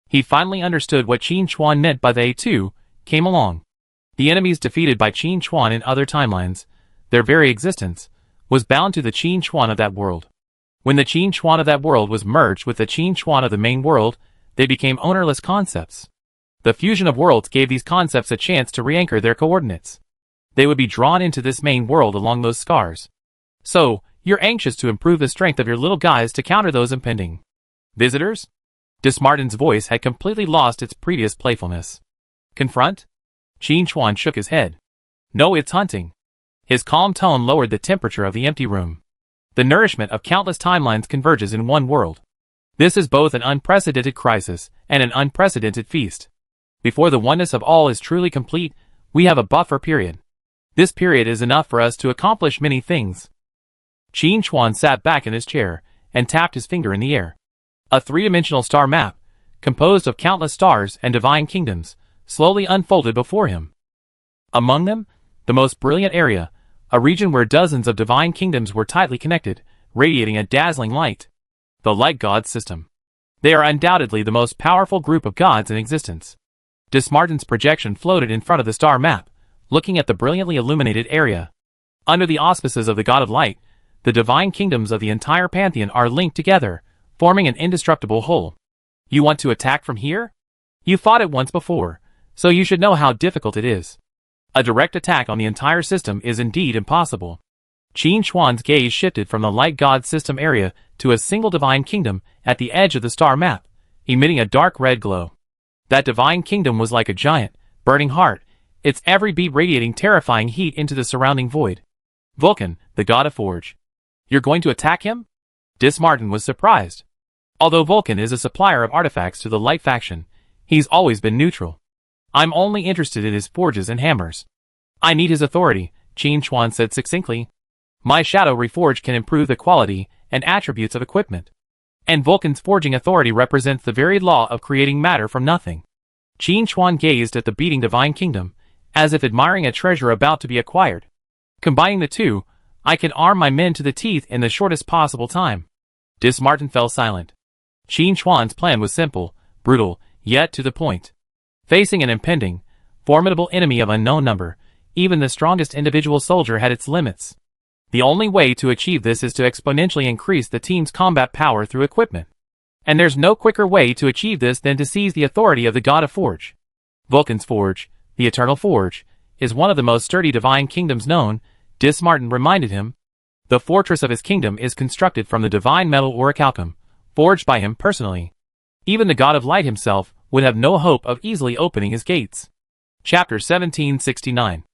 He finally understood what Qin Chuan meant by they, too, came along. The enemies defeated by Qin Chuan in other timelines, their very existence, was bound to the Qin Chuan of that world. When the Qin Chuan of that world was merged with the Qin Chuan of the main world, they became ownerless concepts. The fusion of worlds gave these concepts a chance to re-anchor their coordinates. They would be drawn into this main world along those scars. So, you're anxious to improve the strength of your little guys to counter those impending visitors? Dismartin's voice had completely lost its previous playfulness. Confront? Qin Chuan shook his head. No, it's hunting. His calm tone lowered the temperature of the empty room. The nourishment of countless timelines converges in one world. This is both an unprecedented crisis and an unprecedented feast. Before the oneness of all is truly complete, we have a buffer period. This period is enough for us to accomplish many things. Qin Chuan sat back in his chair and tapped his finger in the air. A three-dimensional star map, composed of countless stars and divine kingdoms, slowly unfolded before him. Among them, the most brilliant area, a region where dozens of divine kingdoms were tightly connected, radiating a dazzling light. The Light God System. They are undoubtedly the most powerful group of gods in existence. Dismartin's projection floated in front of the star map, looking at the brilliantly illuminated area. Under the auspices of the God of Light, the divine kingdoms of the entire pantheon are linked together, forming an indestructible whole. You want to attack from here? You fought it once before, so you should know how difficult it is. A direct attack on the entire system is indeed impossible. Qin Chuan's gaze shifted from the light god system area to a single divine kingdom at the edge of the star map, emitting a dark red glow. That divine kingdom was like a giant, burning heart, its every beat radiating terrifying heat into the surrounding void. Vulcan, the god of Forge. You're going to attack him? Dismartin was surprised. Although Vulcan is a supplier of artifacts to the Light faction, he's always been neutral. I'm only interested in his forges and hammers. I need his authority, Qin Chuan said succinctly. My Shadow Reforge can improve the quality and attributes of equipment. And Vulcan's forging authority represents the very law of creating matter from nothing. Qin Chuan gazed at the beating divine kingdom, as if admiring a treasure about to be acquired. Combining the two, I can arm my men to the teeth in the shortest possible time. Dismartin fell silent. Qin Chuan's plan was simple, brutal, yet to the point. Facing an impending, formidable enemy of unknown number, even the strongest individual soldier had its limits. The only way to achieve this is to exponentially increase the team's combat power through equipment. And there's no quicker way to achieve this than to seize the authority of the god of Forge. Vulcan's Forge, the Eternal Forge, is one of the most sturdy divine kingdoms known, Dismartin reminded him. The fortress of his kingdom is constructed from the divine metal orichalcum, forged by him personally. Even the god of Light himself would have no hope of easily opening his gates. Chapter 1769.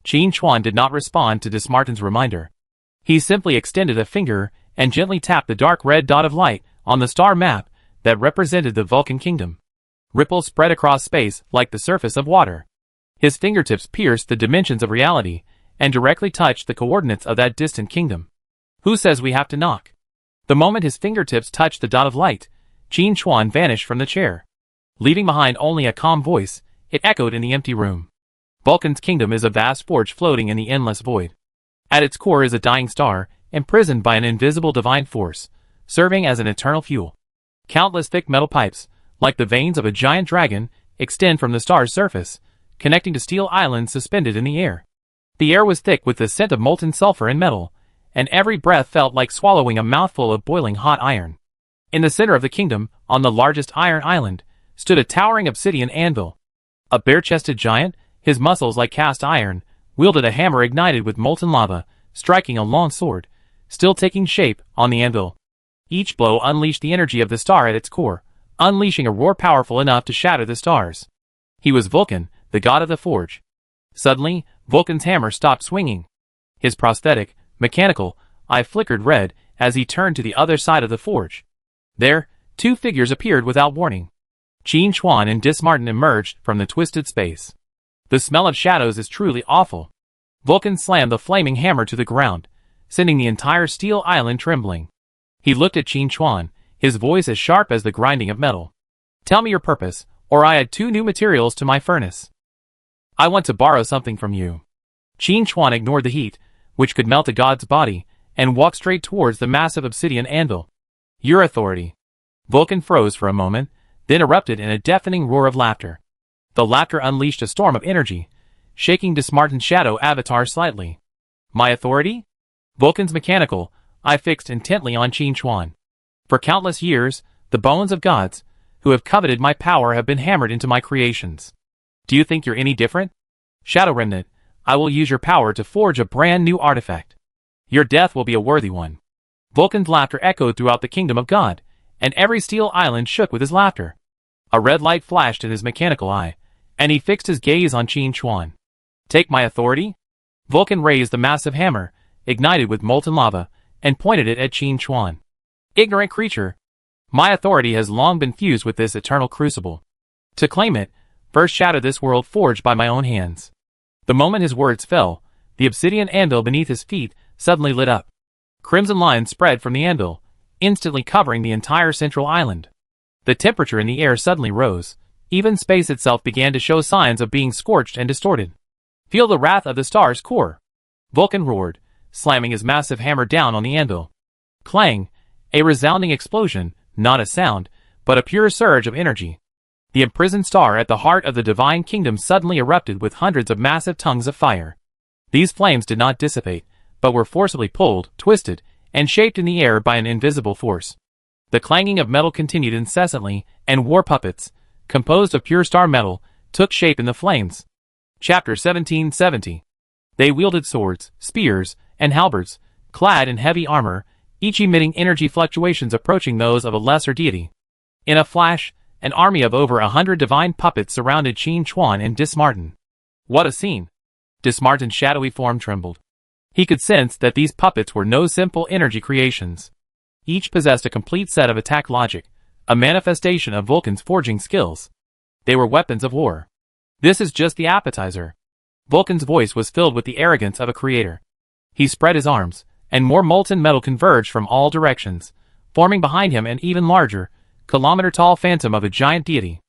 Qin Chuan did not respond to Dismartin's reminder. He simply extended a finger and gently tapped the dark red dot of light on the star map that represented the Vulcan kingdom. Ripples spread across space like the surface of water. His fingertips pierced the dimensions of reality and directly touched the coordinates of that distant kingdom. Who says we have to knock? The moment his fingertips touched the dot of light, Qin Chuan vanished from the chair. Leaving behind only a calm voice, it echoed in the empty room. Vulcan's kingdom is a vast forge floating in the endless void. At its core is a dying star, imprisoned by an invisible divine force, serving as an eternal fuel. Countless thick metal pipes, like the veins of a giant dragon, extend from the star's surface, connecting to steel islands suspended in the air. The air was thick with the scent of molten sulfur and metal, and every breath felt like swallowing a mouthful of boiling hot iron. In the center of the kingdom, on the largest iron island, stood a towering obsidian anvil. A bare-chested giant, his muscles like cast iron, wielded a hammer ignited with molten lava, striking a long sword, still taking shape, on the anvil. Each blow unleashed the energy of the star at its core, unleashing a roar powerful enough to shatter the stars. He was Vulcan, the god of the forge. Suddenly, Vulcan's hammer stopped swinging. His prosthetic, mechanical, eye flickered red as he turned to the other side of the forge. There, two figures appeared without warning. Qin Chuan and Dismartin emerged from the twisted space. The smell of shadows is truly awful. Vulcan slammed the flaming hammer to the ground, sending the entire steel island trembling. He looked at Qin Chuan, his voice as sharp as the grinding of metal. Tell me your purpose, or I add 2 new materials to my furnace. I want to borrow something from you. Qin Chuan ignored the heat, which could melt a god's body, and walked straight towards the massive obsidian anvil. Your authority. Vulcan froze for a moment, then erupted in a deafening roar of laughter. The laughter unleashed a storm of energy, shaking Dismartin's shadow avatar slightly. My authority? Vulcan's mechanical eye fixed intently on Qin Chuan. For countless years, the bones of gods, who have coveted my power, have been hammered into my creations. Do you think you're any different? Shadow Remnant, I will use your power to forge a brand new artifact. Your death will be a worthy one. Vulcan's laughter echoed throughout the kingdom of God, and every steel island shook with his laughter. A red light flashed in his mechanical eye, and he fixed his gaze on Qin Chuan. Take my authority? Vulcan raised the massive hammer, ignited with molten lava, and pointed it at Qin Chuan. Ignorant creature! My authority has long been fused with this eternal crucible. To claim it, first shatter this world forged by my own hands. The moment his words fell, the obsidian anvil beneath his feet suddenly lit up. Crimson lines spread from the anvil, instantly covering the entire central island. The temperature in the air suddenly rose. Even space itself began to show signs of being scorched and distorted. Feel the wrath of the star's core! Vulcan roared, slamming his massive hammer down on the anvil. Clang! A resounding explosion, not a sound, but a pure surge of energy. The imprisoned star at the heart of the divine kingdom suddenly erupted with hundreds of massive tongues of fire. These flames did not dissipate, but were forcibly pulled, twisted, and shaped in the air by an invisible force. The clanging of metal continued incessantly, and war puppets, composed of pure star metal, took shape in the flames. Chapter 1770. They wielded swords, spears, and halberds, clad in heavy armor, each emitting energy fluctuations approaching those of a lesser deity. In a flash, an army of over 100 divine puppets surrounded Qin Chuan and Dismartin. What a scene! Dismartin's shadowy form trembled. He could sense that these puppets were no simple energy creations. Each possessed a complete set of attack logic, a manifestation of Vulcan's forging skills. They were weapons of war. This is just the appetizer. Vulcan's voice was filled with the arrogance of a creator. He spread his arms, and more molten metal converged from all directions, forming behind him an even larger, kilometer-tall phantom of a giant deity.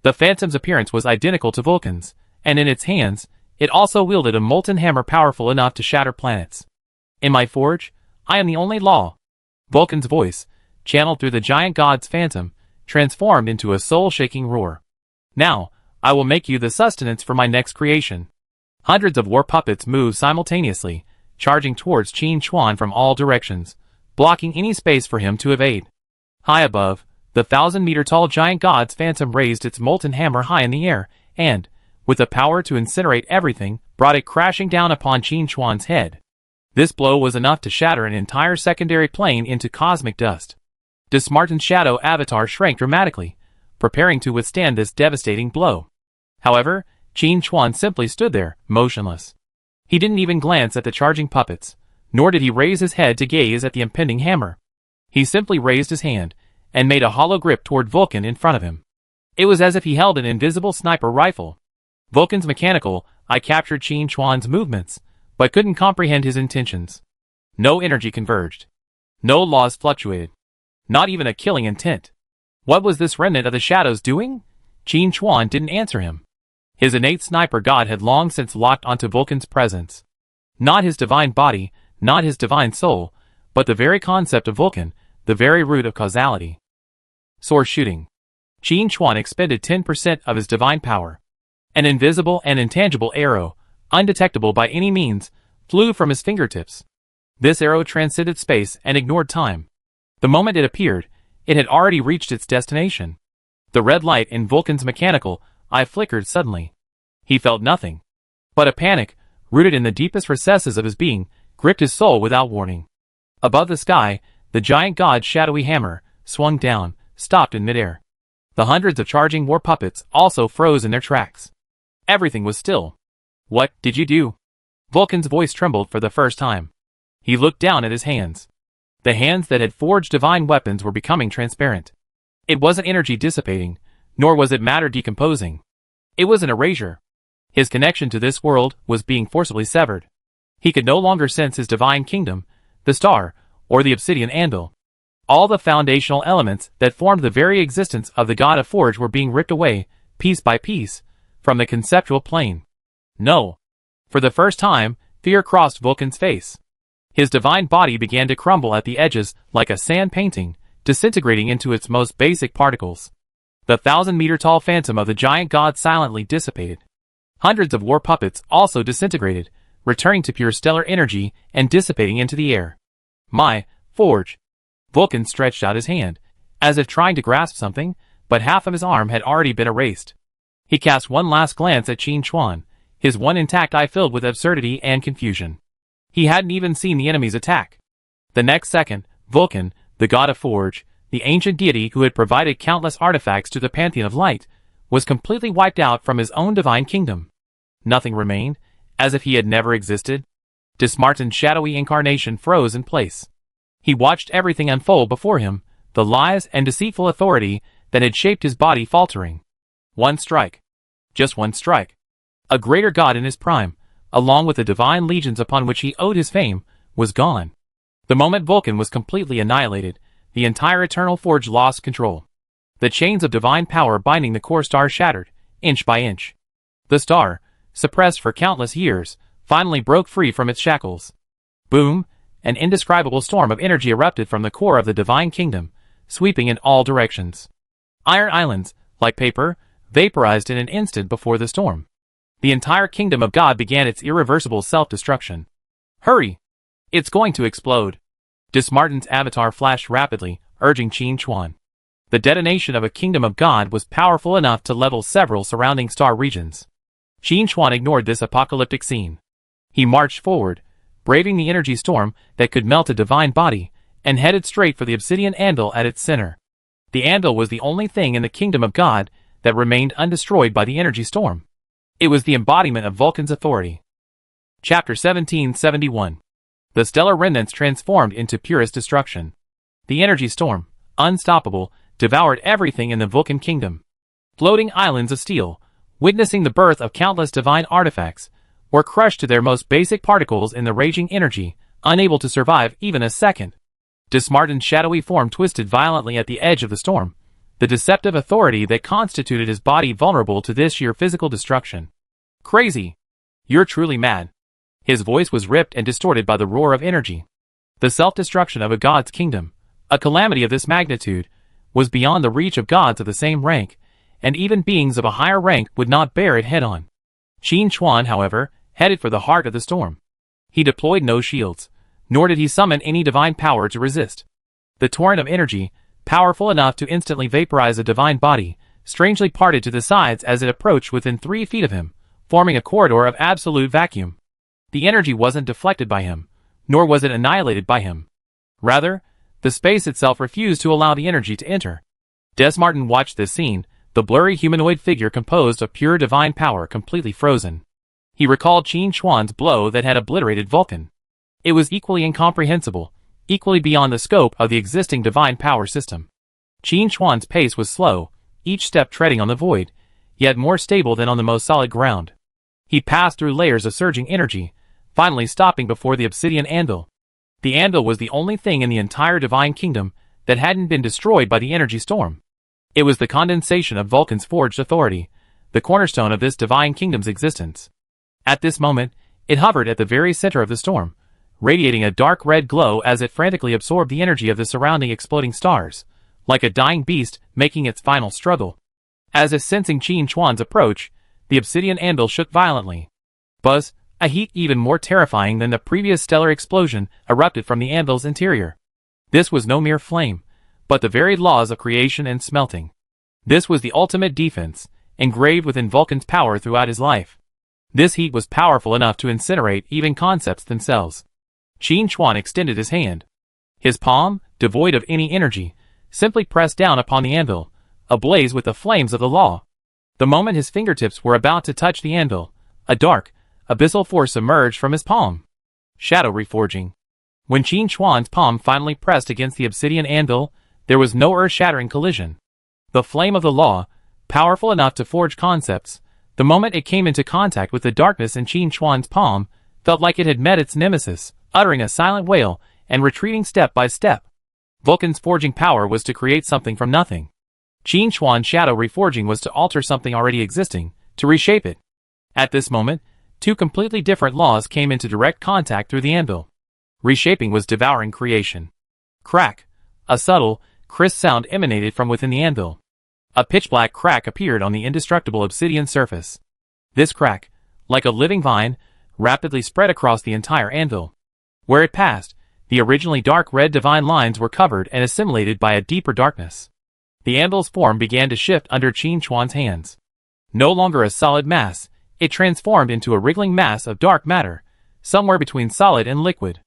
The phantom's appearance was identical to Vulcan's, and in its hands, it also wielded a molten hammer powerful enough to shatter planets. In my forge, I am the only law. Vulcan's voice, channeled through the giant god's phantom, transformed into a soul-shaking roar. Now, I will make you the sustenance for my next creation. Hundreds of war puppets moved simultaneously, charging towards Qin Chuan from all directions, blocking any space for him to evade. High above, the 1,000-meter-tall giant god's phantom raised its molten hammer high in the air, and, with the power to incinerate everything, brought it crashing down upon Qin Chuan's head. This blow was enough to shatter an entire secondary plane into cosmic dust. Dismartin's shadow avatar shrank dramatically, preparing to withstand this devastating blow. However, Qin Chuan simply stood there, motionless. He didn't even glance at the charging puppets, nor did he raise his head to gaze at the impending hammer. He simply raised his hand, and made a hollow grip toward Vulcan in front of him. It was as if he held an invisible sniper rifle. Vulcan's mechanical eye captured Qin Chuan's movements, but couldn't comprehend his intentions. No energy converged. No laws fluctuated. Not even a killing intent. What was this remnant of the shadows doing? Qin Chuan didn't answer him. His innate sniper god had long since locked onto Vulcan's presence. Not his divine body, not his divine soul, but the very concept of Vulcan, the very root of causality. Sword shooting. Qin Chuan expended 10% of his divine power. An invisible and intangible arrow, undetectable by any means, flew from his fingertips. This arrow transcended space and ignored time. The moment it appeared, it had already reached its destination. The red light in Vulcan's mechanical eye flickered suddenly. He felt nothing. But a panic, rooted in the deepest recesses of his being, gripped his soul without warning. Above the sky, the giant god's shadowy hammer swung down, stopped in midair. The hundreds of charging war puppets also froze in their tracks. Everything was still. What did you do? Vulcan's voice trembled for the first time. He looked down at his hands. The hands that had forged divine weapons were becoming transparent. It wasn't energy dissipating, nor was it matter decomposing. It was an erasure. His connection to this world was being forcibly severed. He could no longer sense his divine kingdom, the star, or the obsidian anvil. All the foundational elements that formed the very existence of the god of forge were being ripped away, piece by piece, from the conceptual plane. No. For the first time, fear crossed Vulcan's face. His divine body began to crumble at the edges like a sand painting, disintegrating into its most basic particles. The 1,000-meter-tall phantom of the giant god silently dissipated. Hundreds of war puppets also disintegrated, returning to pure stellar energy and dissipating into the air. My forge. Vulcan stretched out his hand, as if trying to grasp something, but half of his arm had already been erased. He cast one last glance at Qin Chuan, his one intact eye filled with absurdity and confusion. He hadn't even seen the enemy's attack. The next second, Vulcan, the god of forge, the ancient deity who had provided countless artifacts to the pantheon of light, was completely wiped out from his own divine kingdom. Nothing remained, as if he had never existed. Dismartin's shadowy incarnation froze in place. He watched everything unfold before him, the lies and deceitful authority that had shaped his body faltering. One strike. Just one strike. A greater god in his prime, along with the divine legions upon which he owed his fame, was gone. The moment Vulcan was completely annihilated, the entire eternal forge lost control. The chains of divine power binding the core star shattered, inch by inch. The star, suppressed for countless years, finally broke free from its shackles. Boom! An indescribable storm of energy erupted from the core of the divine kingdom, sweeping in all directions. Iron islands, like paper, vaporized in an instant before the storm. The entire kingdom of God began its irreversible self-destruction. Hurry! It's going to explode. Dismartin's avatar flashed rapidly, urging Qin Chuan. The detonation of a kingdom of God was powerful enough to level several surrounding star regions. Qin Chuan ignored this apocalyptic scene. He marched forward, braving the energy storm that could melt a divine body, and headed straight for the obsidian anvil at its center. The anvil was the only thing in the kingdom of God that remained undestroyed by the energy storm. It was the embodiment of Vulcan's authority. Chapter 1771. The stellar remnants transformed into purest destruction. The energy storm, unstoppable, devoured everything in the Vulcan kingdom. Floating islands of steel, witnessing the birth of countless divine artifacts, were crushed to their most basic particles in the raging energy, unable to survive even a second. Dismartin's shadowy form twisted violently at the edge of the storm, the deceptive authority that constituted his body vulnerable to this sheer physical destruction. Crazy! You're truly mad. His voice was ripped and distorted by the roar of energy. The self-destruction of a god's kingdom, a calamity of this magnitude, was beyond the reach of gods of the same rank, and even beings of a higher rank would not bear it head-on. Qin Chuan, however, headed for the heart of the storm. He deployed no shields, nor did he summon any divine power to resist. The torrent of energy, powerful enough to instantly vaporize a divine body, strangely parted to the sides as it approached within 3 feet of him, forming a corridor of absolute vacuum. The energy wasn't deflected by him, nor was it annihilated by him. Rather, the space itself refused to allow the energy to enter. Desmartin watched this scene, the blurry humanoid figure composed of pure divine power completely frozen. He recalled Qin Chuan's blow that had obliterated Vulcan. It was equally incomprehensible, equally beyond the scope of the existing divine power system. Qin Chuan's pace was slow, each step treading on the void, yet more stable than on the most solid ground. He passed through layers of surging energy, finally stopping before the obsidian anvil. The anvil was the only thing in the entire divine kingdom that hadn't been destroyed by the energy storm. It was the condensation of Vulcan's forged authority, the cornerstone of this divine kingdom's existence. At this moment, it hovered at the very center of the storm, radiating a dark red glow as it frantically absorbed the energy of the surrounding exploding stars, like a dying beast making its final struggle. As if sensing Qin Chuan's approach, the obsidian anvil shook violently. Buzz, a heat even more terrifying than the previous stellar explosion, erupted from the anvil's interior. This was no mere flame, but the very laws of creation and smelting. This was the ultimate defense, engraved within Vulcan's power throughout his life. This heat was powerful enough to incinerate even concepts themselves. Qin Chuan extended his hand. His palm, devoid of any energy, simply pressed down upon the anvil, ablaze with the flames of the law. The moment his fingertips were about to touch the anvil, a dark, abyssal force emerged from his palm. Shadow reforging. When Qin Chuan's palm finally pressed against the obsidian anvil, there was no earth-shattering collision. The flame of the law, powerful enough to forge concepts, the moment it came into contact with the darkness in Qin Chuan's palm, felt like it had met its nemesis, uttering a silent wail and retreating step by step. Vulcan's forging power was to create something from nothing. Qin Chuan's shadow reforging was to alter something already existing, to reshape it. At this moment, 2 completely different laws came into direct contact through the anvil. Reshaping was devouring creation. Crack. A subtle, crisp sound emanated from within the anvil. A pitch-black crack appeared on the indestructible obsidian surface. This crack, like a living vine, rapidly spread across the entire anvil. Where it passed, the originally dark red divine lines were covered and assimilated by a deeper darkness. The anvil's form began to shift under Qin Chuan's hands. No longer a solid mass, it transformed into a wriggling mass of dark matter, somewhere between solid and liquid.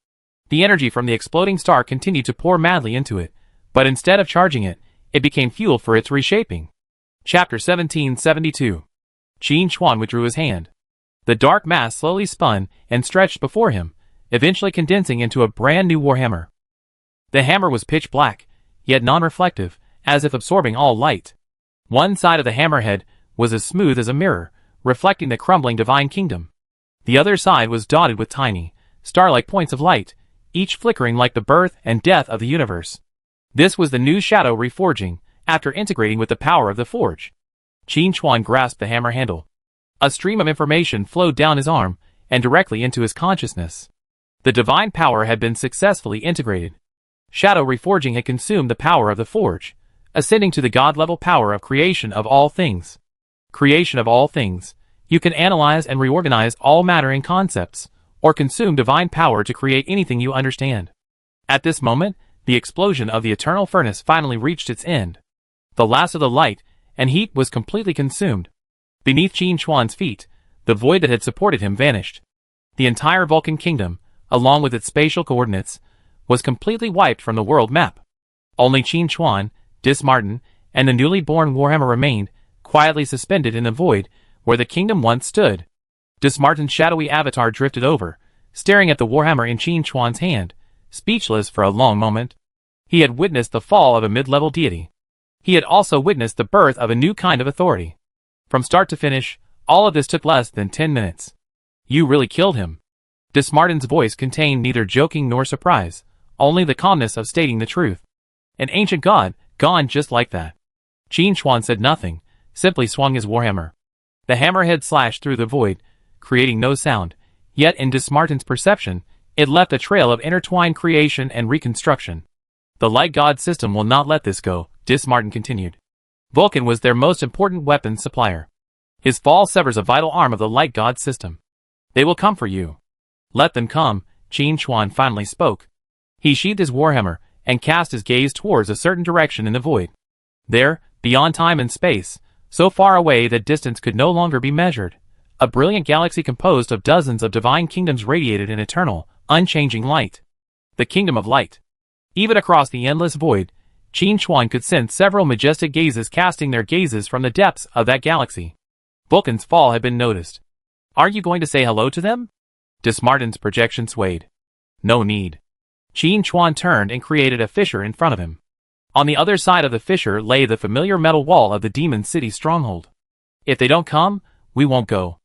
The energy from the exploding star continued to pour madly into it, but instead of charging it, it became fuel for its reshaping. Chapter 1772. Qin Chuan withdrew his hand. The dark mass slowly spun and stretched before him, eventually condensing into a brand new warhammer. The hammer was pitch black, yet non-reflective, as if absorbing all light. One side of the hammerhead was as smooth as a mirror, reflecting the crumbling divine kingdom. The other side was dotted with tiny, star-like points of light, each flickering like the birth and death of the universe. This was the new shadow reforging, after integrating with the power of the forge. Qin Chuan grasped the hammer handle. A stream of information flowed down his arm, and directly into his consciousness. The divine power had been successfully integrated. Shadow reforging had consumed the power of the forge, ascending to the god-level power of creation of all things. Creation of all things. You can analyze and reorganize all matter and concepts, or consume divine power to create anything you understand. At this moment, the explosion of the eternal furnace finally reached its end. The last of the light and heat was completely consumed. Beneath Qin Chuan's feet, the void that had supported him vanished. The entire Vulcan kingdom, along with its spatial coordinates, was completely wiped from the world map. Only Qin Chuan, Dismartin, and the newly born Warhammer remained, quietly suspended in the void where the kingdom once stood. Dismartin's shadowy avatar drifted over, staring at the Warhammer in Qin Chuan's hand, speechless for a long moment. He had witnessed the fall of a mid-level deity. He had also witnessed the birth of a new kind of authority. From start to finish, all of this took less than 10 minutes. You really killed him. Dismartin's voice contained neither joking nor surprise, only the calmness of stating the truth. An ancient god, gone just like that. Qin Chuan said nothing, simply swung his warhammer. The hammerhead slashed through the void, creating no sound, yet in Dismartin's perception, it left a trail of intertwined creation and reconstruction. The light god system will not let this go, Dismartin continued. Vulcan was their most important weapons supplier. His fall severs a vital arm of the light god system. They will come for you. Let them come, Qin Chuan finally spoke. He sheathed his warhammer and cast his gaze towards a certain direction in the void. There, beyond time and space, so far away that distance could no longer be measured, a brilliant galaxy composed of dozens of divine kingdoms radiated in eternal, unchanging light. The kingdom of light. Even across the endless void, Qin Chuan could sense several majestic gazes casting their gazes from the depths of that galaxy. Vulcan's fall had been noticed. Are you going to say hello to them? Dismartin's projection swayed. No need. Qin Chuan turned and created a fissure in front of him. On the other side of the fissure lay the familiar metal wall of the Demon City stronghold. If they don't come, we won't go.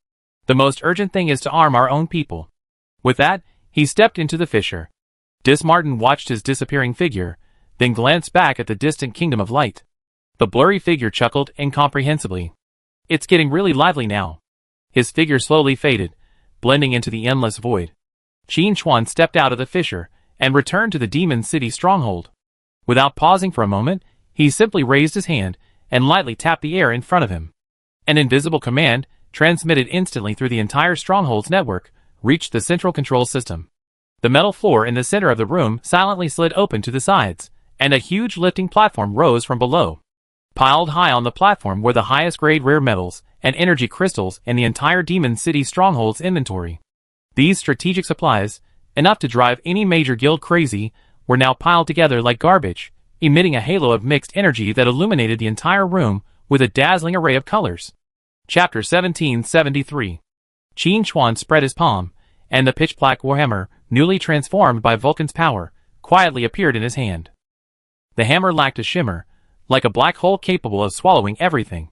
The most urgent thing is to arm our own people. With that, he stepped into the fissure. Dismartin watched his disappearing figure, then glanced back at the distant kingdom of light. The blurry figure chuckled incomprehensibly. It's getting really lively now. His figure slowly faded, blending into the endless void. Qin Chuan stepped out of the fissure and returned to the Demon City stronghold. Without pausing for a moment, he simply raised his hand and lightly tapped the air in front of him. An invisible command, transmitted instantly through the entire stronghold's network, reached the central control system. The metal floor in the center of the room silently slid open to the sides, and a huge lifting platform rose from below. Piled high on the platform were the highest-grade rare metals and energy crystals in the entire Demon City stronghold's inventory. These strategic supplies, enough to drive any major guild crazy, were now piled together like garbage, emitting a halo of mixed energy that illuminated the entire room with a dazzling array of colors. Chapter 1773. Qin Chuan spread his palm, and the pitch-black warhammer, newly transformed by Vulcan's power, quietly appeared in his hand. The hammer lacked a shimmer, like a black hole capable of swallowing everything.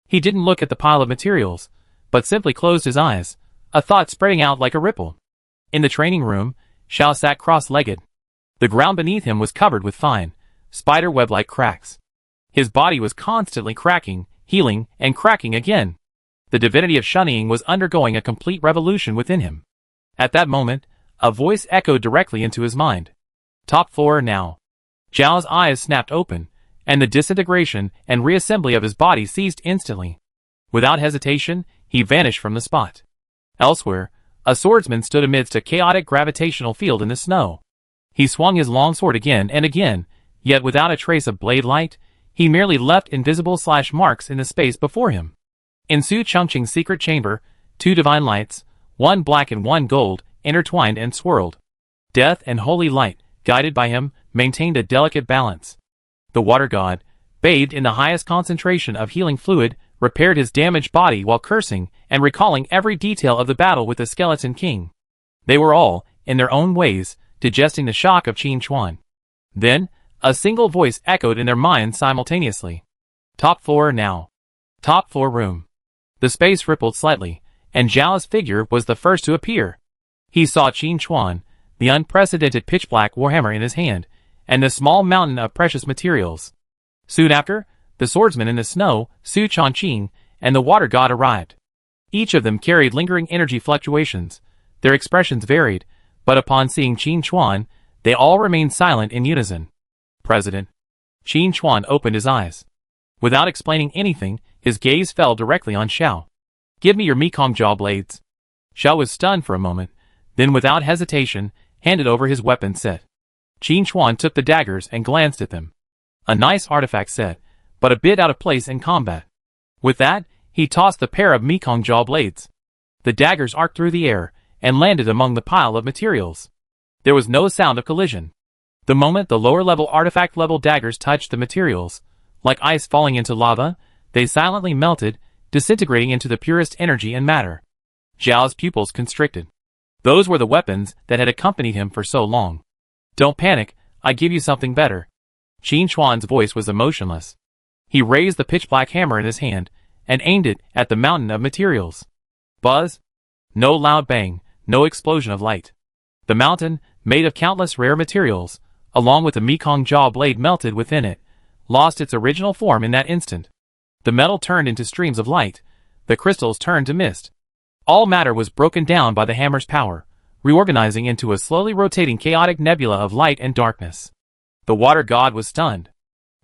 He didn't look at the pile of materials, but simply closed his eyes, a thought spreading out like a ripple. In the training room, Xiao sat cross-legged. The ground beneath him was covered with fine, spider-web-like cracks. His body was constantly cracking, healing, and cracking again. The divinity of shunning was undergoing a complete revolution within him. At that moment, a voice echoed directly into his mind. Top floor now. Zhao's eyes snapped open, and the disintegration and reassembly of his body ceased instantly. Without hesitation, he vanished from the spot. Elsewhere, a swordsman stood amidst a chaotic gravitational field in the snow. He swung his long sword again and again, yet without a trace of blade light, he merely left invisible slash marks in the space before him. In Su Chongqing's secret chamber, two divine lights, one black and one gold, intertwined and swirled. Death and holy light, guided by him, maintained a delicate balance. The water god, bathed in the highest concentration of healing fluid, repaired his damaged body while cursing and recalling every detail of the battle with the Skeleton King. They were all, in their own ways, digesting the shock of Qin Chuan. Then, a single voice echoed in their minds simultaneously. Top floor now. Top floor room. The space rippled slightly, and Zhao's figure was the first to appear. He saw Qin Chuan, the unprecedented pitch-black warhammer in his hand, and the small mountain of precious materials. Soon after, the swordsman in the snow, Su Chongqing, and the water god arrived. Each of them carried lingering energy fluctuations. Their expressions varied, but upon seeing Qin Chuan, they all remained silent in unison. President. Qin Chuan opened his eyes. Without explaining anything, his gaze fell directly on Xiao. Give me your Mekong jaw blades. Xiao was stunned for a moment, then without hesitation, handed over his weapon set. Qin Chuan took the daggers and glanced at them. A nice artifact set, but a bit out of place in combat. With that, he tossed the pair of Mekong jaw blades. The daggers arced through the air and landed among the pile of materials. There was no sound of collision. The moment the lower-level artifact-level daggers touched the materials, like ice falling into lava, they silently melted, disintegrating into the purest energy and matter. Zhao's pupils constricted. Those were the weapons that had accompanied him for so long. "Don't panic, I give you something better." Qin Chuan's voice was emotionless. He raised the pitch-black hammer in his hand and aimed it at the mountain of materials. Buzz! No loud bang, no explosion of light. The mountain, made of countless rare materials, along with the Mekong jaw blade melted within it, lost its original form in that instant. The metal turned into streams of light, the crystals turned to mist. All matter was broken down by the hammer's power, reorganizing into a slowly rotating chaotic nebula of light and darkness. The water god was stunned.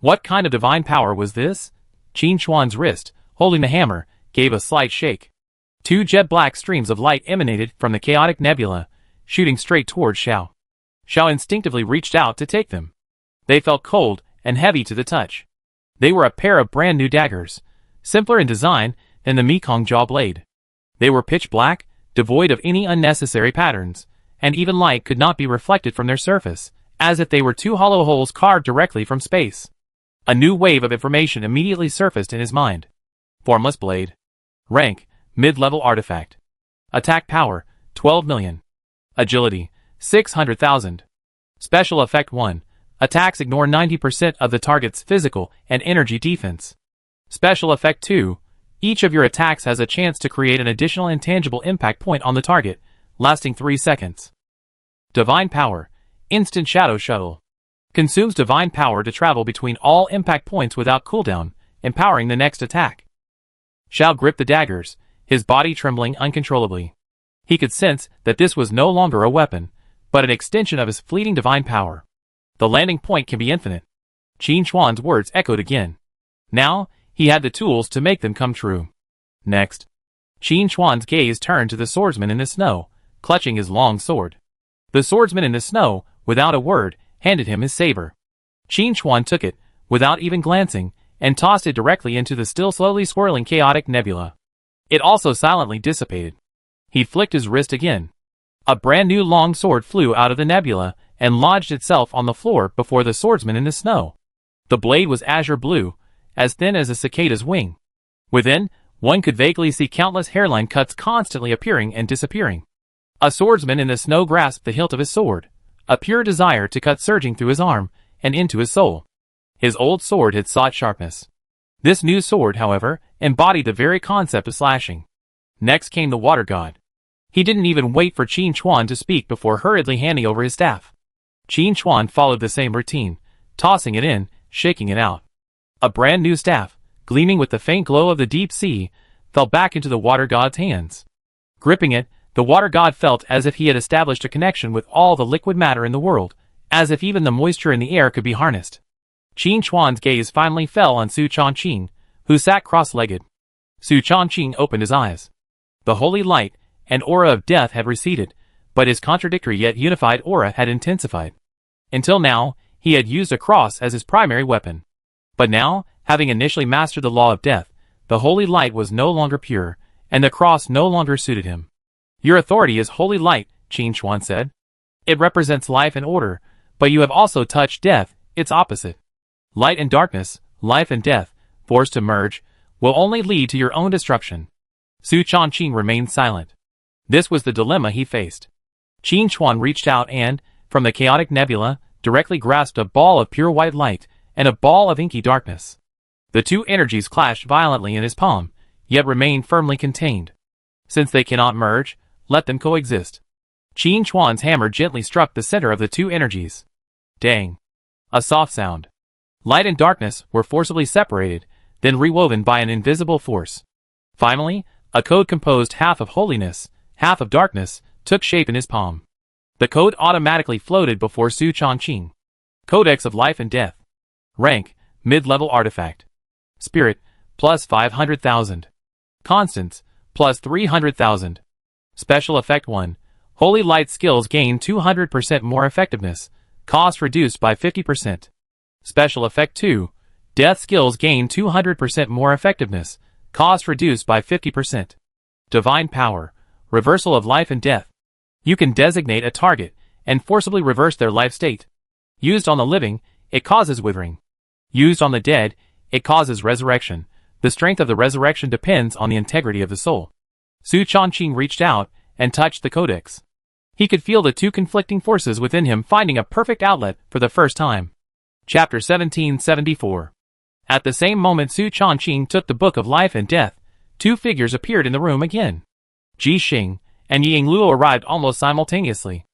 What kind of divine power was this? Qin Chuan's wrist, holding the hammer, gave a slight shake. Two jet-black streams of light emanated from the chaotic nebula, shooting straight towards Xiao. Xiao instinctively reached out to take them. They felt cold and heavy to the touch. They were a pair of brand new daggers, simpler in design than the Mekong jaw blade. They were pitch black, devoid of any unnecessary patterns, and even light could not be reflected from their surface, as if they were two hollow holes carved directly from space. A new wave of information immediately surfaced in his mind. Formless blade. Rank, mid-level artifact. Attack power, 12 million. Agility, 600,000. Special effect 1. Attacks ignore 90% of the target's physical and energy defense. Special effect 2. Each of your attacks has a chance to create an additional intangible impact point on the target, lasting 3 seconds. Divine power. Instant shadow shuttle. Consumes divine power to travel between all impact points without cooldown, empowering the next attack. Xiao gripped the daggers, his body trembling uncontrollably. He could sense that this was no longer a weapon, but an extension of his fleeting divine power. The landing point can be infinite. Qin Chuan's words echoed again. Now, he had the tools to make them come true. Next, Qin Chuan's gaze turned to the swordsman in the snow, clutching his long sword. The swordsman in the snow, without a word, handed him his saber. Qin Chuan took it, without even glancing, and tossed it directly into the still slowly swirling chaotic nebula. It also silently dissipated. He flicked his wrist again. A brand new long sword flew out of the nebula and lodged itself on the floor before the swordsman in the snow. The blade was azure blue, as thin as a cicada's wing. Within, one could vaguely see countless hairline cuts constantly appearing and disappearing. A swordsman in the snow grasped the hilt of his sword, a pure desire to cut surging through his arm and into his soul. His old sword had sought sharpness. This new sword, however, embodied the very concept of slashing. Next came the water god. He didn't even wait for Qin Chuan to speak before hurriedly handing over his staff. Qin Chuan followed the same routine, tossing it in, shaking it out. A brand new staff, gleaming with the faint glow of the deep sea, fell back into the water god's hands. Gripping it, the water god felt as if he had established a connection with all the liquid matter in the world, as if even the moisture in the air could be harnessed. Qin Chuan's gaze finally fell on Su Chongqing, who sat cross-legged. Su Chongqing opened his eyes. The holy light and aura of death had receded, but his contradictory yet unified aura had intensified. Until now, he had used a cross as his primary weapon. But now, having initially mastered the law of death, the holy light was no longer pure, and the cross no longer suited him. "Your authority is holy light," Qin Chuan said. "It represents life and order, but you have also touched death, its opposite. Light and darkness, life and death, forced to merge, will only lead to your own destruction." Su Chongqing remained silent. This was the dilemma he faced. Qin Chuan reached out and, from the chaotic nebula, directly grasped a ball of pure white light and a ball of inky darkness. The two energies clashed violently in his palm, yet remained firmly contained. Since they cannot merge, let them coexist. Qin Chuan's hammer gently struck the center of the two energies. Dang! A soft sound. Light and darkness were forcibly separated, then rewoven by an invisible force. Finally, a code composed half of holiness, half of darkness, took shape in his palm. The code automatically floated before Su Chongqing. Codex of Life and Death. Rank, mid-level artifact. Spirit, plus 500,000. Constants, plus 300,000. Special effect 1. Holy light skills gain 200% more effectiveness. Cost reduced by 50%. Special effect 2. Death skills gain 200% more effectiveness. Cost reduced by 50%. Divine power. Reversal of life and death. You can designate a target and forcibly reverse their life state. Used on the living, it causes withering. Used on the dead, it causes resurrection. The strength of the resurrection depends on the integrity of the soul. Su Chongqing reached out and touched the codex. He could feel the two conflicting forces within him finding a perfect outlet for the first time. Chapter 1774. At the same moment Su Chongqing took the Book of Life and Death, two figures appeared in the room again. Ji Xing and Ying Luo arrived almost simultaneously.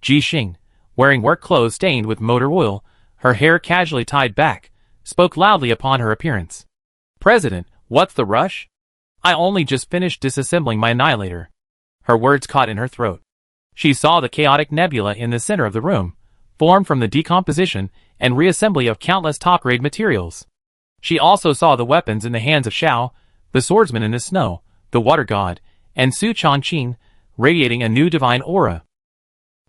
Ji Xing, wearing work clothes stained with motor oil, her hair casually tied back, spoke loudly upon her appearance. "President, what's the rush? I only just finished disassembling my annihilator." Her words caught in her throat. She saw the chaotic nebula in the center of the room, formed from the decomposition and reassembly of countless top-grade materials. She also saw the weapons in the hands of Shao, the swordsman in the snow, the water god, and Su Chongqing, radiating a new divine aura.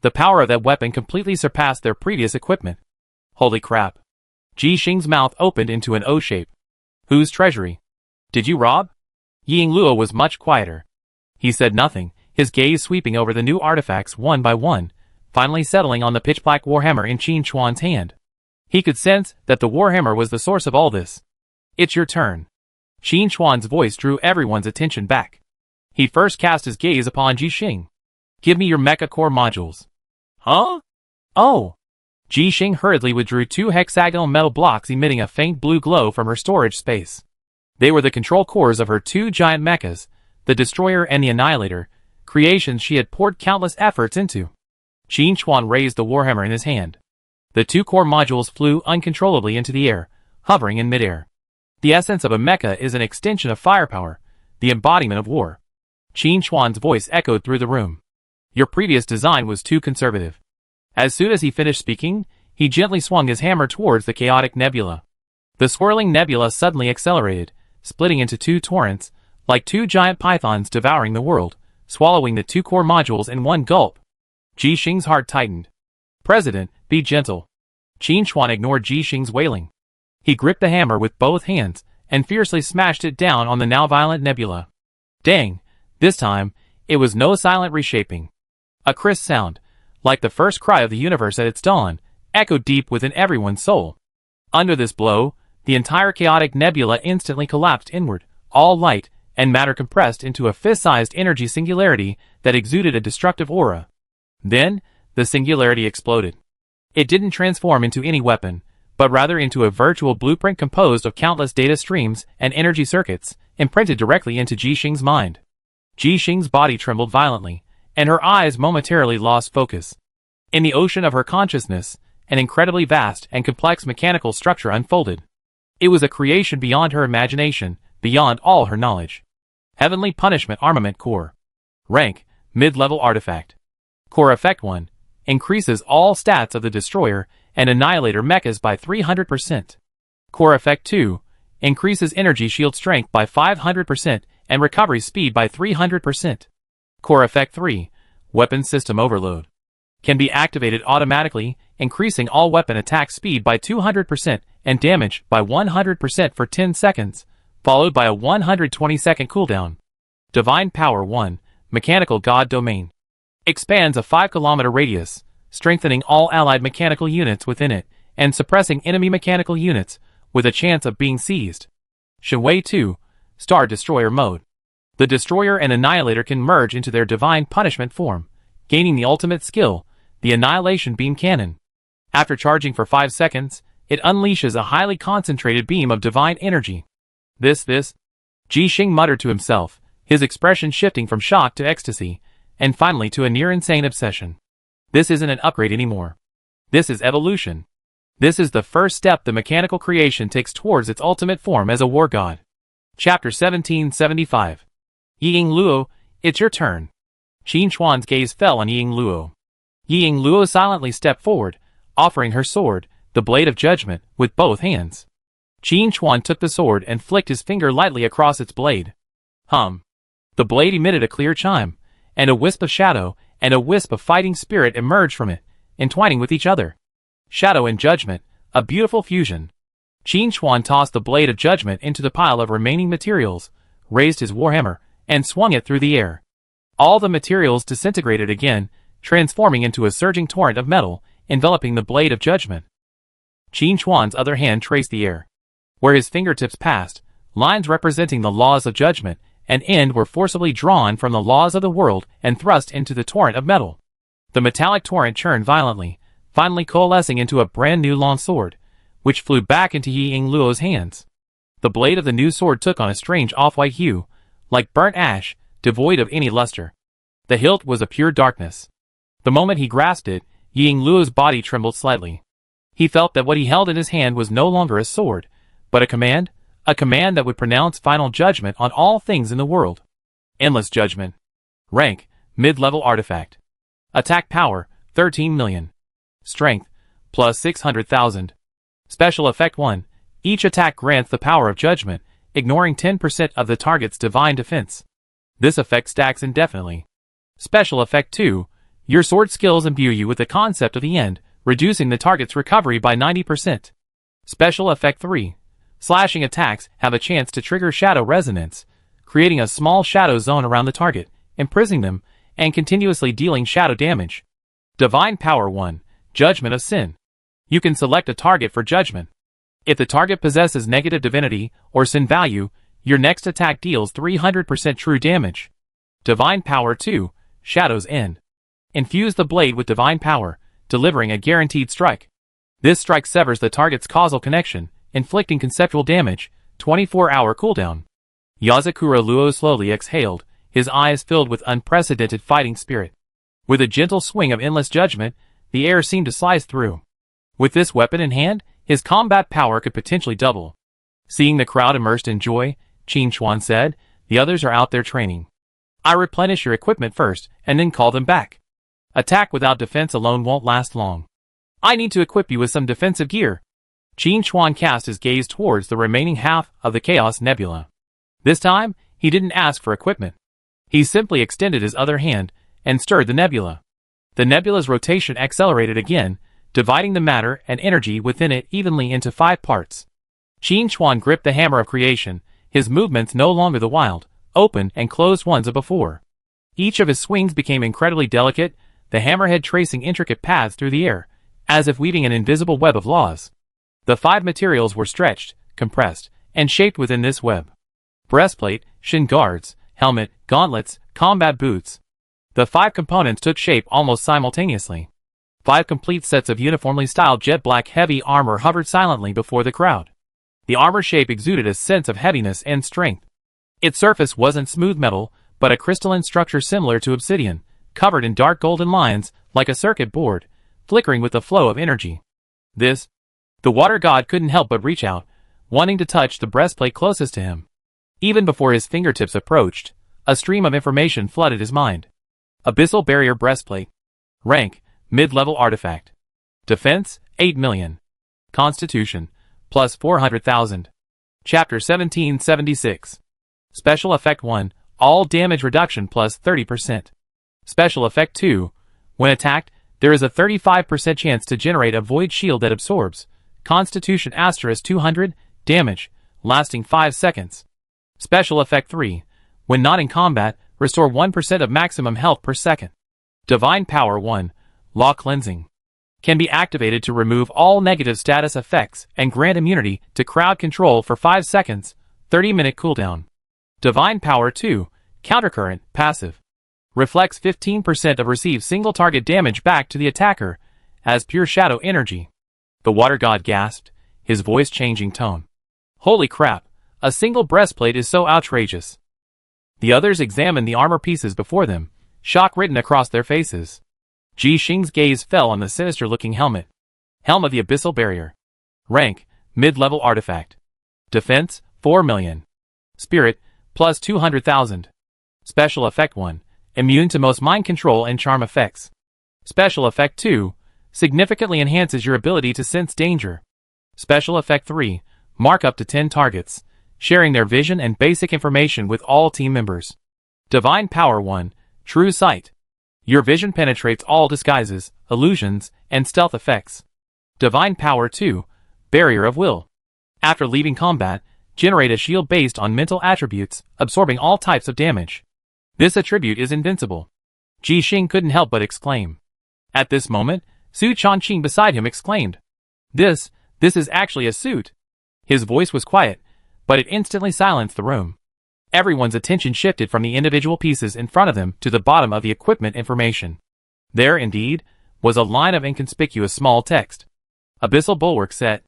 The power of that weapon completely surpassed their previous equipment. Holy crap. Ji Xing's mouth opened into an O shape. Whose treasury? Did you rob? Ying Luo was much quieter. He said nothing, his gaze sweeping over the new artifacts one by one, finally settling on the pitch-black warhammer in Qin Chuan's hand. He could sense that the warhammer was the source of all this. "It's your turn." Qin Chuan's voice drew everyone's attention back. He first cast his gaze upon Ji Xing. "Give me your mecha core modules." "Huh? Oh." Ji Xing hurriedly withdrew two hexagonal metal blocks emitting a faint blue glow from her storage space. They were the control cores of her two giant mechas, the Destroyer and the Annihilator, creations she had poured countless efforts into. Qin Chuan raised the warhammer in his hand. The two core modules flew uncontrollably into the air, hovering in midair. The essence of a mecha is an extension of firepower, the embodiment of war. Qin Chuan's voice echoed through the room. "Your previous design was too conservative." As soon as he finished speaking, he gently swung his hammer towards the chaotic nebula. The swirling nebula suddenly accelerated, splitting into two torrents, like two giant pythons devouring the world, swallowing the two core modules in one gulp. Ji Xing's heart tightened. "President, be gentle." Qin Chuan ignored Ji Xing's wailing. He gripped the hammer with both hands and fiercely smashed it down on the now violent nebula. Dang, this time, it was no silent reshaping. A crisp sound, like the first cry of the universe at its dawn, echoed deep within everyone's soul. Under this blow, the entire chaotic nebula instantly collapsed inward, all light and matter compressed into a fist-sized energy singularity that exuded a destructive aura. Then, the singularity exploded. It didn't transform into any weapon, but rather into a virtual blueprint composed of countless data streams and energy circuits, imprinted directly into Ji Xing's mind. Ji Xing's body trembled violently, and her eyes momentarily lost focus. In the ocean of her consciousness, an incredibly vast and complex mechanical structure unfolded. It was a creation beyond her imagination, beyond all her knowledge. Heavenly Punishment Armament Core. Rank, Mid-Level Artifact. Core Effect 1. Increases all stats of the Destroyer and Annihilator mechas by 300%. Core Effect 2. Increases energy shield strength by 500% and recovery speed by 300%. Core Effect 3. Weapon System Overload. Can be activated automatically, increasing all weapon attack speed by 200% and damage by 100% for 10 seconds, followed by a 120-second cooldown. Divine Power 1. Mechanical God Domain. Expands a 5-kilometer radius, strengthening all allied mechanical units within it, and suppressing enemy mechanical units, with a chance of being seized. Shenwei 2. Star Destroyer Mode. The Destroyer and Annihilator can merge into their Divine Punishment form, gaining the ultimate skill, the Annihilation Beam Cannon. After charging for 5 seconds, it unleashes a highly concentrated beam of divine energy. This. Ji Xing muttered to himself, his expression shifting from shock to ecstasy, and finally to a near-insane obsession. This isn't an upgrade anymore. This is evolution. This is the first step the mechanical creation takes towards its ultimate form as a war god. Chapter 1775. Ying Luo, it's your turn. Qin Chuan's gaze fell on Ying Luo. Ying Luo silently stepped forward, offering her sword, the Blade of Judgment, with both hands. Qin Chuan took the sword and flicked his finger lightly across its blade. Hum. The blade emitted a clear chime, and a wisp of shadow and a wisp of fighting spirit emerged from it, entwining with each other. Shadow and Judgment, a beautiful fusion. Qin Chuan tossed the Blade of Judgment into the pile of remaining materials, raised his warhammer, and swung it through the air. All the materials disintegrated again, transforming into a surging torrent of metal, enveloping the blade of judgment. Qin Chuan's other hand traced the air. Where his fingertips passed, lines representing the laws of judgment and end were forcibly drawn from the laws of the world and thrust into the torrent of metal. The metallic torrent churned violently, finally coalescing into a brand new long sword, which flew back into Ying Luo's hands. The blade of the new sword took on a strange off-white hue, like burnt ash, devoid of any luster. The hilt was a pure darkness. The moment he grasped it, Ying Luo's body trembled slightly. He felt that what he held in his hand was no longer a sword, but a command that would pronounce final judgment on all things in the world. Endless Judgment. Rank, mid-level artifact. Attack power, 13 million. Strength, plus 600,000. Special effect 1. Each attack grants the power of judgment, ignoring 10% of the target's divine defense. This effect stacks indefinitely. Special effect 2. Your sword skills imbue you with the concept of the end, reducing the target's recovery by 90%. Special effect 3. Slashing attacks have a chance to trigger shadow resonance, creating a small shadow zone around the target, imprisoning them, and continuously dealing shadow damage. Divine Power 1. Judgment of Sin. You can select a target for judgment. If the target possesses negative divinity or sin value, your next attack deals 300% true damage. Divine Power 2. Shadow's End. Infuse the blade with divine power, delivering a guaranteed strike. This strike severs the target's causal connection, inflicting conceptual damage, 24-hour cooldown. Yazakura Luo slowly exhaled, his eyes filled with unprecedented fighting spirit. With a gentle swing of endless judgment, the air seemed to slice through. With this weapon in hand, his combat power could potentially double. Seeing the crowd immersed in joy, Qin Chuan said, "The others are out there training. I replenish your equipment first, and then call them back. Attack without defense alone won't last long. I need to equip you with some defensive gear." Qin Chuan cast his gaze towards the remaining half of the Chaos Nebula. This time, he didn't ask for equipment. He simply extended his other hand and stirred the nebula. The nebula's rotation accelerated again, dividing the matter and energy within it evenly into 5 parts. Qin Chuan gripped the hammer of creation, his movements no longer the wild, open and closed ones of before. Each of his swings became incredibly delicate, the hammerhead tracing intricate paths through the air, as if weaving an invisible web of laws. The 5 materials were stretched, compressed, and shaped within this web. Breastplate, shin guards, helmet, gauntlets, combat boots. The 5 components took shape almost simultaneously. 5 complete sets of uniformly styled jet black heavy armor hovered silently before the crowd. The armor shape exuded a sense of heaviness and strength. Its surface wasn't smooth metal, but a crystalline structure similar to obsidian, covered in dark golden lines like a circuit board, flickering with the flow of energy. The water god couldn't help but reach out, wanting to touch the breastplate closest to him. Even before his fingertips approached, a stream of information flooded his mind. Abyssal Barrier Breastplate. Rank, mid-level artifact. Defense, 8 million. Constitution, plus 400,000. Chapter 1776. Special Effect 1, all damage reduction plus 30%. Special Effect 2, when attacked, there is a 35% chance to generate a void shield that absorbs Constitution * 200 damage, lasting 5 seconds. Special Effect 3, when not in combat, restore 1% of maximum health per second. Divine Power 1, Law Cleansing. Can be activated to remove all negative status effects and grant immunity to crowd control for 5 seconds, 30-minute cooldown. Divine Power 2, Countercurrent, passive. Reflects 15% of received single target damage back to the attacker, as pure shadow energy. The water god gasped, his voice changing tone. Holy crap, a single breastplate is so outrageous. The others examined the armor pieces before them, shock written across their faces. Ji Xing's gaze fell on the sinister-looking helmet. Helm of the Abyssal Barrier. Rank, mid-level artifact. Defense, 4 million. Spirit, plus 200,000. Special Effect 1, immune to most mind control and charm effects. Special Effect 2, significantly enhances your ability to sense danger. Special Effect 3, mark up to 10 targets, sharing their vision and basic information with all team members. Divine Power 1, True Sight. Your vision penetrates all disguises, illusions, and stealth effects. Divine Power 2, Barrier of Will. After leaving combat, generate a shield based on mental attributes, absorbing all types of damage. This attribute is invincible. Ji Xing couldn't help but exclaim. At this moment, Su Chongqing beside him exclaimed, This is actually a suit. His voice was quiet, but it instantly silenced the room. Everyone's attention shifted from the individual pieces in front of them to the bottom of the equipment information. There, indeed, was a line of inconspicuous small text. Abyssal Bulwark Set.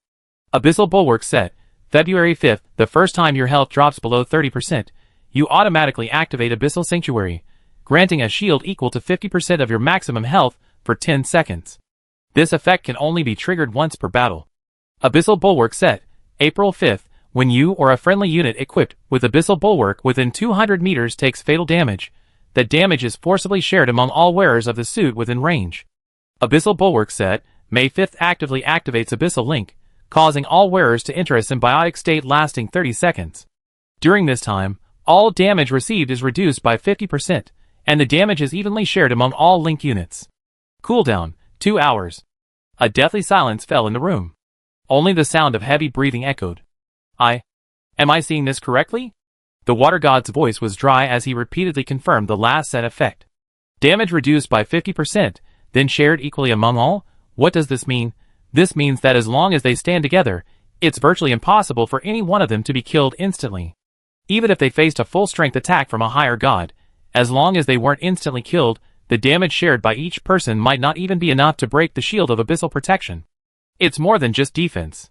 Abyssal Bulwark Set, February 5th, the first time your health drops below 30%, you automatically activate Abyssal Sanctuary, granting a shield equal to 50% of your maximum health for 10 seconds. This effect can only be triggered once per battle. Abyssal Bulwark Set, April 5th, when you or a friendly unit equipped with Abyssal Bulwark within 200 meters takes fatal damage, that damage is forcibly shared among all wearers of the suit within range. Abyssal Bulwark Set, May 5th actively activates Abyssal Link, causing all wearers to enter a symbiotic state lasting 30 seconds. During this time, all damage received is reduced by 50%, and the damage is evenly shared among all Link units. Cooldown, 2 hours. A deathly silence fell in the room. Only the sound of heavy breathing echoed. Am I seeing this correctly? The water god's voice was dry as he repeatedly confirmed the last set effect. Damage reduced by 50%, then shared equally among all? What does this mean? This means that as long as they stand together, it's virtually impossible for any one of them to be killed instantly. Even if they faced a full-strength attack from a higher god, as long as they weren't instantly killed, the damage shared by each person might not even be enough to break the shield of abyssal protection. It's more than just defense.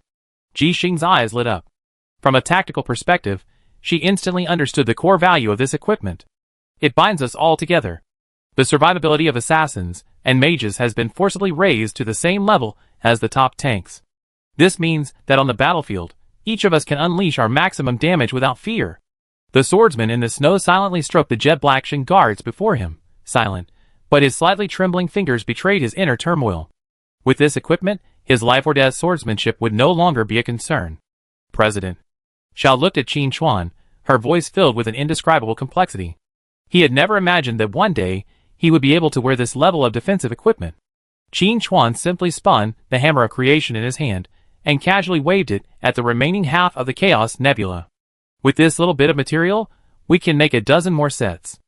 Ji Xing's eyes lit up. From a tactical perspective, she instantly understood the core value of this equipment. It binds us all together. The survivability of assassins and mages has been forcibly raised to the same level as the top tanks. This means that on the battlefield, each of us can unleash our maximum damage without fear. The swordsman in the snow silently stroked the jet black Shin guards before him, silent, but his slightly trembling fingers betrayed his inner turmoil. With this equipment, his life or death swordsmanship would no longer be a concern. President Xiao looked at Qin Chuan, her voice filled with an indescribable complexity. He had never imagined that one day he would be able to wear this level of defensive equipment. Qin Chuan simply spun the hammer of creation in his hand and casually waved it at the remaining half of the Chaos Nebula. With this little bit of material, we can make a dozen more sets.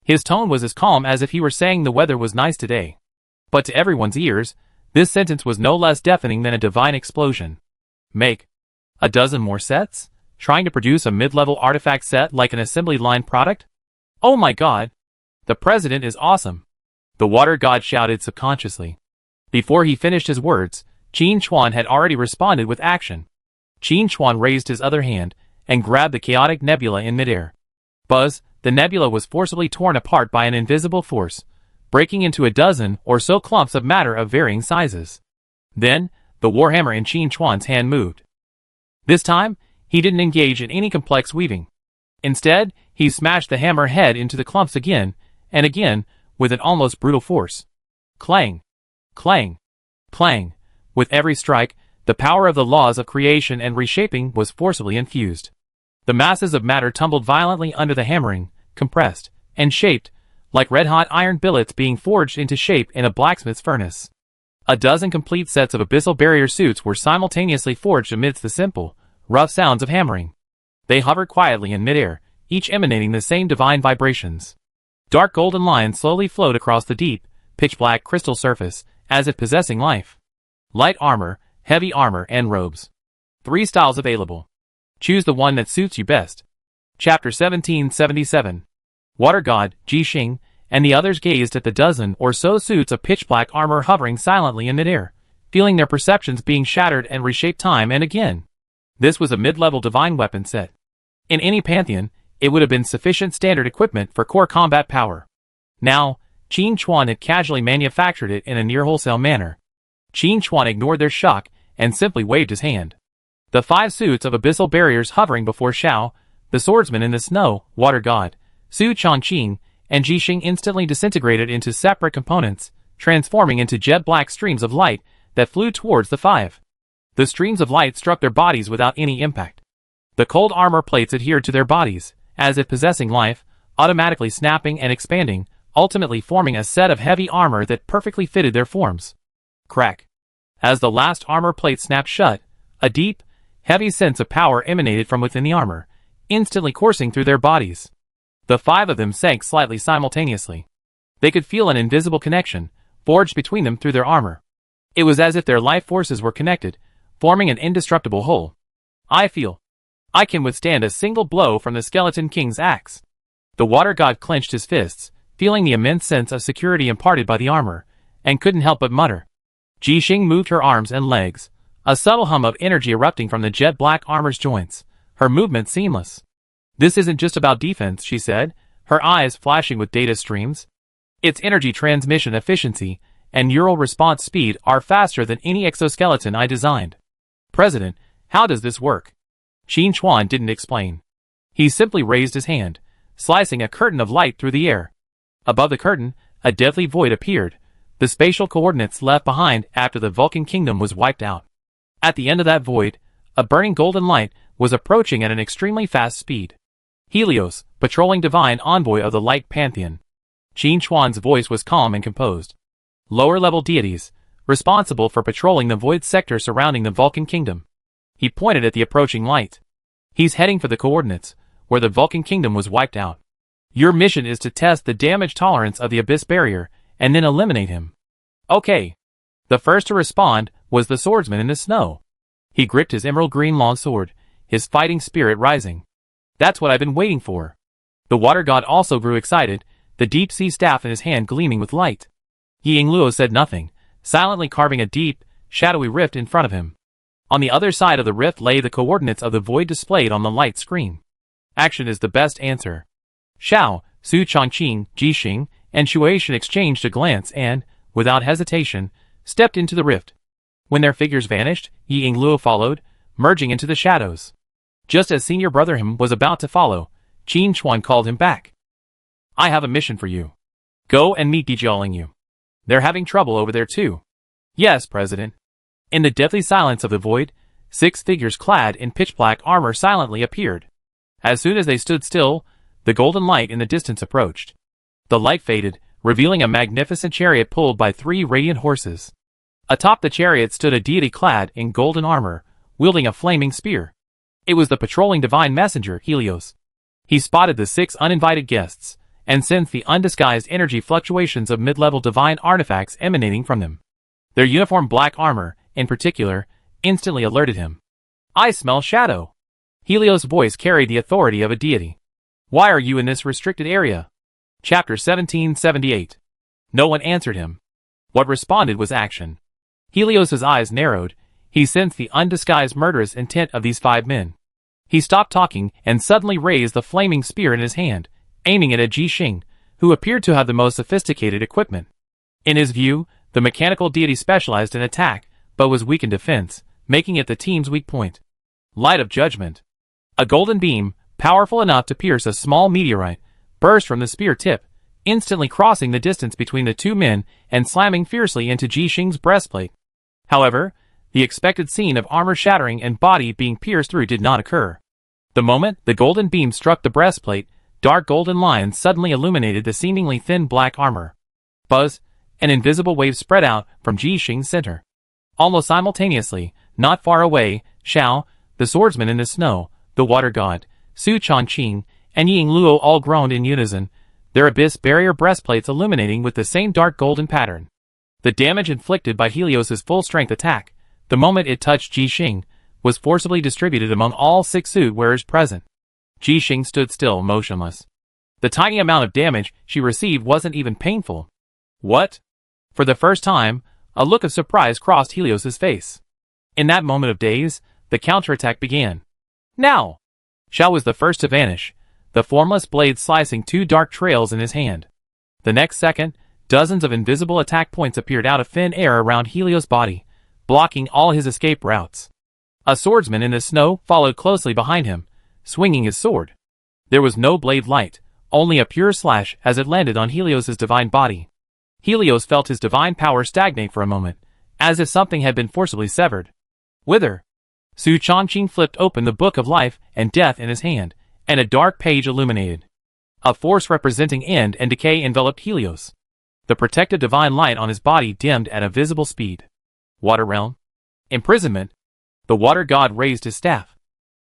His tone was as calm as if he were saying the weather was nice today. But to everyone's ears, this sentence was no less deafening than a divine explosion. Make a dozen more sets? Trying to produce a mid-level artifact set like an assembly line product? Oh my god! The president is awesome! The water god shouted subconsciously. Before he finished his words, Qin Chuan had already responded with action. Qin Chuan raised his other hand and grabbed the chaotic nebula in midair. Buzz, the nebula was forcibly torn apart by an invisible force, breaking into a dozen or so clumps of matter of varying sizes. Then, the warhammer in Qin Chuan's hand moved. This time, he didn't engage in any complex weaving. Instead, he smashed the hammer head into the clumps again, and again, with an almost brutal force. Clang! Clang! Clang! With every strike, the power of the laws of creation and reshaping was forcibly infused. The masses of matter tumbled violently under the hammering, compressed, and shaped, like red-hot iron billets being forged into shape in a blacksmith's furnace. A dozen complete sets of abyssal barrier suits were simultaneously forged amidst the simple, rough sounds of hammering. They hovered quietly in midair, each emanating the same divine vibrations. Dark golden lines slowly flowed across the deep, pitch-black crystal surface, as if possessing life. Light armor, heavy armor, and robes. 3 styles available. Choose the one that suits you best. Chapter 1777. Water God, Ji Xing, and the others gazed at the dozen or so suits of pitch-black armor hovering silently in midair, feeling their perceptions being shattered and reshaped time and again. This was a mid-level divine weapon set. In any pantheon, it would have been sufficient standard equipment for core combat power. Now, Qin Chuan had casually manufactured it in a near-wholesale manner. Qin Chuan ignored their shock and simply waved his hand. The 5 suits of abyssal barriers hovering before Xiao, the swordsman in the snow, water god, Su Chongqing, and Ji Xing instantly disintegrated into separate components, transforming into jet-black streams of light that flew towards the 5. The streams of light struck their bodies without any impact. The cold armor plates adhered to their bodies, as if possessing life, automatically snapping and expanding, ultimately forming a set of heavy armor that perfectly fitted their forms. Crack. As the last armor plate snapped shut, a deep, heavy sense of power emanated from within the armor, instantly coursing through their bodies. The 5 of them sank slightly simultaneously. They could feel an invisible connection, forged between them through their armor. It was as if their life forces were connected, forming an indestructible whole. I feel I can withstand a single blow from the Skeleton King's axe. The water god clenched his fists, feeling the immense sense of security imparted by the armor, and couldn't help but mutter. Jixing moved her arms and legs, a subtle hum of energy erupting from the jet-black armor's joints, her movement seamless. This isn't just about defense, she said, her eyes flashing with data streams. Its energy transmission efficiency and neural response speed are faster than any exoskeleton I designed. President, how does this work? Xin Chuan didn't explain. He simply raised his hand, slicing a curtain of light through the air. Above the curtain, a deadly void appeared, the spatial coordinates left behind after the Vulcan Kingdom was wiped out. At the end of that void, a burning golden light was approaching at an extremely fast speed. Helios, patrolling divine envoy of the Light Pantheon. Xin Chuan's voice was calm and composed. Lower-level deities, responsible for patrolling the void sector surrounding the Vulcan Kingdom. He pointed at the approaching light. He's heading for the coordinates, where the Vulcan Kingdom was wiped out. Your mission is to test the damage tolerance of the Abyss Barrier, and then eliminate him. Okay. The first to respond was the swordsman in the snow. He gripped his emerald green long sword, his fighting spirit rising. That's what I've been waiting for. The water god also grew excited, the deep sea staff in his hand gleaming with light. Yingluo said nothing, silently carving a deep, shadowy rift in front of him. On the other side of the rift lay the coordinates of the void displayed on the light screen. Action is the best answer. Xiao, Su Chongqing, Jixing, and Shueishan exchanged a glance and, without hesitation, stepped into the rift. When their figures vanished, Yingluo followed, merging into the shadows. Just as senior brother him was about to follow, Xin Chuan called him back. I have a mission for you. Go and meet Dijiaoling. They're having trouble over there too. Yes, President. In the deathly silence of the void, 6 figures clad in pitch-black armor silently appeared. As soon as they stood still, the golden light in the distance approached. The light faded, revealing a magnificent chariot pulled by 3 radiant horses. Atop the chariot stood a deity clad in golden armor, wielding a flaming spear. It was the patrolling divine messenger, Helios. He spotted the 6 uninvited guests, and sensed the undisguised energy fluctuations of mid-level divine artifacts emanating from them. Their uniform black armor, in particular, instantly alerted him. I smell shadow. Helios' voice carried the authority of a deity. Why are you in this restricted area? Chapter 1778. No one answered him. What responded was action. Helios' eyes narrowed. He sensed the undisguised murderous intent of these 5 men. He stopped talking and suddenly raised the flaming spear in his hand, aiming it at Jixing, who appeared to have the most sophisticated equipment. In his view, the mechanical deity specialized in attack, but was weak in defense, making it the team's weak point. Light of judgment. A golden beam, powerful enough to pierce a small meteorite, burst from the spear tip, instantly crossing the distance between the 2 men and slamming fiercely into Jixing's breastplate. However, the expected scene of armor shattering and body being pierced through did not occur. The moment the golden beam struck the breastplate, dark golden lines suddenly illuminated the seemingly thin black armor. Buzz, an invisible wave spread out from Jixing's center. Almost simultaneously, not far away, Xiao, the swordsman in the snow, the water god, Su Chongqing, and Yingluo all groaned in unison, their abyss barrier breastplates illuminating with the same dark golden pattern. The damage inflicted by Helios' full-strength attack, the moment it touched Jixing, was forcibly distributed among all 6 suit wearers present. Jixing stood still, motionless. The tiny amount of damage she received wasn't even painful. What? For the first time, a look of surprise crossed Helios' face. In that moment of daze, the counterattack began. Now! Xiao was the first to vanish, the formless blade slicing 2 dark trails in his hand. The next second, dozens of invisible attack points appeared out of thin air around Helios' body, blocking all his escape routes. A swordsman in the snow followed closely behind him, swinging his sword. There was no blade light, only a pure slash as it landed on Helios' divine body. Helios felt his divine power stagnate for a moment, as if something had been forcibly severed. Whither? Su Chongqing flipped open the book of life and death in his hand, and a dark page illuminated. A force representing end and decay enveloped Helios. The protective divine light on his body dimmed at a visible speed. Water realm? Imprisonment? The water god raised his staff.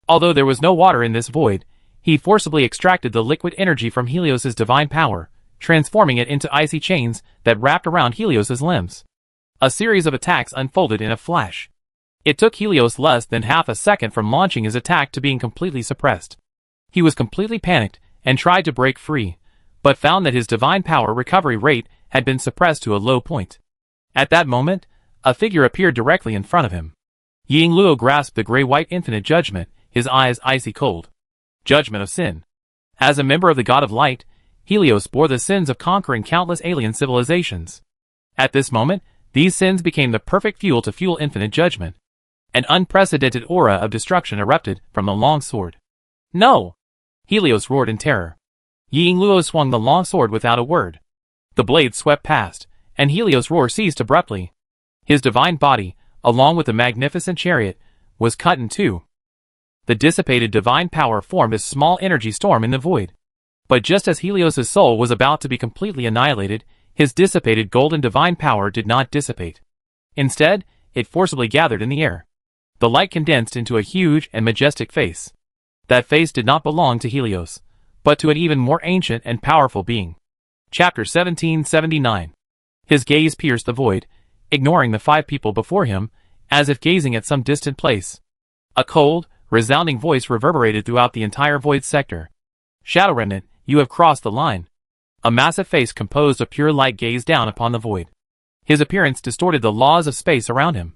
Although there was no water in this void, he forcibly extracted the liquid energy from Helios' divine power, transforming it into icy chains that wrapped around Helios's limbs. A series of attacks unfolded in a flash. It took Helios less than half a second from launching his attack to being completely suppressed. He was completely panicked and tried to break free, but found that his divine power recovery rate had been suppressed to a low point. At that moment, a figure appeared directly in front of him. Yingluo grasped the gray-white infinite judgment, his eyes icy cold. Judgment of sin. As a member of the God of Light, Helios bore the sins of conquering countless alien civilizations. At this moment, these sins became the perfect fuel to fuel infinite judgment. An unprecedented aura of destruction erupted from the long sword. No! Helios roared in terror. Yingluo swung the long sword without a word. The blade swept past, and Helios' roar ceased abruptly. His divine body, along with the magnificent chariot, was cut in two. The dissipated divine power formed a small energy storm in the void. But just as Helios' soul was about to be completely annihilated, his dissipated golden divine power did not dissipate. Instead, it forcibly gathered in the air. The light condensed into a huge and majestic face. That face did not belong to Helios, but to an even more ancient and powerful being. Chapter 1779. His gaze pierced the void, ignoring the 5 people before him, as if gazing at some distant place. A cold, resounding voice reverberated throughout the entire void sector. Shadow Remnant, you have crossed the line. A massive face composed of pure light gazed down upon the void. His appearance distorted the laws of space around him.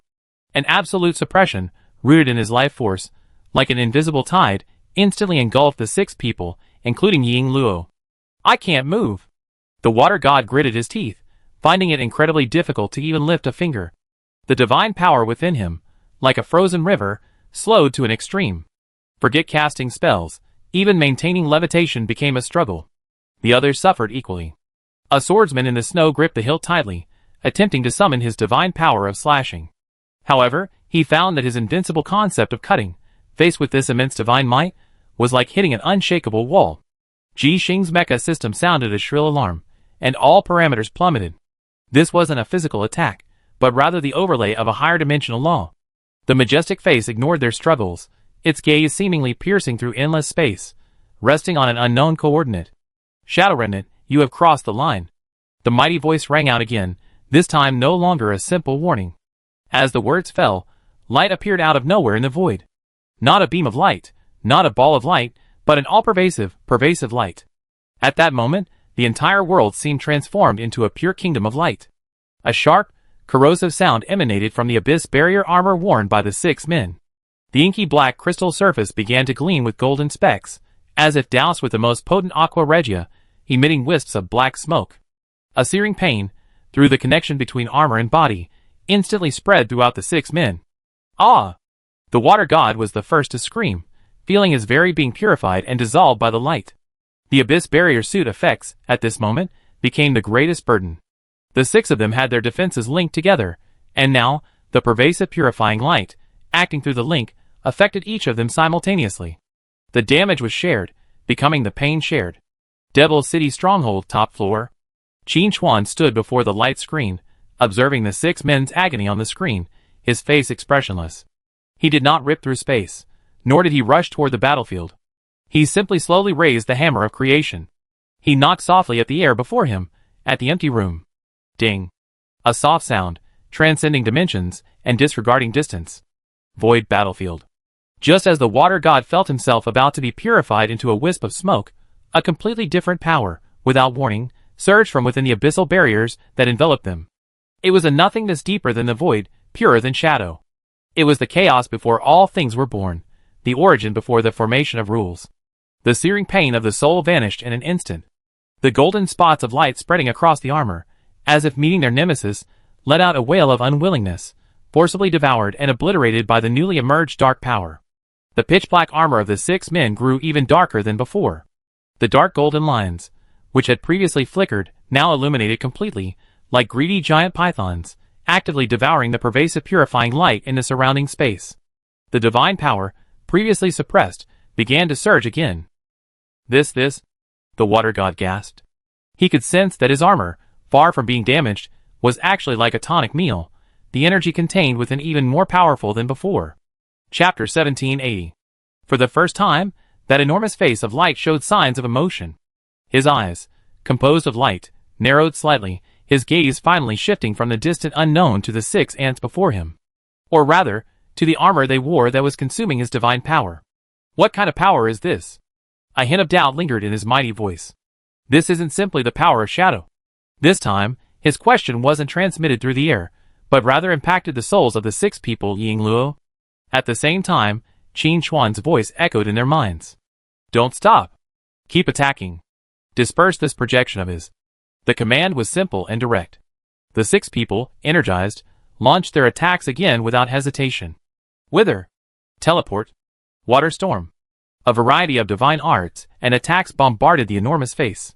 An absolute suppression, rooted in his life force, like an invisible tide, instantly engulfed the 6 people, including Yingluo. I can't move. The water god gritted his teeth, finding it incredibly difficult to even lift a finger. The divine power within him, like a frozen river, slowed to an extreme. Forget casting spells, even maintaining levitation became a struggle. The others suffered equally. A swordsman in the snow gripped the hilt tightly, attempting to summon his divine power of slashing. However, he found that his invincible concept of cutting, faced with this immense divine might, was like hitting an unshakable wall. Ji Xing's mecha system sounded a shrill alarm, and all parameters plummeted. This wasn't a physical attack, but rather the overlay of a higher dimensional law. The majestic face ignored their struggles, its gaze seemingly piercing through endless space, resting on an unknown coordinate. Shadow Remnant, you have crossed the line. The mighty voice rang out again, this time no longer a simple warning. As the words fell, light appeared out of nowhere in the void. Not a beam of light, not a ball of light, but an all-pervasive, pervasive light. At that moment, the entire world seemed transformed into a pure kingdom of light. A sharp, corrosive sound emanated from the abyss barrier armor worn by the 6 men. The inky black crystal surface began to gleam with golden specks, as if doused with the most potent aqua regia, emitting wisps of black smoke. A searing pain, through the connection between armor and body, instantly spread throughout the 6 men. Ah! The water god was the first to scream, feeling his very being purified and dissolved by the light. The abyss barrier suit effects, at this moment, became the greatest burden. The 6 of them had their defenses linked together, and now, the pervasive purifying light, acting through the link, affected each of them simultaneously. The damage was shared, becoming the pain shared. Devil City Stronghold top floor. Qin Chuan stood before the light screen, observing the 6 men's agony on the screen, his face expressionless. He did not rip through space, nor did he rush toward the battlefield. He simply slowly raised the hammer of creation. He knocked softly at the air before him, at the empty room. Ding. A soft sound, transcending dimensions, and disregarding distance. Void battlefield. Just as the water god felt himself about to be purified into a wisp of smoke, a completely different power, without warning, surged from within the abyssal barriers that enveloped them. It was a nothingness deeper than the void, purer than shadow. It was the chaos before all things were born, the origin before the formation of rules. The searing pain of the soul vanished in an instant. The golden spots of light spreading across the armor, as if meeting their nemesis, let out a wail of unwillingness, forcibly devoured and obliterated by the newly emerged dark power. The pitch-black armor of the 6 men grew even darker than before. The dark golden lines, which had previously flickered, now illuminated completely, like greedy giant pythons, actively devouring the pervasive purifying light in the surrounding space. The divine power, previously suppressed, began to surge again. This, the water god gasped. He could sense that his armor, far from being damaged, was actually like a tonic meal, the energy contained within even more powerful than before. Chapter 1780. For the first time, that enormous face of light showed signs of emotion. His eyes, composed of light, narrowed slightly, his gaze finally shifting from the distant unknown to the 6 ants before him. Or rather, to the armor they wore that was consuming his divine power. What kind of power is this? A hint of doubt lingered in his mighty voice. This isn't simply the power of shadow. This time, his question wasn't transmitted through the air, but rather impacted the souls of the 6 people Ying Luo. At the same time, Qin Chuan's voice echoed in their minds. Don't stop. Keep attacking. Disperse this projection of his. The command was simple and direct. The 6 people, energized, launched their attacks again without hesitation. Wither, teleport, water storm. A variety of divine arts and attacks bombarded the enormous face.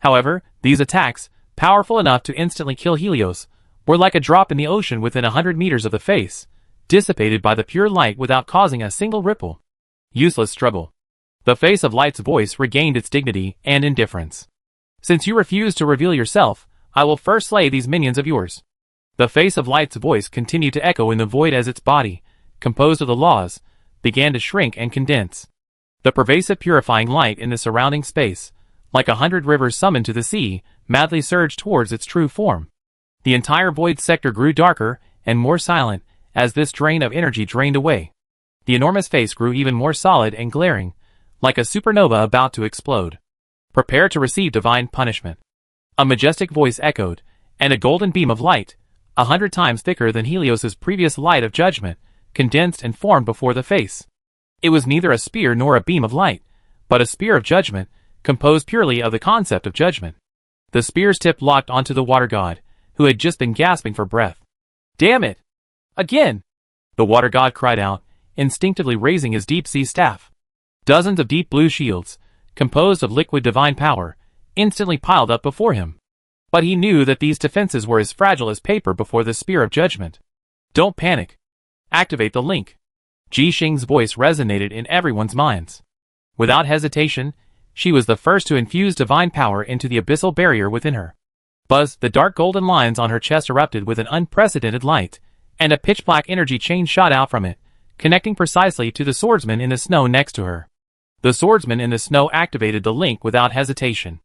However, these attacks, powerful enough to instantly kill Helios, were like a drop in the ocean within 100 meters of the face, dissipated by the pure light without causing a single ripple. Useless struggle. The face of light's voice regained its dignity and indifference. Since you refuse to reveal yourself, I will first slay these minions of yours. The face of light's voice continued to echo in the void as its body, composed of the laws, began to shrink and condense. The pervasive purifying light in the surrounding space, like 100 rivers summoned to the sea, madly surged towards its true form. The entire void sector grew darker and more silent as this drain of energy drained away. The enormous face grew even more solid and glaring, like a supernova about to explode. Prepare to receive divine punishment. A majestic voice echoed, and a golden beam of light, 100 times thicker than Helios's previous light of judgment, condensed and formed before the face. It was neither a spear nor a beam of light, but a spear of judgment, composed purely of the concept of judgment. The spear's tip locked onto the water god, who had just been gasping for breath. Damn it! Again! The water god cried out, instinctively raising his deep-sea staff. Dozens of deep blue shields, composed of liquid divine power, instantly piled up before him. But he knew that these defenses were as fragile as paper before the spear of judgment. Don't panic. Activate the link. Ji Xing's voice resonated in everyone's minds. Without hesitation, she was the first to infuse divine power into the abyssal barrier within her. Buzz, the dark golden lines on her chest erupted with an unprecedented light, and a pitch-black energy chain shot out from it, connecting precisely to the swordsman in the snow next to her. The swordsman in the snow activated the link without hesitation.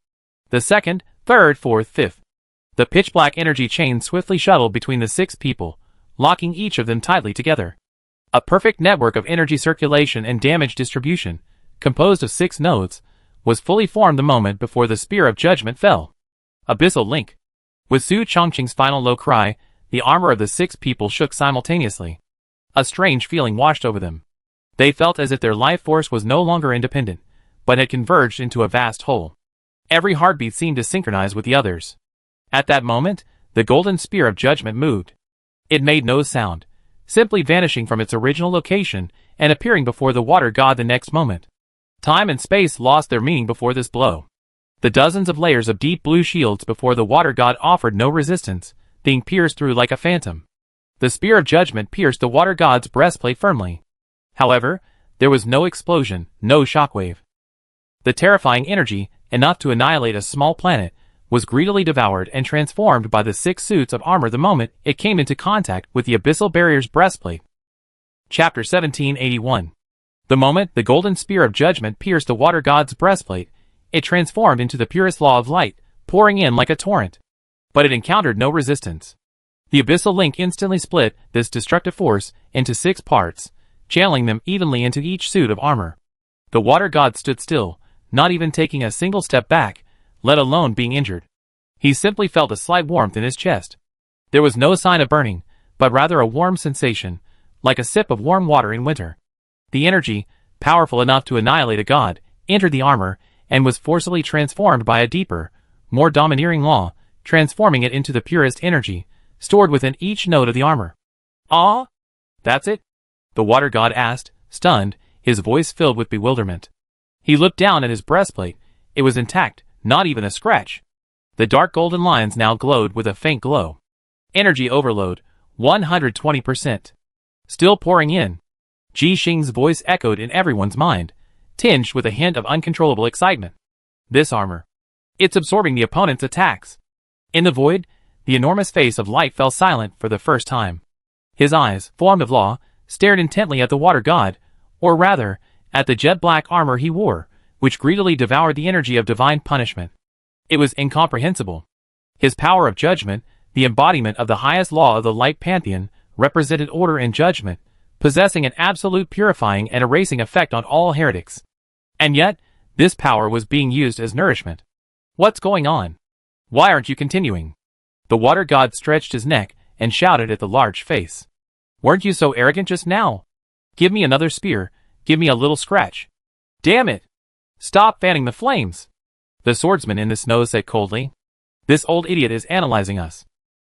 The second, third, fourth, fifth. The pitch-black energy chain swiftly shuttled between the 6 people, locking each of them tightly together. A perfect network of energy circulation and damage distribution, composed of 6 nodes, was fully formed the moment before the spear of judgment fell. Abyssal link. With Su Chongqing's final low cry, the armor of the 6 people shook simultaneously. A strange feeling washed over them. They felt as if their life force was no longer independent, but had converged into a vast whole. Every heartbeat seemed to synchronize with the others. At that moment, the golden spear of judgment moved. It made no sound, simply vanishing from its original location and appearing before the water god the next moment. Time and space lost their meaning before this blow. The dozens of layers of deep blue shields before the water god offered no resistance, being pierced through like a phantom. The spear of judgment pierced the water god's breastplate firmly. However, there was no explosion, no shockwave. The terrifying energy, enough to annihilate a small planet, was greedily devoured and transformed by the 6 suits of armor the moment it came into contact with the abyssal barrier's breastplate. Chapter 1781. The moment the golden spear of judgment pierced the water god's breastplate, it transformed into the purest law of light, pouring in like a torrent. But it encountered no resistance. The abyssal link instantly split this destructive force into 6 parts, channeling them evenly into each suit of armor. The water god stood still, not even taking a single step back, let alone being injured. He simply felt a slight warmth in his chest. There was no sign of burning, but rather a warm sensation, like a sip of warm water in winter. The energy, powerful enough to annihilate a god, entered the armor, and was forcibly transformed by a deeper, more domineering law, transforming it into the purest energy, stored within each node of the armor. Ah? That's it? The water god asked, stunned, his voice filled with bewilderment. He looked down at his breastplate. It was intact, not even a scratch. The dark golden lines now glowed with a faint glow. Energy overload, 120%. Still pouring in. Ji Xing's voice echoed in everyone's mind, tinged with a hint of uncontrollable excitement. This armor. It's absorbing the opponent's attacks. In the void, the enormous face of light fell silent for the first time. His eyes, formed of law, stared intently at the water god, or rather, at the jet-black armor he wore, which greedily devoured the energy of divine punishment. It was incomprehensible. His power of judgment, the embodiment of the highest law of the light pantheon, represented order and judgment, possessing an absolute purifying and erasing effect on all heretics. And yet, this power was being used as nourishment. What's going on? Why aren't you continuing? The water god stretched his neck and shouted at the large face. Weren't you so arrogant just now? Give me another spear, give me a little scratch. Damn it! Stop fanning the flames! The swordsman in the snow said coldly. This old idiot is analyzing us.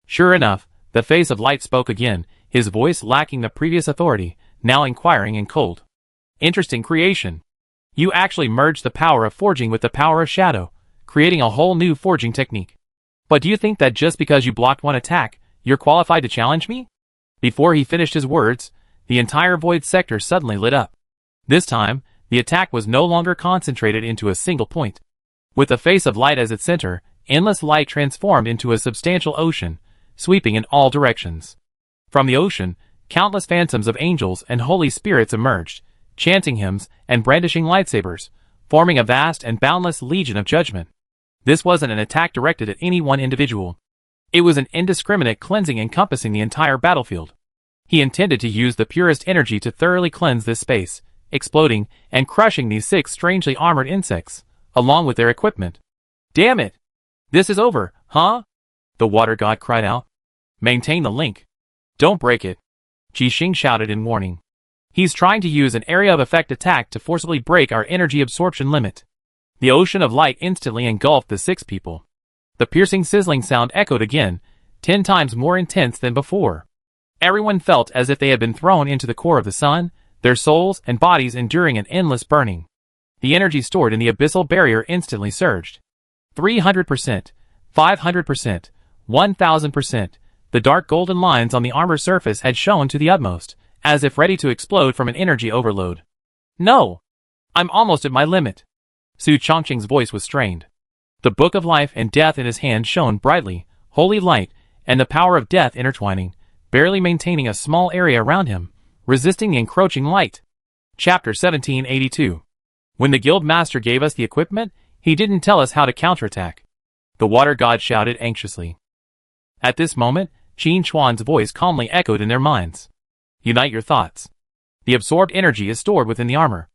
Sure enough, the face of light spoke again, his voice lacking the previous authority, now inquiring and cold. Interesting creation. You actually merged the power of forging with the power of shadow, creating a whole new forging technique. But do you think that just because you blocked one attack, you're qualified to challenge me? Before he finished his words, the entire void sector suddenly lit up. This time, the attack was no longer concentrated into a single point. With the face of light as its center, endless light transformed into a substantial ocean, sweeping in all directions. From the ocean, countless phantoms of angels and holy spirits emerged, chanting hymns and brandishing lightsabers, forming a vast and boundless legion of judgment. This wasn't an attack directed at any one individual. It was an indiscriminate cleansing encompassing the entire battlefield. He intended to use the purest energy to thoroughly cleanse this space, exploding and crushing these 6 strangely armored insects, along with their equipment. Damn it! This is over, huh? The water god cried out. Maintain the link. Don't break it. Jixing shouted in warning. He's trying to use an area of effect attack to forcibly break our energy absorption limit. The ocean of light instantly engulfed the 6 people. The piercing sizzling sound echoed again, 10 times more intense than before. Everyone felt as if they had been thrown into the core of the sun, their souls and bodies enduring an endless burning. The energy stored in the abyssal barrier instantly surged. 300%, 500%, 1000%. The dark golden lines on the armor surface had shone to the utmost, as if ready to explode from an energy overload. No! I'm almost at my limit. Su Chongqing's voice was strained. The book of life and death in his hand shone brightly, holy light, and the power of death intertwining, barely maintaining a small area around him, resisting the encroaching light. Chapter 1782. When the guild master gave us the equipment, he didn't tell us how to counterattack. The water god shouted anxiously. At this moment, Qin Chuan's voice calmly echoed in their minds. Unite your thoughts. The absorbed energy is stored within the armor.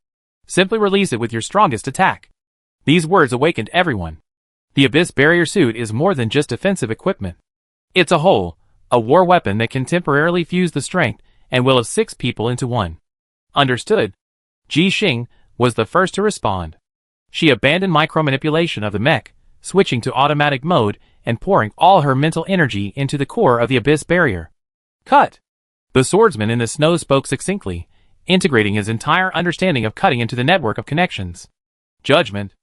Simply release it with your strongest attack. These words awakened everyone. The Abyss Barrier Suit is more than just defensive equipment. It's a whole, a war weapon that can temporarily fuse the strength and will of 6 people into one. Understood. Jixing was the first to respond. She abandoned micromanipulation of the mech, switching to automatic mode and pouring all her mental energy into the core of the Abyss Barrier. Cut! The swordsman in the snow spoke succinctly, integrating his entire understanding of cutting into the network of connections. Judgment.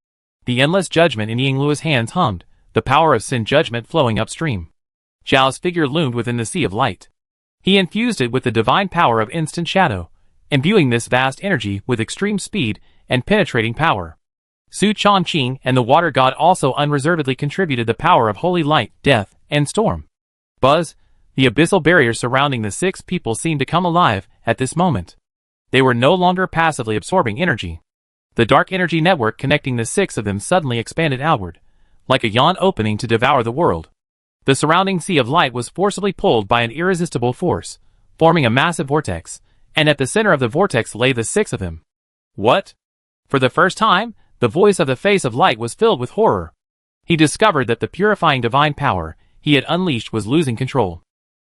The endless judgment in Yingluo's hands hummed, the power of sin judgment flowing upstream. Zhao's figure loomed within the sea of light. He infused it with the divine power of instant shadow, imbuing this vast energy with extreme speed and penetrating power. Su Chongqing and the water god also unreservedly contributed the power of holy light, death, and storm. Buzz, the abyssal barrier surrounding the 6 people seemed to come alive at this moment. They were no longer passively absorbing energy. The dark energy network connecting the 6 of them suddenly expanded outward, like a yawn opening to devour the world. The surrounding sea of light was forcibly pulled by an irresistible force, forming a massive vortex, and at the center of the vortex lay the 6 of them. What? For the first time, the voice of the face of light was filled with horror. He discovered that the purifying divine power he had unleashed was losing control.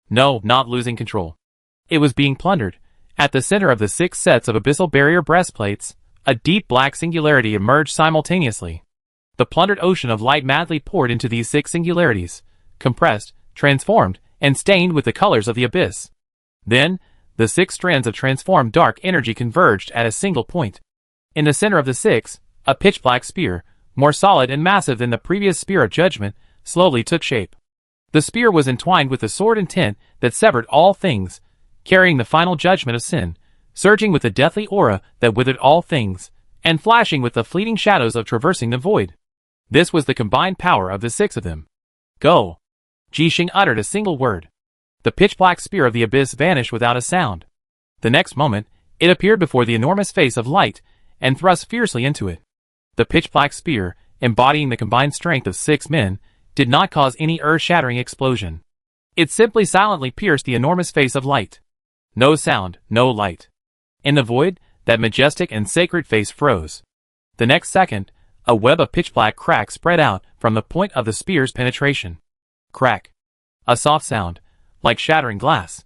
No, not losing control. It was being plundered. At the center of the 6 sets of abyssal barrier breastplates, a deep black singularity emerged simultaneously. The plundered ocean of light madly poured into these 6 singularities, compressed, transformed, and stained with the colors of the abyss. Then, the 6 strands of transformed dark energy converged at a single point. In the center of the 6, a pitch-black spear, more solid and massive than the previous spear of judgment, slowly took shape. The spear was entwined with the sword intent that severed all things, carrying the final judgment of sin, surging with the deathly aura that withered all things, and flashing with the fleeting shadows of traversing the void. This was the combined power of the 6 of them. Go! Jixing uttered a single word. The pitch-black spear of the abyss vanished without a sound. The next moment, it appeared before the enormous face of light, and thrust fiercely into it. The pitch-black spear, embodying the combined strength of 6 men, did not cause any earth-shattering explosion. It simply silently pierced the enormous face of light. No sound, no light. In the void, that majestic and sacred face froze. The next second, a web of pitch-black cracks spread out from the point of the spear's penetration. Crack. A soft sound, like shattering glass.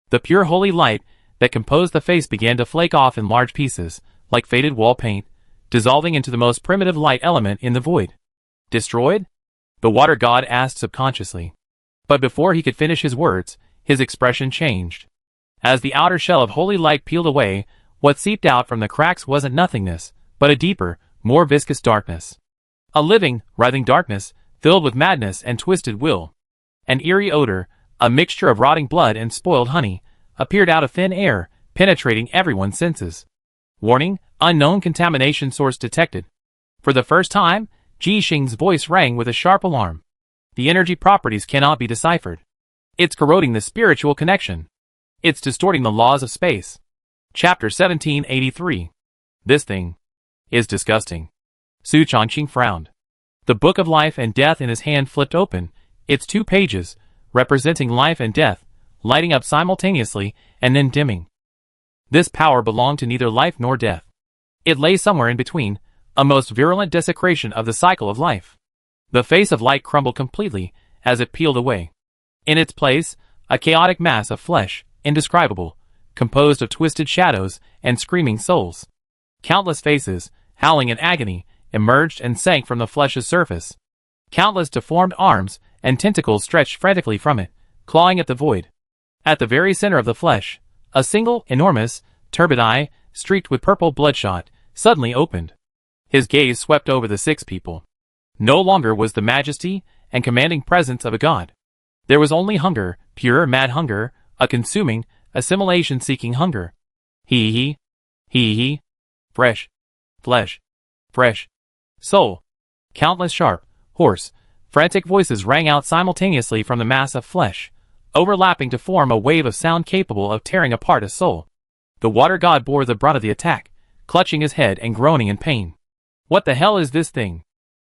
The pure holy light that composed the face began to flake off in large pieces, like faded wall paint, dissolving into the most primitive light element in the void. Destroyed? The water god asked subconsciously. But before he could finish his words, his expression changed. As the outer shell of holy light peeled away, what seeped out from the cracks wasn't nothingness, but a deeper, more viscous darkness. A living, writhing darkness, filled with madness and twisted will. An eerie odor, a mixture of rotting blood and spoiled honey, appeared out of thin air, penetrating everyone's senses. Warning, unknown contamination source detected. For the first time, Ji Xing's voice rang with a sharp alarm. The energy properties cannot be deciphered. It's corroding the spiritual connection. It's distorting the laws of space. Chapter 1783. This thing is disgusting. Su Chongqing frowned. The book of life and death in his hand flipped open, its 2 pages, representing life and death, lighting up simultaneously and then dimming. This power belonged to neither life nor death. It lay somewhere in between, a most virulent desecration of the cycle of life. The face of light crumbled completely as it peeled away. In its place, a chaotic mass of flesh, indescribable, composed of twisted shadows and screaming souls. Countless faces, howling in agony, emerged and sank from the flesh's surface. Countless deformed arms and tentacles stretched frantically from it, clawing at the void. At the very center of the flesh, a single, enormous, turbid eye, streaked with purple bloodshot, suddenly opened. His gaze swept over the 6 people. No longer was the majesty and commanding presence of a god. There was only hunger, pure, mad hunger, a consuming, assimilation-seeking hunger. He. Fresh. Flesh. Fresh. Soul. Countless sharp, hoarse, frantic voices rang out simultaneously from the mass of flesh, overlapping to form a wave of sound capable of tearing apart a soul. The water god bore the brunt of the attack, clutching his head and groaning in pain. What the hell is this thing?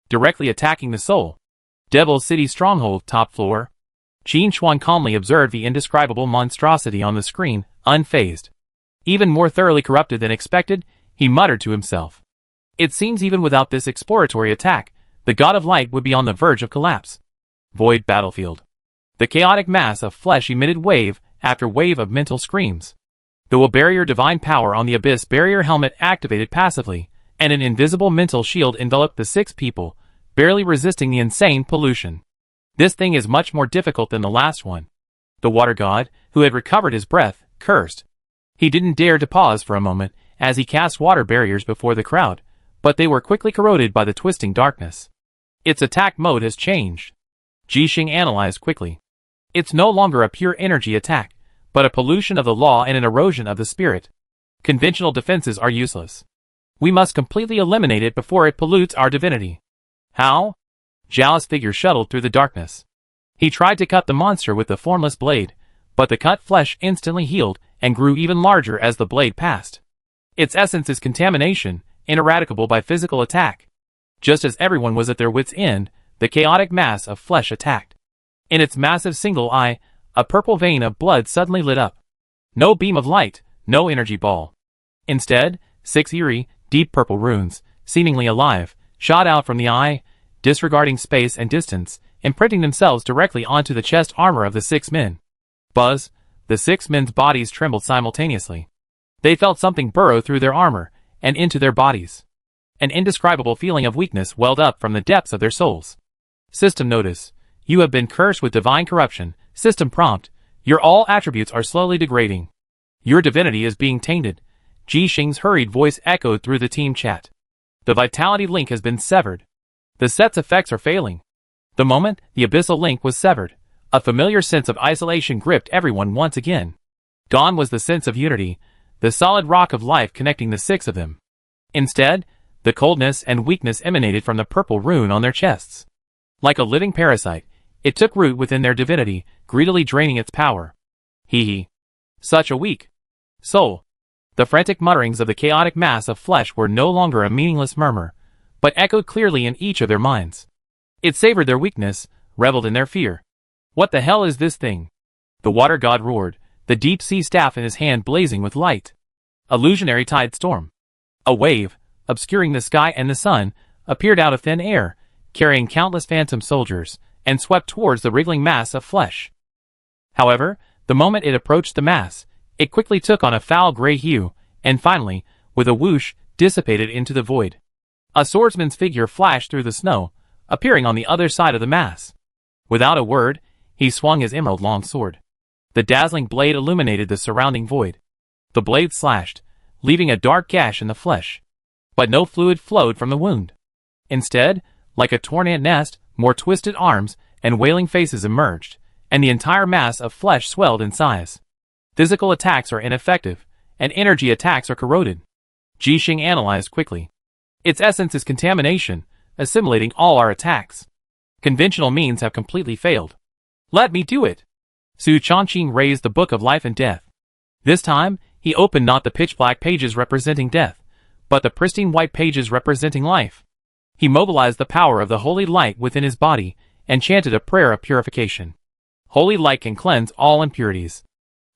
Directly attacking the soul. Devil City stronghold, top floor. Qin Xuan calmly observed the indescribable monstrosity on the screen, unfazed. Even more thoroughly corrupted than expected, he muttered to himself. It seems even without this exploratory attack, the god of light would be on the verge of collapse. Void battlefield. The chaotic mass of flesh emitted wave after wave of mental screams. The will barrier divine power on the abyss barrier helmet activated passively, and an invisible mental shield enveloped the 6 people, barely resisting the insane pollution. This thing is much more difficult than the last one. The water god, who had recovered his breath, cursed. He didn't dare to pause for a moment as he cast water barriers before the crowd, but they were quickly corroded by the twisting darkness. Its attack mode has changed. Ji Xing analyzed quickly. It's no longer a pure energy attack, but a pollution of the law and an erosion of the spirit. Conventional defenses are useless. We must completely eliminate it before it pollutes our divinity. How? Zhao's figure shuttled through the darkness. He tried to cut the monster with the formless blade, but the cut flesh instantly healed and grew even larger as the blade passed. Its essence is contamination, ineradicable by physical attack. Just as everyone was at their wits' end, the chaotic mass of flesh attacked. In its massive single eye, a purple vein of blood suddenly lit up. No beam of light, no energy ball. Instead, 6 eerie, deep purple runes, seemingly alive, shot out from the eye, disregarding space and distance, imprinting themselves directly onto the chest armor of the 6 men. Buzz, the 6 men's bodies trembled simultaneously. They felt something burrow through their armor and into their bodies. An indescribable feeling of weakness welled up from the depths of their souls. System notice. You have been cursed with divine corruption. System prompt. Your all attributes are slowly degrading. Your divinity is being tainted. Ji Xing's hurried voice echoed through the team chat. The vitality link has been severed. The set's effects are failing. The moment the abyssal link was severed, a familiar sense of isolation gripped everyone once again. Gone was the sense of unity, the solid rock of life connecting the 6 of them. Instead, the coldness and weakness emanated from the purple rune on their chests. Like a living parasite, it took root within their divinity, greedily draining its power. Such a weak soul. The frantic mutterings of the chaotic mass of flesh were no longer a meaningless murmur, but echoed clearly in each of their minds. It savored their weakness, reveled in their fear. What the hell is this thing? The water god roared, the deep sea staff in his hand blazing with light. Illusionary tide storm. A wave, obscuring the sky and the sun, appeared out of thin air, carrying countless phantom soldiers, and swept towards the wriggling mass of flesh. However, the moment it approached the mass, it quickly took on a foul gray hue, and finally, with a whoosh, dissipated into the void. A swordsman's figure flashed through the snow, appearing on the other side of the mass. Without a word, he swung his emerald-long sword. The dazzling blade illuminated the surrounding void. The blade slashed, leaving a dark gash in the flesh. But no fluid flowed from the wound. Instead, like a torn ant nest, more twisted arms and wailing faces emerged, and the entire mass of flesh swelled in size. Physical attacks are ineffective, and energy attacks are corroded. Jixing analyzed quickly. Its essence is contamination, assimilating all our attacks. Conventional means have completely failed. Let me do it! Su Chongqing raised the Book of Life and Death. This time, he opened not the pitch-black pages representing death, but the pristine white pages representing life. He mobilized the power of the holy light within his body and chanted a prayer of purification. Holy light can cleanse all impurities.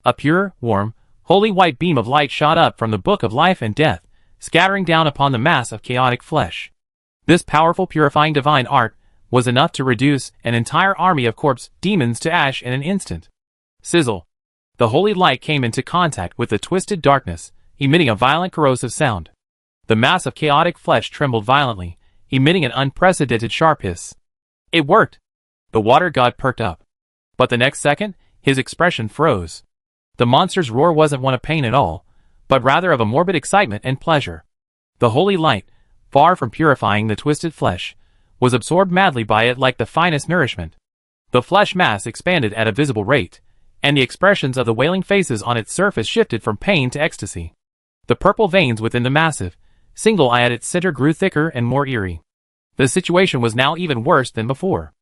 A pure, warm, holy white beam of light shot up from the Book of Life and Death, scattering down upon the mass of chaotic flesh. This powerful purifying divine art was enough to reduce an entire army of corpse demons to ash in an instant. Sizzle. The holy light came into contact with the twisted darkness, emitting a violent corrosive sound. The mass of chaotic flesh trembled violently, emitting an unprecedented sharp hiss. It worked! The water god perked up. But the next second, his expression froze. The monster's roar wasn't one of pain at all, but rather of a morbid excitement and pleasure. The holy light, far from purifying the twisted flesh, was absorbed madly by it like the finest nourishment. The flesh mass expanded at a visible rate, and the expressions of the wailing faces on its surface shifted from pain to ecstasy. The purple veins within the massive, single eye at its center grew thicker and more eerie. The situation was now even worse than before.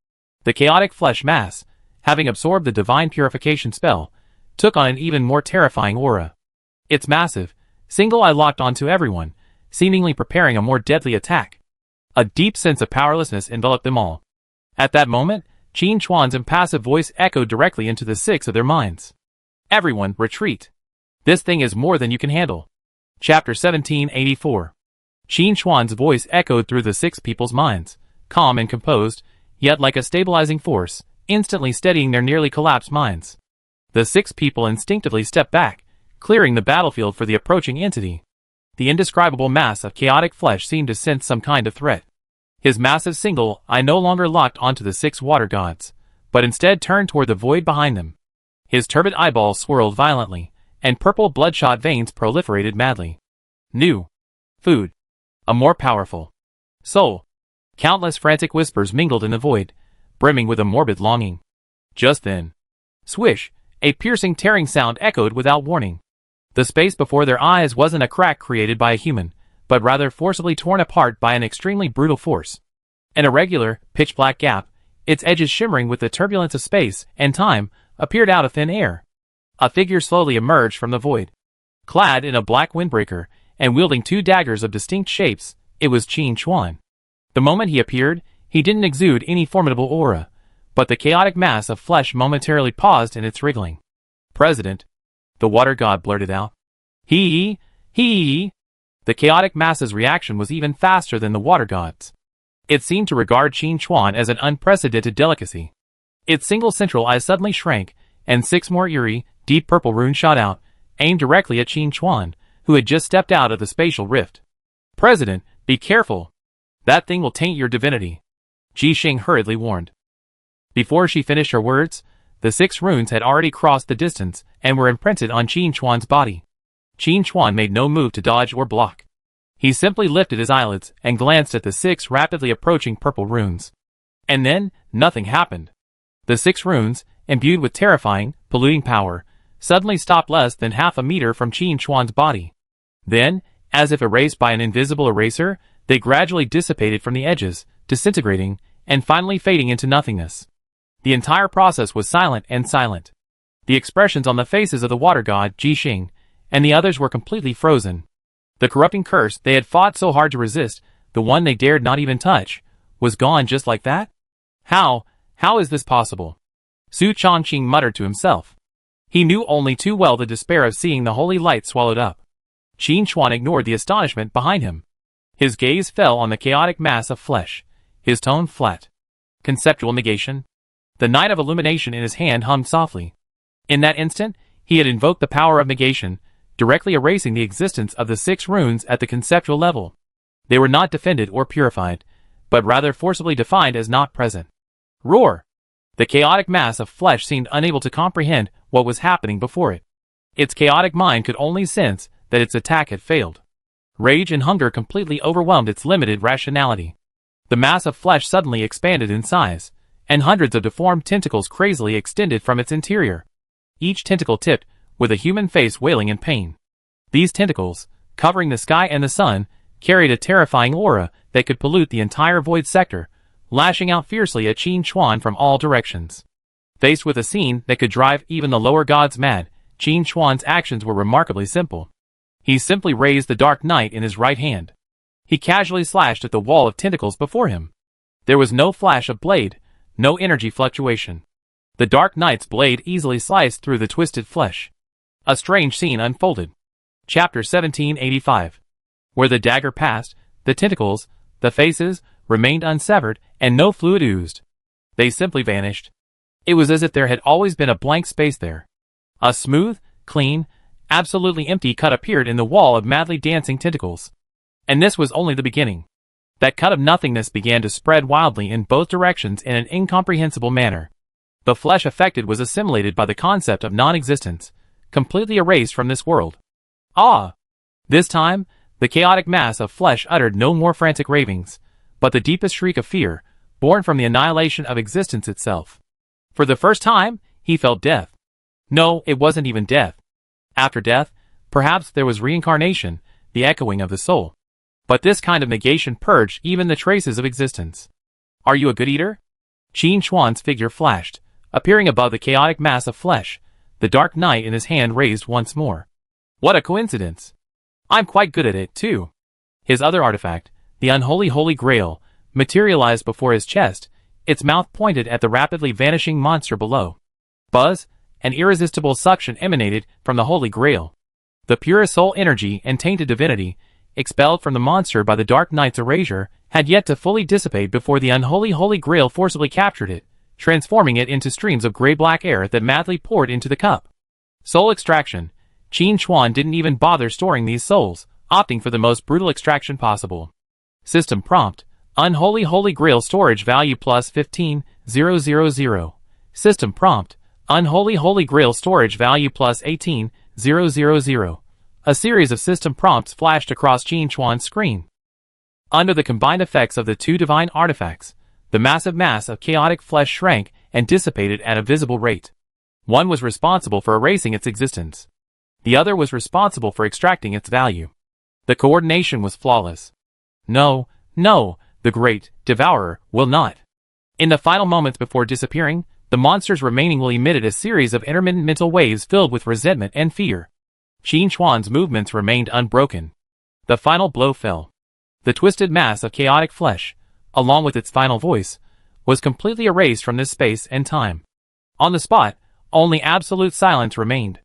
The chaotic flesh mass, having absorbed the divine purification spell, took on an even more terrifying aura. Its massive, single eye locked onto everyone, seemingly preparing a more deadly attack. A deep sense of powerlessness enveloped them all. At that moment, Qin Chuan's impassive voice echoed directly into the six of their minds. Everyone, retreat. This thing is more than you can handle. Chapter 1784. Qin Chuan's voice echoed through the six people's minds, calm and composed, yet like a stabilizing force, instantly steadying their nearly collapsed minds. The six people instinctively stepped back, clearing the battlefield for the approaching entity. The indescribable mass of chaotic flesh seemed to sense some kind of threat. His massive single eye no longer locked onto the six water gods, but instead turned toward the void behind them. His turbid eyeballs swirled violently, and purple bloodshot veins proliferated madly. New food. A more powerful soul. Countless frantic whispers mingled in the void, brimming with a morbid longing. Just then, swish, a piercing tearing sound echoed without warning. The space before their eyes wasn't a crack created by a human, but rather forcibly torn apart by an extremely brutal force. An irregular, pitch-black gap, its edges shimmering with the turbulence of space and time, appeared out of thin air. A figure slowly emerged from the void. Clad in a black windbreaker, and wielding two daggers of distinct shapes, it was Qin Chuan. The moment he appeared, he didn't exude any formidable aura, but the chaotic mass of flesh momentarily paused in its wriggling. President, the water god blurted out. He. The chaotic mass's reaction was even faster than the water god's. It seemed to regard Qin Chuan as an unprecedented delicacy. Its single central eye suddenly shrank, and six more eerie, deep purple runes shot out, aimed directly at Qin Chuan, who had just stepped out of the spatial rift. President, be careful. That thing will taint your divinity. Jixing hurriedly warned. Before she finished her words, the six runes had already crossed the distance and were imprinted on Qin Chuan's body. Qin Chuan made no move to dodge or block. He simply lifted his eyelids and glanced at the six rapidly approaching purple runes. And then, nothing happened. The six runes, imbued with terrifying, polluting power, suddenly stopped less than half a meter from Qin Chuan's body. Then, as if erased by an invisible eraser, they gradually dissipated from the edges, disintegrating, and finally fading into nothingness. The entire process was silent. The expressions on the faces of the water god, Jixing, and the others were completely frozen. The corrupting curse they had fought so hard to resist the one they dared not even touch, was gone just like that? How is this possible? Su Chongqing muttered to himself. He knew only too well the despair of seeing the holy light swallowed up. Qin Chuan ignored the astonishment behind him. His gaze fell on the chaotic mass of flesh, his tone flat. Conceptual negation? The Knight of Illumination in his hand hummed softly. In that instant, he had invoked the power of negation, directly erasing the existence of the 6 runes at the conceptual level. They were not defended or purified, but rather forcibly defined as not present. Roar! The chaotic mass of flesh seemed unable to comprehend what was happening before it. Its chaotic mind could only sense that its attack had failed. Rage and hunger completely overwhelmed its limited rationality. The mass of flesh suddenly expanded in size, and hundreds of deformed tentacles crazily extended from its interior. Each tentacle tipped, with a human face wailing in pain. These tentacles, covering the sky and the sun, carried a terrifying aura that could pollute the entire void sector, lashing out fiercely at Qin Chuan from all directions. Faced with a scene that could drive even the lower gods mad, Qin Chuan's actions were remarkably simple. He simply raised the Dark Knight in his right hand. He casually slashed at the wall of tentacles before him. There was no flash of blade, no energy fluctuation. The Dark Knight's blade easily sliced through the twisted flesh. A strange scene unfolded. Chapter 1785. Where the dagger passed, the tentacles, the faces, remained unsevered, and no fluid oozed. They simply vanished. It was as if there had always been a blank space there. A smooth, clean, absolutely empty cut appeared in the wall of madly dancing tentacles. And this was only the beginning. That cut of nothingness began to spread wildly in both directions in an incomprehensible manner. The flesh affected was assimilated by the concept of non-existence, completely erased from this world. Ah! This time, the chaotic mass of flesh uttered no more frantic ravings, but the deepest shriek of fear, born from the annihilation of existence itself. For the first time, he felt death. No, it wasn't even death. After death, perhaps there was reincarnation, the echoing of the soul. But this kind of negation purged even the traces of existence. Are you a good eater? Qin Chuan's figure flashed, appearing above the chaotic mass of flesh, the Dark Knight in his hand raised once more. What a coincidence! I'm quite good at it, too. His other artifact, the unholy Holy Grail, materialized before his chest, its mouth pointed at the rapidly vanishing monster below. Buzz, an irresistible suction emanated from the Holy Grail. The pure soul energy and tainted divinity, expelled from the monster by the Dark Knight's erasure, had yet to fully dissipate before the unholy Holy Grail forcibly captured it, transforming it into streams of gray-black air that madly poured into the cup. Soul extraction. Qin Chuan didn't even bother storing these souls, opting for the most brutal extraction possible. System prompt: Unholy Holy Grail storage value plus 15,000. System prompt: Unholy Holy Grail storage value plus 18,000. A series of system prompts flashed across Qin Chuan's screen. Under the combined effects of the two divine artifacts, the massive mass of chaotic flesh shrank and dissipated at a visible rate. One was responsible for erasing its existence. The other was responsible for extracting its value. The coordination was flawless. No, the great devourer will not. In the final moments before disappearing, the monster's remaining will emitted a series of intermittent mental waves filled with resentment and fear. Qin Chuan's movements remained unbroken. The final blow fell. The twisted mass of chaotic flesh, along with its final voice, was completely erased from this space and time. On the spot, only absolute silence remained.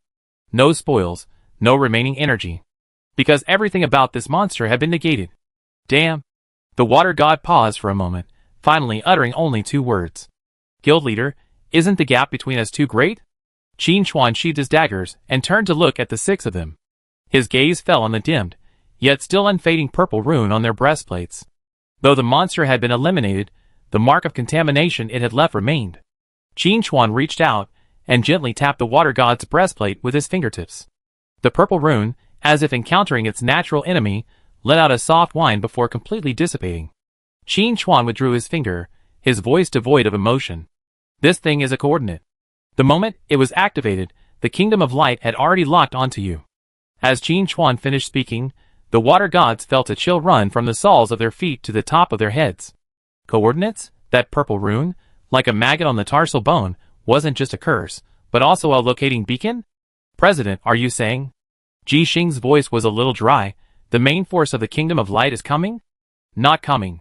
No spoils, no remaining energy. Because everything about this monster had been negated. Damn. The water god paused for a moment, finally uttering only 2 words. Guild leader, isn't the gap between us too great? Qin Chuan sheathed his daggers and turned to look at the 6 of them. His gaze fell on the dimmed, yet still unfading purple rune on their breastplates. Though the monster had been eliminated, the mark of contamination it had left remained. Qin Chuan reached out and gently tapped the water god's breastplate with his fingertips. The purple rune, as if encountering its natural enemy, let out a soft whine before completely dissipating. Qin Chuan withdrew his finger, his voice devoid of emotion. This thing is a coordinate. The moment it was activated, the Kingdom of Light had already locked onto you. As Qin Chuan finished speaking, the water gods felt a chill run from the soles of their feet to the top of their heads. Coordinates? That purple rune, like a maggot on the tarsal bone, wasn't just a curse, but also a locating beacon? President, are you saying? Ji Xing's voice was a little dry. The main force of the Kingdom of Light is coming? Not coming.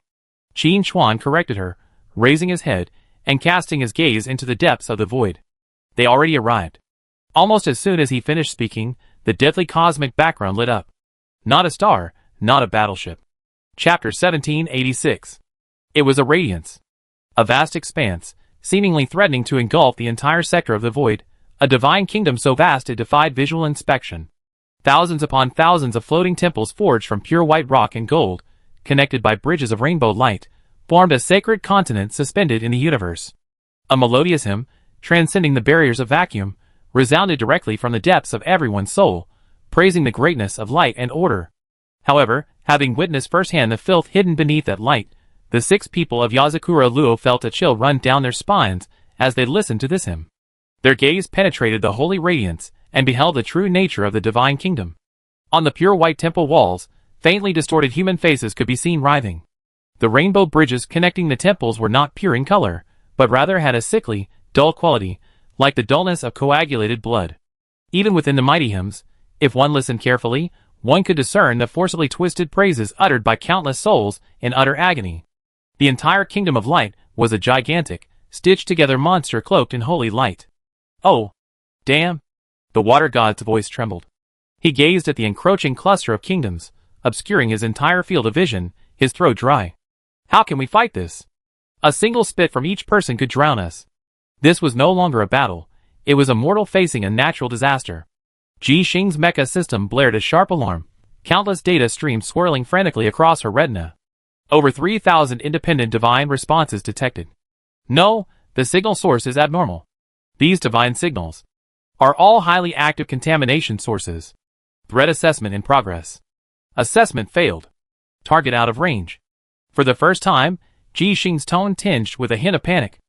Qin Chuan corrected her, raising his head and casting his gaze into the depths of the void. They already arrived. Almost as soon as he finished speaking, the deadly cosmic background lit up. Not a star, not a battleship. Chapter 1786. It was a radiance. A vast expanse, seemingly threatening to engulf the entire sector of the void, a divine kingdom so vast it defied visual inspection. Thousands upon thousands of floating temples forged from pure white rock and gold, connected by bridges of rainbow light, formed a sacred continent suspended in the universe. A melodious hymn, transcending the barriers of vacuum, resounded directly from the depths of everyone's soul, praising the greatness of light and order. However, having witnessed firsthand the filth hidden beneath that light, the 6 people of Yazakura Luo felt a chill run down their spines as they listened to this hymn. Their gaze penetrated the holy radiance and beheld the true nature of the divine kingdom. On the pure white temple walls, faintly distorted human faces could be seen writhing. The rainbow bridges connecting the temples were not pure in color, but rather had a sickly, dull quality, like the dullness of coagulated blood. Even within the mighty hymns, if one listened carefully, one could discern the forcibly twisted praises uttered by countless souls in utter agony. The entire kingdom of light was a gigantic, stitched-together monster cloaked in holy light. Oh, damn! The water god's voice trembled. He gazed at the encroaching cluster of kingdoms, obscuring his entire field of vision, his throat dry. How can we fight this? A single spit from each person could drown us. This was no longer a battle, it was a mortal facing a natural disaster. Ji Xing's mecha system blared a sharp alarm, countless data streamed swirling frantically across her retina. Over 3,000 independent divine responses detected. No, the signal source is abnormal. These divine signals are all highly active contamination sources. Threat assessment in progress. Assessment failed. Target out of range. For the first time, Ji Xing's tone tinged with a hint of panic.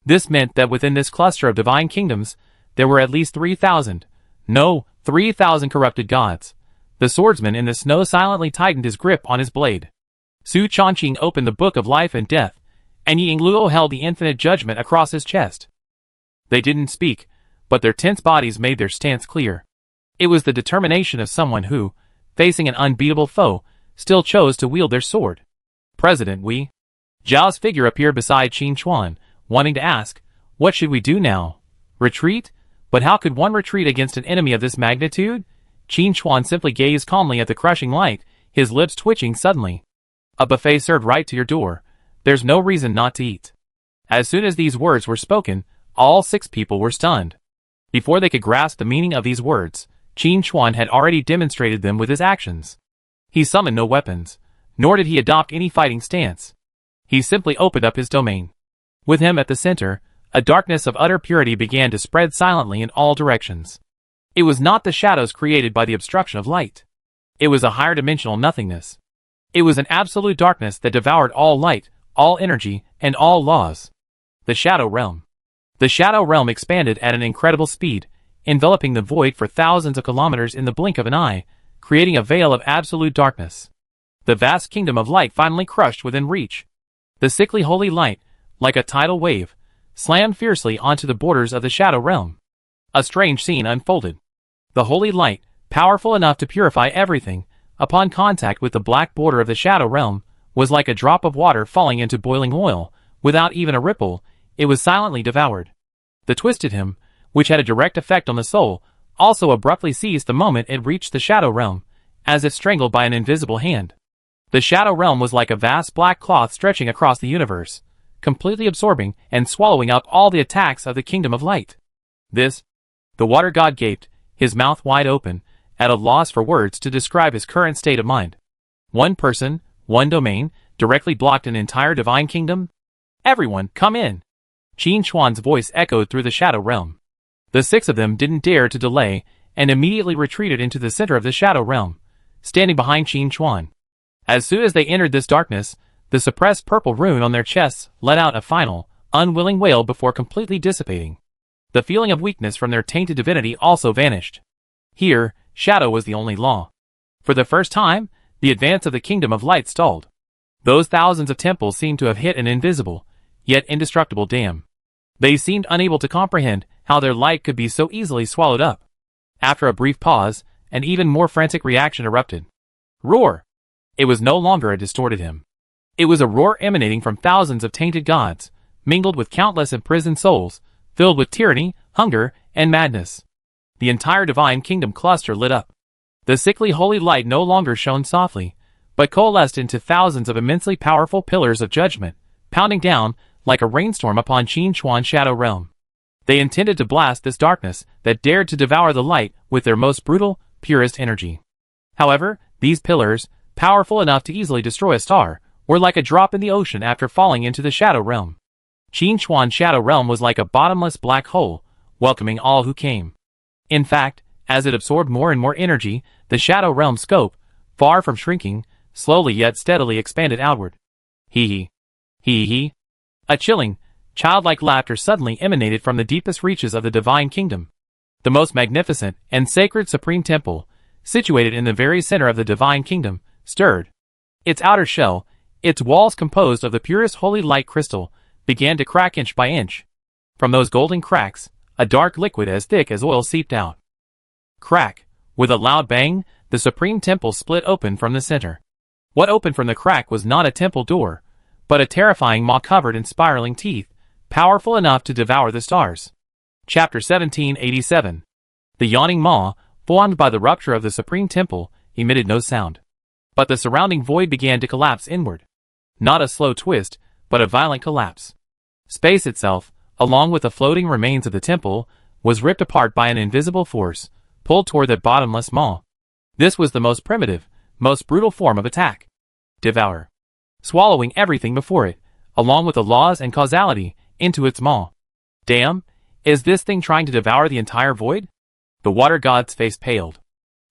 This meant that within this cluster of divine kingdoms, there were at least 3,000. No, 3,000 corrupted gods. The swordsman in the snow silently tightened his grip on his blade. Su Chongqing opened the book of life and death, and Ying Luo held the infinite judgment across his chest. They didn't speak, but their tense bodies made their stance clear. It was the determination of someone who, facing an unbeatable foe, still chose to wield their sword. President Wei. Zhao's figure appeared beside Qin Chuan, wanting to ask, what should we do now? Retreat? But how could one retreat against an enemy of this magnitude? Qin Chuan simply gazed calmly at the crushing light, his lips twitching suddenly. A buffet served right to your door. There's no reason not to eat. As soon as these words were spoken, all 6 people were stunned. Before they could grasp the meaning of these words, Qin Chuan had already demonstrated them with his actions. He summoned no weapons, nor did he adopt any fighting stance. He simply opened up his domain. With him at the center, a darkness of utter purity began to spread silently in all directions. It was not the shadows created by the obstruction of light. It was a higher dimensional nothingness. It was an absolute darkness that devoured all light, all energy, and all laws. The Shadow Realm. The Shadow Realm expanded at an incredible speed, enveloping the void for thousands of kilometers in the blink of an eye, creating a veil of absolute darkness. The vast kingdom of light finally crushed within reach. The sickly holy light, like a tidal wave, slammed fiercely onto the borders of the Shadow Realm. A strange scene unfolded. The holy light, powerful enough to purify everything, upon contact with the black border of the Shadow Realm, was like a drop of water falling into boiling oil. Without even a ripple, it was silently devoured. The twisted hymn, which had a direct effect on the soul, also abruptly ceased the moment it reached the Shadow Realm, as if strangled by an invisible hand. The Shadow Realm was like a vast black cloth stretching across the universe, completely absorbing and swallowing up all the attacks of the Kingdom of Light. This, the water god gaped, his mouth wide open, at a loss for words to describe his current state of mind. One person, one domain, directly blocked an entire divine kingdom? Everyone, come in! Qin Chuan's voice echoed through the Shadow Realm. The 6 of them didn't dare to delay, and immediately retreated into the center of the Shadow Realm, standing behind Qin Chuan. As soon as they entered this darkness, the suppressed purple rune on their chests let out a final, unwilling wail before completely dissipating. The feeling of weakness from their tainted divinity also vanished. Here, shadow was the only law. For the first time, the advance of the Kingdom of Light stalled. Those thousands of temples seemed to have hit an invisible, yet indestructible dam. They seemed unable to comprehend how their light could be so easily swallowed up. After a brief pause, an even more frantic reaction erupted. Roar! It was no longer a distorted hymn. It was a roar emanating from thousands of tainted gods, mingled with countless imprisoned souls, filled with tyranny, hunger, and madness. The entire divine kingdom cluster lit up. The sickly holy light no longer shone softly, but coalesced into thousands of immensely powerful pillars of judgment, pounding down like a rainstorm upon Qin Chuan's shadow realm. They intended to blast this darkness that dared to devour the light with their most brutal, purest energy. However, these pillars, powerful enough to easily destroy a star, were like a drop in the ocean after falling into the shadow realm. Qin Chuan's shadow realm was like a bottomless black hole, welcoming all who came. In fact, as it absorbed more and more energy, the shadow realm's scope, far from shrinking, slowly yet steadily expanded outward. Hee hee. Hee hee. A chilling, childlike laughter suddenly emanated from the deepest reaches of the divine kingdom. The most magnificent and sacred supreme temple, situated in the very center of the divine kingdom, stirred. Its outer shell, its walls composed of the purest holy light crystal, began to crack inch by inch. From those golden cracks, a dark liquid as thick as oil seeped out. Crack! With a loud bang, the supreme temple split open from the center. What opened from the crack was not a temple door, but a terrifying maw covered in spiraling teeth, powerful enough to devour the stars. Chapter 1787. The yawning maw, formed by the rupture of the supreme temple, emitted no sound. But the surrounding void began to collapse inward. Not a slow twist, but a violent collapse. Space itself, along with the floating remains of the temple, was ripped apart by an invisible force, pulled toward the bottomless maw. This was the most primitive, most brutal form of attack. Devour. Swallowing everything before it, along with the laws and causality, into its maw. Damn, is this thing trying to devour the entire void? The water god's face paled.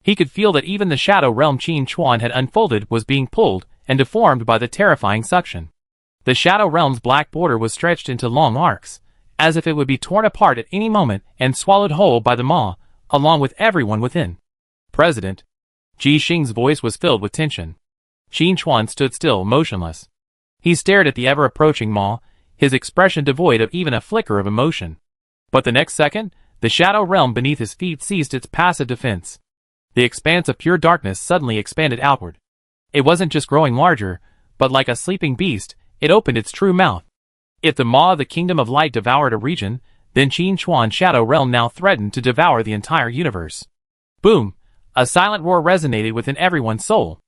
He could feel that even the shadow realm Qin Chuan had unfolded was being pulled and deformed by the terrifying suction. The shadow realm's black border was stretched into long arcs, as if it would be torn apart at any moment and swallowed whole by the maw, along with everyone within. President. Ji Xing's voice was filled with tension. Qin Chuan stood still, motionless. He stared at the ever-approaching maw, his expression devoid of even a flicker of emotion. But the next second, the shadow realm beneath his feet ceased its passive defense. The expanse of pure darkness suddenly expanded outward. It wasn't just growing larger, but like a sleeping beast, it opened its true mouth. If the maw of the kingdom of light devoured a region, then Qin Chuan's shadow realm now threatened to devour the entire universe. Boom! A silent roar resonated within everyone's soul.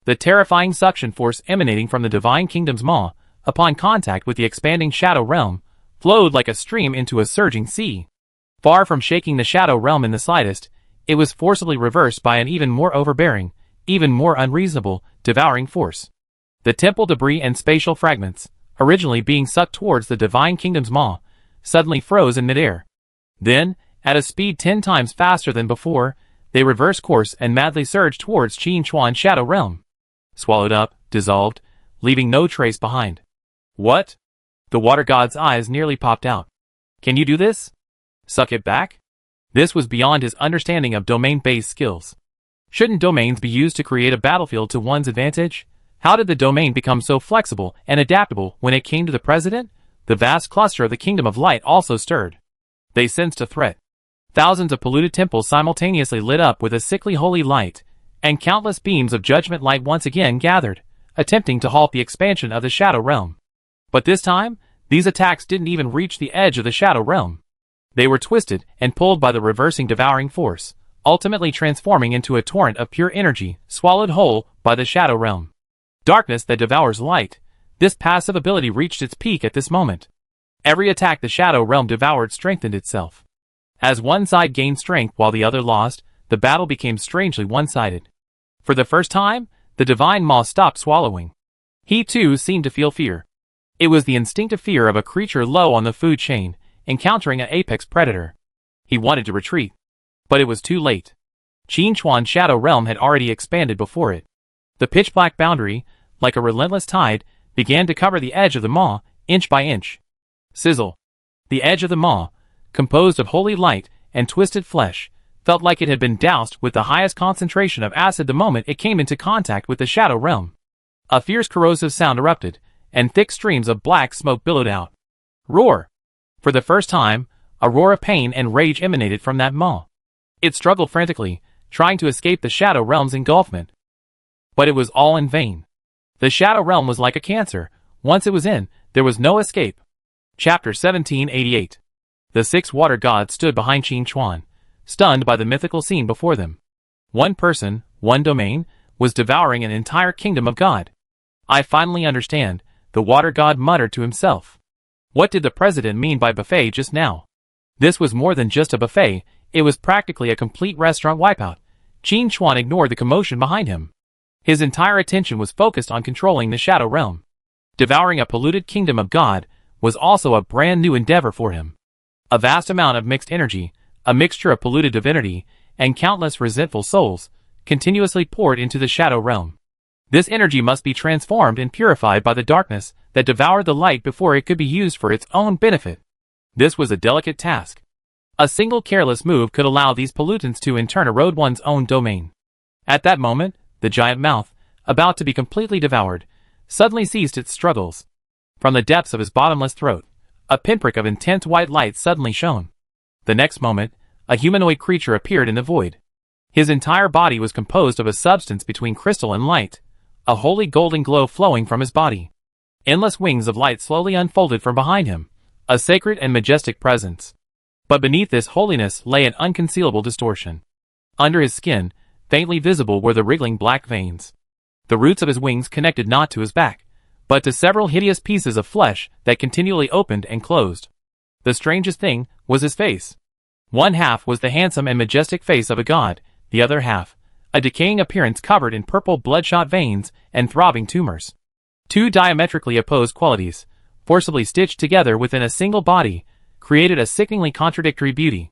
The terrifying suction force emanating from the divine kingdom's maw, upon contact with the expanding shadow realm, flowed like a stream into a surging sea. Far from shaking the shadow realm in the slightest, it was forcibly reversed by an even more overbearing, even more unreasonable, devouring force. The temple debris and spatial fragments, originally being sucked towards the divine kingdom's maw, suddenly froze in midair. Then, at a speed 10 times faster than before, they reversed course and madly surged towards Qin Chuan's shadow realm. Swallowed up, dissolved, leaving no trace behind. What? The water god's eyes nearly popped out. Can you do this? Suck it back? This was beyond his understanding of domain-based skills. Shouldn't domains be used to create a battlefield to one's advantage? How did the domain become so flexible and adaptable when it came to the president? The vast cluster of the Kingdom of Light also stirred. They sensed a threat. Thousands of polluted temples simultaneously lit up with a sickly holy light, and countless beams of judgment light once again gathered, attempting to halt the expansion of the shadow realm. But this time, these attacks didn't even reach the edge of the shadow realm. They were twisted and pulled by the reversing devouring force, ultimately transforming into a torrent of pure energy, swallowed whole by the shadow realm. Darkness that devours light. This passive ability reached its peak at this moment. Every attack the shadow realm devoured strengthened itself. As one side gained strength while the other lost, the battle became strangely one-sided. For the first time, the divine maw stopped swallowing. He too seemed to feel fear. It was the instinctive fear of a creature low on the food chain, encountering an apex predator. He wanted to retreat. But it was too late. Qin Chuan's shadow realm had already expanded before it. The pitch-black boundary, like a relentless tide, began to cover the edge of the maw, inch by inch. Sizzle. The edge of the maw, composed of holy light and twisted flesh, felt like it had been doused with the highest concentration of acid the moment it came into contact with the shadow realm. A fierce corrosive sound erupted, and thick streams of black smoke billowed out. Roar! For the first time, a roar of pain and rage emanated from that maw. It struggled frantically, trying to escape the shadow realm's engulfment. But it was all in vain. The Shadow Realm was like a cancer. Once it was in, there was no escape. Chapter 1788. The six water gods stood behind Qin Chuan, stunned by the mythical scene before them. One person, one domain, was devouring an entire kingdom of God. I finally understand, the water god muttered to himself. What did the president mean by buffet just now? This was more than just a buffet, it was practically a complete restaurant wipeout. Qin Chuan ignored the commotion behind him. His entire attention was focused on controlling the Shadow Realm. Devouring a polluted kingdom of God was also a brand new endeavor for him. A vast amount of mixed energy, a mixture of polluted divinity, and countless resentful souls, continuously poured into the Shadow Realm. This energy must be transformed and purified by the darkness that devoured the light before it could be used for its own benefit. This was a delicate task. A single careless move could allow these pollutants to in turn erode one's own domain. At that moment, the giant mouth, about to be completely devoured, suddenly ceased its struggles. From the depths of his bottomless throat, a pinprick of intense white light suddenly shone. The next moment, a humanoid creature appeared in the void. His entire body was composed of a substance between crystal and light, a holy golden glow flowing from his body. Endless wings of light slowly unfolded from behind him, a sacred and majestic presence. But beneath this holiness lay an unconcealable distortion. Under his skin, faintly visible were the wriggling black veins. The roots of his wings connected not to his back, but to several hideous pieces of flesh that continually opened and closed. The strangest thing was his face. One half was the handsome and majestic face of a god, the other half, a decaying appearance covered in purple bloodshot veins and throbbing tumors. Two diametrically opposed qualities, forcibly stitched together within a single body, created a sickeningly contradictory beauty.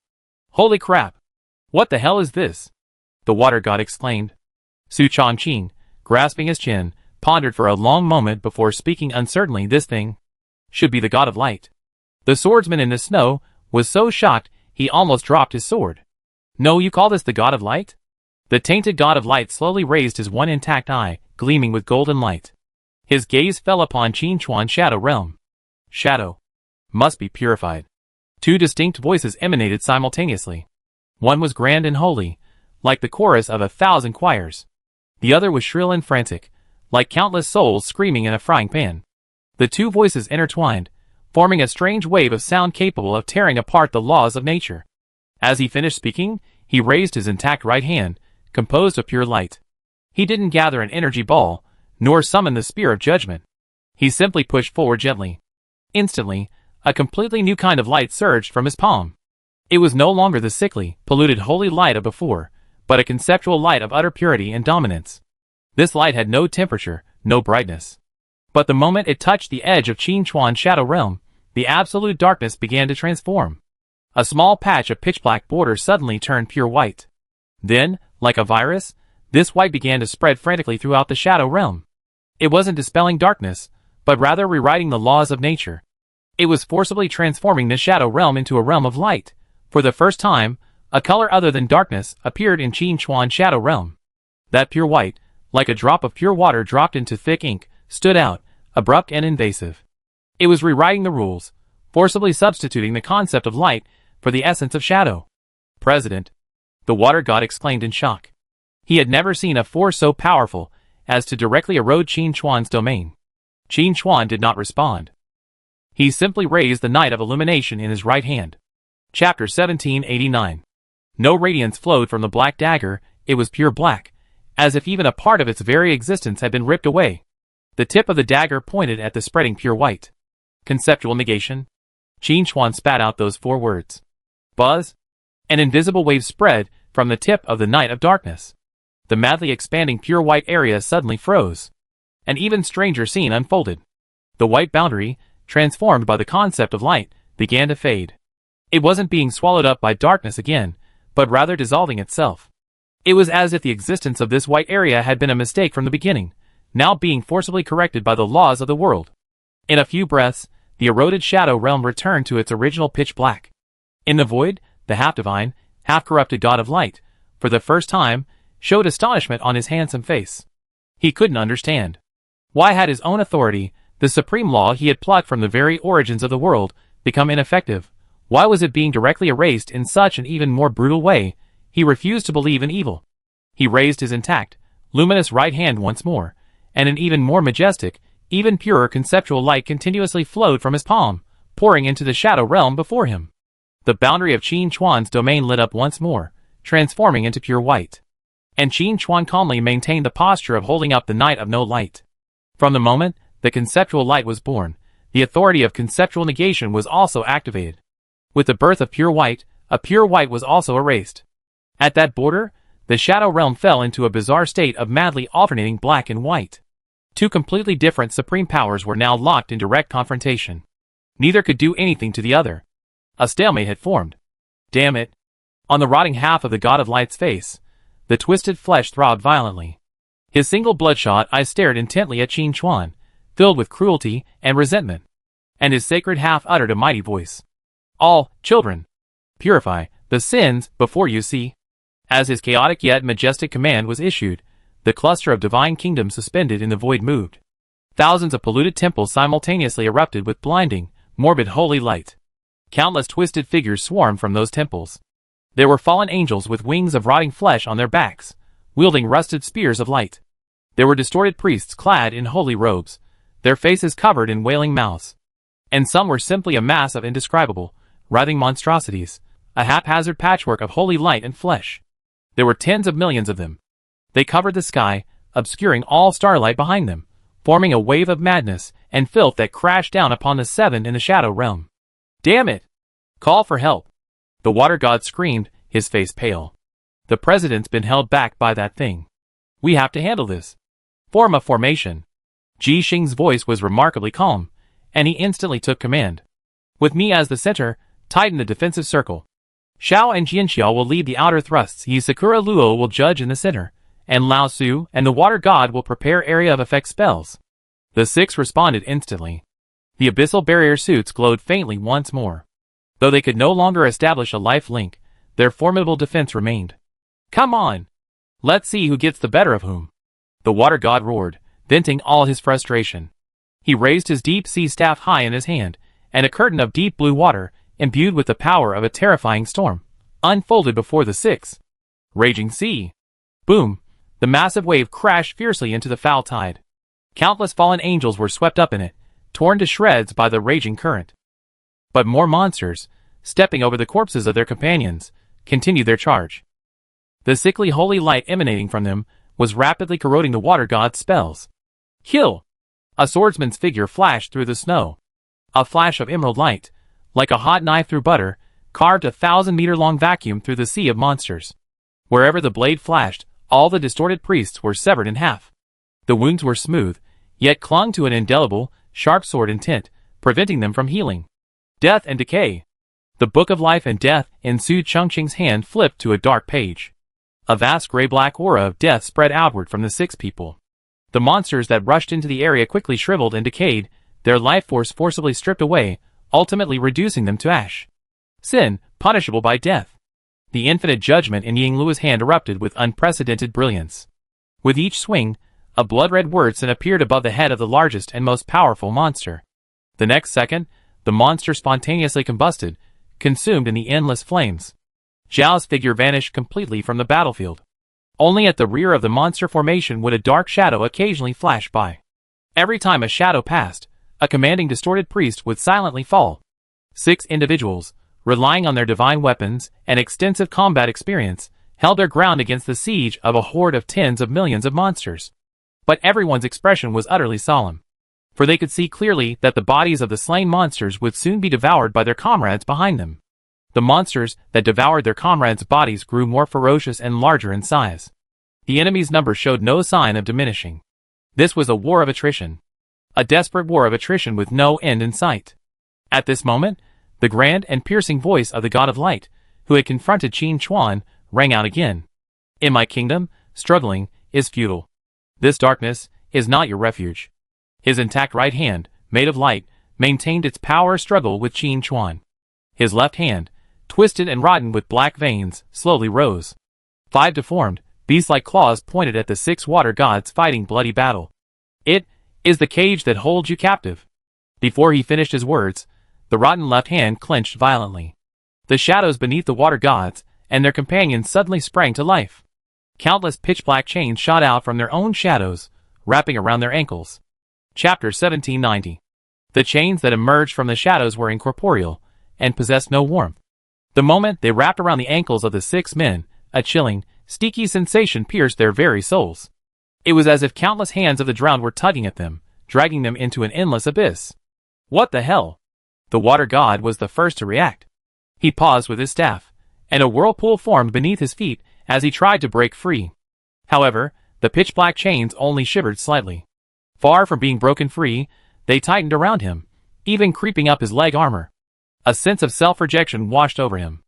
Holy crap! What the hell is this? The water god exclaimed. Su Changqing, grasping his chin, pondered for a long moment before speaking uncertainly. This thing should be the god of light. The swordsman in the snow was so shocked he almost dropped his sword. No, you call this the god of light? The tainted god of light slowly raised his one intact eye, gleaming with golden light. His gaze fell upon Qin Chuan's Shadow Realm. Shadow must be purified. Two distinct voices emanated simultaneously. One was grand and holy, like the chorus of 1,000 choirs. The other was shrill and frantic, like countless souls screaming in a frying pan. The two voices intertwined, forming a strange wave of sound capable of tearing apart the laws of nature. As he finished speaking, he raised his intact right hand, composed of pure light. He didn't gather an energy ball, nor summon the spear of judgment. He simply pushed forward gently. Instantly, a completely new kind of light surged from his palm. It was no longer the sickly, polluted holy light of before, but a conceptual light of utter purity and dominance. This light had no temperature, no brightness. But the moment it touched the edge of Qin Chuan's Shadow Realm, the absolute darkness began to transform. A small patch of pitch-black border suddenly turned pure white. Then, like a virus, this white began to spread frantically throughout the Shadow Realm. It wasn't dispelling darkness, but rather rewriting the laws of nature. It was forcibly transforming the Shadow Realm into a realm of light. For the first time, a color other than darkness appeared in Qin Chuan's Shadow Realm. That pure white, like a drop of pure water dropped into thick ink, stood out, abrupt and invasive. It was rewriting the rules, forcibly substituting the concept of light for the essence of shadow. President, the water god exclaimed in shock. He had never seen a force so powerful as to directly erode Qin Chuan's domain. Qin Chuan did not respond. He simply raised the Knight of Illumination in his right hand. Chapter 1789. No radiance flowed from the black dagger, it was pure black, as if even a part of its very existence had been ripped away. The tip of the dagger pointed at the spreading pure white. Conceptual negation? Qin Chuan spat out those 4 words. Buzz? An invisible wave spread from the tip of the Night of Darkness. The madly expanding pure white area suddenly froze. An even stranger scene unfolded. The white boundary, transformed by the concept of light, began to fade. It wasn't being swallowed up by darkness again, but rather dissolving itself. It was as if the existence of this white area had been a mistake from the beginning, now being forcibly corrected by the laws of the world. In a few breaths, the eroded Shadow Realm returned to its original pitch black. In the void, the half-divine, half-corrupted god of light, for the first time, showed astonishment on his handsome face. He couldn't understand. Why had his own authority, the supreme law he had plucked from the very origins of the world, become ineffective? Why was it being directly erased in such an even more brutal way? He refused to believe in evil. He raised his intact, luminous right hand once more, and an even more majestic, even purer conceptual light continuously flowed from his palm, pouring into the shadow realm before him. The boundary of Qin Chuan's domain lit up once more, transforming into pure white. And Qin Chuan calmly maintained the posture of holding up the Night of No Light. From the moment the conceptual light was born, the authority of conceptual negation was also activated. With the birth of pure white, a pure white was also erased. At that border, the shadow realm fell into a bizarre state of madly alternating black and white. Two completely different supreme powers were now locked in direct confrontation. Neither could do anything to the other. A stalemate had formed. Damn it. On the rotting half of the God of Light's face, the twisted flesh throbbed violently. His single bloodshot eyes stared intently at Qin Chuan, filled with cruelty and resentment. And his sacred half uttered a mighty voice. All children, purify the sins before you see. As his chaotic yet majestic command was issued, the cluster of divine kingdoms suspended in the void moved. Thousands of polluted temples simultaneously erupted with blinding, morbid holy light. Countless twisted figures swarmed from those temples. There were fallen angels with wings of rotting flesh on their backs, wielding rusted spears of light. There were distorted priests clad in holy robes, their faces covered in wailing mouths. And some were simply a mass of indescribable, writhing monstrosities, a haphazard patchwork of holy light and flesh. There were tens of millions of them. They covered the sky, obscuring all starlight behind them, forming a wave of madness and filth that crashed down upon the seven in the shadow realm. Damn it! Call for help! The water god screamed, his face pale. The president's been held back by that thing. We have to handle this. Form a formation. Ji Xing's voice was remarkably calm, and he instantly took command. With me as the center, tighten the defensive circle. Xiao and Jianxiao will lead the outer thrusts, Yi Sakura Luo will judge in the center, and Lao Su and the water god will prepare area of effect spells. The six responded instantly. The abyssal barrier suits glowed faintly once more. Though they could no longer establish a life link, their formidable defense remained. Come on! Let's see who gets the better of whom. The water god roared, venting all his frustration. He raised his deep sea staff high in his hand, and a curtain of deep blue water, imbued with the power of a terrifying storm, unfolded before the six. Raging sea. Boom! The massive wave crashed fiercely into the foul tide. Countless fallen angels were swept up in it, torn to shreds by the raging current. But more monsters, stepping over the corpses of their companions, continued their charge. The sickly holy light emanating from them was rapidly corroding the water god's spells. Kill! A swordsman's figure flashed through the snow. A flash of emerald light, like a hot knife through butter, carved a 1,000-meter-long vacuum through the sea of monsters. Wherever the blade flashed, all the distorted priests were severed in half. The wounds were smooth, yet clung to an indelible, sharp sword intent, preventing them from healing. Death and decay. The book of life and death in Su Chongqing's hand flipped to a dark page. A vast gray-black aura of death spread outward from the six people. The monsters that rushed into the area quickly shriveled and decayed, their life force forcibly stripped away, ultimately reducing them to ash. Sin, punishable by death. The infinite judgment in Yingluo's hand erupted with unprecedented brilliance. With each swing, a blood-red wordson appeared above the head of the largest and most powerful monster. The next second, the monster spontaneously combusted, consumed in the endless flames. Zhao's figure vanished completely from the battlefield. Only at the rear of the monster formation would a dark shadow occasionally flash by. Every time a shadow passed, a commanding distorted priest would silently fall. 6 individuals, relying on their divine weapons and extensive combat experience, held their ground against the siege of a horde of tens of millions of monsters. But everyone's expression was utterly solemn. For they could see clearly that the bodies of the slain monsters would soon be devoured by their comrades behind them. The monsters that devoured their comrades' bodies grew more ferocious and larger in size. The enemy's number showed no sign of diminishing. This was a war of attrition. A desperate war of attrition with no end in sight. At this moment, the grand and piercing voice of the God of Light, who had confronted Qin Chuan, rang out again. In my kingdom, struggling is futile. This darkness is not your refuge. His intact right hand, made of light, maintained its power struggle with Qin Chuan. His left hand, twisted and rotten with black veins, slowly rose. 5 deformed, beast-like claws pointed at the 6 water gods fighting bloody battle. It is the cage that holds you captive. Before he finished his words, the rotten left hand clenched violently. The shadows beneath the water gods and their companions suddenly sprang to life. Countless pitch-black chains shot out from their own shadows, wrapping around their ankles. Chapter 1790. The chains that emerged from the shadows were incorporeal, and possessed no warmth. The moment they wrapped around the ankles of the 6 men, a chilling, sticky sensation pierced their very souls. It was as if countless hands of the drowned were tugging at them, dragging them into an endless abyss. What the hell? The water god was the first to react. He paused with his staff, and a whirlpool formed beneath his feet as he tried to break free. However, the pitch-black chains only shivered slightly. Far from being broken free, they tightened around him, even creeping up his leg armor. A sense of self-rejection washed over him.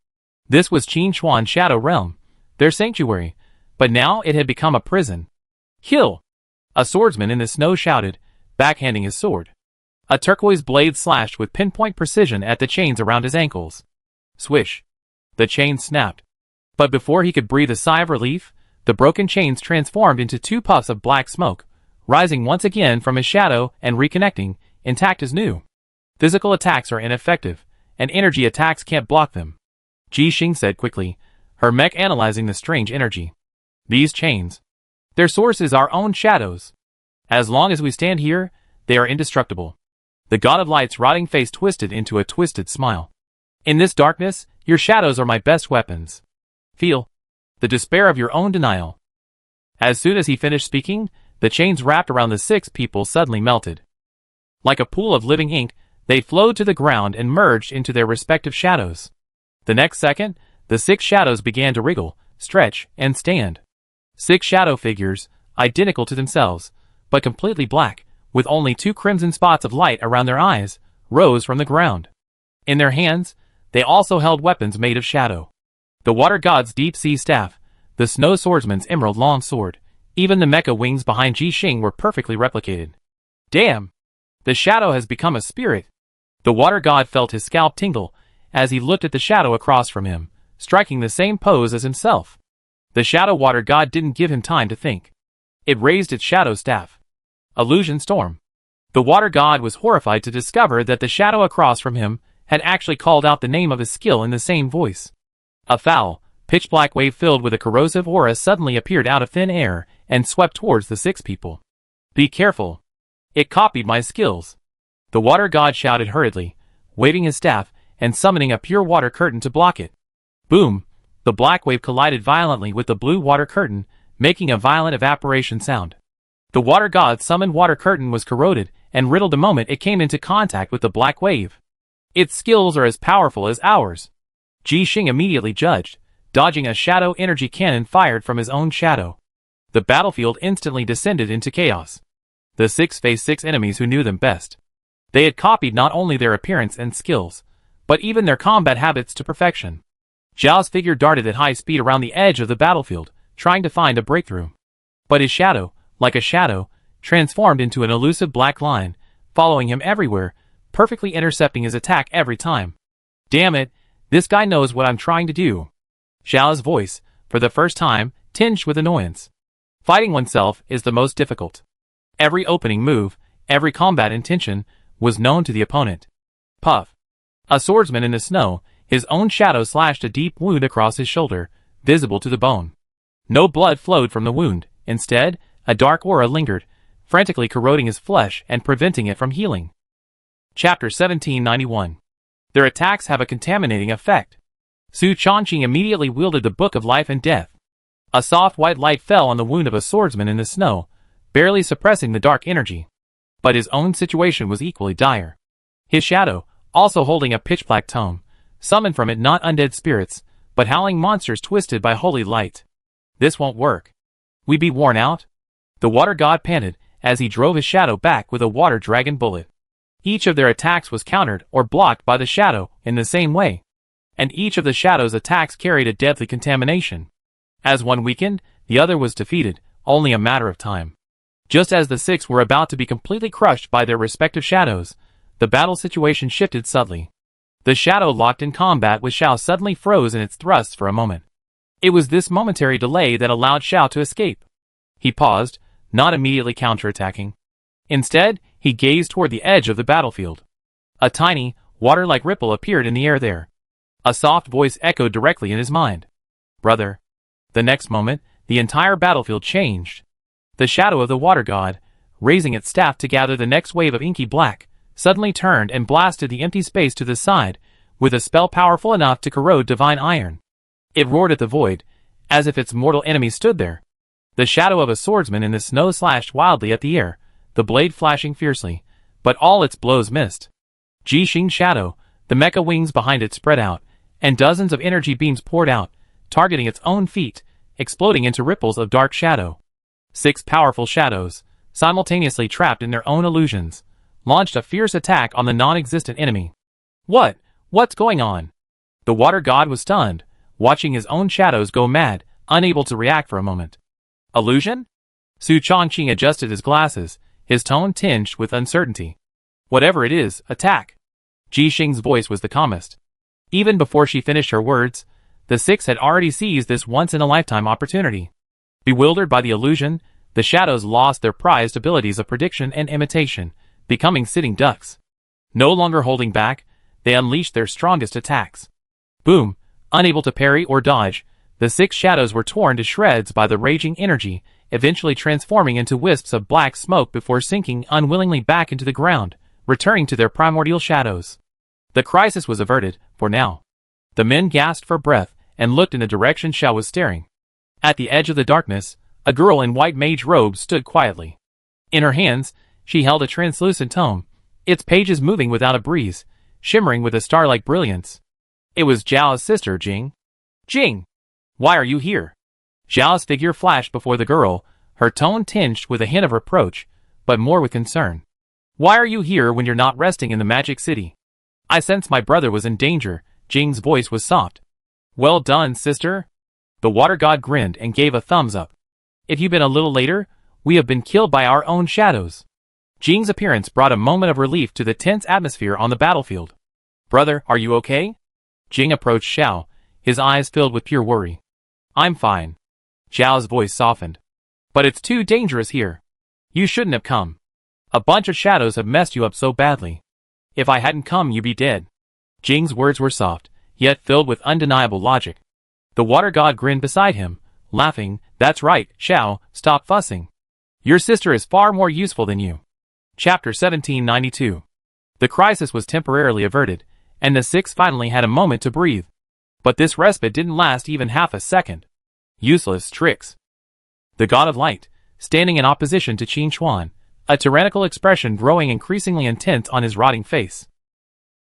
This was Qin Chuan's shadow realm, their sanctuary, but now it had become a prison. Kill! A swordsman in the snow shouted, backhanding his sword. A turquoise blade slashed with pinpoint precision at the chains around his ankles. Swish! The chains snapped. But before he could breathe a sigh of relief, the broken chains transformed into 2 puffs of black smoke, rising once again from his shadow and reconnecting, intact as new. Physical attacks are ineffective, and energy attacks can't block them. Ji Xing said quickly, her mech analyzing the strange energy. These chains. Their source is our own shadows. As long as we stand here, they are indestructible. The god of light's rotting face twisted into a twisted smile. In this darkness, your shadows are my best weapons. Feel the despair of your own denial. As soon as he finished speaking, the chains wrapped around the 6 people suddenly melted. Like a pool of living ink, they flowed to the ground and merged into their respective shadows. The next second, the 6 shadows began to wriggle, stretch, and stand. 6 shadow figures, identical to themselves, but completely black, with only 2 crimson spots of light around their eyes, rose from the ground. In their hands, they also held weapons made of shadow. The water god's deep-sea staff, the snow swordsman's emerald long sword, even the mecha wings behind Ji Xing were perfectly replicated. Damn! The shadow has become a spirit. The water god felt his scalp tingle as he looked at the shadow across from him, striking the same pose as himself. The shadow water god didn't give him time to think. It raised its shadow staff. Illusion storm. The water god was horrified to discover that the shadow across from him had actually called out the name of his skill in the same voice. A foul, pitch-black wave filled with a corrosive aura suddenly appeared out of thin air and swept towards the 6 people. Be careful. It copied my skills. The water god shouted hurriedly, waving his staff and summoning a pure water curtain to block it. Boom! The black wave collided violently with the blue water curtain, making a violent evaporation sound. The water god's summoned water curtain was corroded and riddled the moment it came into contact with the black wave. Its skills are as powerful as ours. Ji Xing immediately judged, dodging a shadow energy cannon fired from his own shadow. The battlefield instantly descended into chaos. The 6 faced 6 enemies who knew them best. They had copied not only their appearance and skills, but even their combat habits to perfection. Zhao's figure darted at high speed around the edge of the battlefield, trying to find a breakthrough. But his shadow, like a shadow, transformed into an elusive black line, following him everywhere, perfectly intercepting his attack every time. Damn it, this guy knows what I'm trying to do. Zhao's voice, for the first time, tinged with annoyance. Fighting oneself is the most difficult. Every opening move, every combat intention, was known to the opponent. Puff. A swordsman in the snow, his own shadow slashed a deep wound across his shoulder, visible to the bone. No blood flowed from the wound. Instead, a dark aura lingered, frantically corroding his flesh and preventing it from healing. Chapter 1791. Their attacks have a contaminating effect. Su Chongqing immediately wielded the Book of Life and Death. A soft white light fell on the wound of a swordsman in the snow, barely suppressing the dark energy. But his own situation was equally dire. His shadow, also holding a pitch-black tome, summoned from it not undead spirits, but howling monsters twisted by holy light. This won't work. We be worn out? The water god panted as he drove his shadow back with a water dragon bullet. Each of their attacks was countered or blocked by the shadow in the same way. And each of the shadow's attacks carried a deadly contamination. As one weakened, the other was defeated, only a matter of time. Just as the 6 were about to be completely crushed by their respective shadows, the battle situation shifted subtly. The shadow locked in combat with Xiao suddenly froze in its thrusts for a moment. It was this momentary delay that allowed Xiao to escape. He paused, not immediately counterattacking. Instead, he gazed toward the edge of the battlefield. A tiny, water-like ripple appeared in the air there. A soft voice echoed directly in his mind. Brother. The next moment, the entire battlefield changed. The shadow of the water god, raising its staff to gather the next wave of inky black, suddenly turned and blasted the empty space to the side, with a spell powerful enough to corrode divine iron. It roared at the void, as if its mortal enemy stood there. The shadow of a swordsman in the snow slashed wildly at the air, the blade flashing fiercely, but all its blows missed. Jixing's shadow, the mecha wings behind it spread out, and dozens of energy beams poured out, targeting its own feet, exploding into ripples of dark shadow. 6 powerful shadows, simultaneously trapped in their own illusions, launched a fierce attack on the non-existent enemy. What's going on? The water god was stunned, watching his own shadows go mad, unable to react for a moment. Illusion? Su Chongqing adjusted his glasses, his tone tinged with uncertainty. Whatever it is, attack. Jixing's voice was the calmest. Even before she finished her words, the 6 had already seized this once-in-a-lifetime opportunity. Bewildered by the illusion, the shadows lost their prized abilities of prediction and imitation, becoming sitting ducks. No longer holding back, they unleashed their strongest attacks. Boom! Unable to parry or dodge, the 6 shadows were torn to shreds by the raging energy, eventually transforming into wisps of black smoke before sinking unwillingly back into the ground, returning to their primordial shadows. The crisis was averted, for now. The men gasped for breath and looked in the direction Xiao was staring. At the edge of the darkness, a girl in white mage robes stood quietly. In her hands, she held a translucent tome, its pages moving without a breeze, shimmering with a star-like brilliance. It was Zhao's sister, Jing. Jing! Why are you here? Zhao's figure flashed before the girl, her tone tinged with a hint of reproach, but more with concern. Why are you here when you're not resting in the magic city? I sensed my brother was in danger. Jing's voice was soft. Well done, sister. The water god grinned and gave a thumbs up. If you'd been a little later, we have been killed by our own shadows. Jing's appearance brought a moment of relief to the tense atmosphere on the battlefield. Brother, are you okay? Jing approached Xiao, his eyes filled with pure worry. I'm fine. Zhao's voice softened. But it's too dangerous here. You shouldn't have come. A bunch of shadows have messed you up so badly. If I hadn't come, you'd be dead. Jing's words were soft, yet filled with undeniable logic. The water god grinned beside him, laughing. That's right, Xiao, stop fussing. Your sister is far more useful than you. Chapter 1792. The crisis was temporarily averted, and the 6 finally had a moment to breathe. But this respite didn't last even half a second. Useless tricks. The god of light, standing in opposition to Qin Chuan, a tyrannical expression growing increasingly intense on his rotting face.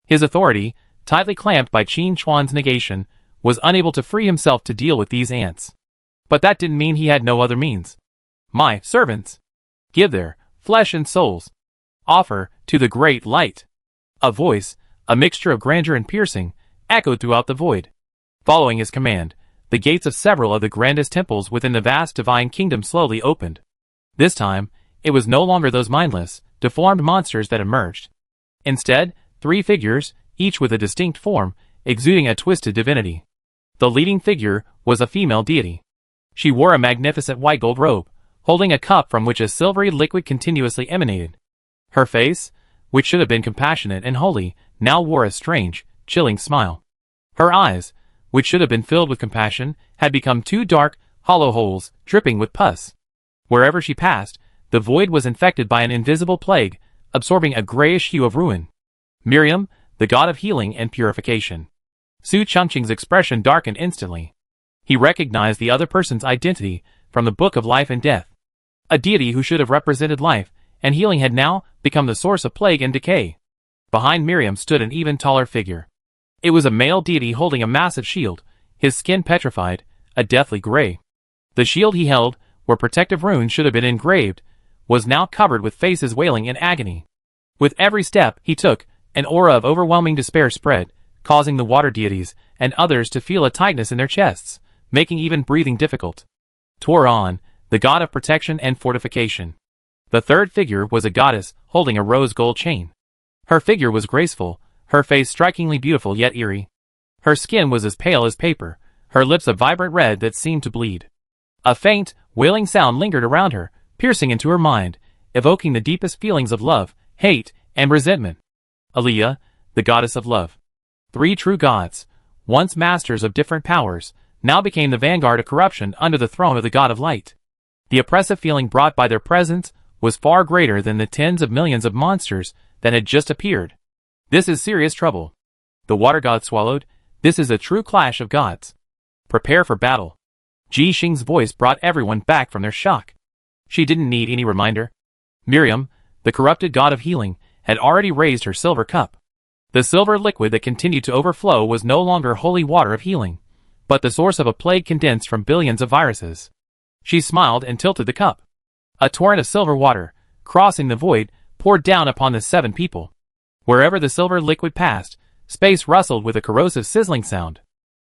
His authority, tightly clamped by Qin Chuan's negation, was unable to free himself to deal with these ants. But that didn't mean he had no other means. My servants, give their flesh and souls. Offer to the great light. A voice, a mixture of grandeur and piercing, echoed throughout the void. Following his command, the gates of several of the grandest temples within the vast divine kingdom slowly opened. This time, it was no longer those mindless, deformed monsters that emerged. Instead, 3 figures, each with a distinct form, exuding a twisted divinity. The leading figure was a female deity. She wore a magnificent white gold robe, holding a cup from which a silvery liquid continuously emanated. Her face, which should have been compassionate and holy, now wore a strange, chilling smile. Her eyes, which should have been filled with compassion, had become 2 dark, hollow holes, dripping with pus. Wherever she passed, the void was infected by an invisible plague, absorbing a grayish hue of ruin. Miriam, the god of healing and purification. Su Chongqing's expression darkened instantly. He recognized the other person's identity from the Book of Life and Death. A deity who should have represented life and healing had now become the source of plague and decay. Behind Miriam stood an even taller figure. It was a male deity holding a massive shield, his skin petrified, a deathly gray. The shield he held, where protective runes should have been engraved, was now covered with faces wailing in agony. With every step he took, an aura of overwhelming despair spread, causing the water deities and others to feel a tightness in their chests, making even breathing difficult. Turan, the god of protection and fortification. The third figure was a goddess holding a rose gold chain. Her figure was graceful, her face strikingly beautiful yet eerie. Her skin was as pale as paper, her lips a vibrant red that seemed to bleed. A faint, wailing sound lingered around her, piercing into her mind, evoking the deepest feelings of love, hate, and resentment. Aaliyah, the goddess of love. 3 true gods, once masters of different powers, now became the vanguard of corruption under the throne of the god of light. The oppressive feeling brought by their presence was far greater than the tens of millions of monsters that had just appeared. This is serious trouble. The water god swallowed. This is a true clash of gods. Prepare for battle. Ji Xing's voice brought everyone back from their shock. She didn't need any reminder. Miriam, the corrupted god of healing, had already raised her silver cup. The silver liquid that continued to overflow was no longer holy water of healing, but the source of a plague condensed from billions of viruses. She smiled and tilted the cup. A torrent of silver water, crossing the void, poured down upon the 7 people. Wherever the silver liquid passed, space rustled with a corrosive sizzling sound.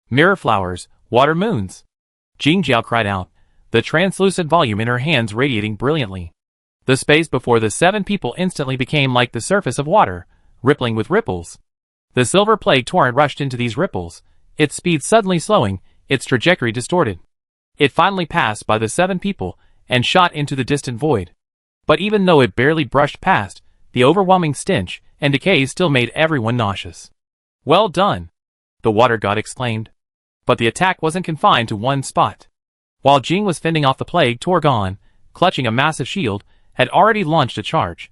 Mirror flowers, water moons. Jingjiao cried out, the translucent volume in her hands radiating brilliantly. The space before the 7 people instantly became like the surface of water, rippling with ripples. The silver plague torrent rushed into these ripples, its speed suddenly slowing, its trajectory distorted. It finally passed by the 7 people and shot into the distant void. But even though it barely brushed past, the overwhelming stench and decay still made everyone nauseous. Well done, the water god exclaimed. But the attack wasn't confined to one spot. While Jing was fending off the plague, Torgon, clutching a massive shield, had already launched a charge.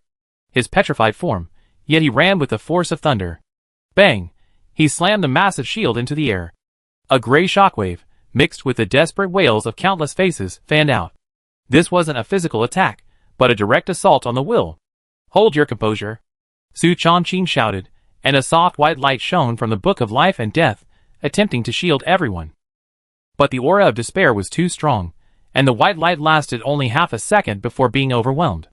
His petrified form, yet he ran with the force of thunder. Bang! He slammed the massive shield into the air. A gray shockwave, mixed with the desperate wails of countless faces, fanned out. This wasn't a physical attack, but a direct assault on the will. Hold your composure, Su Chongqing shouted, and a soft white light shone from the Book of Life and Death, attempting to shield everyone. But the aura of despair was too strong, and the white light lasted only half a second before being overwhelmed.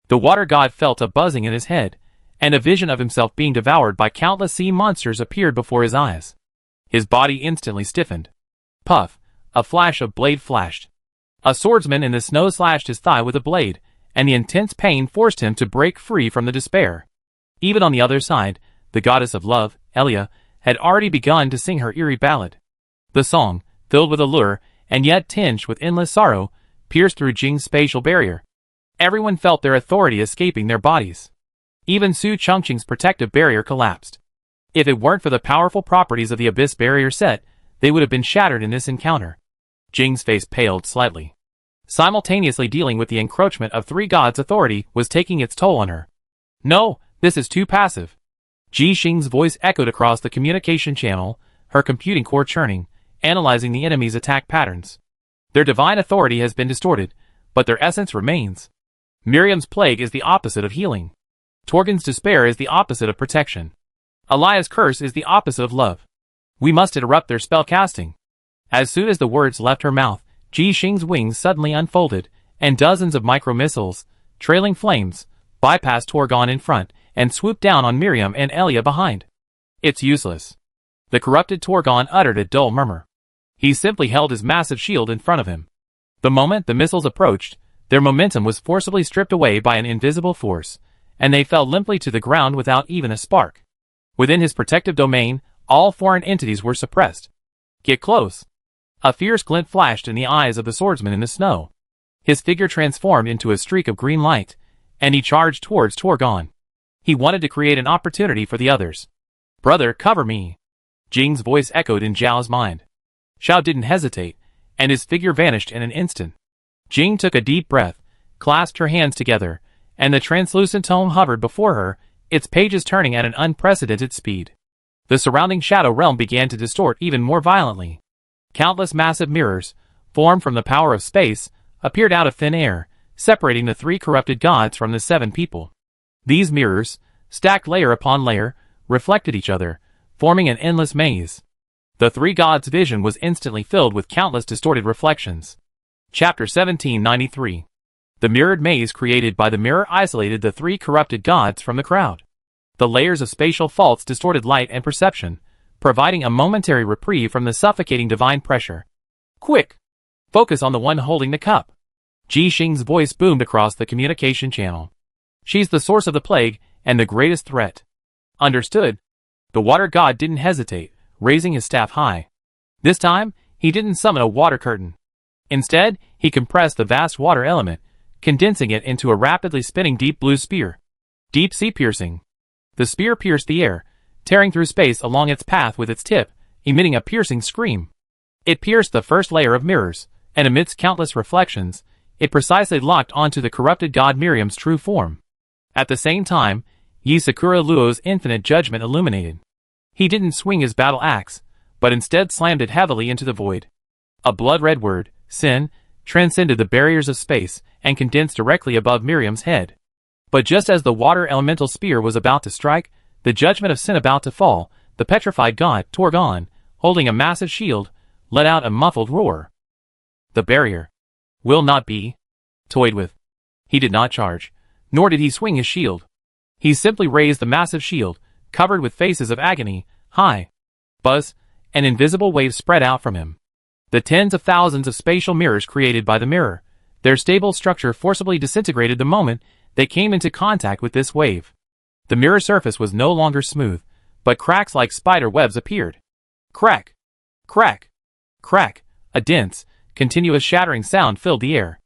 The water god felt a buzzing in his head, and a vision of himself being devoured by countless sea monsters appeared before his eyes. His body instantly stiffened. Puff! A flash of blade flashed. A swordsman in the snow slashed his thigh with a blade, and the intense pain forced him to break free from the despair. Even on the other side, the goddess of love, Elia, had already begun to sing her eerie ballad. The song, filled with allure, and yet tinged with endless sorrow, pierced through Jing's spatial barrier. Everyone felt their authority escaping their bodies. Even Su Chongqing's protective barrier collapsed. If it weren't for the powerful properties of the Abyss barrier set, they would have been shattered in this encounter. Jing's face paled slightly. Simultaneously dealing with the encroachment of 3 gods' authority was taking its toll on her. No, this is too passive. Ji Xing's voice echoed across the communication channel, her computing core churning, analyzing the enemy's attack patterns. Their divine authority has been distorted, but their essence remains. Miriam's plague is the opposite of healing. Torgon's despair is the opposite of protection. Elia's curse is the opposite of love. We must interrupt their spell casting. As soon as the words left her mouth, Ji Xing's wings suddenly unfolded, and dozens of micro-missiles, trailing flames, bypassed Torgon in front, and swooped down on Miriam and Elia behind. It's useless. The corrupted Torgon uttered a dull murmur. He simply held his massive shield in front of him. The moment the missiles approached, their momentum was forcibly stripped away by an invisible force, and they fell limply to the ground without even a spark. Within his protective domain, all foreign entities were suppressed. Get close. A fierce glint flashed in the eyes of the swordsman in the snow. His figure transformed into a streak of green light, and he charged towards Torgon. He wanted to create an opportunity for the others. Brother, cover me. Jing's voice echoed in Zhao's mind. Xiao didn't hesitate, and his figure vanished in an instant. Jing took a deep breath, clasped her hands together, and the translucent tome hovered before her, its pages turning at an unprecedented speed. The surrounding shadow realm began to distort even more violently. Countless massive mirrors, formed from the power of space, appeared out of thin air, separating the 3 corrupted gods from the 7 people. These mirrors, stacked layer upon layer, reflected each other, forming an endless maze. The 3 gods' vision was instantly filled with countless distorted reflections. Chapter 1793. The mirrored maze created by the mirror isolated the 3 corrupted gods from the crowd. The layers of spatial faults distorted light and perception, providing a momentary reprieve from the suffocating divine pressure. Quick! Focus on the one holding the cup. Ji Xing's voice boomed across the communication channel. She's the source of the plague, and the greatest threat. Understood. The water god didn't hesitate, raising his staff high. This time, he didn't summon a water curtain. Instead, he compressed the vast water element, condensing it into a rapidly spinning deep blue spear. Deep sea piercing. The spear pierced the air, tearing through space along its path with its tip, emitting a piercing scream. It pierced the first layer of mirrors, and amidst countless reflections, it precisely locked onto the corrupted god Miriam's true form. At the same time, Yi Sakura Luo's infinite judgment illuminated. He didn't swing his battle axe, but instead slammed it heavily into the void. A blood-red word, sin, transcended the barriers of space and condensed directly above Miriam's head. But just as the water elemental spear was about to strike, the judgment of sin about to fall, the petrified god, Torgon, holding a massive shield, let out a muffled roar. The barrier will not be toyed with. He did not charge, nor did he swing his shield. He simply raised the massive shield, covered with faces of agony, high. Buzz, an invisible wave spread out from him. The tens of thousands of spatial mirrors created by the mirror, their stable structure forcibly disintegrated the moment they came into contact with this wave. The mirror surface was no longer smooth, but cracks like spider webs appeared. Crack! Crack! Crack! A dense, continuous shattering sound filled the air.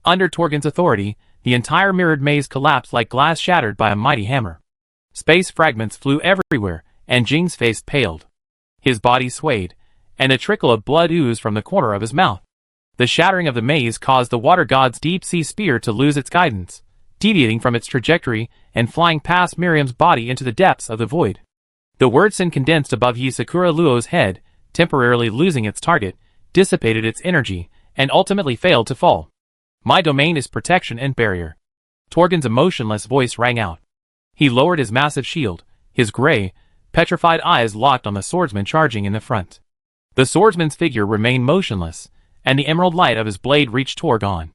Under Torgon's authority, the entire mirrored maze collapsed like glass shattered by a mighty hammer. Space fragments flew everywhere, and Jing's face paled. His body swayed, and a trickle of blood oozed from the corner of his mouth. The shattering of the maze caused the water god's deep-sea spear to lose its guidance, deviating from its trajectory and flying past Miriam's body into the depths of the void. The word sin condensed above Yi Sakura Luo's head, temporarily losing its target, dissipated its energy, and ultimately failed to fall. My domain is protection and barrier. Torgon's emotionless voice rang out. He lowered his massive shield, his gray, petrified eyes locked on the swordsman charging in the front. The swordsman's figure remained motionless, and the emerald light of his blade reached Torgon.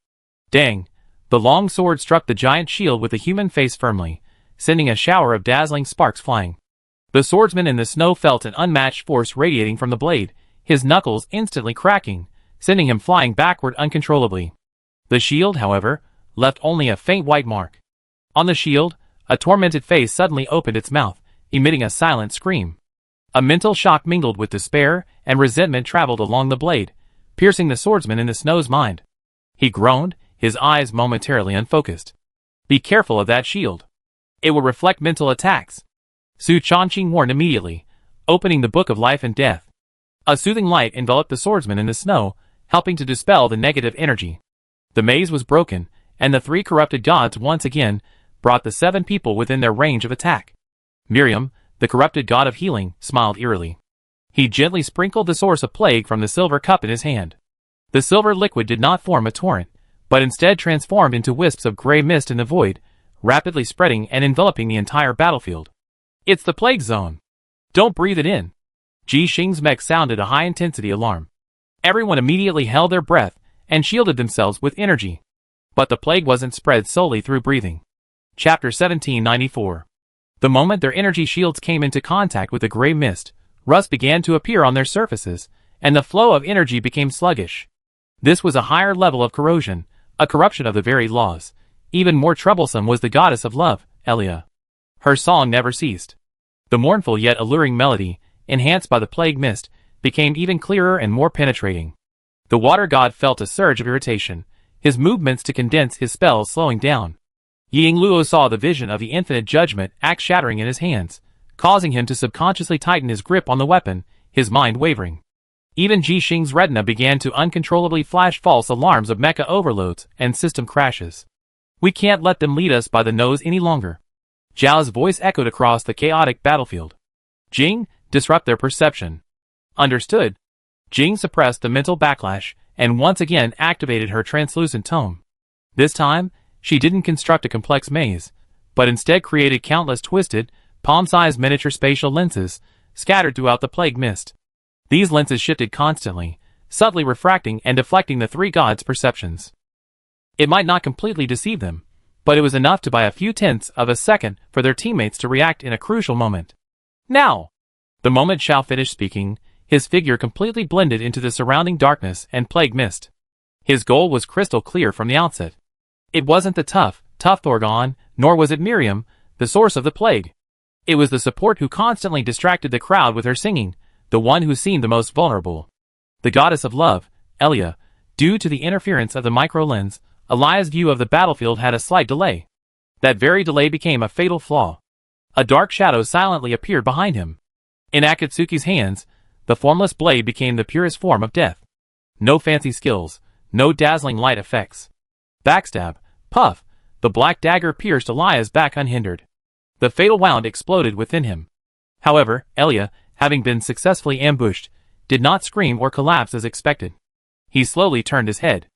Dang! The long sword struck the giant shield with the human face firmly, sending a shower of dazzling sparks flying. The swordsman in the snow felt an unmatched force radiating from the blade, his knuckles instantly cracking, sending him flying backward uncontrollably. The shield, however, left only a faint white mark. On the shield, a tormented face suddenly opened its mouth, emitting a silent scream. A mental shock mingled with despair and resentment traveled along the blade, piercing the swordsman in the snow's mind. He groaned, his eyes momentarily unfocused. Be careful of that shield. It will reflect mental attacks. Su Chongqing warned immediately, opening the book of life and death. A soothing light enveloped the swordsman in the snow, helping to dispel the negative energy. The maze was broken, and the three corrupted gods once again brought the 7 people within their range of attack. Miriam, the corrupted god of healing, smiled eerily. He gently sprinkled the source of plague from the silver cup in his hand. The silver liquid did not form a torrent, but instead transformed into wisps of gray mist in the void, rapidly spreading and enveloping the entire battlefield. It's the plague zone. Don't breathe it in. Ji Xing's mech sounded a high-intensity alarm. Everyone immediately held their breath and shielded themselves with energy. But the plague wasn't spread solely through breathing. Chapter 1794. The moment their energy shields came into contact with the gray mist, rust began to appear on their surfaces, and the flow of energy became sluggish. This was a higher level of corrosion, a corruption of the very laws. Even more troublesome was the goddess of love, Elia. Her song never ceased. The mournful yet alluring melody, enhanced by the plague mist, became even clearer and more penetrating. The water god felt a surge of irritation, his movements to condense his spells slowing down. Ying Luo saw the vision of the infinite judgment axe shattering in his hands, causing him to subconsciously tighten his grip on the weapon, his mind wavering. Even Ji Xing's retina began to uncontrollably flash false alarms of mecha overloads and system crashes. We can't let them lead us by the nose any longer. Zhao's voice echoed across the chaotic battlefield. Jing, disrupt their perception. Understood. Jing suppressed the mental backlash and once again activated her translucent tome. This time, she didn't construct a complex maze, but instead created countless twisted, palm-sized miniature spatial lenses scattered throughout the plague mist. These lenses shifted constantly, subtly refracting and deflecting the three gods' perceptions. It might not completely deceive them, but it was enough to buy a few tenths of a second for their teammates to react in a crucial moment. Now! The moment Xiao finished speaking, his figure completely blended into the surrounding darkness and plague mist. His goal was crystal clear from the outset. It wasn't the tough Torgon, nor was it Miriam, the source of the plague. It was the support who constantly distracted the crowd with her singing, the one who seemed the most vulnerable. The goddess of love, Elia. Due to the interference of the micro-lens, Elia's view of the battlefield had a slight delay. That very delay became a fatal flaw. A dark shadow silently appeared behind him. In Akatsuki's hands, the formless blade became the purest form of death. No fancy skills, no dazzling light effects. Backstab. Puff. The black dagger pierced Elia's back unhindered. The fatal wound exploded within him. However, Elia, having been successfully ambushed, did not scream or collapse as expected. He slowly turned his head.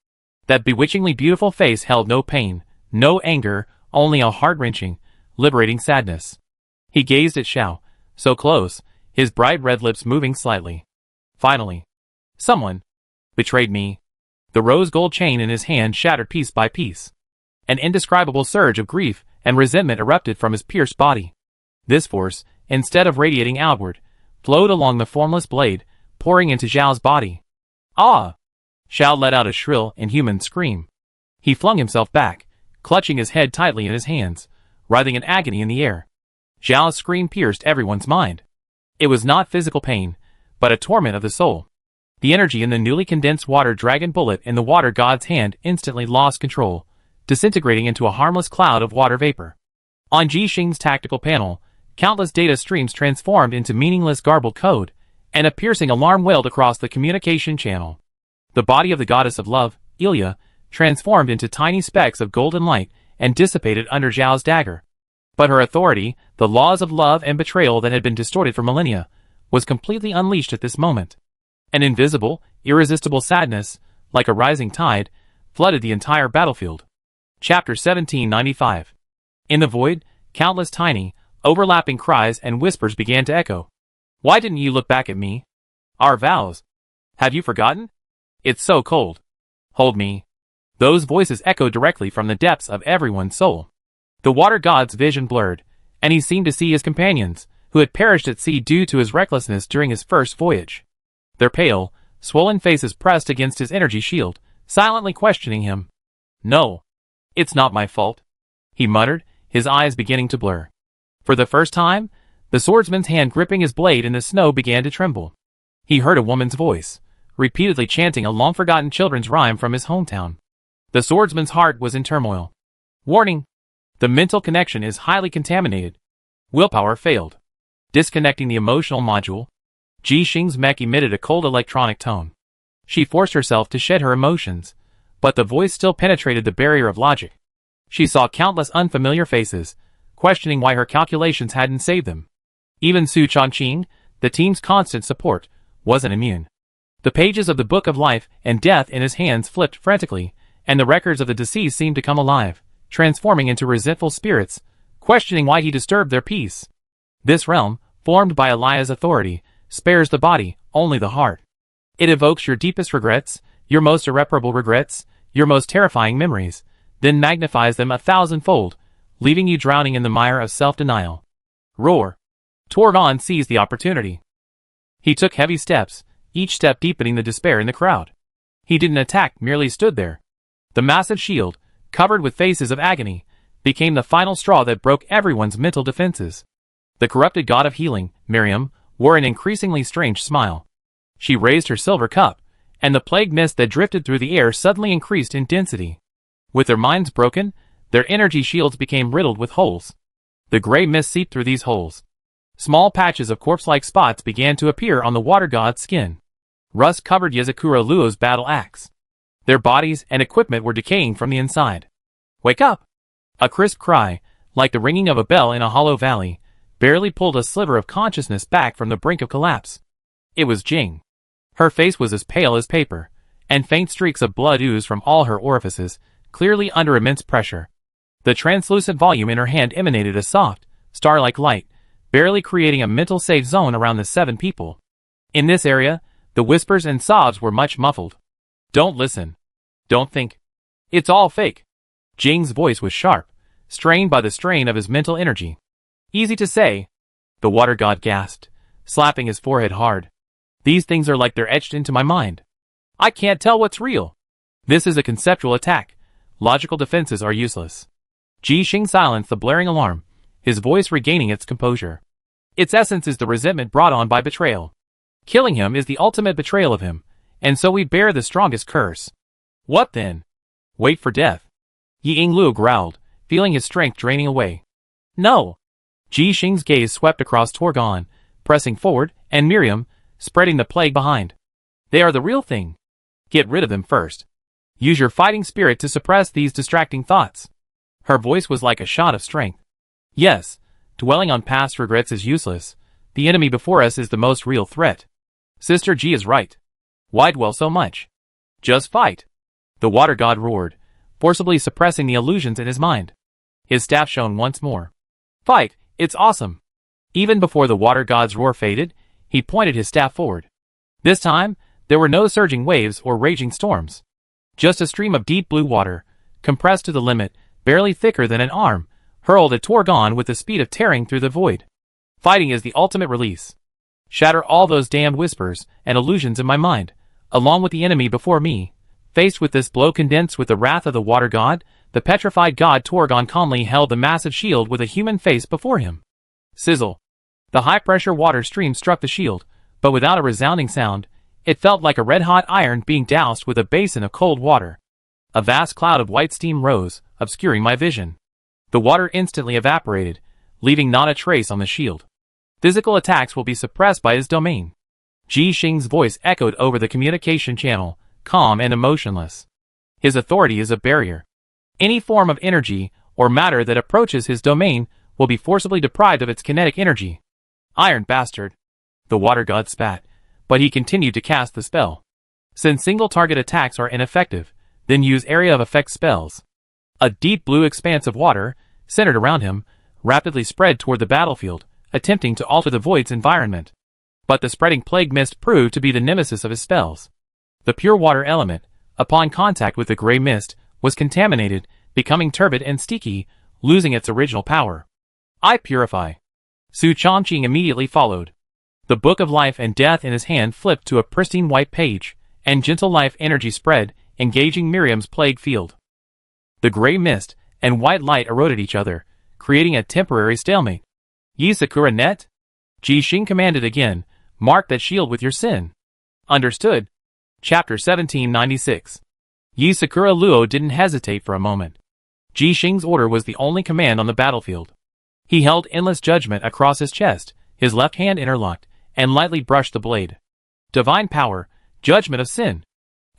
That bewitchingly beautiful face held no pain, no anger, only a heart-wrenching, liberating sadness. He gazed at Xiao, so close, his bright red lips moving slightly. Finally. Someone betrayed me. The rose gold chain in his hand shattered piece by piece. An indescribable surge of grief and resentment erupted from his pierced body. This force, instead of radiating outward, flowed along the formless blade, pouring into Zhao's body. Ah! Xiao let out a shrill, inhuman scream. He flung himself back, clutching his head tightly in his hands, writhing in agony in the air. Zhao's scream pierced everyone's mind. It was not physical pain, but a torment of the soul. The energy in the newly condensed water dragon bullet in the water god's hand instantly lost control, disintegrating into a harmless cloud of water vapor. On Ji Xing's tactical panel, countless data streams transformed into meaningless garbled code, and a piercing alarm wailed across the communication channel. The body of the goddess of love, Ilya, transformed into tiny specks of golden light and dissipated under Zhao's dagger. But her authority, the laws of love and betrayal that had been distorted for millennia, was completely unleashed at this moment. An invisible, irresistible sadness, like a rising tide, flooded the entire battlefield. Chapter 1795. In the void, countless tiny, overlapping cries and whispers began to echo. Why didn't you look back at me? Our vows. Have you forgotten? It's so cold. Hold me. Those voices echoed directly from the depths of everyone's soul. The water god's vision blurred, and he seemed to see his companions, who had perished at sea due to his recklessness during his first voyage. Their pale, swollen faces pressed against his energy shield, silently questioning him. No. It's not my fault, he muttered, his eyes beginning to blur. For the first time, the swordsman's hand gripping his blade in the snow began to tremble. He heard a woman's voice, repeatedly chanting a long-forgotten children's rhyme from his hometown. The swordsman's heart was in turmoil. Warning! The mental connection is highly contaminated. Willpower failed. Disconnecting the emotional module, Ji Xing's mech emitted a cold electronic tone. She forced herself to shed her emotions, but the voice still penetrated the barrier of logic. She saw countless unfamiliar faces, questioning why her calculations hadn't saved them. Even Su Changqing, the team's constant support, wasn't immune. The pages of the Book of Life and Death in his hands flipped frantically, and the records of the deceased seemed to come alive, transforming into resentful spirits, questioning why he disturbed their peace. This realm, formed by Elia's authority, spares the body, only the heart. It evokes your deepest regrets, your most irreparable regrets, your most terrifying memories, then magnifies them 1,000-fold, leaving you drowning in the mire of self-denial. Roar. Torgon seized the opportunity. He took heavy steps, each step deepening the despair in the crowd. He didn't attack, merely stood there. The massive shield, covered with faces of agony, became the final straw that broke everyone's mental defenses. The corrupted god of healing, Miriam, wore an increasingly strange smile. She raised her silver cup, and the plague mist that drifted through the air suddenly increased in density. With their minds broken, their energy shields became riddled with holes. The gray mist seeped through these holes. Small patches of corpse-like spots began to appear on the water god's skin. Rust covered Yuzakura Luo's battle axe. Their bodies and equipment were decaying from the inside. Wake up! A crisp cry, like the ringing of a bell in a hollow valley, barely pulled a sliver of consciousness back from the brink of collapse. It was Jing. Her face was as pale as paper, and faint streaks of blood oozed from all her orifices, clearly under immense pressure. The translucent volume in her hand emanated a soft, star-like light, barely creating a mental safe zone around the 7 people. In this area, the whispers and sobs were much muffled. Don't listen. Don't think. It's all fake. Jing's voice was sharp, strained by the strain of his mental energy. Easy to say, the water god gasped, slapping his forehead hard. These things are like they're etched into my mind. I can't tell what's real. This is a conceptual attack. Logical defenses are useless. Ji Xing silenced the blaring alarm, his voice regaining its composure. Its essence is the resentment brought on by betrayal. Killing him is the ultimate betrayal of him, and so we bear the strongest curse. What then? Wait for death. Yinglu growled, feeling his strength draining away. No. Ji Xing's gaze swept across Torgon, pressing forward, and Miriam, spreading the plague behind. They are the real thing. Get rid of them first. Use your fighting spirit to suppress these distracting thoughts. Her voice was like a shot of strength. Yes, dwelling on past regrets is useless. The enemy before us is the most real threat. Sister G is right. Why dwell so much? Just fight. The water god roared, forcibly suppressing the illusions in his mind. His staff shone once more. Fight, it's awesome. Even before the water god's roar faded, he pointed his staff forward. This time, there were no surging waves or raging storms. Just a stream of deep blue water, compressed to the limit, barely thicker than an arm, hurled at Torgon with the speed of tearing through the void. Fighting is the ultimate release. Shatter all those damned whispers and illusions in my mind, along with the enemy before me. Faced with this blow condensed with the wrath of the water god, the petrified god Torgon calmly held the massive shield with a human face before him. Sizzle. The high-pressure water stream struck the shield, but without a resounding sound. It felt like a red-hot iron being doused with a basin of cold water. A vast cloud of white steam rose, obscuring my vision. The water instantly evaporated, leaving not a trace on the shield. Physical attacks will be suppressed by his domain. Ji Xing's voice echoed over the communication channel, calm and emotionless. His authority is a barrier. Any form of energy or matter that approaches his domain will be forcibly deprived of its kinetic energy. Iron bastard. The water god spat, but he continued to cast the spell. Since single target attacks are ineffective, then use area of effect spells. A deep blue expanse of water, centered around him, rapidly spread toward the battlefield, attempting to alter the void's environment. But the spreading plague mist proved to be the nemesis of his spells. The pure water element, upon contact with the gray mist, was contaminated, becoming turbid and sticky, losing its original power. I purify. Su Chongqing immediately followed. The book of life and death in his hand flipped to a pristine white page, and gentle life energy spread, engaging Miriam's plague field. The gray mist and white light eroded each other, creating a temporary stalemate. Yi Sakura net? Ji Xing commanded again, mark that shield with your sin. Understood. Chapter 1796. Yi Sakura Luo didn't hesitate for a moment. Ji Xing's order was the only command on the battlefield. He held endless judgment across his chest, his left hand interlocked, and lightly brushed the blade. Divine power, judgment of sin.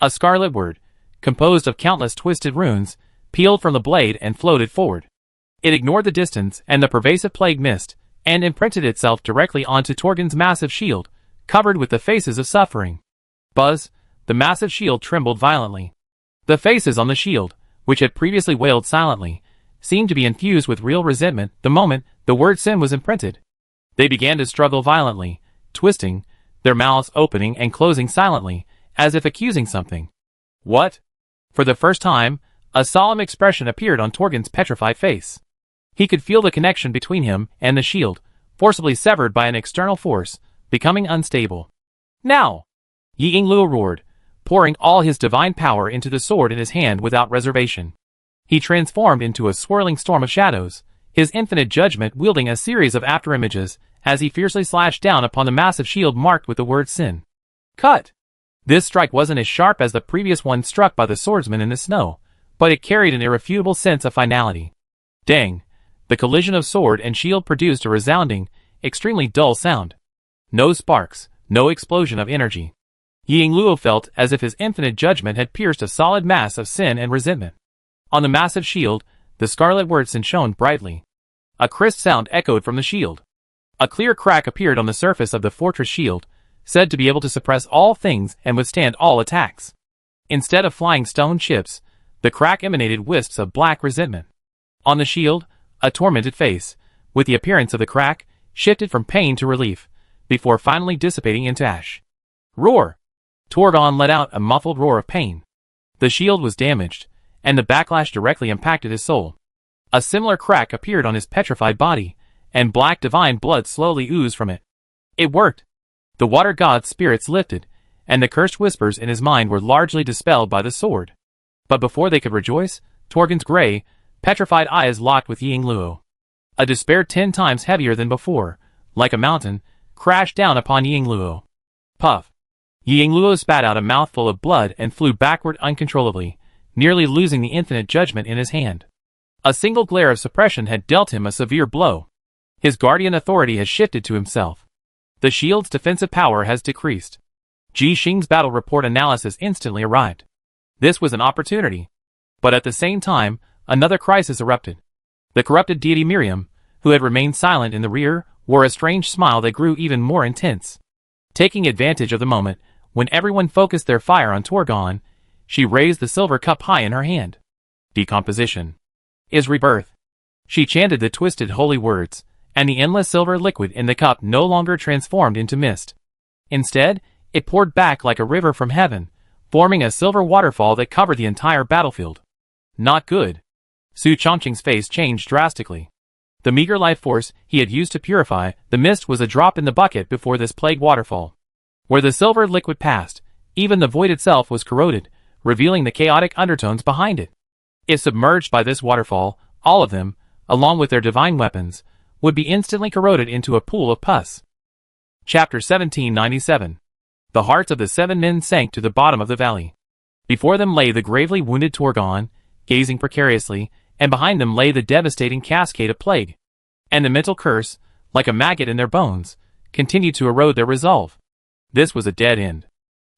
A scarlet word, composed of countless twisted runes, peeled from the blade and floated forward. It ignored the distance and the pervasive plague mist, and imprinted itself directly onto Torgon's massive shield, covered with the faces of suffering. Buzz, the massive shield trembled violently. The faces on the shield, which had previously wailed silently, seemed to be infused with real resentment the moment the word sin was imprinted. They began to struggle violently, twisting, their mouths opening and closing silently, as if accusing something. What? For the first time, a solemn expression appeared on Torgon's petrified face. He could feel the connection between him and the shield, forcibly severed by an external force, becoming unstable. Now! Yi Yingluo roared, pouring all his divine power into the sword in his hand without reservation. He transformed into a swirling storm of shadows, his infinite judgment wielding a series of afterimages as he fiercely slashed down upon the massive shield marked with the word sin. Cut! This strike wasn't as sharp as the previous one struck by the swordsman in the snow, but it carried an irrefutable sense of finality. Dang! The collision of sword and shield produced a resounding, extremely dull sound. No sparks, no explosion of energy. Yi Yingluo felt as if his infinite judgment had pierced a solid mass of sin and resentment. On the massive shield, the scarlet word sin shone brightly. A crisp sound echoed from the shield. A clear crack appeared on the surface of the fortress shield, said to be able to suppress all things and withstand all attacks. Instead of flying stone chips, the crack emanated wisps of black resentment. On the shield, a tormented face, with the appearance of the crack, shifted from pain to relief, before finally dissipating into ash. Roar! Torgon let out a muffled roar of pain. The shield was damaged, and the backlash directly impacted his soul. A similar crack appeared on his petrified body, and black divine blood slowly oozed from it. It worked. The water god's spirits lifted, and the cursed whispers in his mind were largely dispelled by the sword. But before they could rejoice, Torgon's gray, petrified eyes locked with Yi Yingluo. A despair 10 times heavier than before, like a mountain, crashed down upon Yi Yingluo. Puff! Yi Yingluo spat out a mouthful of blood and flew backward uncontrollably, nearly losing the infinite judgment in his hand. A single glare of suppression had dealt him a severe blow. His guardian authority has shifted to himself. The shield's defensive power has decreased. Ji Xing's battle report analysis instantly arrived. This was an opportunity. But at the same time, another crisis erupted. The corrupted deity Miriam, who had remained silent in the rear, wore a strange smile that grew even more intense. Taking advantage of the moment, when everyone focused their fire on Torgon, she raised the silver cup high in her hand. Decomposition is rebirth. She chanted the twisted holy words, and the endless silver liquid in the cup no longer transformed into mist. Instead, it poured back like a river from heaven, forming a silver waterfall that covered the entire battlefield. Not good. Su Chongqing's face changed drastically. The meager life force he had used to purify the mist was a drop in the bucket before this plague waterfall. Where the silver liquid passed, even the void itself was corroded, revealing the chaotic undertones behind it. If submerged by this waterfall, all of them, along with their divine weapons, would be instantly corroded into a pool of pus. Chapter 1797. The hearts of the 7 men sank to the bottom of the valley. Before them lay the gravely wounded Torgon, gazing precariously, and behind them lay the devastating cascade of plague. And the mental curse, like a maggot in their bones, continued to erode their resolve. This was a dead end.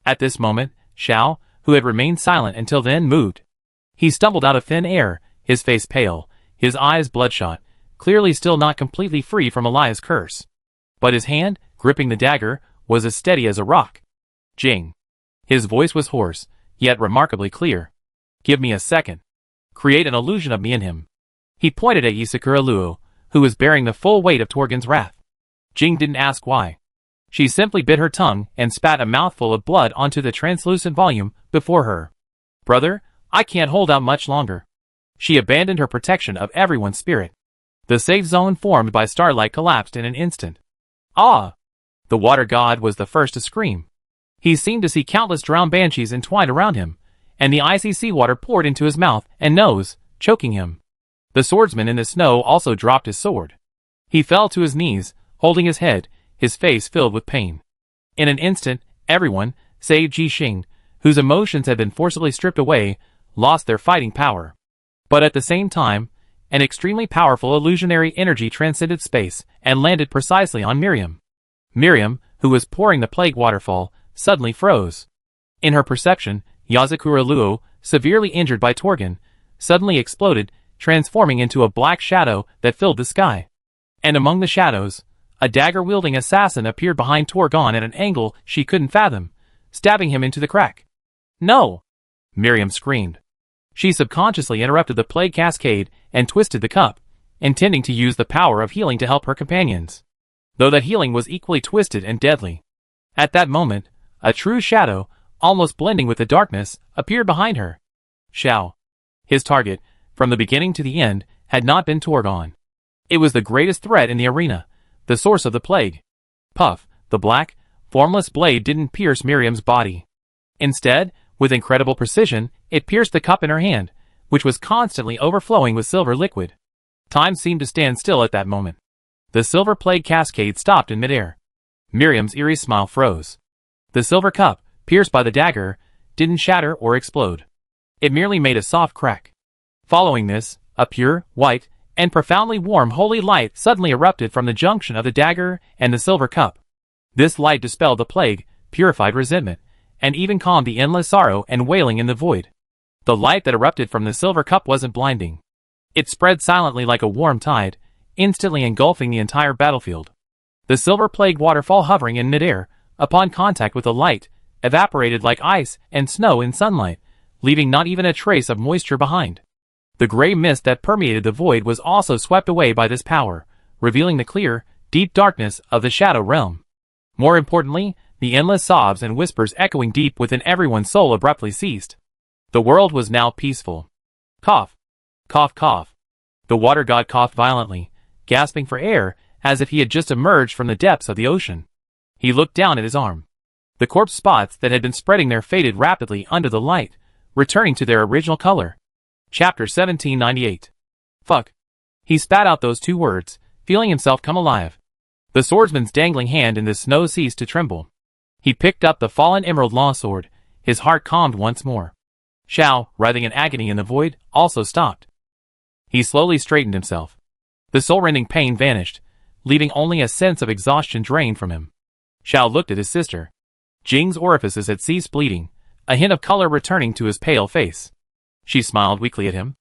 At this moment, Xiao, who had remained silent until then, moved. He stumbled out of thin air, his face pale, his eyes bloodshot, clearly still not completely free from Eliah's curse. But his hand, gripping the dagger, was as steady as a rock. Jing. His voice was hoarse, yet remarkably clear. Give me a second. Create an illusion of me in him. He pointed at Yasakura Luo, who was bearing the full weight of Torgon's wrath. Jing didn't ask why. She simply bit her tongue and spat a mouthful of blood onto the translucent volume before her. Brother, I can't hold out much longer. She abandoned her protection of everyone's spirit. The safe zone formed by starlight collapsed in an instant. Ah! The water god was the first to scream. He seemed to see countless drowned banshees entwined around him, and the icy seawater poured into his mouth and nose, choking him. The swordsman in the snow also dropped his sword. He fell to his knees, holding his head, his face filled with pain. In an instant, everyone, save Ji Xing, whose emotions had been forcibly stripped away, lost their fighting power. But at the same time, an extremely powerful illusionary energy transcended space and landed precisely on Miriam. Miriam, who was pouring the plague waterfall, suddenly froze. In her perception, Yasakura Luo, severely injured by Torgon, suddenly exploded, transforming into a black shadow that filled the sky. And among the shadows, a dagger-wielding assassin appeared behind Torgon at an angle she couldn't fathom, stabbing him into the crack. No! Miriam screamed. She subconsciously interrupted the plague cascade and twisted the cup, intending to use the power of healing to help her companions. Though that healing was equally twisted and deadly. At that moment, a true shadow, almost blending with the darkness, appeared behind her. Xiao. His target, from the beginning to the end, had not been Torgon. It was the greatest threat in the arena, the source of the plague. Puff, the black, formless blade didn't pierce Miriam's body. Instead, with incredible precision, it pierced the cup in her hand, which was constantly overflowing with silver liquid. Time seemed to stand still at that moment. The silver plague cascade stopped in midair. Miriam's eerie smile froze. The silver cup, pierced by the dagger, didn't shatter or explode. It merely made a soft crack. Following this, a pure, white, and profoundly warm holy light suddenly erupted from the junction of the dagger and the silver cup. This light dispelled the plague, purified resentment, and even calmed the endless sorrow and wailing in the void. The light that erupted from the silver cup wasn't blinding. It spread silently like a warm tide, instantly engulfing the entire battlefield. The silver plague waterfall hovering in midair, upon contact with the light, evaporated like ice and snow in sunlight, leaving not even a trace of moisture behind. The gray mist that permeated the void was also swept away by this power, revealing the clear, deep darkness of the shadow realm. More importantly, the endless sobs and whispers echoing deep within everyone's soul abruptly ceased. The world was now peaceful. Cough. Cough, cough. The water god coughed violently, gasping for air, as if he had just emerged from the depths of the ocean. He looked down at his arm. The corpse spots that had been spreading there faded rapidly under the light, returning to their original color. Chapter 1798. Fuck. He spat out those two words, feeling himself come alive. The swordsman's dangling hand in the snow ceased to tremble. He picked up the fallen emerald law sword, his heart calmed once more. Xiao, writhing in agony in the void, also stopped. He slowly straightened himself. The soul-rending pain vanished, leaving only a sense of exhaustion drained from him. Xiao looked at his sister. Jing's orifices had ceased bleeding, a hint of color returning to his pale face. She smiled weakly at him.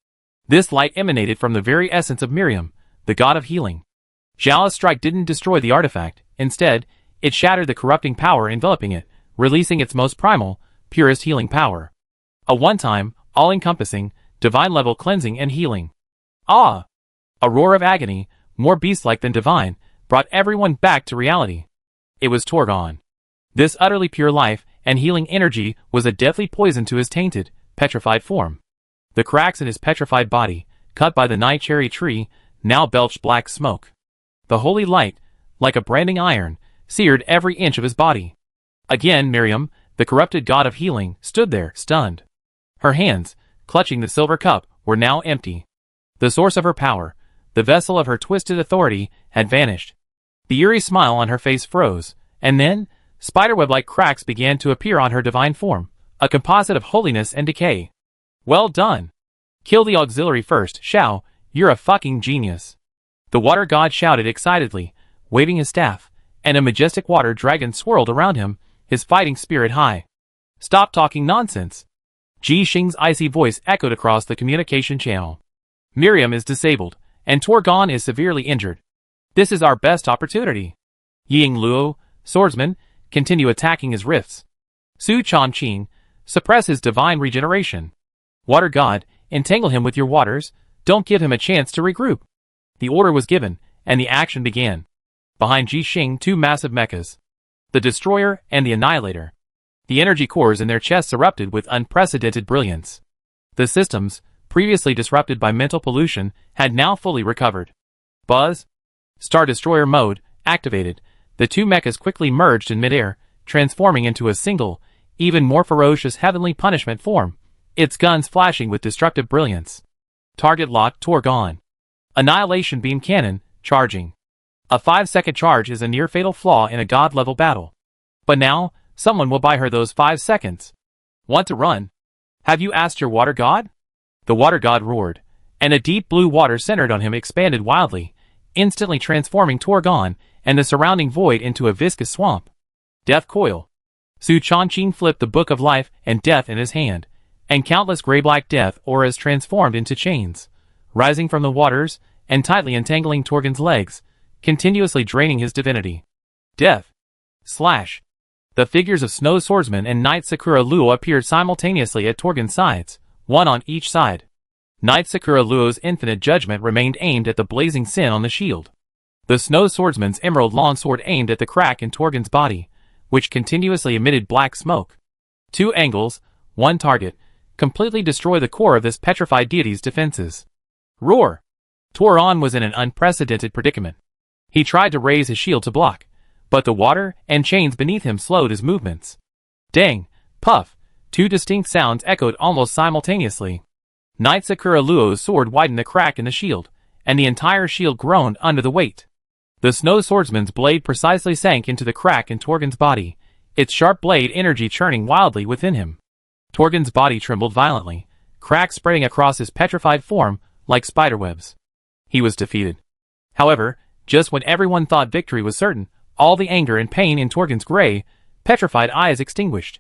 This light emanated from the very essence of Miriam, the god of healing. Xiao's strike didn't destroy the artifact. Instead, it shattered the corrupting power enveloping it, releasing its most primal, purest healing power. A one-time, all-encompassing, divine-level cleansing and healing. Ah! A roar of agony, more beast-like than divine, brought everyone back to reality. It was Torgon. This utterly pure life and healing energy was a deadly poison to his tainted, petrified form. The cracks in his petrified body, cut by the night cherry tree, now belched black smoke. The holy light, like a branding iron, seared every inch of his body. Again Miriam, the corrupted god of healing, stood there, stunned. Her hands, clutching the silver cup, were now empty. The source of her power, the vessel of her twisted authority, had vanished. The eerie smile on her face froze, and then, spiderweb-like cracks began to appear on her divine form, a composite of holiness and decay. Well done! Kill the auxiliary first, Xiao, you're a fucking genius. The water god shouted excitedly, waving his staff, and a majestic water dragon swirled around him, his fighting spirit high. Stop talking nonsense. Ji Xing's icy voice echoed across the communication channel. Miriam is disabled, and Torgon is severely injured. This is our best opportunity. Ying Luo, swordsman, continue attacking his rifts. Su Chongqing, suppress his divine regeneration. Water god, entangle him with your waters, don't give him a chance to regroup. The order was given, and the action began. Behind Ji Xing, two massive mechas. The Destroyer and the Annihilator. The energy cores in their chests erupted with unprecedented brilliance. The systems, previously disrupted by mental pollution, had now fully recovered. Buzz? Star Destroyer mode, activated. The two mechas quickly merged in midair, transforming into a single, even more ferocious heavenly punishment form, its guns flashing with destructive brilliance. Target locked, Torgon. Annihilation beam cannon, charging. A 5-second charge is a near-fatal flaw in a god-level battle. But now, someone will buy her those 5 seconds. Want to run? Have you asked your water god? The water god roared, and a deep blue water centered on him expanded wildly, instantly transforming Torgon and the surrounding void into a viscous swamp. Death coil. Su Chongqing flipped the book of life and death in his hand, and countless gray-black death auras transformed into chains, rising from the waters and tightly entangling Torgon's legs, continuously draining his divinity. Death. Slash. The figures of Snow Swordsman and Knight Sakura Luo appeared simultaneously at Torgon's sides, one on each side. Knight Sakura Luo's infinite judgment remained aimed at the blazing sin on the shield. The Snow Swordsman's emerald longsword aimed at the crack in Torgon's body, which continuously emitted black smoke. Two angles, one target, completely destroy the core of this petrified deity's defenses. Roar! Torgon was in an unprecedented predicament. He tried to raise his shield to block, but the water and chains beneath him slowed his movements. Dang! Puff! Two distinct sounds echoed almost simultaneously. Knight Sakura Luo's sword widened the crack in the shield, and the entire shield groaned under the weight. The Snow Swordsman's blade precisely sank into the crack in Torgon's body, its sharp blade energy churning wildly within him. Torgon's body trembled violently, cracks spreading across his petrified form like spiderwebs. He was defeated. However, just when everyone thought victory was certain, all the anger and pain in Torgon's gray, petrified eyes extinguished.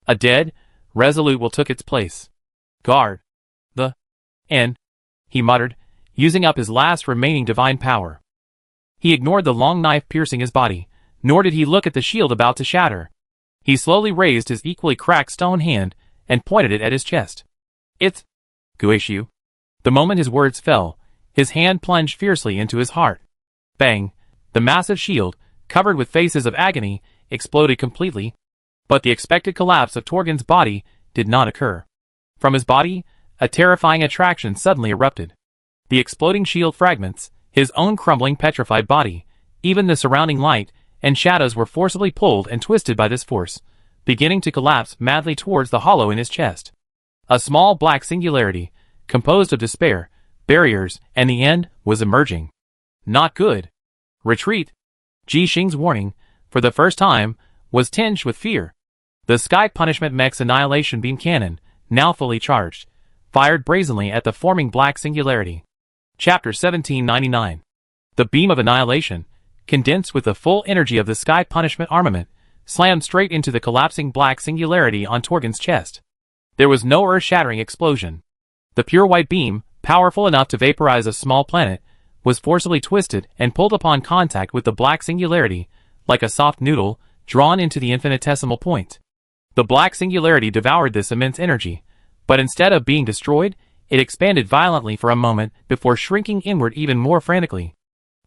A dead, resolute will took its place. Guard. The end, he muttered, using up his last remaining divine power. He ignored the long knife piercing his body, nor did he look at the shield about to shatter. He slowly raised his equally cracked stone hand and pointed it at his chest. It's Guishu. The moment his words fell, his hand plunged fiercely into his heart. Bang! The massive shield, covered with faces of agony, exploded completely. But the expected collapse of Torgon's body did not occur. From his body, a terrifying attraction suddenly erupted. The exploding shield fragments, his own crumbling petrified body, even the surrounding light and shadows were forcibly pulled and twisted by this force, beginning to collapse madly towards the hollow in his chest. A small black singularity, composed of despair, barriers, and the end, was emerging. Not good. Retreat. Ji Xing's warning, for the first time, was tinged with fear. The Sky Punishment Mech's Annihilation Beam Cannon, now fully charged, fired brazenly at the forming black singularity. Chapter 1799. The Beam of Annihilation, condensed with the full energy of the Sky Punishment armament, slammed straight into the collapsing black singularity on Torgen's chest. There was no earth-shattering explosion. The pure white beam, powerful enough to vaporize a small planet, was forcibly twisted and pulled upon contact with the black singularity, like a soft noodle, drawn into the infinitesimal point. The black singularity devoured this immense energy, but instead of being destroyed, it expanded violently for a moment before shrinking inward even more frantically.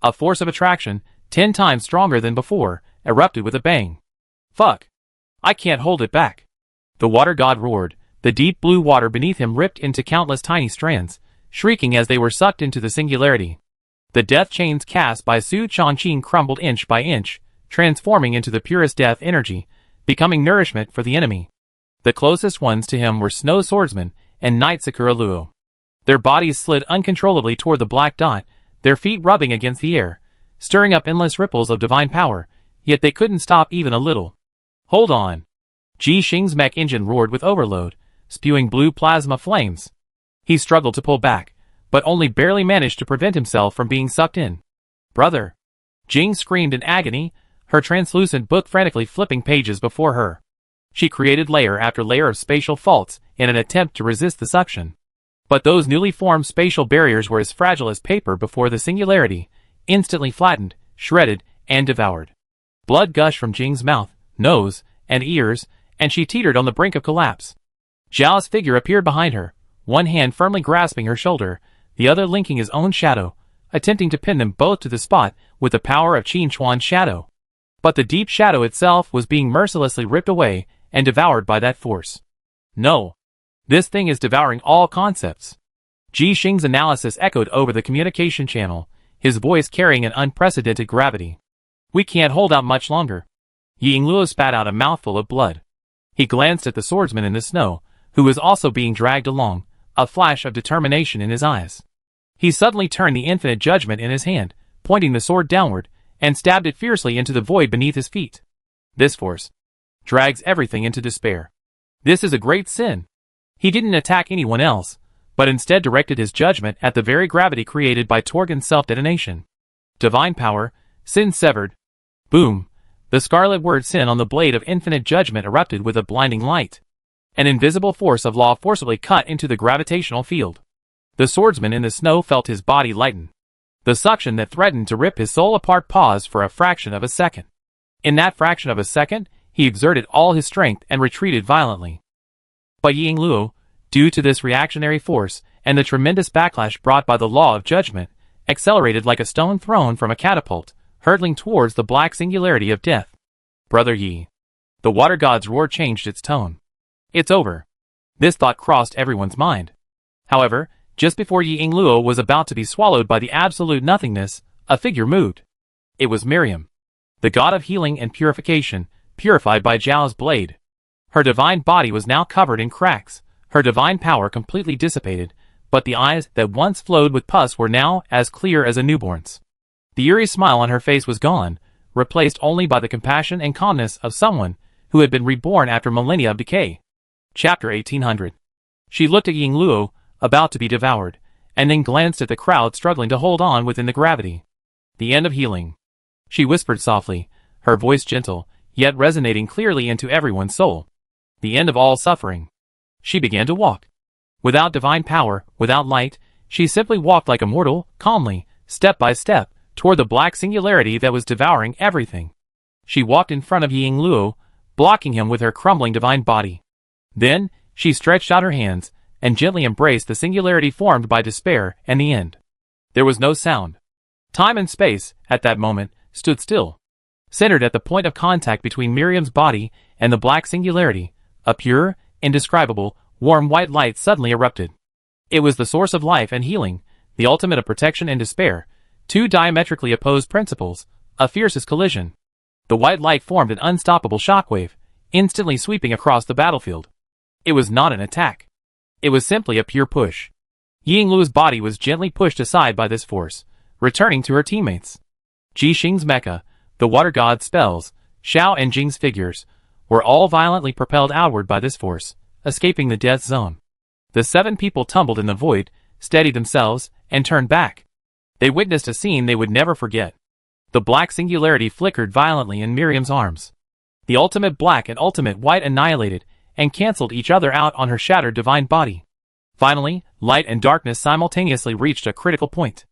A force of attraction, 10 times stronger than before, erupted with a bang. Fuck! I can't hold it back. The water god roared. The deep blue water beneath him ripped into countless tiny strands, shrieking as they were sucked into the singularity. The death chains cast by Su Changqing crumbled inch by inch, transforming into the purest death energy, becoming nourishment for the enemy. The closest ones to him were Snow Swordsman and Knight Sakura Luo. Their bodies slid uncontrollably toward the black dot, their feet rubbing against the air, stirring up endless ripples of divine power, yet they couldn't stop even a little. Hold on! Ji Xing's mech engine roared with overload, spewing blue plasma flames. He struggled to pull back, but only barely managed to prevent himself from being sucked in. Brother! Jing screamed in agony, her translucent book frantically flipping pages before her. She created layer after layer of spatial faults in an attempt to resist the suction. But those newly formed spatial barriers were as fragile as paper before the singularity, instantly flattened, shredded, and devoured. Blood gushed from Jing's mouth, nose, and ears, and she teetered on the brink of collapse. Zhao's figure appeared behind her, one hand firmly grasping her shoulder, the other linking his own shadow, attempting to pin them both to the spot with the power of Qin Chuan's shadow. But the deep shadow itself was being mercilessly ripped away and devoured by that force. No. This thing is devouring all concepts. Ji Xing's analysis echoed over the communication channel, his voice carrying an unprecedented gravity. We can't hold out much longer. Yingluo spat out a mouthful of blood. He glanced at the swordsman in the snow, who was also being dragged along, a flash of determination in his eyes. He suddenly turned the infinite judgment in his hand, pointing the sword downward, and stabbed it fiercely into the void beneath his feet. This force drags everything into despair. This is a great sin. He didn't attack anyone else, but instead directed his judgment at the very gravity created by Torgen's self-detonation. Divine power, sin severed. Boom! The scarlet word sin on the blade of infinite judgment erupted with a blinding light. An invisible force of law forcibly cut into the gravitational field. The swordsman in the snow felt his body lighten. The suction that threatened to rip his soul apart paused for a fraction of a second. In that fraction of a second, he exerted all his strength and retreated violently. But Yingluo, due to this reactionary force and the tremendous backlash brought by the law of judgment, accelerated like a stone thrown from a catapult, hurtling towards the black singularity of death. Brother Yi. The water god's roar changed its tone. It's over. This thought crossed everyone's mind. However, just before Yingluo was about to be swallowed by the absolute nothingness, a figure moved. It was Miriam, the god of healing and purification, purified by Zhao's blade. Her divine body was now covered in cracks, her divine power completely dissipated, but the eyes that once flowed with pus were now as clear as a newborn's. The eerie smile on her face was gone, replaced only by the compassion and calmness of someone who had been reborn after millennia of decay. Chapter 1800. She looked at Yingluo, about to be devoured, and then glanced at the crowd struggling to hold on within the gravity. The end of healing. She whispered softly, her voice gentle, yet resonating clearly into everyone's soul. The end of all suffering. She began to walk. Without divine power, without light, she simply walked like a mortal, calmly, step by step, toward the black singularity that was devouring everything. She walked in front of Yingluo, blocking him with her crumbling divine body. Then, she stretched out her hands, and gently embraced the singularity formed by despair and the end. There was no sound. Time and space, at that moment, stood still. Centered at the point of contact between Miriam's body and the black singularity, a pure, indescribable, warm white light suddenly erupted. It was the source of life and healing, the ultimate of protection and despair, two diametrically opposed principles, a fiercest collision. The white light formed an unstoppable shockwave, instantly sweeping across the battlefield. It was not an attack. It was simply a pure push. Yingluo's body was gently pushed aside by this force, returning to her teammates. Ji Xing's mecha, the water god's spells, Xiao and Jing's figures, were all violently propelled outward by this force, escaping the death zone. The 7 people tumbled in the void, steadied themselves, and turned back. They witnessed a scene they would never forget. The black singularity flickered violently in Miriam's arms. The ultimate black and ultimate white annihilated and cancelled each other out on her shattered divine body. Finally, light and darkness simultaneously reached a critical point.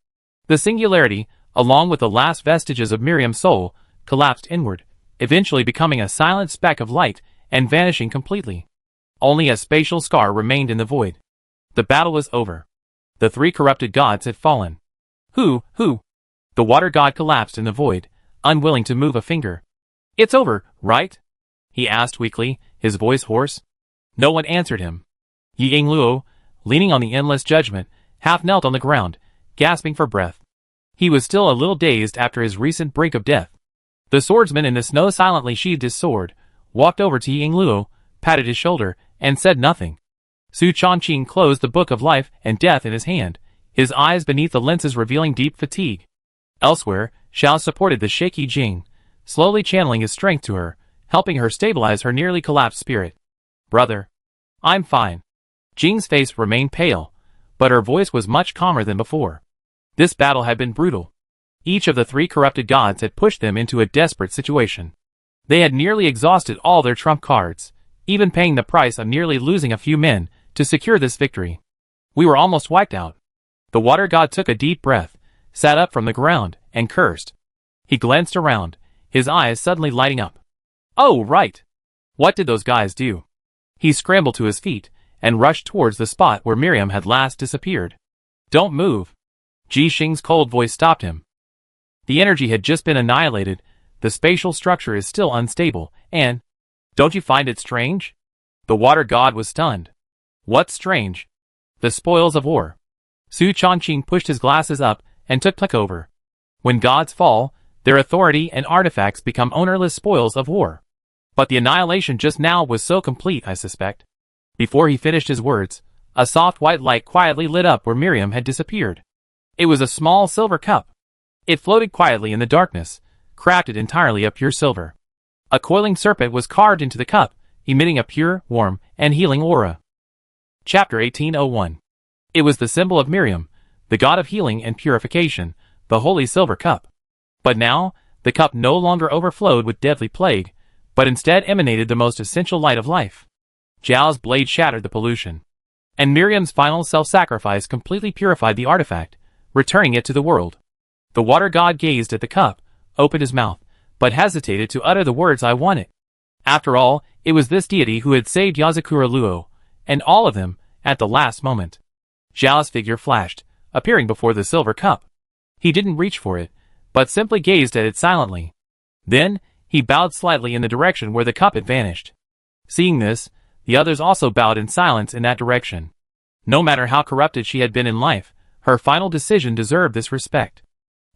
The singularity, along with the last vestiges of Miriam's soul, collapsed inward, eventually becoming a silent speck of light and vanishing completely. Only a spatial scar remained in the void. The battle was over. The three corrupted gods had fallen. Who? The water god collapsed in the void, unwilling to move a finger. It's over, right? He asked weakly, his voice hoarse. No one answered him. Ying Luo, leaning on the endless judgment, half knelt on the ground, gasping for breath. He was still a little dazed after his recent brink of death. The swordsman in the snow silently sheathed his sword, walked over to Ying Luo, patted his shoulder, and said nothing. Su Chongqing closed the book of life and death in his hand, his eyes beneath the lenses revealing deep fatigue. Elsewhere, Xiao supported the shaky Jing, slowly channeling his strength to her, helping her stabilize her nearly collapsed spirit. Brother. I'm fine. Jing's face remained pale, but her voice was much calmer than before. This battle had been brutal. Each of the three corrupted gods had pushed them into a desperate situation. They had nearly exhausted all their trump cards, even paying the price of nearly losing a few men to secure this victory. We were almost wiped out. The water god took a deep breath, sat up from the ground, and cursed. He glanced around, his eyes suddenly lighting up. Oh, right. What did those guys do? He scrambled to his feet and rushed towards the spot where Miriam had last disappeared. Don't move. Ji Xing's cold voice stopped him. The energy had just been annihilated, the spatial structure is still unstable, and... Don't you find it strange? The water god was stunned. What's strange? The spoils of war. Su Chongqing pushed his glasses up and took over. When gods fall, their authority and artifacts become ownerless spoils of war. But the annihilation just now was so complete, I suspect. Before he finished his words, a soft white light quietly lit up where Miriam had disappeared. It was a small silver cup. It floated quietly in the darkness, crafted entirely of pure silver. A coiling serpent was carved into the cup, emitting a pure, warm, and healing aura. Chapter 1801. It was the symbol of Miriam, the god of healing and purification, the holy silver cup. But now, the cup no longer overflowed with deadly plague, but instead emanated the most essential light of life. Zhao's blade shattered the pollution. And Miriam's final self-sacrifice completely purified the artifact, returning it to the world. The water god gazed at the cup, opened his mouth, but hesitated to utter the words I want it. After all, it was this deity who had saved Yazakura Luo, and all of them, at the last moment. Zhao's figure flashed, appearing before the silver cup. He didn't reach for it, but simply gazed at it silently. Then, he bowed slightly in the direction where the cup had vanished. Seeing this, the others also bowed in silence in that direction. No matter how corrupted she had been in life, her final decision deserved this respect.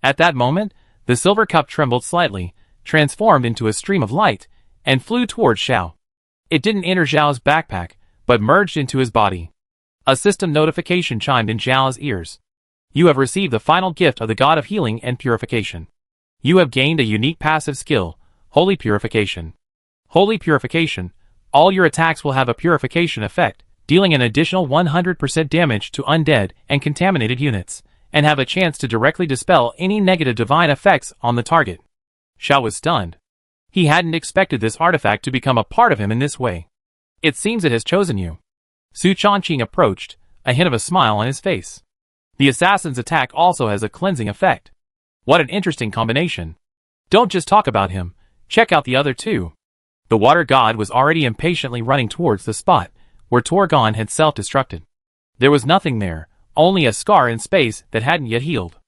At that moment, the silver cup trembled slightly, transformed into a stream of light, and flew towards Xiao. It didn't enter Zhao's backpack, but merged into his body. A system notification chimed in Zhao's ears. You have received the final gift of the god of healing and purification. You have gained a unique passive skill, Holy Purification. Holy Purification. All your attacks will have a purification effect, dealing an additional 100% damage to undead and contaminated units, and have a chance to directly dispel any negative divine effects on the target. Xiao was stunned. He hadn't expected this artifact to become a part of him in this way. It seems it has chosen you. Su Chongqing approached, a hint of a smile on his face. The assassin's attack also has a cleansing effect. What an interesting combination. Don't just talk about him, check out the other two. The water god was already impatiently running towards the spot where Torgon had self-destructed. There was nothing there, only a scar in space that hadn't yet healed.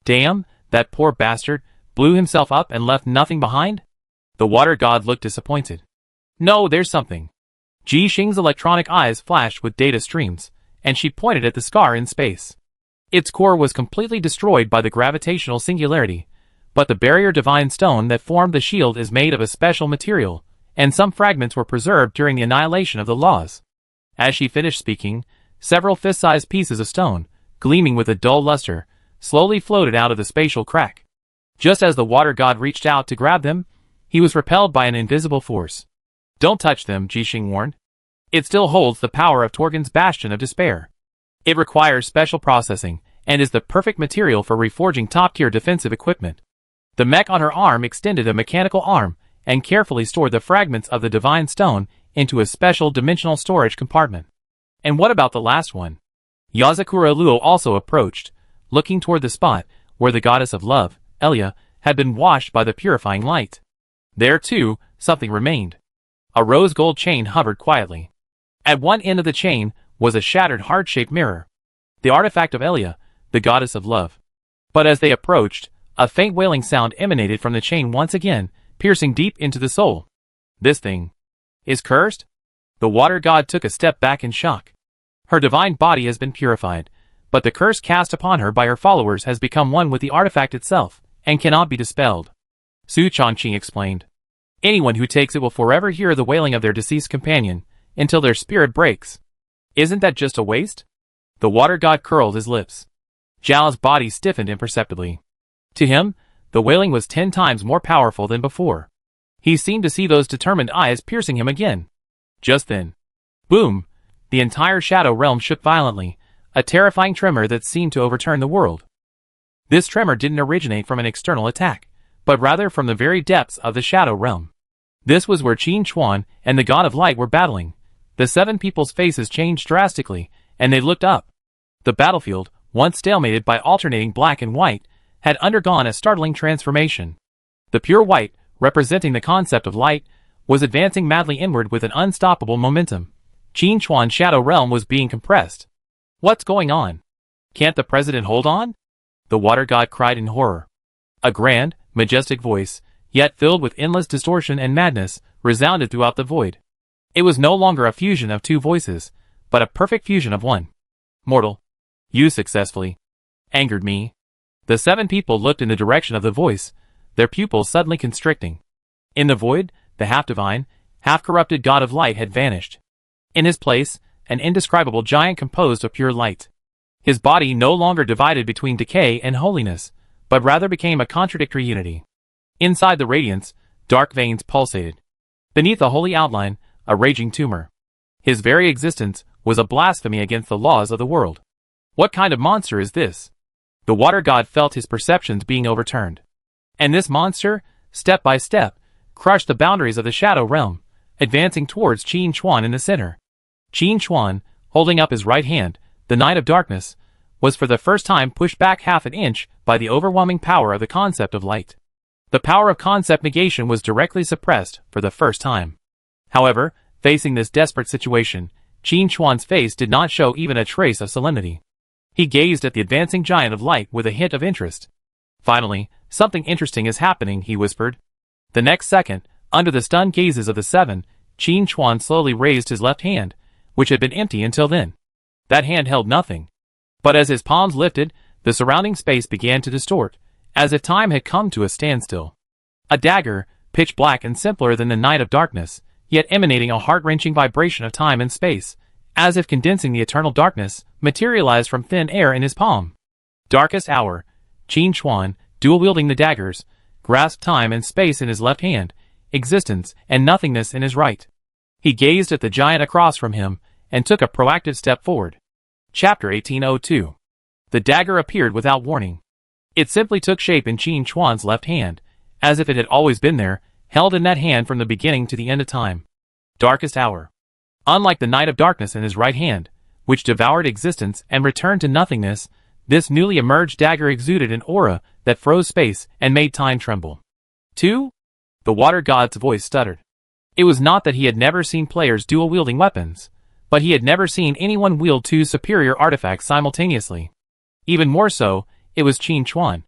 Damn, that poor bastard blew himself up and left nothing behind? The water god looked disappointed. No, there's something. Ji Xing's electronic eyes flashed with data streams, and she pointed at the scar in space. Its core was completely destroyed by the gravitational singularity, but the barrier divine stone that formed the shield is made of a special material, and some fragments were preserved during the annihilation of the laws. As she finished speaking, several fist-sized pieces of stone, gleaming with a dull luster, slowly floated out of the spatial crack. Just as the water god reached out to grab them, he was repelled by an invisible force. Don't touch them, Ji Xing warned. It still holds the power of Torgon's bastion of despair. It requires special processing, and is the perfect material for reforging top-tier defensive equipment. The mech on her arm extended a mechanical arm, and carefully stored the fragments of the divine stone into a special dimensional storage compartment. And what about the last one? Yazakura Luo also approached, looking toward the spot where the goddess of love, Elia, had been washed by the purifying light. There, too, something remained. A rose gold chain hovered quietly. At one end of the chain was a shattered heart-shaped mirror, the artifact of Elia, the goddess of love. But as they approached, a faint wailing sound emanated from the chain once again, piercing deep into the soul. This thing is cursed? The water god took a step back in shock. Her divine body has been purified, but the curse cast upon her by her followers has become one with the artifact itself, and cannot be dispelled. Su Changqing explained. Anyone who takes it will forever hear the wailing of their deceased companion, until their spirit breaks. Isn't that just a waste? The water god curled his lips. Zhao's body stiffened imperceptibly. To him, the wailing was 10 times more powerful than before. He seemed to see those determined eyes piercing him again. Just then, boom! The entire shadow realm shook violently, a terrifying tremor that seemed to overturn the world. This tremor didn't originate from an external attack, but rather from the very depths of the shadow realm. This was where Qin Chuan and the god of light were battling. The 7 people's faces changed drastically, and they looked up. The battlefield, once stalemated by alternating black and white, had undergone a startling transformation. The pure white, representing the concept of light, was advancing madly inward with an unstoppable momentum. Qin Chuan's shadow realm was being compressed. What's going on? Can't the president hold on? The water god cried in horror. A grand, majestic voice, yet filled with endless distortion and madness, resounded throughout the void. It was no longer a fusion of 2 voices, but a perfect fusion of one. Mortal, you successfully angered me. The 7 people looked in the direction of the voice, their pupils suddenly constricting. In the void, the half-divine, half-corrupted god of light had vanished. In his place, an indescribable giant composed of pure light. His body no longer divided between decay and holiness, but rather became a contradictory unity. Inside the radiance, dark veins pulsated. Beneath the holy outline, a raging tumor. His very existence was a blasphemy against the laws of the world. What kind of monster is this? The water god felt his perceptions being overturned. And this monster, step by step, crushed the boundaries of the shadow realm, advancing towards Qin Chuan in the center. Qin Chuan, holding up his right hand, the Knight of Darkness, was for the first time pushed back half an inch by the overwhelming power of the concept of light. The power of concept negation was directly suppressed for the first time. However, facing this desperate situation, Qin Chuan's face did not show even a trace of solemnity. He gazed at the advancing giant of light with a hint of interest. Finally, something interesting is happening, he whispered. The next second, under the stunned gazes of the 7, Qin Chuan slowly raised his left hand, which had been empty until then. That hand held nothing. But as his palms lifted, the surrounding space began to distort, as if time had come to a standstill. A dagger, pitch black and simpler than the Knight of Darkness, yet emanating a heart-wrenching vibration of time and space, as if condensing the eternal darkness, materialized from thin air in his palm. Darkest hour, Qin Chuan, dual-wielding the daggers, grasped time and space in his left hand, existence and nothingness in his right. He gazed at the giant across from him, and took a proactive step forward. Chapter 1802. The dagger appeared without warning. It simply took shape in Qin Chuan's left hand, as if it had always been there, held in that hand from the beginning to the end of time. Darkest hour. Unlike the Knight of Darkness in his right hand, which devoured existence and returned to nothingness, this newly emerged dagger exuded an aura that froze space and made time tremble. 2? The water god's voice stuttered. It was not that he had never seen players dual-wielding weapons, but he had never seen anyone wield 2 superior artifacts simultaneously. Even more so, it was Qin Chuan.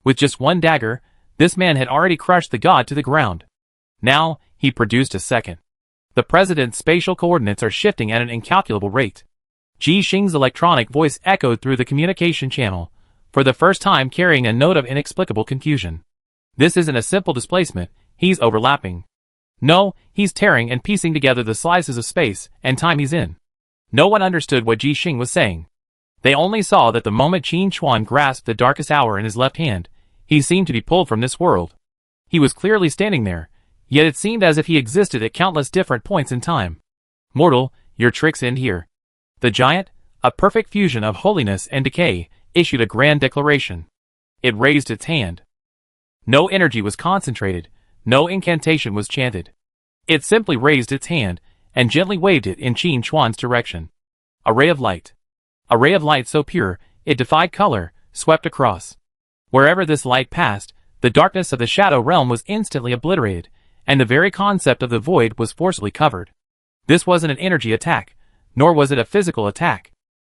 With just one dagger, this man had already crushed the god to the ground. Now, he produced a second. The president's spatial coordinates are shifting at an incalculable rate. Ji Xing's electronic voice echoed through the communication channel, for the first time carrying a note of inexplicable confusion. This isn't a simple displacement, he's overlapping. No, he's tearing and piecing together the slices of space and time he's in. No one understood what Ji Xing was saying. They only saw that the moment Qin Chuan grasped the darkest hour in his left hand, he seemed to be pulled from this world. He was clearly standing there, yet it seemed as if he existed at countless different points in time. Mortal, your tricks end here. The giant, a perfect fusion of holiness and decay, issued a grand declaration. It raised its hand. No energy was concentrated, No incantation was chanted. It simply raised its hand and gently waved it in Qin Chuan's direction. A ray of light. A ray of light so pure, it defied color, swept across. Wherever this light passed, the darkness of the shadow realm was instantly obliterated, and the very concept of the void was forcibly covered. This wasn't an energy attack, nor was it a physical attack.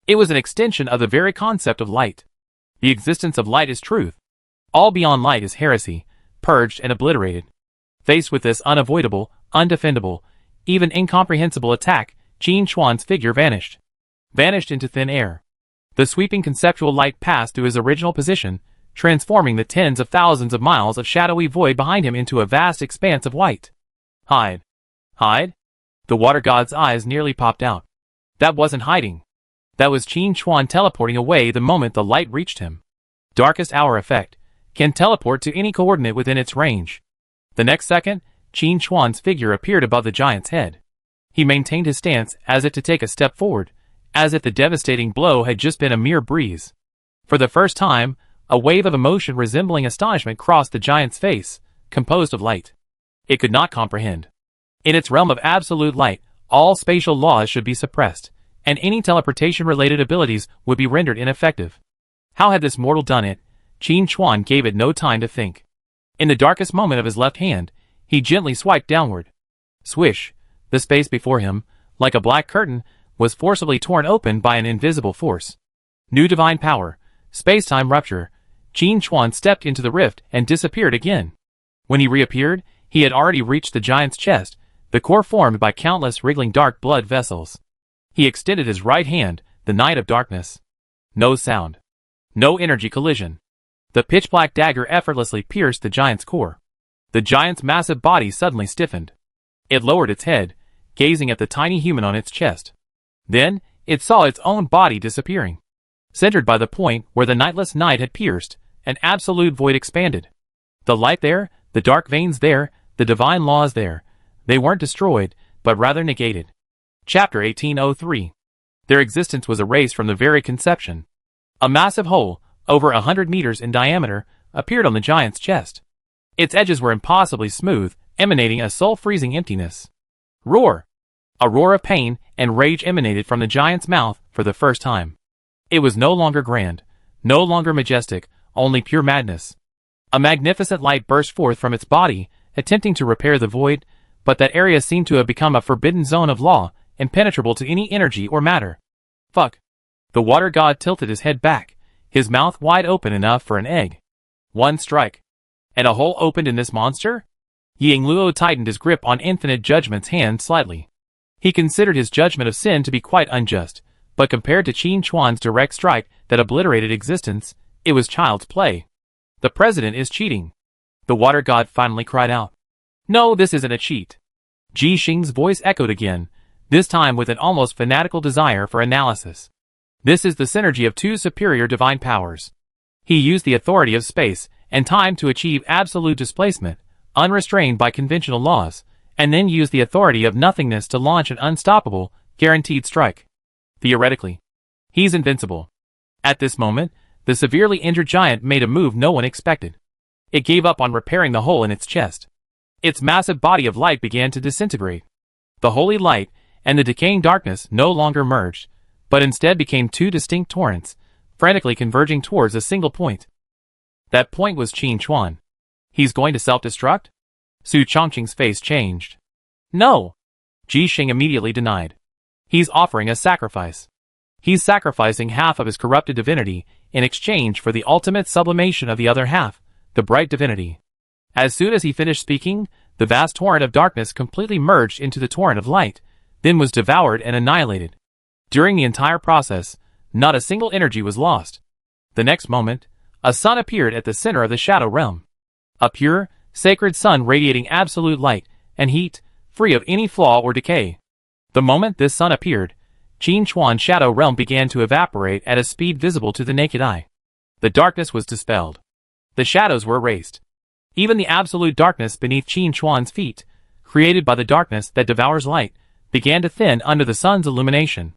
It was an extension of the very concept of light. The existence of light is truth. All beyond light is heresy, purged and obliterated. Faced with this unavoidable, undefendable, even incomprehensible attack, Qin Chuan's figure vanished. Vanished into thin air. The sweeping conceptual light passed through his original position, transforming the tens of thousands of miles of shadowy void behind him into a vast expanse of white. Hide. Hide? The water god's eyes nearly popped out. That wasn't hiding. That was Qin Chuan teleporting away the moment the light reached him. Darkest hour effect can teleport to any coordinate within its range. The next second, Qin Chuan's figure appeared above the giant's head. He maintained his stance as if to take a step forward, as if the devastating blow had just been a mere breeze. For the first time, a wave of emotion resembling astonishment crossed the giant's face, composed of light. It could not comprehend. In its realm of absolute light, all spatial laws should be suppressed, and any teleportation-related abilities would be rendered ineffective. How had this mortal done it? Qin Chuan gave it no time to think. In the darkest moment of his left hand, he gently swiped downward. Swish! The space before him, like a black curtain, was forcibly torn open by an invisible force. New divine power, space-time rupture. Qin Chuan stepped into the rift and disappeared again. When he reappeared, he had already reached the giant's chest, the core formed by countless wriggling dark blood vessels. He extended his right hand, the night of darkness. No sound. No energy collision. The pitch-black dagger effortlessly pierced the giant's core. The giant's massive body suddenly stiffened. It lowered its head, gazing at the tiny human on its chest. Then, it saw its own body disappearing. Centered by the point where the nightless night had pierced, an absolute void expanded. The light there, the dark veins there, the divine laws there. They weren't destroyed, but rather negated. Chapter 1803. Their existence was erased from the very conception. A massive hole, over 100 meters in diameter, appeared on the giant's chest. Its edges were impossibly smooth, emanating a soul-freezing emptiness. Roar! A roar of pain and rage emanated from the giant's mouth for the first time. It was no longer grand, no longer majestic, only pure madness. A magnificent light burst forth from its body, attempting to repair the void, but that area seemed to have become a forbidden zone of law, impenetrable to any energy or matter. Fuck. The water god tilted his head back, his mouth wide open enough for an egg. One strike. And a hole opened in this monster? Ying Luo tightened his grip on Infinite Judgment's hand slightly. He considered his judgment of sin to be quite unjust, but compared to Qin Chuan's direct strike that obliterated existence, it was child's play. The president is cheating. The water god finally cried out. No, this isn't a cheat. Ji Xing's voice echoed again, this time with an almost fanatical desire for analysis. This is the synergy of two superior divine powers. He used the authority of space and time to achieve absolute displacement, unrestrained by conventional laws, and then used the authority of nothingness to launch an unstoppable, guaranteed strike. Theoretically, he's invincible. At this moment, the severely injured giant made a move no one expected. It gave up on repairing the hole in its chest. Its massive body of light began to disintegrate. The holy light and the decaying darkness no longer merged, but instead became two distinct torrents, frantically converging towards a single point. That point was Qin Chuan. He's going to self-destruct? Su Chongqing's face changed. No! Ji Xing immediately denied. He's offering a sacrifice. He's sacrificing half of his corrupted divinity in exchange for the ultimate sublimation of the other half, the bright divinity. As soon as he finished speaking, the vast torrent of darkness completely merged into the torrent of light, then was devoured and annihilated. During the entire process, not a single energy was lost. The next moment, a sun appeared at the center of the shadow realm. A pure, sacred sun radiating absolute light and heat, free of any flaw or decay. The moment this sun appeared, Qin Chuan's shadow realm began to evaporate at a speed visible to the naked eye. The darkness was dispelled. The shadows were erased. Even the absolute darkness beneath Qin Chuan's feet, created by the darkness that devours light, began to thin under the sun's illumination.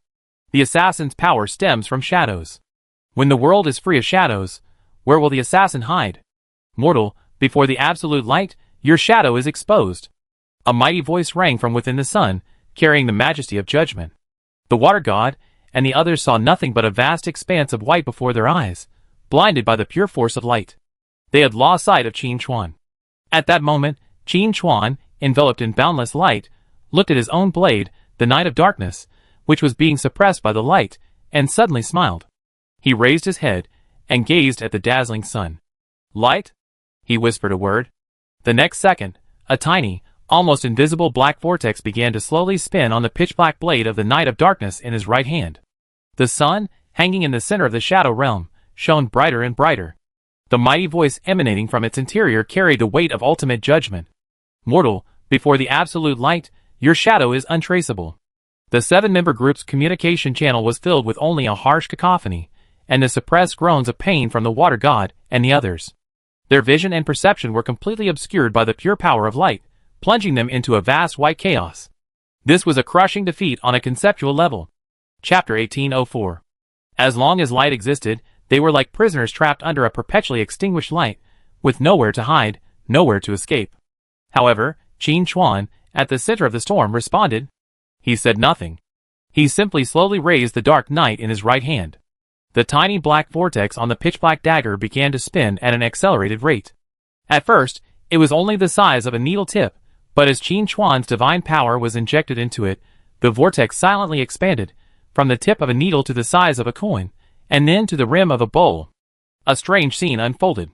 The assassin's power stems from shadows. When the world is free of shadows, where will the assassin hide? Mortal, before the absolute light, Your shadow is exposed. A mighty voice rang from within the sun, carrying the majesty of judgment. The water god and the others saw nothing but a vast expanse of white before their eyes, blinded by the pure force of light. They had lost sight of Qin Chuan. At that moment, Qin Chuan, enveloped in boundless light, looked at his own blade, the Night of Darkness, which was being suppressed by the light, and suddenly smiled. He raised his head and gazed at the dazzling sun. Light? He whispered a word. The next second, a tiny, almost invisible black vortex began to slowly spin on the pitch-black blade of the Night of Darkness in his right hand. The sun, hanging in the center of the shadow realm, shone brighter and brighter. The mighty voice emanating from its interior carried the weight of ultimate judgment. Mortal, before the absolute light, your shadow is untraceable. The 7-member group's communication channel was filled with only a harsh cacophony, and the suppressed groans of pain from the water god and the others. Their vision and perception were completely obscured by the pure power of light, plunging them into a vast white chaos. This was a crushing defeat on a conceptual level. Chapter 1804. As long as light existed, they were like prisoners trapped under a perpetually extinguished light, with nowhere to hide, nowhere to escape. However, Qin Chuan, at the center of the storm, responded. He said nothing. He simply slowly raised the dark night in his right hand. The tiny black vortex on the pitch-black dagger began to spin at an accelerated rate. At first, it was only the size of a needle tip, but as Qin Chuan's divine power was injected into it, the vortex silently expanded, from the tip of a needle to the size of a coin, and then to the rim of a bowl. A strange scene unfolded.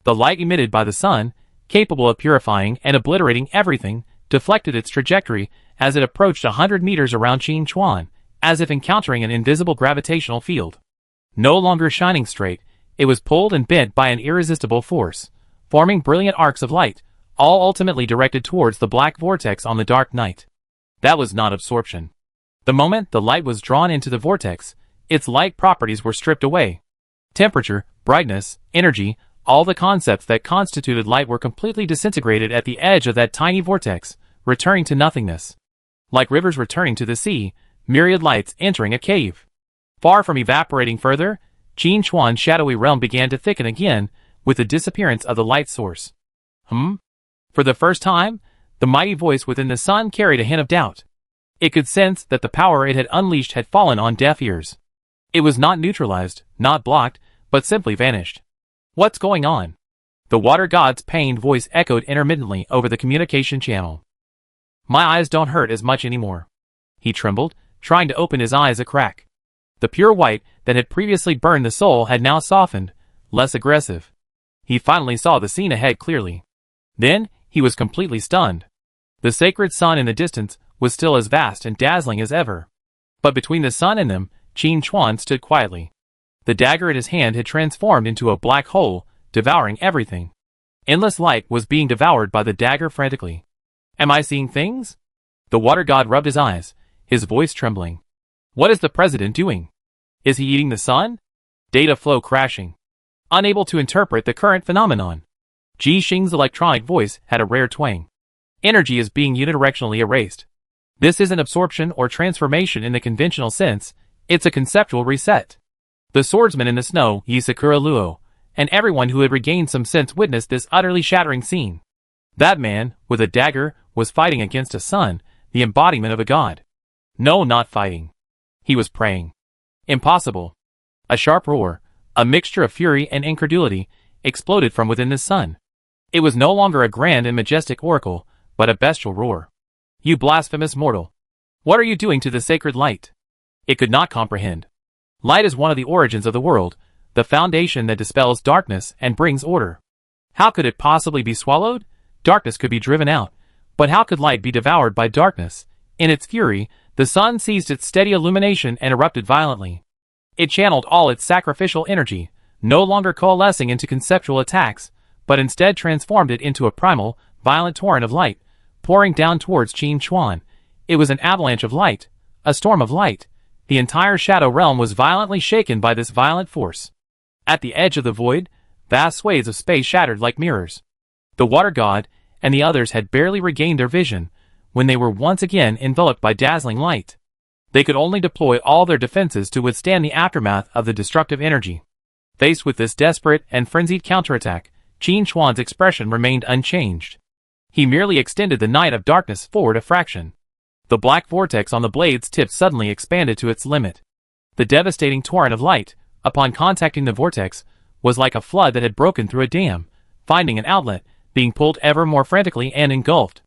The light emitted by the sun, capable of purifying and obliterating everything, deflected its trajectory as it approached 100 meters around Qin Chuan, as if encountering an invisible gravitational field. No longer shining straight, it was pulled and bent by an irresistible force, forming brilliant arcs of light, all ultimately directed towards the black vortex on the dark night. That was not absorption. The moment the light was drawn into the vortex, its light properties were stripped away. Temperature, brightness, energy, all the concepts that constituted light were completely disintegrated at the edge of that tiny vortex, returning to nothingness. Like rivers returning to the sea, myriad lights entering a cave. Far from evaporating further, Qin Chuan's shadowy realm began to thicken again, with the disappearance of the light source. For the first time, the mighty voice within the sun carried a hint of doubt. It could sense that the power it had unleashed had fallen on deaf ears. It was not neutralized, not blocked, but simply vanished. What's going on? The water god's pained voice echoed intermittently over the communication channel. My eyes don't hurt as much anymore. He trembled, trying to open his eyes a crack. The pure white that had previously burned the soul had now softened, less aggressive. He finally saw the scene ahead clearly. Then, he was completely stunned. The sacred sun in the distance was still as vast and dazzling as ever. But between the sun and them, Qin Chuan stood quietly. The dagger at his hand had transformed into a black hole, devouring everything. Endless light was being devoured by the dagger frantically. Am I seeing things? The water god rubbed his eyes, his voice trembling. What is the president doing? Is he eating the sun? Data flow crashing. Unable to interpret the current phenomenon. Ji Xing's electronic voice had a rare twang. Energy is being unidirectionally erased. This isn't absorption or transformation in the conventional sense, it's a conceptual reset. The swordsman in the snow, Yi Sakura Luo, and everyone who had regained some sense witnessed this utterly shattering scene. That man, with a dagger, was fighting against a sun, the embodiment of a god. No, not fighting. He was praying. Impossible. A sharp roar, a mixture of fury and incredulity, exploded from within the sun. It was no longer a grand and majestic oracle, but a bestial roar. You blasphemous mortal! What are you doing to the sacred light? It could not comprehend. Light is one of the origins of the world, the foundation that dispels darkness and brings order. How could it possibly be swallowed? Darkness could be driven out, but how could light be devoured by darkness? In its fury, the sun seized its steady illumination and erupted violently. It channeled all its sacrificial energy, no longer coalescing into conceptual attacks, but instead transformed it into a primal, violent torrent of light, pouring down towards Qin Chuan. It was an avalanche of light, a storm of light. The entire shadow realm was violently shaken by this violent force. At the edge of the void, vast swathes of space shattered like mirrors. The water god and the others had barely regained their vision when they were once again enveloped by dazzling light. They could only deploy all their defenses to withstand the aftermath of the destructive energy. Faced with this desperate and frenzied counterattack, Qin Chuan's expression remained unchanged. He merely extended the night of darkness forward a fraction. The black vortex on the blade's tip suddenly expanded to its limit. The devastating torrent of light, upon contacting the vortex, was like a flood that had broken through a dam, finding an outlet, being pulled ever more frantically and engulfed.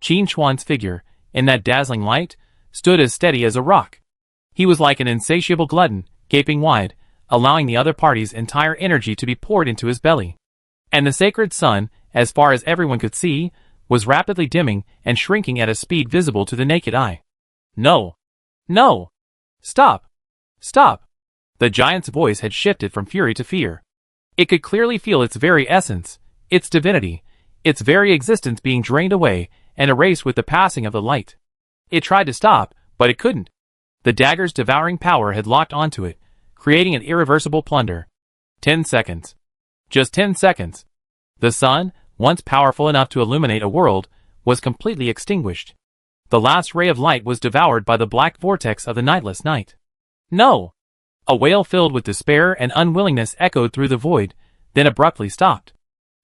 Qin Chuan's figure, in that dazzling light, stood as steady as a rock. He was like an insatiable glutton, gaping wide, allowing the other party's entire energy to be poured into his belly. And the sacred sun, as far as everyone could see, was rapidly dimming and shrinking at a speed visible to the naked eye. No! No! Stop! Stop! The giant's voice had shifted from fury to fear. It could clearly feel its very essence, its divinity, its very existence being drained away and erased with the passing of the light. It tried to stop, but it couldn't. The dagger's devouring power had locked onto it, creating an irreversible plunder. 10 seconds. Just 10 seconds. The sun, once powerful enough to illuminate a world, was completely extinguished. The last ray of light was devoured by the black vortex of the nightless night. No! A wail filled with despair and unwillingness echoed through the void, then abruptly stopped.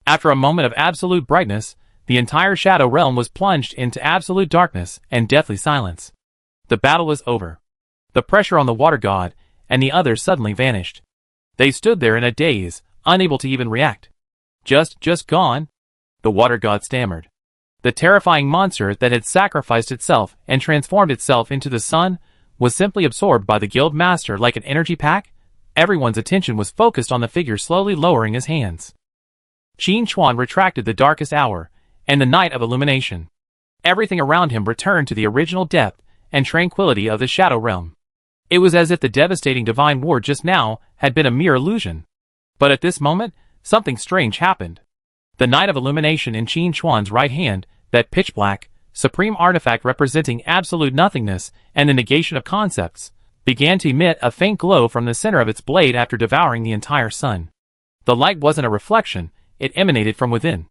After a moment of absolute brightness, the entire shadow realm was plunged into absolute darkness and deathly silence. The battle was over. The pressure on the water god and the others suddenly vanished. They stood there in a daze, unable to even react. Just gone? The water god stammered. The terrifying monster that had sacrificed itself and transformed itself into the sun was simply absorbed by the guild master like an energy pack. Everyone's attention was focused on the figure slowly lowering his hands. Qin Chuan retracted the darkest hour, and the night of illumination. Everything around him returned to the original depth and tranquility of the shadow realm. It was as if the devastating divine war just now had been a mere illusion. But at this moment, something strange happened. The night of illumination in Qin Chuan's right hand, that pitch-black, supreme artifact representing absolute nothingness and the negation of concepts, began to emit a faint glow from the center of its blade after devouring the entire sun. The light wasn't a reflection, it emanated from within.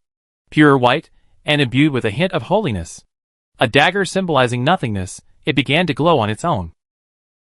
Pure white, and imbued with a hint of holiness. A dagger symbolizing nothingness, it began to glow on its own.